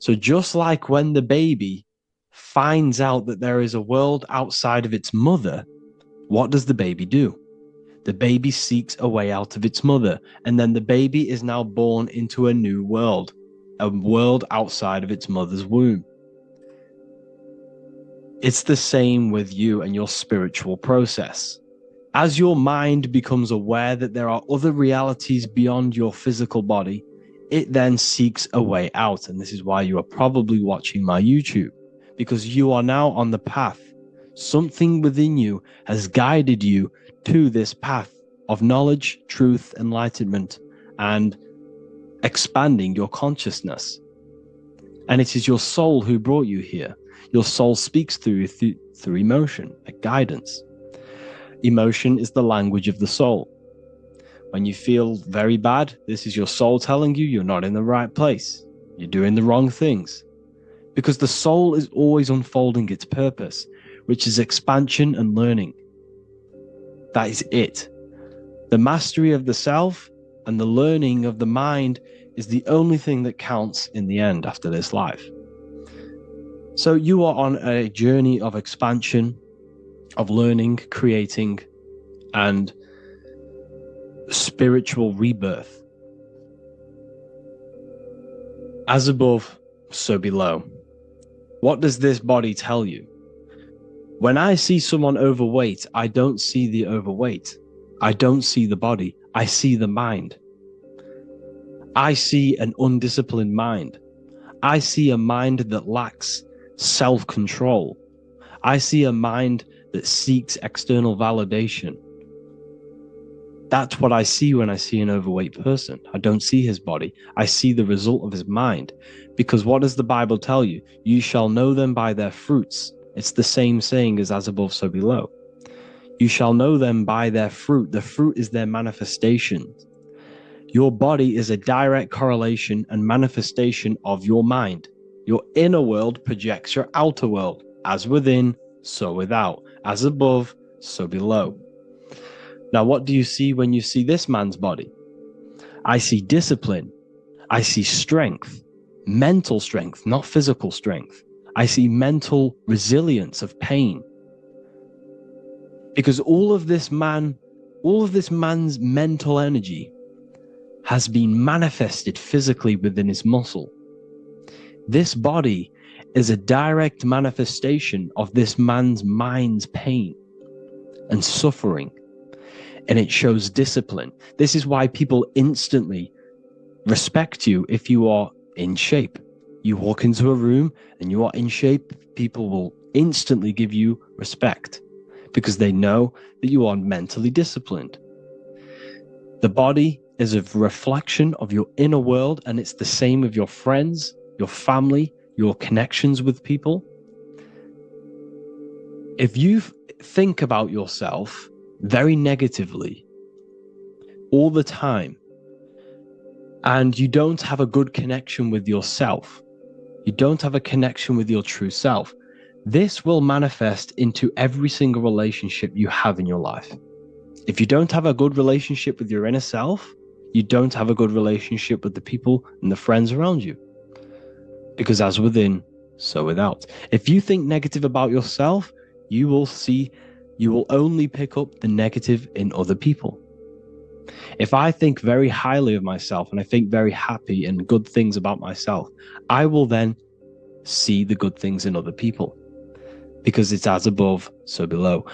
So just like when the baby finds out that there is a world outside of its mother, what does the baby do? The baby seeks a way out of its mother, and then the baby is now born into a new world, a world outside of its mother's womb. It's the same with you and your spiritual process. As your mind becomes aware that there are other realities beyond your physical body, it then seeks a way out. And this is why you are probably watching my YouTube, because you are now on the path. Something within you has guided you to this path of knowledge, truth, enlightenment, and expanding your consciousness. And it is your soul who brought you here. Your soul speaks through emotion, a guidance. Emotion is the language of the soul. When you feel very bad, this is your soul telling you you're not in the right place. You're doing the wrong things. Because the soul is always unfolding its purpose, which is expansion and learning. That is it. The mastery of the self and the learning of the mind is the only thing that counts in the end after this life. So you are on a journey of expansion, of learning, creating, and spiritual rebirth. As above, so below. What does this body tell you? When I see someone overweight, I don't see the overweight. I don't see the body. I see the mind. I see an undisciplined mind. I see a mind that lacks self-control. I see a mind that seeks external validation. That's what I see when I see an overweight person. I don't see his body. I see the result of his mind. Because what does the Bible tell you? You shall know them by their fruits. It's the same saying as above, so below. You shall know them by their fruit. The fruit is their manifestation. Your body is a direct correlation and manifestation of your mind. Your inner world projects your outer world. As within, so without. As above, so below. Now, what do you see when you see this man's body? I see discipline. I see strength, mental strength, not physical strength. I see mental resilience of pain. Because all of this man's mental energy has been manifested physically within his muscle. This body is a direct manifestation of this man's mind's pain and suffering. And it shows discipline. This is why people instantly respect you if you are in shape. You walk into a room and you are in shape, people will instantly give you respect because they know that you are mentally disciplined. The body is a reflection of your inner world, and it's the same with your friends, your family, your connections with people. If you think about yourself very negatively all the time, and you don't have a good connection with yourself, you don't have a connection with your true self, this will manifest into every single relationship you have in your life. If you don't have a good relationship with your inner self, you don't have a good relationship with the people and the friends around you. Because as within, so without. If you think negative about yourself, you will see you will only pick up the negative in other people. If I think very highly of myself and I think very happy and good things about myself, I will then see the good things in other people, because it's as above, so below.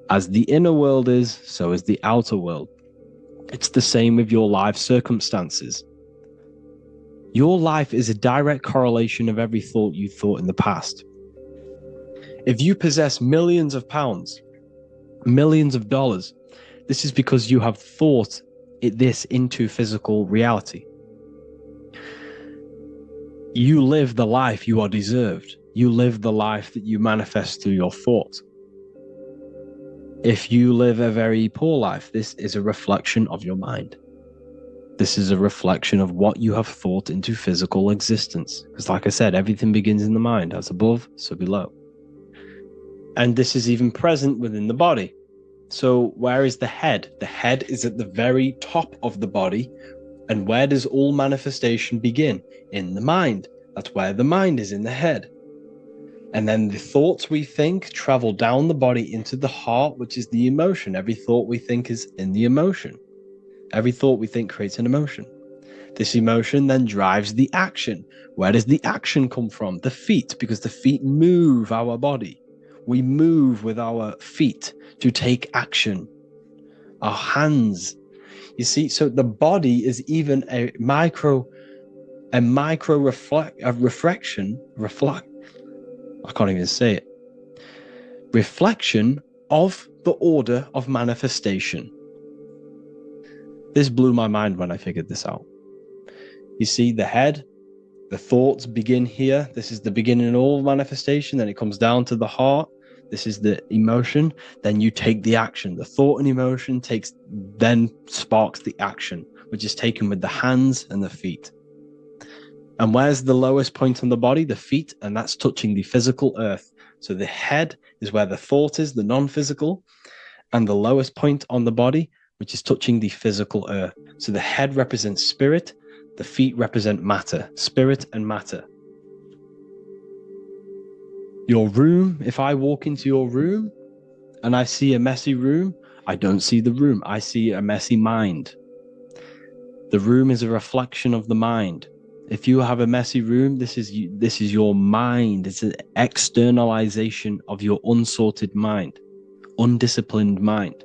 As the inner world is, so is the outer world. It's the same with your life circumstances. Your life is a direct correlation of every thought you thought in the past. If you possess millions of pounds, millions of dollars, this is because you have thought this into physical reality. You live the life you are deserved. You live the life that you manifest through your thought. If you live a very poor life, this is a reflection of your mind. This is a reflection of what you have thought into physical existence. Because like I said, everything begins in the mind. As above, so below. And this is even present within the body. So where is the head? The head is at the very top of the body. And where does all manifestation begin? In the mind. That's where the mind is, in the head. And then the thoughts we think travel down the body into the heart, which is the emotion. Every thought we think is in the emotion. Every thought we think creates an emotion. This emotion then drives the action. Where does the action come from? The feet, because the feet move our body. We move with our feet to take action. Our hands. You see, so the body is even a micro reflection. I can't even say it. Reflection of the order of manifestation. This blew my mind when I figured this out. You see, the head, the thoughts begin here. This is the beginning of all manifestation. Then it comes down to the heart. This is the emotion. Then you take the action. The thought and emotion then sparks the action, which is taken with the hands and the feet. And where's the lowest point on the body? The feet, and that's touching the physical earth. So the head is where the thought is, the non-physical, and the lowest point on the body, which is touching the physical earth. So the head represents spirit, the feet represent matter, spirit and matter. Your room, if I walk into your room and I see a messy room, I don't see the room, I see a messy mind. The room is a reflection of the mind. If you have a messy room, this is your mind. It's an externalization of your unsorted mind, undisciplined mind.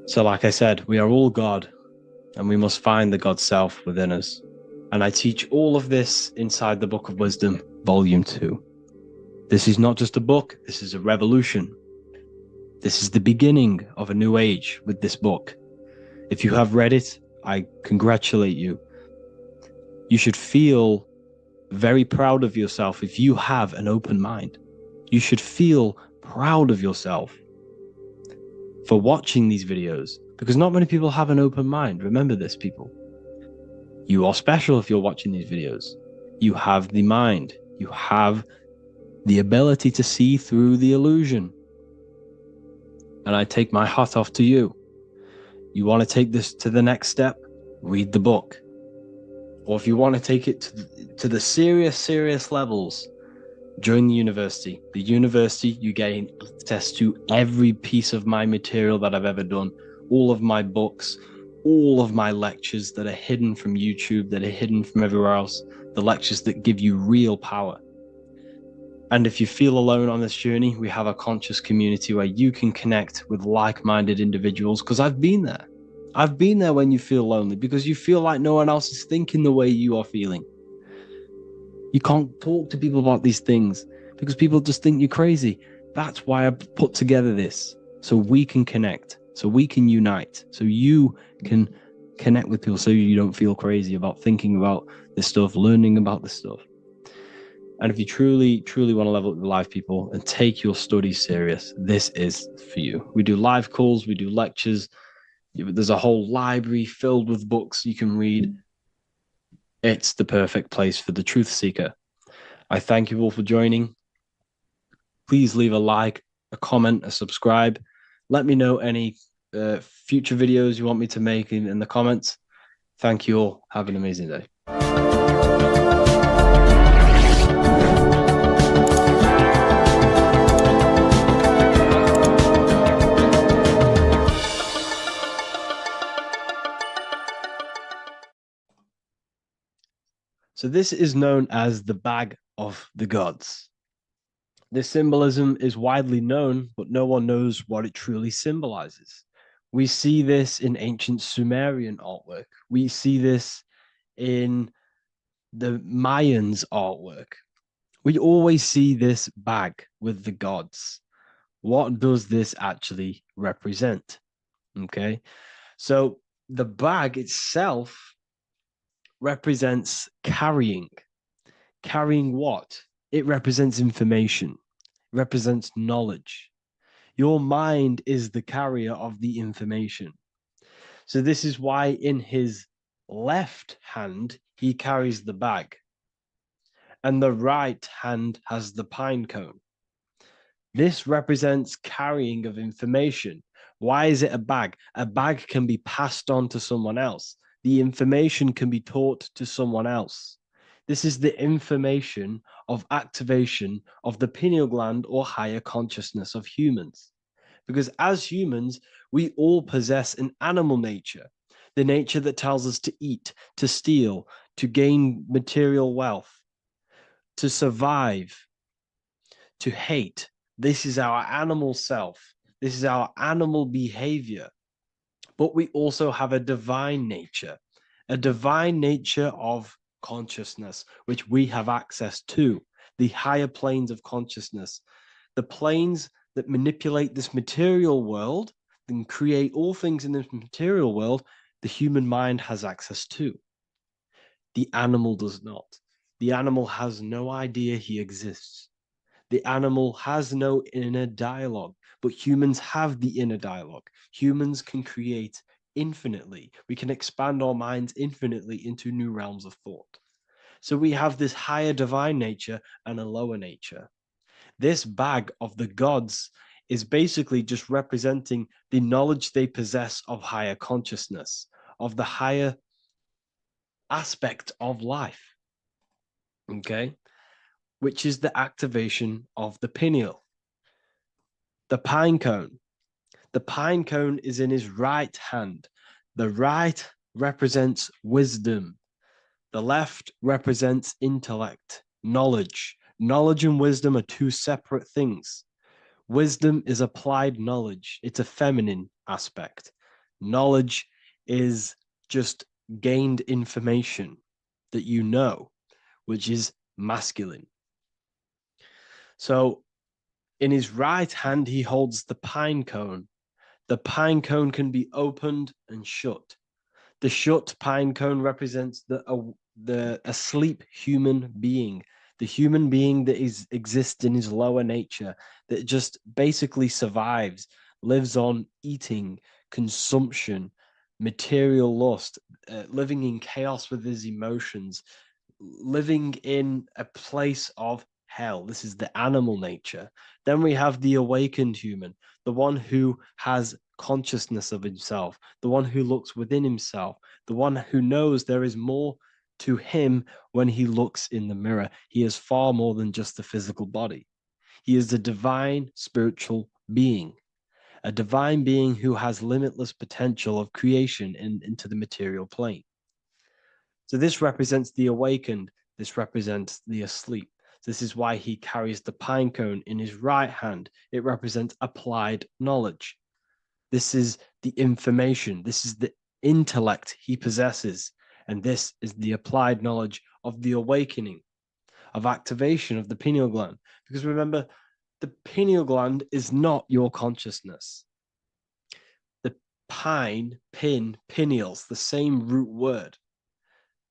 So like I said, we are all God, and we must find the God self within us. And I teach all of this inside the Book of Wisdom, Volume 2. This is not just a book, this is a revolution. This is the beginning of a new age with this book. If you have read it, I congratulate you. You should feel very proud of yourself if you have an open mind. You should feel proud of yourself for watching these videos, because not many people have an open mind. Remember this, people. You are special if you're watching these videos. You have the mind. You have the ability to see through the illusion. And I take my hat off to you. You want to take this to the next step? Read the book. Or if you want to take it to the serious levels, join the university. The university, you gain access to every piece of my material that I've ever done, all of my books, all of my lectures that are hidden from YouTube, that are hidden from everywhere else, the lectures that give you real power. And if you feel alone on this journey, we have a conscious community where you can connect with like-minded individuals, because I've been there. I've been there when you feel lonely, because you feel like no one else is thinking the way you are feeling. You can't talk to people about these things because people just think you're crazy. That's why I put together this, so we can connect, so we can unite, so you can connect with people, so you don't feel crazy about thinking about this stuff, learning about this stuff. And if you truly want to level up your life, people, and take your studies serious, this is for you. We do live calls, we do lectures. There's a whole library filled with books you can read. It's the perfect place for the truth seeker. I thank you all for joining. Please leave a like, a comment, a subscribe. Let me know any future videos you want me to make in the comments. Thank you all. Have an amazing day. So this is known as the bag of the gods. This symbolism is widely known, but no one knows what it truly symbolizes. We see this in ancient Sumerian artwork. We see this in the Mayans' artwork. We always see this bag with the gods. What does this actually represent? Okay, so the bag itself represents carrying. Carrying what? It represents information, it represents knowledge. Your mind is the carrier of the information. So this is why in his left hand, he carries the bag, and the right hand has the pine cone. This represents carrying of information. Why is it a bag? A bag can be passed on to someone else. The information can be taught to someone else. This is the information of activation of the pineal gland or higher consciousness of humans. Because as humans, we all possess an animal nature, the nature that tells us to eat, to steal, to gain material wealth, to survive, to hate. This is our animal self. This is our animal behavior. But we also have a divine nature of consciousness, which we have access to, the higher planes of consciousness, the planes that manipulate this material world and create all things in this material world. The human mind has access to. The animal does not. The animal has no idea he exists. The animal has no inner dialogue, but humans have the inner dialogue. Humans can create infinitely. We can expand our minds infinitely into new realms of thought. So we have this higher divine nature and a lower nature. This bag of the gods is basically just representing the knowledge they possess of higher consciousness, of the higher aspect of life. Okay? Which is the activation of the pineal. The pine cone. The pine cone is in his right hand. The right represents wisdom. The left represents intellect, knowledge. Knowledge and wisdom are two separate things. Wisdom is applied knowledge. It's a feminine aspect. Knowledge is just gained information that you know, which is masculine. So in his right hand, he holds the pine cone. The pine cone can be opened and shut. The shut pine cone represents the asleep human being, the human being that exists in his lower nature, that just basically survives, lives on eating, consumption, material lust, living in chaos with his emotions, living in a place of hell. This is the animal nature. Then we have the awakened human, the one who has consciousness of himself, the one who looks within himself, the one who knows there is more to him when he looks in the mirror. He is far more than just the physical body. He is a divine spiritual being, a divine being who has limitless potential of creation into the material plane. So this represents the awakened. This represents the asleep. This is why he carries the pine cone in his right hand. It represents applied knowledge. This is the information. This is the intellect he possesses. And this is the applied knowledge of the awakening, of activation of the pineal gland. Because remember, the pineal gland is not your consciousness. The pine, pin, pineals, the same root word.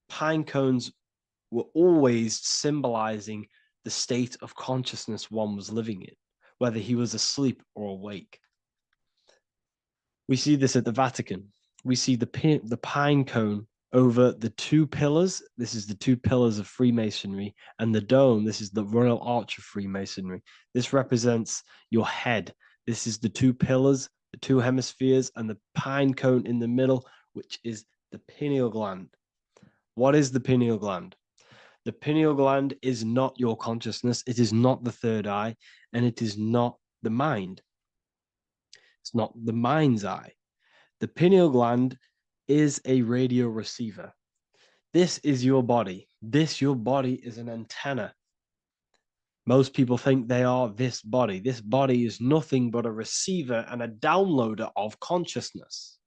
Pine cones were always symbolizing the state of consciousness one was living in, whether he was asleep or awake. We see this at the Vatican. We see the pine cone over the two pillars. This is the two pillars of Freemasonry, and the dome. This is the Royal Arch of Freemasonry. This represents your head. This is the two pillars, the two hemispheres, and the pine cone in the middle, which is the pineal gland. What is the pineal gland? The pineal gland is not your consciousness. It is not the third eye, and it is not the mind. It's not the mind's eye. The pineal gland is a radio receiver. This is your body. Your body is an antenna. Most people think they are this body. This body is nothing but a receiver and a downloader of consciousness.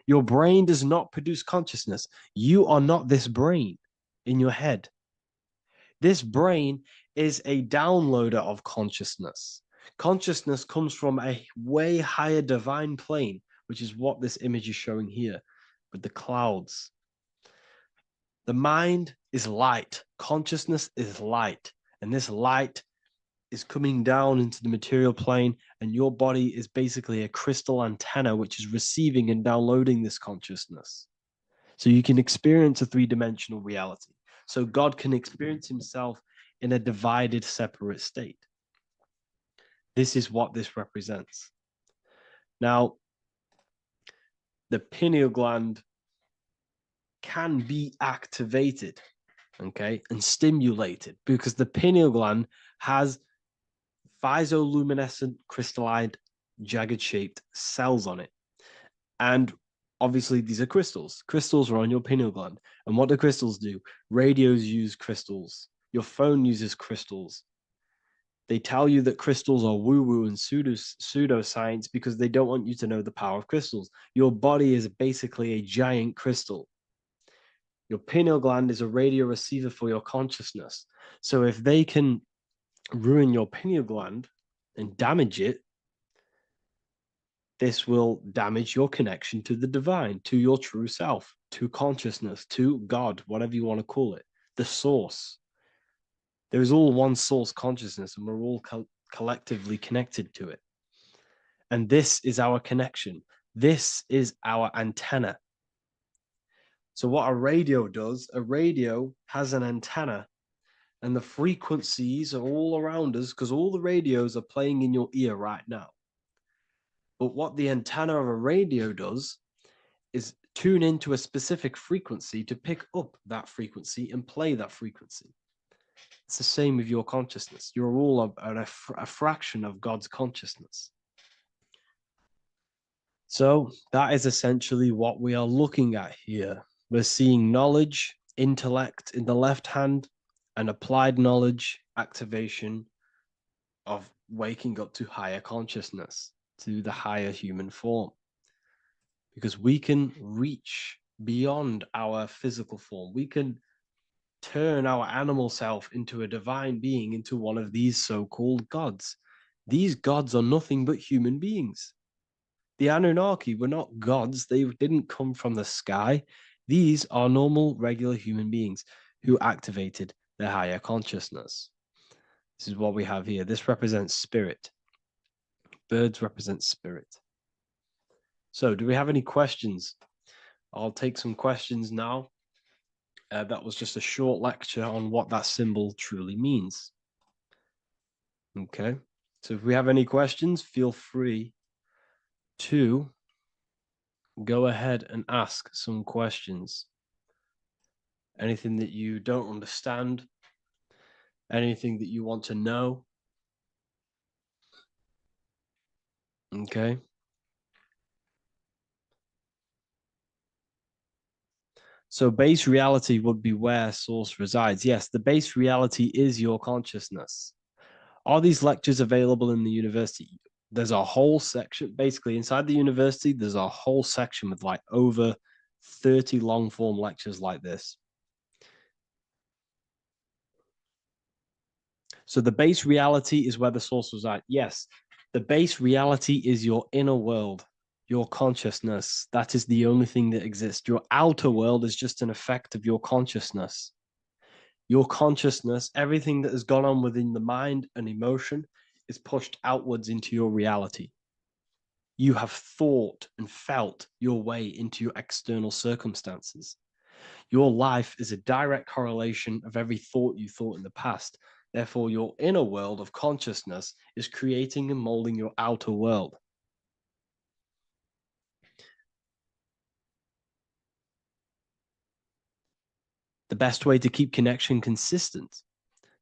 Your brain does not produce consciousness. You are not this brain in your head. This brain is a downloader of consciousness. Consciousness comes from a way higher divine plane, which is what this image is showing here with the clouds. The mind is light. Consciousness is light. And this light is coming down into the material plane, and your body is basically a crystal antenna which is receiving and downloading this consciousness. So you can experience a three-dimensional reality. So God can experience himself in a divided, separate state. This is what this represents. Now, the pineal gland can be activated, okay, and stimulated, because the pineal gland has physioluminescent crystalline jagged shaped cells on it. And obviously these are crystals. Crystals are on your pineal gland. And what do crystals do? Radios use crystals. Your phone uses crystals. They tell you that crystals are woo-woo and pseudoscience because they don't want you to know the power of crystals. Your body is basically a giant crystal. Your pineal gland is a radio receiver for your consciousness. So if they can ruin your pineal gland and damage it, this will damage your connection to the divine, to your true self, to consciousness, to God, whatever you want to call it, the source. There is all one source consciousness, and we're all collectively connected to it. And this is our connection. This is our antenna. So what a radio does, a radio has an antenna, and the frequencies are all around us because all the radios are playing in your ear right now. But what the antenna of a radio does is tune into a specific frequency to pick up that frequency and play that frequency. It's the same with your consciousness. You're all a fraction of God's consciousness. So that is essentially what we are looking at here. We're seeing knowledge, intellect in the left hand, and applied knowledge, activation of waking up to higher consciousness, to the higher human form. Because we can reach beyond our physical form. We can turn our animal self into a divine being, into one of these so-called gods. These gods are nothing but human beings. The Anunnaki were not gods. They didn't come from the sky. These are normal, regular human beings who activated their higher consciousness. This is what we have here. This represents spirit. Birds represent spirit. So do we have any questions? I'll take some questions now. That was just a short lecture on what that symbol truly means. Okay, so if we have any questions, feel free to go ahead and ask some questions. Anything that you don't understand, anything that you want to know. Okay. So base reality would be where source resides. Yes, the base reality is your consciousness. Are these lectures available in the university? There's a whole section, basically inside the university, there's a whole section with like over 30 long form lectures like this. So the base reality is where the source resides. Yes, the base reality is your inner world, your consciousness. That is the only thing that exists. Your outer world is just an effect of your consciousness. Your consciousness, everything that has gone on within the mind and emotion is pushed outwards into your reality. You have thought and felt your way into your external circumstances. Your life is a direct correlation of every thought you thought in the past. Therefore, your inner world of consciousness is creating and molding your outer world. The best way to keep connection consistent,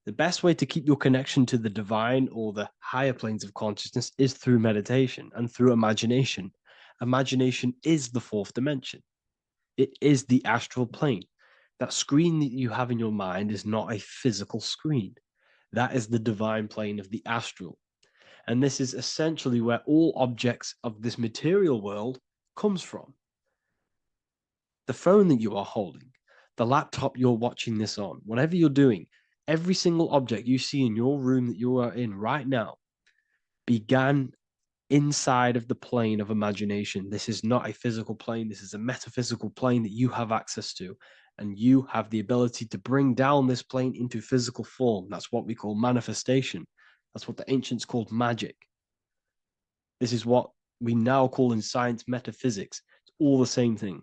the best way to keep your connection to the divine or the higher planes of consciousness is through meditation and through imagination. Imagination is the fourth dimension. It is the astral plane. That screen that you have in your mind is not a physical screen. That is the divine plane of the astral. And this is essentially where all objects of this material world comes from. The phone that you are holding, the laptop you're watching this on, whatever you're doing, every single object you see in your room that you are in right now began inside of the plane of imagination. This is not a physical plane. This is a metaphysical plane that you have access to. And you have the ability to bring down this plane into physical form. That's what we call manifestation. That's what the ancients called magic. This is what we now call in science metaphysics. It's all the same thing.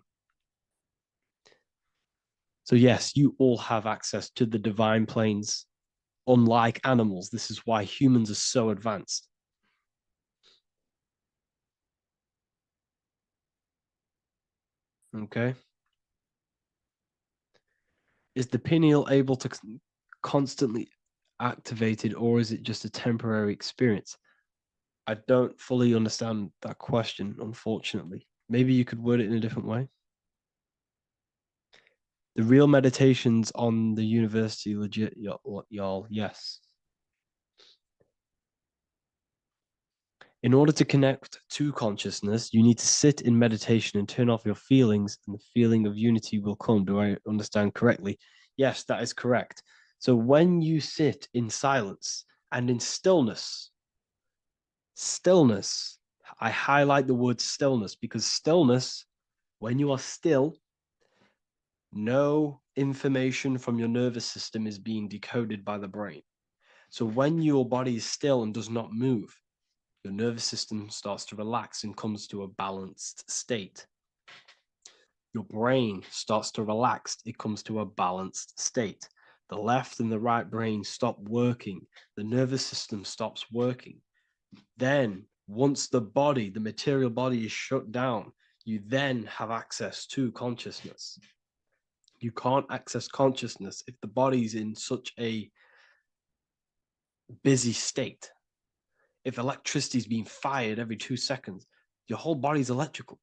So yes, you all have access to the divine planes. Unlike animals, this is why humans are so advanced. Okay. Is the pineal able to constantly activated, or is it just a temporary experience? I don't fully understand that question, unfortunately. Maybe you could word it in a different way. The real meditations on the university legit, y'all, yes. In order to connect to consciousness, you need to sit in meditation and turn off your feelings, and the feeling of unity will come. Do I understand correctly? Yes, that is correct. So when you sit in silence and in stillness, I highlight the word stillness because stillness, when you are still, no information from your nervous system is being decoded by the brain. So when your body is still and does not move, your nervous system starts to relax and comes to a balanced state. Your brain starts to relax, it comes to a balanced state. The left and the right brain stop working, the nervous system stops working. Then, once the body, the material body is shut down, you then have access to consciousness. You can't access consciousness if the body's in such a busy state. If electricity is being fired every 2 seconds, your whole body's electrical.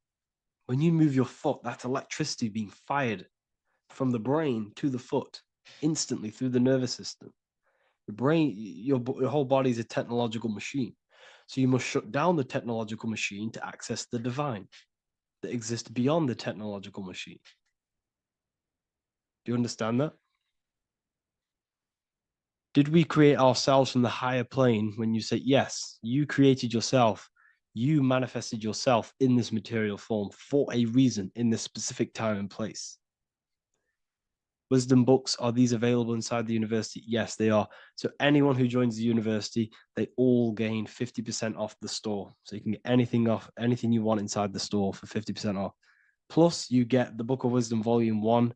When you move your foot, that's electricity being fired from the brain to the foot instantly through the nervous system. The brain, your whole body is a technological machine. So you must shut down the technological machine to access the divine that exists beyond the technological machine. Do you understand that? Did we create ourselves from the higher plane? When you say yes, you created yourself, you manifested yourself in this material form for a reason in this specific time and place. Wisdom books, are these available inside the university? Yes, they are. So anyone who joins the university, they all gain 50% off the store. So you can get anything off, anything you want inside the store for 50% off. Plus you get the Book of Wisdom Volume 1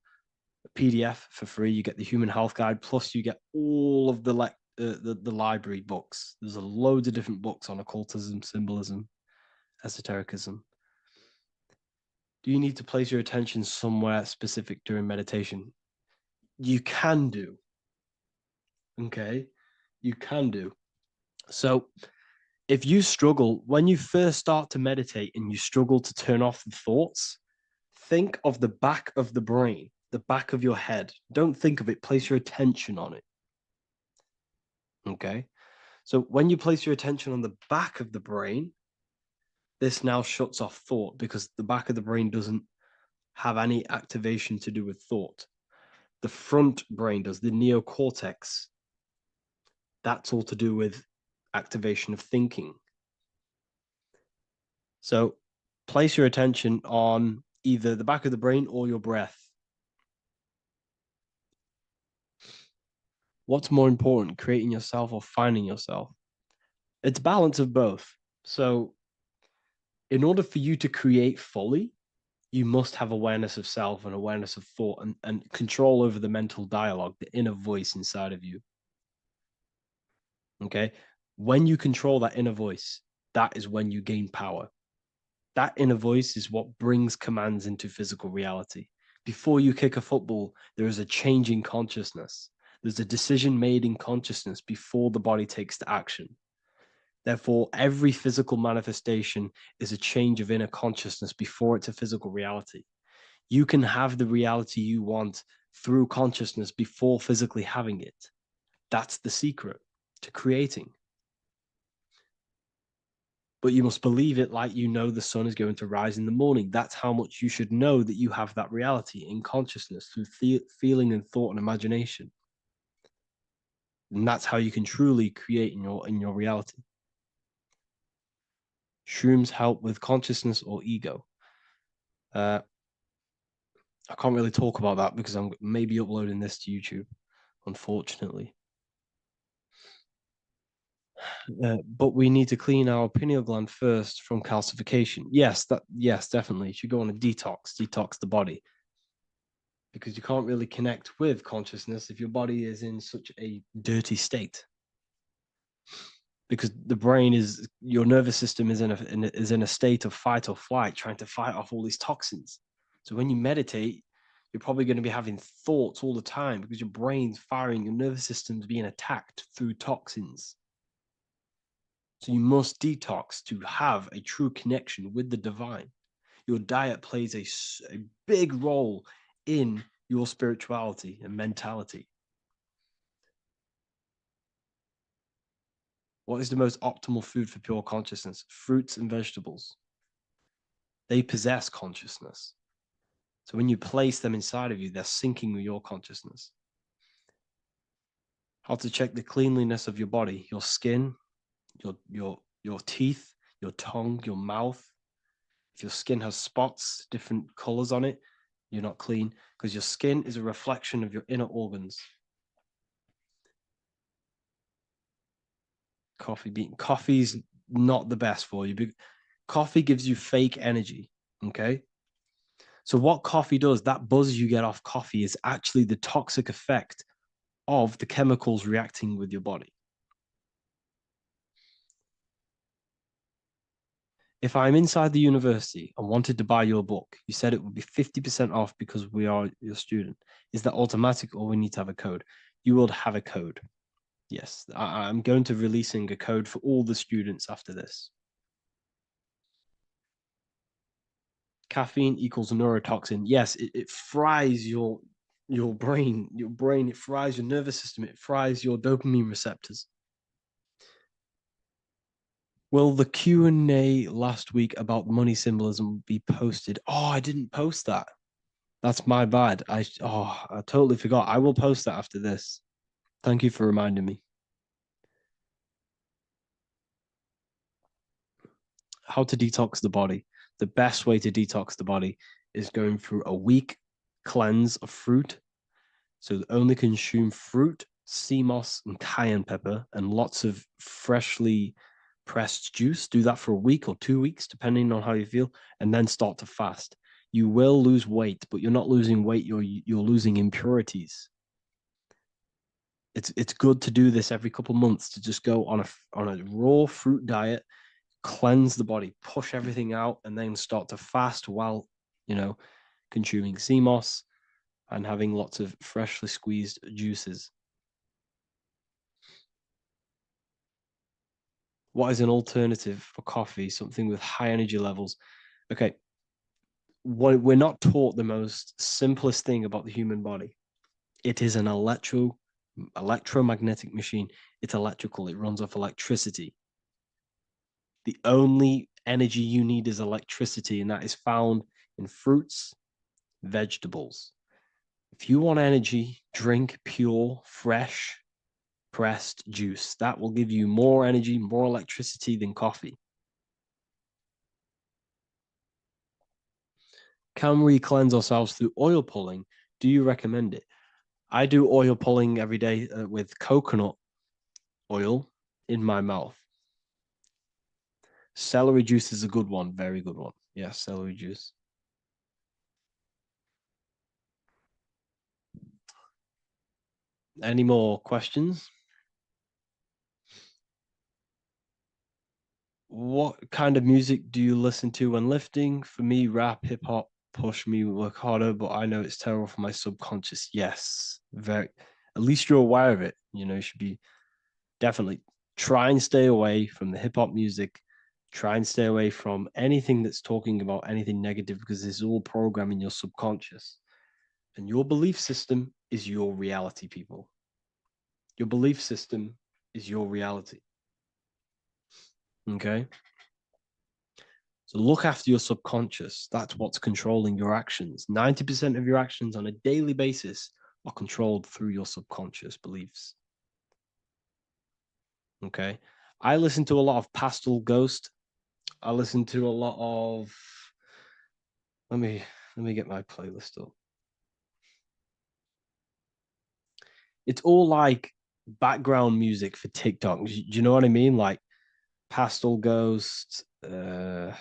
PDF for free. You get the Human Health Guide. Plus you get all of the library books. There's a loads of different books on occultism, symbolism, esotericism. Do you need to place your attention somewhere specific during meditation? You can do. Okay, you can do. So if you struggle, when you first start to meditate and you struggle to turn off the thoughts, think of the back of the brain, the back of your head. Don't think of it, place your attention on it. Okay, so when you place your attention on the back of the brain, this now shuts off thought because the back of the brain doesn't have any activation to do with thought. The front brain does, the neocortex. That's all to do with activation of thinking. So place your attention on either the back of the brain or your breath. What's more important, creating yourself or finding yourself? It's a balance of both. So in order for you to create fully, you must have awareness of self and awareness of thought and control over the mental dialogue, the inner voice inside of you. Okay? When you control that inner voice, that is when you gain power. That inner voice is what brings commands into physical reality. Before you kick a football, there is a change in consciousness. There's a decision made in consciousness before the body takes to action. Therefore, every physical manifestation is a change of inner consciousness before it's a physical reality. You can have the reality you want through consciousness before physically having it. That's the secret to creating. But you must believe it like you know the sun is going to rise in the morning. That's how much you should know that you have that reality in consciousness through feeling and thought and imagination. And that's how you can truly create in your reality. Shrooms help with consciousness or ego. I can't really talk about that because I'm maybe uploading this to YouTube, unfortunately. But we need to clean our pineal gland first from calcification. Yes, definitely. You should go on a detox the body. Because you can't really connect with consciousness if your body is in such a dirty state. Because the brain is, your nervous system is in a state of fight or flight, trying to fight off all these toxins. So when you meditate, you're probably going to be having thoughts all the time because your brain's firing, your nervous system's being attacked through toxins. So you must detox to have a true connection with the divine. Your diet plays a big role in your spirituality and mentality. What is the most optimal food for pure consciousness? Fruits and vegetables. They possess consciousness. So when you place them inside of you, they're syncing with your consciousness. How to check the cleanliness of your body, your skin, your teeth, your tongue, your mouth. If your skin has spots, different colors on it, you're not clean, because your skin is a reflection of your inner organs. Coffee's not the best for you. Coffee gives you fake energy. Okay. So what coffee does, that buzz you get off coffee, is actually the toxic effect of the chemicals reacting with your body. If I'm inside the university and wanted to buy your book, you said it would be 50% off because we are your student. Is that automatic or we need to have a code? You will have a code. Yes, I'm going to releasing a code for all the students after this. Caffeine equals neurotoxin. Yes, it fries your brain, it fries your nervous system, it fries your dopamine receptors. Will the Q&A last week about money symbolism be posted? Oh, I didn't post that. That's my bad. I totally forgot. I will post that after this. Thank you for reminding me. How to detox the body. The best way to detox the body is going through a week cleanse of fruit. So only consume fruit, sea moss, and cayenne pepper, and lots of freshly pressed juice. Do that for a week or 2 weeks, depending on how you feel, and then start to fast. You will lose weight, but you're not losing weight, you're losing impurities. It's good to do this every couple months, to just go on a raw fruit diet, cleanse the body, push everything out, and then start to fast while, consuming sea moss and having lots of freshly squeezed juices. What is an alternative for coffee? Something with high energy levels. Okay. We're not taught the most simplest thing about the human body. It is an electromagnetic machine. It's electrical. It runs off electricity. The only energy you need is electricity, and that is found in fruits, vegetables. If you want energy, drink pure, fresh, pressed juice. That will give you more energy, more electricity than coffee. Can we cleanse ourselves through oil pulling? Do you recommend it? I do oil pulling every day with coconut oil in my mouth. Celery juice is a good one, very good one. Yeah, celery juice. Any more questions? What kind of music do you listen to when lifting? For me, rap, hip hop push me work harder, but I know it's terrible for my subconscious. Yes, very. At least you're aware of it. You should be definitely try and stay away from the hip hop music. Try and stay away from anything that's talking about anything negative, because this is all programming your subconscious. And your belief system is your reality, people. Your belief system is your reality. Okay? So look after your subconscious. That's what's controlling your actions. 90% of your actions on a daily basis are controlled through your subconscious beliefs. Okay? I listen to a lot of Pastel Ghost. I listen to a lot of let me get my playlist up. It's all like background music for TikTok. Do you know what I mean? Like Pastel Ghost. That's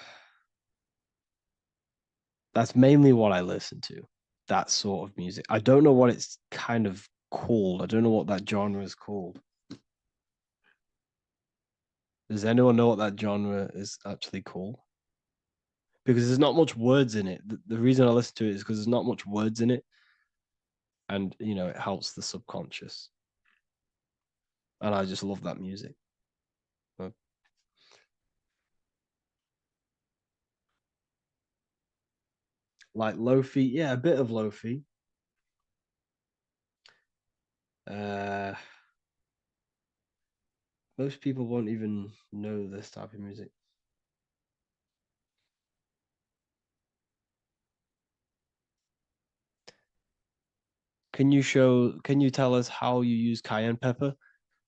mainly what I listen to. That sort of music. I don't know what it's kind of called. I don't know what that genre is called. Does anyone know what that genre is actually called? Because there's not much words in it. The reason I listen to it is because there's not much words in it. And, you know, it helps the subconscious. And I just love that music. Like lo-fi, yeah, a bit of lo-fi. Most people won't even know this type of music. Can you tell us how you use cayenne pepper?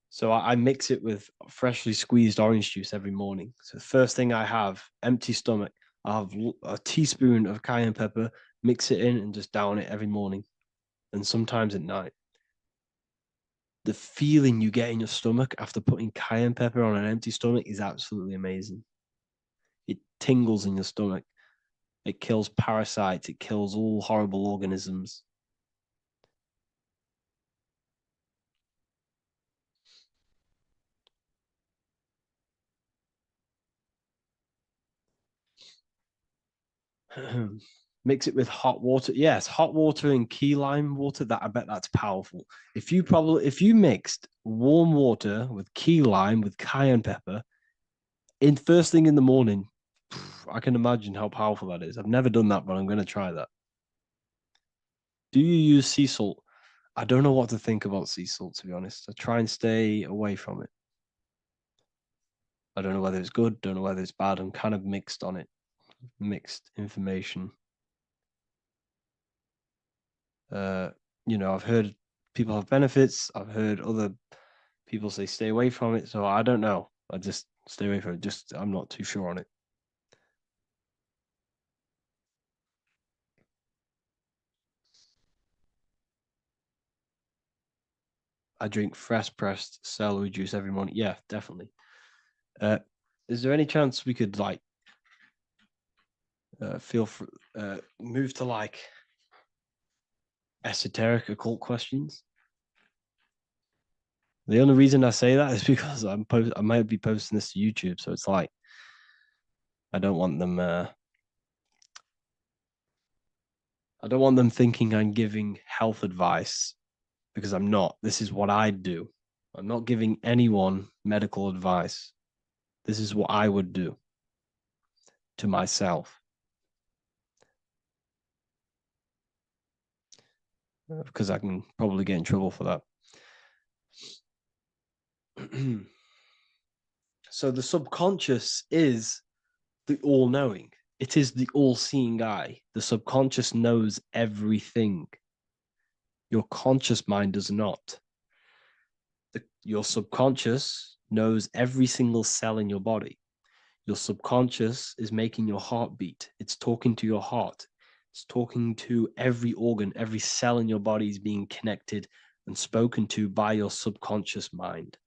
So I mix it with freshly squeezed orange juice every morning. So the first thing I have, empty stomach, I have a teaspoon of cayenne pepper, mix it in and just down it every morning. And sometimes at night. The feeling you get in your stomach after putting cayenne pepper on an empty stomach is absolutely amazing. It tingles in your stomach. It kills parasites. It kills all horrible organisms. Mix it with hot water. Yes, hot water and key lime water. That I bet that's powerful. If you mixed warm water with key lime with cayenne pepper in first thing in the morning, I can imagine how powerful that is. I've never done that, but I'm going to try that. Do you use sea salt? I don't know what to think about sea salt, to be honest. I try and stay away from it. I don't know whether it's good, don't know whether it's bad. I'm kind of mixed on it. Mixed information. You know, I've heard people have benefits. I've heard other people say stay away from it. So I don't know. I just stay away from it. Just I'm not too sure on it. I drink fresh pressed celery juice every morning. Yeah, definitely. Is there any chance we could like feel free, move to like esoteric occult questions? The only reason I say that is because I might be posting this to YouTube, so it's like I don't want them. I don't want them thinking I'm giving health advice, because I'm not. This is what I do. I'm not giving anyone medical advice. This is what I would do to myself. Because I can probably get in trouble for that. So the subconscious is the all-knowing. It is the all-seeing eye. The subconscious knows everything. Your conscious mind does not. Your subconscious knows every single cell in your body. Your subconscious is making your heart beat. It's talking to your heart. It's talking to every organ, every cell in your body is being connected and spoken to by your subconscious mind.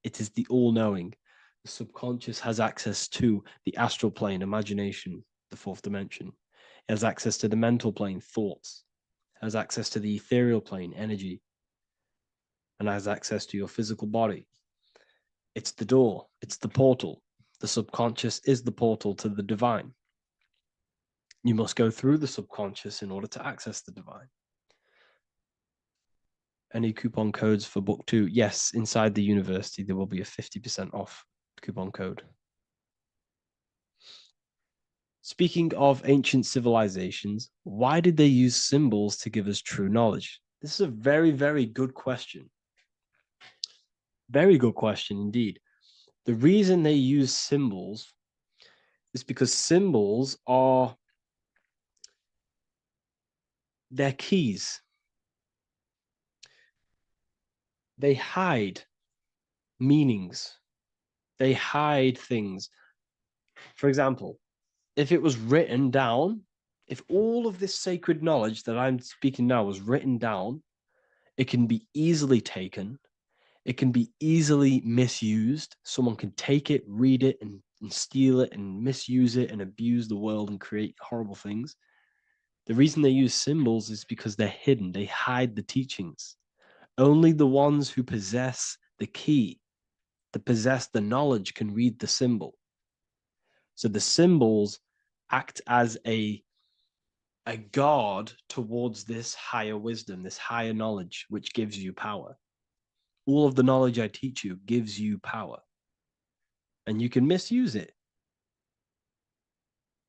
It is the all-knowing. The subconscious has access to the astral plane, imagination, the fourth dimension. It has access to the mental plane, thoughts. It has access to the ethereal plane, energy. And has access to your physical body. It's the door. It's the portal. The subconscious is the portal to the divine. You must go through the subconscious in order to access the divine. Any coupon codes for book 2? Yes, inside the university, there will be a 50% off coupon code. Speaking of ancient civilizations, why did they use symbols to give us true knowledge? This is a very, very good question. Very good question indeed. The reason they use symbols is because symbols are their keys. They hide meanings. They hide things. For example, if it was written down, if all of this sacred knowledge that I'm speaking now was written down, it can be easily taken. It can be easily misused. Someone can take it, read it, and steal it and misuse it and abuse the world and create horrible things. The reason they use symbols is because they're hidden. They hide the teachings. Only the ones who possess the key, that possess the knowledge, can read the symbol. So the symbols act as a guard towards this higher wisdom, this higher knowledge, which gives you power. All of the knowledge I teach you gives you power. And you can misuse it.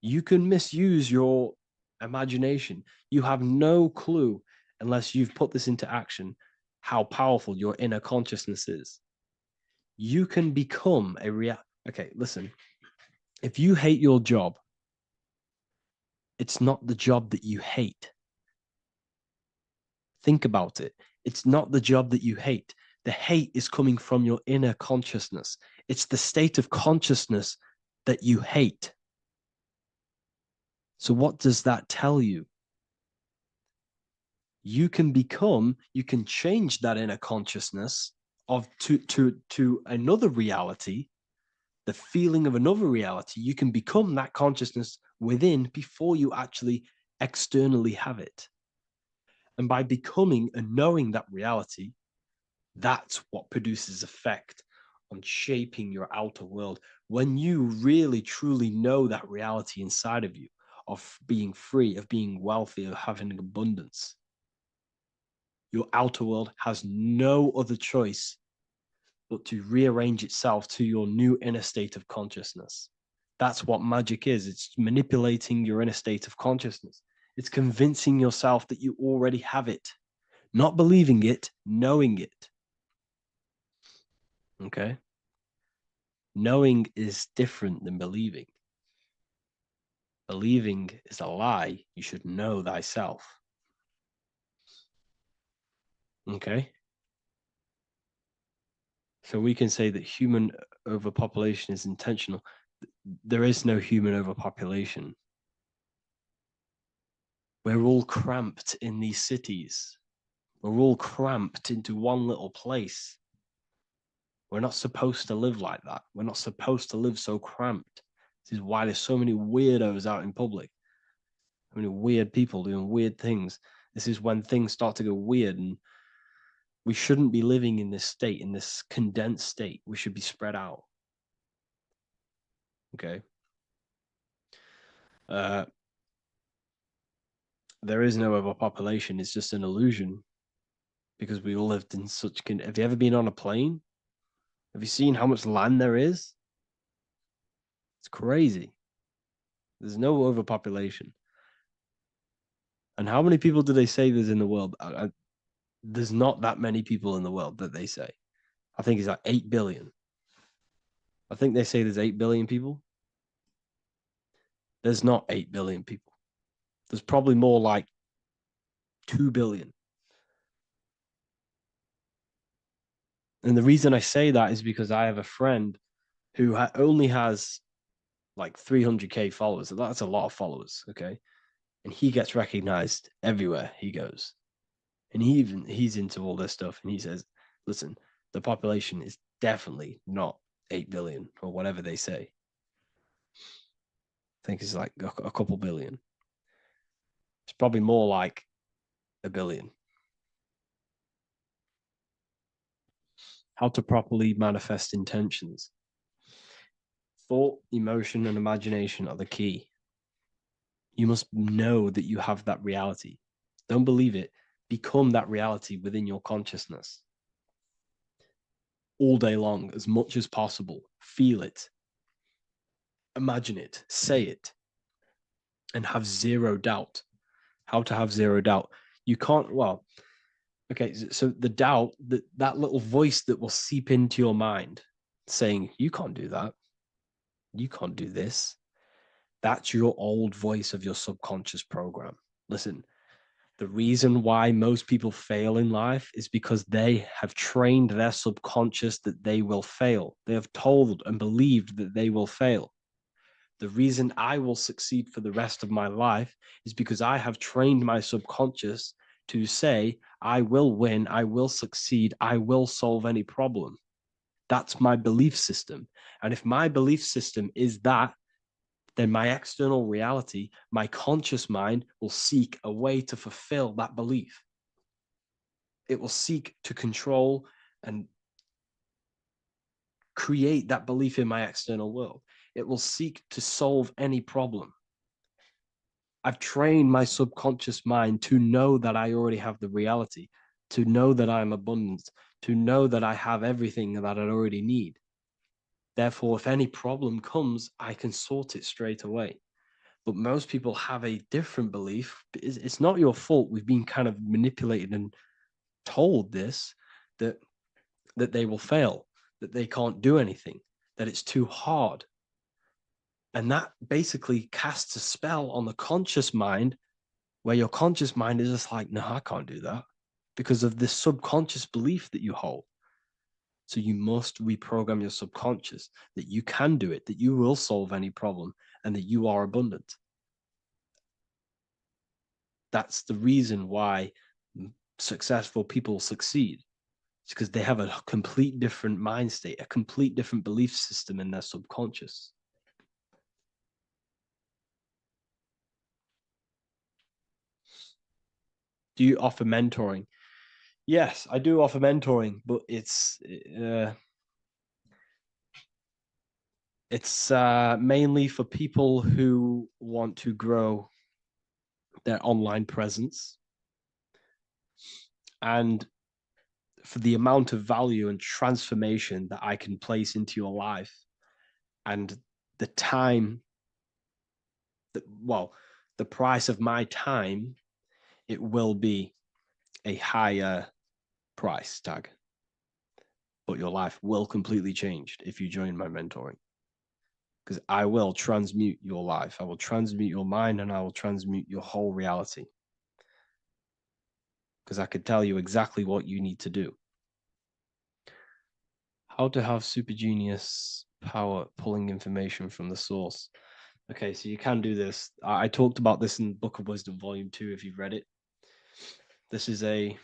You can misuse your imagination. You have no clue, unless you've put this into action, how powerful your inner consciousness is. You can become a Okay, listen. If you hate your job, it's not the job that you hate. Think about it. It's not the job that you hate. The hate is coming from your inner consciousness. It's the state of consciousness that you hate. So what does that tell you? You can change that inner consciousness to another reality, the feeling of another reality. You can become that consciousness within before you actually externally have it. And by becoming and knowing that reality, that's what produces effect on shaping your outer world. When you really, truly know that reality inside of you, of being free, of being wealthy, of having abundance, your outer world has no other choice but to rearrange itself to your new inner state of consciousness. That's what magic is. It's manipulating your inner state of consciousness. It's convincing yourself that you already have it, not believing it, knowing it. Okay? Knowing is different than believing. Believing is a lie. You should know thyself. Okay? So we can say that human overpopulation is intentional. There is no human overpopulation. We're all cramped in these cities. We're all cramped into one little place. We're not supposed to live like that. We're not supposed to live so cramped. This is why there's so many weirdos out in public. So many weird people doing weird things. This is when things start to go weird, and we shouldn't be living in this state, in this condensed state. We should be spread out. Okay? There is no overpopulation. It's just an illusion, because we all lived in such... Have you ever been on a plane? Have you seen how much land there is? It's crazy. There's no overpopulation. And how many people do they say there's in the world? There's not that many people in the world that they say. I think it's like 8 billion. I think they say there's 8 billion people. There's not 8 billion people. There's probably more like 2 billion. And the reason I say that is because I have a friend who only has like 300K followers. That's a lot of followers, okay? And he gets recognized everywhere he goes. And he's into all this stuff. And he says, listen, the population is definitely not 8 billion or whatever they say. I think it's like a couple billion. It's probably more like 1 billion. How to properly manifest intentions. Thought, emotion, and imagination are the key. You must know that you have that reality. Don't believe it. Become that reality within your consciousness. All day long, as much as possible. Feel it. Imagine it. Say it. and have zero doubt. How to have zero doubt. You can't, well, okay, so the doubt, that little voice that will seep into your mind saying, you can't do that. You can't do this. That's your old voice of your subconscious program. Listen, the reason why most people fail in life is because they have trained their subconscious that they will fail. They have told and believed that they will fail. The reason I will succeed for the rest of my life is because I have trained my subconscious to say, I will win, I will succeed, I will solve any problem. That's my belief system. And if my belief system is that, then my external reality, my conscious mind will seek a way to fulfill that belief. It will seek to control and create that belief in my external world. It will seek to solve any problem. I've trained my subconscious mind to know that I already have the reality, to know that I'm abundant, to know that I have everything that I already need. Therefore, if any problem comes, I can sort it straight away. But most people have a different belief. It's not your fault. We've been kind of manipulated and told this, that they will fail, that they can't do anything, that it's too hard. And that basically casts a spell on the conscious mind, where your conscious mind is just like, no, I can't do that, because of this subconscious belief that you hold. So you must reprogram your subconscious that you can do it, that you will solve any problem, and that you are abundant. That's the reason why successful people succeed. It's because they have a complete different mind state, a complete different belief system in their subconscious. Do you offer mentoring? Yes, I do offer mentoring, but it's mainly for people who want to grow their online presence, and for the amount of value and transformation that I can place into your life, and the time that, well, the price of my time, it will be a higher price tag, but your life will completely change if you join my mentoring, because I will transmute your life. I will transmute your mind, and I will transmute your whole reality, because I could tell you exactly what you need to do. How to have super genius power pulling information from the source. Okay, so you can do this. I talked about this in Book of Wisdom, Volume 2, if you've read it. This is a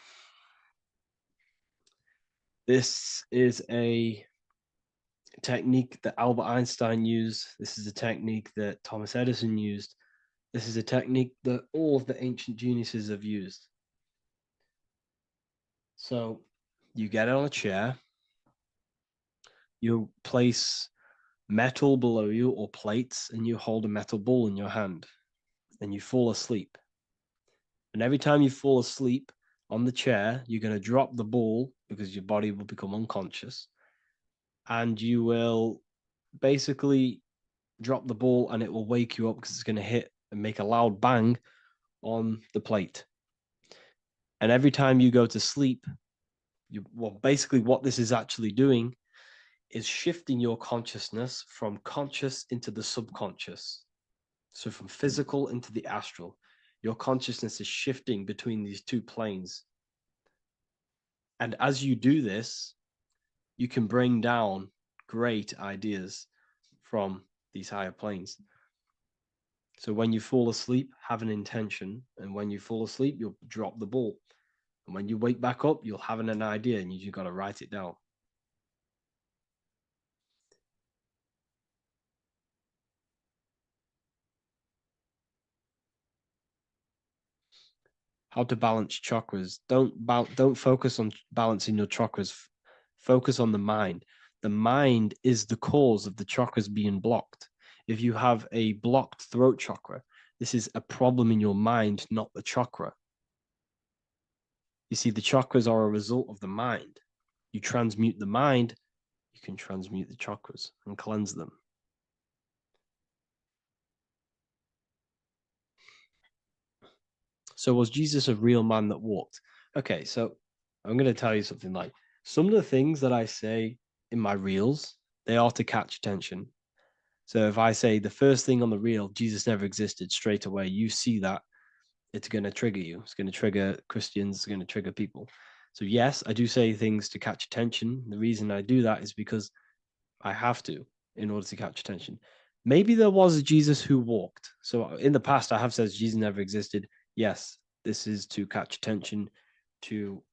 technique that Albert Einstein used. This is a technique that Thomas Edison used. This is a technique that all of the ancient geniuses have used. So you get on a chair, you place metal below you or plates, and you hold a metal ball in your hand, and you fall asleep. And every time you fall asleep on the chair, you're going to drop the ball because your body will become unconscious, and you will basically drop the ball, and it will wake you up because it's going to hit and make a loud bang on the plate. And every time you go to sleep, basically what this is actually doing is shifting your consciousness from conscious into the subconscious. So from physical into the astral, your consciousness is shifting between these two planes. And as you do this, you can bring down great ideas from these higher planes. So when you fall asleep, have an intention. And when you fall asleep, you'll drop the ball. And when you wake back up, you'll have an idea, and you just got to write it down. How to balance chakras. Don't focus on balancing your chakras. Focus on the mind. The mind is the cause of the chakras being blocked. If you have a blocked throat chakra, this is a problem in your mind, not the chakra. You see, the chakras are a result of the mind. You transmute the mind, you can transmute the chakras and cleanse them. So was Jesus a real man that walked? Okay, so I'm going to tell you something. Like, some of the things that I say in my reels, they are to catch attention. So if I say the first thing on the reel, Jesus never existed, straight away, you see that, it's going to trigger you. It's going to trigger Christians. It's going to trigger people. So yes, I do say things to catch attention. The reason I do that is because I have to in order to catch attention. Maybe there was a Jesus who walked. So in the past, I have said Jesus never existed. Yes, this is to catch attention, to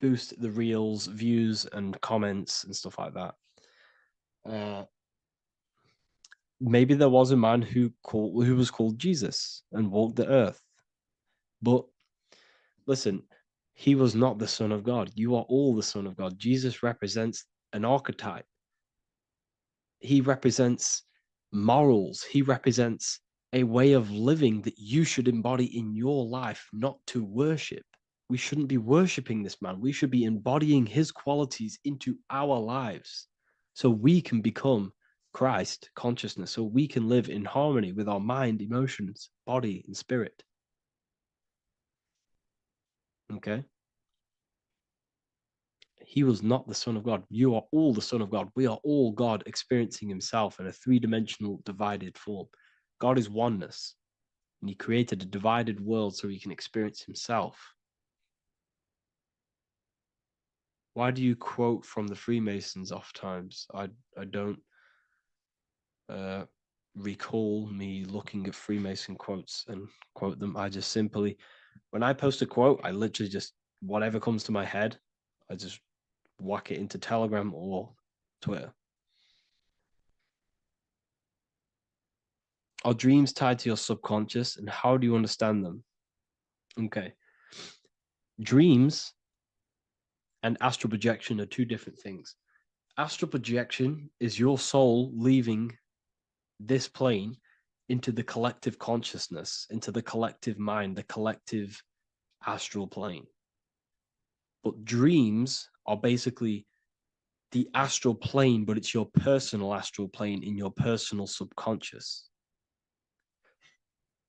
boost the reels, views, and comments and stuff like that. Maybe there was a man who was called Jesus and walked the earth. But listen, he was not the Son of God. You are all the Son of God. Jesus represents an archetype. He represents morals. He represents a way of living that you should embody in your life, not to worship. We shouldn't be worshiping this man. We should be embodying his qualities into our lives so we can become Christ consciousness, so we can live in harmony with our mind, emotions, body, and spirit. Okay? He was not the Son of God. You are all the Son of God. We are all God experiencing himself in a three-dimensional divided form. God is oneness, and he created a divided world so he can experience himself. Why do you quote from the Freemasons oft times? I don't recall me looking at Freemason quotes and quote them. I just simply, when I post a quote, I literally just, whatever comes to my head, I just whack it into Telegram or Twitter. Are dreams tied to your subconscious, and how do you understand them? Okay. Dreams and astral projection are two different things. Astral projection is your soul leaving this plane into the collective consciousness, into the collective mind, the collective astral plane. But dreams are basically the astral plane, but it's your personal astral plane in your personal subconscious.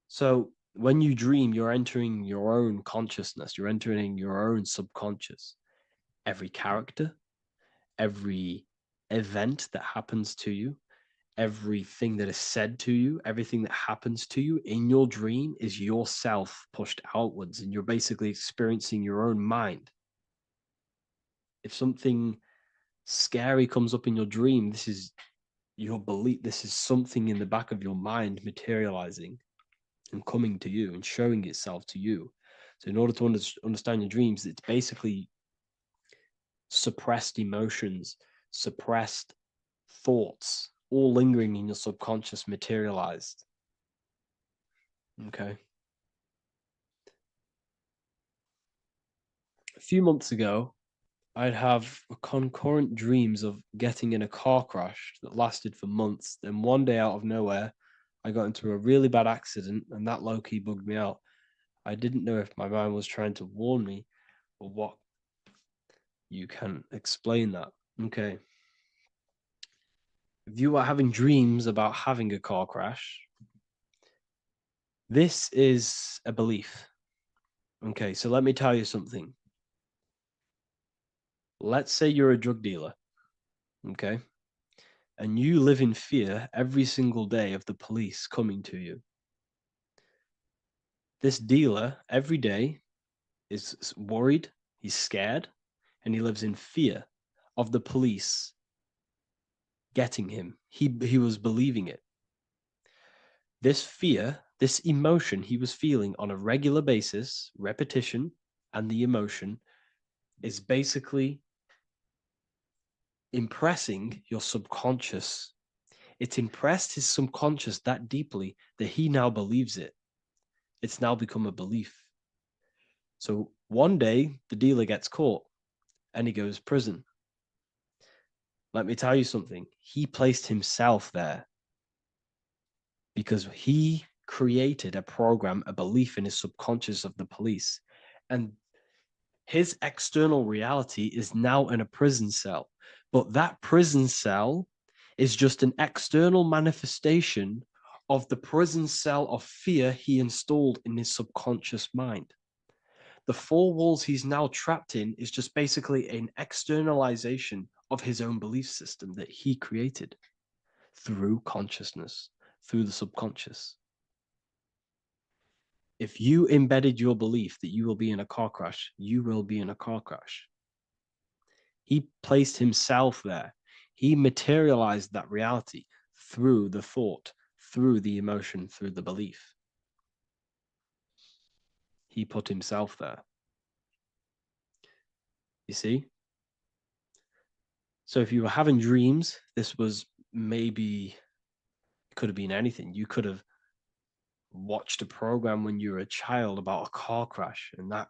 So when you dream, you're entering your own consciousness, you're entering your own subconscious. Every character, every event that happens to you, everything that is said to you, everything that happens to you in your dream is yourself pushed outwards, and you're basically experiencing your own mind. If something scary comes up in your dream, this is your belief, this is something in the back of your mind materializing and coming to you and showing itself to you. So in order to understand your dreams, it's basically suppressed emotions, suppressed thoughts, all lingering in your subconscious materialized. Okay. A few months ago, I'd have concurrent dreams of getting in a car crash that lasted for months. Then one day out of nowhere, I got into a really bad accident, and that low-key bugged me out. I didn't know if my mind was trying to warn me or what. You can explain that. Okay. If you are having dreams about having a car crash, this is a belief. Okay, so let me tell you something. Let's say you're a drug dealer, okay? And you live in fear every single day of the police coming to you. This dealer, every day, is worried, he's scared, and he lives in fear of the police getting him. He was believing it. This fear, this emotion he was feeling on a regular basis, repetition, and the emotion is basically impressing your subconscious. It's impressed his subconscious that deeply that he now believes it. It's now become a belief. So one day the dealer gets caught and he goes to prison. Let me tell you something. He placed himself there because he created a program, a belief in his subconscious of the police. And his external reality is now in a prison cell. But that prison cell is just an external manifestation of the prison cell of fear he installed in his subconscious mind. The four walls he's now trapped in is just basically an externalization of his own belief system that he created through consciousness, through the subconscious. If you embedded your belief that you will be in a car crash, you will be in a car crash. He placed himself there. He materialized that reality through the thought, through the emotion, through the belief. He put himself there. You see? So if you were having dreams, this was maybe, it could have been anything. You could have watched a program when you were a child about a car crash, and that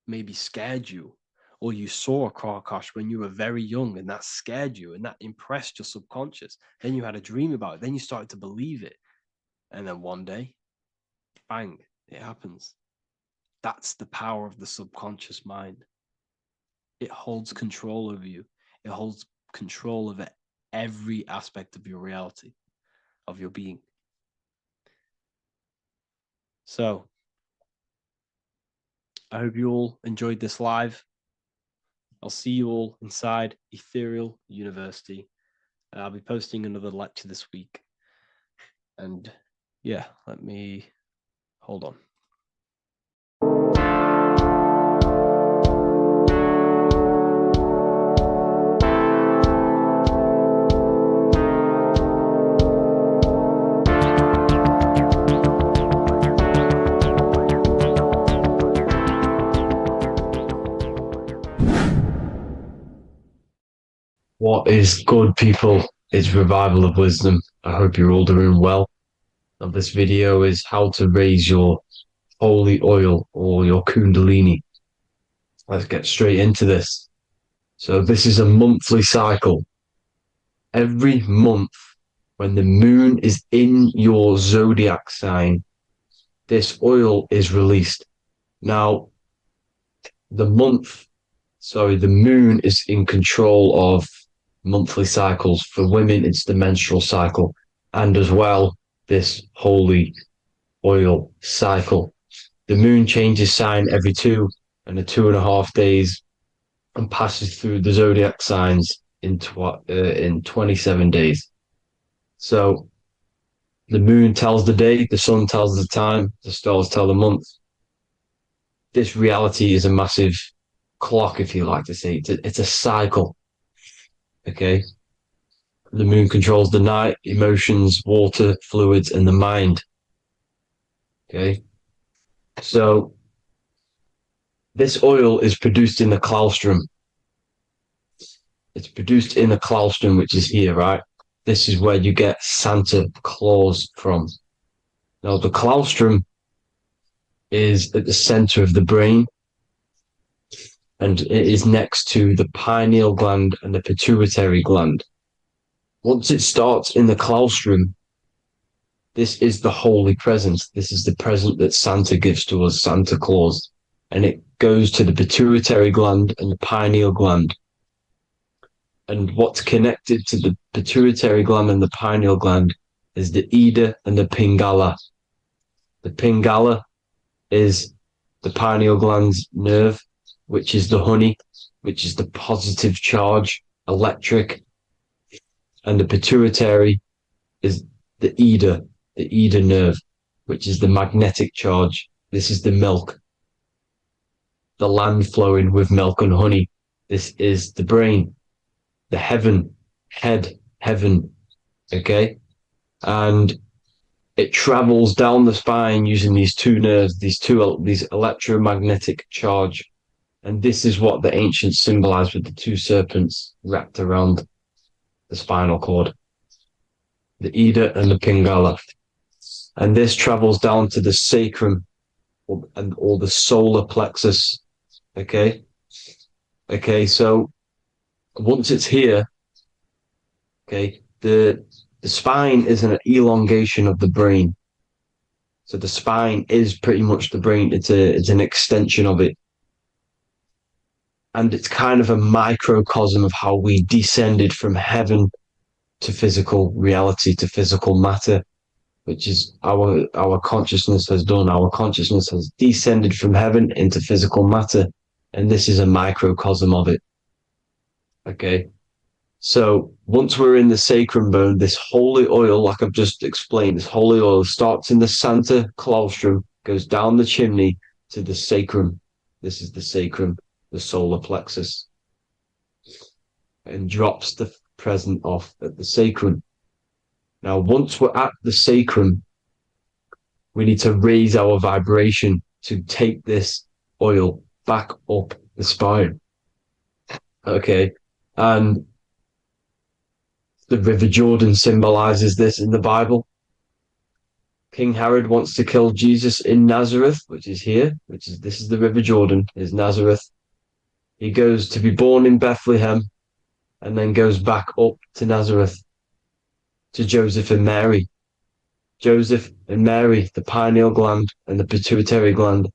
maybe scared you. Or you saw a car crash when you were very young, and that scared you, and that impressed your subconscious. Then you had a dream about it. Then you started to believe it. And then one day, bang, it happens. That's the power of the subconscious mind. It holds control over you. It holds control over every aspect of your reality, of your being. So, I hope you all enjoyed this live. I'll see you all inside Ethereal University. I'll be posting another lecture this week. And yeah, let me hold on. What is good, people? It's Revival of Wisdom. I hope you're all doing well. Now, this video is how to raise your holy oil or your kundalini. Let's get straight into this. So this is a monthly cycle. Every month, when the moon is in your zodiac sign, this oil is released. Now, the moon is in control of monthly cycles. For women, it's the menstrual cycle, and as well, this holy oil cycle. The moon changes sign every 2.5 days and passes through the zodiac signs in 27 days. So the moon tells the day, the sun tells the time, the stars tell the month. This reality is a massive clock, if you like to say. It's a cycle. Okay. The moon controls the night, emotions, water, fluids, and the mind. Okay. So this oil is produced in the claustrum. It's produced in the claustrum, which is here, right? This is where you get Santa Claus from. Now, the claustrum is at the center of the brain, and it is next to the pineal gland and the pituitary gland. Once it starts in the claustrum, this is the holy present. This is the present that Santa gives to us, Santa Claus. And it goes to the pituitary gland and the pineal gland. And what's connected to the pituitary gland and the pineal gland is the Ida and the Pingala. The Pingala is the pineal gland's nerve, which is the honey, which is the positive charge, electric. And the pituitary is the Ida nerve, which is the magnetic charge. This is the milk, the land flowing with milk and honey. This is the brain, the heaven, heaven, okay? And it travels down the spine using these two nerves, these electromagnetic charge. And this is what the ancients symbolized with the two serpents wrapped around the spinal cord, the Ida and the Pingala. And this travels down to the sacrum or the solar plexus. Okay. So once it's here, okay, the spine is an elongation of the brain. So the spine is pretty much the brain. It's an extension of it. And it's kind of a microcosm of how we descended from heaven to physical reality, to physical matter. which is our consciousness has done. Our consciousness has descended from heaven into physical matter, and this is a microcosm of it. Okay. So once we're in the sacrum bone, this holy oil, like I've just explained, this holy oil starts in the Santa claustrum, goes down the chimney to the sacrum. This is the sacrum, the solar plexus, and drops the present off at the sacrum. Now, once we're at the sacrum, we need to raise our vibration to take this oil back up the spine. Okay. And the River Jordan symbolizes this in the Bible. King Herod wants to kill Jesus in Nazareth, which is here, this is the River Jordan, is Nazareth. He goes to be born in Bethlehem and then goes back up to Nazareth to Joseph and Mary. Joseph and Mary, the pineal gland and the pituitary gland.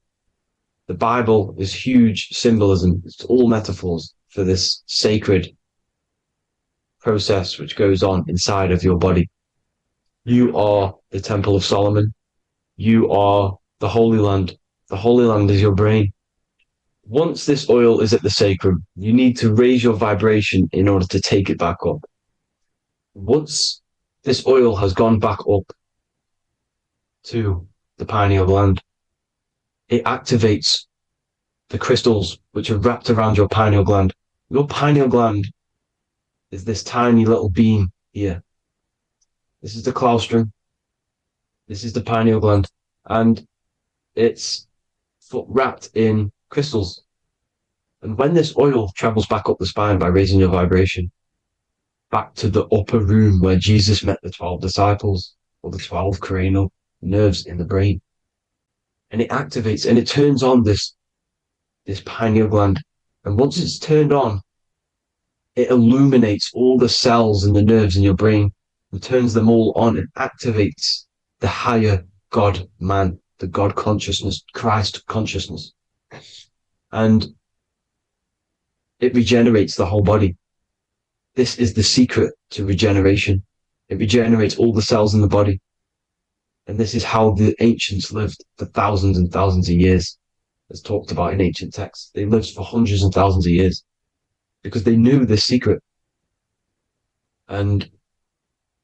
The Bible is huge symbolism. It's all metaphors for this sacred process which goes on inside of your body. You are the Temple of Solomon. You are the Holy Land. The Holy Land is your brain. Once this oil is at the sacrum, you need to raise your vibration in order to take it back up. Once this oil has gone back up to the pineal gland, it activates the crystals which are wrapped around your pineal gland. Your pineal gland is this tiny little beam here. This is the claustrum. This is the pineal gland. And it's wrapped in crystals. And when this oil travels back up the spine by raising your vibration, back to the upper room where Jesus met the 12 disciples, or the 12 cranial nerves in the brain, and it activates and it turns on this pineal gland. And once it's turned on, it illuminates all the cells and the nerves in your brain and turns them all on and activates the higher God man, the God consciousness, Christ consciousness. And it regenerates the whole body. This is the secret to regeneration. It regenerates all the cells in the body. And this is how the ancients lived for thousands and thousands of years, as talked about in ancient texts. They lived for hundreds and thousands of years because they knew this secret. And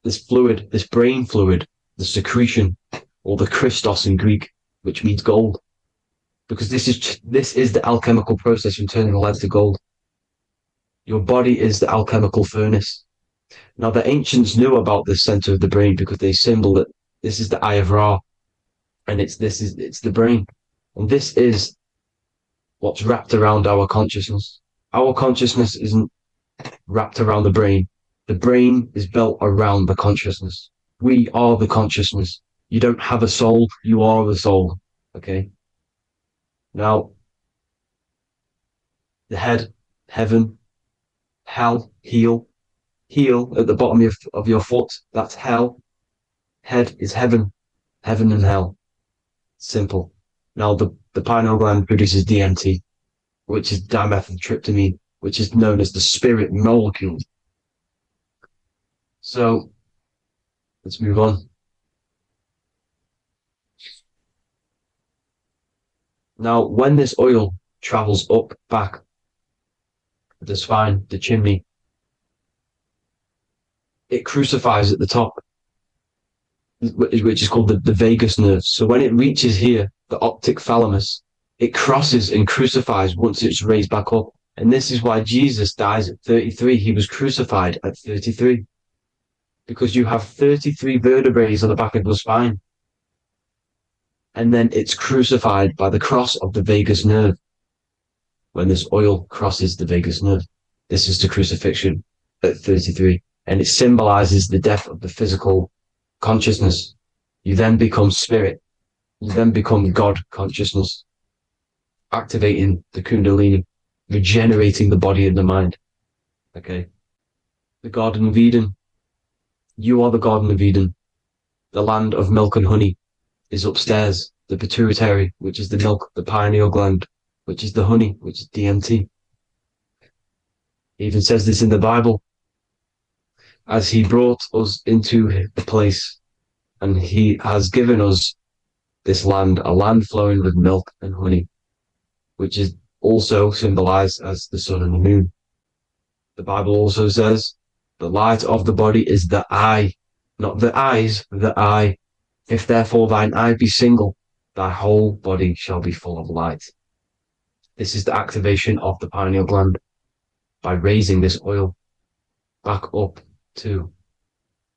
this fluid, this brain fluid, the secretion, or the Christos in Greek, which means gold, because this is the alchemical process from turning lead to gold. Your body is the alchemical furnace. Now, the ancients knew about this center of the brain because they symboled it. This is the Eye of Ra, and it's the brain. And this is what's wrapped around our consciousness. Our consciousness isn't wrapped around the brain. The brain is built around the consciousness. We are the consciousness. You don't have a soul, you are the soul. Okay? Now, the head, heaven, hell, heel at the bottom of your foot, that's hell. Head is heaven and hell. Simple. Now, the pineal gland produces DMT, which is dimethyltryptamine, which is known as the spirit molecule. So, let's move on. Now, when this oil travels up, back, the spine, the chimney, it crucifies at the top, which is called the vagus nerve. So when it reaches here, the optic thalamus, it crosses and crucifies once it's raised back up. And this is why Jesus dies at 33. He was crucified at 33. Because you have 33 vertebrae on the back of the spine. And then it's crucified by the cross of the vagus nerve. When this oil crosses the vagus nerve, this is the crucifixion at 33. And it symbolizes the death of the physical consciousness. You then become spirit. You then become God consciousness, activating the Kundalini, regenerating the body and the mind. Okay. The Garden of Eden. You are the Garden of Eden. The land of milk and honey is upstairs. The pituitary, which is the milk, the pineal gland, which is the honey, which is DMT. It even says this in the Bible. As he brought us into the place And he has given us this land, a land flowing with milk and honey, which is also symbolized as the sun and the moon. The Bible also says the light of the body is the eye, not the eyes, the eye. If therefore thine eye be single, thy whole body shall be full of light. This is the activation of the pineal gland by raising this oil back up to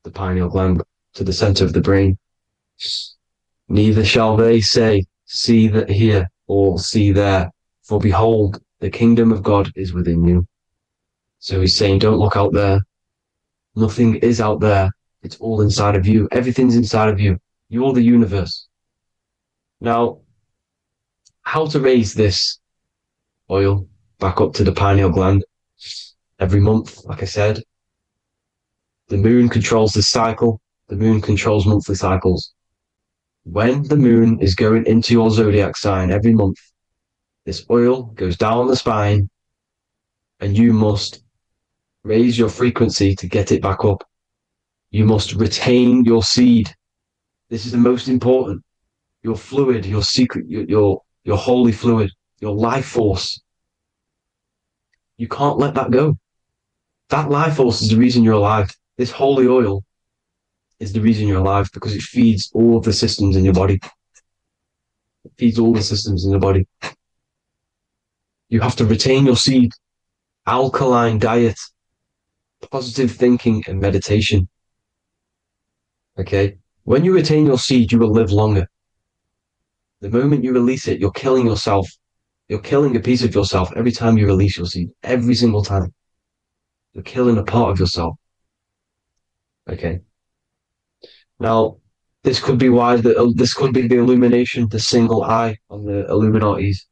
the pineal gland, to the center of the brain. Neither shall they say, see that here, or see there, for behold, the kingdom of God is within you. So he's saying, don't look out there. Nothing is out there. It's all inside of you. Everything's inside of you. You're the universe. Now, how to raise this oil back up to the pineal gland? Every month, like I said, the moon controls the cycle. The moon controls monthly cycles. When the moon is going into your zodiac sign every month, this oil goes down the spine and you must raise your frequency to get it back up. You must retain your seed. This is the most important. Your fluid, your secret, your holy fluid, your life force. You can't let that go. That life force is the reason you're alive. This holy oil is the reason you're alive, because it feeds all of the systems in your body. It feeds all the systems in your body. You have to retain your seed, alkaline diet, positive thinking, and meditation. Okay? When you retain your seed, you will live longer. The moment you release it, you're killing yourself. You're killing a piece of yourself every time you release your seed. Every single time. You're killing a part of yourself. Okay? Now, this could be why this could be the illumination, the single eye on the Illuminati's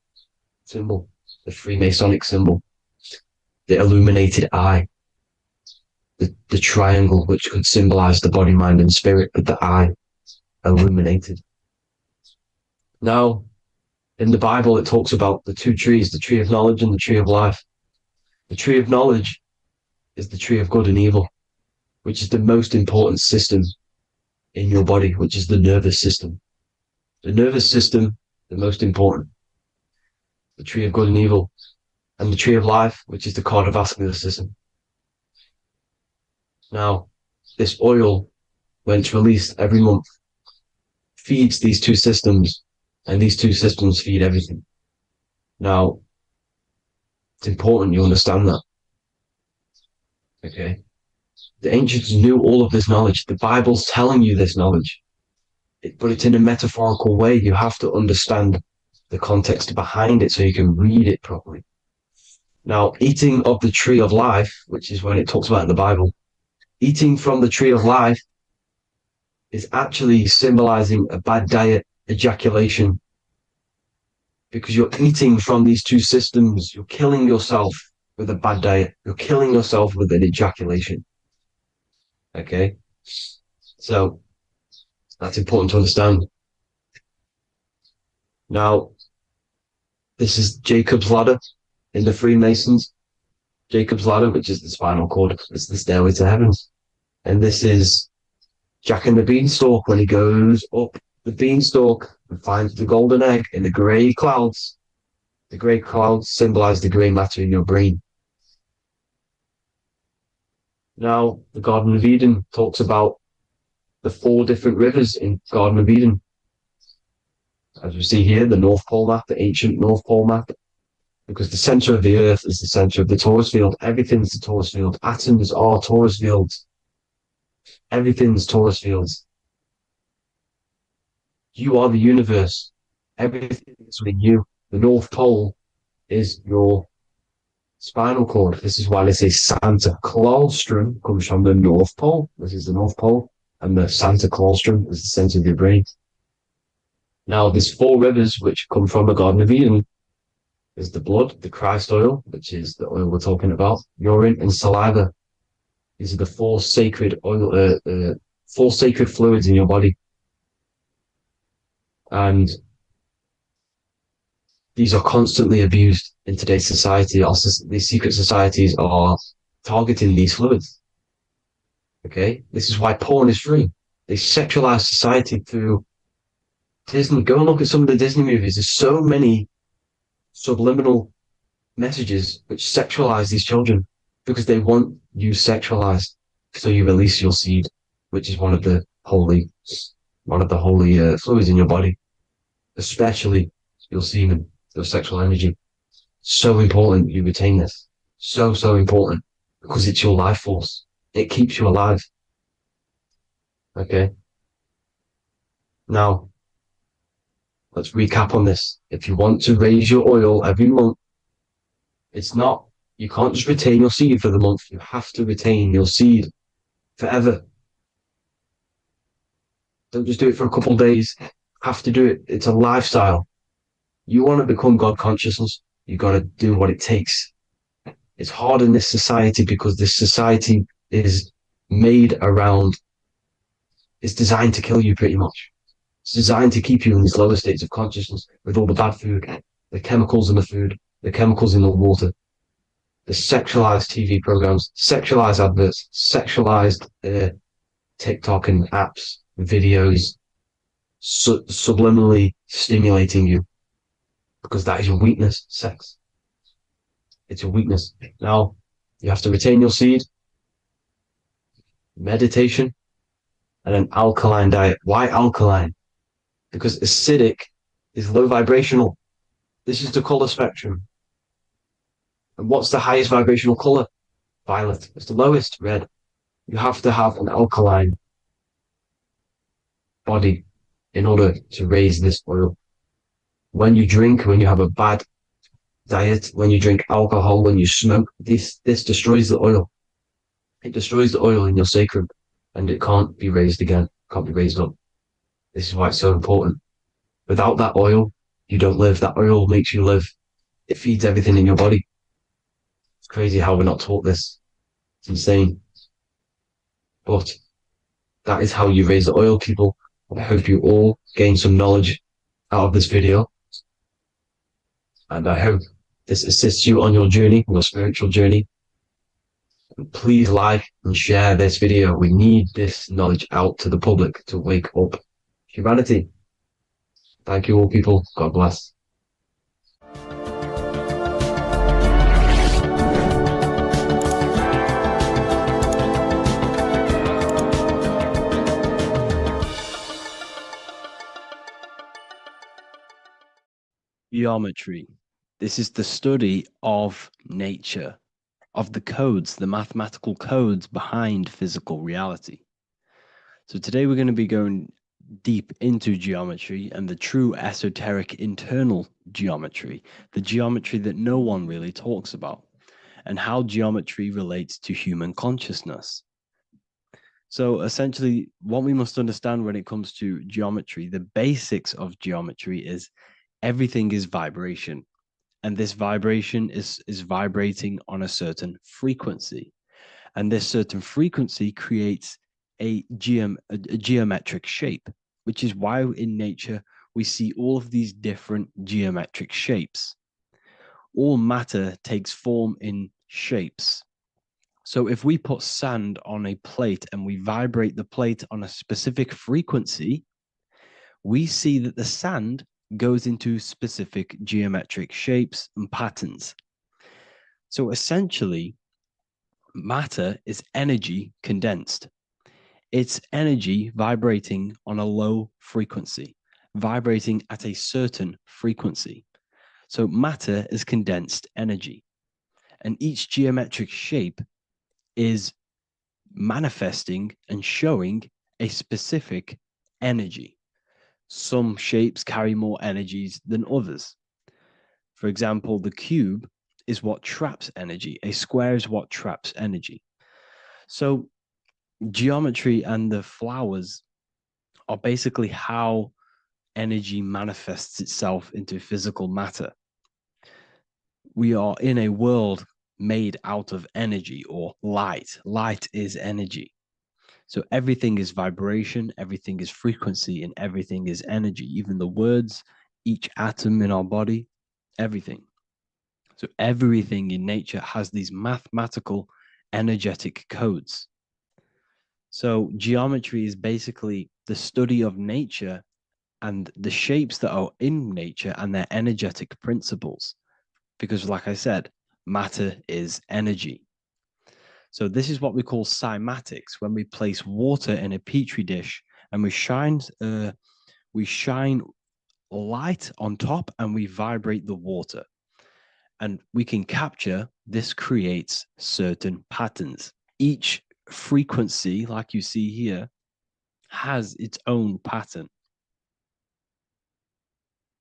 symbol, the Freemasonic symbol, the illuminated eye, the triangle, which could symbolize the body, mind, and spirit, but the eye illuminated. Now, in the Bible, it talks about the two trees, the tree of knowledge and the tree of life. The tree of knowledge is the tree of good and evil, which is the most important system in your body, which is the nervous system. The nervous system, the most important. The tree of good and evil, and the tree of life, which is the cardiovascular system. Now, this oil, when it's released every month, feeds these two systems, and these two systems feed everything. Now, it's important you understand that. Okay? The ancients knew all of this knowledge. The Bible's telling you this knowledge. But it's in a metaphorical way. You have to understand the context behind it so you can read it properly. Now, eating of the tree of life, which is when it talks about in the Bible, eating from the tree of life is actually symbolizing a bad diet, ejaculation, because you're eating from these two systems. You're killing yourself with a bad diet. You're killing yourself with an ejaculation. Okay? So, that's important to understand. Now, this is Jacob's ladder in the Freemasons. Jacob's ladder, which is the spinal cord, it's the stairway to heaven. And this is Jack and the Beanstalk when he goes up the beanstalk and finds the golden egg in the grey clouds. The grey clouds symbolize the grey matter in your brain. Now, the Garden of Eden talks about the 4 different rivers in Garden of Eden. As we see here, the North Pole map, the ancient North Pole map, because the center of the earth is the center of the torus field. Everything's the torus field. Atoms are torus fields. Everything's torus fields. You are the universe. Everything is within you. The North Pole is your spinal cord. This is why they say Santa Claustrum comes from the North Pole. This is the North Pole. And the Santa Claustrum is the center of your brain. Now, there's 4 rivers which come from the Garden of Eden. There's the blood, the Christ oil, which is the oil we're talking about, urine, and saliva. These are the 4 sacred oil, 4 sacred fluids in your body. And these are constantly abused in today's society. Also, these secret societies are targeting these fluids. Okay? This is why porn is free. They sexualize society through Disney. Go and look at some of the Disney movies. There's so many subliminal messages which sexualize these children because they want you sexualized. So you release your seed, which is one of the holy fluids in your body, especially your semen, your sexual energy. So important you retain this. So important because it's your life force. It keeps you alive. Okay. Now, let's recap on this. If you want to raise your oil every month, you can't just retain your seed for the month. You have to retain your seed forever. Don't just do it for a couple of days. Have to do it. It's a lifestyle. You want to become God consciousness, you got to do what it takes. It's hard in this society because this society is made around, it's designed to kill you pretty much. It's designed to keep you in these lower states of consciousness with all the bad food, the chemicals in the food, the chemicals in the water, the sexualized TV programs, sexualized adverts, sexualized TikTok and apps, videos, subliminally stimulating you because that is your weakness, sex. It's your weakness. Now, you have to retain your seed, meditation, and an alkaline diet. Why alkaline? Because acidic is low vibrational. This is the color spectrum. And what's the highest vibrational color? Violet. It's the lowest, red. You have to have an alkaline body in order to raise this oil. When you drink, when you have a bad diet, when you drink alcohol, when you smoke, this destroys the oil. It destroys the oil in your sacrum and it can't be raised again, can't be raised up. This is why it's so important. Without that oil, you don't live. That oil makes you live. It feeds everything in your body. It's crazy how we're not taught this. It's insane. But that is how you raise the oil, people. I hope you all gain some knowledge out of this video. And I hope this assists you on your journey, your spiritual journey. And please like and share this video. We need this knowledge out to the public to wake up humanity. Thank you all, people. God bless. Geometry. This is the study of nature, of the codes, the mathematical codes behind physical reality. So today we're going to be going deep into geometry and the true esoteric internal geometry, the geometry that no one really talks about, and how geometry relates to human consciousness. So essentially, what we must understand when it comes to geometry, the basics of geometry is everything is vibration. And this vibration is vibrating on a certain frequency. And this certain frequency creates a geometric shape, which is why in nature we see all of these different geometric shapes. All matter takes form in shapes. So if we put sand on a plate and we vibrate the plate on a specific frequency, we see that the sand goes into specific geometric shapes and patterns. So essentially, matter is energy condensed. It's energy vibrating on a low frequency, vibrating at a certain frequency. So matter is condensed energy. And each geometric shape is manifesting and showing a specific energy. Some shapes carry more energies than others. For example, the cube is what traps energy. A square is what traps energy. So geometry and the flowers are basically how energy manifests itself into physical matter. We are in a world made out of energy or light. Light is energy. So everything is vibration, everything is frequency, and everything is energy. Even the words, each atom in our body, everything. So everything in nature has these mathematical, energetic codes. So geometry is basically the study of nature and the shapes that are in nature and their energetic principles. Because, like I said, matter is energy. So this is what we call cymatics, when we place water in a petri dish and we shine light on top and we vibrate the water. And we can capture, this creates certain patterns. Each frequency, like you see here, has its own pattern.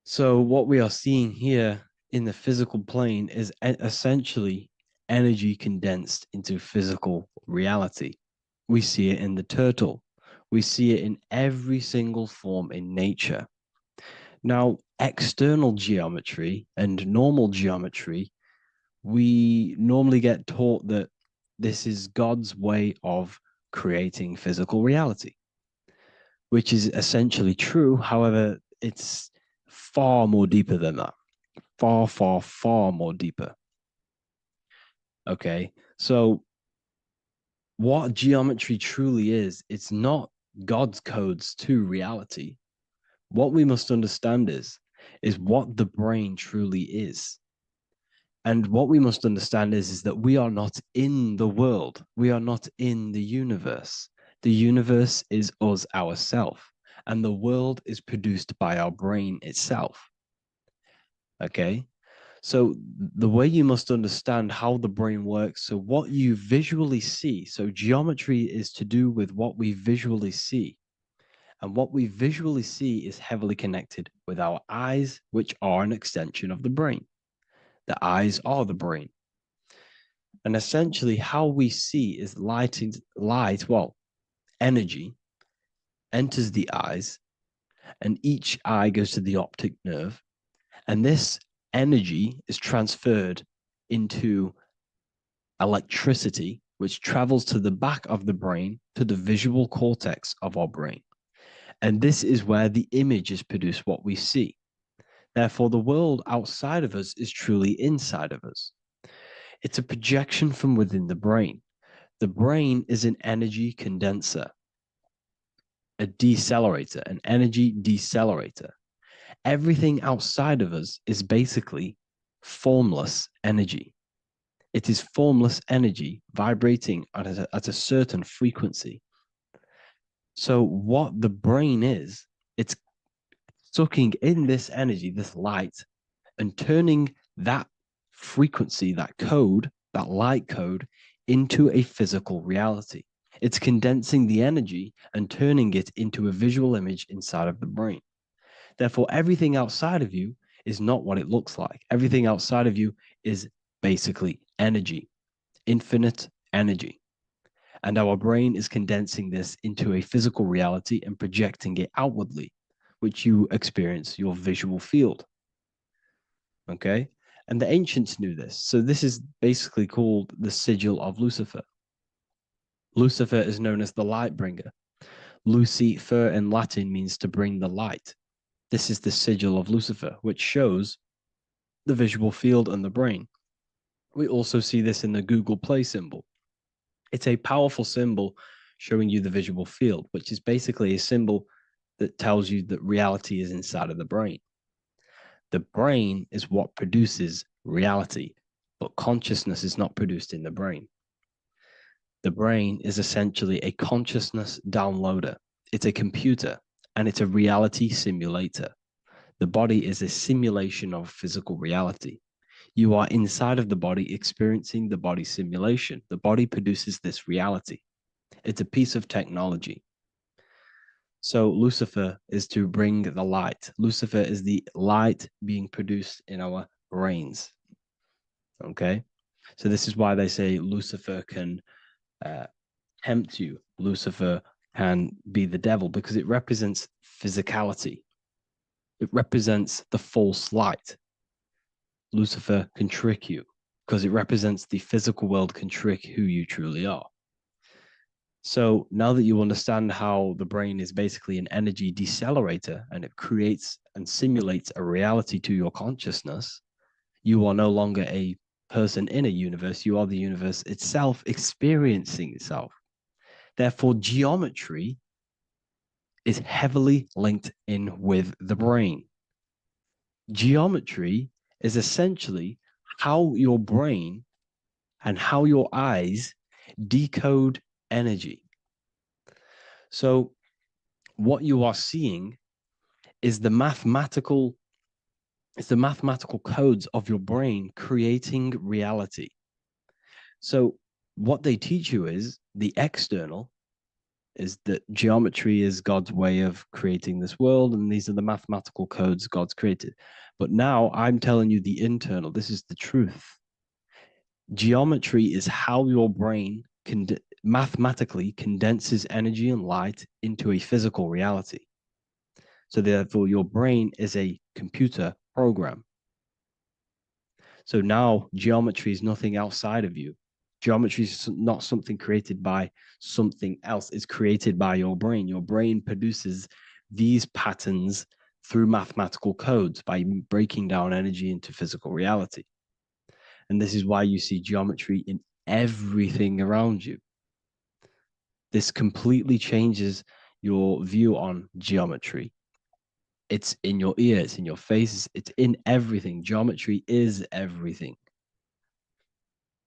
So what we are seeing here in the physical plane is essentially energy condensed into physical reality. We see it in the turtle. We see it in every single form in nature. Now, external geometry and normal geometry, we normally get taught that this is God's way of creating physical reality, which is essentially true. However, it's far more deeper than that. Far, far, far more deeper. Okay, so what geometry truly is, it's not God's codes to reality. What we must understand is what the brain truly is. And what we must understand is that we are not in the world. We are not in the universe. The universe is us ourselves, and the world is produced by our brain itself. Okay? So the way you must understand how the brain works, so what you visually see, so geometry is to do with what we visually see. And what we visually see is heavily connected with our eyes, which are an extension of the brain. The eyes are the brain. And essentially how we see is energy enters the eyes, and each eye goes to the optic nerve. And this energy is transferred into electricity, which travels to the back of the brain, to the visual cortex of our brain. And this is where the image is produced, what we see. Therefore, the world outside of us is truly inside of us. It's a projection from within the brain. The brain is an energy condenser, a decelerator, an energy decelerator. Everything outside of us is basically formless energy. It is formless energy vibrating at a certain frequency. So what the brain is, it's sucking in this energy, this light, and turning that frequency, that code, that light code, into a physical reality. It's condensing the energy and turning it into a visual image inside of the brain. Therefore, everything outside of you is not what it looks like. Everything outside of you is basically energy, infinite energy. And our brain is condensing this into a physical reality and projecting it outwardly, which you experience your visual field. Okay? And the ancients knew this. So this is basically called the sigil of Lucifer. Lucifer is known as the light bringer. Lucifer in Latin means to bring the light. This is the sigil of Lucifer, which shows the visual field and the brain. We also see this in the Google Play symbol. It's a powerful symbol showing you the visual field, which is basically a symbol that tells you that reality is inside of the brain. The brain is what produces reality, but consciousness is not produced in the brain. The brain is essentially a consciousness downloader. It's a computer, and it's a reality simulator. The body is a simulation of physical reality. You are inside of the body experiencing the body simulation. The body produces this reality. It's a piece of technology. So Lucifer is to bring the light. Lucifer is the light being produced in our brains. Okay? So this is why they say Lucifer can tempt you. Lucifer can be the devil because it represents physicality. It represents the false light. Lucifer can trick you because it represents the physical world can trick who you truly are. So now that you understand how the brain is basically an energy decelerator and it creates and simulates a reality to your consciousness, you are no longer a person in a universe. You are the universe itself experiencing itself. Therefore, geometry is heavily linked in with the brain. Geometry is essentially how your brain and how your eyes decode energy. So what you are seeing is the mathematical codes of your brain creating reality. So what they teach you is the external is that geometry is God's way of creating this world, and these are the mathematical codes God's created. But now I'm telling you the internal. This is the truth. Geometry is how your brain mathematically condenses energy and light into a physical reality. So therefore, your brain is a computer program. So now geometry is nothing outside of you. Geometry is not something created by something else. It's created by your brain. Your brain produces these patterns through mathematical codes by breaking down energy into physical reality. And this is why you see geometry in everything around you. This completely changes your view on geometry. It's in your ear, it's in your face, it's in everything. Geometry is everything.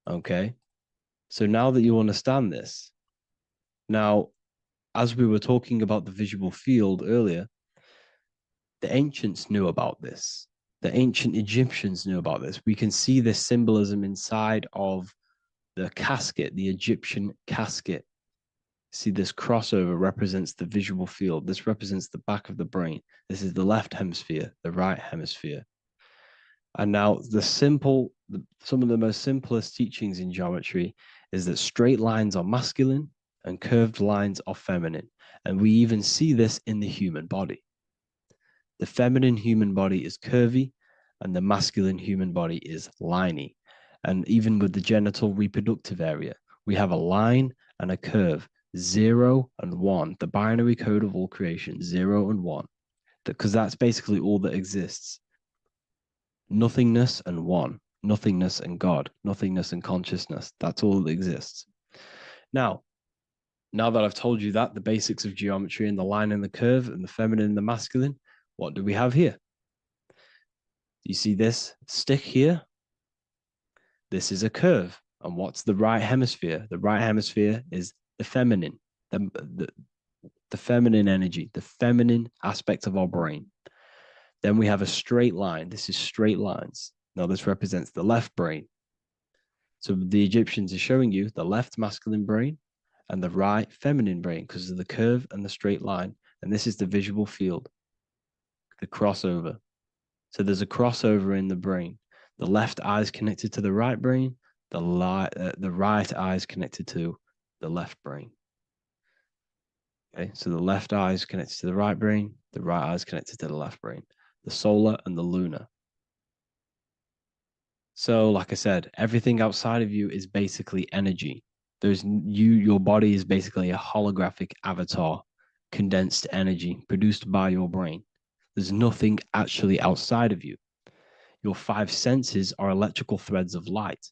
Okay? So now that you understand this, now, as we were talking about the visual field earlier, the ancients knew about this. The ancient Egyptians knew about this. We can see this symbolism inside of the casket, the Egyptian casket. See, this crossover represents the visual field. This represents the back of the brain. This is the left hemisphere, the right hemisphere. And now some of the most simplest teachings in geometry is that straight lines are masculine and curved lines are feminine. And we even see this in the human body. The feminine human body is curvy and the masculine human body is liney. And even with the genital reproductive area, we have a line and a curve, 0 and 1, the binary code of all creation, 0 and 1, because that's basically all that exists. Nothingness and one, nothingness and God, nothingness and consciousness. That's all that exists. Now that I've told you that, the basics of geometry and the line and the curve and the feminine and the masculine, what do we have here? You see this stick here? This is a curve. And what's the right hemisphere? The right hemisphere is the feminine, the feminine energy, the feminine aspect of our brain. Then we have a straight line. This is straight lines. Now this represents the left brain. So the Egyptians are showing you the left masculine brain and the right feminine brain because of the curve and the straight line. And this is the visual field, the crossover. So there's a crossover in the brain. The left eye is connected to the right brain. The right eye is connected to the left brain. Okay, so the left eye is connected to the right brain. The right eye is connected to the left brain. The solar and the lunar. So, like I said, everything outside of you is basically energy. Your body is basically a holographic avatar, condensed energy produced by your brain. There's nothing actually outside of you. Your 5 senses are electrical threads of light.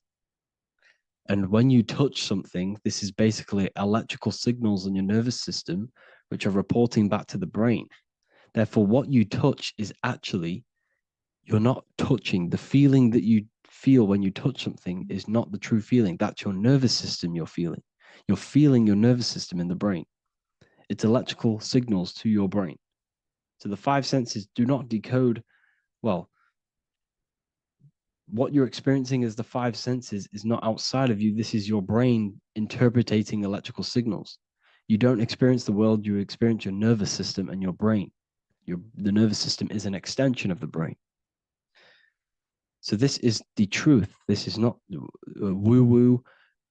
And when you touch something, this is basically electrical signals in your nervous system, which are reporting back to the brain. Therefore, what you touch is actually, you're not touching. The feeling that you feel when you touch something is not the true feeling. That's your nervous system you're feeling. You're feeling your nervous system in the brain. It's electrical signals to your brain. So the 5 senses do not decode, well, what you're experiencing as the 5 senses is not outside of you. This is your brain interpreting electrical signals. You don't experience the world, you experience your nervous system and your brain. The nervous system is an extension of the brain. So this is the truth. This is not woo-woo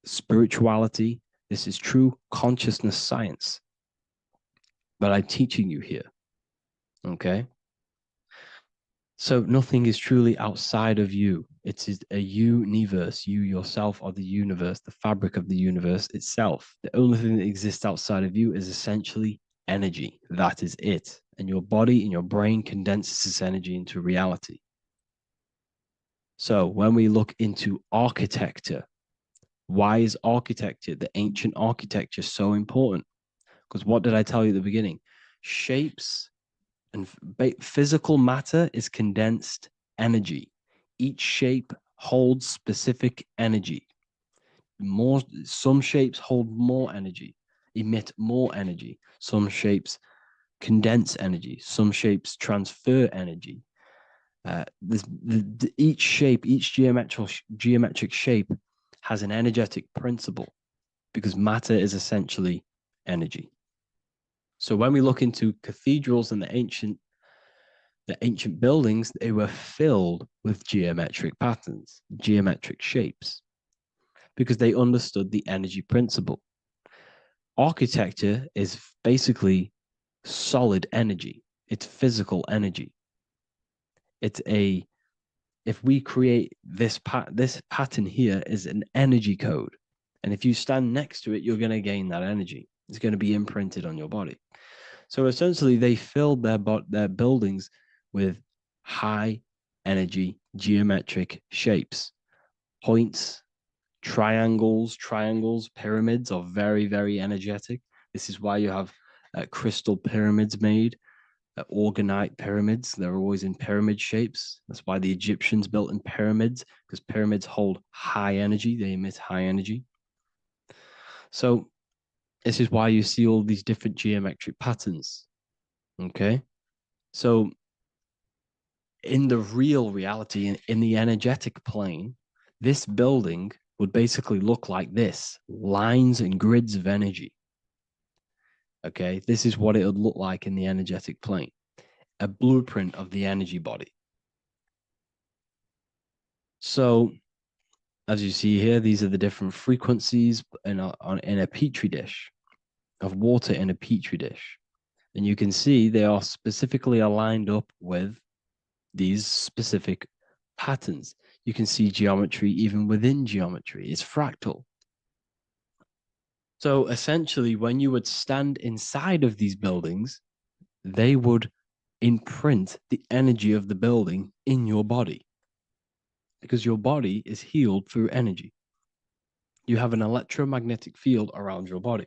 spirituality. This is true consciousness science that I'm teaching you here. Okay? So nothing is truly outside of you. It is a universe. You yourself are the universe, the fabric of the universe itself. The only thing that exists outside of you is essentially energy. That is it. And your body and your brain condenses this energy into reality. So when we look into architecture, Why is architecture, the ancient architecture, so important? Because what did I tell you at the beginning? Shapes and physical matter is condensed energy. Each shape holds specific energy. Some shapes hold more energy, emit more energy. Some shapes condense energy. Some shapes transfer energy. Each shape, each geometric shape has an energetic principle because matter is essentially energy. So when we look into cathedrals and the ancient buildings, they were filled with geometric patterns, geometric shapes, because they understood the energy principle. Architecture is basically solid energy. It's physical energy. If we create this pattern here is an energy code. And if you stand next to it, you're going to gain that energy. It's going to be imprinted on your body. So essentially, they filled their buildings with high energy geometric shapes, points, triangles, pyramids are very, very energetic. This is why you have crystal pyramids made, organite pyramids. They're always in pyramid shapes. That's why the Egyptians built in pyramids, because pyramids hold high energy. They emit high energy. So this is why you see all these different geometric patterns. Okay. So in the real reality, in the energetic plane, this building would basically look like this: lines and grids of energy. Okay, this is what it would look like in the energetic plane, a blueprint of the energy body. So as you see here, these are the different frequencies in a petri dish, of water in a petri dish. And you can see they are specifically aligned up with these specific patterns. You can see geometry even within geometry. It's fractal. So essentially, when you would stand inside of these buildings, they would imprint the energy of the building in your body, because your body is healed through energy. You have an electromagnetic field around your body.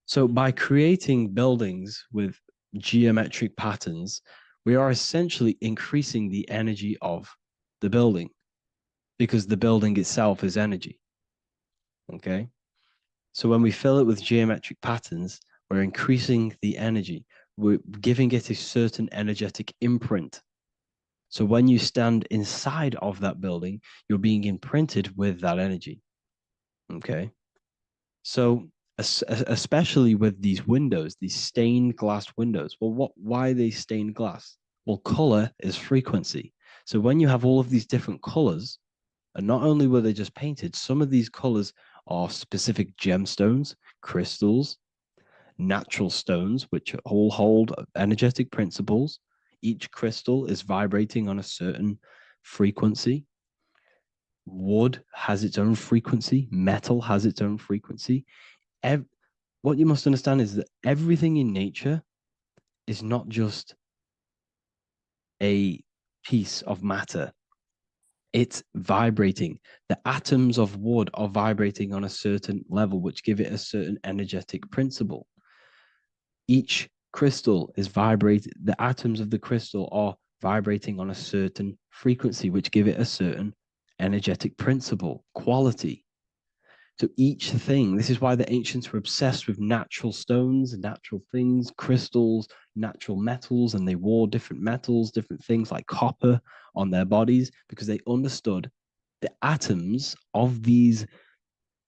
So by creating buildings with geometric patterns, we are essentially increasing the energy of the building, because the building itself is energy. Okay. So when we fill it with geometric patterns, we're increasing the energy. We're giving it a certain energetic imprint. So when you stand inside of that building, you're being imprinted with that energy. Okay. So especially with these windows, these stained glass windows. Well, why are they stained glass? Well, color is frequency. So when you have all of these different colors, and not only were they just painted, some of these colors are specific gemstones, crystals, natural stones, which all hold energetic principles. Each crystal is vibrating on a certain frequency. Wood has its own frequency. Metal has its own frequency. What you must understand is that everything in nature is not just a piece of matter. It's vibrating. The atoms of wood are vibrating on a certain level, which give it a certain energetic principle. Each crystal is vibrating. The atoms of the crystal are vibrating on a certain frequency, which give it a certain energetic principle, quality. So each thing, this is why the ancients were obsessed with natural stones, natural things, crystals, natural metals, and they wore different metals, different things like copper on their bodies, because they understood the atoms of these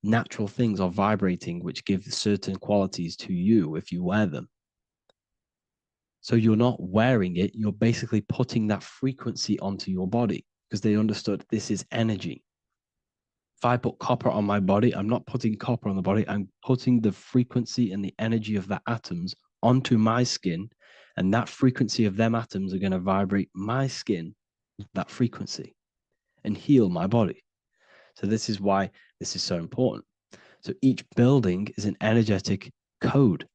natural things are vibrating, which give certain qualities to you if you wear them. So you're not wearing it, you're basically putting that frequency onto your body, because they understood this is energy. If I put copper on my body, I'm not putting copper on the body. I'm putting the frequency and the energy of the atoms onto my skin. And that frequency of them atoms are going to vibrate my skin, that frequency, and heal my body. So this is why this is so important. So each building is an energetic code.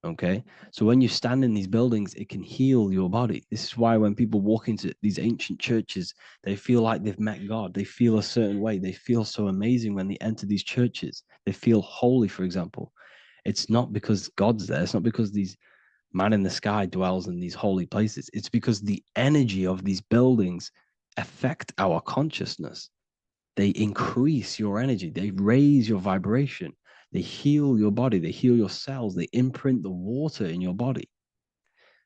Okay. So when you stand in these buildings, it can heal your body. This is why when people walk into these ancient churches, they feel like they've met God. They feel a certain way. They feel so amazing when they enter these churches. They feel holy, for example. It's not because God's there. It's not because these man in the sky dwells in these holy places. It's because the energy of these buildings affect our consciousness. They increase your energy. They raise your vibration. They heal your body. They heal your cells. They imprint the water in your body,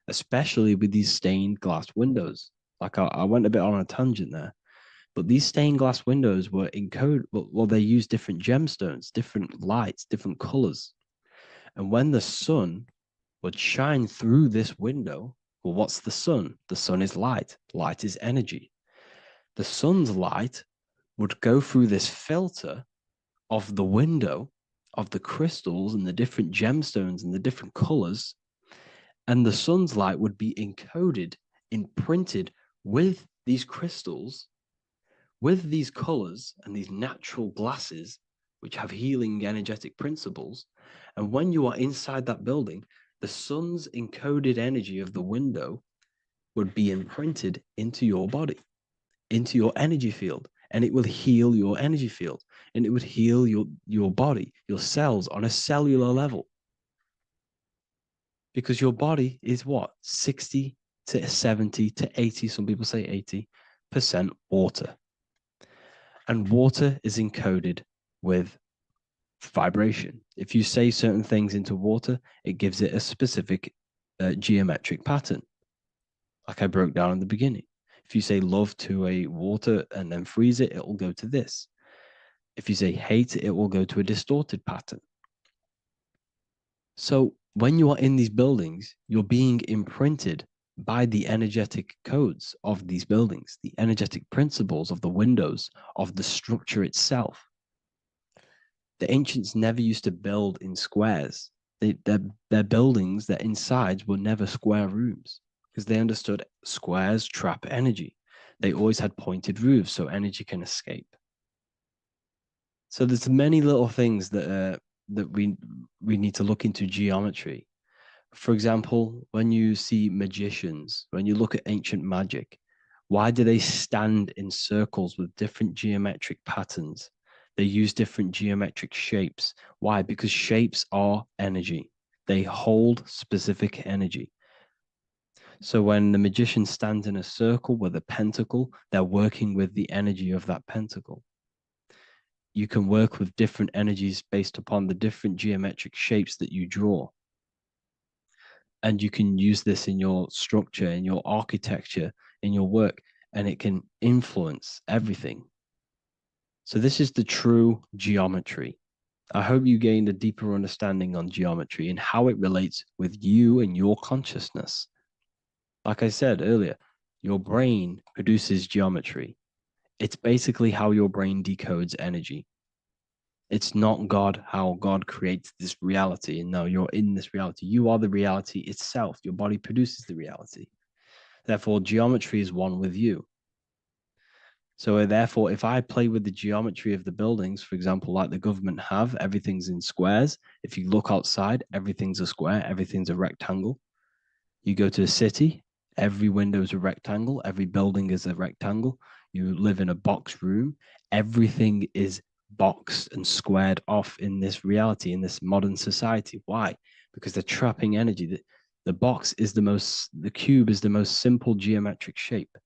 especially with these stained glass windows. Like I went a bit on a tangent there, but these stained glass windows were encoded. Well, they use different gemstones, different lights, different colors. And when the sun would shine through this window, well, what's the sun? The sun is light. Light is energy. The sun's light would go through this filter of the window of the crystals and the different gemstones and the different colors, and the sun's light would be encoded, imprinted with these crystals, with these colors and these natural glasses, which have healing energetic principles. And when you are inside that building, the sun's encoded energy of the window would be imprinted into your body, into your energy field, and it will heal your energy field, and it would heal your body, your cells on a cellular level. Because your body is what? 60 to 70 to 80, some people say 80% water. And water is encoded with vibration. If you say certain things into water, it gives it a specific geometric pattern, like I broke down in the beginning. If you say love to a water and then freeze it, it will go to this. If you say hate, it will go to a distorted pattern. So when you are in these buildings, you're being imprinted by the energetic codes of these buildings, the energetic principles of the windows, of the structure itself. The ancients never used to build in squares. Their buildings, their insides were never square rooms because they understood squares trap energy. They always had pointed roofs so energy can escape. So there's many little things that we need to look into geometry. For example, when you see magicians, when you look at ancient magic, why do they stand in circles with different geometric patterns? They use different geometric shapes. Why? Because shapes are energy. They hold specific energy. So when the magician stands in a circle with a pentacle, they're working with the energy of that pentacle. You can work with different energies based upon the different geometric shapes that you draw. And you can use this in your structure, in your architecture, in your work, and it can influence everything. So this is the true geometry. I hope you gained a deeper understanding on geometry and how it relates with you and your consciousness. Like I said earlier, your brain produces geometry. It's basically how your brain decodes energy. It's not God, how God creates this reality. And no, you're in this reality. You are the reality itself. Your body produces the reality. Therefore, geometry is one with you. So therefore, if I play with the geometry of the buildings, for example, like the government have, everything's in squares. If you look outside, everything's a square, everything's a rectangle. You go to a city, every window is a rectangle, every building is a rectangle. You live in a box room, everything is boxed and squared off in this reality, in this modern society. Why? Because they're trapping energy. The box is the cube is the most simple geometric shape,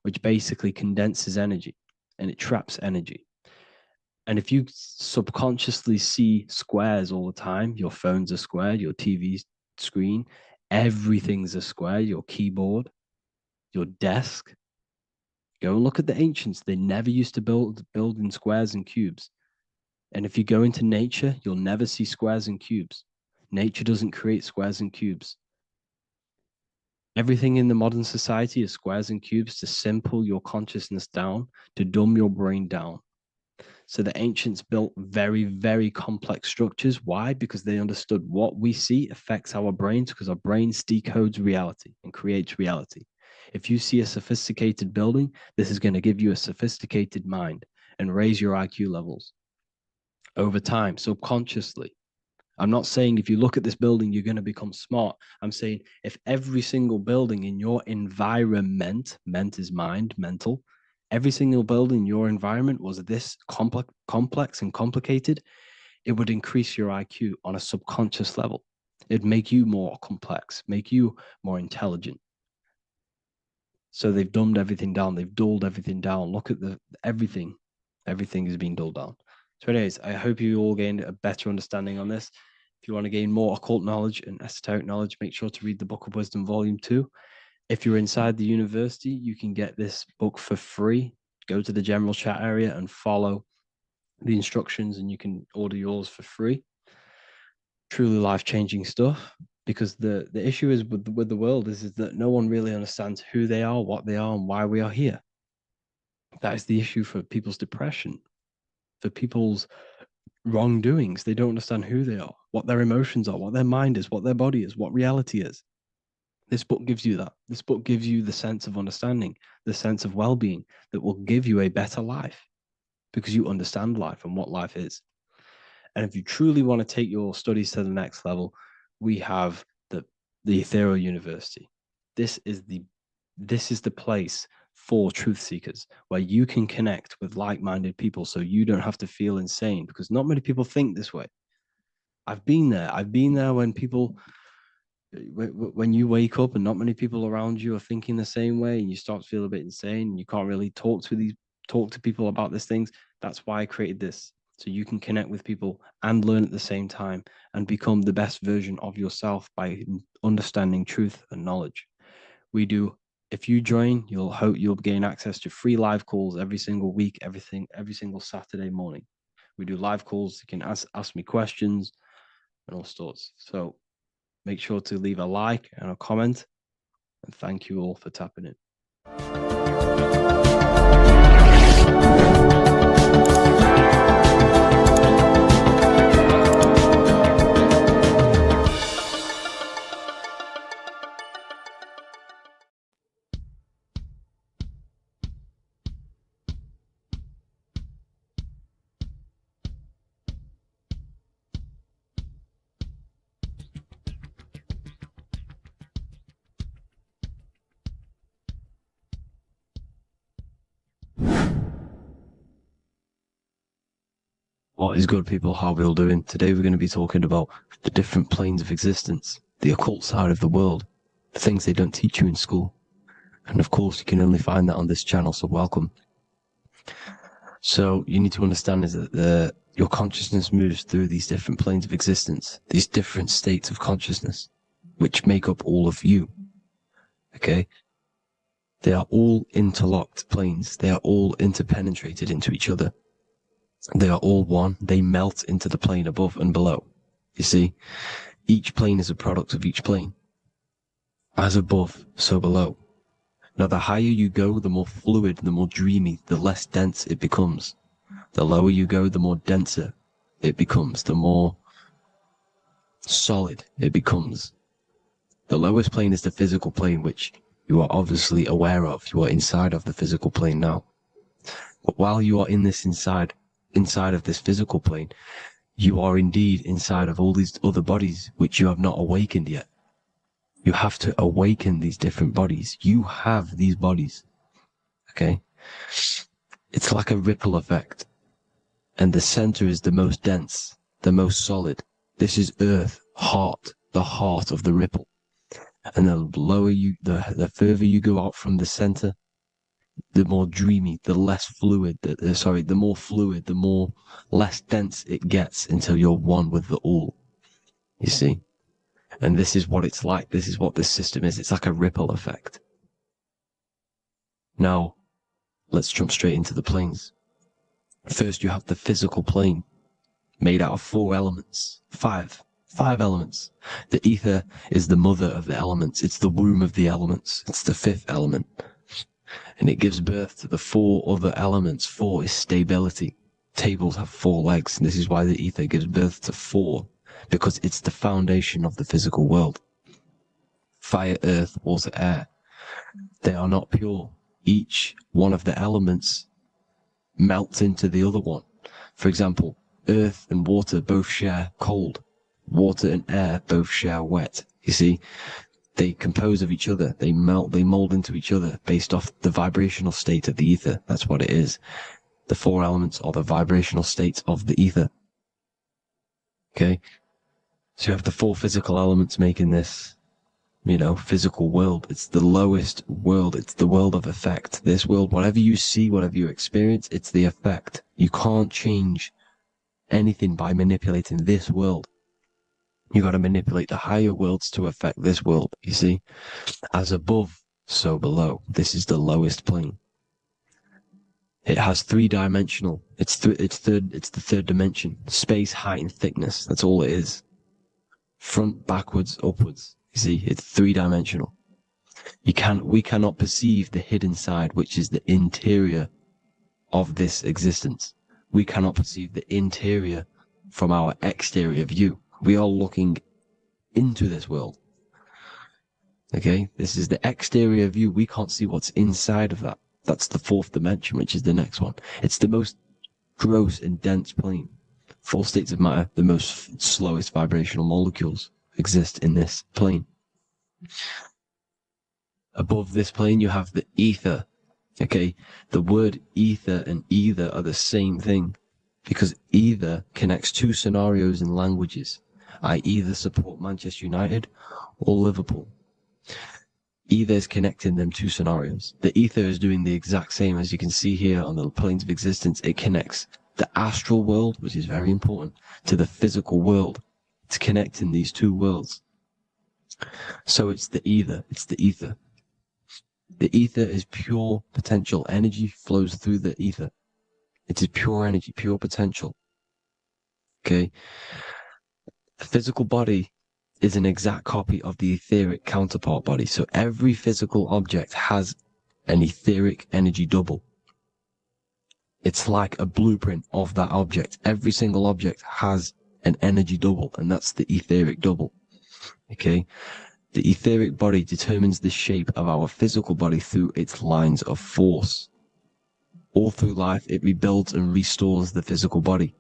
which basically condenses energy and it traps energy. And if you subconsciously see squares all the time, your phone's a square, your TV screen, everything's a square, your keyboard, your desk. Go and look at the ancients. They never used to build in squares and cubes. And if you go into nature, you'll never see squares and cubes. Nature doesn't create squares and cubes. Everything in the modern society is squares and cubes to simple your consciousness down, to dumb your brain down. So the ancients built very, very complex structures. Why? Because they understood what we see affects our brains, because our brains decodes reality and creates reality. If you see a sophisticated building, this is going to give you a sophisticated mind and raise your IQ levels over time, subconsciously. I'm not saying if you look at this building, you're going to become smart. I'm saying if every single building in your environment, ment is mind, mental, every single building in your environment was this complex and complicated, it would increase your IQ on a subconscious level. It'd make you more complex, make you more intelligent. So they've dumbed everything down. They've dulled everything down. Look at everything. Everything is being dulled down. So anyways, I hope you all gained a better understanding on this. If you want to gain more occult knowledge and esoteric knowledge, make sure to read the Book of Wisdom, Volume 2. If you're inside the university, you can get this book for free. Go to the general chat area and follow the instructions, and you can order yours for free. Truly life-changing stuff. Because the issue is with the world is that no one really understands who they are, what they are, and why we are here. That is the issue for people's depression, for people's wrongdoings. They don't understand who they are, what their emotions are, what their mind is, what their body is, what reality is. This book gives you that. This book gives you the sense of understanding, the sense of well-being that will give you a better life because you understand life and what life is. And if you truly want to take your studies to the next level, we have the Ethereal University. This is the place for truth seekers where you can connect with like-minded people so you don't have to feel insane, because not many people think this way. I've been there when you wake up and not many people around you are thinking the same way, and you start to feel a bit insane and you can't really talk to people about these things. That's why I created this, so you can connect with people and learn at the same time and become the best version of yourself by understanding truth and knowledge. If you join, you'll gain access to free live calls every single week, every single Saturday morning. We do live calls. You can ask me questions and all sorts. So make sure to leave a like and a comment, and thank you all for tapping in. What is good, people? How are we all doing? Today we're going to be talking about the different planes of existence, the occult side of the world, the things they don't teach you in school. And of course, you can only find that on this channel, so welcome. So you need to understand is that your consciousness moves through these different planes of existence, these different states of consciousness, which make up all of you. Okay? They are all interlocked planes. They are all interpenetrated into each other. They are all one. They melt into the plane above and below. You see, each plane is a product of each plane. As above, so below. Now, the higher you go, the more fluid, the more dreamy, the less dense it becomes. The lower you go, the more denser it becomes, the more solid it becomes. The lowest plane is the physical plane, which you are obviously aware of. You are inside of the physical plane now. But while you are in this inside of this physical plane, you are indeed inside of all these other bodies which you have not awakened yet. You have to awaken these different bodies. You have these bodies. Okay? It's like a ripple effect. And the center is the most dense, the most solid. This is Earth, heart, the heart of the ripple. And the further you go out from the center, the more dreamy, the less fluid, the more fluid, the more less dense it gets until you're one with the all. You see? And this is what it's like. This is what this system is. It's like a ripple effect. Now, let's jump straight into the planes. First, you have the physical plane, made out of 4 elements. 5 elements. The ether is the mother of the elements. It's the womb of the elements. It's the 5th element. And it gives birth to the 4 other elements. 4 is stability. Tables have 4 legs, and this is why the ether gives birth to 4, because it's the foundation of the physical world. Fire, earth, water, air. They are not pure. Each one of the elements melts into the other one. For example, earth and water both share cold. Water and air both share wet. You see, they compose of each other. They melt, they mold into each other based off the vibrational state of the ether. That's what it is. The four elements are the vibrational states of the ether. Okay? So you have the four physical elements making this, physical world. It's the lowest world. It's the world of effect. This world, whatever you see, whatever you experience, it's the effect. You can't change anything by manipulating this world. You got to manipulate the higher worlds to affect this world, you see? As above, so below. This is the lowest plane. It has three-dimensional. It's the third dimension. Space, height, and thickness. That's all it is. Front, backwards, upwards. You see, it's three-dimensional. We cannot perceive the hidden side, which is the interior of this existence. We cannot perceive the interior from our exterior view. We are looking into this world. Okay, this is the exterior view. We can't see what's inside of that. That's the fourth dimension, which is the next one. It's the most gross and dense plane. Four states of matter, the most slowest vibrational molecules exist in this plane. Above this plane, you have the ether. Okay, the word ether and either are the same thing because either connects two scenarios in languages. I either support Manchester United or Liverpool. Either is connecting them two scenarios. The ether is doing the exact same as you can see here on the planes of existence. It connects the astral world, which is very important, to the physical world. It's connecting these two worlds. So it's the ether. It's the ether. The ether is pure potential. Energy flows through the ether. It is pure energy, pure potential. Okay? The physical body is an exact copy of the etheric counterpart body. So every physical object has an etheric energy double. It's like a blueprint of that object. Every single object has an energy double, and that's the etheric double. Okay? The etheric body determines the shape of our physical body through its lines of force. All through life, it rebuilds and restores the physical body.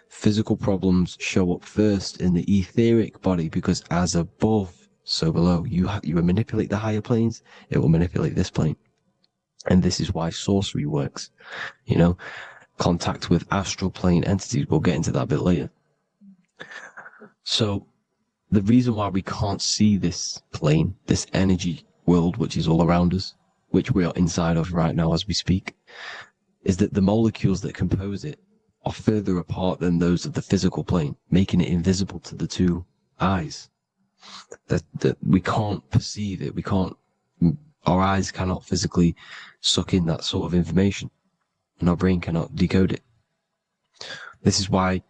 Physical problems show up first in the etheric body because as above, so below. You manipulate the higher planes, it will manipulate this plane. And this is why sorcery works. Contact with astral plane entities. We'll get into that a bit later. So the reason why we can't see this plane, this energy world, which is all around us, which we are inside of right now as we speak, is that the molecules that compose it are further apart than those of the physical plane, making it invisible to the two eyes. That we can't perceive it. Our eyes cannot physically suck in that sort of information, and our brain cannot decode it. This is why,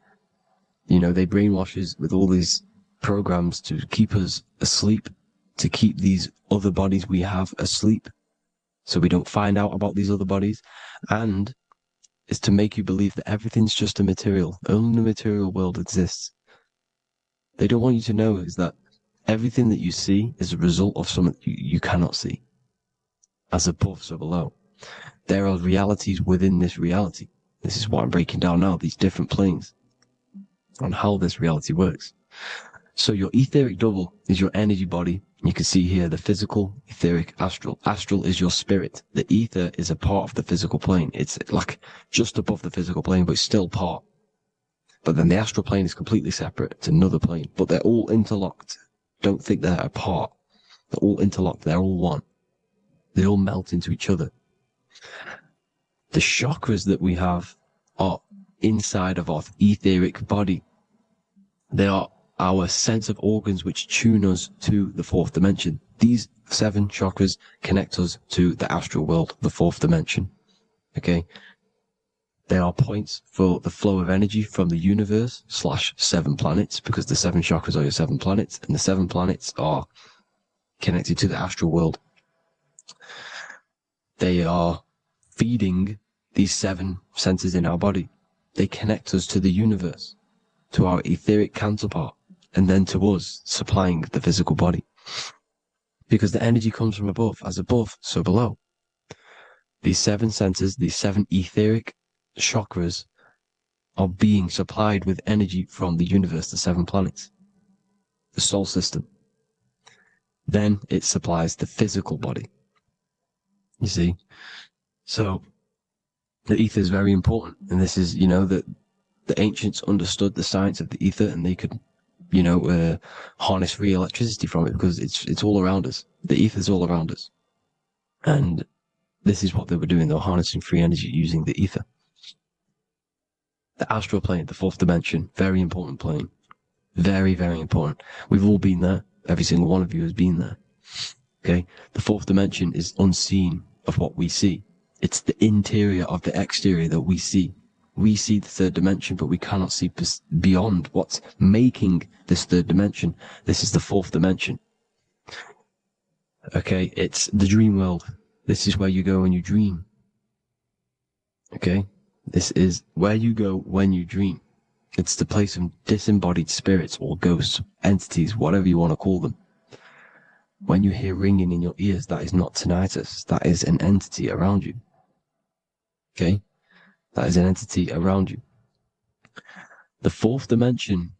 they brainwash us with all these programs to keep us asleep, to keep these other bodies we have asleep, so we don't find out about these other bodies, and is to make you believe that everything's just a material. Only the material world exists. They don't want you to know is that everything that you see is a result of something you cannot see. As above, so below. There are realities within this reality. This is what I'm breaking down now, these different planes, on how this reality works. So your etheric double is your energy body. You can see here the physical, etheric, astral. Astral is your spirit. The ether is a part of the physical plane. It's like just above the physical plane, but it's still part. But then the astral plane is completely separate. It's another plane, but they're all interlocked. Don't think they're apart. They're all interlocked. They're all one. They all melt into each other. The chakras that we have are inside of our etheric body. They are our sense of organs which tune us to the fourth dimension. These 7 chakras connect us to the astral world, the fourth dimension. Okay? They are points for the flow of energy from the universe / 7 planets, because the 7 chakras are your 7 planets, and the 7 planets are connected to the astral world. They are feeding these 7 senses in our body. They connect us to the universe, to our etheric counterpart, and then to us, supplying the physical body. Because the energy comes from above. As above, so below. These 7 senses, these 7 etheric chakras, are being supplied with energy from the universe, the 7 planets. the soul system. Then it supplies the physical body. You see? So the ether is very important. And this is, that the ancients understood the science of the ether, and they could, harness free electricity from it, because it's all around us. The ether is all around us. And this is what they were doing. They were harnessing free energy using the ether. The astral plane, the fourth dimension, very important plane. Very, very important. We've all been there. Every single one of you has been there. Okay? The fourth dimension is unseen of what we see. It's the interior of the exterior that we see. We see the third dimension, but we cannot see beyond what's making this third dimension. This is the fourth dimension. Okay? It's the dream world. This is where you go when you dream. Okay? This is where you go when you dream. It's the place of disembodied spirits or ghosts, entities, whatever you want to call them. When you hear ringing in your ears, that is not tinnitus. That is an entity around you. Okay? That is an entity around you. The fourth dimension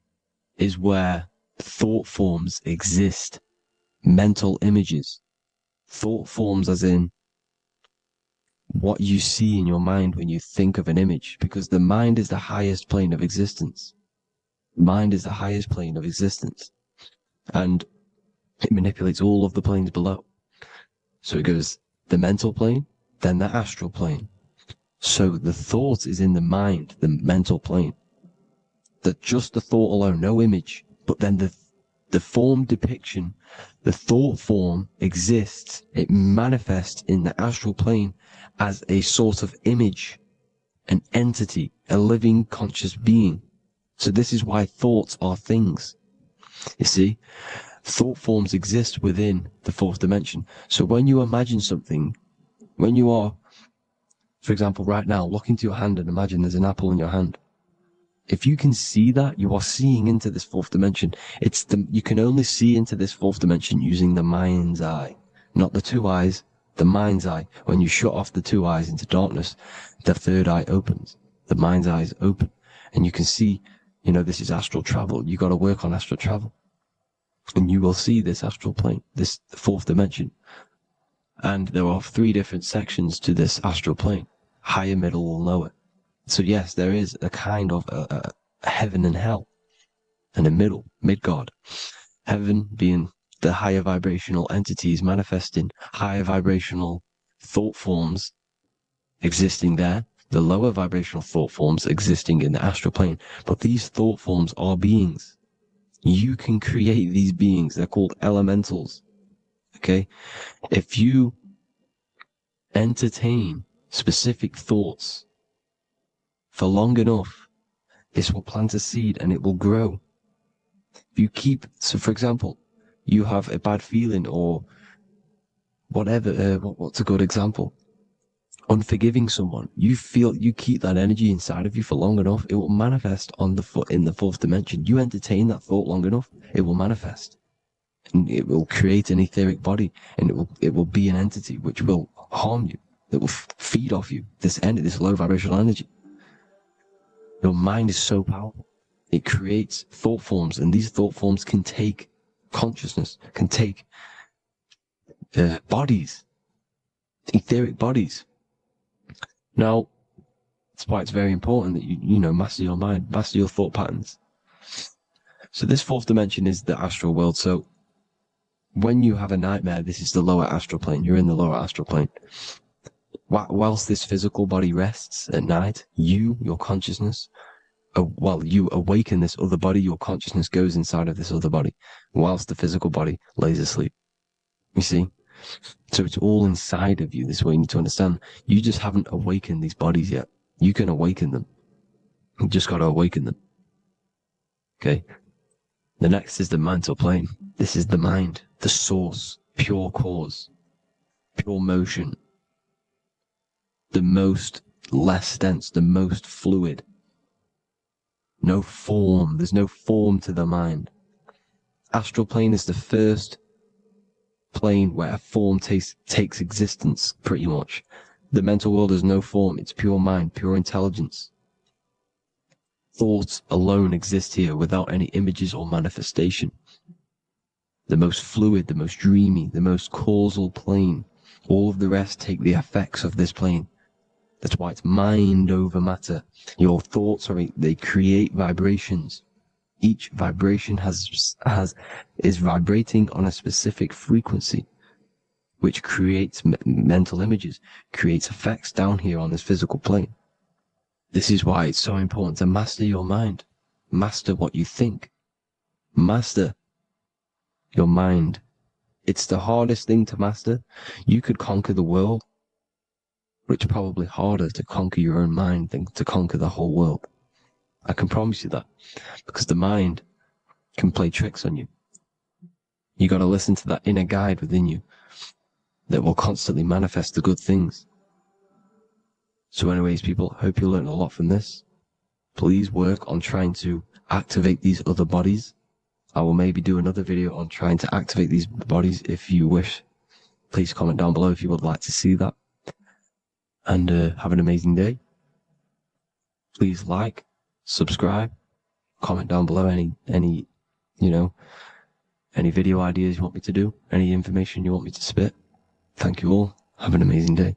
is where thought forms exist. Mental images. Thought forms as in what you see in your mind when you think of an image, because the mind is the highest plane of existence. Mind is the highest plane of existence. And it manipulates all of the planes below. So it goes the mental plane, then the astral plane. So the thought is in the mind, the mental plane. That just the thought alone, no image, but then the form depiction, the thought form exists. It manifests in the astral plane as a sort of image, an entity, a living conscious being. So this is why thoughts are things. You see, thought forms exist within the fourth dimension. So when you imagine something, when you are, for example, right now, look into your hand and imagine there's an apple in your hand. If you can see that, you are seeing into this fourth dimension. You can only see into this fourth dimension using the mind's eye, not the two eyes, the mind's eye. When you shut off the two eyes into darkness, the third eye opens. The mind's eye is open. And you can see, this is astral travel. You got to work on astral travel. And you will see this astral plane, this fourth dimension. And there are 3 different sections to this astral plane. Higher, middle, or lower. So yes, there is a kind of a heaven and hell, and a mid-God. Heaven being the higher vibrational entities manifesting higher vibrational thought forms existing there, the lower vibrational thought forms existing in the astral plane. But these thought forms are beings. You can create these beings. They're called elementals. Okay? If you entertain specific thoughts for long enough, this will plant a seed and it will grow. If you keep, so for example, you have a bad feeling or whatever, what's a good example? Unforgiving someone. You keep that energy inside of you for long enough, it will manifest in the fourth dimension. You entertain that thought long enough, it will manifest. And it will create an etheric body, and it will be an entity which will harm you. It will feed off you, this low vibrational energy. Your mind is so powerful. It creates thought forms, and these thought forms can take consciousness, can take bodies, etheric bodies. Now, that's why it's very important that you master your mind, master your thought patterns. So this fourth dimension is the astral world. So when you have a nightmare, this is the lower astral plane. You're in the lower astral plane. Whilst this physical body rests at night, your consciousness, you awaken this other body, your consciousness goes inside of this other body, whilst the physical body lays asleep. You see? So it's all inside of you. This is what you need to understand. You just haven't awakened these bodies yet. You can awaken them. You just got to awaken them. Okay? The next is the mental plane. This is the mind, the source, pure cause, pure motion. The most less dense, the most fluid. No form. There's no form to the mind. Astral plane is the first plane where a form takes existence, pretty much. The mental world has no form. It's pure mind, pure intelligence. Thoughts alone exist here without any images or manifestation. the most fluid, the most dreamy, the most causal plane. All of the rest take the effects of this plane. That's why it's mind over matter. Your thoughts they create vibrations. Each vibration is vibrating on a specific frequency, which creates mental images, creates effects down here on this physical plane. This is why it's so important to master your mind. Master what you think. Master your mind. It's the hardest thing to master. You could conquer the world, but it's probably harder to conquer your own mind than to conquer the whole world. I can promise you that, because the mind can play tricks on you. You got to listen to that inner guide within you that will constantly manifest the good things. So anyways, people, hope you learned a lot from this. Please work on trying to activate these other bodies. I will maybe do another video on trying to activate these bodies if you wish. Please comment down below if you would like to see that. And have an amazing day. Please like, subscribe, comment down below any video ideas you want me to do, any information you want me to spit. Thank you all. Have an amazing day.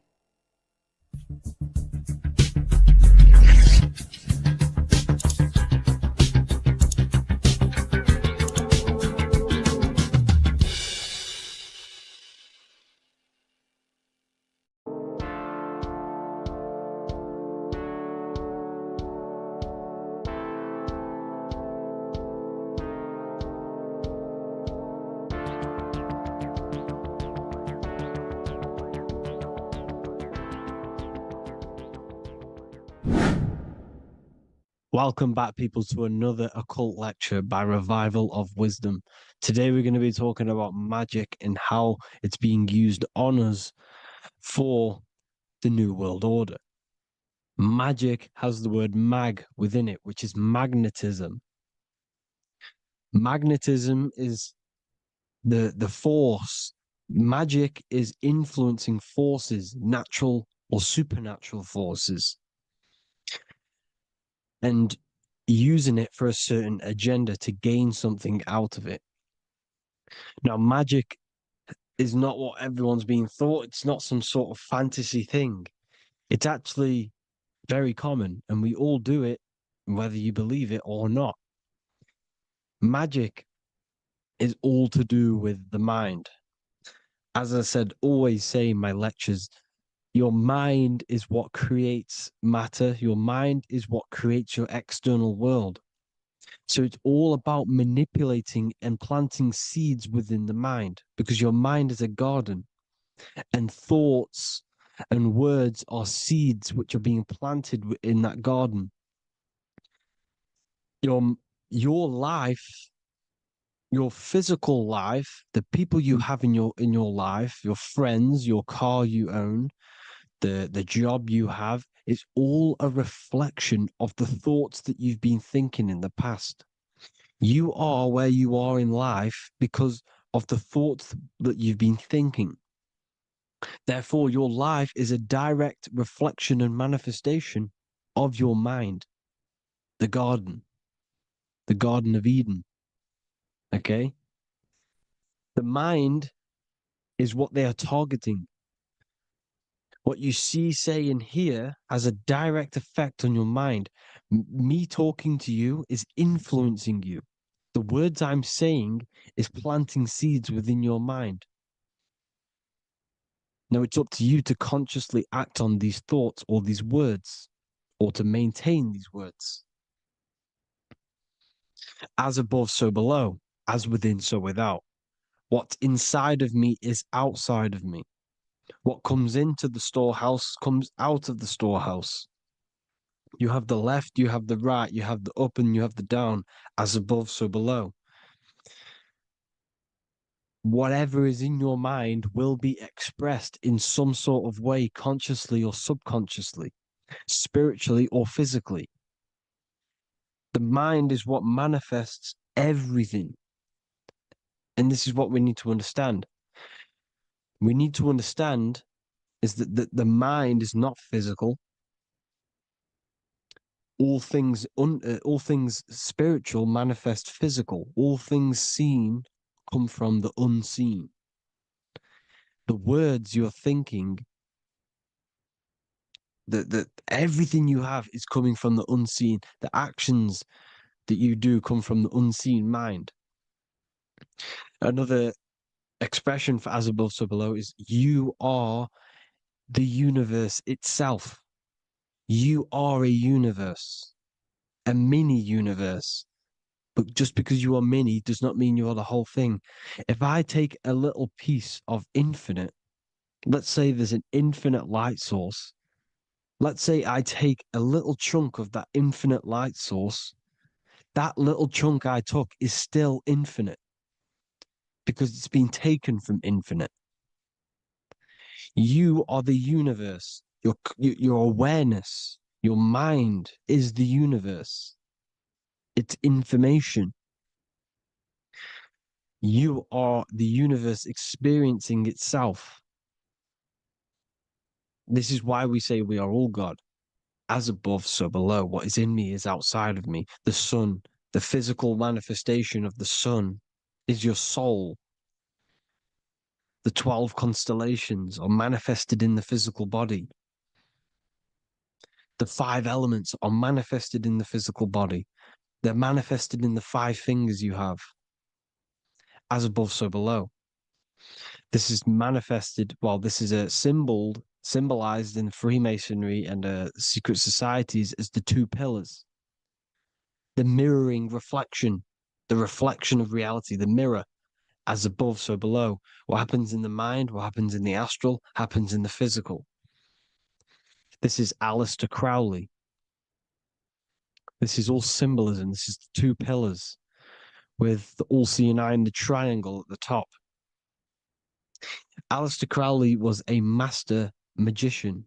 Welcome back, people, to another occult lecture by Revival of Wisdom. Today we're going to be talking about magic and how it's being used on us for the New World Order. Magic has the word mag within it, which is magnetism. Magnetism is the force. Magic is influencing forces, natural or supernatural forces, and using it for a certain agenda to gain something out of it. Now, magic is not what everyone's being thought. It's not some sort of fantasy thing. It's actually very common, and we all do it, whether you believe it or not. Magic is all to do with the mind. As I said, always say in my lectures, your mind is what creates matter. Your mind is what creates your external world. So it's all about manipulating and planting seeds within the mind, because your mind is a garden, and thoughts and words are seeds which are being planted in that garden. Your life, your physical life, the people you have in your life, your friends, your car you own, the job you have, is all a reflection of the thoughts that you've been thinking in the past. You are where you are in life because of the thoughts that you've been thinking. Therefore, your life is a direct reflection and manifestation of your mind, the Garden of Eden. Okay? The mind is what they are targeting. What you see, say, and hear has a direct effect on your mind. Me talking to you is influencing you. The words I'm saying is planting seeds within your mind. Now it's up to you to consciously act on these thoughts or these words, or to maintain these words. As above, so below. As within, so without. What's inside of me is outside of me. What comes into the storehouse comes out of the storehouse. You have the left, you have the right, you have the up, and you have the down. As above, so below. Whatever is in your mind will be expressed in some sort of way, consciously or subconsciously, spiritually or physically. The mind is what manifests everything. And this is what we need to understand. We need to understand is that the mind is not physical. All things spiritual manifest physical. All things seen come from the unseen. The words you're thinking, that everything you have is coming from the unseen. The actions that you do come from the unseen mind. Another expression for as above, so below is you are the universe itself. You are a universe, a mini universe. But just because you are mini does not mean you are the whole thing. If I take a little piece of infinite, let's say there's an infinite light source. Let's say I take a little chunk of that infinite light source. That little chunk I took is still infinite because it's been taken from infinite. You are the universe. Your awareness, your mind is the universe. It's information. You are the universe experiencing itself. This is why we say we are all God. As above, so below. What is in me is outside of me. The sun, the physical manifestation of the sun is your soul. The 12 constellations are manifested in the physical body. The 5 elements are manifested in the physical body. They're manifested in the 5 fingers you have. As above, so below. This is manifested, well, this is a symbolized in Freemasonry and secret societies as the 2 pillars. The mirroring reflection, the reflection of reality, the mirror, as above, so below. What happens in the mind, what happens in the astral, happens in the physical. This is Aleister Crowley. This is all symbolism. This is the 2 pillars with the all-seeing eye and the triangle at the top. Aleister Crowley was a master magician,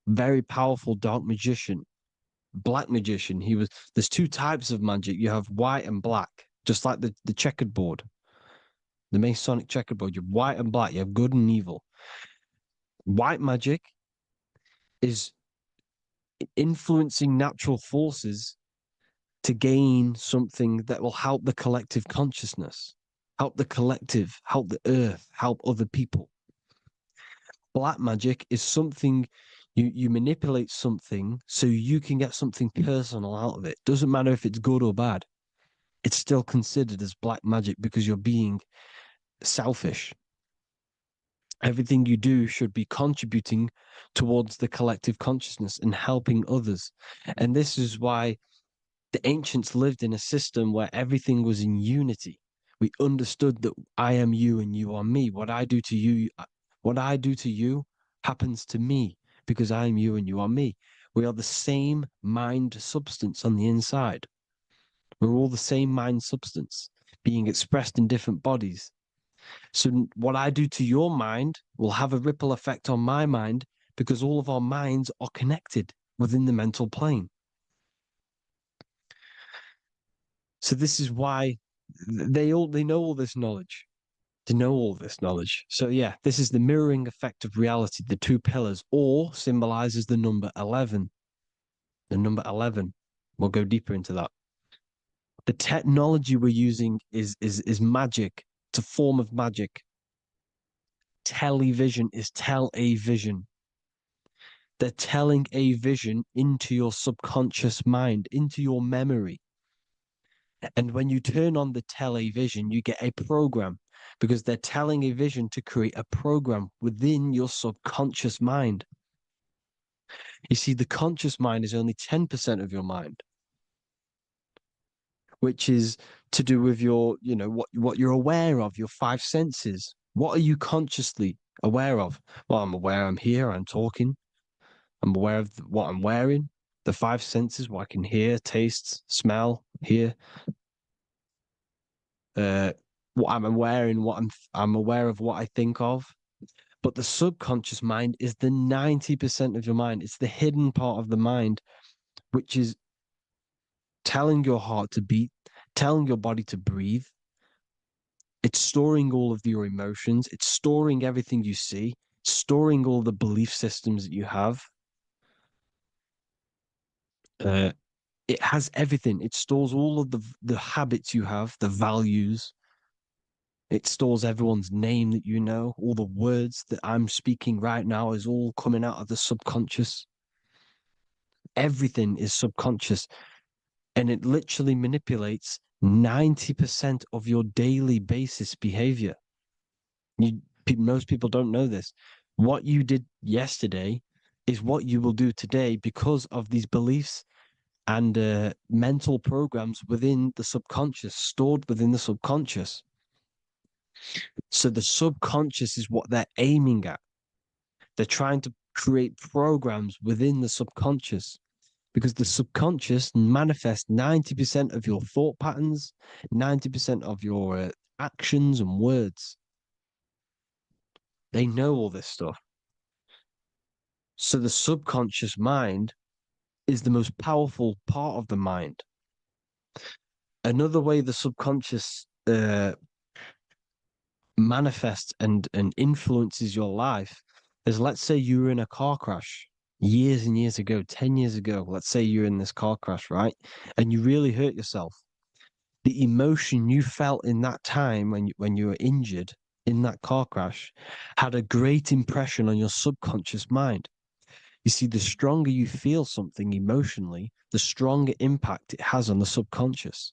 very powerful dark magician, black magician. There's 2 types of magic. You have white and black, just like the checkered board, the Masonic checkered board. You have white and black. You have good and evil. White magic is influencing natural forces to gain something that will help the collective consciousness, help the collective, help the earth, help other people. Black magic is something you manipulate something so you can get something personal out of it. Doesn't matter if it's good or bad. It's still considered as black magic because you're being selfish. Everything you do should be contributing towards the collective consciousness and helping others. And this is why the ancients lived in a system where everything was in unity. We understood that I am you and you are me. What I do to you happens to me because I am you and you are me. We are the same mind substance on the inside. We're all the same mind substance being expressed in different bodies. So what I do to your mind will have a ripple effect on my mind because all of our minds are connected within the mental plane. So this is why they know all this knowledge. They know all this knowledge. So yeah, this is the mirroring effect of reality, the 2 pillars, or symbolizes the number 11. The number 11. We'll go deeper into that. The technology we're using is magic. It's a form of magic. Television is tell a vision. They're telling a vision into your subconscious mind, into your memory. And when you turn on the television, you get a program because they're telling a vision to create a program within your subconscious mind. You see, the conscious mind is only 10% of your mind, which is to do with your, what you're aware of, your 5 senses. What are you consciously aware of? Well, I'm aware I'm here, I'm talking. I'm aware of what I'm wearing, the 5 senses, what I can hear, taste, smell, hear. What I'm wearing, I'm aware of what I think of. But the subconscious mind is the 90% of your mind. It's the hidden part of the mind, which is telling your heart to beat, telling your body to breathe. It's storing all of your emotions. It's storing everything you see, storing all the belief systems that you have. It has everything. It stores all of the habits you have, the values. It stores everyone's name that you know. All the words that I'm speaking right now is all coming out of the subconscious. Everything is subconscious, and it literally manipulates 90% of your daily basis behavior. Most people don't know this. What you did yesterday is what you will do today because of these beliefs and mental programs within the subconscious, stored within the subconscious. So the subconscious is what they're aiming at. They're trying to create programs within the subconscious because the subconscious manifests 90% of your thought patterns, 90% of your actions and words. They know all this stuff. So the subconscious mind is the most powerful part of the mind. Another way the subconscious manifests and influences your life is, let's say you were in a car crash years and years ago, 10 years ago. Let's say you're in this car crash, right? And you really hurt yourself. The emotion you felt in that time when you were injured in that car crash had a great impression on your subconscious mind. You see, the stronger you feel something emotionally, the stronger impact it has on the subconscious.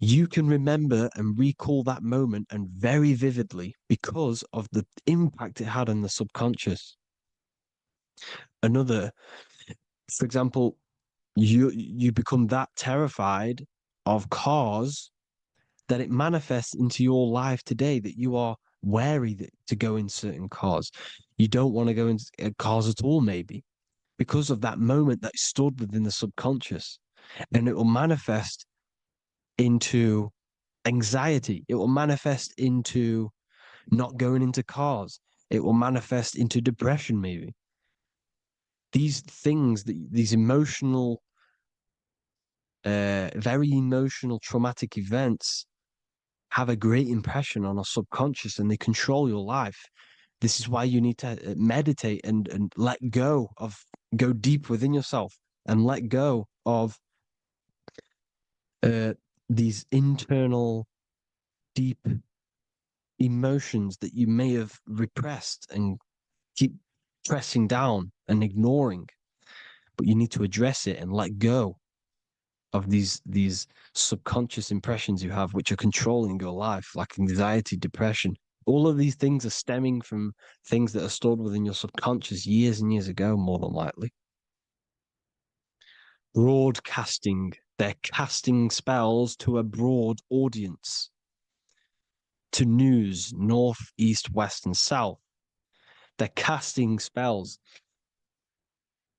You can remember and recall that moment and very vividly because of the impact it had on the subconscious. For example, you become that terrified of cars that it manifests into your life today, that you are wary to go in certain cars. You don't want to go in cars at all, maybe, because of that moment that stood within the subconscious. And it will manifest into anxiety. It will manifest into not going into cars. It will manifest into depression, maybe. These things, these emotional, very emotional, traumatic events have a great impression on our subconscious and they control your life. This is why you need to meditate and let go deep within yourself and let go of these internal, deep emotions that you may have repressed and keep pressing down and ignoring. But you need to address it and let go of these subconscious impressions you have, which are controlling your life, like anxiety, depression. All of these things are stemming from things that are stored within your subconscious years and years ago, more than likely. Broadcasting. They're casting spells to a broad audience, to news, north, east, west, and south. They're casting spells.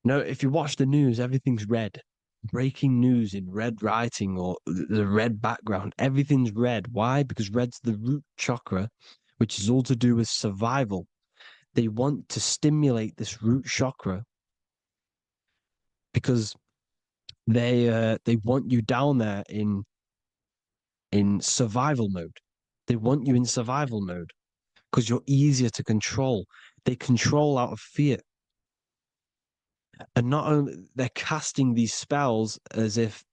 No, if you watch the news, everything's red. Breaking news in red writing or the red background, everything's red. Why? Because red's the root chakra, which is all to do with survival. They want to stimulate this root chakra because they want you down there in survival mode. They want you in survival mode because you're easier to control. They control out of fear. And not only they're casting these spells as if,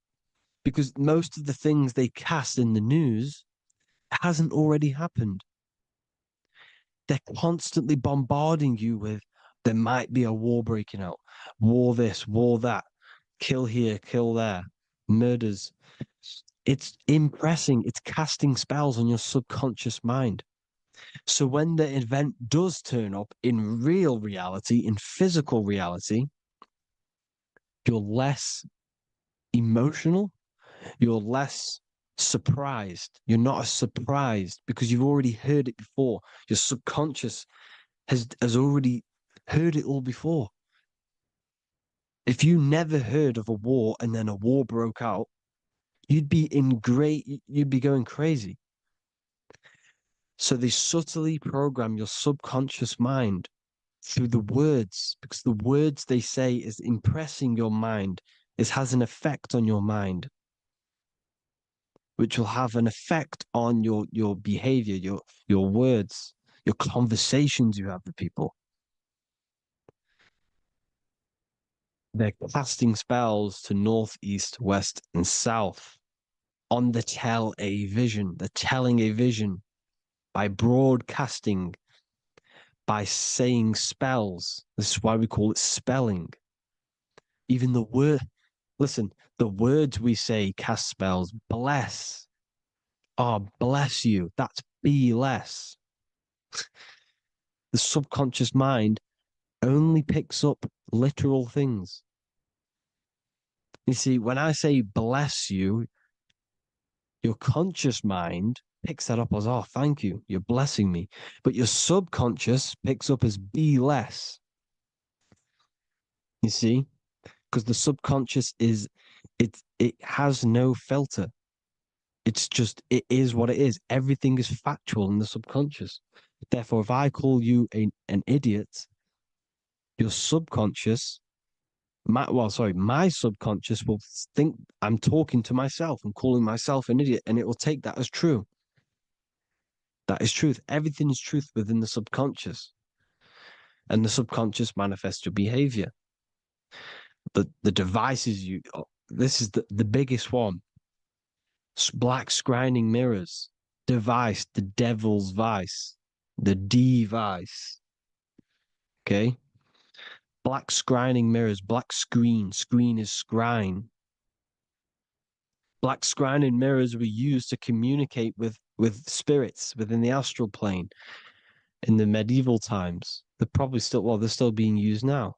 because most of the things they cast in the news hasn't already happened. They're constantly bombarding you with, there might be a war breaking out, war this, war that, kill here, kill there, murders. It's impressing, it's casting spells on your subconscious mind. So when the event does turn up in real reality, in physical reality, you're less emotional, you're less surprised. You're not as surprised because you've already heard it before. Your subconscious has already heard it all before. If you never heard of a war and then a war broke out, you'd be going crazy. So they subtly program your subconscious mind through the words, because the words they say is impressing your mind. It has an effect on your mind, which will have an effect on your behavior, your words, your conversations you have with people. They're casting spells to north, east, west, and south on the tell a vision, the telling a vision, by broadcasting, by saying spells. This is why we call it spelling. Even the word, listen, the words we say cast spells. Bless. Oh, bless you. That's be less. The subconscious mind only picks up literal things. You see, when I say bless you, your conscious mind picks that up as, oh, thank you, you're blessing me. But your subconscious picks up as be less. You see? Because the subconscious it has no filter. It's just, it is what it is. Everything is factual in the subconscious. Therefore, if I call you an idiot, your subconscious, my subconscious will think I'm talking to myself and calling myself an idiot, and it will take that as true. That is truth. Everything is truth within the subconscious. And the subconscious manifests your behavior. The devices this is the biggest one. Black scrying mirrors, device, the devil's vice, the device. Okay? Black scrying mirrors, black screen is scrying. Black scrying mirrors were used to communicate with spirits within the astral plane in the medieval times. They're still being used now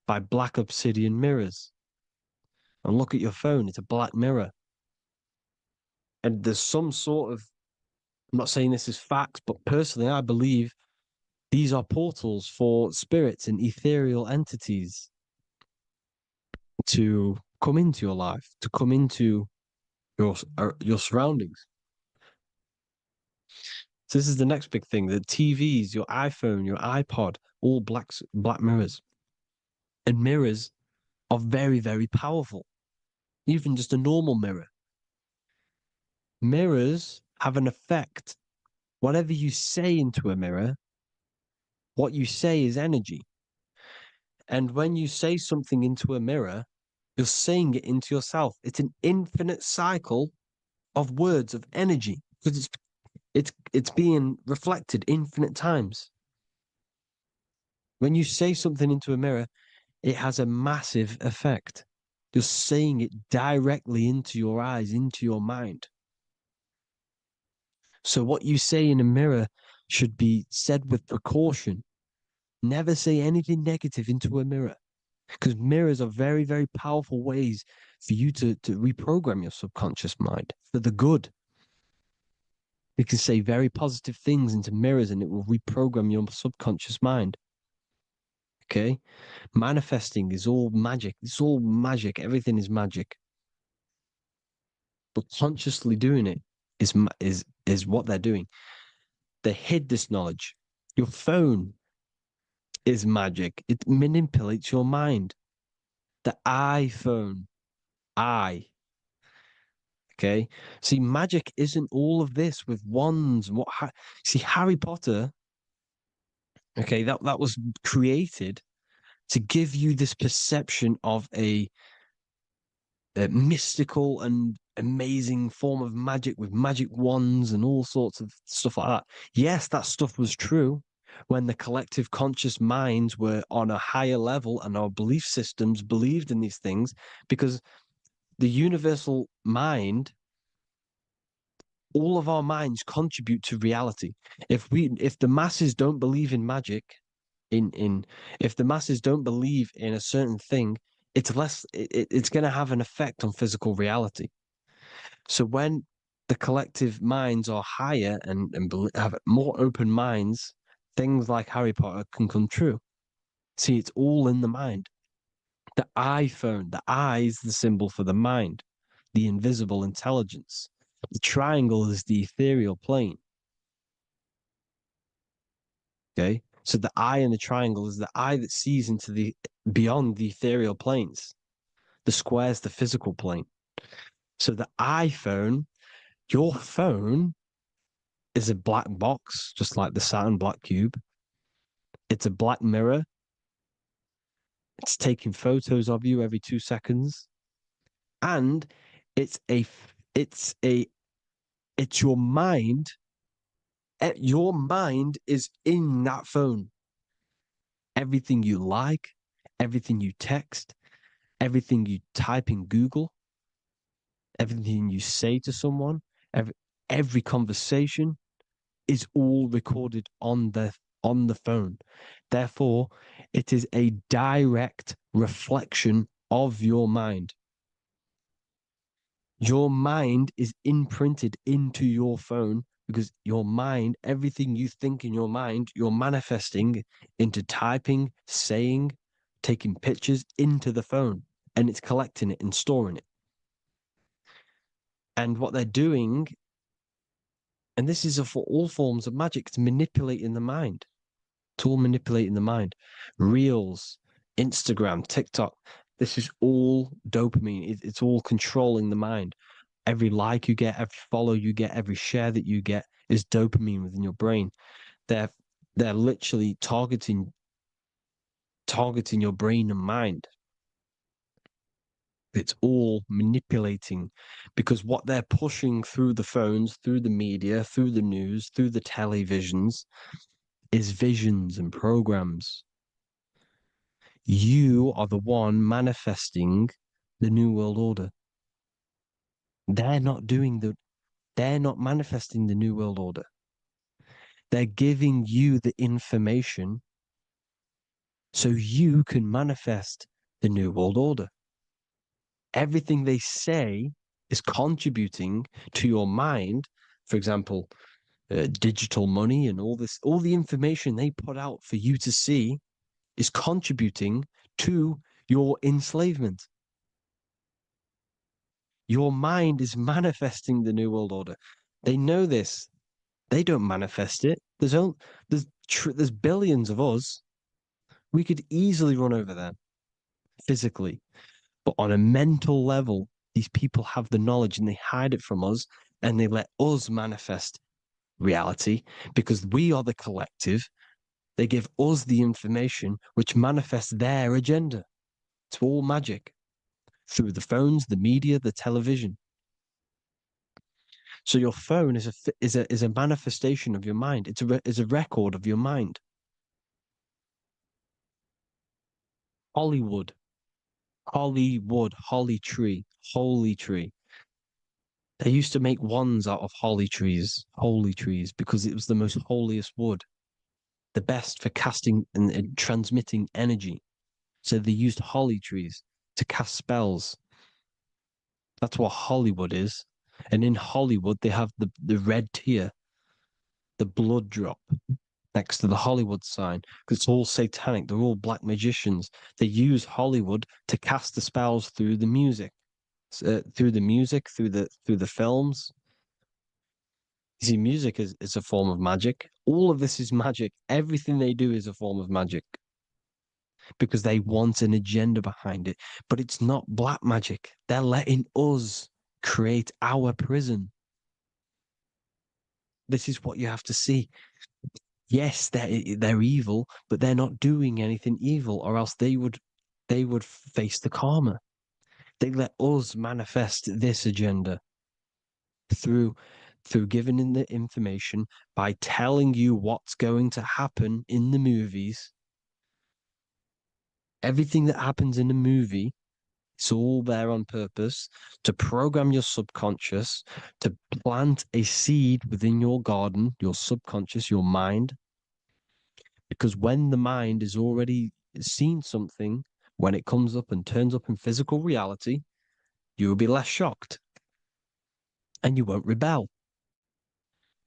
by black obsidian mirrors. And look at your phone, it's a black mirror. And there's some sort of, I'm not saying this is fact, but personally, I believe these are portals for spirits and ethereal entities to come into your life, to come into your surroundings. So this is the next big thing: the TVs, your iPhone, your iPod, all black mirrors, and mirrors are very, very powerful. Even just a normal mirror. Mirrors have an effect. Whatever you say into a mirror, what you say is energy. And when you say something into a mirror, you're saying it into yourself. It's an infinite cycle of words of energy because it's being reflected infinite times. When you say something into a mirror, it has a massive effect. You're saying it directly into your eyes, into your mind. So what you say in a mirror should be said with precaution. Never say anything negative into a mirror, because mirrors are very, very powerful ways for you to reprogram your subconscious mind for the good. You can say very positive things into mirrors and it will reprogram your subconscious mind. Okay? Manifesting is all magic. It's all magic. Everything is magic. But consciously doing it is what they're doing. They hid this knowledge. Your phone is magic. It manipulates your mind. The iPhone, okay. See, magic isn't all of this with wands and see, Harry Potter, okay, that was created to give you this perception of a mystical and amazing form of magic with magic wands and all sorts of stuff like that. Yes, that stuff was true when the collective conscious minds were on a higher level and our belief systems believed in these things, because the universal mind, all of our minds contribute to reality. If the masses don't believe in magic, if the masses don't believe in a certain thing, it's going to have an effect on physical reality. So when the collective minds are higher and have more open minds, things like Harry Potter can come true. See, it's all in the mind. The iPhone, the eye is the symbol for the mind, the invisible intelligence. The triangle is the ethereal plane. Okay, so the eye in the triangle is the eye that sees into the beyond the ethereal planes. The square is the physical plane. So the iPhone, your phone, is a black box, just like the Saturn black cube. It's a black mirror. It's taking photos of you every 2 seconds. And it's It's your mind. Your mind is in that phone. Everything you like, everything you text, everything you type in Google, everything you say to someone, every conversation is all recorded on the phone. Therefore, it is a direct reflection of your mind. Your mind is imprinted into your phone because your mind, everything you think in your mind, you're manifesting into typing, saying, taking pictures into the phone, and it's collecting it and storing it. And what they're doing, and this is for all forms of magic, it's manipulating the mind. It's all manipulating the mind. Reels, Instagram, TikTok, this is all dopamine. It's all controlling the mind. Every like you get, every follow you get, every share that you get is dopamine within your brain. They're literally targeting your brain and mind. It's all manipulating because what they're pushing through the phones, through the media, through the news, through the televisions is visions and programs. You are the one manifesting the New World Order. They're not manifesting the New World Order. They're giving you the information so you can manifest the New World Order. Everything they say is contributing to your mind. For example, digital money and all the information they put out for you to see is contributing to your enslavement. Your mind is manifesting the New World Order. They know this. They don't manifest it. There's billions of us. We could easily run over them physically. But on a mental level, these people have the knowledge and they hide it from us and they let us manifest reality because we are the collective. They give us the information which manifests their agenda. It's all magic through the phones, the media, the television. So your phone is a manifestation of your mind. It's a record of your mind. Hollywood, holly tree, holy tree. They used to make wands out of holy trees, because it was the most holiest wood, the best for casting and transmitting energy. So they used holly trees to cast spells. That's what Hollywood is. And in Hollywood, they have the red tear, the blood drop next to the Hollywood sign, because it's all satanic. They're all black magicians. They use Hollywood to cast the spells through the music, through the films. You see, music is a form of magic. All of this is magic. Everything they do is a form of magic because they want an agenda behind it. But it's not black magic. They're letting us create our prison. This is what you have to see. Yes, they're evil, but they're not doing anything evil, or else they would face the karma. They let us manifest this agenda through giving in the information, by telling you what's going to happen in the movies. Everything that happens in a movie, it's all there on purpose to program your subconscious, to plant a seed within your garden, your subconscious, your mind. Because when the mind has already seen something, when it comes up and turns up in physical reality, you will be less shocked and you won't rebel.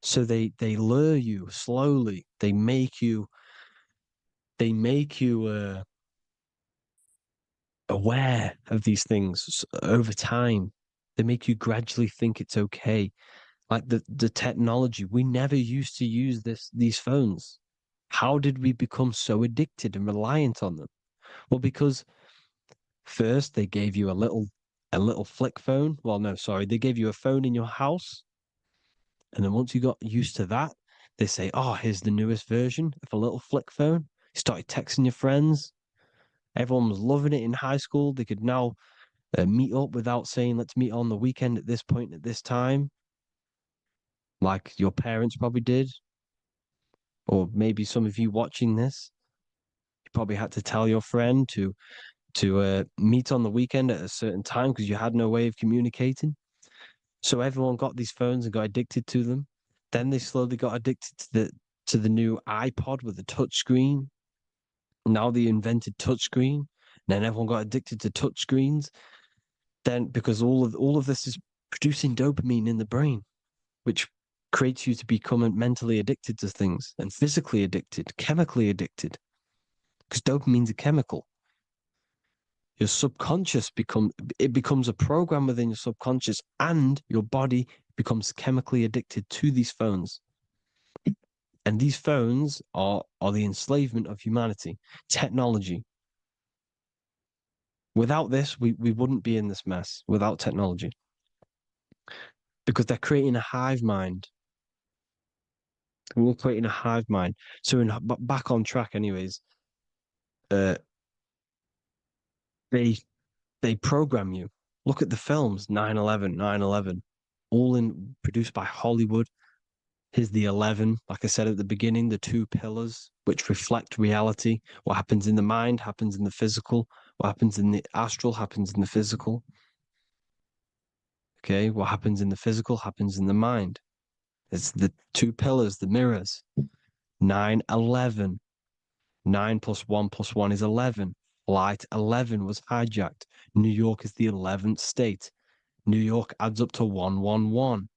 So they lure you slowly. They make you aware of these things over time. They make you gradually think it's okay. Like the technology, we never used to use these phones. How did we become so addicted and reliant on them? Well, because first they gave you a little flick phone. Well, no, sorry, they gave you a phone in your house. And then once you got used to that, they say, oh, here's the newest version of a little flick phone. You started texting your friends. Everyone was loving it in high school. They could now meet up without saying, let's meet on the weekend at this point at this time, like your parents probably did. Or maybe some of you watching this, you probably had to tell your friend to meet on the weekend at a certain time because you had no way of communicating. So everyone got these phones and got addicted to them. Then they slowly got addicted to the new iPod with the touch screen. Now they invented touch screen. Then everyone got addicted to touch screens. Then because all of this is producing dopamine in the brain, which creates you to become mentally addicted to things and physically addicted, chemically addicted. Because dopamine's a chemical. Your subconscious becomes a program within your subconscious, and your body becomes chemically addicted to these phones. And these phones are the enslavement of humanity, technology. Without this, we wouldn't be in this mess without technology. Because they're creating a hive mind. We're creating a hive mind. So back on track anyways, they program you. Look at the films, 9/11, 9/11, all produced by Hollywood. Here's the 11, like I said at the beginning, the two pillars which reflect reality. What happens in the mind happens in the physical. What happens in the astral happens in the physical. Okay, what happens in the physical happens in the mind. It's the two pillars, the mirrors. 9/11. 9 plus 1 plus 1 is 11. Flight 11 was hijacked. New York is the 11th state. New York adds up to 111.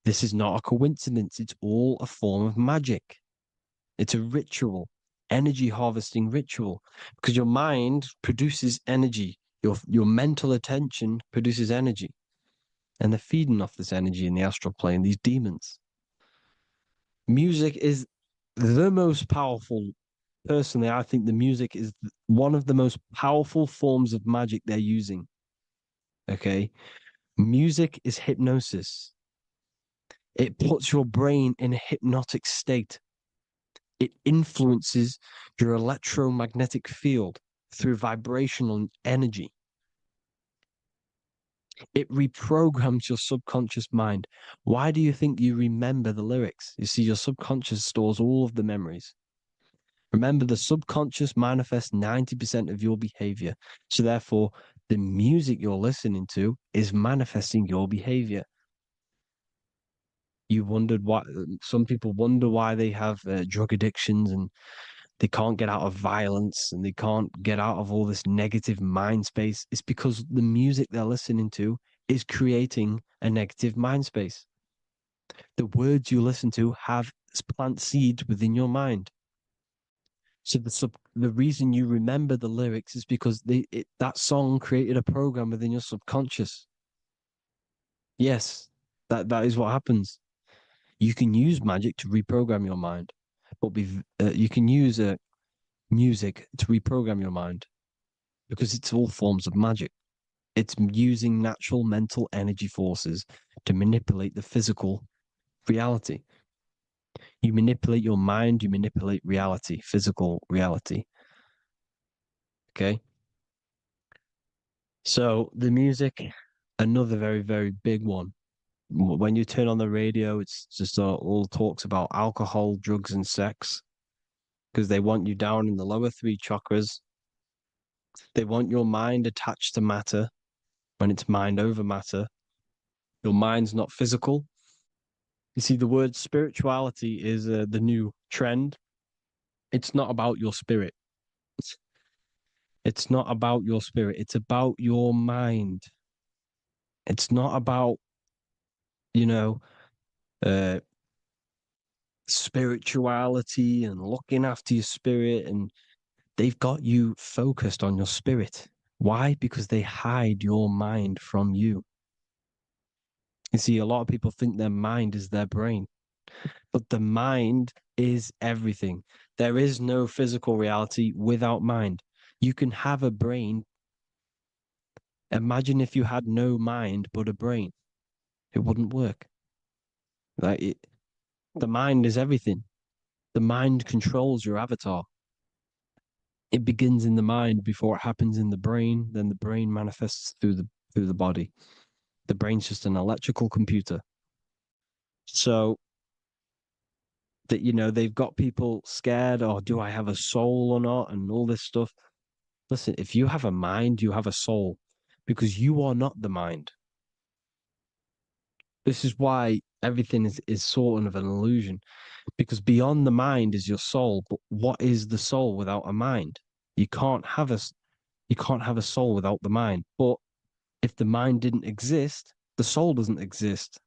This is not a coincidence. It's all a form of magic. It's a ritual, energy harvesting ritual, because your mind produces energy. Your mental attention produces energy. And they're feeding off this energy in the astral plane, these demons. Music is the most powerful. Personally, I think the music is one of the most powerful forms of magic they're using. Okay. Music is hypnosis. It puts your brain in a hypnotic state. It influences your electromagnetic field through vibrational energy. It reprograms your subconscious mind. Why do you think you remember the lyrics? You see, your subconscious stores all of the memories. Remember, the subconscious manifests 90% of your behavior. So therefore, the music you're listening to is manifesting your behavior. You wondered why some people wonder why they have drug addictions and they can't get out of violence and they can't get out of all this negative mind space. It's because the music they're listening to is creating a negative mind space. The words you listen to have plant seeds within your mind. So the reason you remember the lyrics is because that song created a program within your subconscious. Yes, that is what happens. You can use magic to reprogram your mind, but you can use music to reprogram your mind because it's all forms of magic. It's using natural mental energy forces to manipulate the physical reality. You manipulate your mind, you manipulate reality, physical reality. Okay. So the music, another very, very big one. When you turn on the radio, it's just all talks about alcohol, drugs, and sex because they want you down in the lower three chakras. They want your mind attached to matter when it's mind over matter. Your mind's not physical. You see, the word spirituality is the new trend. It's not about your spirit. It's not about your spirit. It's about your mind. It's not about, you know, uh, spirituality and looking after your spirit. And they've got you focused on your spirit. Why? Because they hide your mind from you. You see, a lot of people think their mind is their brain, but the mind is everything. There is no physical reality without mind. You can have a brain. Imagine if you had no mind but a brain. It wouldn't work. The mind is everything. The mind controls your avatar. It begins in the mind before it happens in the brain. Then the brain manifests through the body. The brain's just an electrical computer. So that, they've got people scared, or do I have a soul or not, and all this stuff. Listen, if you have a mind, you have a soul, because you are not the mind. This is why everything is sort of an illusion, because beyond the mind is your soul. But what is the soul without a mind? You can't have a soul without the mind. But if the mind didn't exist, the soul doesn't exist.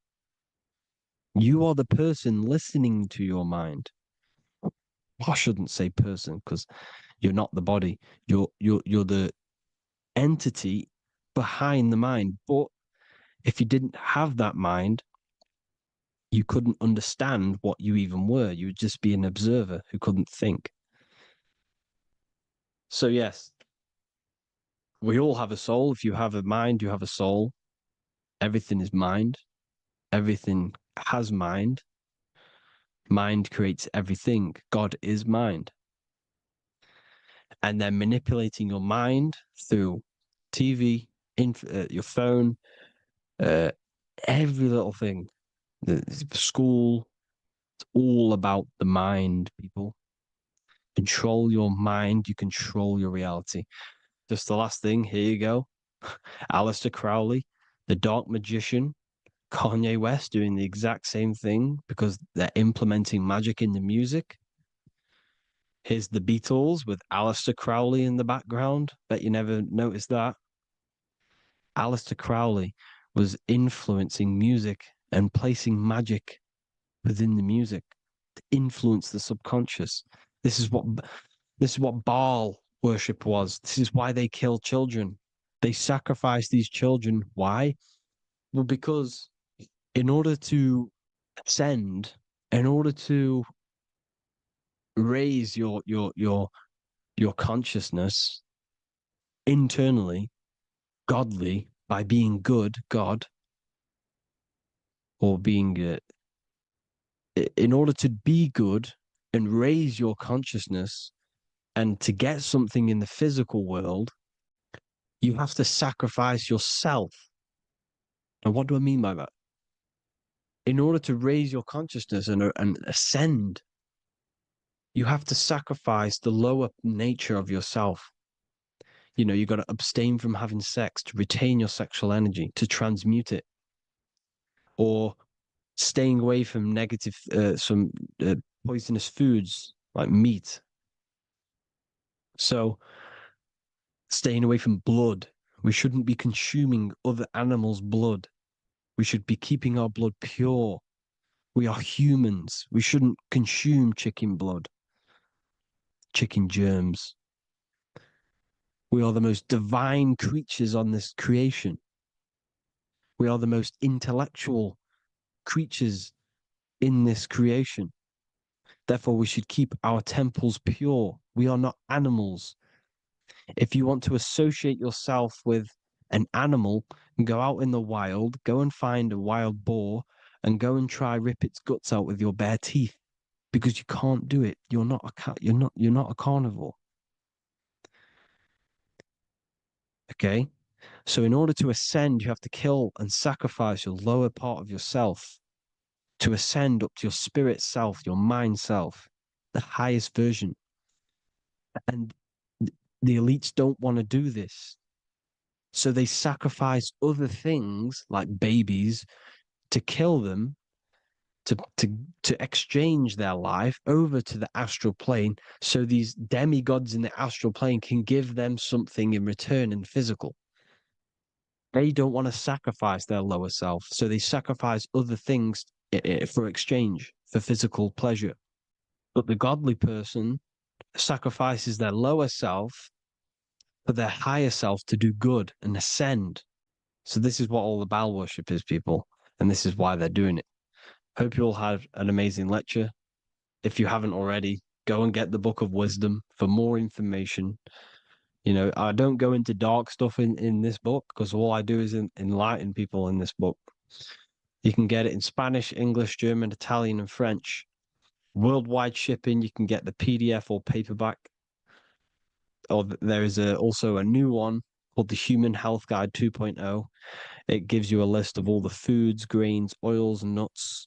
You are the person listening to your mind. I shouldn't say person, because you're not the body. You're the entity behind the mind. But if you didn't have that mind, you couldn't understand what you even were. You would just be an observer who couldn't think. So yes, we all have a soul. If you have a mind, you have a soul. Everything is mind. Everything has mind. Mind creates everything. God is mind. And then manipulating your mind through TV, your phone, every little thing, the school, it's all about the mind, people. Control your mind, you control your reality. Just the last thing, here you go. Aleister Crowley, the dark magician, Kanye West doing the exact same thing because they're implementing magic in the music. Here's the Beatles with Aleister Crowley in the background. Bet you never noticed that. Aleister Crowley was influencing music and placing magic within the music to influence the subconscious. This is what Baal worship was. This is why they kill children. They sacrifice these children. Why? Well, because in order to ascend, in order to raise your consciousness internally, godly, by being good, God, or being in order to be good and raise your consciousness and to get something in the physical world, you have to sacrifice yourself. And what do I mean by that? In order to raise your consciousness and ascend, you have to sacrifice the lower nature of yourself. You got to abstain from having sex to retain your sexual energy, to transmute it, or staying away from negative, some poisonous foods like meat. So, staying away from blood. We shouldn't be consuming other animals' blood. We should be keeping our blood pure. We are humans. We shouldn't consume chicken blood, chicken germs. We are the most divine creatures on this creation. We are the most intellectual creatures in this creation. Therefore, we should keep our temples pure. We are not animals. If you want to associate yourself with an animal, go out in the wild, go and find a wild boar and go and try rip its guts out with your bare teeth, because you can't do it. You're not a cat. You're not a carnivore. Okay? So in order to ascend, you have to kill and sacrifice your lower part of yourself to ascend up to your spirit self, your mind self, the highest version. And the elites don't want to do this. So they sacrifice other things like babies to kill them, to exchange their life over to the astral plane, so these demigods in the astral plane can give them something in return in physical. They don't want to sacrifice their lower self, so they sacrifice other things for exchange, for physical pleasure. But the godly person sacrifices their lower self for their higher self to do good and ascend. So this is what all the Baal worship is, people, and this is why they're doing it. Hope you all had an amazing lecture. If you haven't already, go and get the Book of Wisdom for more information. I don't go into dark stuff in this book, because all I do is enlighten people in this book. You can get it in Spanish, English, German, Italian, and French. Worldwide shipping, you can get the PDF or paperback. there is also a new one called the Human Health Guide 2.0. It gives you a list of all the foods, grains, oils, nuts,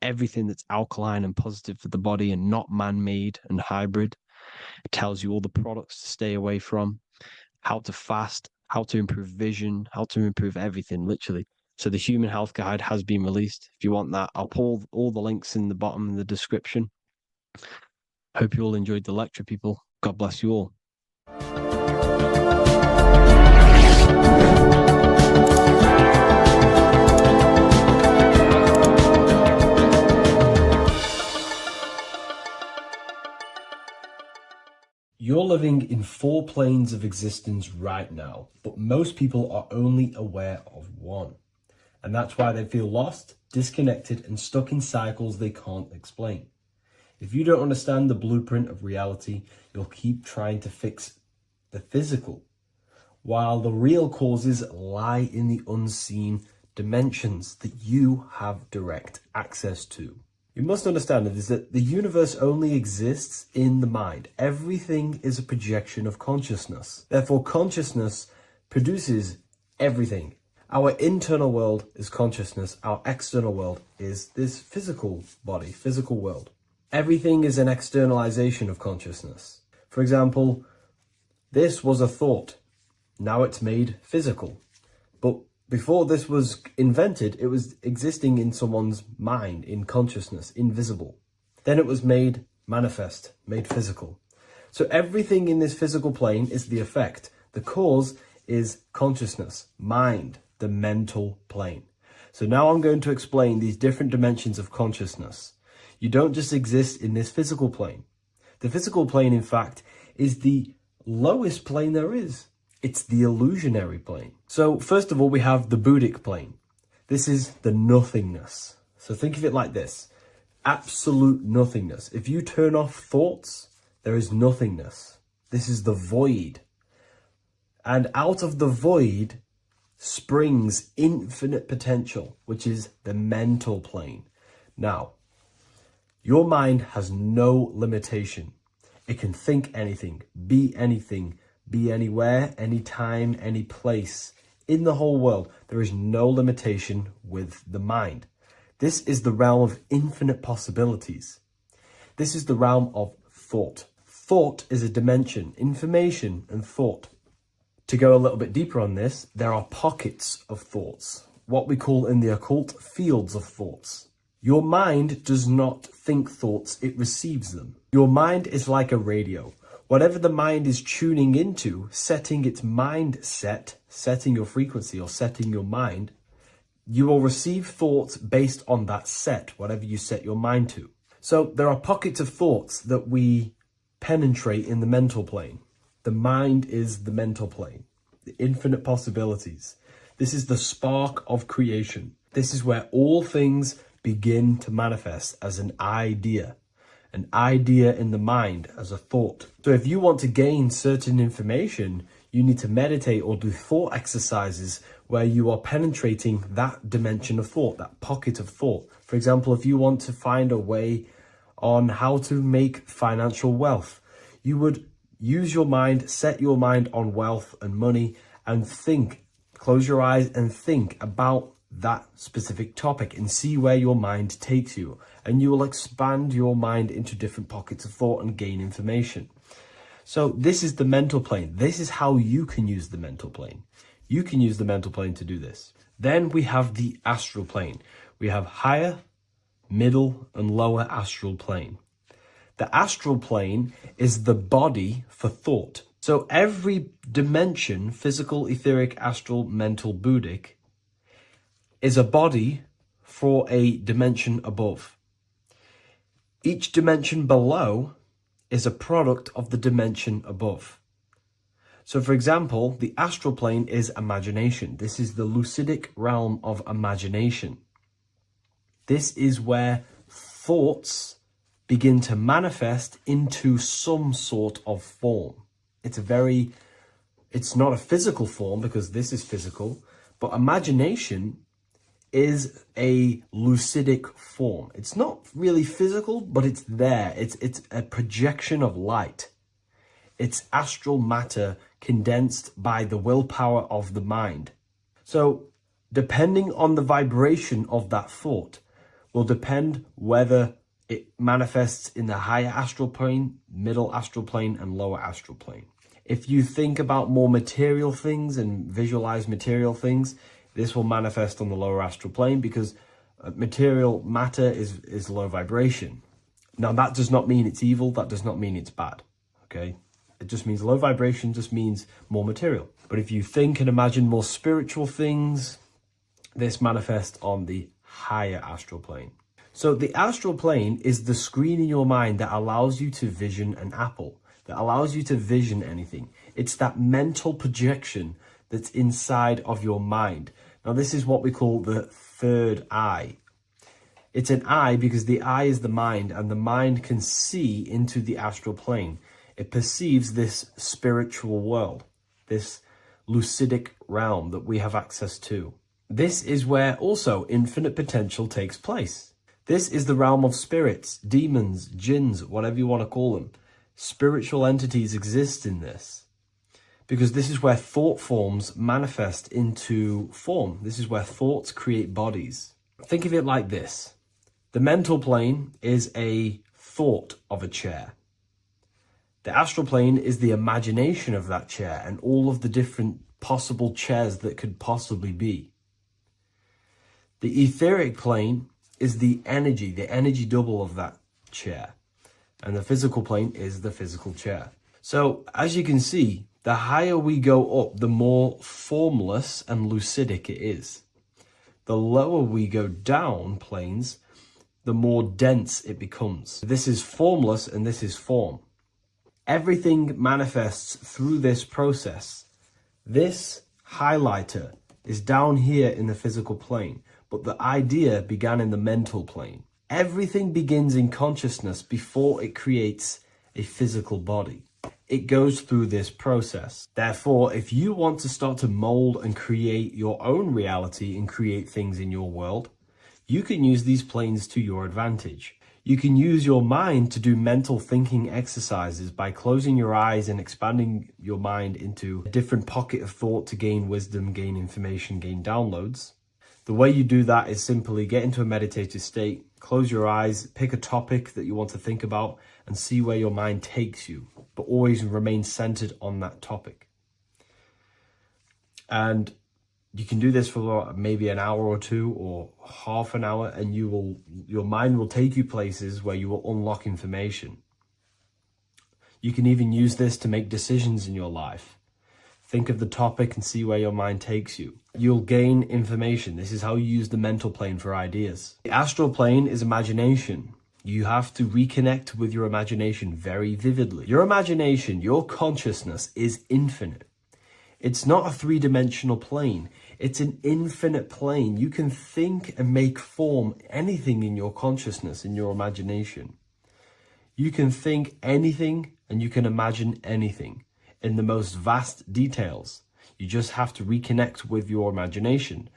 everything that's alkaline and positive for the body and not man-made and hybrid. It tells you all the products to stay away from, how to fast, how to improve vision, how to improve everything, literally. So the Human Health Guide has been released. If you want that, I'll pull all the links in the bottom in the description. Hope you all enjoyed the lecture, people. God bless you all. You're living in 4 planes of existence right now, but most people are only aware of one. And that's why they feel lost, disconnected, and stuck in cycles they can't explain. If you don't understand the blueprint of reality, you'll keep trying to fix the physical, while the real causes lie in the unseen dimensions that you have direct access to. You must understand that the universe only exists in the mind. Everything is a projection of consciousness. Therefore, consciousness produces everything. Our internal world is consciousness. Our external world is this physical body, physical world. Everything is an externalization of consciousness. For example, this was a thought. Now it's made physical. But before this was invented, it was existing in someone's mind, in consciousness, invisible. Then it was made manifest, made physical. So everything in this physical plane is the effect. The cause is consciousness, mind, the mental plane. So now I'm going to explain these different dimensions of consciousness. You don't just exist in this physical plane. The physical plane, in fact, is the lowest plane there is. It's the illusionary plane. So first of all, we have the Buddhic plane. This is the nothingness. So think of it like this. Absolute nothingness. If you turn off thoughts, there is nothingness. This is the void. And out of the void springs infinite potential, which is the mental plane. Now, your mind has no limitation. It can think anything, be anywhere, anytime, any place. In the whole world, there is no limitation with the mind. This is the realm of infinite possibilities. This is the realm of thought. Thought is a dimension, information and thought. To go a little bit deeper on this, there are pockets of thoughts, what we call in the occult fields of thoughts. Your mind does not think thoughts, it receives them. Your mind is like a radio. Whatever the mind is tuning into, setting its mindset, setting your frequency or setting your mind, you will receive thoughts based on that set, whatever you set your mind to. So there are pockets of thoughts that we penetrate in the mental plane. The mind is the mental plane, the infinite possibilities. This is the spark of creation. This is where all things begin to manifest as an idea in the mind as a thought. So if you want to gain certain information, you need to meditate or do thought exercises where you are penetrating that dimension of thought, that pocket of thought. For example, if you want to find a way on how to make financial wealth, you would use your mind, set your mind on wealth and money and think, close your eyes and think about that specific topic and see where your mind takes you. And you will expand your mind into different pockets of thought and gain information. So this is the mental plane. This is how you can use the mental plane. You can use the mental plane to do this. Then we have the astral plane. We have higher, middle, and lower astral plane. The astral plane is the body for thought. So every dimension, physical, etheric, astral, mental, Buddhic, is a body for a dimension above. Each dimension below is a product of the dimension above. So for example, the astral plane is imagination. This is the lucidic realm of imagination. This is where thoughts begin to manifest into some sort of form. It's not a physical form because this is physical, but imagination is a lucidic form. It's not really physical, but it's there. It's a projection of light. It's astral matter condensed by the willpower of the mind. So depending on the vibration of that thought will depend whether it manifests in the higher astral plane, middle astral plane, and lower astral plane. If you think about more material things and visualize material things, this will manifest on the lower astral plane because material matter is low vibration. Now, that does not mean it's evil. That does not mean it's bad. Okay? It just means low vibration just means more material. But if you think and imagine more spiritual things, this manifests on the higher astral plane. So the astral plane is the screen in your mind that allows you to vision an apple, that allows you to vision anything. It's that mental projection that's inside of your mind. Now, this is what we call the third eye. It's an eye because the eye is the mind, and the mind can see into the astral plane. It perceives this spiritual world, this lucidic realm that we have access to. This is where also infinite potential takes place. This is the realm of spirits, demons, jinns, whatever you want to call them. Spiritual entities exist in this because this is where thought forms manifest into form. This is where thoughts create bodies. Think of it like this. The mental plane is a thought of a chair. The astral plane is the imagination of that chair and all of the different possible chairs that could possibly be. The etheric plane is the energy double of that chair. And the physical plane is the physical chair. So as you can see, the higher we go up, the more formless and lucidic it is. The lower we go down planes, the more dense it becomes. This is formless and this is form. Everything manifests through this process. This highlighter is down here in the physical plane, but the idea began in the mental plane. Everything begins in consciousness before it creates a physical body. It goes through this process. Therefore, if you want to start to mold and create your own reality and create things in your world, you can use these planes to your advantage. You can use your mind to do mental thinking exercises by closing your eyes and expanding your mind into a different pocket of thought to gain wisdom, gain information, gain downloads. The way you do that is simply get into a meditative state, close your eyes, pick a topic that you want to think about, and see where your mind takes you, but always remain centered on that topic. And you can do this for maybe an hour or two or half an hour, and your mind will take you places where you will unlock information. You can even use this to make decisions in your life. Think of the topic and see where your mind takes you. You'll gain information. This is how you use the mental plane for ideas. The astral plane is imagination. You have to reconnect with your imagination very vividly. Your imagination, your consciousness is infinite. It's not a three-dimensional plane. It's an infinite plane. You can think and make form anything in your consciousness, in your imagination. You can think anything and you can imagine anything in the most vast details. You just have to reconnect with your imagination.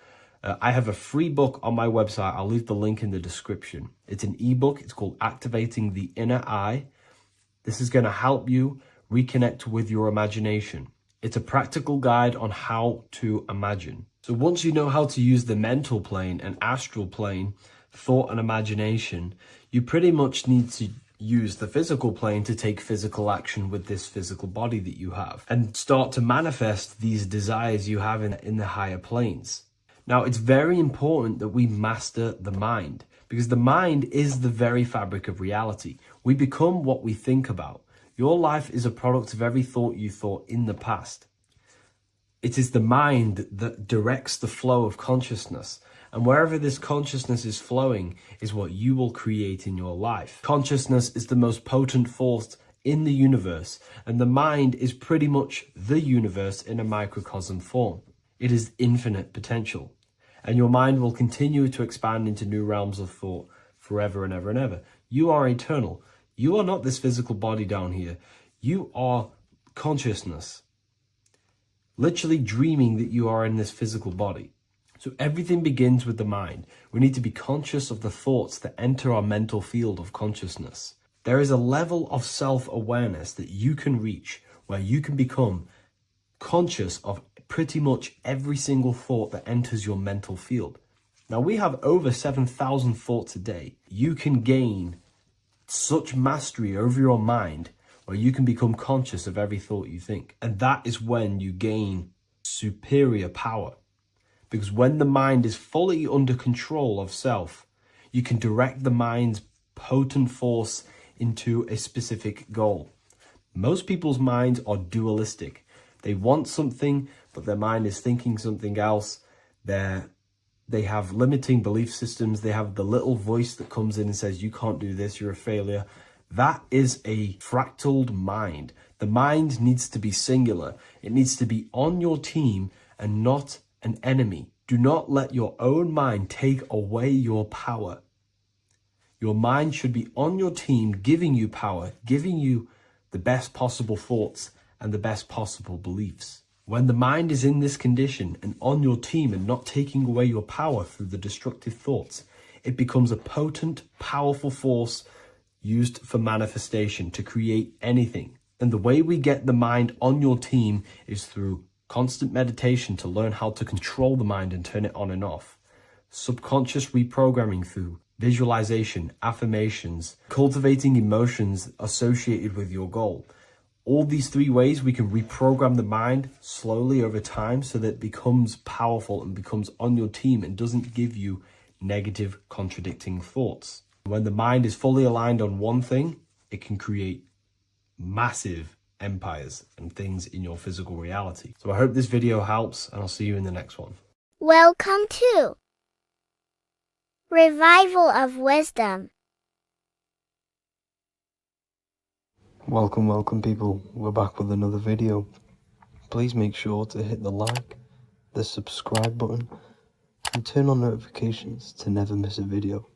I have a free book on my website. I'll leave the link in the description. It's an ebook. It's called Activating the Inner Eye. This is going to help you reconnect with your imagination. It's a practical guide on how to imagine. So once you know how to use the mental plane and astral plane, thought and imagination, you pretty much need to use the physical plane to take physical action with this physical body that you have and start to manifest these desires you have in the higher planes. Now, it's very important that we master the mind because the mind is the very fabric of reality. We become what we think about. Your life is a product of every thought you thought in the past. It is the mind that directs the flow of consciousness. And wherever this consciousness is flowing is what you will create in your life. Consciousness is the most potent force in the universe, and the mind is pretty much the universe in a microcosm form. It is infinite potential, and your mind will continue to expand into new realms of thought forever and ever and ever. You are eternal. You are not this physical body down here. You are consciousness, literally dreaming that you are in this physical body. So everything begins with the mind. We need to be conscious of the thoughts that enter our mental field of consciousness. There is a level of self-awareness that you can reach where you can become conscious of pretty much every single thought that enters your mental field. Now, we have over 7,000 thoughts a day. You can gain such mastery over your mind where you can become conscious of every thought you think. And that is when you gain superior power. Because when the mind is fully under control of self, you can direct the mind's potent force into a specific goal. Most people's minds are dualistic. They want something, but their mind is thinking something else. They have limiting belief systems. They have the little voice that comes in and says, you can't do this, you're a failure. That is a fractaled mind. The mind needs to be singular. It needs to be on your team and not an enemy. Do not let your own mind take away your power. Your mind should be on your team, giving you power, giving you the best possible thoughts and the best possible beliefs. When the mind is in this condition and on your team and not taking away your power through the destructive thoughts, it becomes a potent, powerful force used for manifestation to create anything. And the way we get the mind on your team is through constant meditation to learn how to control the mind and turn it on and off. Subconscious reprogramming through visualization, affirmations, cultivating emotions associated with your goal. All these three ways we can reprogram the mind slowly over time so that it becomes powerful and becomes on your team and doesn't give you negative contradicting thoughts. When the mind is fully aligned on one thing, it can create massive empires and things in your physical reality. So I hope this video helps, and I'll see you in the next one. Welcome to Revival of Wisdom. Welcome people, we're back with another video. Please make sure to hit the like, the subscribe button, and turn on notifications to never miss a video.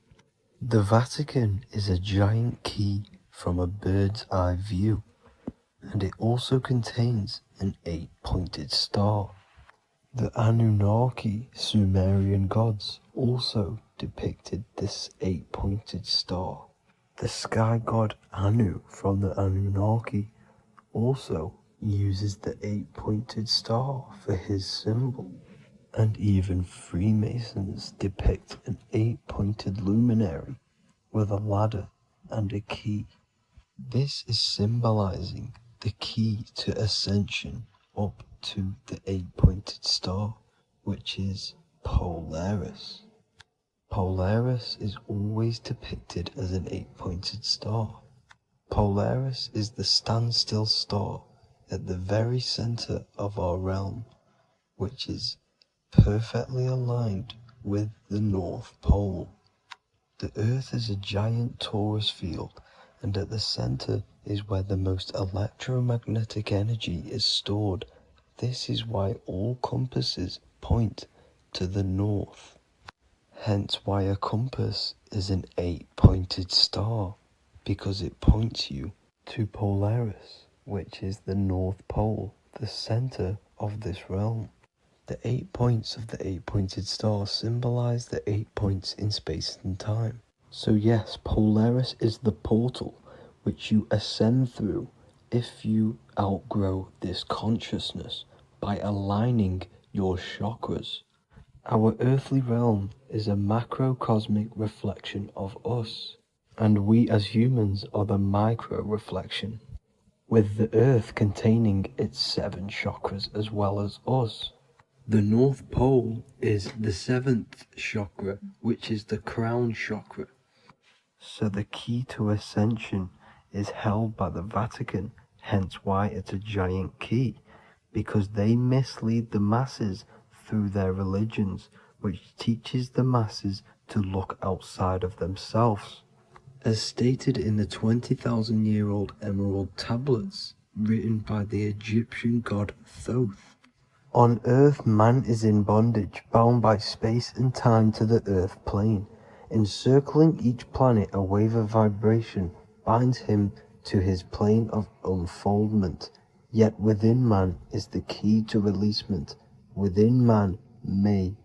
The Vatican is a giant key from a bird's eye view, and it also contains an 8-pointed star. The Anunnaki Sumerian gods also depicted this 8-pointed star. The sky god Anu from the Anunnaki also uses the 8-pointed star for his symbol. And even Freemasons depict an 8-pointed luminary with a ladder and a key. This is symbolizing the key to ascension up to the 8-pointed star, which is Polaris. Polaris is always depicted as an 8-pointed star. Polaris is the standstill star at the very center of our realm, which is perfectly aligned with the North Pole. The Earth is a giant torus field, and at the center is where the most electromagnetic energy is stored. This is why all compasses point to the north. Hence why a compass is an 8-pointed star, because it points you to Polaris, which is the North Pole, the center of this realm. The 8 points of the 8-pointed star symbolize the 8 points in space and time. So yes, Polaris is the portal which you ascend through if you outgrow this consciousness by aligning your chakras. Our earthly realm is a macrocosmic reflection of us, and we as humans are the micro reflection, with the earth containing its 7 chakras as well as us. The North Pole is the 7th chakra, which is the crown chakra. So the key to ascension is held by the Vatican, hence why it's a giant key, because they mislead the masses through their religions, which teaches the masses to look outside of themselves. As stated in the 20,000-year-old emerald tablets, written by the Egyptian god Thoth. On Earth, man is in bondage, bound by space and time to the Earth plane. Encircling each planet, a wave of vibration binds him to his plane of unfoldment. Yet within man is the key to releasement. Within man may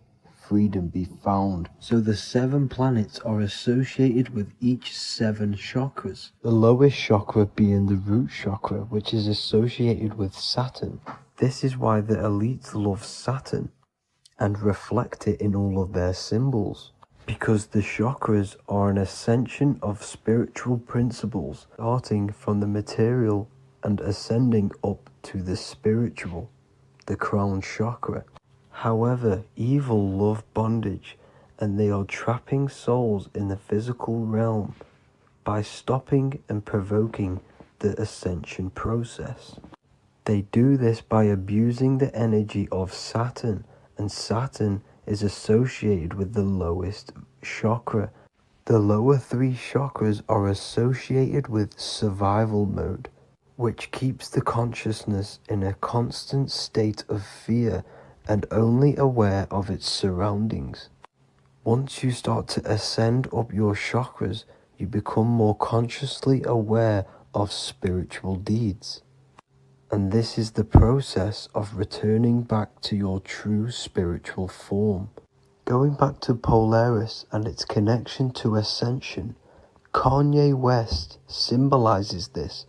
freedom be found. So the 7 planets are associated with each 7 chakras. The lowest chakra being the root chakra, which is associated with Saturn. This is why the elites love Saturn and reflect it in all of their symbols. Because the chakras are an ascension of spiritual principles, starting from the material and ascending up to the spiritual, the crown chakra. However, evil love bondage, and they are trapping souls in the physical realm by stopping and provoking the ascension process. They do this by abusing the energy of Saturn, and Saturn is associated with the lowest chakra. The lower 3 chakras are associated with survival mode, which keeps the consciousness in a constant state of fear and only aware of its surroundings. Once you start to ascend up your chakras, you become more consciously aware of spiritual deeds. And this is the process of returning back to your true spiritual form. Going back to Polaris and its connection to ascension, Kanye West symbolizes this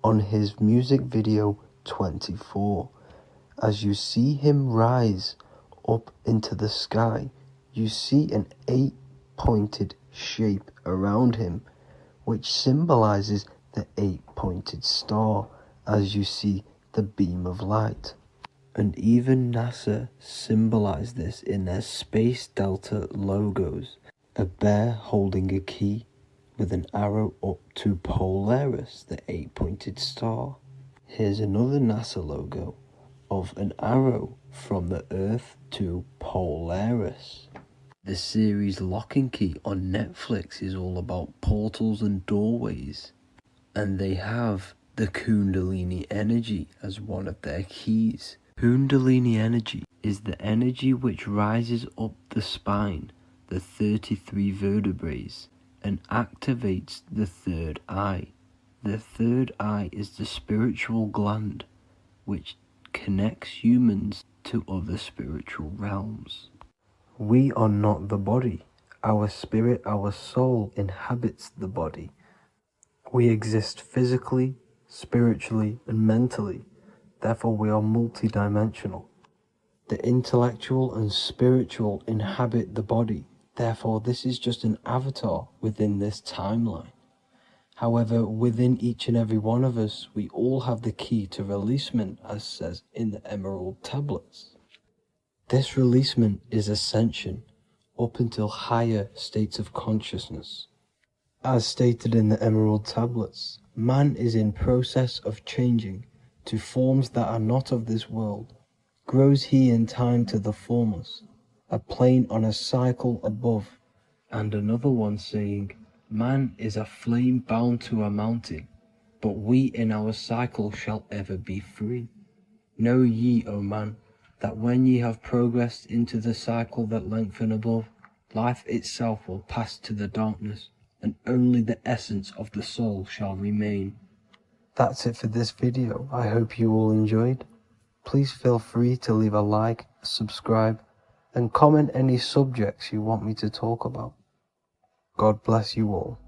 on his music video 24. As you see him rise up into the sky, you see an 8-pointed shape around him, which symbolizes the 8-pointed star, as you see the beam of light. And even NASA symbolize this in their Space Delta logos, a bear holding a key with an arrow up to Polaris, the 8-pointed star. Here's another NASA logo of an arrow from the Earth to Polaris. The series Lock and Key on Netflix is all about portals and doorways, and they have the Kundalini energy as one of their keys. Kundalini energy is the energy which rises up the spine, the 33 vertebrae, and activates the third eye. The third eye is the spiritual gland which connects humans to other spiritual realms. We are not the body. Our spirit, our soul inhabits the body. We exist physically, spiritually, and mentally. Therefore, we are multidimensional. The intellectual and spiritual inhabit the body. Therefore, this is just an avatar within this timeline. However, within each and every one of us, we all have the key to releasement, as says in the Emerald Tablets. This releasement is ascension, up until higher states of consciousness. As stated in the Emerald Tablets, man is in process of changing to forms that are not of this world. Grows he in time to the formless, a plane on a cycle above, and another one saying, man is a flame bound to a mountain, but we in our cycle shall ever be free. Know ye, O man, that when ye have progressed into the cycle that lengthen above, life itself will pass to the darkness, and only the essence of the soul shall remain. That's it for this video. I hope you all enjoyed. Please feel free to leave a like, subscribe, and comment any subjects you want me to talk about. God bless you all.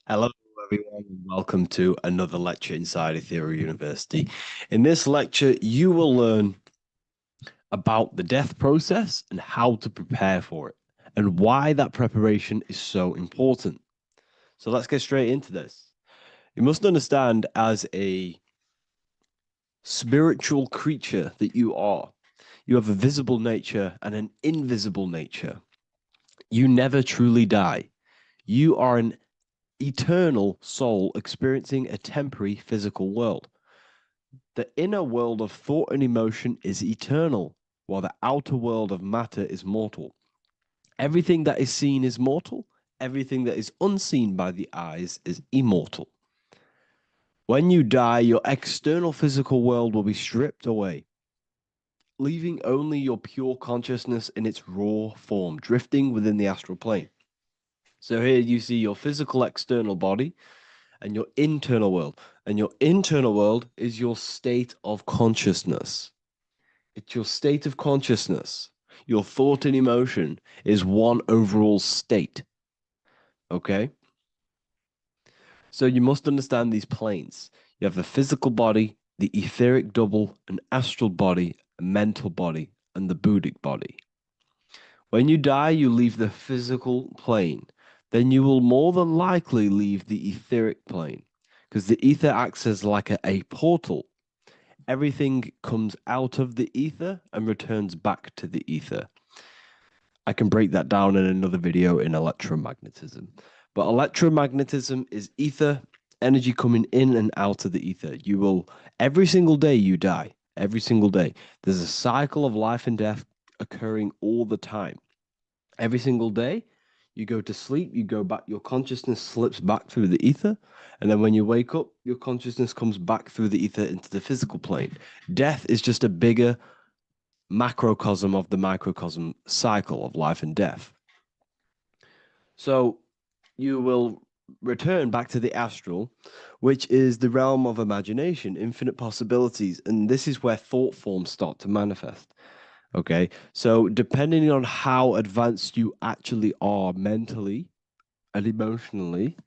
Hello, everyone, and welcome to another lecture inside Ethereal University. In this lecture, you will learn about the death process and how to prepare for it, and why that preparation is so important. So let's get straight into this. You must understand, as a spiritual creature that you are, you have a visible nature and an invisible nature. You never truly die. You are an eternal soul experiencing a temporary physical world. The inner world of thought and emotion is eternal, while the outer world of matter is mortal. Everything that is seen is mortal. Everything that is unseen by the eyes is immortal. When you die, your external physical world will be stripped away, leaving only your pure consciousness in its raw form, drifting within the astral plane. So here you see your physical external body, and your internal world. And your internal world is your state of consciousness. It's your state of consciousness. Your thought and emotion is one overall state. Okay? So you must understand these planes. You have the physical body, the etheric double, an astral body, a mental body, and the Buddhic body. When you die, you leave the physical plane. Then you will more than likely leave the etheric plane because the ether acts as like a portal. Everything comes out of the ether and returns back to the ether. I can break that down in another video in electromagnetism. But electromagnetism is ether, energy coming in and out of the ether. You will, every single day you die, every single day. There's a cycle of life and death occurring all the time. Every single day, you go to sleep, you go back, your consciousness slips back through the ether. And then when you wake up, your consciousness comes back through the ether into the physical plane. Death is just a bigger macrocosm of the microcosm cycle of life and death. So you will return back to the astral, which is the realm of imagination, infinite possibilities. And this is where thought forms start to manifest. Okay, so depending on how advanced you actually are mentally and emotionally,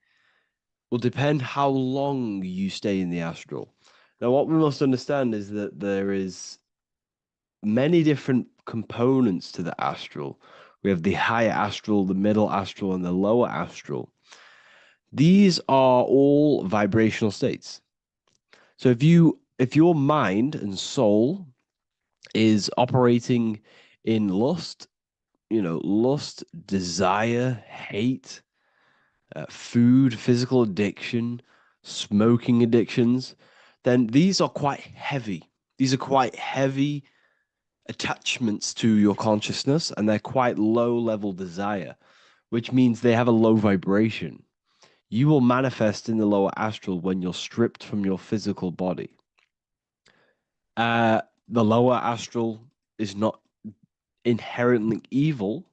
will depend how long you stay in the astral. Now, what we must understand is that there is many different components to the astral. We have the higher astral, the middle astral, and the lower astral. These are all vibrational states. So if your mind and soul is operating in lust, lust, desire, hate, food, physical addiction, smoking addictions, then these are quite heavy. These are quite heavy attachments to your consciousness, and they're quite low level desire, which means they have a low vibration. You will manifest in the lower astral when you're stripped from your physical body. The lower astral is not inherently evil.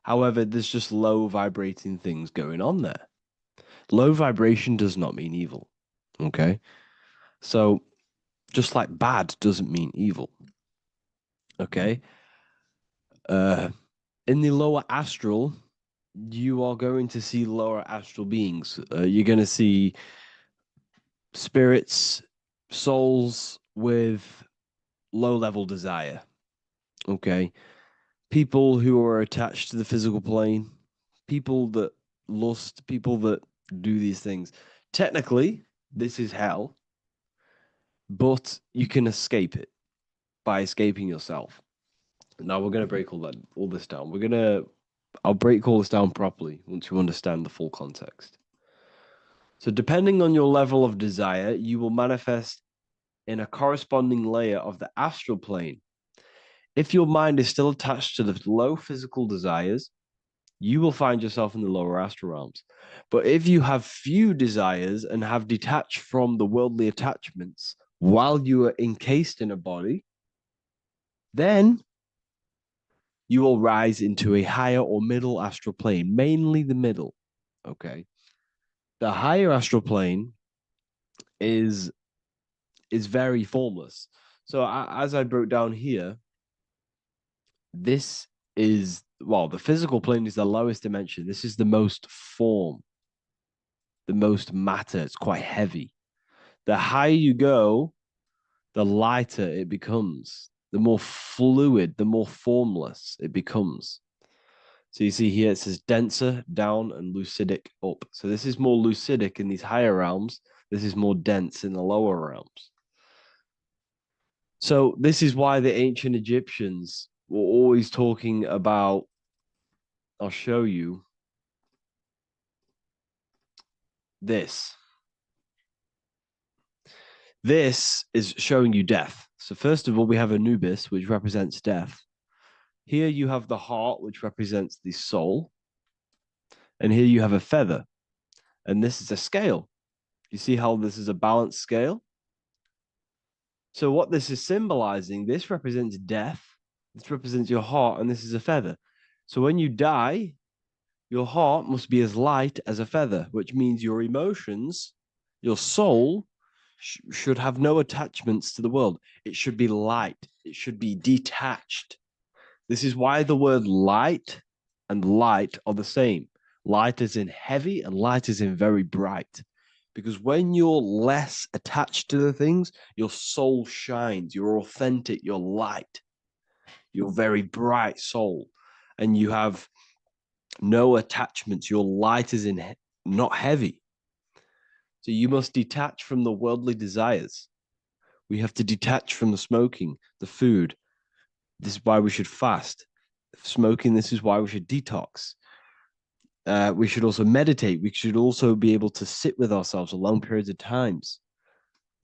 However, there's just low vibrating things going on there. Low vibration does not mean evil. Okay? So, just like bad doesn't mean evil. Okay? In the lower astral, you are going to see lower astral beings. You're going to see spirits, souls with low level desire. Okay? People who are attached to the physical plane, people that lust, people that do these things. Technically, this is hell, but you can escape it by escaping yourself. Now we're going to break all this down. I'll break all this down properly once you understand the full context. So depending on your level of desire, you will manifest in a corresponding layer of the astral plane. If your mind is still attached to the low physical desires, you will find yourself in the lower astral realms. But if you have few desires and have detached from the worldly attachments while you are encased in a body, then you will rise into a higher or middle astral plane, mainly the middle. Okay. The higher astral plane is very formless. So as I broke down here, this is, well, the physical plane is the lowest dimension. This is the most form, the most matter. It's quite heavy. The higher you go, the lighter it becomes, the more fluid, the more formless it becomes. So you see here, it says denser down and lucidic up. So this is more lucidic in these higher realms. This is more dense in the lower realms. So this is why the ancient Egyptians were always talking about, I'll show you this. This is showing you death. So first of all, we have Anubis, which represents death. Here you have the heart, which represents the soul. And here you have a feather. And this is a scale. You see how this is a balanced scale? So what this is symbolizing, this represents death. This represents your heart, and this is a feather. So when you die, your heart must be as light as a feather, which means your emotions Your soul should have no attachments to the world. It should be light. It should be detached. This is why the word light and light are the same. Light is in heavy and light is in very bright. Because when you're less attached to the things, your soul shines. You're authentic. You're light. You're very bright soul. And you have no attachments. Your light is in not heavy. So you must detach from the worldly desires. We have to detach from the smoking, the food. This is why we should fast. Smoking, this is why we should detox. We should also meditate. We should also be able to sit with ourselves for long periods of times.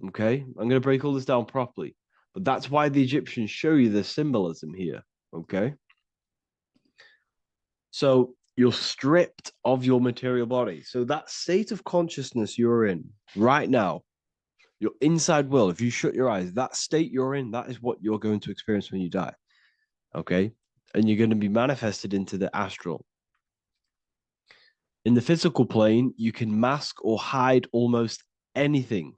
Okay, I'm going to break all this down properly. But that's why the Egyptians show you the symbolism here. Okay. So you're stripped of your material body. So that state of consciousness you're in right now, your inside world, if you shut your eyes, that state you're in, that is what you're going to experience when you die. Okay. And you're going to be manifested into the astral. In the physical plane, you can mask or hide almost anything.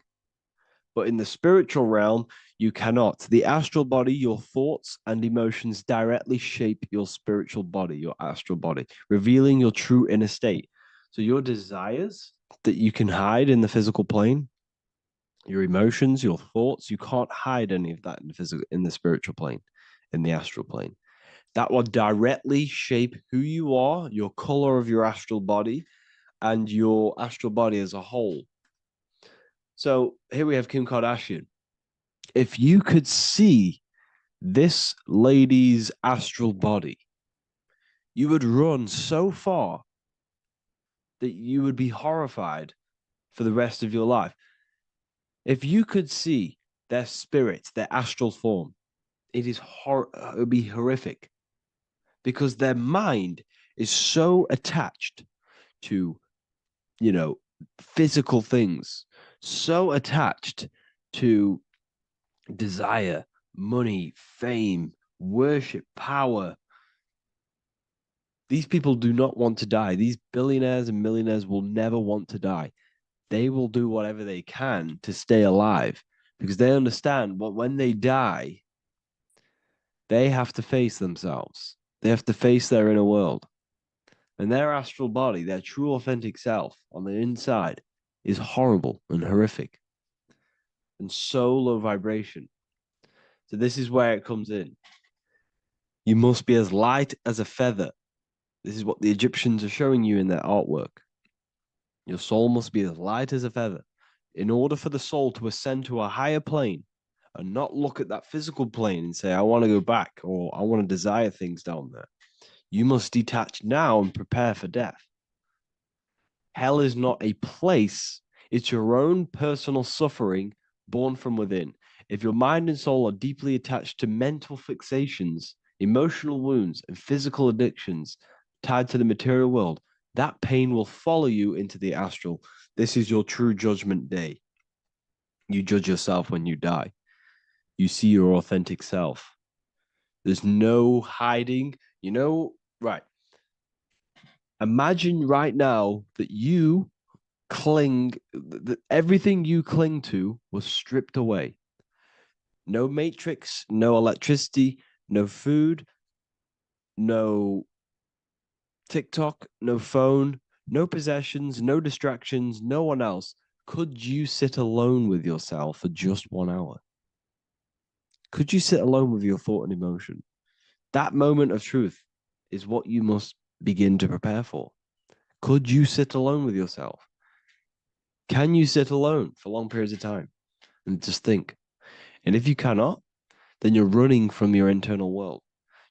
But in the spiritual realm, you cannot. The astral body, your thoughts and emotions directly shape your spiritual body, your astral body, revealing your true inner state. So your desires that you can hide in the physical plane, your emotions, your thoughts, you can't hide any of that in the spiritual plane, in the astral plane. That will directly shape who you are, your color of your astral body, and your astral body as a whole. So here we have Kim Kardashian. If you could see this lady's astral body, you would run so far that you would be horrified for the rest of your life. If you could see their spirit, their astral form, it would be horrific because their mind is so attached to, physical things, so attached to desire, money, fame, worship, power. These people do not want to die. These billionaires and millionaires will never want to die. They will do whatever they can to stay alive because they understand what when they die, they have to face themselves. They have to face their inner world. And their astral body, their true authentic self on the inside is horrible and horrific and so low vibration. So this is where it comes in. You must be as light as a feather. This is what the Egyptians are showing you in their artwork. Your soul must be as light as a feather. In order for the soul to ascend to a higher plane and not look at that physical plane and say, I want to go back or I want to desire things down there, you must detach now and prepare for death. Hell is not a place. It's your own personal suffering born from within. If your mind and soul are deeply attached to mental fixations, emotional wounds, and physical addictions tied to the material world, that pain will follow you into the astral. This is your true judgment day. You judge yourself when you die. You see your authentic self. There's no hiding. Right. Imagine right now that you that everything you cling to was stripped away. No matrix, no electricity, no food, no TikTok, no phone, no possessions, no distractions, no one else. Could you sit alone with yourself for just 1 hour? Could you sit alone with your thought and emotion? That moment of truth is what you must begin to prepare for. Could you sit alone with yourself? Can you sit alone for long periods of time and just think? And if you cannot, then you're running from your internal world.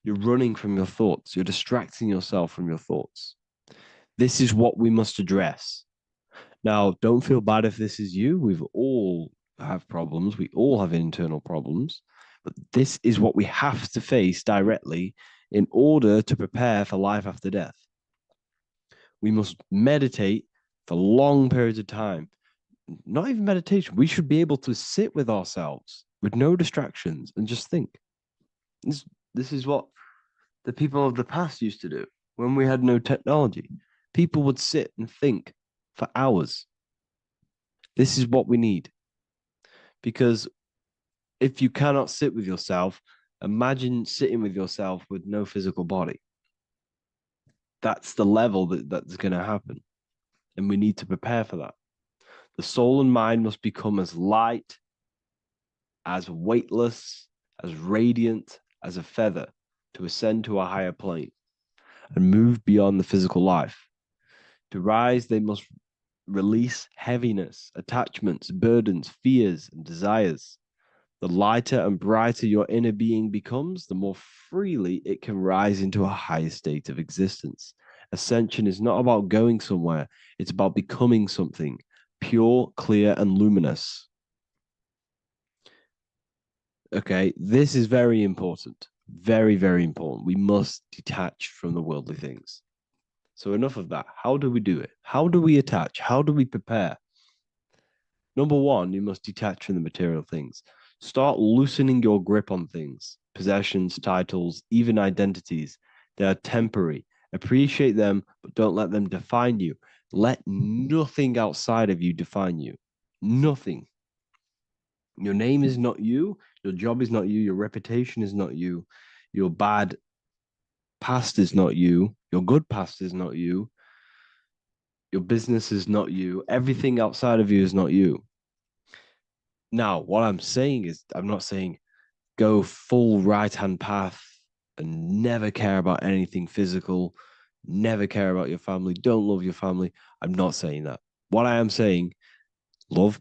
You're running from your thoughts. You're distracting yourself from your thoughts. This is what we must address. Now, don't feel bad if this is you. We've all have problems. We all have internal problems. But this is what we have to face directly in order to prepare for life after death. We must meditate for long periods of time. Not even meditation. We should be able to sit with ourselves with no distractions and just think. This is what the people of the past used to do when we had no technology. People would sit and think for hours. This is what we need. Because if you cannot sit with yourself, imagine sitting with yourself with no physical body. That's the level that's going to happen. And we need to prepare for that. The soul and mind must become as light, as weightless, as radiant as a feather to ascend to a higher plane and move beyond the physical life. To rise, they must release heaviness, attachments, burdens, fears, and desires. The lighter and brighter your inner being becomes, the more freely it can rise into a higher state of existence. Ascension is not about going somewhere, it's about becoming something pure, clear, and luminous. Okay, this is very important. Very, very important. We must detach from the worldly things. So enough of that. How do we do it? How do we attach? How do we prepare? Number one, you must detach from the material things. Start loosening your grip on things, possessions, titles, even identities. They are temporary. Appreciate them, but don't let them define you. Let nothing outside of you define you. Nothing. Your name is not you. Your job is not you. Your reputation is not you. Your bad past is not you. Your good past is not you. Your business is not you. Everything outside of you is not you. Now, what I'm saying is, I'm not saying go full right-hand path and never care about anything physical, never care about your family, don't love your family. I'm not saying that. What I am saying, love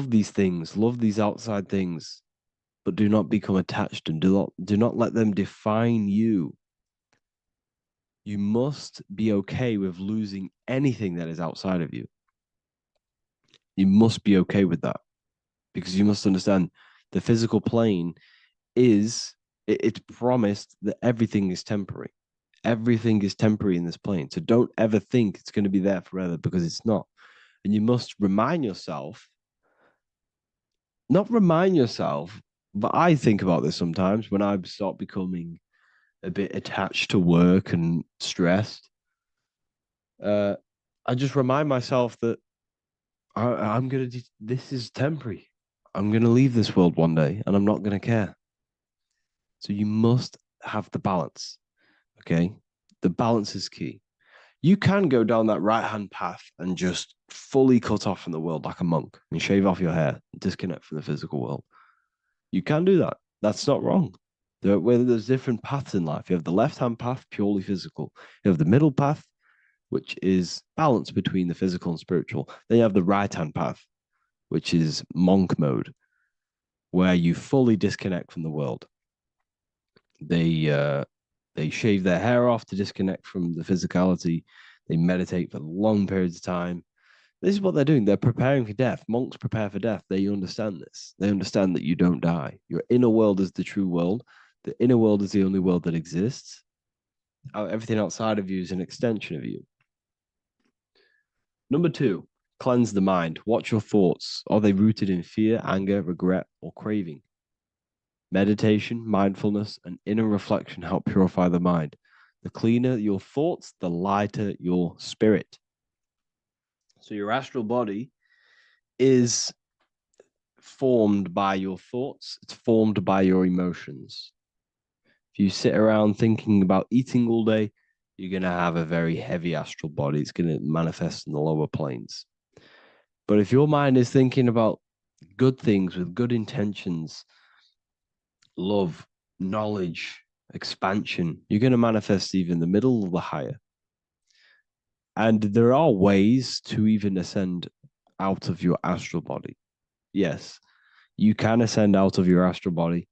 these things, love these outside things, but do not become attached and do not let them define you. You must be okay with losing anything that is outside of you. You must be okay with that, because you must understand the physical plane is, it's promised that everything is temporary. Everything is temporary in this plane. So don't ever think it's going to be there forever, because it's not. And you must remind yourself, not remind yourself, but I think about this sometimes when I start becoming a bit attached to work and stressed. I just remind myself that I'm going to, this is temporary. I'm going to leave this world one day and I'm not going to care. So you must have the balance. Okay. The balance is key. You can go down that right-hand path and just fully cut off from the world like a monk and shave off your hair, disconnect from the physical world. You can do that. That's not wrong. There's different paths in life. You have the left-hand path, purely physical. You have the middle path, which is balance between the physical and spiritual. Then you have the right-hand path, which is monk mode, where you fully disconnect from the world. They shave their hair off to disconnect from the physicality. They meditate for long periods of time. This is what they're doing. They're preparing for death. Monks prepare for death. They understand this. They understand that you don't die. Your inner world is the true world. The inner world is the only world that exists. Everything outside of you is an extension of you. Number two, cleanse the mind. Watch your thoughts. Are they rooted in fear, anger, regret, or craving? Meditation, mindfulness, and inner reflection help purify the mind. The cleaner your thoughts, the lighter your spirit. So your astral body is formed by your thoughts. It's formed by your emotions. If you sit around thinking about eating all day, you're going to have a very heavy astral body. It's going to manifest in the lower planes. But if your mind is thinking about good things with good intentions, love, knowledge, expansion, you're going to manifest even the middle or the higher. And there are ways to even ascend out of your astral body. Yes, you can ascend out of your astral body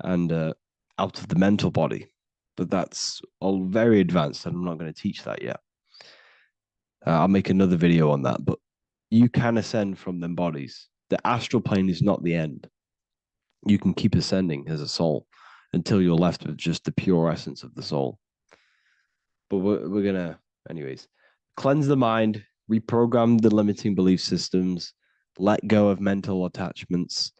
and out of the mental body, but that's all very advanced, and I'm not going to teach that yet. I'll make another video on that, but you can ascend from them bodies. The astral plane is not the end. You can keep ascending as a soul until you're left with just the pure essence of the soul. But we're going to, anyways, cleanse the mind, reprogram the limiting belief systems, let go of mental attachments.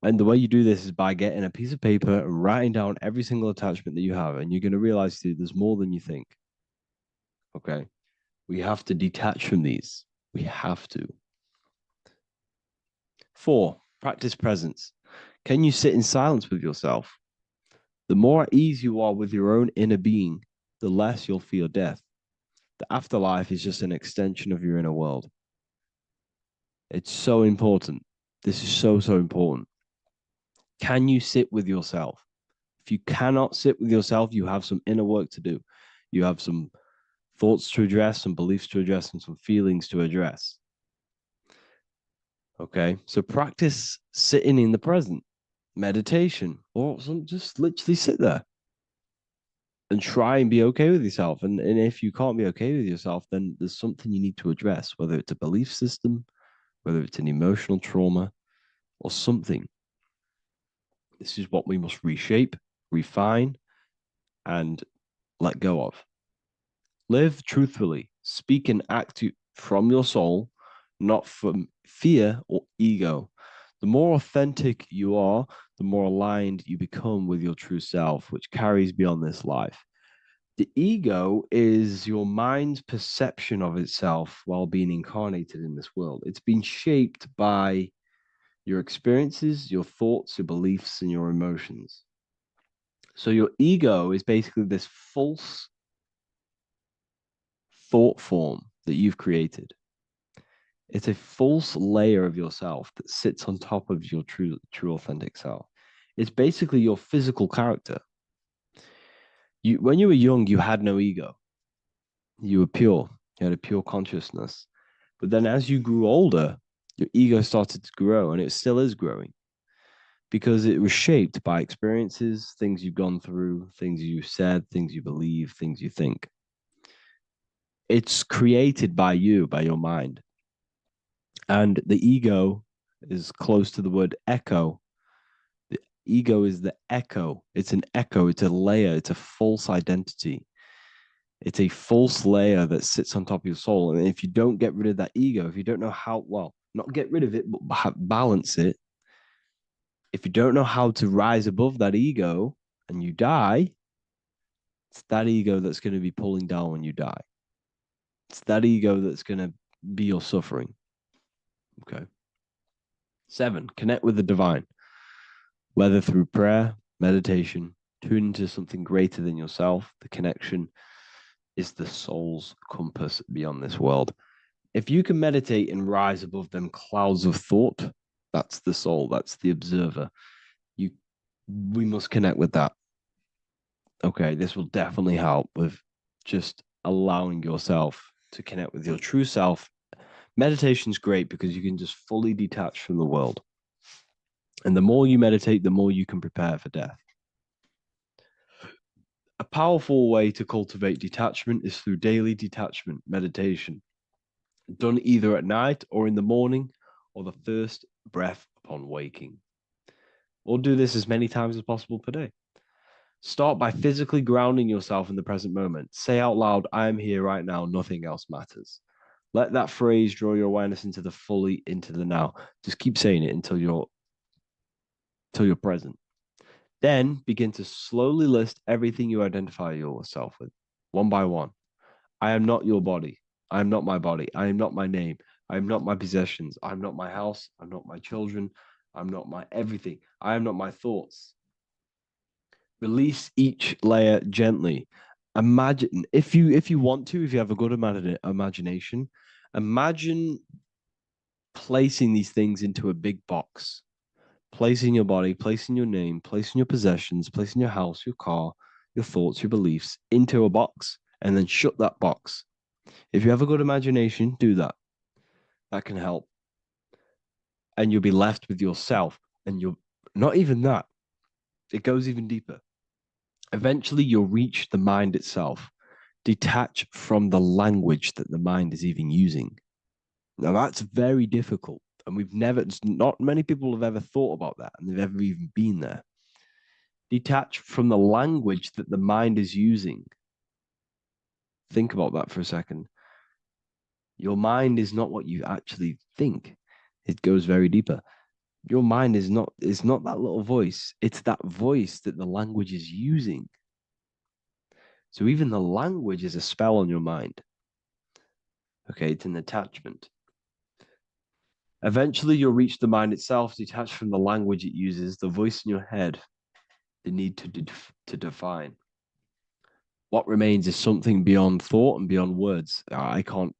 And the way you do this is by getting a piece of paper and writing down every single attachment that you have. And you're going to realize that there's more than you think. Okay. We have to detach from these. We have to. 4, practice presence. Can you sit in silence with yourself? The more at ease you are with your own inner being, the less you'll fear death. The afterlife is just an extension of your inner world. It's so important. This is so, so important. Can you sit with yourself? If you cannot sit with yourself, you have some inner work to do. You have some thoughts to address, some beliefs to address, and some feelings to address. Okay, so practice sitting in the present, meditation, or just literally sit there and try and be okay with yourself. And if you can't be okay with yourself, then there's something you need to address, whether it's a belief system, whether it's an emotional trauma, or something. This is what we must reshape, refine, and let go of. Live truthfully, speak and act from your soul, not from fear or ego. The more authentic you are, the more aligned you become with your true self, which carries beyond this life. The ego is your mind's perception of itself while being incarnated in this world. It's been shaped by your experiences, your thoughts, your beliefs, and your emotions. So your ego is basically this false thought form that you've created. It's a false layer of yourself that sits on top of your true authentic self. It's basically your physical character. When you were young, you had no ego. You were pure. You had a pure consciousness. But then as you grew older, your ego started to grow, and it still is growing because it was shaped by experiences, things you've gone through, things you said, things you believe, things you think. It's created by you, by your mind. And the ego is close to the word echo. The ego is the echo. It's an echo. It's a layer. It's a false identity. It's a false layer that sits on top of your soul. And if you don't get rid of that ego, if you don't know how, well, not get rid of it, but balance it. If you don't know how to rise above that ego and you die, it's that ego that's going to be pulling down when you die. It's that ego that's going to be your suffering. Okay. 7, connect with the divine, whether through prayer, meditation, tune into something greater than yourself. The connection is the soul's compass beyond this world. If you can meditate and rise above them clouds of thought, that's the soul, that's the observer. We must connect with that. Okay, this will definitely help with just allowing yourself to connect with your true self. Meditation's great because you can just fully detach from the world. And the more you meditate, the more you can prepare for death. A powerful way to cultivate detachment is through daily detachment meditation, done either at night or in the morning or the first breath upon waking. Or do this as many times as possible per day. Start by physically grounding yourself in the present moment. Say out loud, I am here right now, nothing else matters. Let that phrase draw your awareness into the now. Just keep saying it until you're present. Then begin to slowly list everything you identify yourself with, one by one. I am not your body. I am not my body. I am not my name. I am not my possessions. I am not my house. I'm not my children. I'm not my everything. I am not my thoughts. Release each layer gently. Imagine, if you want to, if you have a good imagination, imagine placing these things into a big box. Placing your body, placing your name, placing your possessions, placing your house, your car, your thoughts, your beliefs into a box, and then shut that box. If you have a good imagination, do that. That can help. And you'll be left with yourself. And you're not even that. It goes even deeper. Eventually, you'll reach the mind itself. Detach from the language that the mind is even using. Now, that's very difficult. And not many people have ever thought about that, and they've ever even been there. Detach from the language that the mind is using. Think about that for a second. Your mind is not what you actually think. It goes very deeper. Your mind is not that little voice. It's that voice that the language is using. So even the language is a spell on your mind. Okay, it's an attachment. Eventually, you'll reach the mind itself, detached from the language it uses, the voice in your head, the need to define. What remains is something beyond thought and beyond words. I can't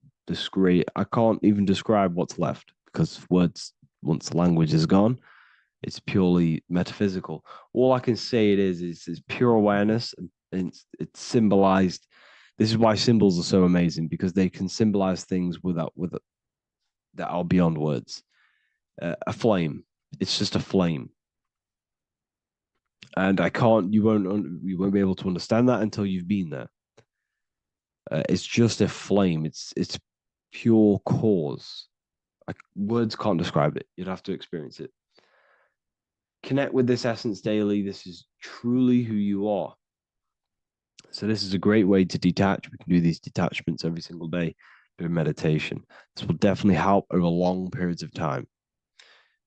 even describe what's left, because words, once the language is gone, it's purely metaphysical. All I can say it is pure awareness, and it's symbolized. This is why symbols are so amazing, because they can symbolize things that are beyond words. A flame, it's just a flame, and you won't be able to understand that until you've been there. It's just a flame. It's pure cause. Words can't describe it. You'd have to experience it. Connect with this essence daily. This is truly who you are. So this is a great way to detach. We can do these detachments every single day during meditation. This will definitely help over long periods of time.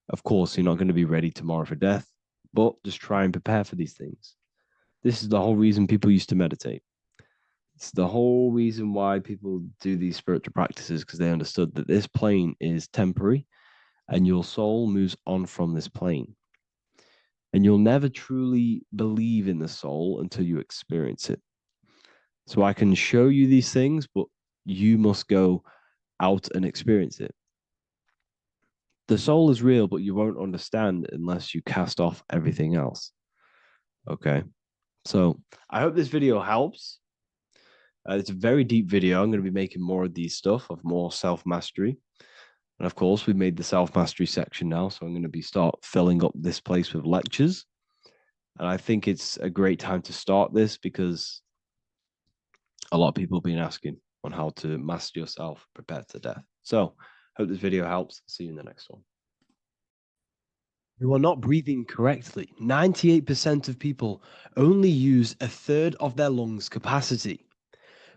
Of course, you're not going to be ready tomorrow for death, but just try and prepare for these things. This is the whole reason people used to meditate. It's the whole reason why people do these spiritual practices, because they understood that this plane is temporary and your soul moves on from this plane. And you'll never truly believe in the soul until you experience it. So I can show you these things, but you must go out and experience it. The soul is real, but you won't understand unless you cast off everything else. Okay. So I hope this video helps. It's a very deep video. I'm going to be making more of these stuff, of more self-mastery. And of course, we've made the self-mastery section now. So I'm going to start filling up this place with lectures. And I think it's a great time to start this, because a lot of people have been asking on how to master yourself, prepare to death. So hope this video helps. See you in the next one. You are not breathing correctly. 98% of people only use a third of their lungs capacity,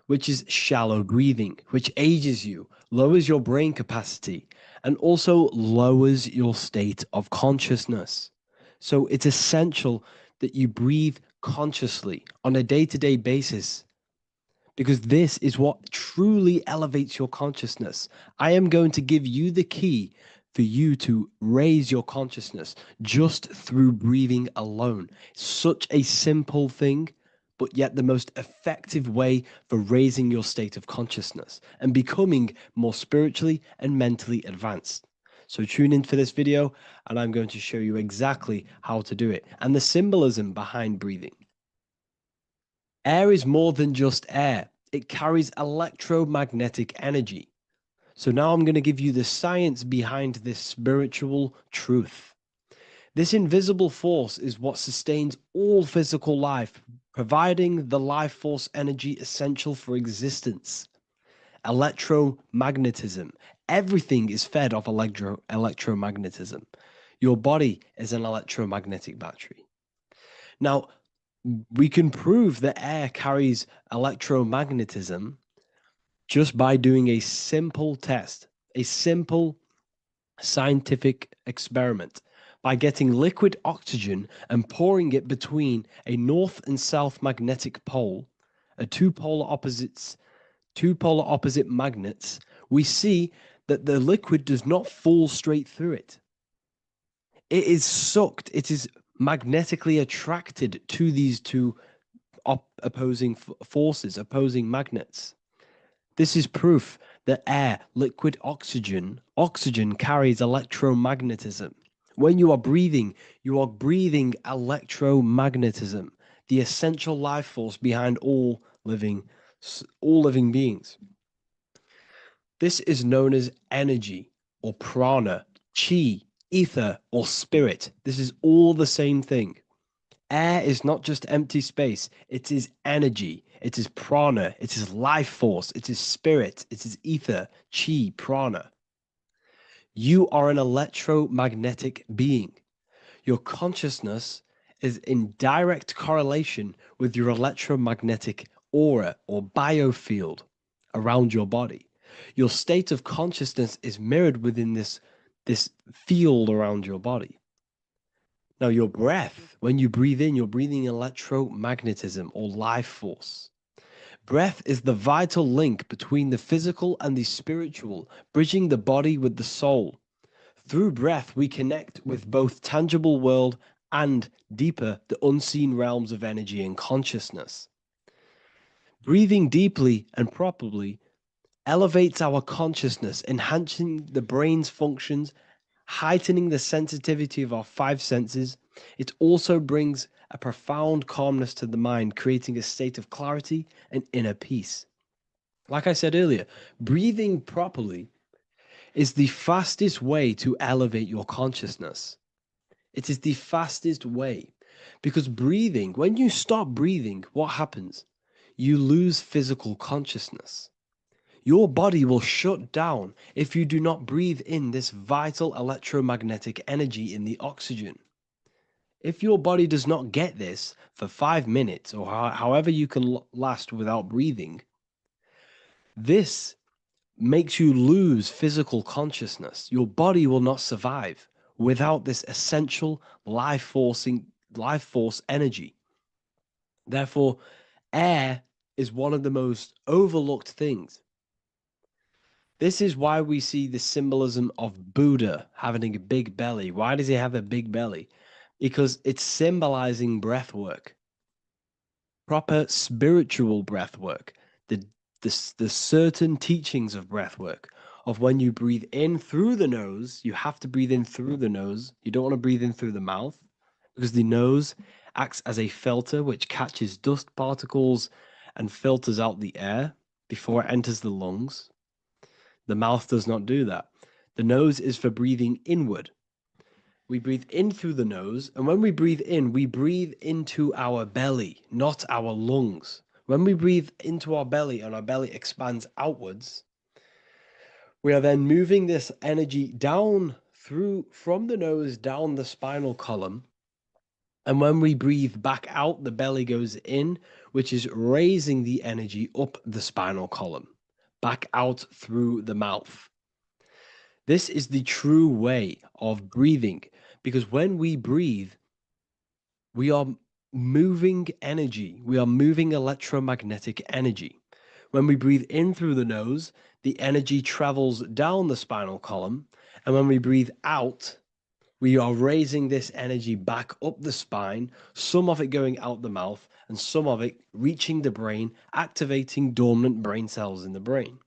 which is shallow breathing, which ages you, lowers your brain capacity, and also lowers your state of consciousness. So it's essential that you breathe consciously on a day-to-day basis, because this is what truly elevates your consciousness. I am going to give you the key for you to raise your consciousness just through breathing alone. Such a simple thing, but yet the most effective way for raising your state of consciousness and becoming more spiritually and mentally advanced. So tune in for this video, and I'm going to show you exactly how to do it and the symbolism behind breathing. Air is more than just air. It carries electromagnetic energy. So now I'm going to give you the science behind this spiritual truth. This invisible force is what sustains all physical life, providing the life force energy essential for existence. Electromagnetism. Everything is fed off electromagnetism. Your body is an electromagnetic battery. Now, we can prove that air carries electromagnetism just by doing a simple test, a simple scientific experiment, by getting liquid oxygen and pouring it between a north and south magnetic pole, two polar opposite magnets. We see that the liquid does not fall straight through it. It is sucked. It is magnetically attracted to these two opposing forces, opposing magnets. This is proof that air, liquid oxygen carries electromagnetism. When you are breathing electromagnetism, the essential life force behind all living beings. This is known as energy or prana, chi, ether, or spirit. This is all the same thing. Air is not just empty space. It is energy. It is prana. It is life force. It is spirit. It is ether, chi, prana. You are an electromagnetic being. Your consciousness is in direct correlation with your electromagnetic aura or biofield around your body. Your state of consciousness is mirrored within this field around your body. Now, your breath, when you breathe in, you're breathing electromagnetism or life force. Breath is the vital link between the physical and the spiritual, bridging the body with the soul. Through breath, we connect with both tangible world and deeper, the unseen realms of energy and consciousness. Breathing deeply and properly elevates our consciousness, enhancing the brain's functions, heightening the sensitivity of our five senses. It also brings a profound calmness to the mind, creating a state of clarity and inner peace. Like I said earlier, breathing properly is the fastest way to elevate your consciousness. It is the fastest way because breathing, when you stop breathing, what happens? You lose physical consciousness. Your body will shut down if you do not breathe in this vital electromagnetic energy in the oxygen. If your body does not get this for 5 minutes or however you can last without breathing, this makes you lose physical consciousness. Your body will not survive without this essential life force energy. Therefore, air is one of the most overlooked things. This is why we see the symbolism of Buddha having a big belly. Why does he have a big belly? Because it's symbolizing breath work, proper spiritual breath work, the certain teachings of breath work, of when you breathe in through the nose, you have to breathe in through the nose. You don't want to breathe in through the mouth because the nose acts as a filter which catches dust particles and filters out the air before it enters the lungs. The mouth does not do that. The nose is for breathing inward. We breathe in through the nose, and when we breathe in, we breathe into our belly, not our lungs. When we breathe into our belly and our belly expands outwards, we are then moving this energy down from the nose down the spinal column. And when we breathe back out, the belly goes in, which is raising the energy up the spinal column, back out through the mouth. This is the true way of breathing, because when we breathe, we are moving energy. We are moving electromagnetic energy. When we breathe in through the nose, the energy travels down the spinal column. And when we breathe out, we are raising this energy back up the spine, some of it going out the mouth, and some of it reaching the brain, activating dormant brain cells in the brain.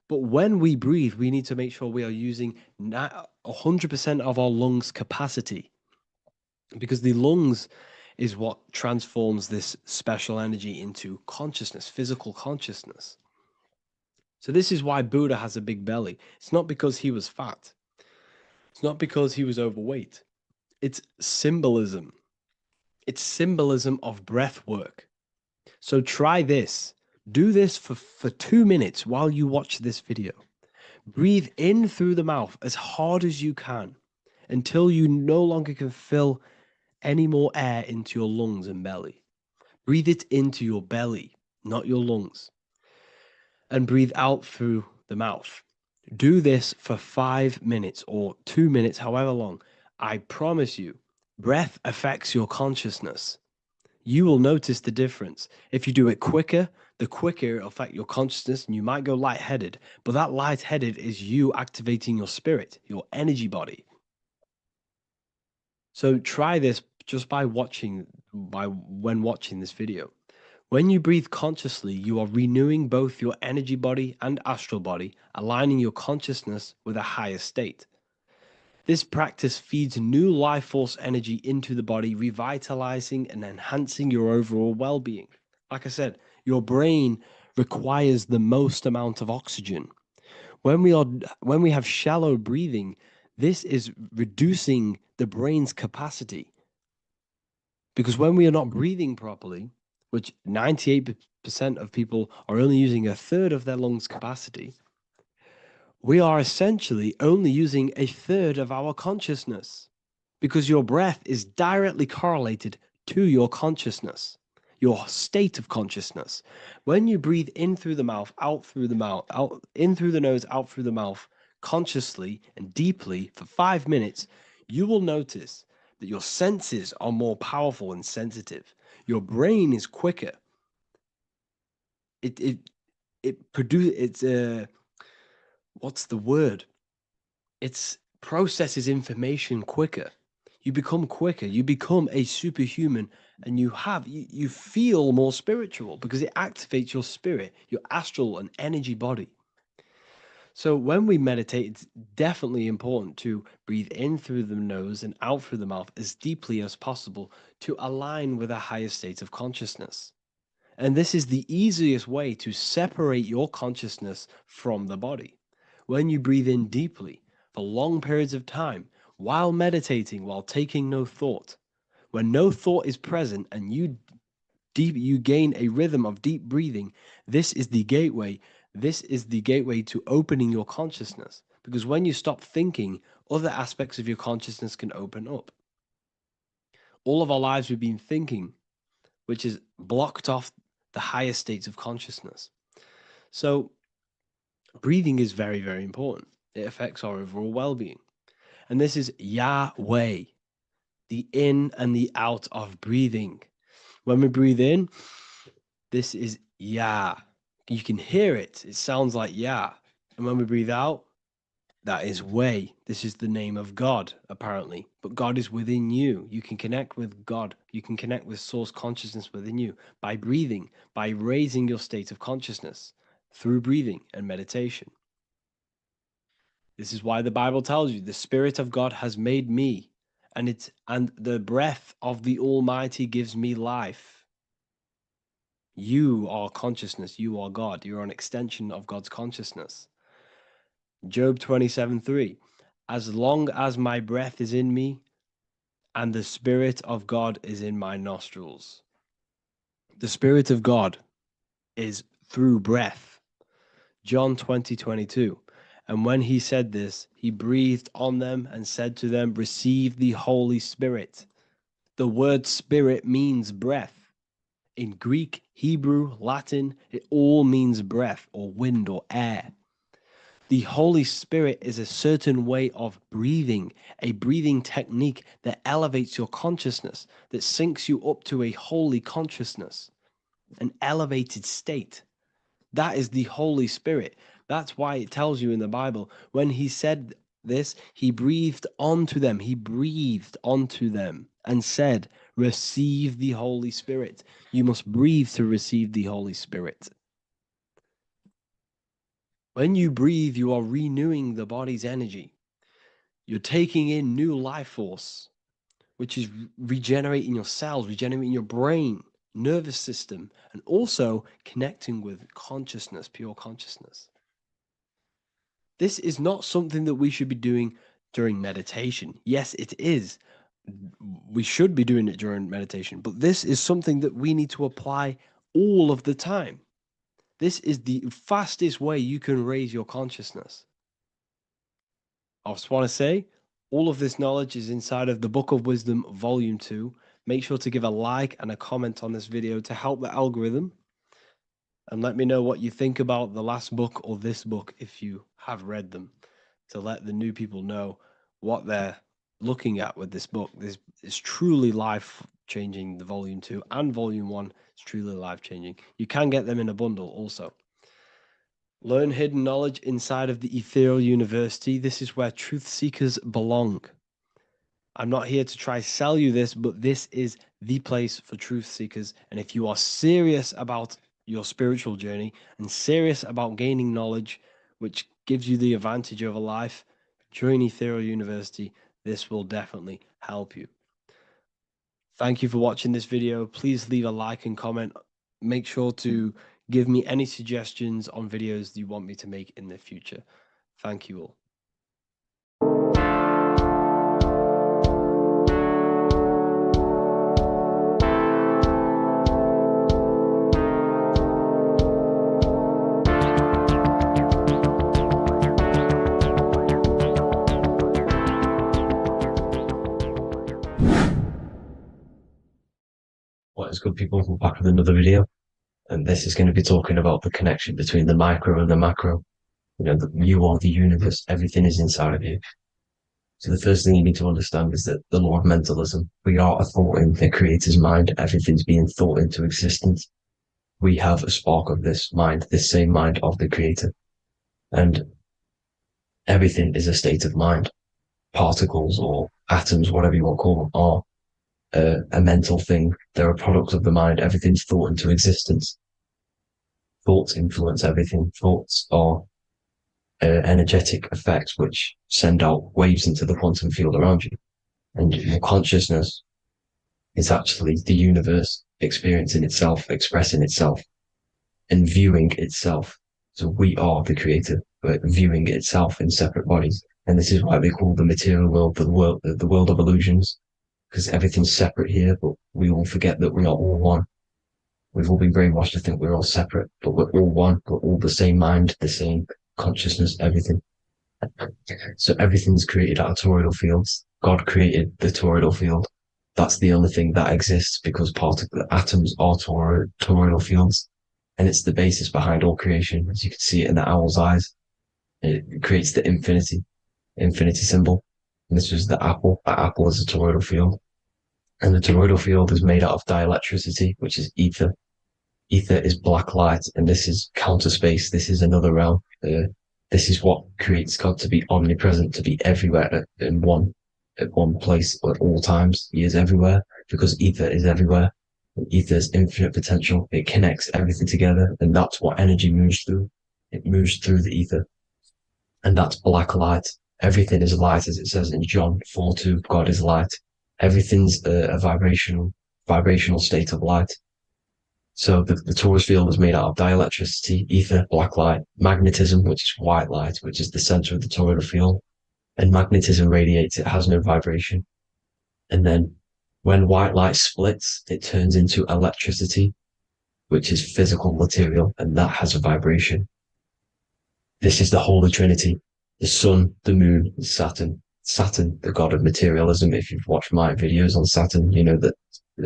But when we breathe, we need to make sure we are using 100% of our lungs' capacity, because the lungs is what transforms this special energy into consciousness, physical consciousness. So this is why Buddha has a big belly. It's not because he was fat. It's not because he was overweight. It's symbolism. It's symbolism of breath work. So try this. Do this for 2 minutes while you watch this video. Breathe in through the mouth as hard as you can until you no longer can fill any more air into your lungs and belly. Breathe it into your belly, not your lungs. And breathe out through the mouth. Do this for 5 minutes or 2 minutes, however long. I promise you, breath affects your consciousness. You will notice the difference. If you do it quicker, the quicker it'll affect your consciousness and you might go lightheaded. But that lightheaded is you activating your spirit, your energy body. So try this just when watching this video. When you breathe consciously, you are renewing both your energy body and astral body, aligning your consciousness with a higher state. This practice feeds new life force energy into the body, revitalizing and enhancing your overall well-being. Like I said, your brain requires the most amount of oxygen. When we have shallow breathing, this is reducing the brain's capacity. Because when we are not breathing properly, which 98% of people are only using a third of their lungs capacity, we are essentially only using a third of our consciousness, because your breath is directly correlated to your consciousness, your state of consciousness. When you breathe in through the mouth, out through the mouth, out in through the nose, out through the mouth, consciously and deeply for 5 minutes, you will notice that your senses are more powerful and sensitive. Your brain is quicker. What's the word? It's processes information quicker. You become quicker. You become a superhuman, and you feel more spiritual because it activates your spirit, your astral and energy body. So when we meditate, it's definitely important to breathe in through the nose and out through the mouth as deeply as possible to align with a higher state of consciousness. And this is the easiest way to separate your consciousness from the body. When you breathe in deeply for long periods of time, while meditating, while taking no thought, when no thought is present and you gain a rhythm of deep breathing, this is the gateway. This is the gateway to opening your consciousness. Because when you stop thinking, other aspects of your consciousness can open up. All of our lives we've been thinking, which is blocked off the higher states of consciousness. So breathing is very, very important. It affects our overall well-being. And this is Yahweh, the in and the out of breathing. When we breathe in, this is Yah. You can hear it. It sounds like Yah. And when we breathe out, that is Way. This is the name of God, apparently. But God is within you. You can connect with God. You can connect with source consciousness within you by breathing, by raising your state of consciousness through breathing and meditation. This is why the Bible tells you the Spirit of God has made me, and the breath of the Almighty gives me life. You are consciousness. You are God. You're an extension of God's consciousness. Job 27:3. As long as my breath is in me and the Spirit of God is in my nostrils. The Spirit of God is through breath. John 20:22. And when he said this, he breathed on them and said to them, receive the Holy Spirit. The word spirit means breath. In Greek, Hebrew, Latin, it all means breath or wind or air. The Holy Spirit is a certain way of breathing, a breathing technique that elevates your consciousness, that syncs you up to a holy consciousness, an elevated state. That is the Holy Spirit. That's why it tells you in the Bible, when he said this, he breathed onto them. He breathed onto them and said, receive the Holy Spirit. You must breathe to receive the Holy Spirit. When you breathe, you are renewing the body's energy. You're taking in new life force, which is regenerating your cells, regenerating your brain, nervous system, and also connecting with consciousness, pure consciousness. This is not something that we should be doing during meditation. Yes, it is. We should be doing it during meditation, but this is something that we need to apply all of the time. This is the fastest way you can raise your consciousness. I just want to say, all of this knowledge is inside of the Book of Wisdom, Volume 2. Make sure to give a like and a comment on this video to help the algorithm. And let me know what you think about the last book or this book if you have read them, to let the new people know what they're looking at with this book. This is truly life-changing, the Volume 2 and Volume 1 is truly life-changing. You can get them in a bundle also. Learn hidden knowledge inside of the Ethereal University. This is where truth seekers belong. I'm not here to try sell you this, but this is the place for truth seekers. And if you are serious about your spiritual journey and serious about gaining knowledge, which gives you the advantage over life, join Ethereal University. This will definitely help you. Thank you for watching this video. Please leave a like and comment. Make sure to give me any suggestions on videos you want me to make in the future. Thank you all. What is good, people? We're back with another video, and this is going to be talking about the connection between the micro and the macro. You know, you are the universe, everything is inside of you. So the first thing you need to understand is that the law of mentalism, we are a thought in the creator's mind, everything's being thought into existence. We have a spark of this mind, this same mind of the creator, and everything is a state of mind. particles or atoms, whatever you want to call them, are a mental thing. They're a product of the mind. Everything's thought into existence. Thoughts influence everything. Thoughts are energetic effects which send out waves into the quantum field around you. And your consciousness is actually the universe experiencing itself, expressing itself, and viewing itself. So we are the creator, but viewing itself in separate bodies. And this is why they call the material world the world of illusions, because everything's separate here, but we all forget that we are all one. We've all been brainwashed to think we're all separate, but we're all one. We're all the same mind, the same consciousness, everything. So everything's created out of toroidal fields. God created the toroidal field. That's the only thing that exists because atoms are toroidal fields. And it's the basis behind all creation. As you can see it in the owl's eyes. It creates the infinity symbol. And this was the apple. That apple is a toroidal field. And the toroidal field is made out of dielectricity, which is ether. Ether is black light, and this is counter space. This is another realm. This is what creates God to be omnipresent, to be everywhere at one place at all times. He is everywhere because ether is everywhere. Ether is infinite potential. It connects everything together, and that's what energy moves through. It moves through the ether, and that's black light. Everything is light, as it says in John 4:2. God is light. Everything's a vibrational state of light. So the torus field is made out of dielectricity, ether, black light, magnetism, which is white light, which is the center of the toroidal field. And magnetism radiates, it has no vibration. And then when white light splits, it turns into electricity, which is physical material, and that has a vibration. This is the Holy Trinity, the sun, the moon, and Saturn. Saturn, the god of materialism. If you've watched my videos on Saturn, you know that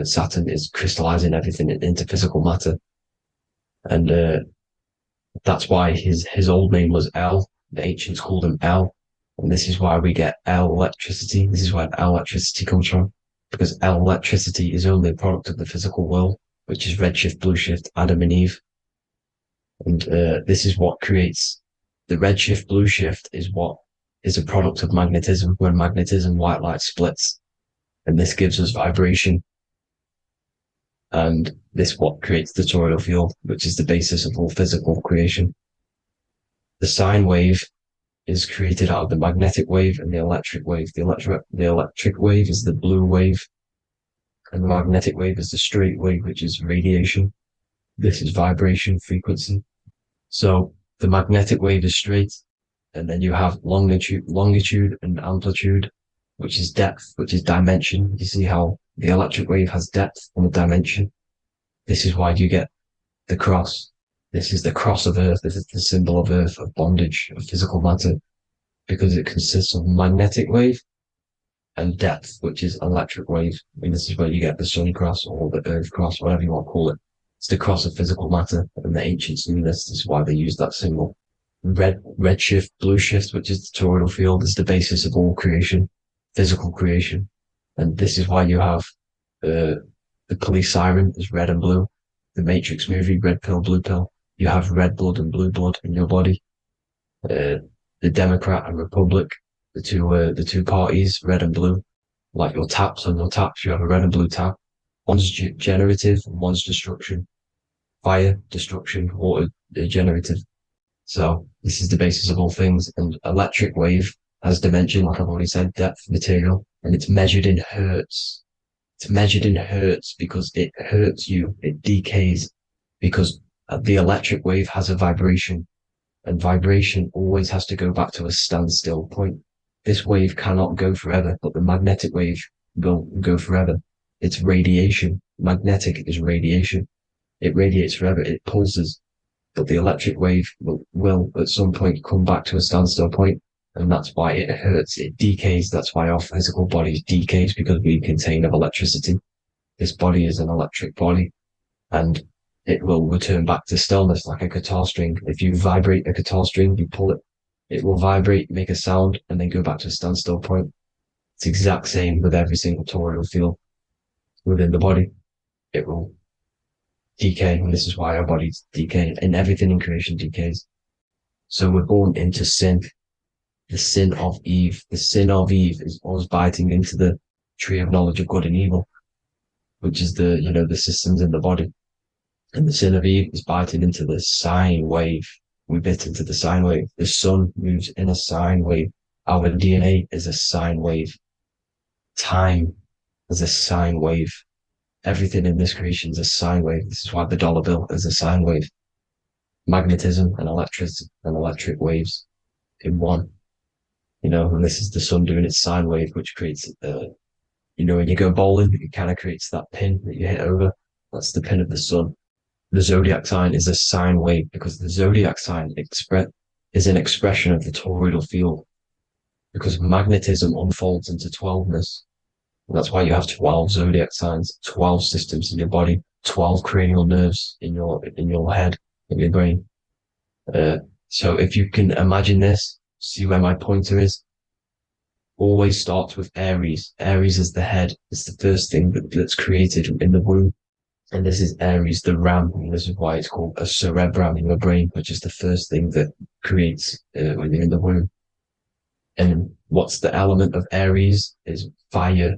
Saturn is crystallizing everything into physical matter. And that's why his old name was El. The ancients called him El. And this is why we get L electricity. This is where L electricity comes from. Because L electricity is only a product of the physical world, which is redshift, blueshift, Adam and Eve. And this is what creates the redshift, blueshift is what is a product of magnetism. When magnetism, white light splits. And this gives us vibration. And this is what creates the toroidal field, which is the basis of all physical creation. The sine wave is created out of the magnetic wave and the electric wave. The electric wave is the blue wave, and the magnetic wave is the straight wave, which is radiation. This is vibration frequency. So the magnetic wave is straight, and then you have longitude and amplitude, which is depth, which is dimension. You see how the electric wave has depth and a dimension. This is why you get the cross. This is the cross of Earth. This is the symbol of Earth, of bondage, of physical matter, because it consists of magnetic wave and depth, which is electric wave. I mean, this is where you get the sun cross or the earth cross, whatever you want to call it. It's the cross of physical matter, and the ancients knew this. This is why they used that symbol. Redshift, blueshift, which is the toroidal field, is the basis of all creation, physical creation. And this is why you have the police siren is red and blue. The Matrix movie, red pill, blue pill. You have red blood and blue blood in your body. The Democrat and Republic, the two parties, red and blue. Like your taps on your taps, you have a red and blue tap. One's generative and one's destruction. Fire, destruction, water, generative. So this is the basis of all things. And electric wave has dimension, like I've already said, depth, material, and it's measured in hertz. It's measured in hertz because it hurts you. It decays because the electric wave has a vibration, and vibration always has to go back to a standstill point. This wave cannot go forever, but the magnetic wave will go forever. It's radiation. Magnetic is radiation. It radiates forever. It pulses, but the electric wave will at some point come back to a standstill point, and that's why it hurts. It decays. That's why our physical body decays, because we contain of electricity. This body is an electric body, and it will return back to stillness like a guitar string. If you vibrate a guitar string, you pull it, it will vibrate, make a sound, and then go back to a standstill point. It's the exact same with every single toroidal field within the body. It will decay, and this is why our bodies decay, and everything in creation decays. So we're born into sin. The sin of Eve. The sin of Eve is us biting into the tree of knowledge of good and evil, which is the systems in the body. And the sin of Eve is biting into the sine wave. We bit into the sine wave. The sun moves in a sine wave. Our DNA is a sine wave. Time is a sine wave. Everything in this creation is a sine wave. This is why the dollar bill is a sine wave. Magnetism and electric waves in one. And this is the sun doing its sine wave, which creates, when you go bowling, it kind of creates that pin that you hit over. That's the pin of the sun. The zodiac sign is a sine wave because the zodiac sign is an expression of the toroidal field, because magnetism unfolds into 12ness. And that's why you have 12 zodiac signs, 12 systems in your body, 12 cranial nerves in your head, in your brain. So if you can imagine this, see where my pointer is. Always starts with Aries. Aries is the head. It's the first thing that's created in the womb. And this is Aries, the ram. And this is why it's called a cerebrum in your brain, which is the first thing that creates when you're in the womb. And what's the element of Aries is fire.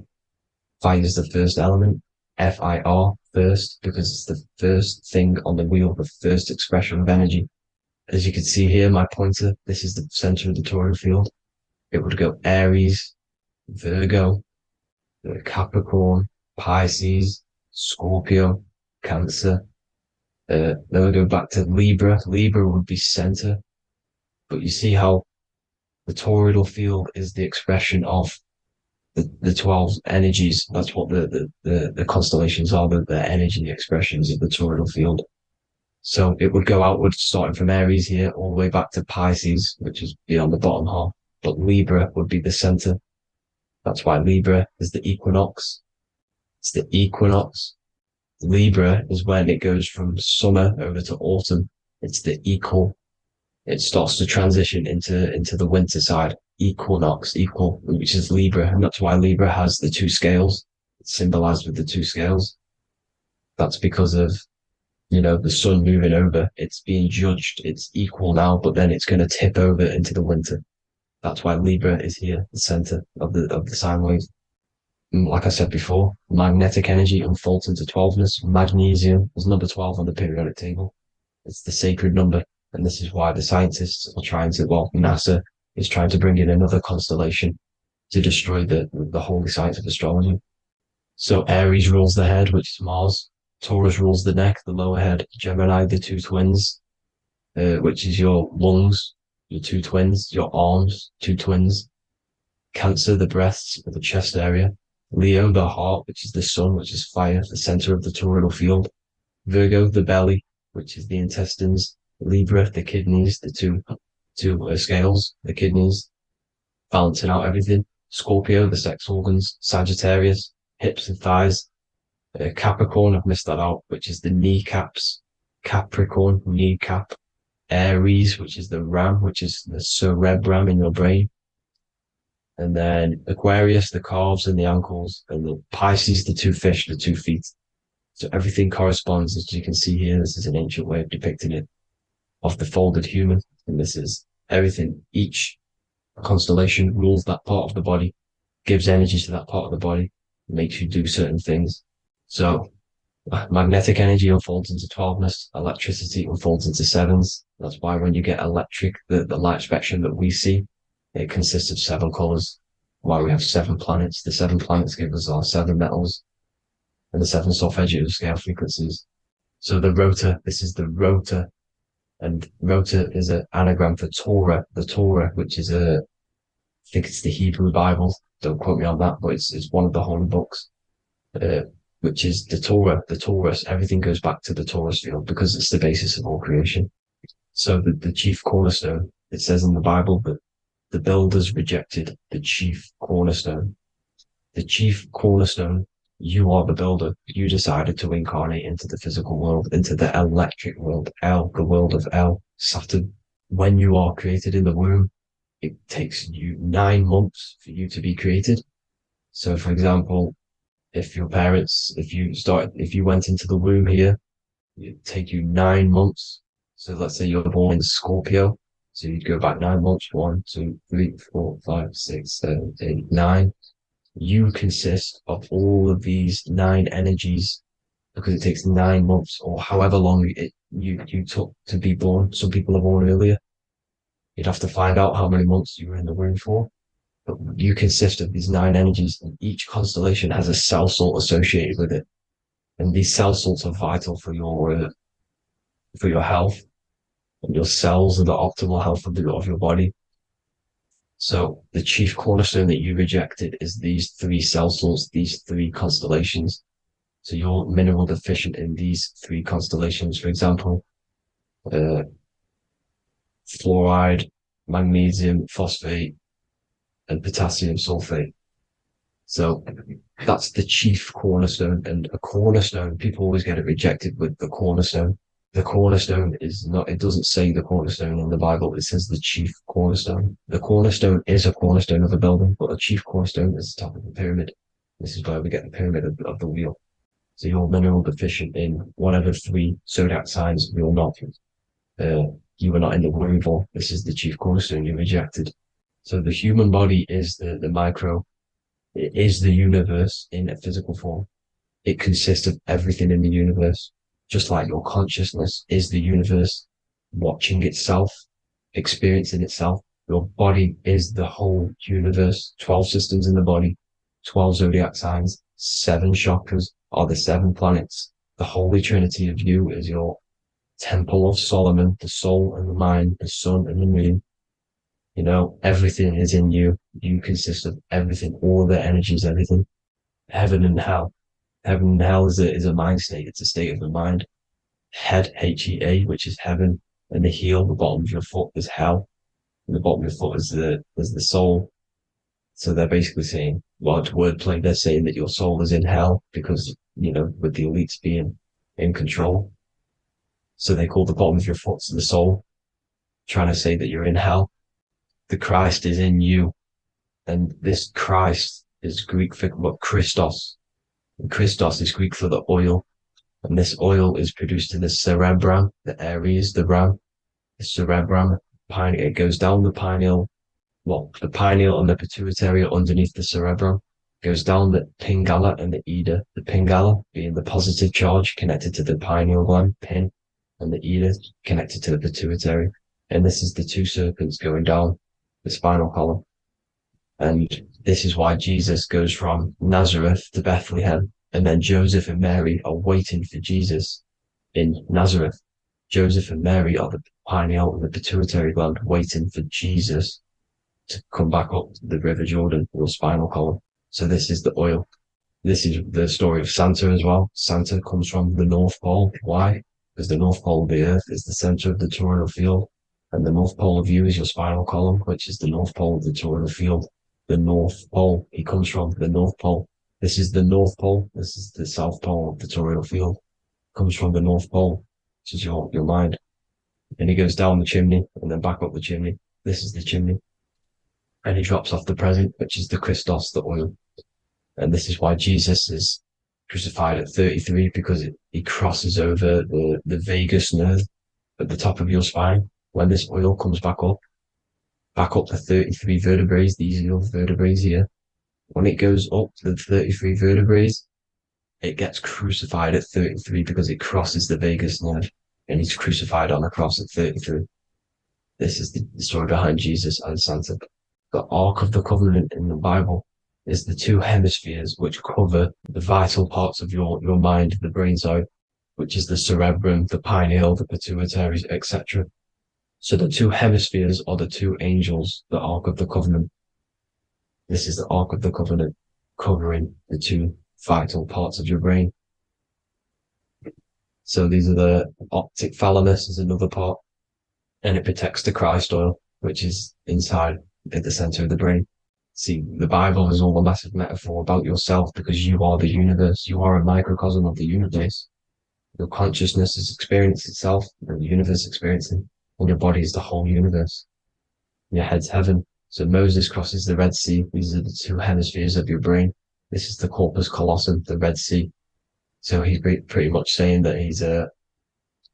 Fire is the first element. F-I-R, first, because it's the first thing on the wheel, the first expression of energy. As you can see here, my pointer, this is the center of the toroidal field. It would go Aries, Virgo, Capricorn, Pisces, Scorpio, Cancer. Then we go back to Libra. Libra would be center. But you see how the toroidal field is the expression of the 12 energies. That's what the constellations are, the energy, the expressions of the toroidal field. So it would go outwards, starting from Aries here, all the way back to Pisces, which is beyond the bottom half. But Libra would be the center. That's why Libra is the equinox. It's the equinox. Libra is when it goes from summer over to autumn. It's the equal. It starts to transition into the winter side. Equinox, equal, which is Libra. And that's why Libra has the two scales. It's symbolized with the two scales. That's because of, the sun moving over. It's being judged. It's equal now, but then it's going to tip over into the winter. That's why Libra is here, the center of the sine wave. And like I said before, magnetic energy unfolds into 12ness. Magnesium is number 12 on the periodic table. It's the sacred number. And this is why the scientists are NASA is trying to bring in another constellation to destroy the holy science of astrology. So Aries rules the head, which is Mars. Taurus rules the neck, the lower head. Gemini, the two twins, which is your lungs, your two twins, your arms, two twins. Cancer, the breasts, or the chest area. Leo, the heart, which is the sun, which is fire, the center of the toroidal field. Virgo, the belly, which is the intestines. Libra, the kidneys, the two scales, the kidneys, balancing out everything. Scorpio, the sex organs. Sagittarius, hips and thighs. Capricorn, I've missed that out, which is the kneecaps. Capricorn, kneecap. Aries, which is the ram, which is the cerebrum in your brain. And then Aquarius, the calves and the ankles. And the Pisces, the two fish, the 2 feet. So everything corresponds, as you can see here. This is an ancient way of depicting it, of the folded human. And this is everything. Each constellation rules that part of the body, gives energy to that part of the body, makes you do certain things. So magnetic energy unfolds into 12ness, electricity unfolds into 7s. That's why when you get electric, the light spectrum that we see, it consists of 7 colors. Why we have 7 planets. The 7 planets give us our 7 metals and the 7 solfeggio scale frequencies. So the rotor, this is the rotor. And rotor is an anagram for Torah, the Torah, which is I think it's the Hebrew Bible. Don't quote me on that, but it's one of the holy books, which is the Torah, the Taurus. Everything goes back to the Taurus field because it's the basis of all creation. So the chief cornerstone, it says in the Bible that the builders rejected the chief cornerstone. The chief cornerstone, you are the builder. You decided to incarnate into the physical world, into the electric world, El, the world of El, Saturn. When you are created in the womb, it takes you 9 months for you to be created. So for example, if you went into the womb here, it'd take you 9 months. So let's say you're born in Scorpio. So you'd go back 9 months, 1, 2, 3, 4, 5, 6, 7, 8, 9. You consist of all of these 9 energies because it takes 9 months or however long you took to be born. Some people are born earlier. You'd have to find out how many months you were in the womb for. But you consist of these 9 energies, and each constellation has a cell salt associated with it. And these cell salts are vital for your health, and your cells are the optimal health of your body. So the chief cornerstone that you rejected is these 3 cell salts, these 3 constellations. So you're mineral deficient in these 3 constellations. For example, fluoride, magnesium, phosphate, and potassium sulfate. So that's the chief cornerstone. And a cornerstone, people always get it rejected with the cornerstone. The cornerstone is not, it doesn't say the cornerstone in the Bible, it says the chief cornerstone. The cornerstone is a cornerstone of a building, but a chief cornerstone is the top of the pyramid. This is where we get the pyramid of the wheel. So you're mineral deficient in whatever 3 zodiac signs you're not. You were not in the womb for. This is the chief cornerstone you rejected. So the human body is the micro. It is the universe in a physical form. It consists of everything in the universe. Just like your consciousness is the universe watching itself, experiencing itself. Your body is the whole universe. 12 systems in the body, 12 zodiac signs, 7 chakras are the 7 planets. The Holy Trinity of you is your Temple of Solomon, the soul and the mind, the sun and the moon. You know, everything is in you. You consist of everything, all the energies, everything. Heaven and hell. Heaven and hell is a mind state. It's a state of the mind. Head, H-E-A, which is heaven, and the heel, the bottom of your foot, is hell. And the bottom of your foot is the soul. So they're basically saying, well, it's wordplay. They're saying that your soul is in hell because, you know, with the elites being in control. So they call the bottom of your foot the soul, trying to say that you're in hell. The Christ is in you. And this Christ is Greek for what? Christos. And Christos is Greek for the oil. And this oil is produced in the cerebrum, the Aries, the ram, the cerebrum, it goes down the pineal, the pineal and the pituitary are underneath the cerebrum, goes down the pingala and the ida, the pingala being the positive charge connected to the pineal gland, pin, and the ida connected to the pituitary. And this is the 2 serpents going down the spinal column. And this is why Jesus goes from Nazareth to Bethlehem, and then Joseph and Mary are waiting for Jesus in Nazareth. Joseph and Mary are the pineal and the pituitary gland waiting for Jesus to come back up the River Jordan, your spinal column. So this is the oil. This is the story of Santa as well. Santa comes from the North Pole. Why? Because the North Pole of the Earth is the center of the toroidal field, and the North Pole of you is your spinal column, which is the North Pole of the toroidal field. The North Pole, he comes from the North Pole. This is the North Pole. This is the South Pole of the toroidal field. Comes from the North Pole, which is your mind. And he goes down the chimney and then back up the chimney. This is the chimney. And he drops off the present, which is the Christos, the oil. And this is why Jesus is crucified at 33, because he crosses over the vagus nerve at the top of your spine. When this oil comes back up the 33 vertebrae, these are your vertebrae here. When it goes up to the 33 vertebrae, it gets crucified at 33 because it crosses the vagus nerve, and he's crucified on a cross at 33. This is the story behind Jesus and Santa. The Ark of the Covenant in the Bible is the 2 hemispheres which cover the vital parts of your mind, the brain side, which is the cerebrum, the pineal, the pituitary, etc. So the 2 hemispheres are the 2 angels, the Ark of the Covenant. This is the Ark of the Covenant covering the 2 vital parts of your brain. So these are the optic thalamus is another part, and it protects the Christ oil, which is inside at the center of the brain. See, the Bible is all a massive metaphor about yourself because you are the universe. You are a microcosm of the universe. Your consciousness is experiencing itself, and the universe experiencing, and your body is the whole universe. Your head's heaven. So Moses crosses the Red Sea. These are the 2 hemispheres of your brain. This is the corpus callosum, the Red Sea. So he's pretty much saying that he's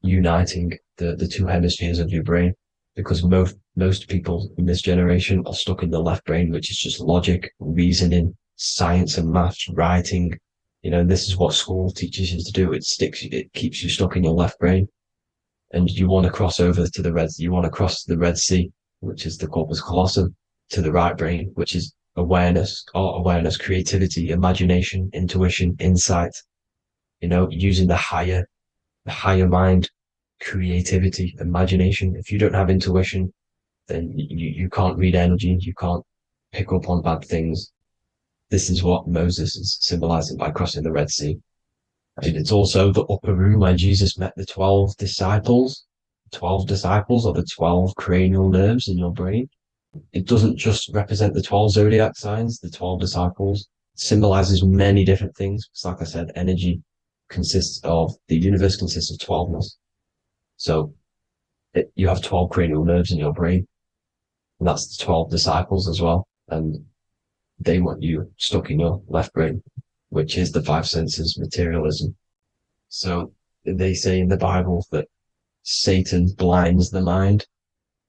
uniting the 2 hemispheres of your brain. because most people in this generation are stuck in the left brain, which is just logic, reasoning, science and maths, writing. This is what school teaches you to do. It keeps you stuck in your left brain. And you want to cross over to you want to cross the Red Sea, which is the corpus callosum, to the right brain, which is awareness, art awareness, creativity, imagination, intuition, insight, using the higher mind, creativity, imagination. If you don't have intuition, then you can't read energy, you can't pick up on bad things. This is what Moses is symbolizing by crossing the Red Sea. And it's also the upper room where Jesus met the 12 disciples. 12 disciples are the 12 cranial nerves in your brain. It doesn't just represent the 12 zodiac signs, the 12 disciples. It symbolizes many different things. It's like I said, energy the universe consists of 12ness. So you have 12 cranial nerves in your brain. And that's the 12 disciples as well. And they want you stuck in your left brain, which is the five senses materialism. So they say in the Bible that Satan blinds the mind.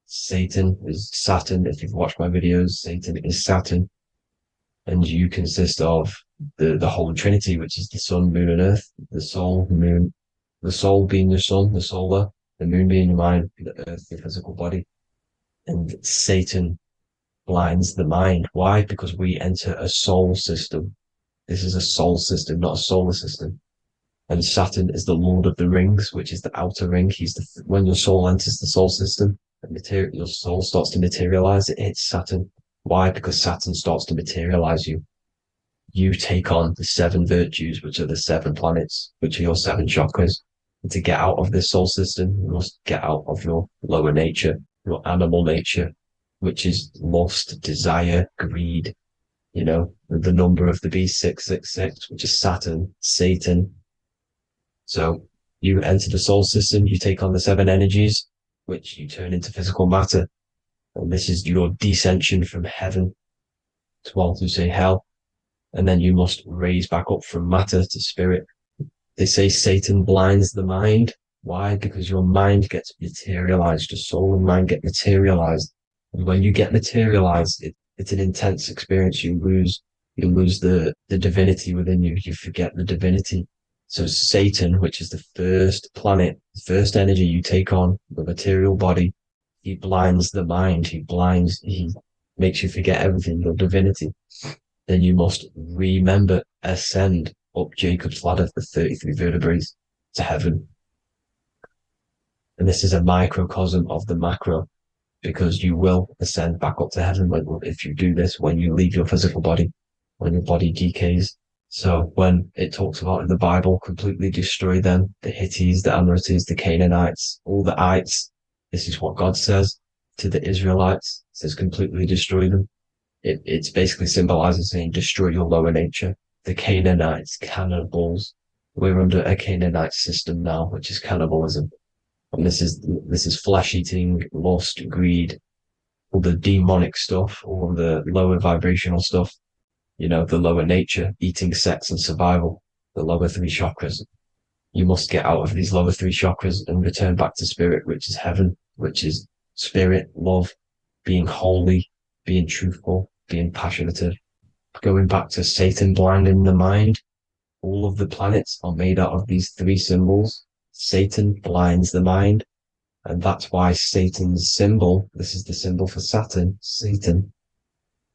Satan is Saturn. If you've watched my videos, Satan is Saturn. And you consist of the Holy Trinity, which is the sun, moon, and earth. The soul, moon, the soul being your sun, the solar, the moon being your mind, the earth, your physical body. And Satan blinds the mind. Why? Because we enter a soul system. This is a soul system, not a solar system. And Saturn is the Lord of the Rings, which is the outer ring. When your soul enters the soul system, your soul starts to materialize. It hits Saturn. Why? Because Saturn starts to materialize you. You take on the 7 virtues, which are the 7 planets, which are your 7 chakras. And to get out of this soul system, you must get out of your lower nature, your animal nature, which is lust, desire, greed. The number of the beast, 666, which is Saturn, Satan. So you enter the soul system, you take on the 7 energies, which you turn into physical matter. And this is your descension from heaven to say hell. And then you must raise back up from matter to spirit. They say Satan blinds the mind. Why? Because your mind gets materialized. Your soul and mind get materialized. And when you get materialized, it's an intense experience. You lose the divinity within you. You forget the divinity. So Satan, which is the first planet, the first energy you take on, the material body, he blinds the mind. He makes you forget everything, your divinity. Then you must ascend up Jacob's ladder, the 33 vertebrae, to heaven. And this is a microcosm of the macro, because you will ascend back up to heaven if you do this, when you leave your physical body, when your body decays. So when it talks about in the Bible, completely destroy them, the Hittites, the Amorites, the Canaanites, all the ites, this is what God says to the Israelites. It says completely destroy them. It's basically symbolizing saying destroy your lower nature. The Canaanites, cannibals. We're under a Canaanite system now, which is cannibalism. And this is flesh eating, lust, greed, all the demonic stuff, all the lower vibrational stuff, the lower nature, eating, sex, and survival, the lower 3 chakras. You must get out of these lower 3 chakras and return back to spirit, which is heaven, which is spirit, love, being holy, being truthful, being passionate. Going back to Satan blinding the mind, all of the planets are made out of these 3 symbols. Satan blinds the mind, and that's why Satan's symbol, this is the symbol for Saturn, Satan,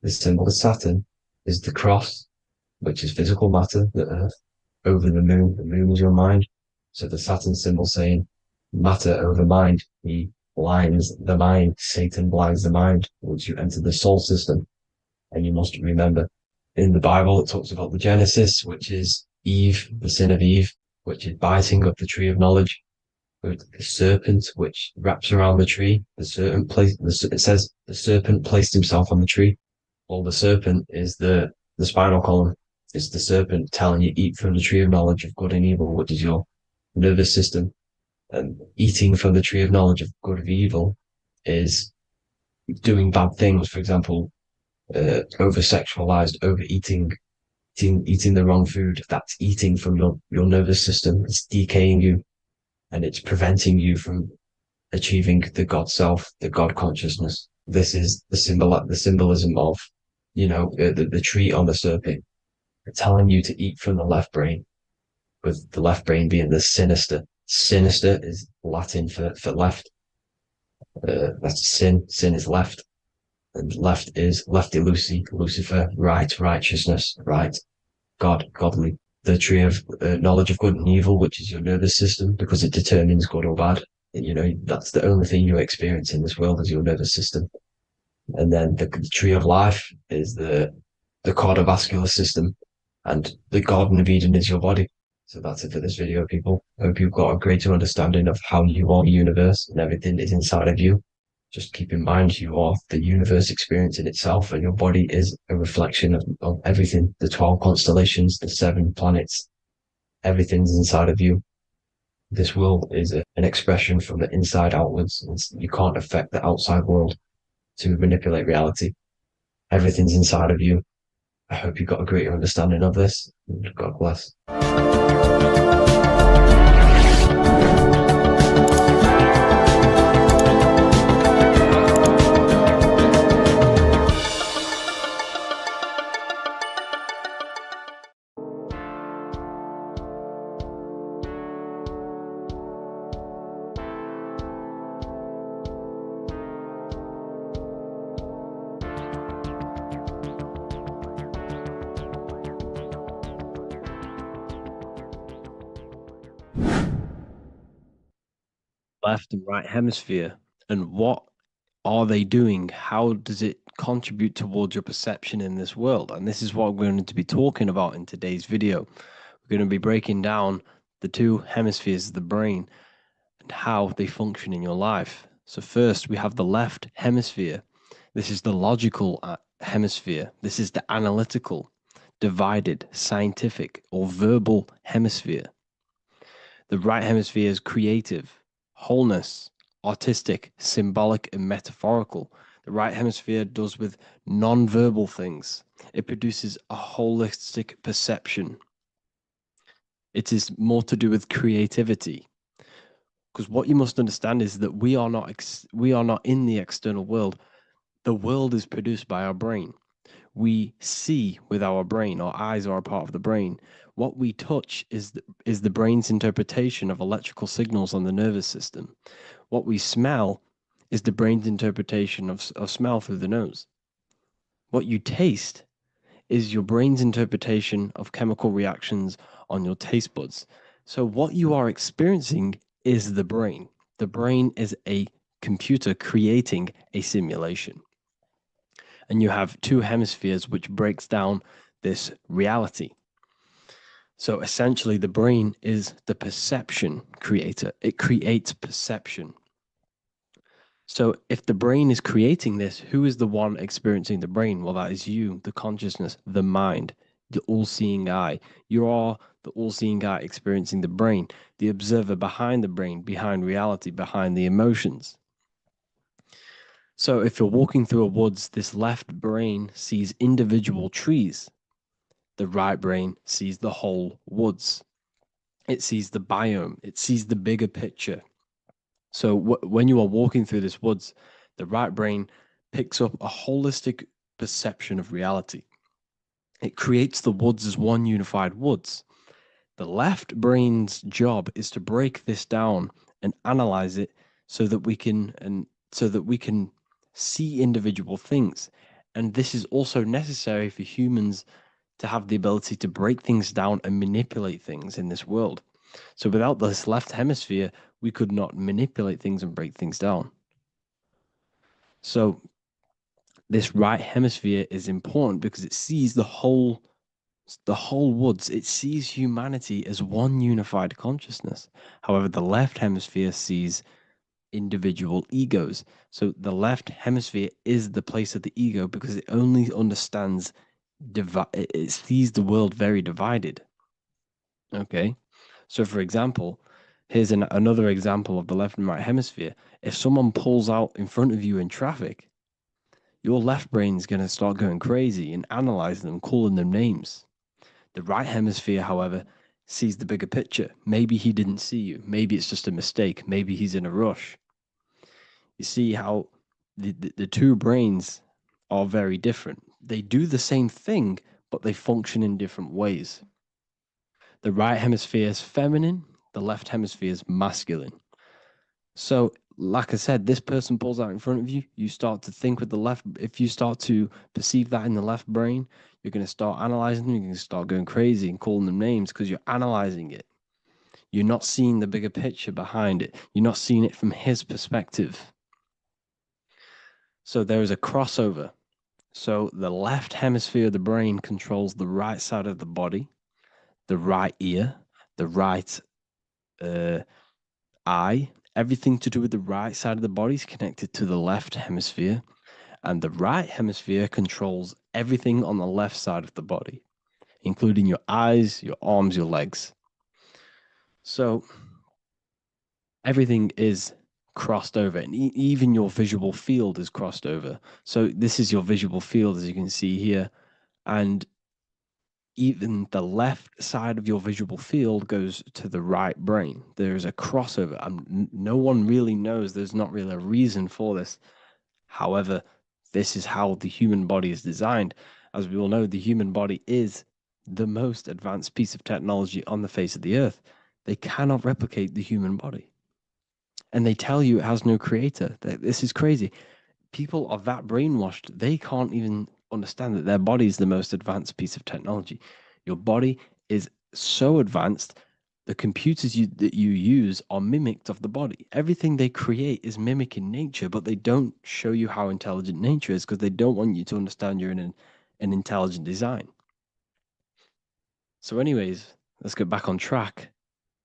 the symbol of Saturn is the cross, which is physical matter, the earth, over the moon is your mind. So the Saturn symbol saying matter over mind, he blinds the mind, Satan blinds the mind once you enter the soul system. And you must remember, in the Bible it talks about the Genesis, which is Eve, the sin of Eve, which is biting of the tree of knowledge, with the serpent which wraps around the tree. It says the serpent placed himself on the tree. Well, the serpent is the spinal column. It's the serpent telling you eat from the tree of knowledge of good and evil, which is your nervous system. And eating from the tree of knowledge of good and evil is doing bad things. For example, over-sexualized, overeating, eating the wrong food. That's eating from your nervous system. It's decaying you, and it's preventing you from achieving the God self, the God consciousness. This is the symbolism of, the tree on the serpent, telling you to eat from the left brain, with the left brain being the sinister. Sinister is Latin for left. That's sin. Sin is left. And left is lefty Lucy, Lucifer, right, righteousness, right, God, godly. The tree of knowledge of good and evil, which is your nervous system, because it determines good or bad. That's the only thing you experience in this world is your nervous system. And then the tree of life is the cardiovascular system, and the Garden of Eden is your body. So that's it for this video, people. I hope you've got a greater understanding of how you are the universe and everything is inside of you. Just keep in mind you are the universe experience in itself, and your body is a reflection of everything. The 12 constellations, the 7 planets, everything's inside of you. This world is an expression from the inside outwards. You can't affect the outside world to manipulate reality. Everything's inside of you. I hope you got a greater understanding of this. God bless. Left and right hemisphere, and what are they doing? How does it contribute towards your perception in this world? And this is what we're going to be talking about in today's video. We're going to be breaking down the two hemispheres of the brain and how they function in your life. So first, we have the left hemisphere. This is the logical hemisphere. This is the analytical, divided, scientific, or verbal hemisphere. The right hemisphere is creative, wholeness, artistic, symbolic, and metaphorical. The right hemisphere does with non-verbal things. It produces a holistic perception. It is more to do with creativity. Because what you must understand is that we are not in the external world. The world is produced by our brain. We see with our brain. Our eyes are a part of the brain. What we touch is the brain's interpretation of electrical signals on the nervous system. What we smell is the brain's interpretation of smell through the nose. What you taste is your brain's interpretation of chemical reactions on your taste buds. So what you are experiencing is the brain. The brain is a computer creating a simulation. And you have two hemispheres which breaks down this reality. So essentially, the brain is the perception creator. It creates perception. So if the brain is creating this, who is the one experiencing the brain? Well, that is you, the consciousness, the mind, the all-seeing eye. You are the all-seeing eye experiencing the brain, the observer behind the brain, behind reality, behind the emotions. So if you're walking through a woods, this left brain sees individual trees. The right brain sees the whole woods. It sees the biome. It sees the bigger picture. So when you are walking through this woods, the right brain picks up a holistic perception of reality. It creates the woods as one unified woods. The left brain's job is to break this down and analyze it so that we can see individual things. And this is also necessary for humans to have the ability to break things down and manipulate things in this world. So without this left hemisphere, we could not manipulate things and break things down. So this right hemisphere is important because it sees the whole woods. It sees humanity as one unified consciousness. However, the left hemisphere sees individual egos. So the left hemisphere is the place of the ego because it only understands it sees the world very divided. Okay, so for example, here's another example of the left and right hemisphere. If someone pulls out in front of you in traffic, your left brain's going to start going crazy and analyzing them, calling them names. The right hemisphere, however, sees the bigger picture. Maybe he didn't see you. Maybe it's just a mistake. Maybe he's in a rush. You see how the two brains are very different. They do the same thing, but they function in different ways. The right hemisphere is feminine, the left hemisphere is masculine. So, like I said, this person pulls out in front of you, you start to think with the left. If you start to perceive that in the left brain, you're going to start analyzing them, you're going to start going crazy and calling them names because you're analyzing it. You're not seeing the bigger picture behind it. You're not seeing it from his perspective. So there is a crossover. So the left hemisphere of the brain controls the right side of the body, the right ear, the right eye. Everything to do with the right side of the body is connected to the left hemisphere, and the right hemisphere controls everything on the left side of the body, including your eyes, your arms, your legs. So everything is crossed over, and even your visual field is crossed over. So this is your visual field, as you can see here, and even the left side of your visual field goes to the right brain. There's a crossover. No one really knows. There's not really a reason for this. However, this is how the human body is designed. As we all know, the human body is the most advanced piece of technology on the face of the earth. They cannot replicate the human body. And they tell you it has no creator. This is crazy. People are that brainwashed, they can't even understand that their body is the most advanced piece of technology. Your body is so advanced, the computers that you use are mimicked of the body. Everything they create is mimicking nature, but they don't show you how intelligent nature is because they don't want you to understand you're in an intelligent design. So anyways, let's get back on track.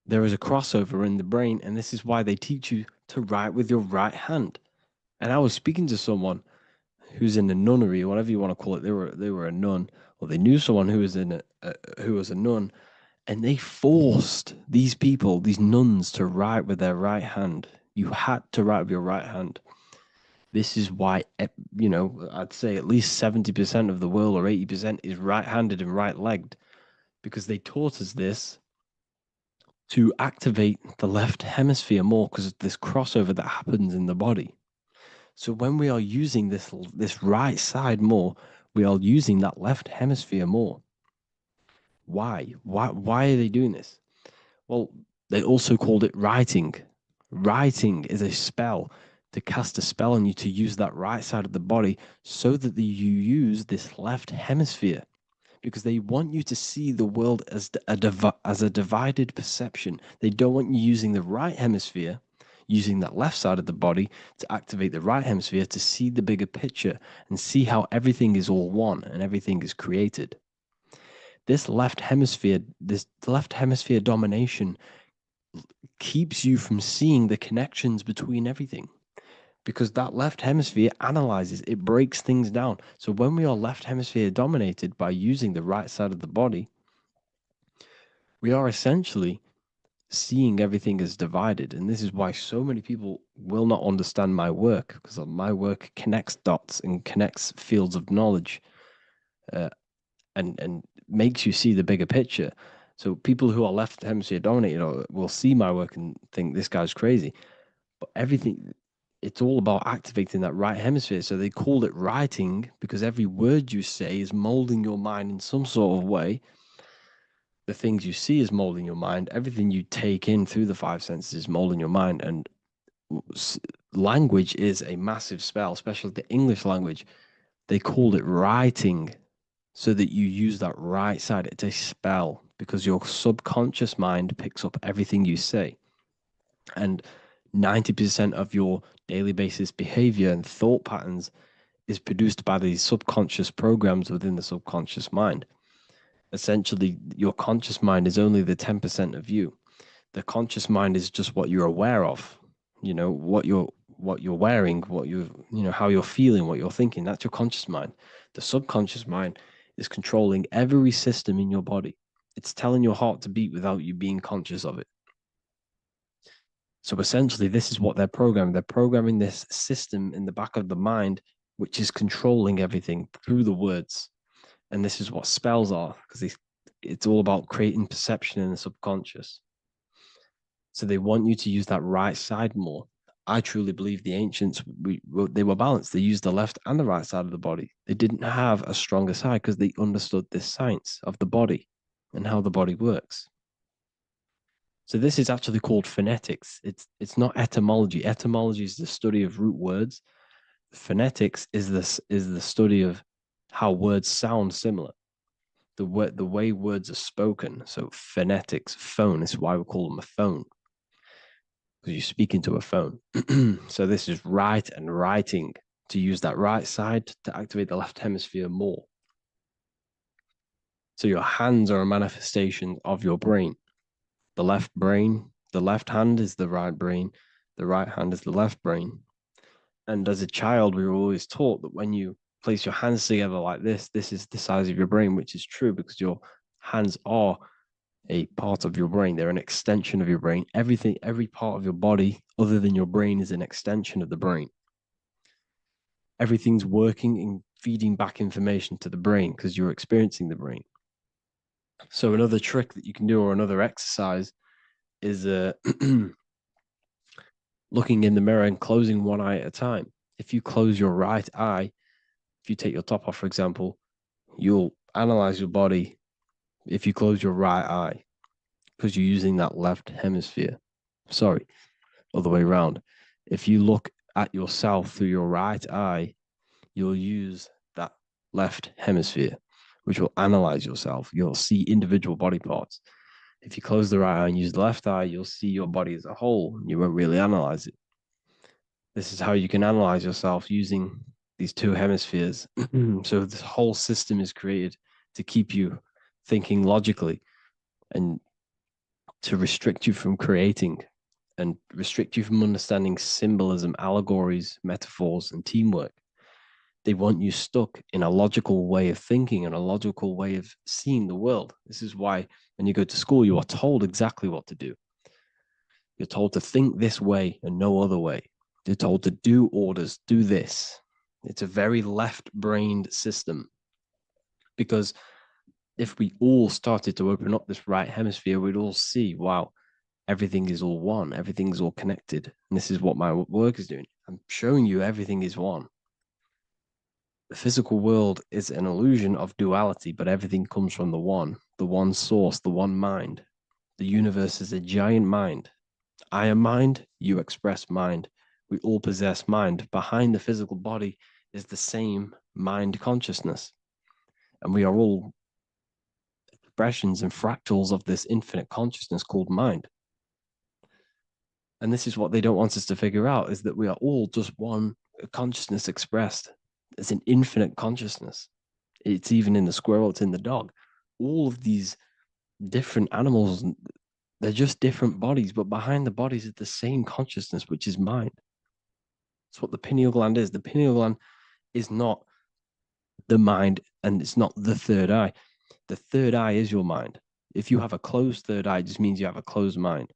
There is a crossover in the brain, and this is why they teach you to write with your right hand. And I was speaking to someone who's in a nunnery, or whatever you want to call it. They were a nun, or they knew someone who was who was a nun, and they forced these people, these nuns, to write with their right hand. You had to write with your right hand. This is why, I'd say at least 70% of the world, or 80%, is right-handed and right-legged, because they taught us this to activate the left hemisphere more because of this crossover that happens in the body. So when we are using this right side more, we are using that left hemisphere more. Why? Why are they doing this? Well, they also called it writing. Writing is a spell, to cast a spell on you to use that right side of the body so that you use this left hemisphere, because they want you to see the world as a divided perception. They don't want you using the right hemisphere, using that left side of the body to activate the right hemisphere to see the bigger picture and see how everything is all one and everything is created. This left hemisphere domination keeps you from seeing the connections between everything, because that left hemisphere analyzes, it breaks things down. So when we are left hemisphere dominated by using the right side of the body, we are essentially seeing everything as divided. And this is why so many people will not understand my work, because my work connects dots and connects fields of knowledge, and makes you see the bigger picture. So people who are left hemisphere dominated will see my work and think this guy's crazy. But everything, it's all about activating that right hemisphere. So they called it writing because every word you say is molding your mind in some sort of way. The things you see is molding your mind. Everything you take in through the five senses is molding your mind. And language is a massive spell, especially the English language. They called it writing so that you use that right side. It's a spell because your subconscious mind picks up everything you say. And 90% of your daily basis behavior and thought patterns is produced by these subconscious programs within the subconscious mind. Essentially, your conscious mind is only the 10% of you. The conscious mind is just what you're aware of, what you're wearing, how you're feeling, what you're thinking. That's your conscious mind. The subconscious mind is controlling every system in your body. It's telling your heart to beat without you being conscious of it. So essentially, this is what they're programming. They're programming this system in the back of the mind, which is controlling everything through the words. And this is what spells are, because it's all about creating perception in the subconscious. So they want you to use that right side more. I truly believe the ancients, they were balanced. They used the left and the right side of the body. They didn't have a stronger side because they understood this science of the body and how the body works. So this is actually called phonetics. It's not etymology. Etymology is the study of root words. Phonetics is the study of how words sound similar. The way words are spoken. So phonetics, phone is why we call them a phone, because you speak into a phone. So this is write and writing, to use that right side to activate the left hemisphere more. So your hands are a manifestation of your brain. The left hand is the right brain, the right hand is the left brain. And as a child, we were always taught that when you place your hands together like this is the size of your brain, which is true because your hands are a part of your brain. They're an extension of your brain. Every part of your body other than your brain is an extension of the brain. Everything's working and feeding back information to the brain because you're experiencing the brain. So another trick that you can do, or another exercise, is looking in the mirror and closing one eye at a time. If you close your right eye, if you take your top off, for example, you'll analyze your body if you close your right eye because you're using that left hemisphere. Sorry, other way around. If you look at yourself through your right eye, you'll use that left hemisphere, which will analyze yourself. You'll see individual body parts. If you close the right eye and use the left eye, you'll see your body as a whole. You won't really analyze it. This is how you can analyze yourself using these two hemispheres. So this whole system is created to keep you thinking logically and to restrict you from creating and restrict you from understanding symbolism, allegories, metaphors, and teamwork. They want you stuck in a logical way of thinking and a logical way of seeing the world. This is why when you go to school, you are told exactly what to do. You're told to think this way and no other way. You're told to do orders, do this. It's a very left-brained system because if we all started to open up this right hemisphere, we'd all see, wow, everything is all one, everything's all connected. And this is what my work is doing. I'm showing you everything is one. The physical world is an illusion of duality, but everything comes from the one source, the one mind. The universe is a giant mind. I am mind, you express mind. We all possess mind. Behind the physical body is the same mind consciousness. And we are all expressions and fractals of this infinite consciousness called mind. And this is what they don't want us to figure out, is that we are all just one consciousness expressed. It's an infinite consciousness. It's even in the squirrel, it's in the dog. All of these different animals, they're just different bodies, but behind the bodies is the same consciousness, which is mind. That's what the pineal gland is. The pineal gland is not the mind, and it's not the third eye. The third eye is your mind. If you have a closed third eye, it just means you have a closed mind.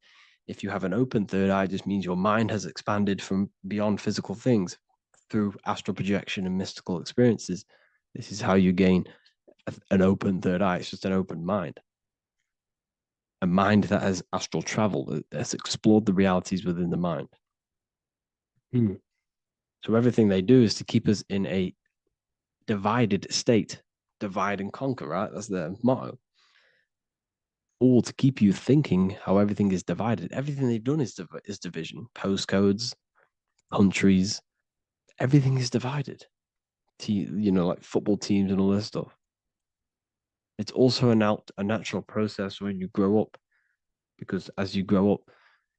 If you have an open third eye, it just means your mind has expanded from beyond physical things through astral projection and mystical experiences. This is how you gain an open third eye. It's just an open mind. A mind that has astral traveled, that has explored the realities within the mind. So everything they do is to keep us in a divided state. Divide and conquer, right? That's their motto. All to keep you thinking how everything is divided. Everything they've done is division. Postcodes, countries, everything is divided. Like football teams and all this stuff. It's also a natural process when you grow up, because as you grow up,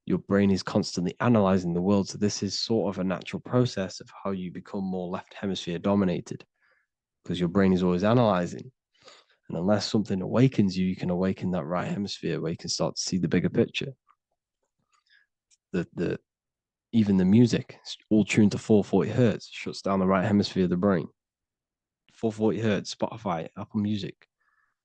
your brain is constantly analyzing the world. So this is sort of a natural process of how you become more left hemisphere dominated, because your brain is always analyzing. And unless something awakens you, you can awaken that right hemisphere where you can start to see the bigger picture. Even the music, all tuned to 440 hertz, shuts down the right hemisphere of the brain. 440 hertz, Spotify, Apple Music,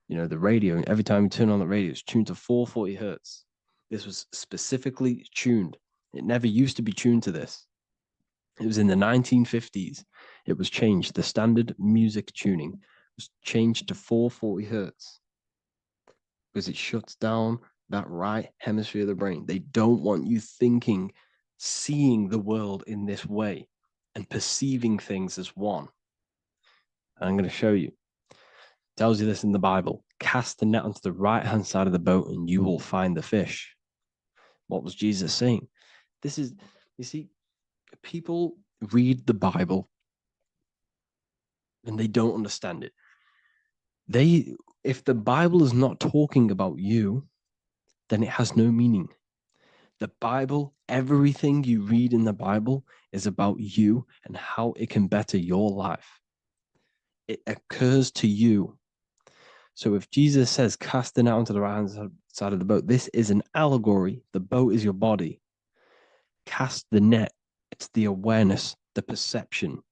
the radio. Every time you turn on the radio, it's tuned to 440 hertz. This was specifically tuned. It never used to be tuned to this. It was in the 1950s. It was changed. The standard music tuning was changed to 440 hertz because it shuts down that right hemisphere of the brain. They don't want you thinking seeing the world in this way and perceiving things as one. And I'm going to show you. It tells you this in the Bible. Cast the net onto the right-hand side of the boat and you will find the fish. What was Jesus saying? This is, you see, people read the Bible and they don't understand it. If the Bible is not talking about you, then it has no meaning. The Bible, everything you read in the Bible is about you and how it can better your life. It occurs to you. So if Jesus says, cast the net onto the right-hand side of the boat, this is an allegory. The boat is your body. Cast the net. It's the awareness, the perception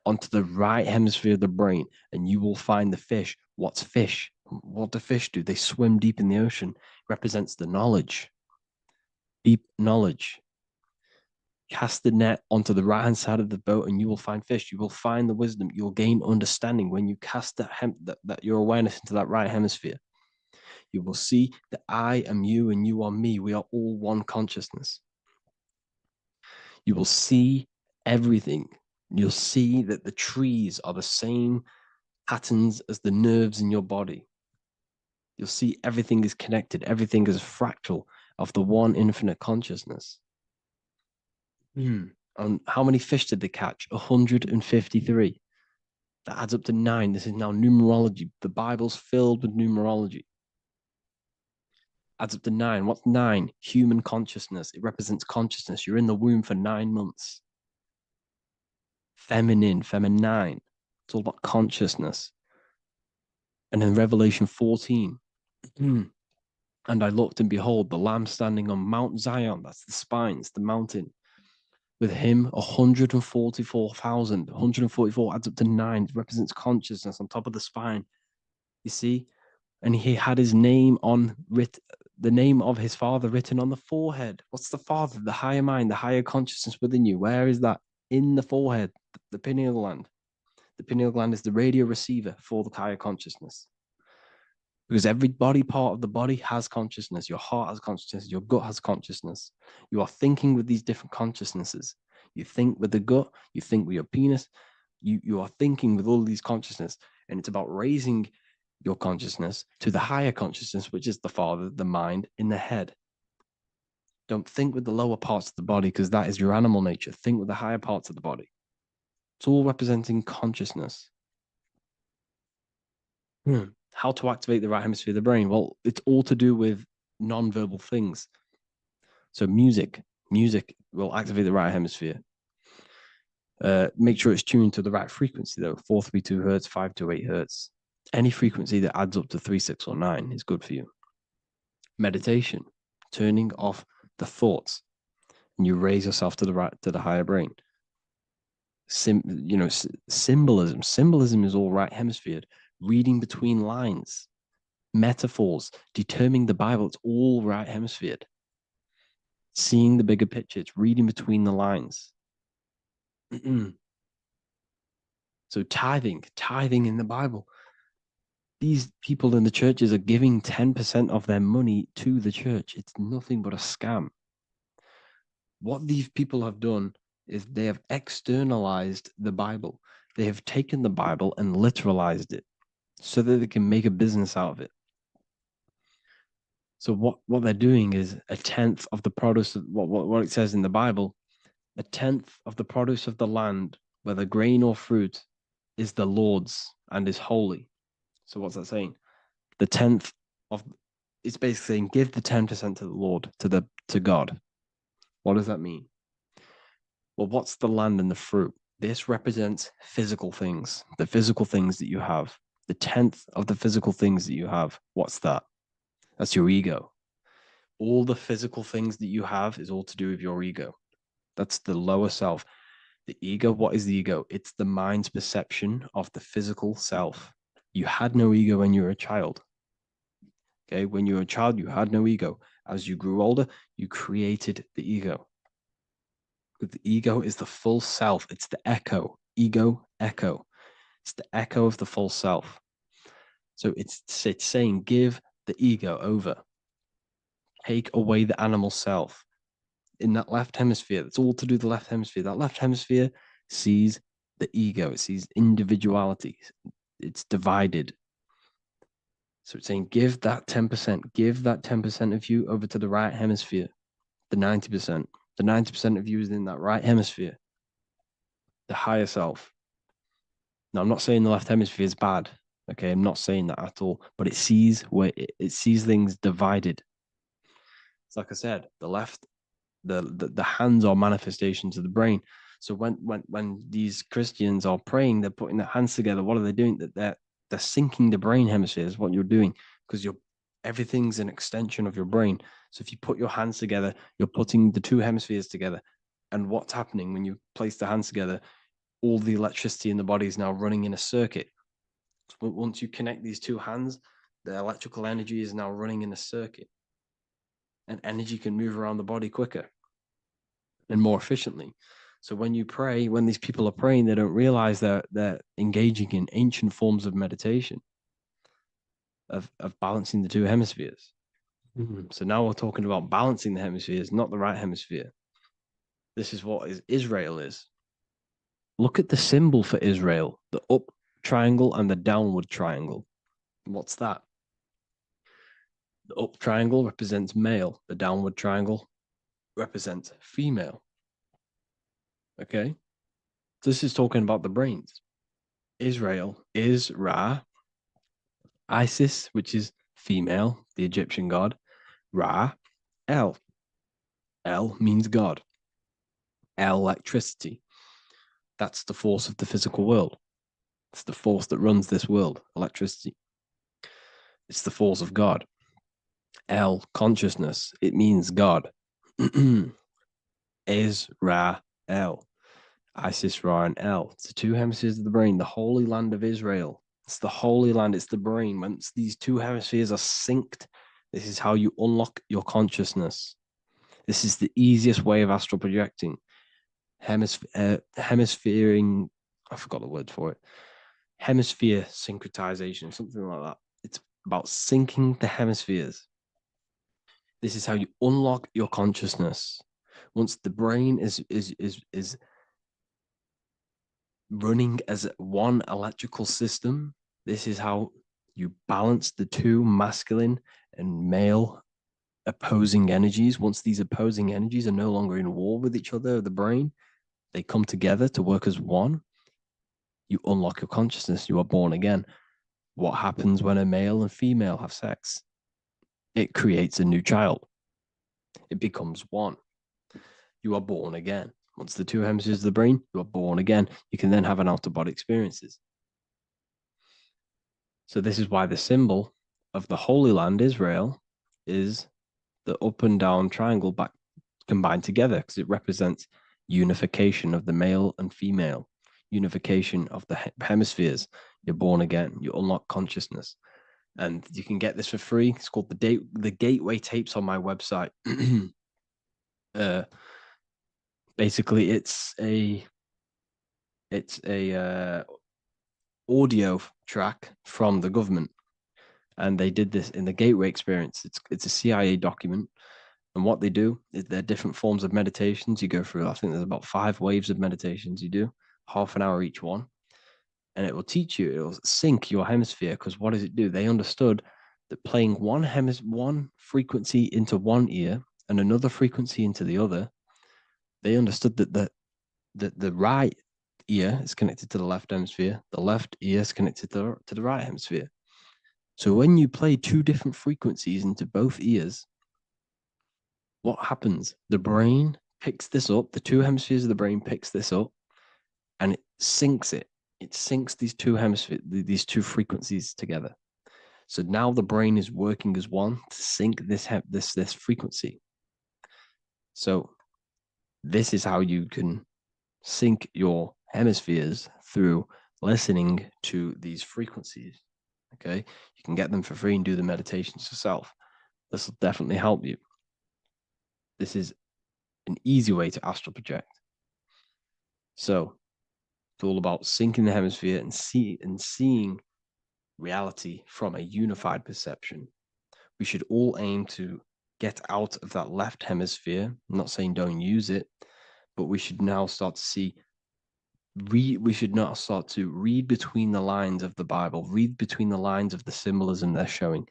onto the right hemisphere of the brain, and you will find the fish. What's fish? What do fish do? They swim deep in the ocean. It represents the knowledge. Deep knowledge. Cast the net onto the right-hand side of the boat and you will find fish. You will find the wisdom. You'll gain understanding when you cast that your awareness into that right hemisphere. You will see that I am you and you are me. We are all one consciousness. You will see everything. You'll see that the trees are the same patterns as the nerves in your body. You'll see everything is connected. Everything is a fractal of the one infinite consciousness. And how many fish did they catch? 153. That adds up to 9. This is now numerology. The Bible's filled with numerology. Adds up to 9. What's 9? Human consciousness. It represents consciousness. You're in the womb for 9 months. Feminine. It's all about consciousness. And in Revelation 14, and I looked and behold, the Lamb standing on Mount Zion. That's the spines, the mountain. With him, 144,000. 144 adds up to 9. It represents consciousness on top of the spine. You see? And he had his name the name of his Father written on the forehead. What's the Father? The higher mind, the higher consciousness within you. Where is that? In the forehead, the pineal gland. The pineal gland is the radio receiver for the higher consciousness. Because every body part of the body has consciousness. Your heart has consciousness. Your gut has consciousness. You are thinking with these different consciousnesses. You think with the gut. You think with your penis. You are thinking with all these consciousness. And it's about raising your consciousness to the higher consciousness, which is the Father, the mind in the head. Don't think with the lower parts of the body because that is your animal nature. Think with the higher parts of the body. It's all representing consciousness. How to activate the right hemisphere of the brain? Well, it's all to do with non-verbal things. So music will activate the right hemisphere. Make sure it's tuned to the right frequency though, 432 hertz, 528 hertz. Any frequency that adds up to 3, 6, or 9 is good for you. Meditation, turning off the thoughts, and you raise yourself to the higher brain. Symbolism. Symbolism is all right hemisphered. Reading between lines, metaphors, determining the Bible, it's all right hemisphered. Seeing the bigger picture, it's reading between the lines. So tithing in the Bible. These people in the churches are giving 10% of their money to the church. It's nothing but a scam. What these people have done is they have externalized the Bible. They have taken the Bible and literalized it so that they can make a business out of it. So what they're doing is 1/10 of the produce of what it says in the Bible, 1/10 of the produce of the land, whether grain or fruit, is the Lord's and is holy. So what's that saying? The 10th of it's basically saying give the 10% to the Lord, to God. What does that mean? Well, what's the land and the fruit? This represents physical things, the physical things that you have. The 10th of the physical things that you have. What's that? That's your ego. All the physical things that you have is all to do with your ego. That's the lower self. The ego, what is the ego? It's the mind's perception of the physical self. You had no ego when you were a child. Okay, when you were a child, you had no ego. As you grew older, you created the ego. The ego is the full self. It's the echo. Ego, echo. It's the echo of the full self. So it's saying give the ego over. Take away the animal self. in that left hemisphere. That's all to do with the left hemisphere. That left hemisphere sees the ego. It sees individuality. It's divided. So it's saying, give that 10% of you over to the right hemisphere, the 90%. The 90% of you is in that right hemisphere, the higher self. Now, I'm not saying the left hemisphere is bad. Okay, I'm not saying that at all. But it sees it sees things divided. It's like I said, the left, the hands are manifestations of the brain. So when these Christians are praying, they're putting their hands together. What are they doing? They're syncing the brain hemispheres. What you're doing, because everything's an extension of your brain. So if you put your hands together, you're putting the two hemispheres together. And what's happening when you place the hands together? All the electricity in the body is now running in a circuit. So once you connect these two hands, the electrical energy is now running in a circuit, and energy can move around the body quicker and more efficiently. So when you pray, when these people are praying, they don't realize that they're engaging in ancient forms of meditation, of balancing the two hemispheres. So now we're talking about balancing the hemispheres, not the right hemisphere. This is what Israel is. Look at the symbol for Israel, the up triangle and the downward triangle. What's that? The up triangle represents male. The downward triangle represents female. Okay? This is talking about the brains. Israel is Ra. Isis, which is female, the Egyptian god. Ra, El. El means God. Electricity. That's the force of the physical world. It's the force that runs this world, electricity. It's the force of God. El, consciousness. It means God. Is Ra, El. Isis, Ra, and El. It's the two hemispheres of the brain, the holy land of Israel. It's the holy land, it's the brain. Once these two hemispheres are synced, this is how you unlock your consciousness. This is the easiest way of astral projecting. Hemisphering, I forgot the word for it. Hemisphere syncretization, something like that. It's about syncing the hemispheres. This is how you unlock your consciousness. Once the brain is running as one electrical system, this is how you balance the two masculine and male opposing energies. Once these opposing energies are no longer in war with each other, the brain, they come together to work as one. You unlock your consciousness. You are born again. What happens when a male and female have sex? It creates a new child. It becomes one. You are born again. Once the two hemispheres of the brain, you are born again. You can then have an out-of-body experiences. So this is why the symbol of the Holy Land, Israel, is the up and down triangle back combined together, because it represents unification of the male and female, unification of the hemispheres. You're born again. You unlock consciousness. And you can get this for free. It's called the Gateway Tapes on my website. Basically, it's a audio track from the government, and they did this in the Gateway Experience. It's a CIA document, and what they do is there are different forms of meditations you go through. I think there's about 5 waves of meditations you do, half an hour each one, and it will teach you. It will sync your hemisphere, because what does it do? They understood that playing one frequency into one ear and another frequency into the other, they understood that the right ear is connected to the left hemisphere, the left ear is connected to the right hemisphere. So when you play 2 different frequencies into both ears, what happens? The brain picks this up, the 2 hemispheres of the brain picks this up, and it syncs it. It syncs these 2 hemispheres, these 2 frequencies together. So now the brain is working as one to sync this frequency. So this is how you can sync your hemispheres, through listening to these frequencies. Okay, you can get them for free and do the meditations yourself. This will definitely help you. This is an easy way to astral project. So it's all about syncing the hemisphere and seeing reality from a unified perception. We should all aim to get out of that left hemisphere. I'm not saying don't use it, but we should now start to see, we should now start to read between the lines of the Bible, read between the lines of the symbolism they're showing,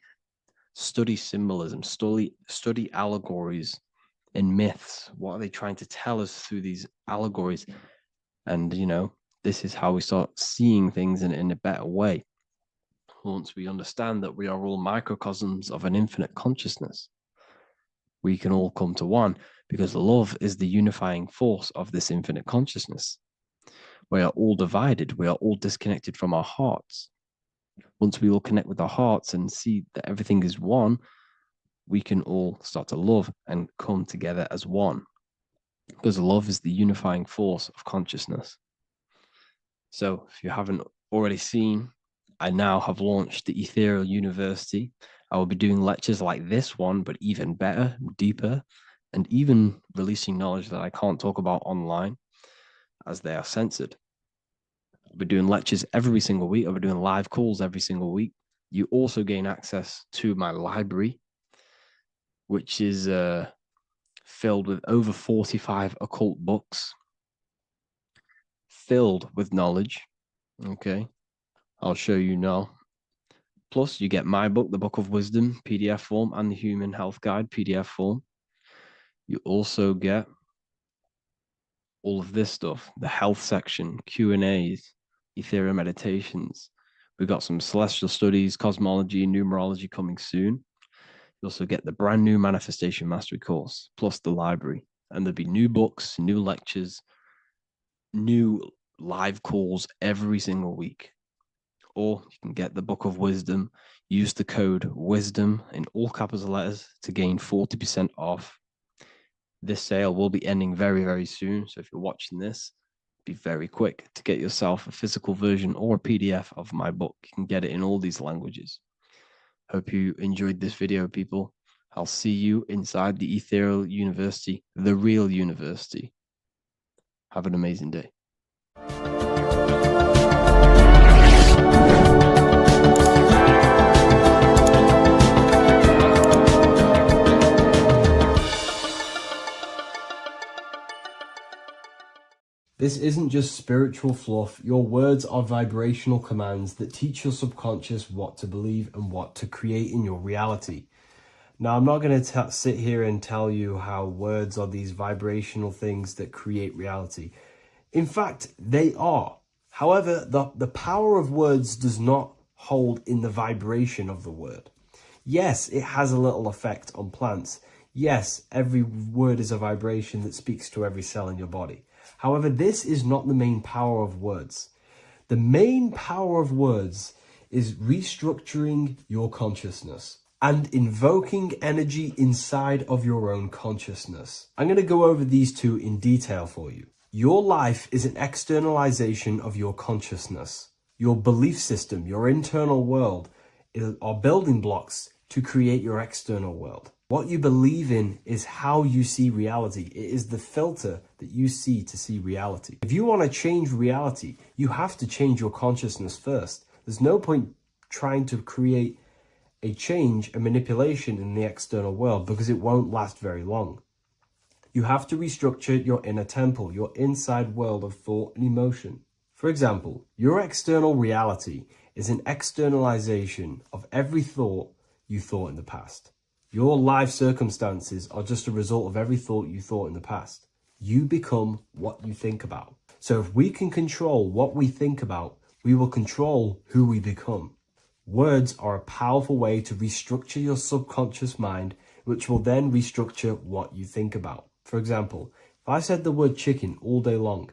study symbolism, study allegories and myths. What are they trying to tell us through these allegories? And, you know, this is how we start seeing things in a better way. Once we understand that we are all microcosms of an infinite consciousness, we can all come to one, because love is the unifying force of this infinite consciousness. We are all divided. We are all disconnected from our hearts. Once we all connect with our hearts and see that everything is one, we can all start to love and come together as one, because love is the unifying force of consciousness. So if you haven't already seen, I now have launched the Ethereal University. I will be doing lectures like this one, but even better, deeper, and even releasing knowledge that I can't talk about online as they are censored. I'll be doing lectures every single week. I'll be doing live calls every single week. You also gain access to my library, which is filled with over 45 occult books, filled with knowledge. Okay, I'll show you now. Plus, you get my book, The Book of Wisdom, PDF form, and the Human Health Guide, PDF form. You also get all of this stuff, the health section, Q&As, Ethereum meditations. We've got some celestial studies, cosmology, and numerology coming soon. You also get the brand new Manifestation Mastery course, plus the library. And there'll be new books, new lectures, new live calls every single week. Or you can get the Book of Wisdom, use the code WISDOM in all capital letters to gain 40% off. This sale will be ending very, very soon. So if you're watching this, be very quick to get yourself a physical version or a PDF of my book. You can get it in all these languages. Hope you enjoyed this video, people. I'll see you inside the Ethereal University, the real university. Have an amazing day. This isn't just spiritual fluff. Your words are vibrational commands that teach your subconscious what to believe and what to create in your reality. Now, I'm not going to sit here and tell you how words are these vibrational things that create reality. In fact, they are. However, the power of words does not hold in the vibration of the word. Yes, it has a little effect on plants. Yes, every word is a vibration that speaks to every cell in your body. However, this is not the main power of words. The main power of words is restructuring your consciousness and invoking energy inside of your own consciousness. I'm going to go over these two in detail for you. Your life is an externalization of your consciousness. Your belief system, your internal world, are building blocks to create your external world. What you believe in is how you see reality. It is the filter that you see to see reality. If you want to change reality, you have to change your consciousness first. There's no point trying to create a change, a manipulation in the external world, because it won't last very long. You have to restructure your inner temple, your inside world of thought and emotion. For example, your external reality is an externalization of every thought you thought in the past. Your life circumstances are just a result of every thought you thought in the past. You become what you think about. So if we can control what we think about, we will control who we become. Words are a powerful way to restructure your subconscious mind, which will then restructure what you think about. For example, if I said the word chicken all day long,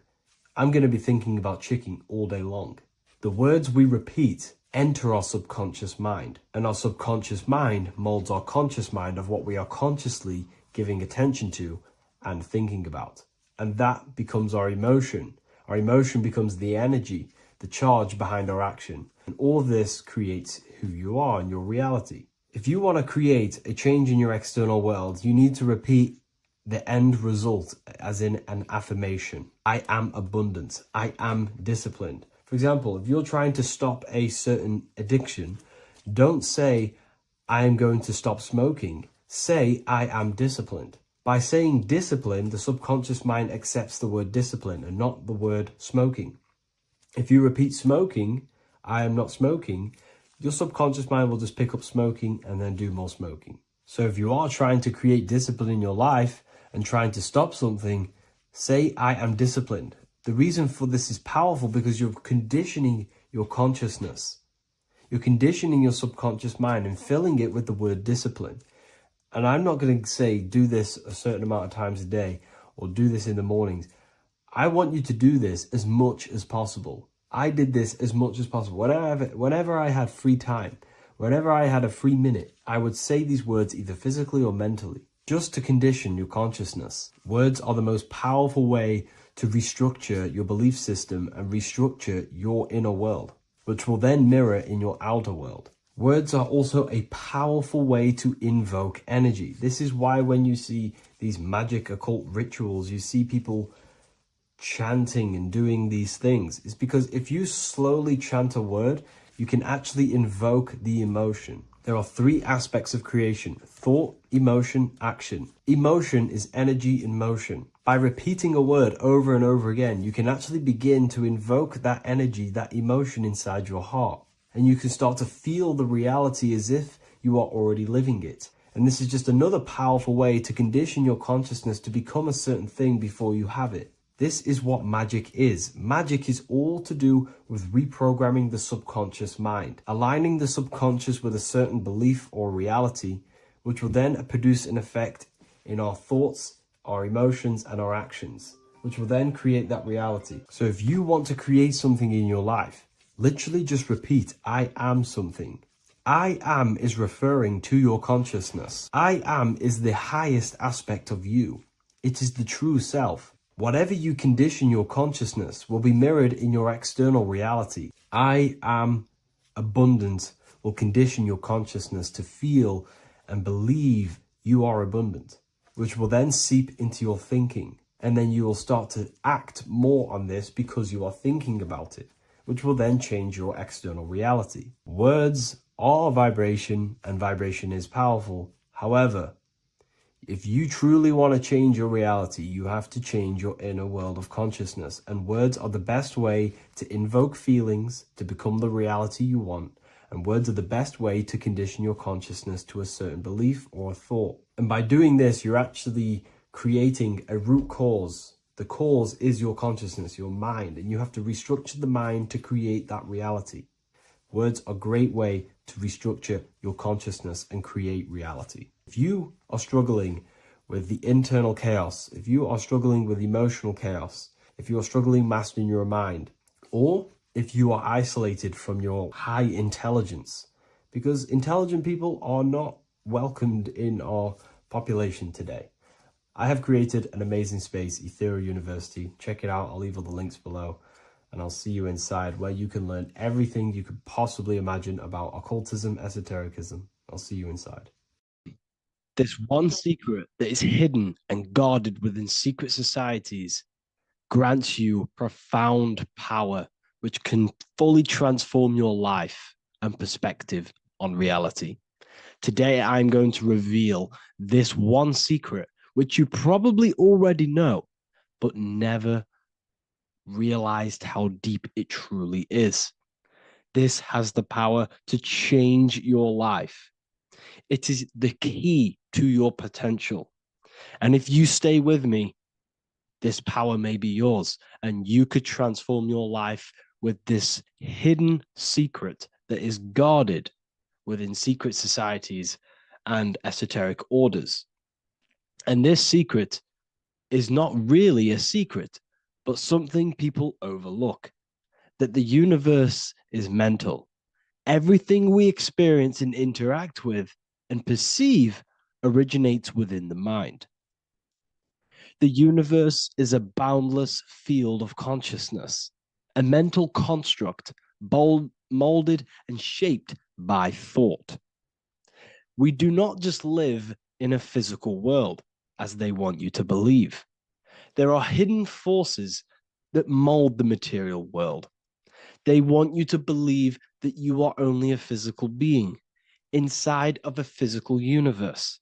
I'm going to be thinking about chicken all day long. The words we repeat enter our subconscious mind, and our subconscious mind molds our conscious mind of what we are consciously giving attention to and thinking about. And that becomes our emotion. Our emotion becomes the energy, the charge behind our action. And all of this creates who you are and your reality. If you want to create a change in your external world, you need to repeat the end result as in an affirmation. I am abundant. I am disciplined. For example, if you're trying to stop a certain addiction, don't say, I am going to stop smoking. Say, I am disciplined. By saying discipline, the subconscious mind accepts the word discipline and not the word smoking. If you repeat smoking, I am not smoking, your subconscious mind will just pick up smoking and then do more smoking. So if you are trying to create discipline in your life and trying to stop something, say, I am disciplined. The reason for this is powerful because you're conditioning your consciousness. You're conditioning your subconscious mind and filling it with the word discipline. And I'm not going to say do this a certain amount of times a day or do this in the mornings. I want you to do this as much as possible. I did this as much as possible. Whenever I had free time, whenever I had a free minute, I would say these words either physically or mentally, just to condition your consciousness. Words are the most powerful way to restructure your belief system and restructure your inner world, which will then mirror in your outer world. Words are also a powerful way to invoke energy. This is why when you see these magic occult rituals, you see people chanting and doing these things. It's because if you slowly chant a word, you can actually invoke the emotion. There are three aspects of creation: thought, emotion, action. Emotion is energy in motion. By repeating a word over and over again, you can actually begin to invoke that energy, that emotion inside your heart. And you can start to feel the reality as if you are already living it. And this is just another powerful way to condition your consciousness to become a certain thing before you have it. This is what magic is. Magic is all to do with reprogramming the subconscious mind, aligning the subconscious with a certain belief or reality, which will then produce an effect in our thoughts, our emotions, and our actions, which will then create that reality. So if you want to create something in your life, literally just repeat, I am something. I am is referring to your consciousness. I am is the highest aspect of you. It is the true self. Whatever you condition your consciousness will be mirrored in your external reality. I am abundant will condition your consciousness to feel and believe you are abundant, which will then seep into your thinking. And then you will start to act more on this because you are thinking about it, which will then change your external reality. Words are vibration, and vibration is powerful. However, if you truly want to change your reality, you have to change your inner world of consciousness. And words are the best way to invoke feelings to become the reality you want. And words are the best way to condition your consciousness to a certain belief or a thought. And by doing this, you're actually creating a root cause. The cause is your consciousness, your mind, and you have to restructure the mind to create that reality. Words are a great way to restructure your consciousness and create reality. If you are struggling with the internal chaos, if you are struggling with emotional chaos, if you are struggling mastering your mind, or if you are isolated from your high intelligence, because intelligent people are not welcomed in our population today. I have created an amazing space, Ethereal University. Check it out. I'll leave all the links below. And I'll see you inside, where you can learn everything you could possibly imagine about occultism, esotericism. I'll see you inside. This one secret that is hidden and guarded within secret societies grants you profound power, which can fully transform your life and perspective on reality. Today, I'm going to reveal this one secret, which you probably already know, but never realized how deep it truly is. This has the power to change your life. It is the key to your potential. And if you stay with me, this power may be yours, and you could transform your life with this hidden secret that is guarded within secret societies and esoteric orders. And this secret is not really a secret, but something people overlook, that the universe is mental. Everything we experience and interact with and perceive originates within the mind. The universe is a boundless field of consciousness, a mental construct molded and shaped by thought. We do not just live in a physical world, as they want you to believe. There are hidden forces that mold the material world. They want you to believe that you are only a physical being inside of a physical universe.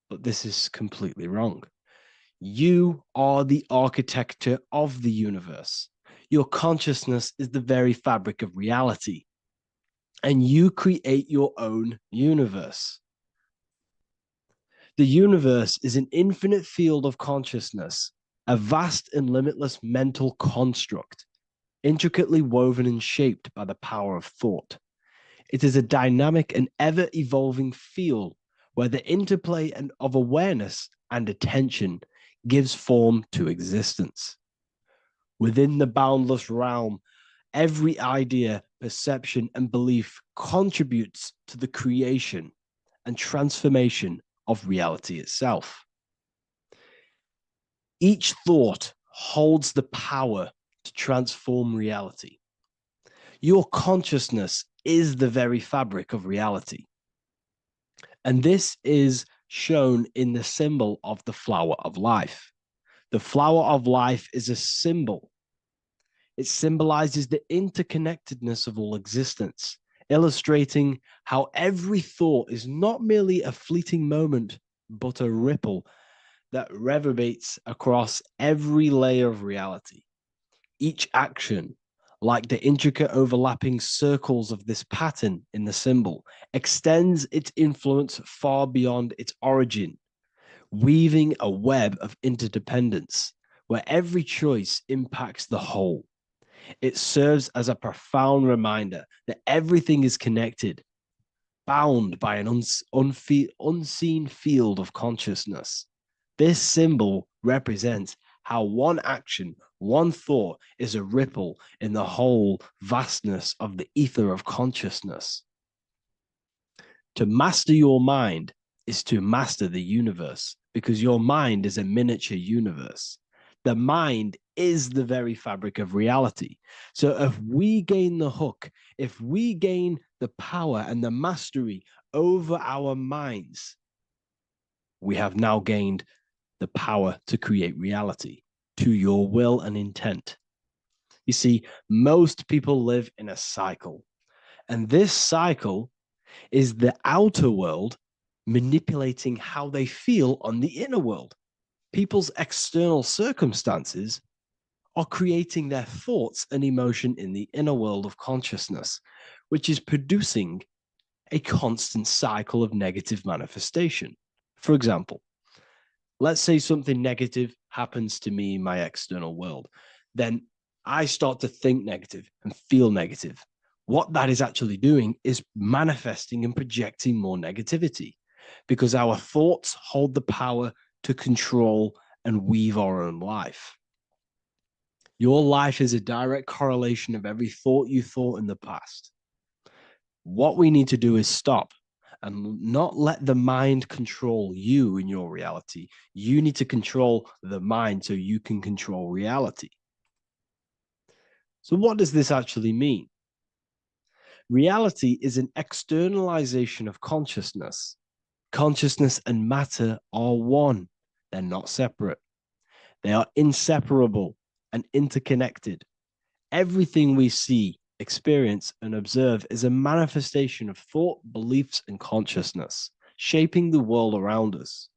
but this is completely wrong. You are the architecture of the universe. Your consciousness is the very fabric of reality, and you create your own universe. The universe is an infinite field of consciousness, a vast and limitless mental construct, intricately woven and shaped by the power of thought. It is a dynamic and ever-evolving field where the interplay of awareness and attention gives form to existence. Within the boundless realm, every idea, perception, and belief contributes to the creation and transformation of reality itself. Each thought holds the power to transform reality. Your consciousness is the very fabric of reality. And this is shown in the symbol of the flower of life. The flower of life is a symbol. It symbolizes the interconnectedness of all existence, illustrating how every thought is not merely a fleeting moment, but a ripple that reverberates across every layer of reality. Each action, like the intricate overlapping circles of this pattern in the symbol, extends its influence far beyond its origin, weaving a web of interdependence where every choice impacts the whole. It serves as a profound reminder that everything is connected, bound by an unseen field of consciousness. This symbol represents how one action, one thought is a ripple in the whole vastness of the ether of consciousness. To master your mind is to master the universe, because your mind is a miniature universe. The mind is the very fabric of reality. So if we gain the hook, if we gain the power and the mastery over our minds, we have now gained the power to create reality to your will and intent. You see, most people live in a cycle, and this cycle is the outer world manipulating how they feel on the inner world. People's external circumstances are creating their thoughts and emotion in the inner world of consciousness, which is producing a constant cycle of negative manifestation. For example, let's say something negative happens to me in my external world. Then I start to think negative and feel negative. What that is actually doing is manifesting and projecting more negativity, because our thoughts hold the power to control and weave our own life. Your life is a direct correlation of every thought you thought in the past. What we need to do is stop and not let the mind control you in your reality. You need to control the mind so you can control reality. So what does this actually mean? Reality is an externalization of consciousness. Consciousness and matter are one. They're not separate. They are inseparable and interconnected. Everything we see, experience, and observe is a manifestation of thought, beliefs, and consciousness, shaping the world around us.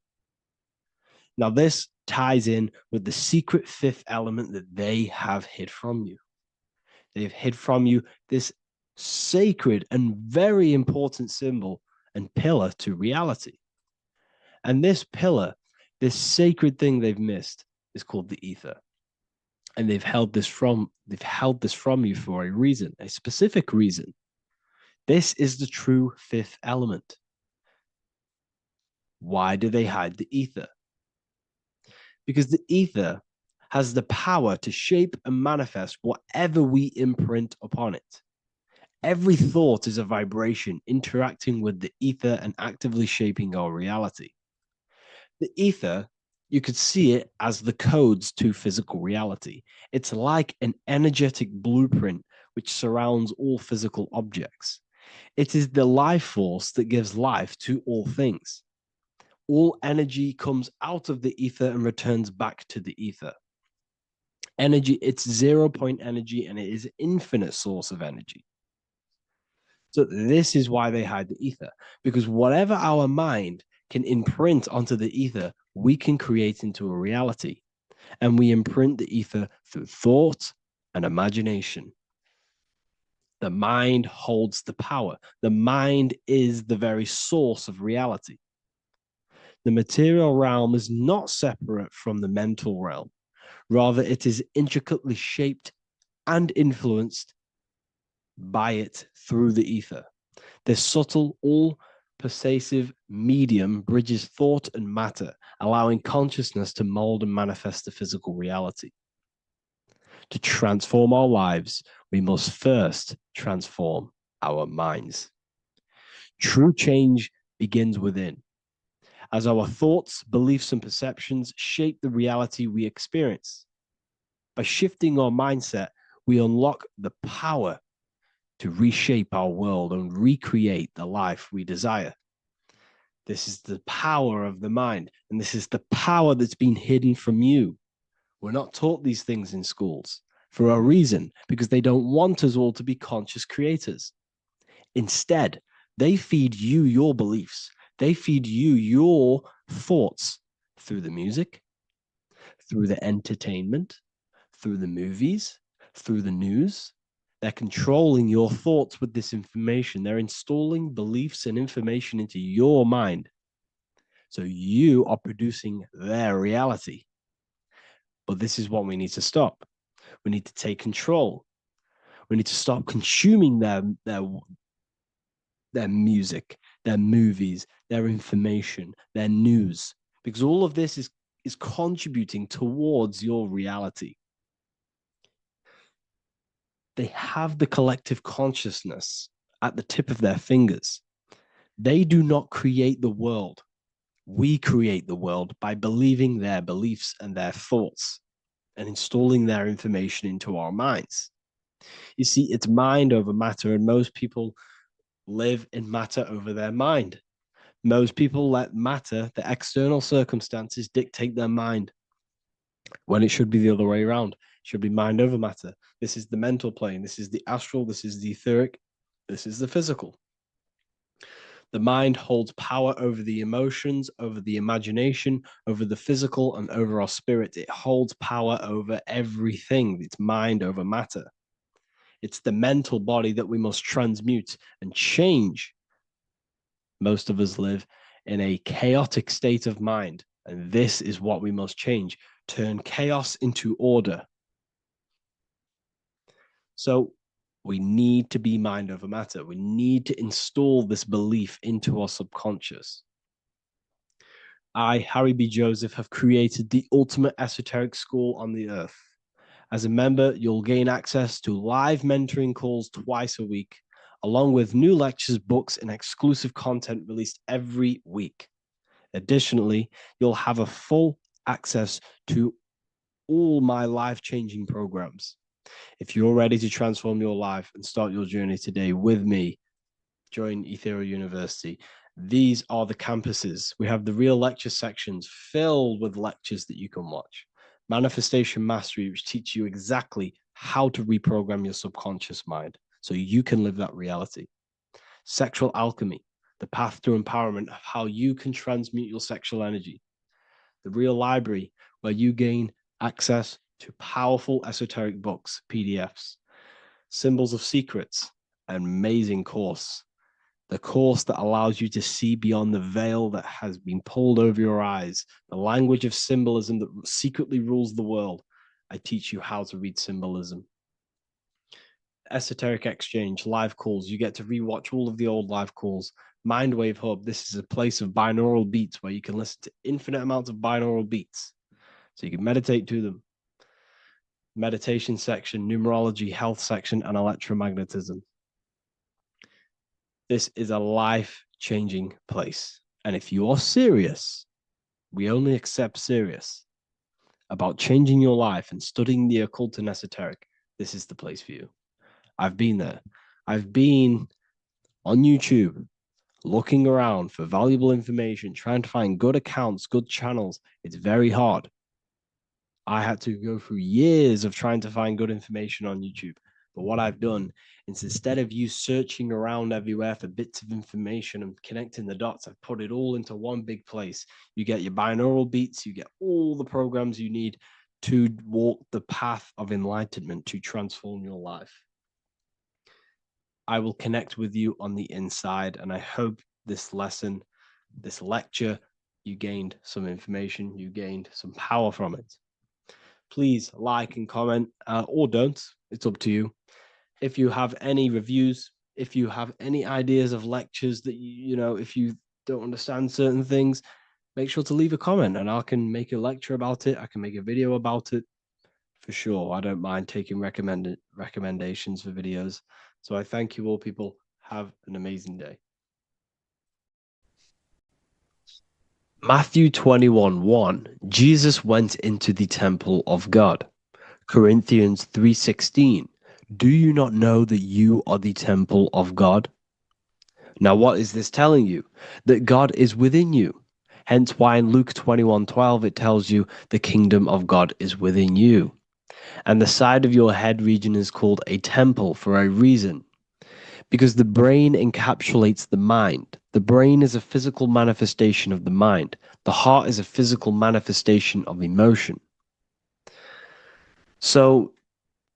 Now, this ties in with the secret fifth element that they have hid from you. They've hid from you this sacred and very important symbol and pillar to reality. And this pillar, this sacred thing they've missed, is called the ether. And they've held this from you for a reason, a specific reason. This is the true fifth element. Why do they hide the ether? Because the ether has the power to shape and manifest whatever we imprint upon it. Every thought is a vibration interacting with the ether and actively shaping our reality. The ether, you could see it as the codes to physical reality. It's like an energetic blueprint which surrounds all physical objects. It is the life force that gives life to all things. All energy comes out of the ether and returns back to the ether. Energy, it's 0-point energy, and it is an infinite source of energy. So this is why they hide the ether, because whatever our mind can imprint onto the ether, we can create into a reality. And we imprint the ether through thought and imagination. The mind holds the power. The mind is the very source of reality. The material realm is not separate from the mental realm. Rather, it is intricately shaped and influenced by it through the ether. This subtle, all-pervasive medium bridges thought and matter, allowing consciousness to mold and manifest the physical reality. To transform our lives, we must first transform our minds. True change begins within, as our thoughts, beliefs, and perceptions shape the reality we experience. By shifting our mindset, we unlock the power to reshape our world and recreate the life we desire. This is the power of the mind, and this is the power that's been hidden from you. We're not taught these things in schools for a reason, because they don't want us all to be conscious creators. Instead, they feed you your beliefs. They feed you your thoughts through the music, through the entertainment, through the movies, through the news. They're controlling your thoughts with this information. They're installing beliefs and information into your mind. So you are producing their reality. But this is what we need to stop. We need to take control. We need to stop consuming their music, their movies, their information, their news, because all of this is contributing towards your reality. They have the collective consciousness at the tip of their fingers. They do not create the world. We create the world by believing their beliefs and their thoughts and installing their information into our minds. You see, it's mind over matter, and most people live in matter over their mind. Most people let matter, the external circumstances, dictate their mind, when it should be the other way around. It should be mind over matter. This is the mental plane. This is the astral. This is the etheric. This is the physical. The mind holds power over the emotions, over the imagination, over the physical, and over our spirit. It holds power over everything. It's mind over matter. It's the mental body that we must transmute and change. Most of us live in a chaotic state of mind, and this is what we must change. Turn chaos into order. So we need to be mind over matter. We need to install this belief into our subconscious. I, Harry B. Joseph, have created the ultimate esoteric school on the earth. As a member, you'll gain access to live mentoring calls twice a week, along with new lectures, books, and exclusive content released every week. Additionally, you'll have a full access to all my life-changing programs. If you're ready to transform your life and start your journey today with me, join Ethereal University. These are the campuses. We have the real lecture sections filled with lectures that you can watch. Manifestation Mastery, which teach you exactly how to reprogram your subconscious mind so you can live that reality. Sexual Alchemy, the path to empowerment of how you can transmute your sexual energy. The Real Library, where you gain access to powerful esoteric books, PDFs. Symbols of Secrets, an amazing course. The course that allows you to see beyond the veil that has been pulled over your eyes, the language of symbolism that secretly rules the world. I teach you how to read symbolism. Esoteric Exchange, live calls. You get to rewatch all of the old live calls. Mindwave Hub, this is a place of binaural beats where you can listen to infinite amounts of binaural beats. So you can meditate to them. Meditation section, numerology, health section, and electromagnetism. This is a life-changing place. And if you are serious, we only accept serious about changing your life and studying the occult and esoteric, this is the place for you. I've been there. I've been on YouTube looking around for valuable information, trying to find good accounts, good channels. It's very hard. I had to go through years of trying to find good information on YouTube. But what I've done is, instead of you searching around everywhere for bits of information and connecting the dots, I've put it all into one big place. You get your binaural beats, you get all the programs you need to walk the path of enlightenment to transform your life. I will connect with you on the inside, and I hope this lesson, this lecture, you gained some information, you gained some power from it. Please like and comment, or don't. It's up to you. If you have any reviews, if you have any ideas of lectures that you know, if you don't understand certain things, make sure to leave a comment, and I can make a lecture about it. I can make a video about it for sure. I don't mind taking recommendations for videos. So I thank you all, people. Have an amazing day. Matthew 21:1, Jesus went into the temple of God. Corinthians 3:16, do you not know that you are the temple of God? Now, what is this telling you? That God is within you. Hence why in Luke 21:12 it tells you the kingdom of God is within you. And the side of your head region is called a temple for a reason. Because the brain encapsulates the mind. The brain is a physical manifestation of the mind. The heart is a physical manifestation of emotion. So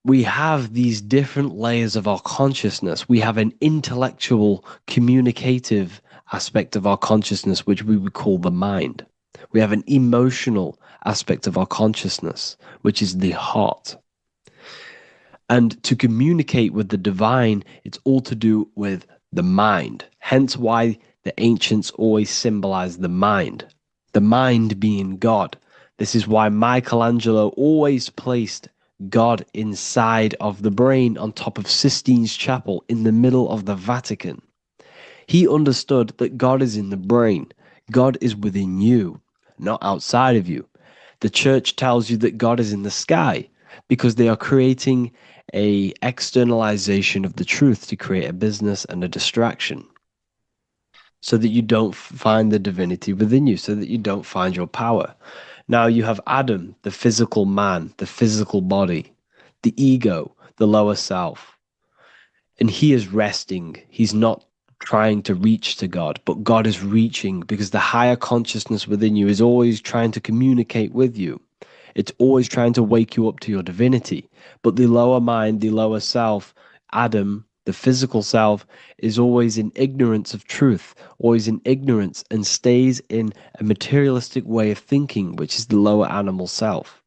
we have these different layers of our consciousness. We have an intellectual, communicative aspect of our consciousness, which we would call the mind. We have an emotional aspect of our consciousness, which is the heart. And to communicate with the divine, it's all to do with the mind. Hence why the ancients always symbolize the mind being God. This is why Michelangelo always placed God inside of the brain on top of Sistine Chapel in the middle of the Vatican. He understood that God is in the brain. God is within you, not outside of you. The church tells you that God is in the sky because they are creating a externalization of the truth to create a business and a distraction so that you don't find the divinity within you, so that you don't find your power. Now you have Adam, the physical man, the physical body, the ego, the lower self, and he is resting. He's not trying to reach to God, but God is reaching because the higher consciousness within you is always trying to communicate with you. It's always trying to wake you up to your divinity. But the lower mind, the lower self, Adam, the physical self, is always in ignorance of truth, always in ignorance, and stays in a materialistic way of thinking, which is the lower animal self.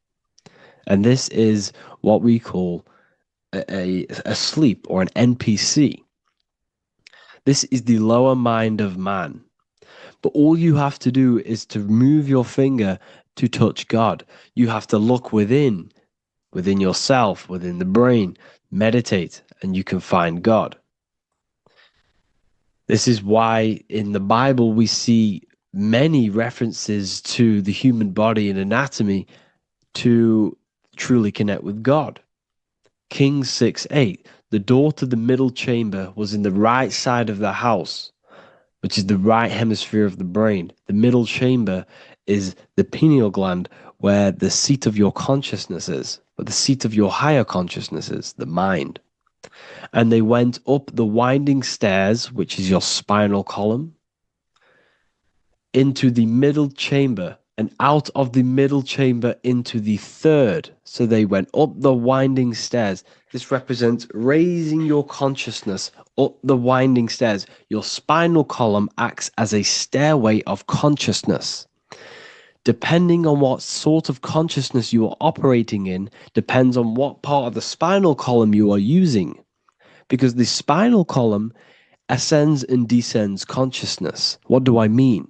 And this is what we call a sleep or an NPC. This is the lower mind of man. But all you have to do is to move your finger to touch God. You have to look within yourself, within the brain, meditate, and you can find God. This is why in the Bible we see many references to the human body and anatomy to truly connect with God. Kings 6:8, the door to the middle chamber was in the right side of the house, which is the right hemisphere of the brain. The middle chamber is the pineal gland, where the seat of your consciousness is, but the seat of your higher consciousness is, the mind. And they went up the winding stairs, which is your spinal column, into the middle chamber, and out of the middle chamber into the third. So they went up the winding stairs. This represents raising your consciousness up the winding stairs. Your spinal column acts as a stairway of consciousness. Depending on what sort of consciousness you are operating in, depends on what part of the spinal column you are using. Because the spinal column ascends and descends consciousness. What do I mean?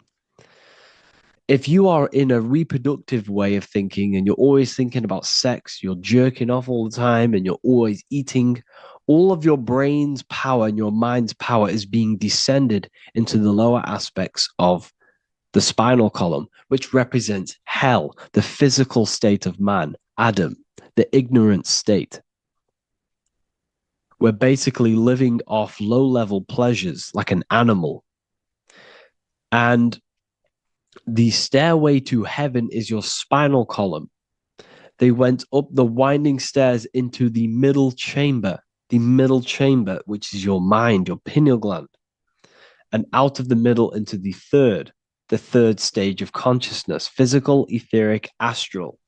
If you are in a reproductive way of thinking and you're always thinking about sex, you're jerking off all the time and you're always eating, all of your brain's power and your mind's power is being descended into the lower aspects of the spinal column, which represents hell, the physical state of man, Adam, the ignorant state. We're basically living off low-level pleasures like an animal. And the stairway to heaven is your spinal column. They went up the winding stairs into the middle chamber. the middle chamber, which is your mind, your pineal gland, and out of the middle into the third stage of consciousness, physical, etheric, astral.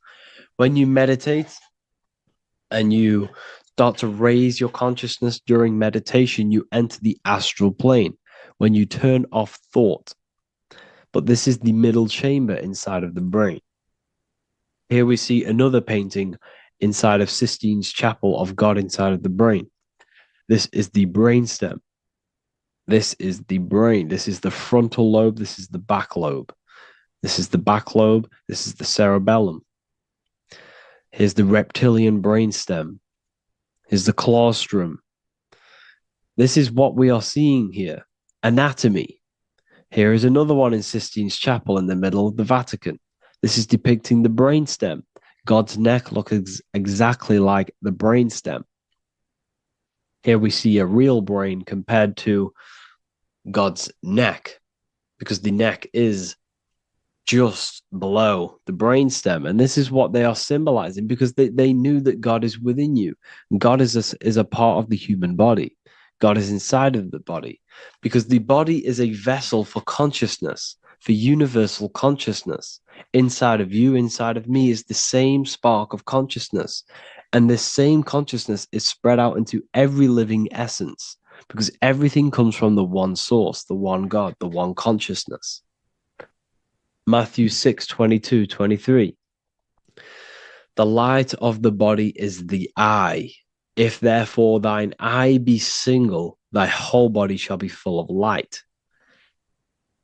When you meditate and you start to raise your consciousness during meditation, you enter the astral plane when you turn off thought. But this is the middle chamber inside of the brain. Here we see another painting inside of Sistine's chapel of God inside of the brain. This is the brainstem. This is the brain. This is the frontal lobe. This is the back lobe. This is the back lobe. This is the cerebellum. Here's the reptilian brainstem. Here's the claustrum. This is what we are seeing here. Anatomy. Here is another one in Sistine's chapel in the middle of the Vatican. This is depicting the brainstem. God's neck looks exactly like the brainstem. Here we see a real brain compared to God's neck, because the neck is just below the brainstem. And this is what they are symbolizing, because they knew that God is within you. God is a part of the human body. God is inside of the body, because the body is a vessel for consciousness, for universal consciousness. Inside of you, inside of me, is the same spark of consciousness. And this same consciousness is spread out into every living essence, because everything comes from the one source, the one God, the one consciousness. Matthew 6:22-23. The light of the body is the eye. If therefore thine eye be single, thy whole body shall be full of light.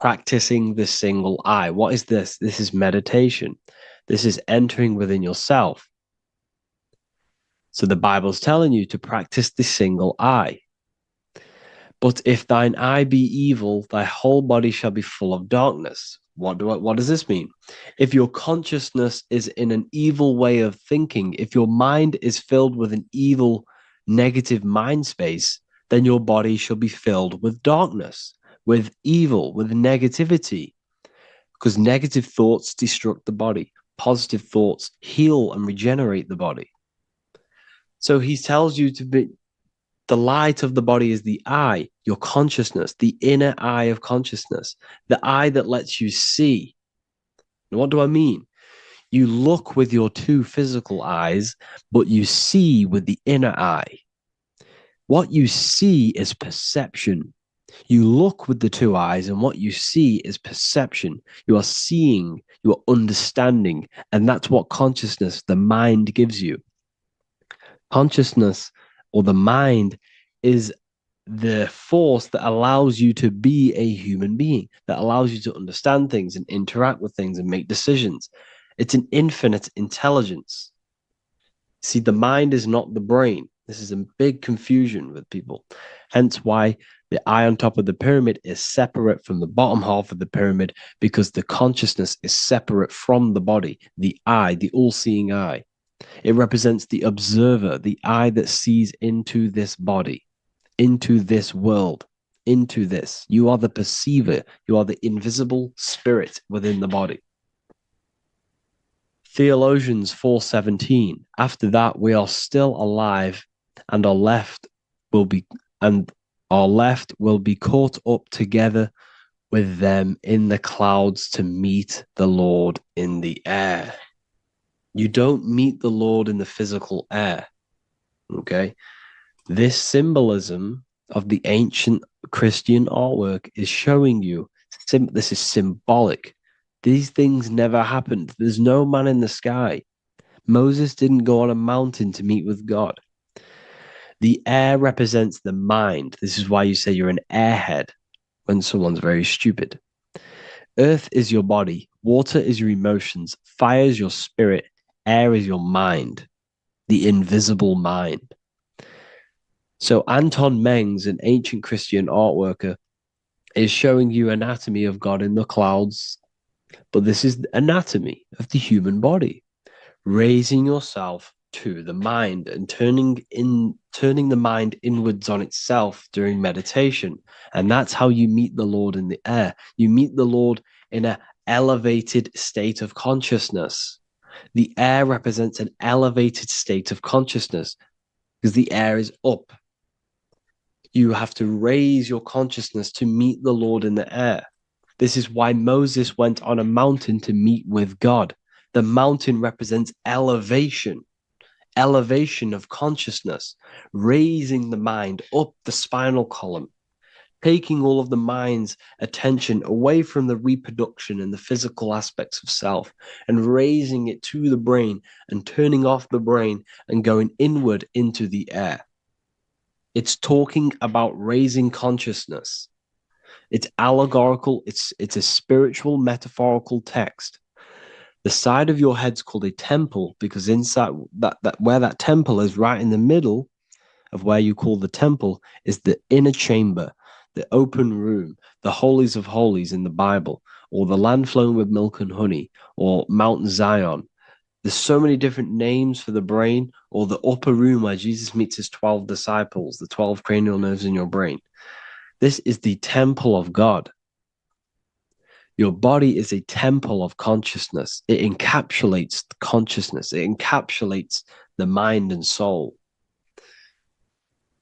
Practicing the single eye. What is this? This is meditation. This is entering within yourself. So the Bible's telling you to practice the single eye. But if thine eye be evil, thy whole body shall be full of darkness. What does this mean? If your consciousness is in an evil way of thinking, if your mind is filled with an evil, negative mind space, then your body shall be filled with darkness, with evil, with negativity. Because negative thoughts destruct the body. Positive thoughts heal and regenerate the body. So he tells you to be, the light of the body is the eye, your consciousness, the inner eye of consciousness, the eye that lets you see. And what do I mean? You look with your two physical eyes, but you see with the inner eye. What you see is perception. You look with the two eyes, and what you see is perception. You are seeing, you are understanding, and that's what consciousness, the mind, gives you. Consciousness, or the mind, is the force that allows you to be a human being, that allows you to understand things and interact with things and make decisions. It's an infinite intelligence. See, the mind is not the brain. This is a big confusion with people. Hence why the eye on top of the pyramid is separate from the bottom half of the pyramid, because the consciousness is separate from the body, the eye, the all-seeing eye. It represents the observer, the eye that sees into this body, into this world, into this. You are the perceiver. You are the invisible spirit within the body. Theologians 4:17. After that, we are still alive, and our left will be caught up together with them in the clouds to meet the Lord in the air. You don't meet the Lord in the physical air. Okay? This symbolism of the ancient Christian artwork is showing you this is symbolic. These things never happened. There's no man in the sky. Moses didn't go on a mountain to meet with God. The air represents the mind. This is why you say you're an airhead when someone's very stupid. Earth is your body. Water is your emotions. Fire is your spirit. Air is your mind, the invisible mind. So Anton Mengs, an ancient Christian art worker, is showing you anatomy of God in the clouds. But this is the anatomy of the human body. Raising yourself to the mind and turning the mind inwards on itself during meditation. And that's how you meet the Lord in the air. You meet the Lord in an elevated state of consciousness. The air represents an elevated state of consciousness because the air is up. You have to raise your consciousness to meet the Lord in the air. This is why Moses went on a mountain to meet with God. The mountain represents elevation, elevation of consciousness, raising the mind up the spinal column, taking all of the mind's attention away from the reproduction and the physical aspects of self and raising it to the brain and turning off the brain and going inward into the air. It's talking about raising consciousness. It's allegorical, it's a spiritual, metaphorical text. The side of your head's called a temple because inside that where that temple is, right in the middle of where you call the temple, is the inner chamber, the open room, the holies of holies in the Bible, or the land flowing with milk and honey, or Mount Zion. There's so many different names for the brain, or the upper room where Jesus meets his 12 disciples, the 12 cranial nerves in your brain. This is the temple of God. Your body is a temple of consciousness. It encapsulates the consciousness. It encapsulates the mind and soul.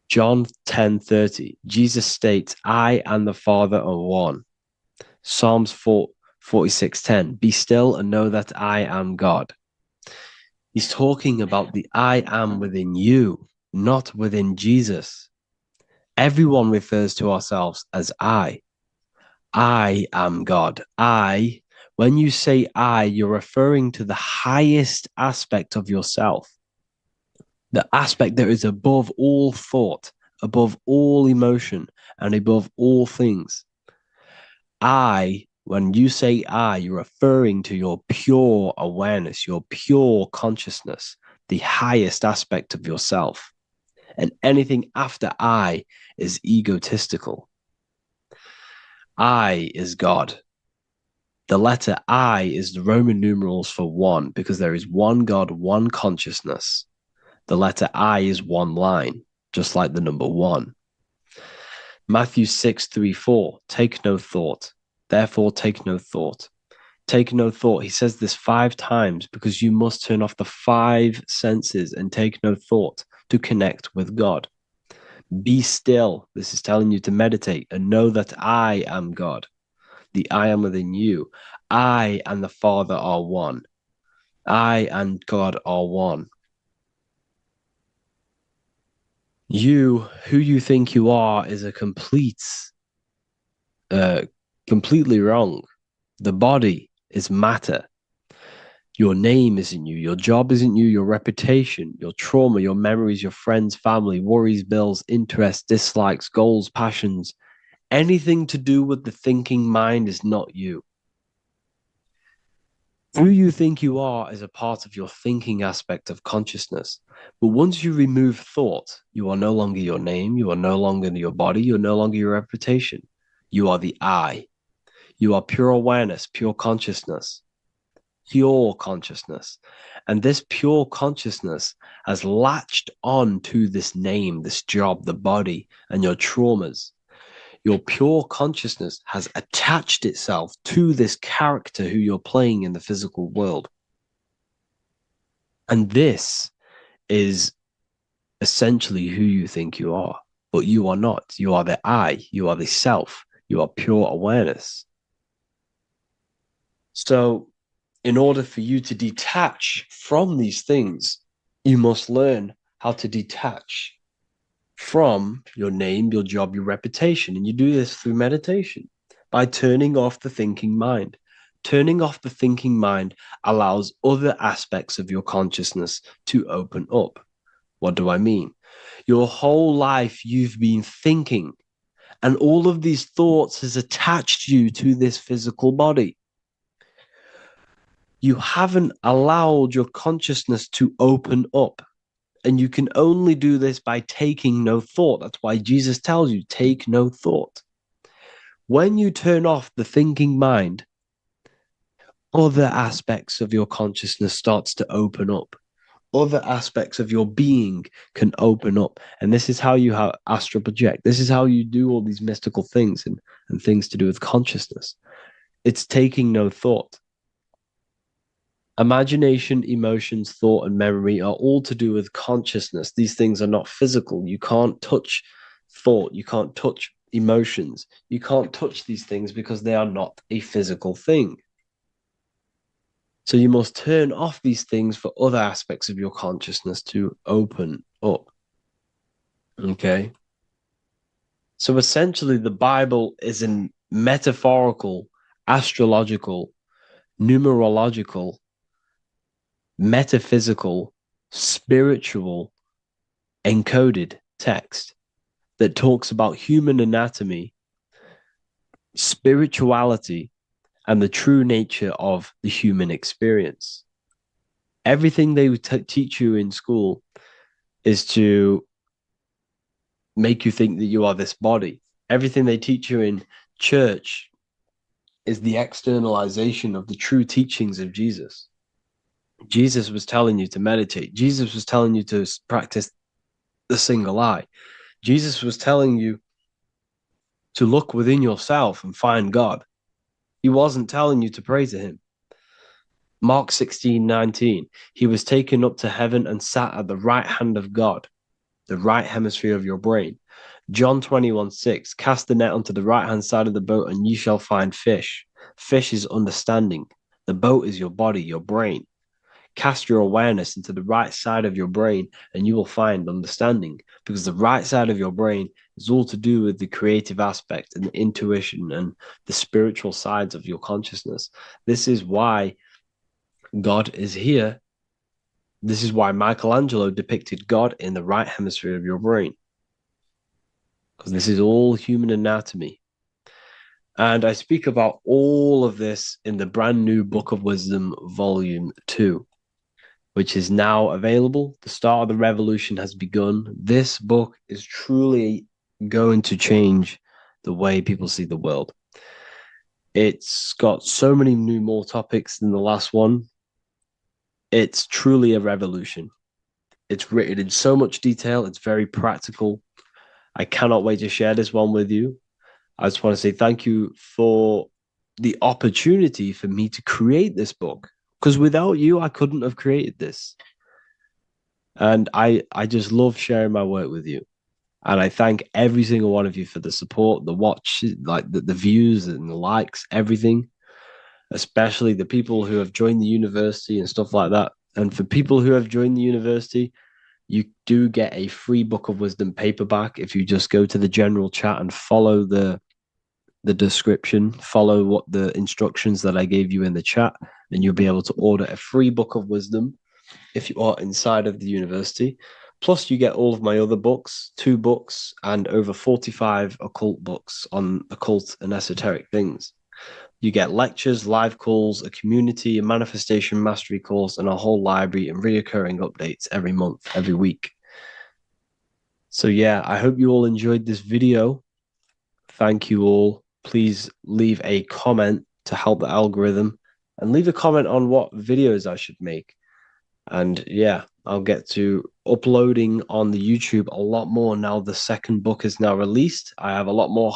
John 10:30, Jesus states, I and the Father are one. Psalms 46:10, be still and know that I am God. He's talking about the I am within you, not within Jesus. Everyone refers to ourselves as I. I am God. When you say I, you're referring to the highest aspect of yourself, the aspect that is above all thought, above all emotion, and above all things. When you say I, you're referring to your pure awareness, your pure consciousness, the highest aspect of yourself. And anything after I is egotistical. I is God. The letter I is the Roman numerals for one, because there is one God, one consciousness. The letter I is one line, just like the number one. Matthew 6:3-4, take no thought. Therefore, take no thought. Take no thought. He says this 5 times because you must turn off the 5 senses and take no thought to connect with God. Be still. This is telling you to meditate and know that I am God. The I am within you. I and the Father are one. I and God are one. You, who you think you are, is a completely wrong. The body is matter. Your name isn't you. Your job isn't you. Your reputation, your trauma, your memories, your friends, family, worries, bills, interests, dislikes, goals, passions, anything to do with the thinking mind is not you. Who you think you are is a part of your thinking aspect of consciousness. But once you remove thought, you are no longer your name. You are no longer your body. You're no longer your reputation. You are the I. You are pure awareness, pure consciousness. Pure consciousness. And this pure consciousness has latched on to this name, this job, the body, and your traumas. Your pure consciousness has attached itself to this character who you're playing in the physical world. And this is essentially who you think you are, but you are not. You are the I, you are the self, you are pure awareness. So, in order for you to detach from these things, you must learn how to detach from your name, your job, your reputation. And you do this through meditation by turning off the thinking mind. Turning off the thinking mind allows other aspects of your consciousness to open up. What do I mean? Your whole life you've been thinking, and all of these thoughts has attached you to this physical body. You haven't allowed your consciousness to open up. And you can only do this by taking no thought. That's why Jesus tells you, take no thought. When you turn off the thinking mind, other aspects of your consciousness starts to open up. Other aspects of your being can open up. And this is how you astral project. This is how you do all these mystical things and things to do with consciousness. It's taking no thought. Imagination, emotions, thought, and memory are all to do with consciousness. These things are not physical. You can't touch thought. You can't touch emotions. You can't touch these things because they are not a physical thing. So you must turn off these things for other aspects of your consciousness to open up. Okay? So essentially, the Bible is a metaphorical, astrological, numerological, metaphysical, spiritual, encoded text that talks about human anatomy, spirituality, and the true nature of the human experience. Everything they would teach you in school is to make you think that you are this body. Everything they teach you in church is the externalization of the true teachings of Jesus. Jesus was telling you to meditate. Jesus was telling you to practice the single eye. Jesus was telling you to look within yourself and find God. He wasn't telling you to pray to him. Mark 16:19, he was taken up to heaven and sat at the right hand of God, the right hemisphere of your brain. John 21:6, cast the net onto the right hand side of the boat and ye shall find fish. Fish is understanding. The boat is your body, your brain. Cast your awareness into the right side of your brain and you will find understanding, because the right side of your brain is all to do with the creative aspect and the intuition and the spiritual sides of your consciousness. This is why God is here. This is why Michelangelo depicted God in the right hemisphere of your brain, because this is all human anatomy. And I speak about all of this in the brand new Book of Wisdom, Volume 2, which is now available. The start of the revolution has begun. This book is truly going to change the way people see the world. It's got so many more topics than the last one. It's truly a revolution. It's written in so much detail. It's very practical. I cannot wait to share this one with you. I just want to say thank you for the opportunity for me to create this book, because without you, I couldn't have created this. And I just love sharing my work with you. And I thank every single one of you for the support, the watch, like the views and the likes, everything, especially the people who have joined the university and stuff like that. And for people who have joined the university, you do get a free Book of Wisdom paperback if you just go to the general chat and follow the description, follow what the instructions that I gave you in the chat, and you'll be able to order a free Book of Wisdom if you are inside of the university. Plus, you get all of my other books, 2 books, and over 45 occult books on occult and esoteric things. You get lectures, live calls, a community, a manifestation mastery course, and a whole library and reoccurring updates every month, every week. So yeah, I hope you all enjoyed this video. Thank you all. Please leave a comment to help the algorithm, and leave a comment on what videos I should make. And yeah, I'll get to uploading on the YouTube a lot more now. The second book is now released. I have a lot more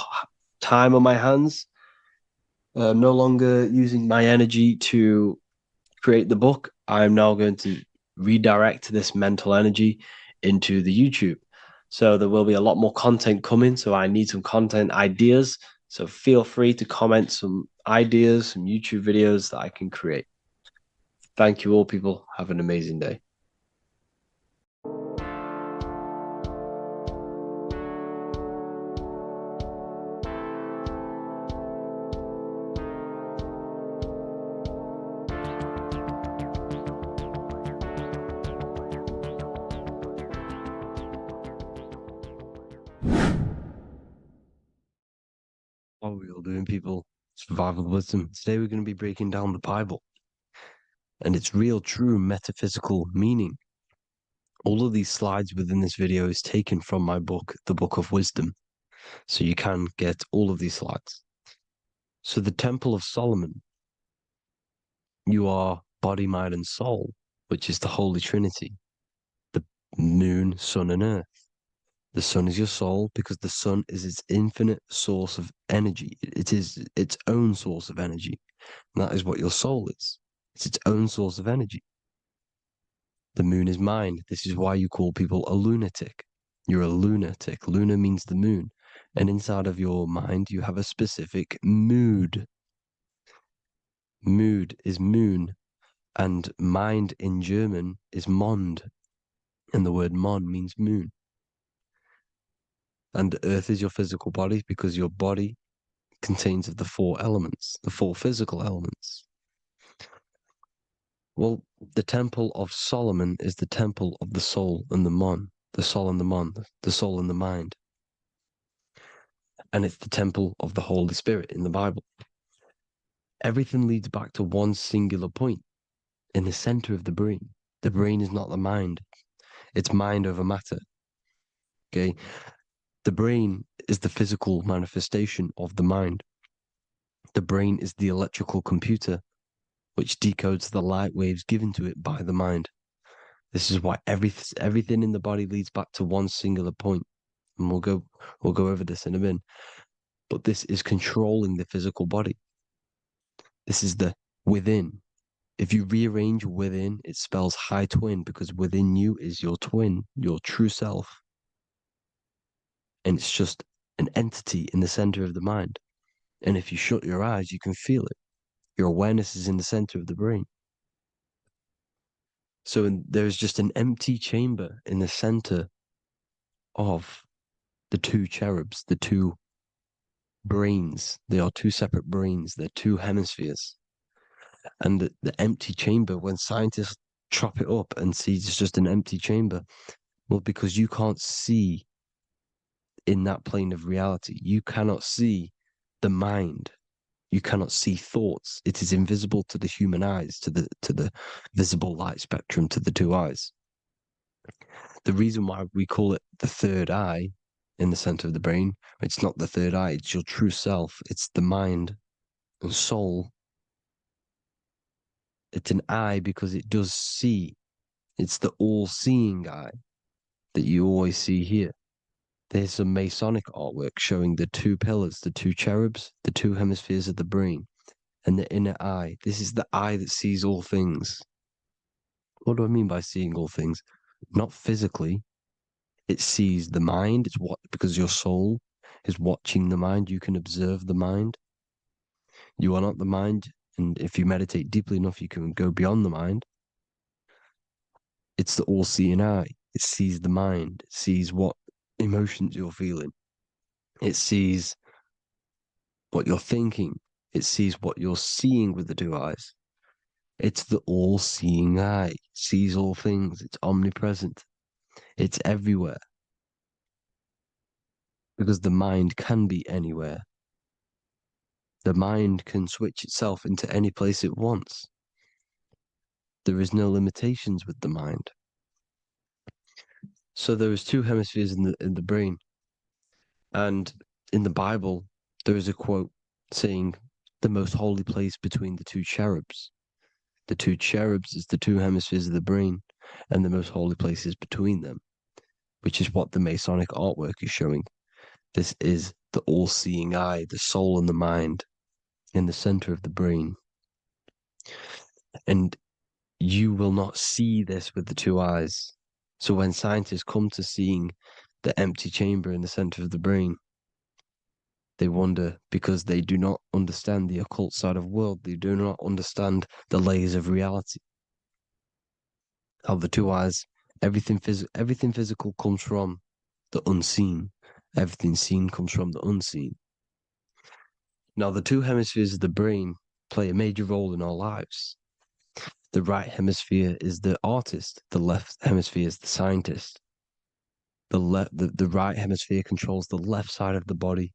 time on my hands. No longer using my energy to create the book. I'm now going to redirect this mental energy into the YouTube. So there will be a lot more content coming. So I need some content ideas. So feel free to comment some ideas, some YouTube videos that I can create. Thank you all, people. Have an amazing day. What are we all doing, people? Survival wisdom. Today we're going to be breaking down the Bible and its real, true metaphysical meaning. All of these slides within this video is taken from my book, The Book of Wisdom. So you can get all of these slides. So the Temple of Solomon, you are body, mind, and soul, which is the Holy Trinity. The moon, sun, and earth. The sun is your soul because the sun is its infinite source of energy. It is its own source of energy. And that is what your soul is. It's its own source of energy. The moon is mind. This is why you call people a lunatic. You're a lunatic. Luna means the moon. And inside of your mind, you have a specific mood. Mood is moon. And mind in German is Mond. And the word Mond means moon. And Earth is your physical body because your body contains of the four elements, the four physical elements. Well, the temple of Solomon is the temple of the soul and the mon, the soul and the mon, the soul and the mind. And it's the temple of the Holy Spirit in the Bible. Everything leads back to one singular point in the center of the brain. The brain is not the mind. It's mind over matter. Okay? The brain is the physical manifestation of the mind. The brain is the electrical computer which decodes the light waves given to it by the mind. This is why everything in the body leads back to one singular point. And we'll go over this in a minute. But this is controlling the physical body. This is the within. If you rearrange within, it spells high twin because within you is your twin, your true self. And it's just an entity in the center of the mind. And if you shut your eyes, you can feel it. Your awareness is in the center of the brain. So there's just an empty chamber in the center of the two cherubs, the two brains. They are two separate brains. They're two hemispheres. And the empty chamber, when scientists chop it up and see it's just an empty chamber, well, because you can't see in that plane of reality, you cannot see the mind. You cannot see thoughts. It is invisible to the human eyes, to the visible light spectrum, to the two eyes. The reason why we call it the third eye in the center of the brain, it's not the third eye, it's your true self. It's the mind and soul. It's an eye because it does see. It's the all-seeing eye that you always see here. There's some Masonic artwork showing the two pillars, the two cherubs, the two hemispheres of the brain, and the inner eye. This is the eye that sees all things. What do I mean by seeing all things? Not physically. It sees the mind. It's what, because your soul is watching the mind. You can observe the mind. You are not the mind. And if you meditate deeply enough, you can go beyond the mind. It's the all-seeing eye. It sees the mind. It sees what emotions you're feeling. It sees what you're thinking. It sees what you're seeing with the two eyes. It's the all-seeing eye. It sees all things. It's omnipresent. It's everywhere. Because the mind can be anywhere. The mind can switch itself into any place it wants. There is no limitations with the mind. So there is two hemispheres in the brain. And in the Bible, there is a quote saying the most holy place between the two cherubs. The two cherubs is the two hemispheres of the brain, and the most holy place is between them, which is what the Masonic artwork is showing. This is the all-seeing eye, the soul and the mind in the center of the brain. And you will not see this with the two eyes. So when scientists come to seeing the empty chamber in the center of the brain, they wonder because they do not understand the occult side of the world. They do not understand the layers of reality. How the two eyes, everything physical comes from the unseen. Everything seen comes from the unseen. Now, the two hemispheres of the brain play a major role in our lives. The right hemisphere is the artist. The left hemisphere is the scientist. The right hemisphere controls the left side of the body.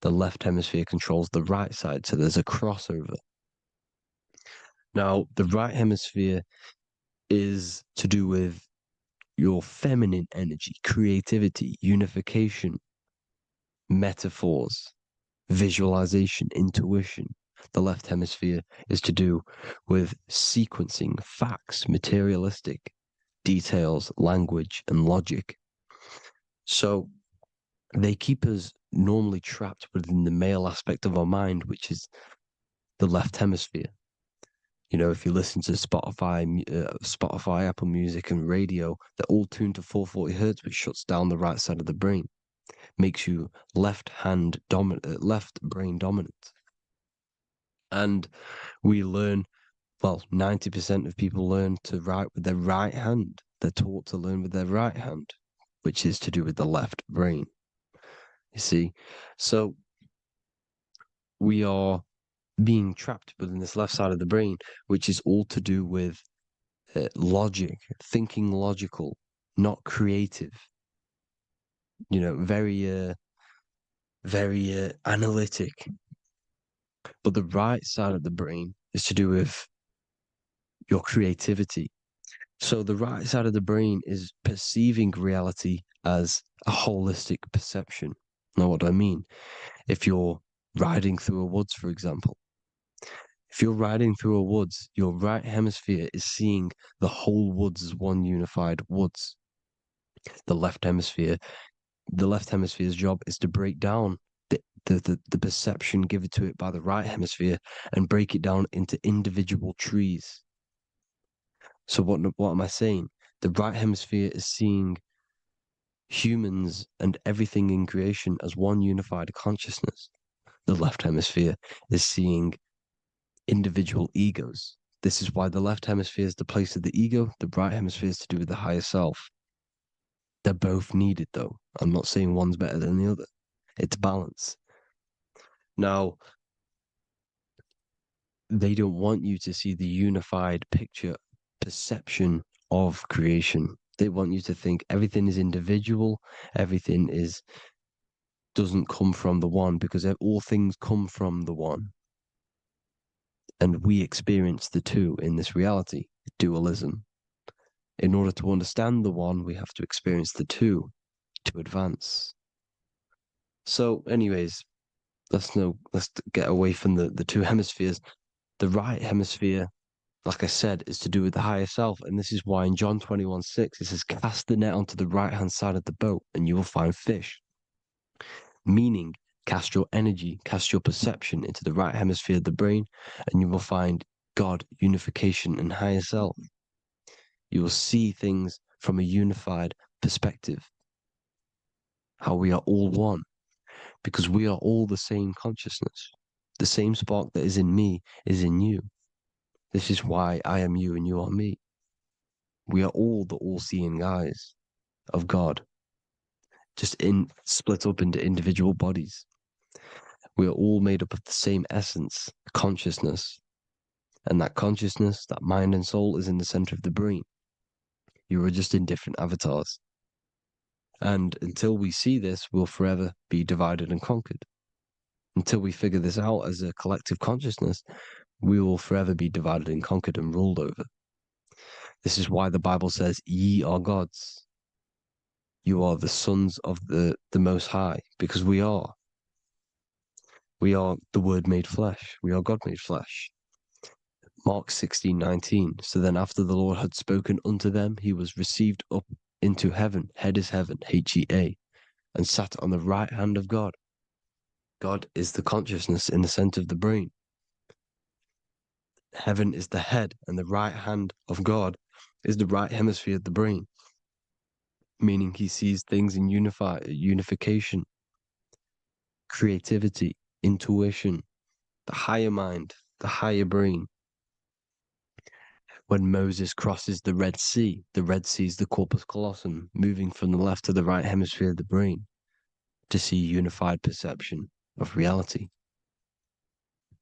The left hemisphere controls the right side. So there's a crossover. Now, the right hemisphere is to do with your feminine energy, creativity, unification, metaphors, visualization, intuition. The left hemisphere is to do with sequencing, facts, materialistic details, language, and logic. So they keep us normally trapped within the male aspect of our mind, which is the left hemisphere. You know, if you listen to Spotify, Apple Music, and radio, they're all tuned to 440 hertz, which shuts down the right side of the brain, makes you left brain dominant. And we learn, well, 90% of people learn to write with their right hand. They're taught to learn with their right hand, which is to do with the left brain. You see, so we are being trapped within this left side of the brain, which is all to do with logic, thinking logical, not creative. You know, very analytic. But the right side of the brain is to do with your creativity. So the right side of the brain is perceiving reality as a holistic perception. Now, what do I mean? If you're riding through a woods, for example, if you're riding through a woods, your right hemisphere is seeing the whole woods as one unified woods. The left hemisphere's job is to break down the perception given to it by the right hemisphere and break it down into individual trees. So what am I saying? The right hemisphere is seeing humans and everything in creation as one unified consciousness. The left hemisphere is seeing individual egos. This is why the left hemisphere is the place of the ego, the right hemisphere is to do with the higher self. They're both needed, though. I'm not saying one's better than the other. It's balance. Now, they don't want you to see the unified picture, perception of creation. They want you to think everything is individual, everything doesn't come from the one, because all things come from the one. And we experience the two in this reality, dualism. In order to understand the one, we have to experience the two to advance. So, anyways, let's get away from the two hemispheres. The right hemisphere, like I said, is to do with the higher self. And this is why in John 21:6, it says, cast the net onto the right-hand side of the boat and you will find fish. Meaning, cast your energy, cast your perception into the right hemisphere of the brain, and you will find God, unification, and higher self. You will see things from a unified perspective. How we are all one. Because we are all the same consciousness. The same spark that is in me is in you. This is why I am you and you are me. We are all the all-seeing eyes of God, just split up into individual bodies. We are all made up of the same essence, consciousness. And that consciousness, that mind and soul, is in the center of the brain. You are just in different avatars. And until we see this, we'll forever be divided and conquered. Until we figure this out as a collective consciousness, we will forever be divided and conquered and ruled over. This is why the Bible says, ye are gods. You are the sons of the Most High, because we are. We are the Word made flesh. We are God made flesh. Mark 16:19. So then after the Lord had spoken unto them, he was received up into heaven. Head is heaven, H-E-A, and sat on the right hand of God. God is the consciousness in the center of the brain. Heaven is the head, and the right hand of God is the right hemisphere of the brain, meaning he sees things in unification, creativity, intuition, the higher mind, the higher brain. When Moses crosses the Red Sea is the corpus callosum, moving from the left to the right hemisphere of the brain to see unified perception of reality.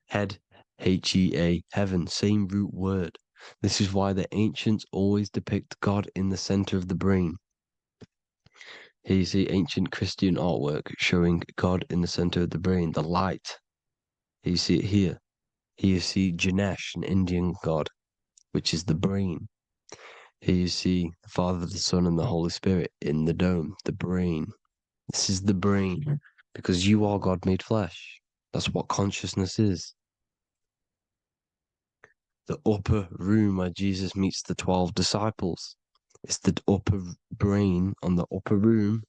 Head, H-E-A, heaven, same root word. This is why the ancients always depict God in the center of the brain. Here you see ancient Christian artwork showing God in the center of the brain, the light. Here you see it here. Here you see Ganesh, an Indian god, which is the brain. Here you see the Father, the Son, and the Holy Spirit in the dome, the brain. This is the brain, because you are God made flesh. That's what consciousness is. The upper room where Jesus meets the 12 disciples. It's the upper brain on the upper room.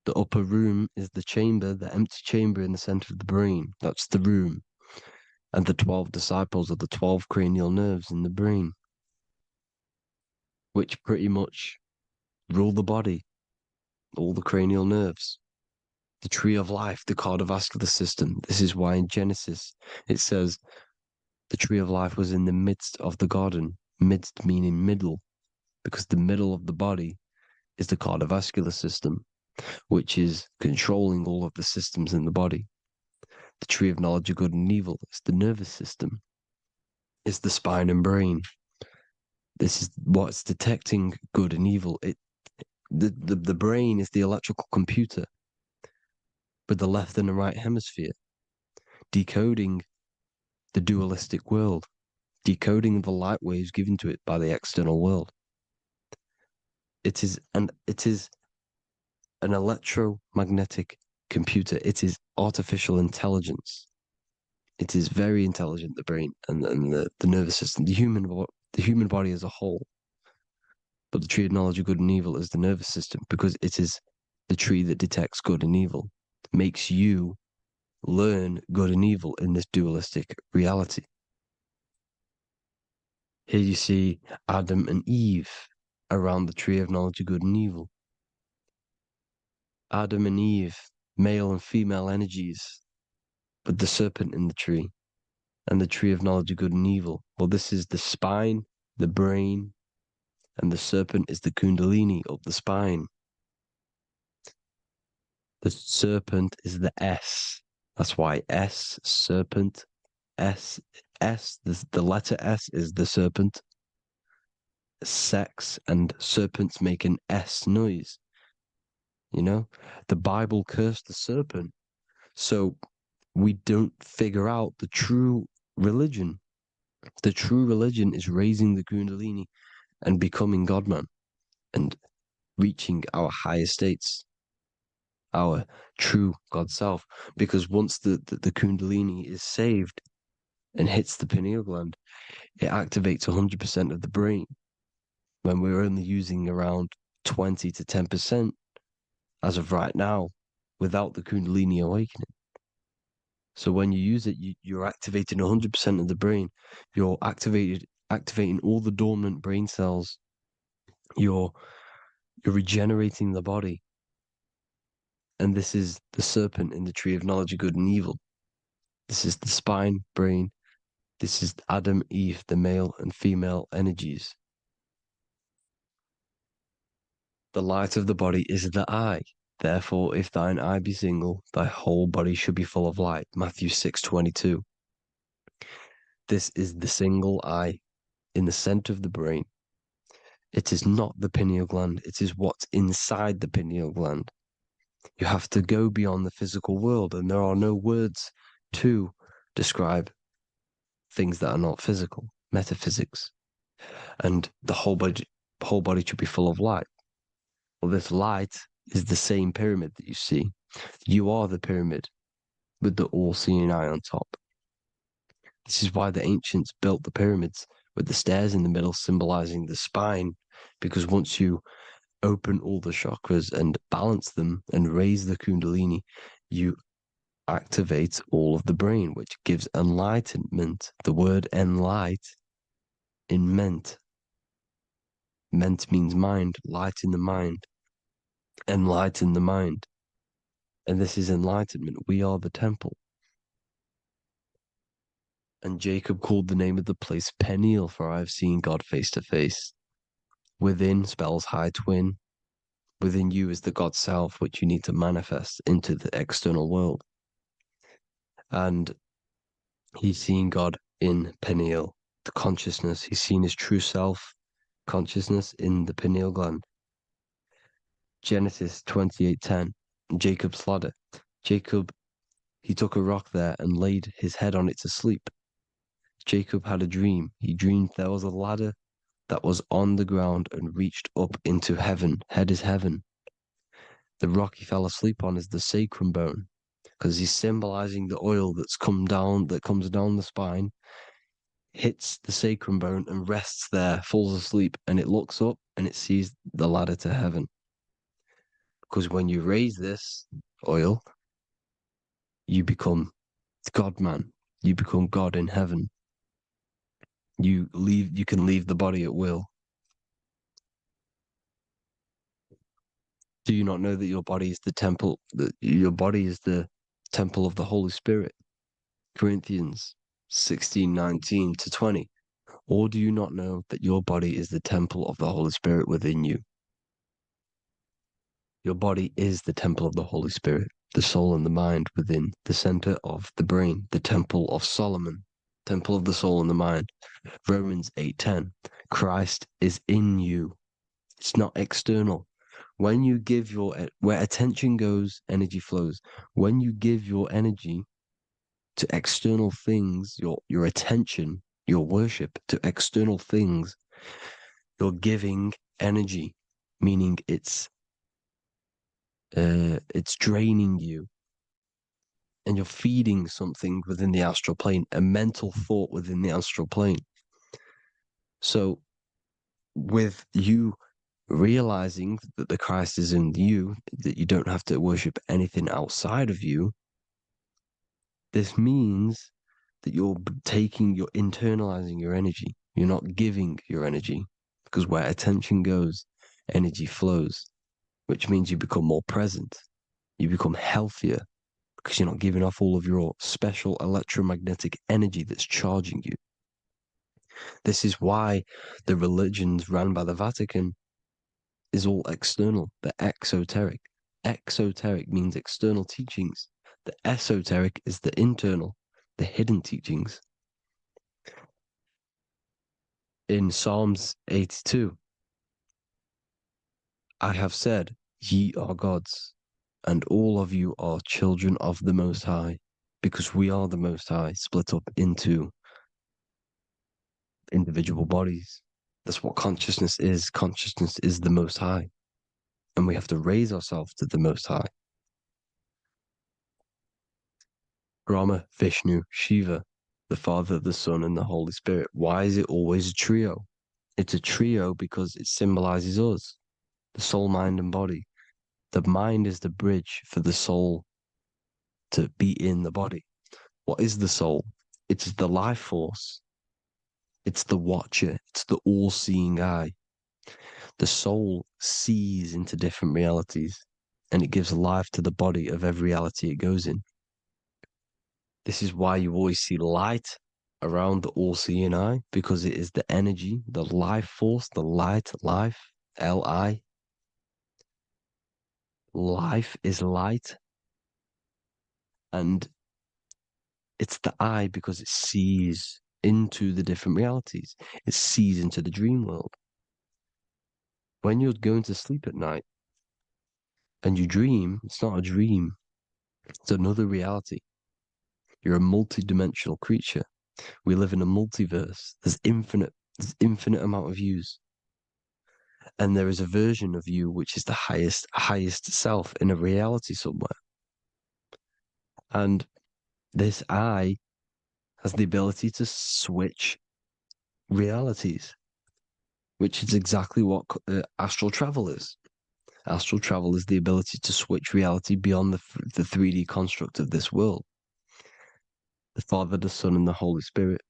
The upper room is the chamber, the empty chamber in the center of the brain. That's the room. And the 12 disciples are the 12 cranial nerves in the brain, which pretty much rule the body, all the cranial nerves. The tree of life, the cardiovascular system. This is why in Genesis it says the tree of life was in the midst of the garden. Midst meaning middle, because the middle of the body is the cardiovascular system, which is controlling all of the systems in the body. The tree of knowledge of good and evil is the nervous system. It's the spine and brain. This is what's detecting good and evil. The brain is the electrical computer with the left and the right hemisphere, decoding the dualistic world, decoding the light waves given to it by the external world. It is an electromagnetic computer. It is artificial intelligence. It is very intelligent, the brain and the nervous system, the human body as a whole. But the tree of knowledge of good and evil is the nervous system, because it is the tree that detects good and evil, makes you learn good and evil in this dualistic reality. Here you see Adam and Eve around the tree of knowledge of good and evil. Adam and Eve, male and female energies, with the serpent in the tree, and the tree of knowledge of good and evil. Well, this is the spine, the brain, and the serpent is the kundalini of the spine. The serpent is the S. That's why S, serpent, S, the letter S is the serpent. Sex and serpents make an S noise. You know, the Bible cursed the serpent. So we don't figure out the true religion. The true religion is raising the kundalini and becoming God-man and reaching our higher states, our true God self. Because once the kundalini is saved and hits the pineal gland, it activates 100% of the brain when we're only using around 20 to 10% as of right now without the kundalini awakening. So when you use it, you're activating 100% of the brain. You're activating all the dormant brain cells. You're regenerating the body. And this is the serpent in the tree of knowledge of good and evil. This is the spine, brain. This is Adam, Eve, the male and female energies. The light of the body is the eye. Therefore, if thine eye be single, thy whole body should be full of light. Matthew 6:22. This is the single eye in the center of the brain. It is not the pineal gland. It is what's inside the pineal gland. You have to go beyond the physical world, and there are no words to describe things that are not physical, metaphysics. And the whole body should be full of light. Well, this light is the same pyramid that you see. You are the pyramid with the all-seeing eye on top. This is why the ancients built the pyramids with the stairs in the middle symbolizing the spine, because once you open all the chakras and balance them and raise the kundalini, you activate all of the brain, which gives enlightenment. The word enlight in ment. Ment means mind, light in the mind. Enlighten the mind. And this is enlightenment. We are the temple. And Jacob called the name of the place Peniel, for I have seen God face to face. Within spells high twin. Within you is the God self, which you need to manifest into the external world. And he's seen God in Peniel, the consciousness. He's seen his true self, consciousness in the pineal gland. Genesis 28:10, Jacob's ladder. Jacob, he took a rock there and laid his head on it to sleep. Jacob had a dream. He dreamed there was a ladder that was on the ground and reached up into heaven. Head is heaven. The rock he fell asleep on is the sacrum bone, because he's symbolizing the oil that comes down the spine, hits the sacrum bone and rests there, falls asleep, and it looks up and it sees the ladder to heaven. Because when you raise this oil, you become God-man. You become God in heaven. You can leave the body at will. Do you not know that your body is the temple, that your body is the temple of the Holy Spirit? Corinthians 16:19-20. Or do you not know that your body is the temple of the Holy Spirit within you? Your body is the temple of the Holy Spirit, the soul and the mind within the center of the brain, the temple of Solomon, temple of the soul and the mind. Romans 8:10. Christ is in you. It's not external. When you give where attention goes, energy flows. When you give your energy to external things, your attention, your worship to external things, you're giving energy, meaning it's draining you, and you're feeding something within the astral plane, a mental thought within the astral plane. So with you realizing that the Christ is in you, that you don't have to worship anything outside of you, this means that you're internalizing your energy. You're not giving your energy, because where attention goes, energy flows, which means you become more present. You become healthier because you're not giving off all of your special electromagnetic energy that's charging you. This is why the religions run by the Vatican is all external. They're exoteric. Exoteric means external teachings. The esoteric is the internal, the hidden teachings. In Psalms 82, I have said, ye are gods, and all of you are children of the Most High, because we are the Most High, split up into individual bodies. That's what consciousness is. Consciousness is the Most High, and we have to raise ourselves to the Most High. Brahma, Vishnu, Shiva, the Father, the Son, and the Holy Spirit. Why is it always a trio? It's a trio because it symbolizes us, the soul, mind, and body. The mind is the bridge for the soul to be in the body. What is the soul? It's the life force. It's the watcher. It's the all-seeing eye. The soul sees into different realities, and it gives life to the body of every reality it goes in. This is why you always see light around the all-seeing eye, because it is the energy, the life force, the light, life, L-I. Life is light. And it's the eye because it sees into the different realities. It sees into the dream world. When you're going to sleep at night and you dream, it's not a dream. It's another reality. You're a multi-dimensional creature. We live in a multiverse. There's infinite amount of yous. And there is a version of you which is the highest self in a reality somewhere. And this eye has the ability to switch realities, which is exactly what astral travel is. Astral travel is the ability to switch reality beyond the 3D construct of this world. The Father, the Son, and the Holy Spirit,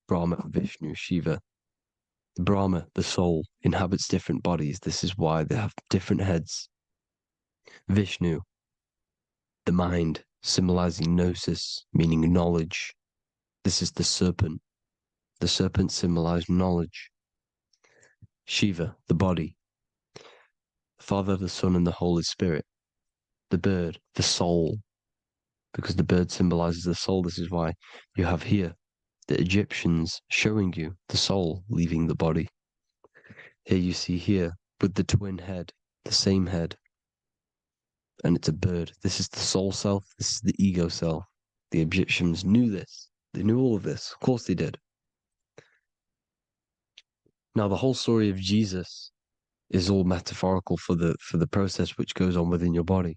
Brahma, Vishnu, Shiva. Brahma, the soul, inhabits different bodies. This is why they have different heads. Vishnu, the mind, symbolizing gnosis, meaning knowledge. This is the serpent. The serpent symbolized knowledge. Shiva, the body. Father, the Son, and the Holy Spirit. The bird, the soul, because the bird symbolizes the soul. This is why you have here the Egyptians showing you the soul leaving the body. Here you see here with the twin head, the same head, and it's a bird. This is the soul self. This is the ego self. The Egyptians knew this. They knew all of this. Of course they did. Now, the whole story of Jesus is all metaphorical for the process which goes on within your body.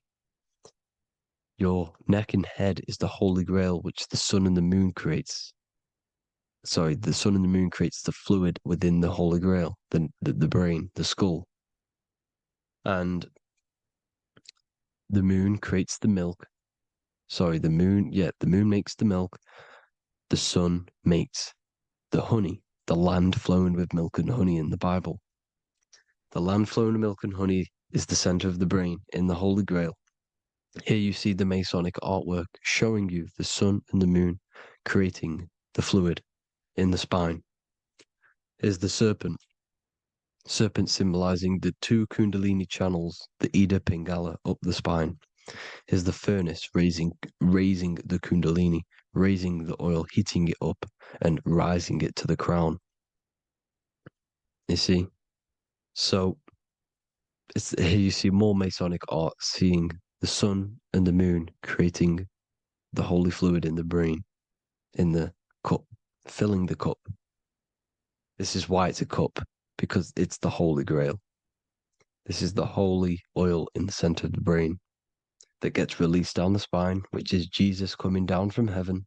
Your neck and head is the holy grail which the sun and the moon creates. Sorry, the sun and the moon creates the fluid within the holy grail, the brain, the skull. And the moon creates the milk. Sorry, the moon makes the milk. The sun makes the honey, the land flowing with milk and honey in the Bible. The land flowing with milk and honey is the center of the brain in the Holy Grail. Here you see the Masonic artwork showing you the sun and the moon creating the fluid in the spine. Here's the serpent. Serpent symbolizing the two Kundalini channels, the Ida Pingala up the spine. Here's the furnace raising the Kundalini, raising the oil, heating it up, and rising it to the crown. You see? So here you see more Masonic art, seeing the sun and the moon creating the holy fluid in the brain, in the cup, filling the cup. This is why it's a cup, because it's the Holy Grail. This is the holy oil in the center of the brain that gets released down the spine, which is Jesus coming down from heaven.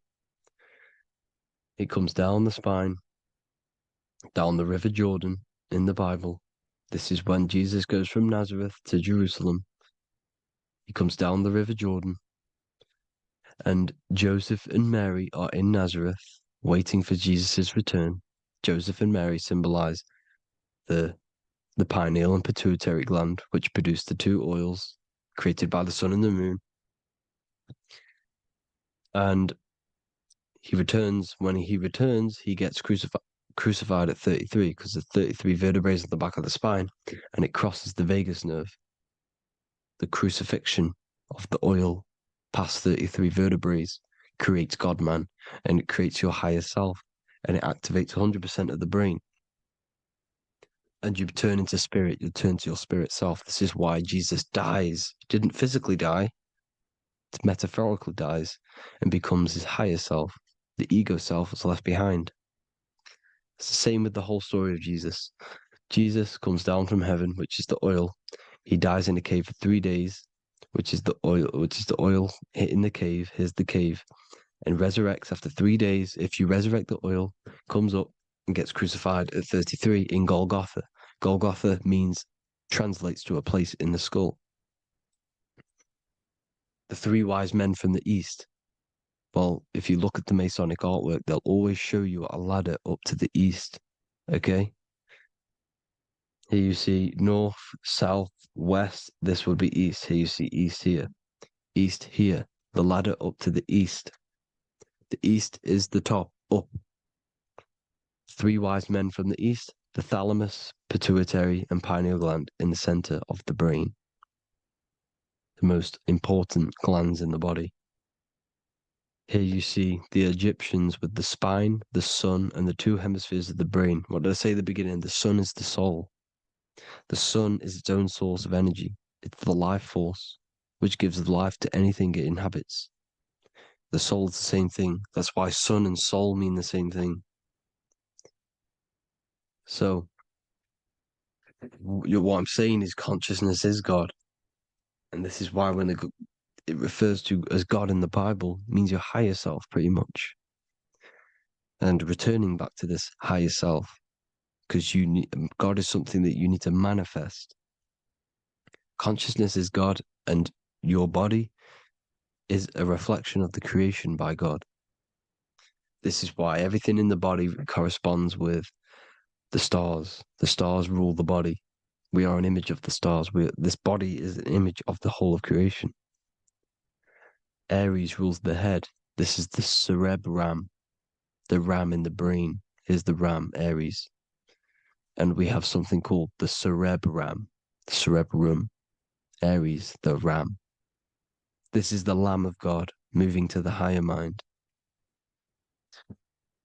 It comes down the spine, down the River Jordan in the Bible. This is when Jesus goes from Nazareth to Jerusalem. He comes down the River Jordan, and Joseph and Mary are in Nazareth waiting for Jesus' return. Joseph and Mary symbolize the pineal and pituitary gland, which produce the two oils created by the sun and the moon. And he returns. When he returns, he gets crucified at 33, because there's 33 vertebrae at the back of the spine, and it crosses the vagus nerve. The crucifixion of the oil past 33 vertebrae creates God-man, and it creates your higher self, and it activates 100% of the brain. And you turn into spirit, you turn to your spirit self. This is why Jesus dies. He didn't physically die, it metaphorically dies, and becomes his higher self. The ego self is left behind. It's the same with the whole story of Jesus. Jesus comes down from heaven, which is the oil. He dies in a cave for 3 days, which is the oil hitting the cave. Here's the cave. And resurrects after 3 days. If you resurrect the oil, comes up and gets crucified at 33 in Golgotha. Golgotha translates to a place in the skull. The three wise men from the east. Well, if you look at the Masonic artwork, they'll always show you a ladder up to the east. Okay? Here you see north, south, west. This would be east. Here you see east here. East here. The ladder up to the east. The east is the top, up. Three wise men from the east. The thalamus, pituitary, and pineal gland in the center of the brain. The most important glands in the body. Here you see the Egyptians with the spine, the sun, and the two hemispheres of the brain. What did I say at the beginning? The sun is the soul. The sun is its own source of energy. It's the life force, which gives life to anything it inhabits. The soul is the same thing. That's why sun and soul mean the same thing. So, what I'm saying is consciousness is God. And this is why when it refers to as God in the Bible, means your higher self, pretty much. And returning back to this higher self, because God is something that you need to manifest. Consciousness is God, and your body is a reflection of the creation by God. This is why everything in the body corresponds with the stars. The stars rule the body. We are an image of the stars. This body is an image of the whole of creation. Aries rules the head. This is the cerebrum, the ram in the brain. Here's the ram, Aries. And we have something called the cerebrum, Aries, the ram. This is the Lamb of God moving to the higher mind.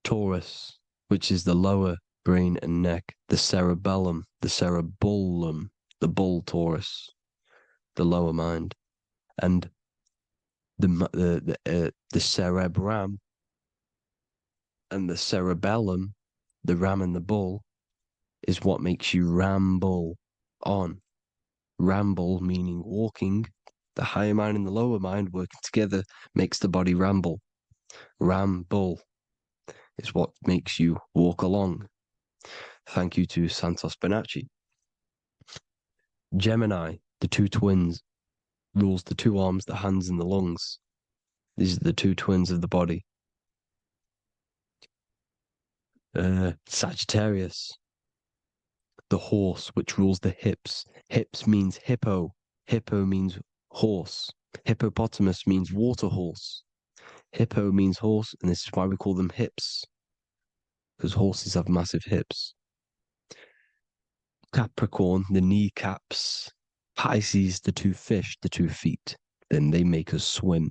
Taurus, which is the lower brain and neck, the cerebellum, the bull Taurus, the lower mind, and the cerebrum and the cerebellum, the ram and the bull, is what makes you ramble on. Ramble meaning walking. The higher mind and the lower mind working together makes the body ramble. Ramble is what makes you walk along. Thank you to Santos Bonacci. Gemini, the two twins, rules the two arms, the hands, and the lungs. These are the two twins of the body. Sagittarius, the horse, which rules the hips. Hips means hippo. Hippo means horse. Hippopotamus means water horse. Hippo means horse, and this is why we call them hips, because horses have massive hips. Capricorn, the kneecaps. Pisces, the two fish, the 2 feet. Then they make us swim.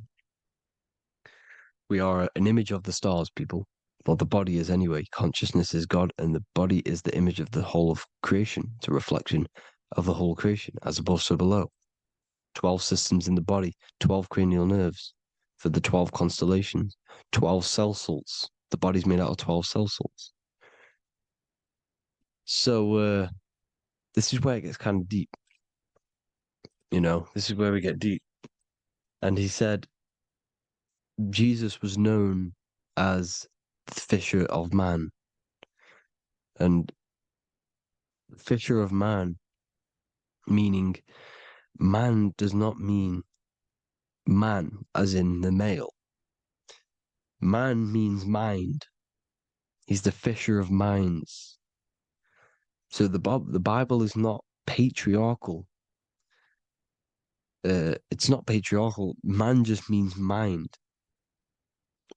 We are an image of the stars, people. Well, the body is anyway. Consciousness is God, and the body is the image of the whole of creation. It's a reflection of the whole creation, as above, so below. 12 systems in the body, 12 cranial nerves for the 12 constellations, 12 cell salts. The body's made out of 12 cell salts. So, this is where it gets kind of deep. This is where we get deep. And he said Jesus was known as the fisher of man. And fisher of man, meaning man does not mean man as in the male. Man means mind. He's the fisher of minds. So the Bible is not patriarchal. It's not patriarchal. Man just means mind,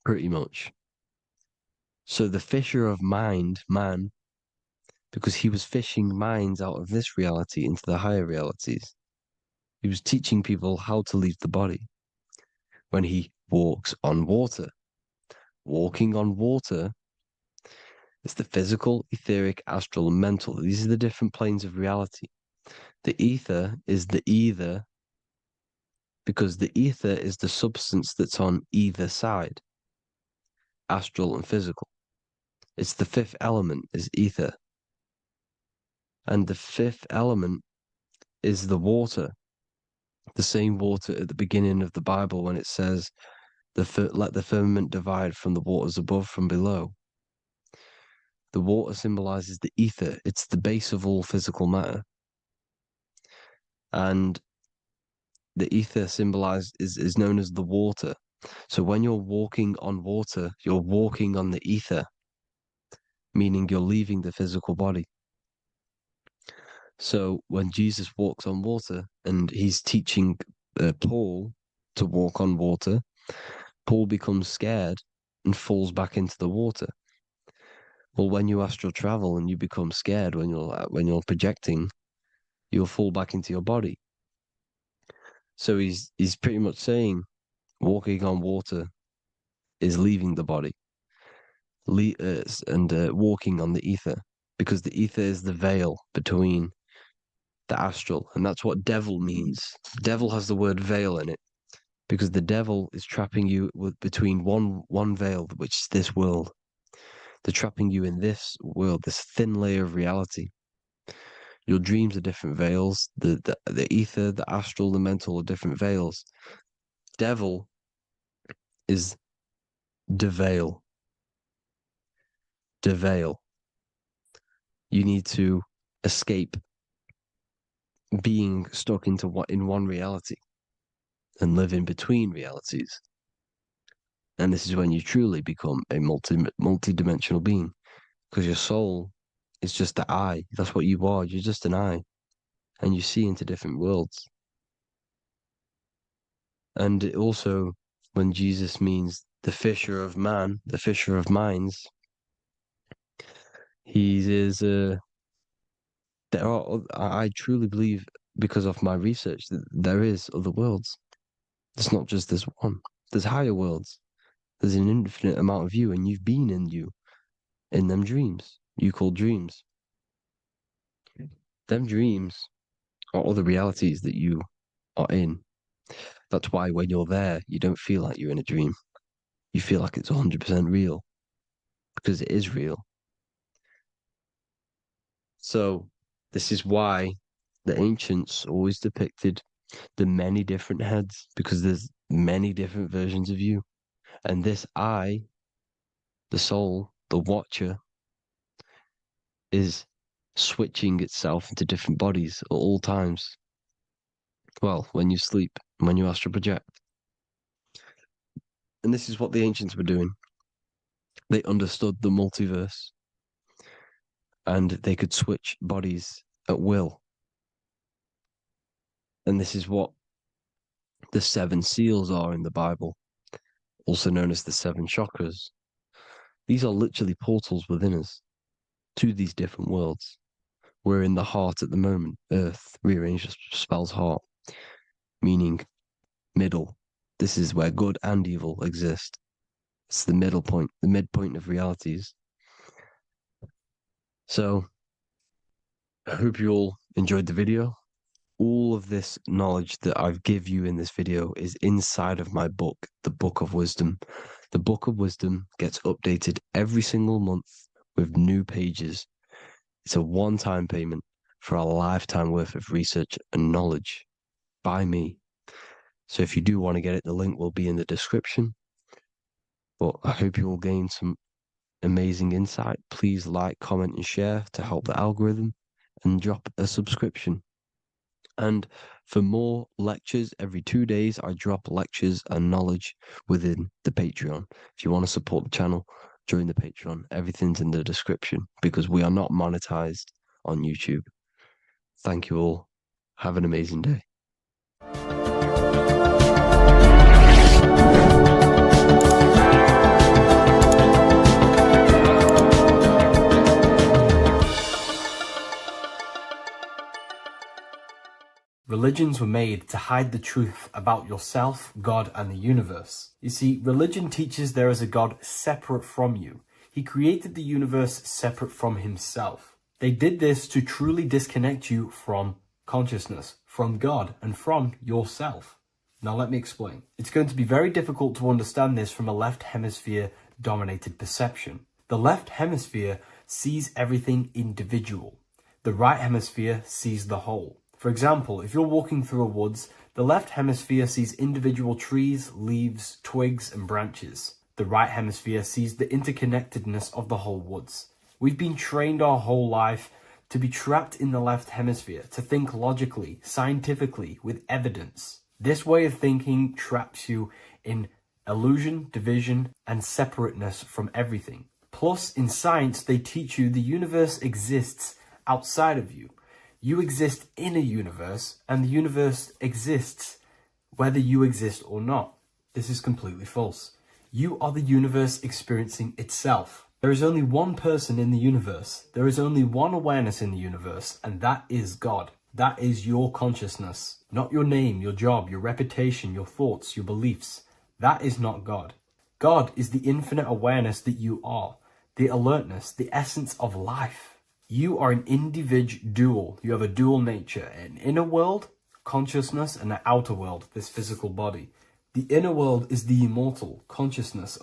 pretty much. So the fisher of mind, man, because he was fishing minds out of this reality into the higher realities. He was teaching people how to leave the body when he walks on water. Walking on water is the physical, etheric, astral, and mental. These are the different planes of reality. The ether is the either, because the ether is the substance that's on either side, astral and physical. It's the 5th element, is ether. And the 5th element is the water. The same water at the beginning of the Bible when it says, let the firmament divide from the waters above from below. The water symbolizes the ether. It's the base of all physical matter. And the ether symbolized is known as the water. So when you're walking on water, you're walking on the ether, meaning you're leaving the physical body. So when Jesus walks on water and he's teaching Paul to walk on water, Paul becomes scared and falls back into the water. Well, when you astral travel and you become scared when you're projecting, you'll fall back into your body. So he's pretty much saying walking on water is leaving the body, and walking on the ether, because the ether is the veil between the astral, and that's what devil means. Devil has the word veil in it, because the devil is trapping you between one veil, which is this world. They're trapping you in this world, this thin layer of reality. Your dreams are different veils. The ether, the astral, the mental are different veils. Devil is deveil. Deveil. You need to escape being stuck in one reality and live in between realities. And this is when you truly become a multi-dimensional being, because your soul is just the eye. That's what you are. You're just an eye, and you see into different worlds. And it also, when Jesus means the fisher of man, the fisher of minds, he is. I truly believe, because of my research, that there is other worlds. It's not just this one. There's higher worlds. There's an infinite amount of you, and you've been in them dreams. You call dreams. Them dreams are other realities that you are in. That's why when you're there, you don't feel like you're in a dream. You feel like it's 100% real, because it is real. So this is why the ancients always depicted the many different heads, because there's many different versions of you. And this I, the soul, the watcher, is switching itself into different bodies at all times. Well, when you sleep, when you astral project. And this is what the ancients were doing. They understood the multiverse. and they could switch bodies at will. And this is what the 7 seals are in the Bible, also known as the 7 chakras. These are literally portals within us to these different worlds. We're in the heart at the moment. Earth, rearranged, spells heart, meaning middle. This is where good and evil exist. It's the middle point, the midpoint of realities. So, I hope you all enjoyed the video. All of this knowledge that I've give you in this video is inside of my book, the Book of Wisdom. The Book of Wisdom gets updated every single month with new pages. It's a one-time payment for a lifetime worth of research and knowledge by me. So if you do want to get it, the link will be in the description. But I hope you will gain some amazing insight. Please like, comment, and share to help the algorithm, and drop a subscription. And for more lectures, every 2 days, I drop lectures and knowledge within the Patreon. If you want to support the channel, join the Patreon. Everything's in the description because we are not monetized on YouTube. Thank you all. Have an amazing day. Religions were made to hide the truth about yourself, God, and the universe. You see, religion teaches there is a God separate from you. He created the universe separate from himself. They did this to truly disconnect you from consciousness, from God, and from yourself. Now let me explain. It's going to be very difficult to understand this from a left hemisphere dominated perception. The left hemisphere sees everything individual. The right hemisphere sees the whole. For example, if you're walking through a woods, the left hemisphere sees individual trees, leaves, twigs, and branches. The right hemisphere sees the interconnectedness of the whole woods. We've been trained our whole life to be trapped in the left hemisphere, to think logically, scientifically, with evidence. This way of thinking traps you in illusion, division, and separateness from everything. Plus, in science, they teach you the universe exists outside of you. You exist in a universe, and the universe exists whether you exist or not. This is completely false. You are the universe experiencing itself. There is only one person in the universe. There is only one awareness in the universe, and that is God. That is your consciousness. Not your name, your job, your reputation, your thoughts, your beliefs. That is not God. God is the infinite awareness that you are, the alertness, the essence of life. You are an individual. You have a dual nature, an inner world, consciousness, and an outer world, this physical body. The inner world is the immortal consciousness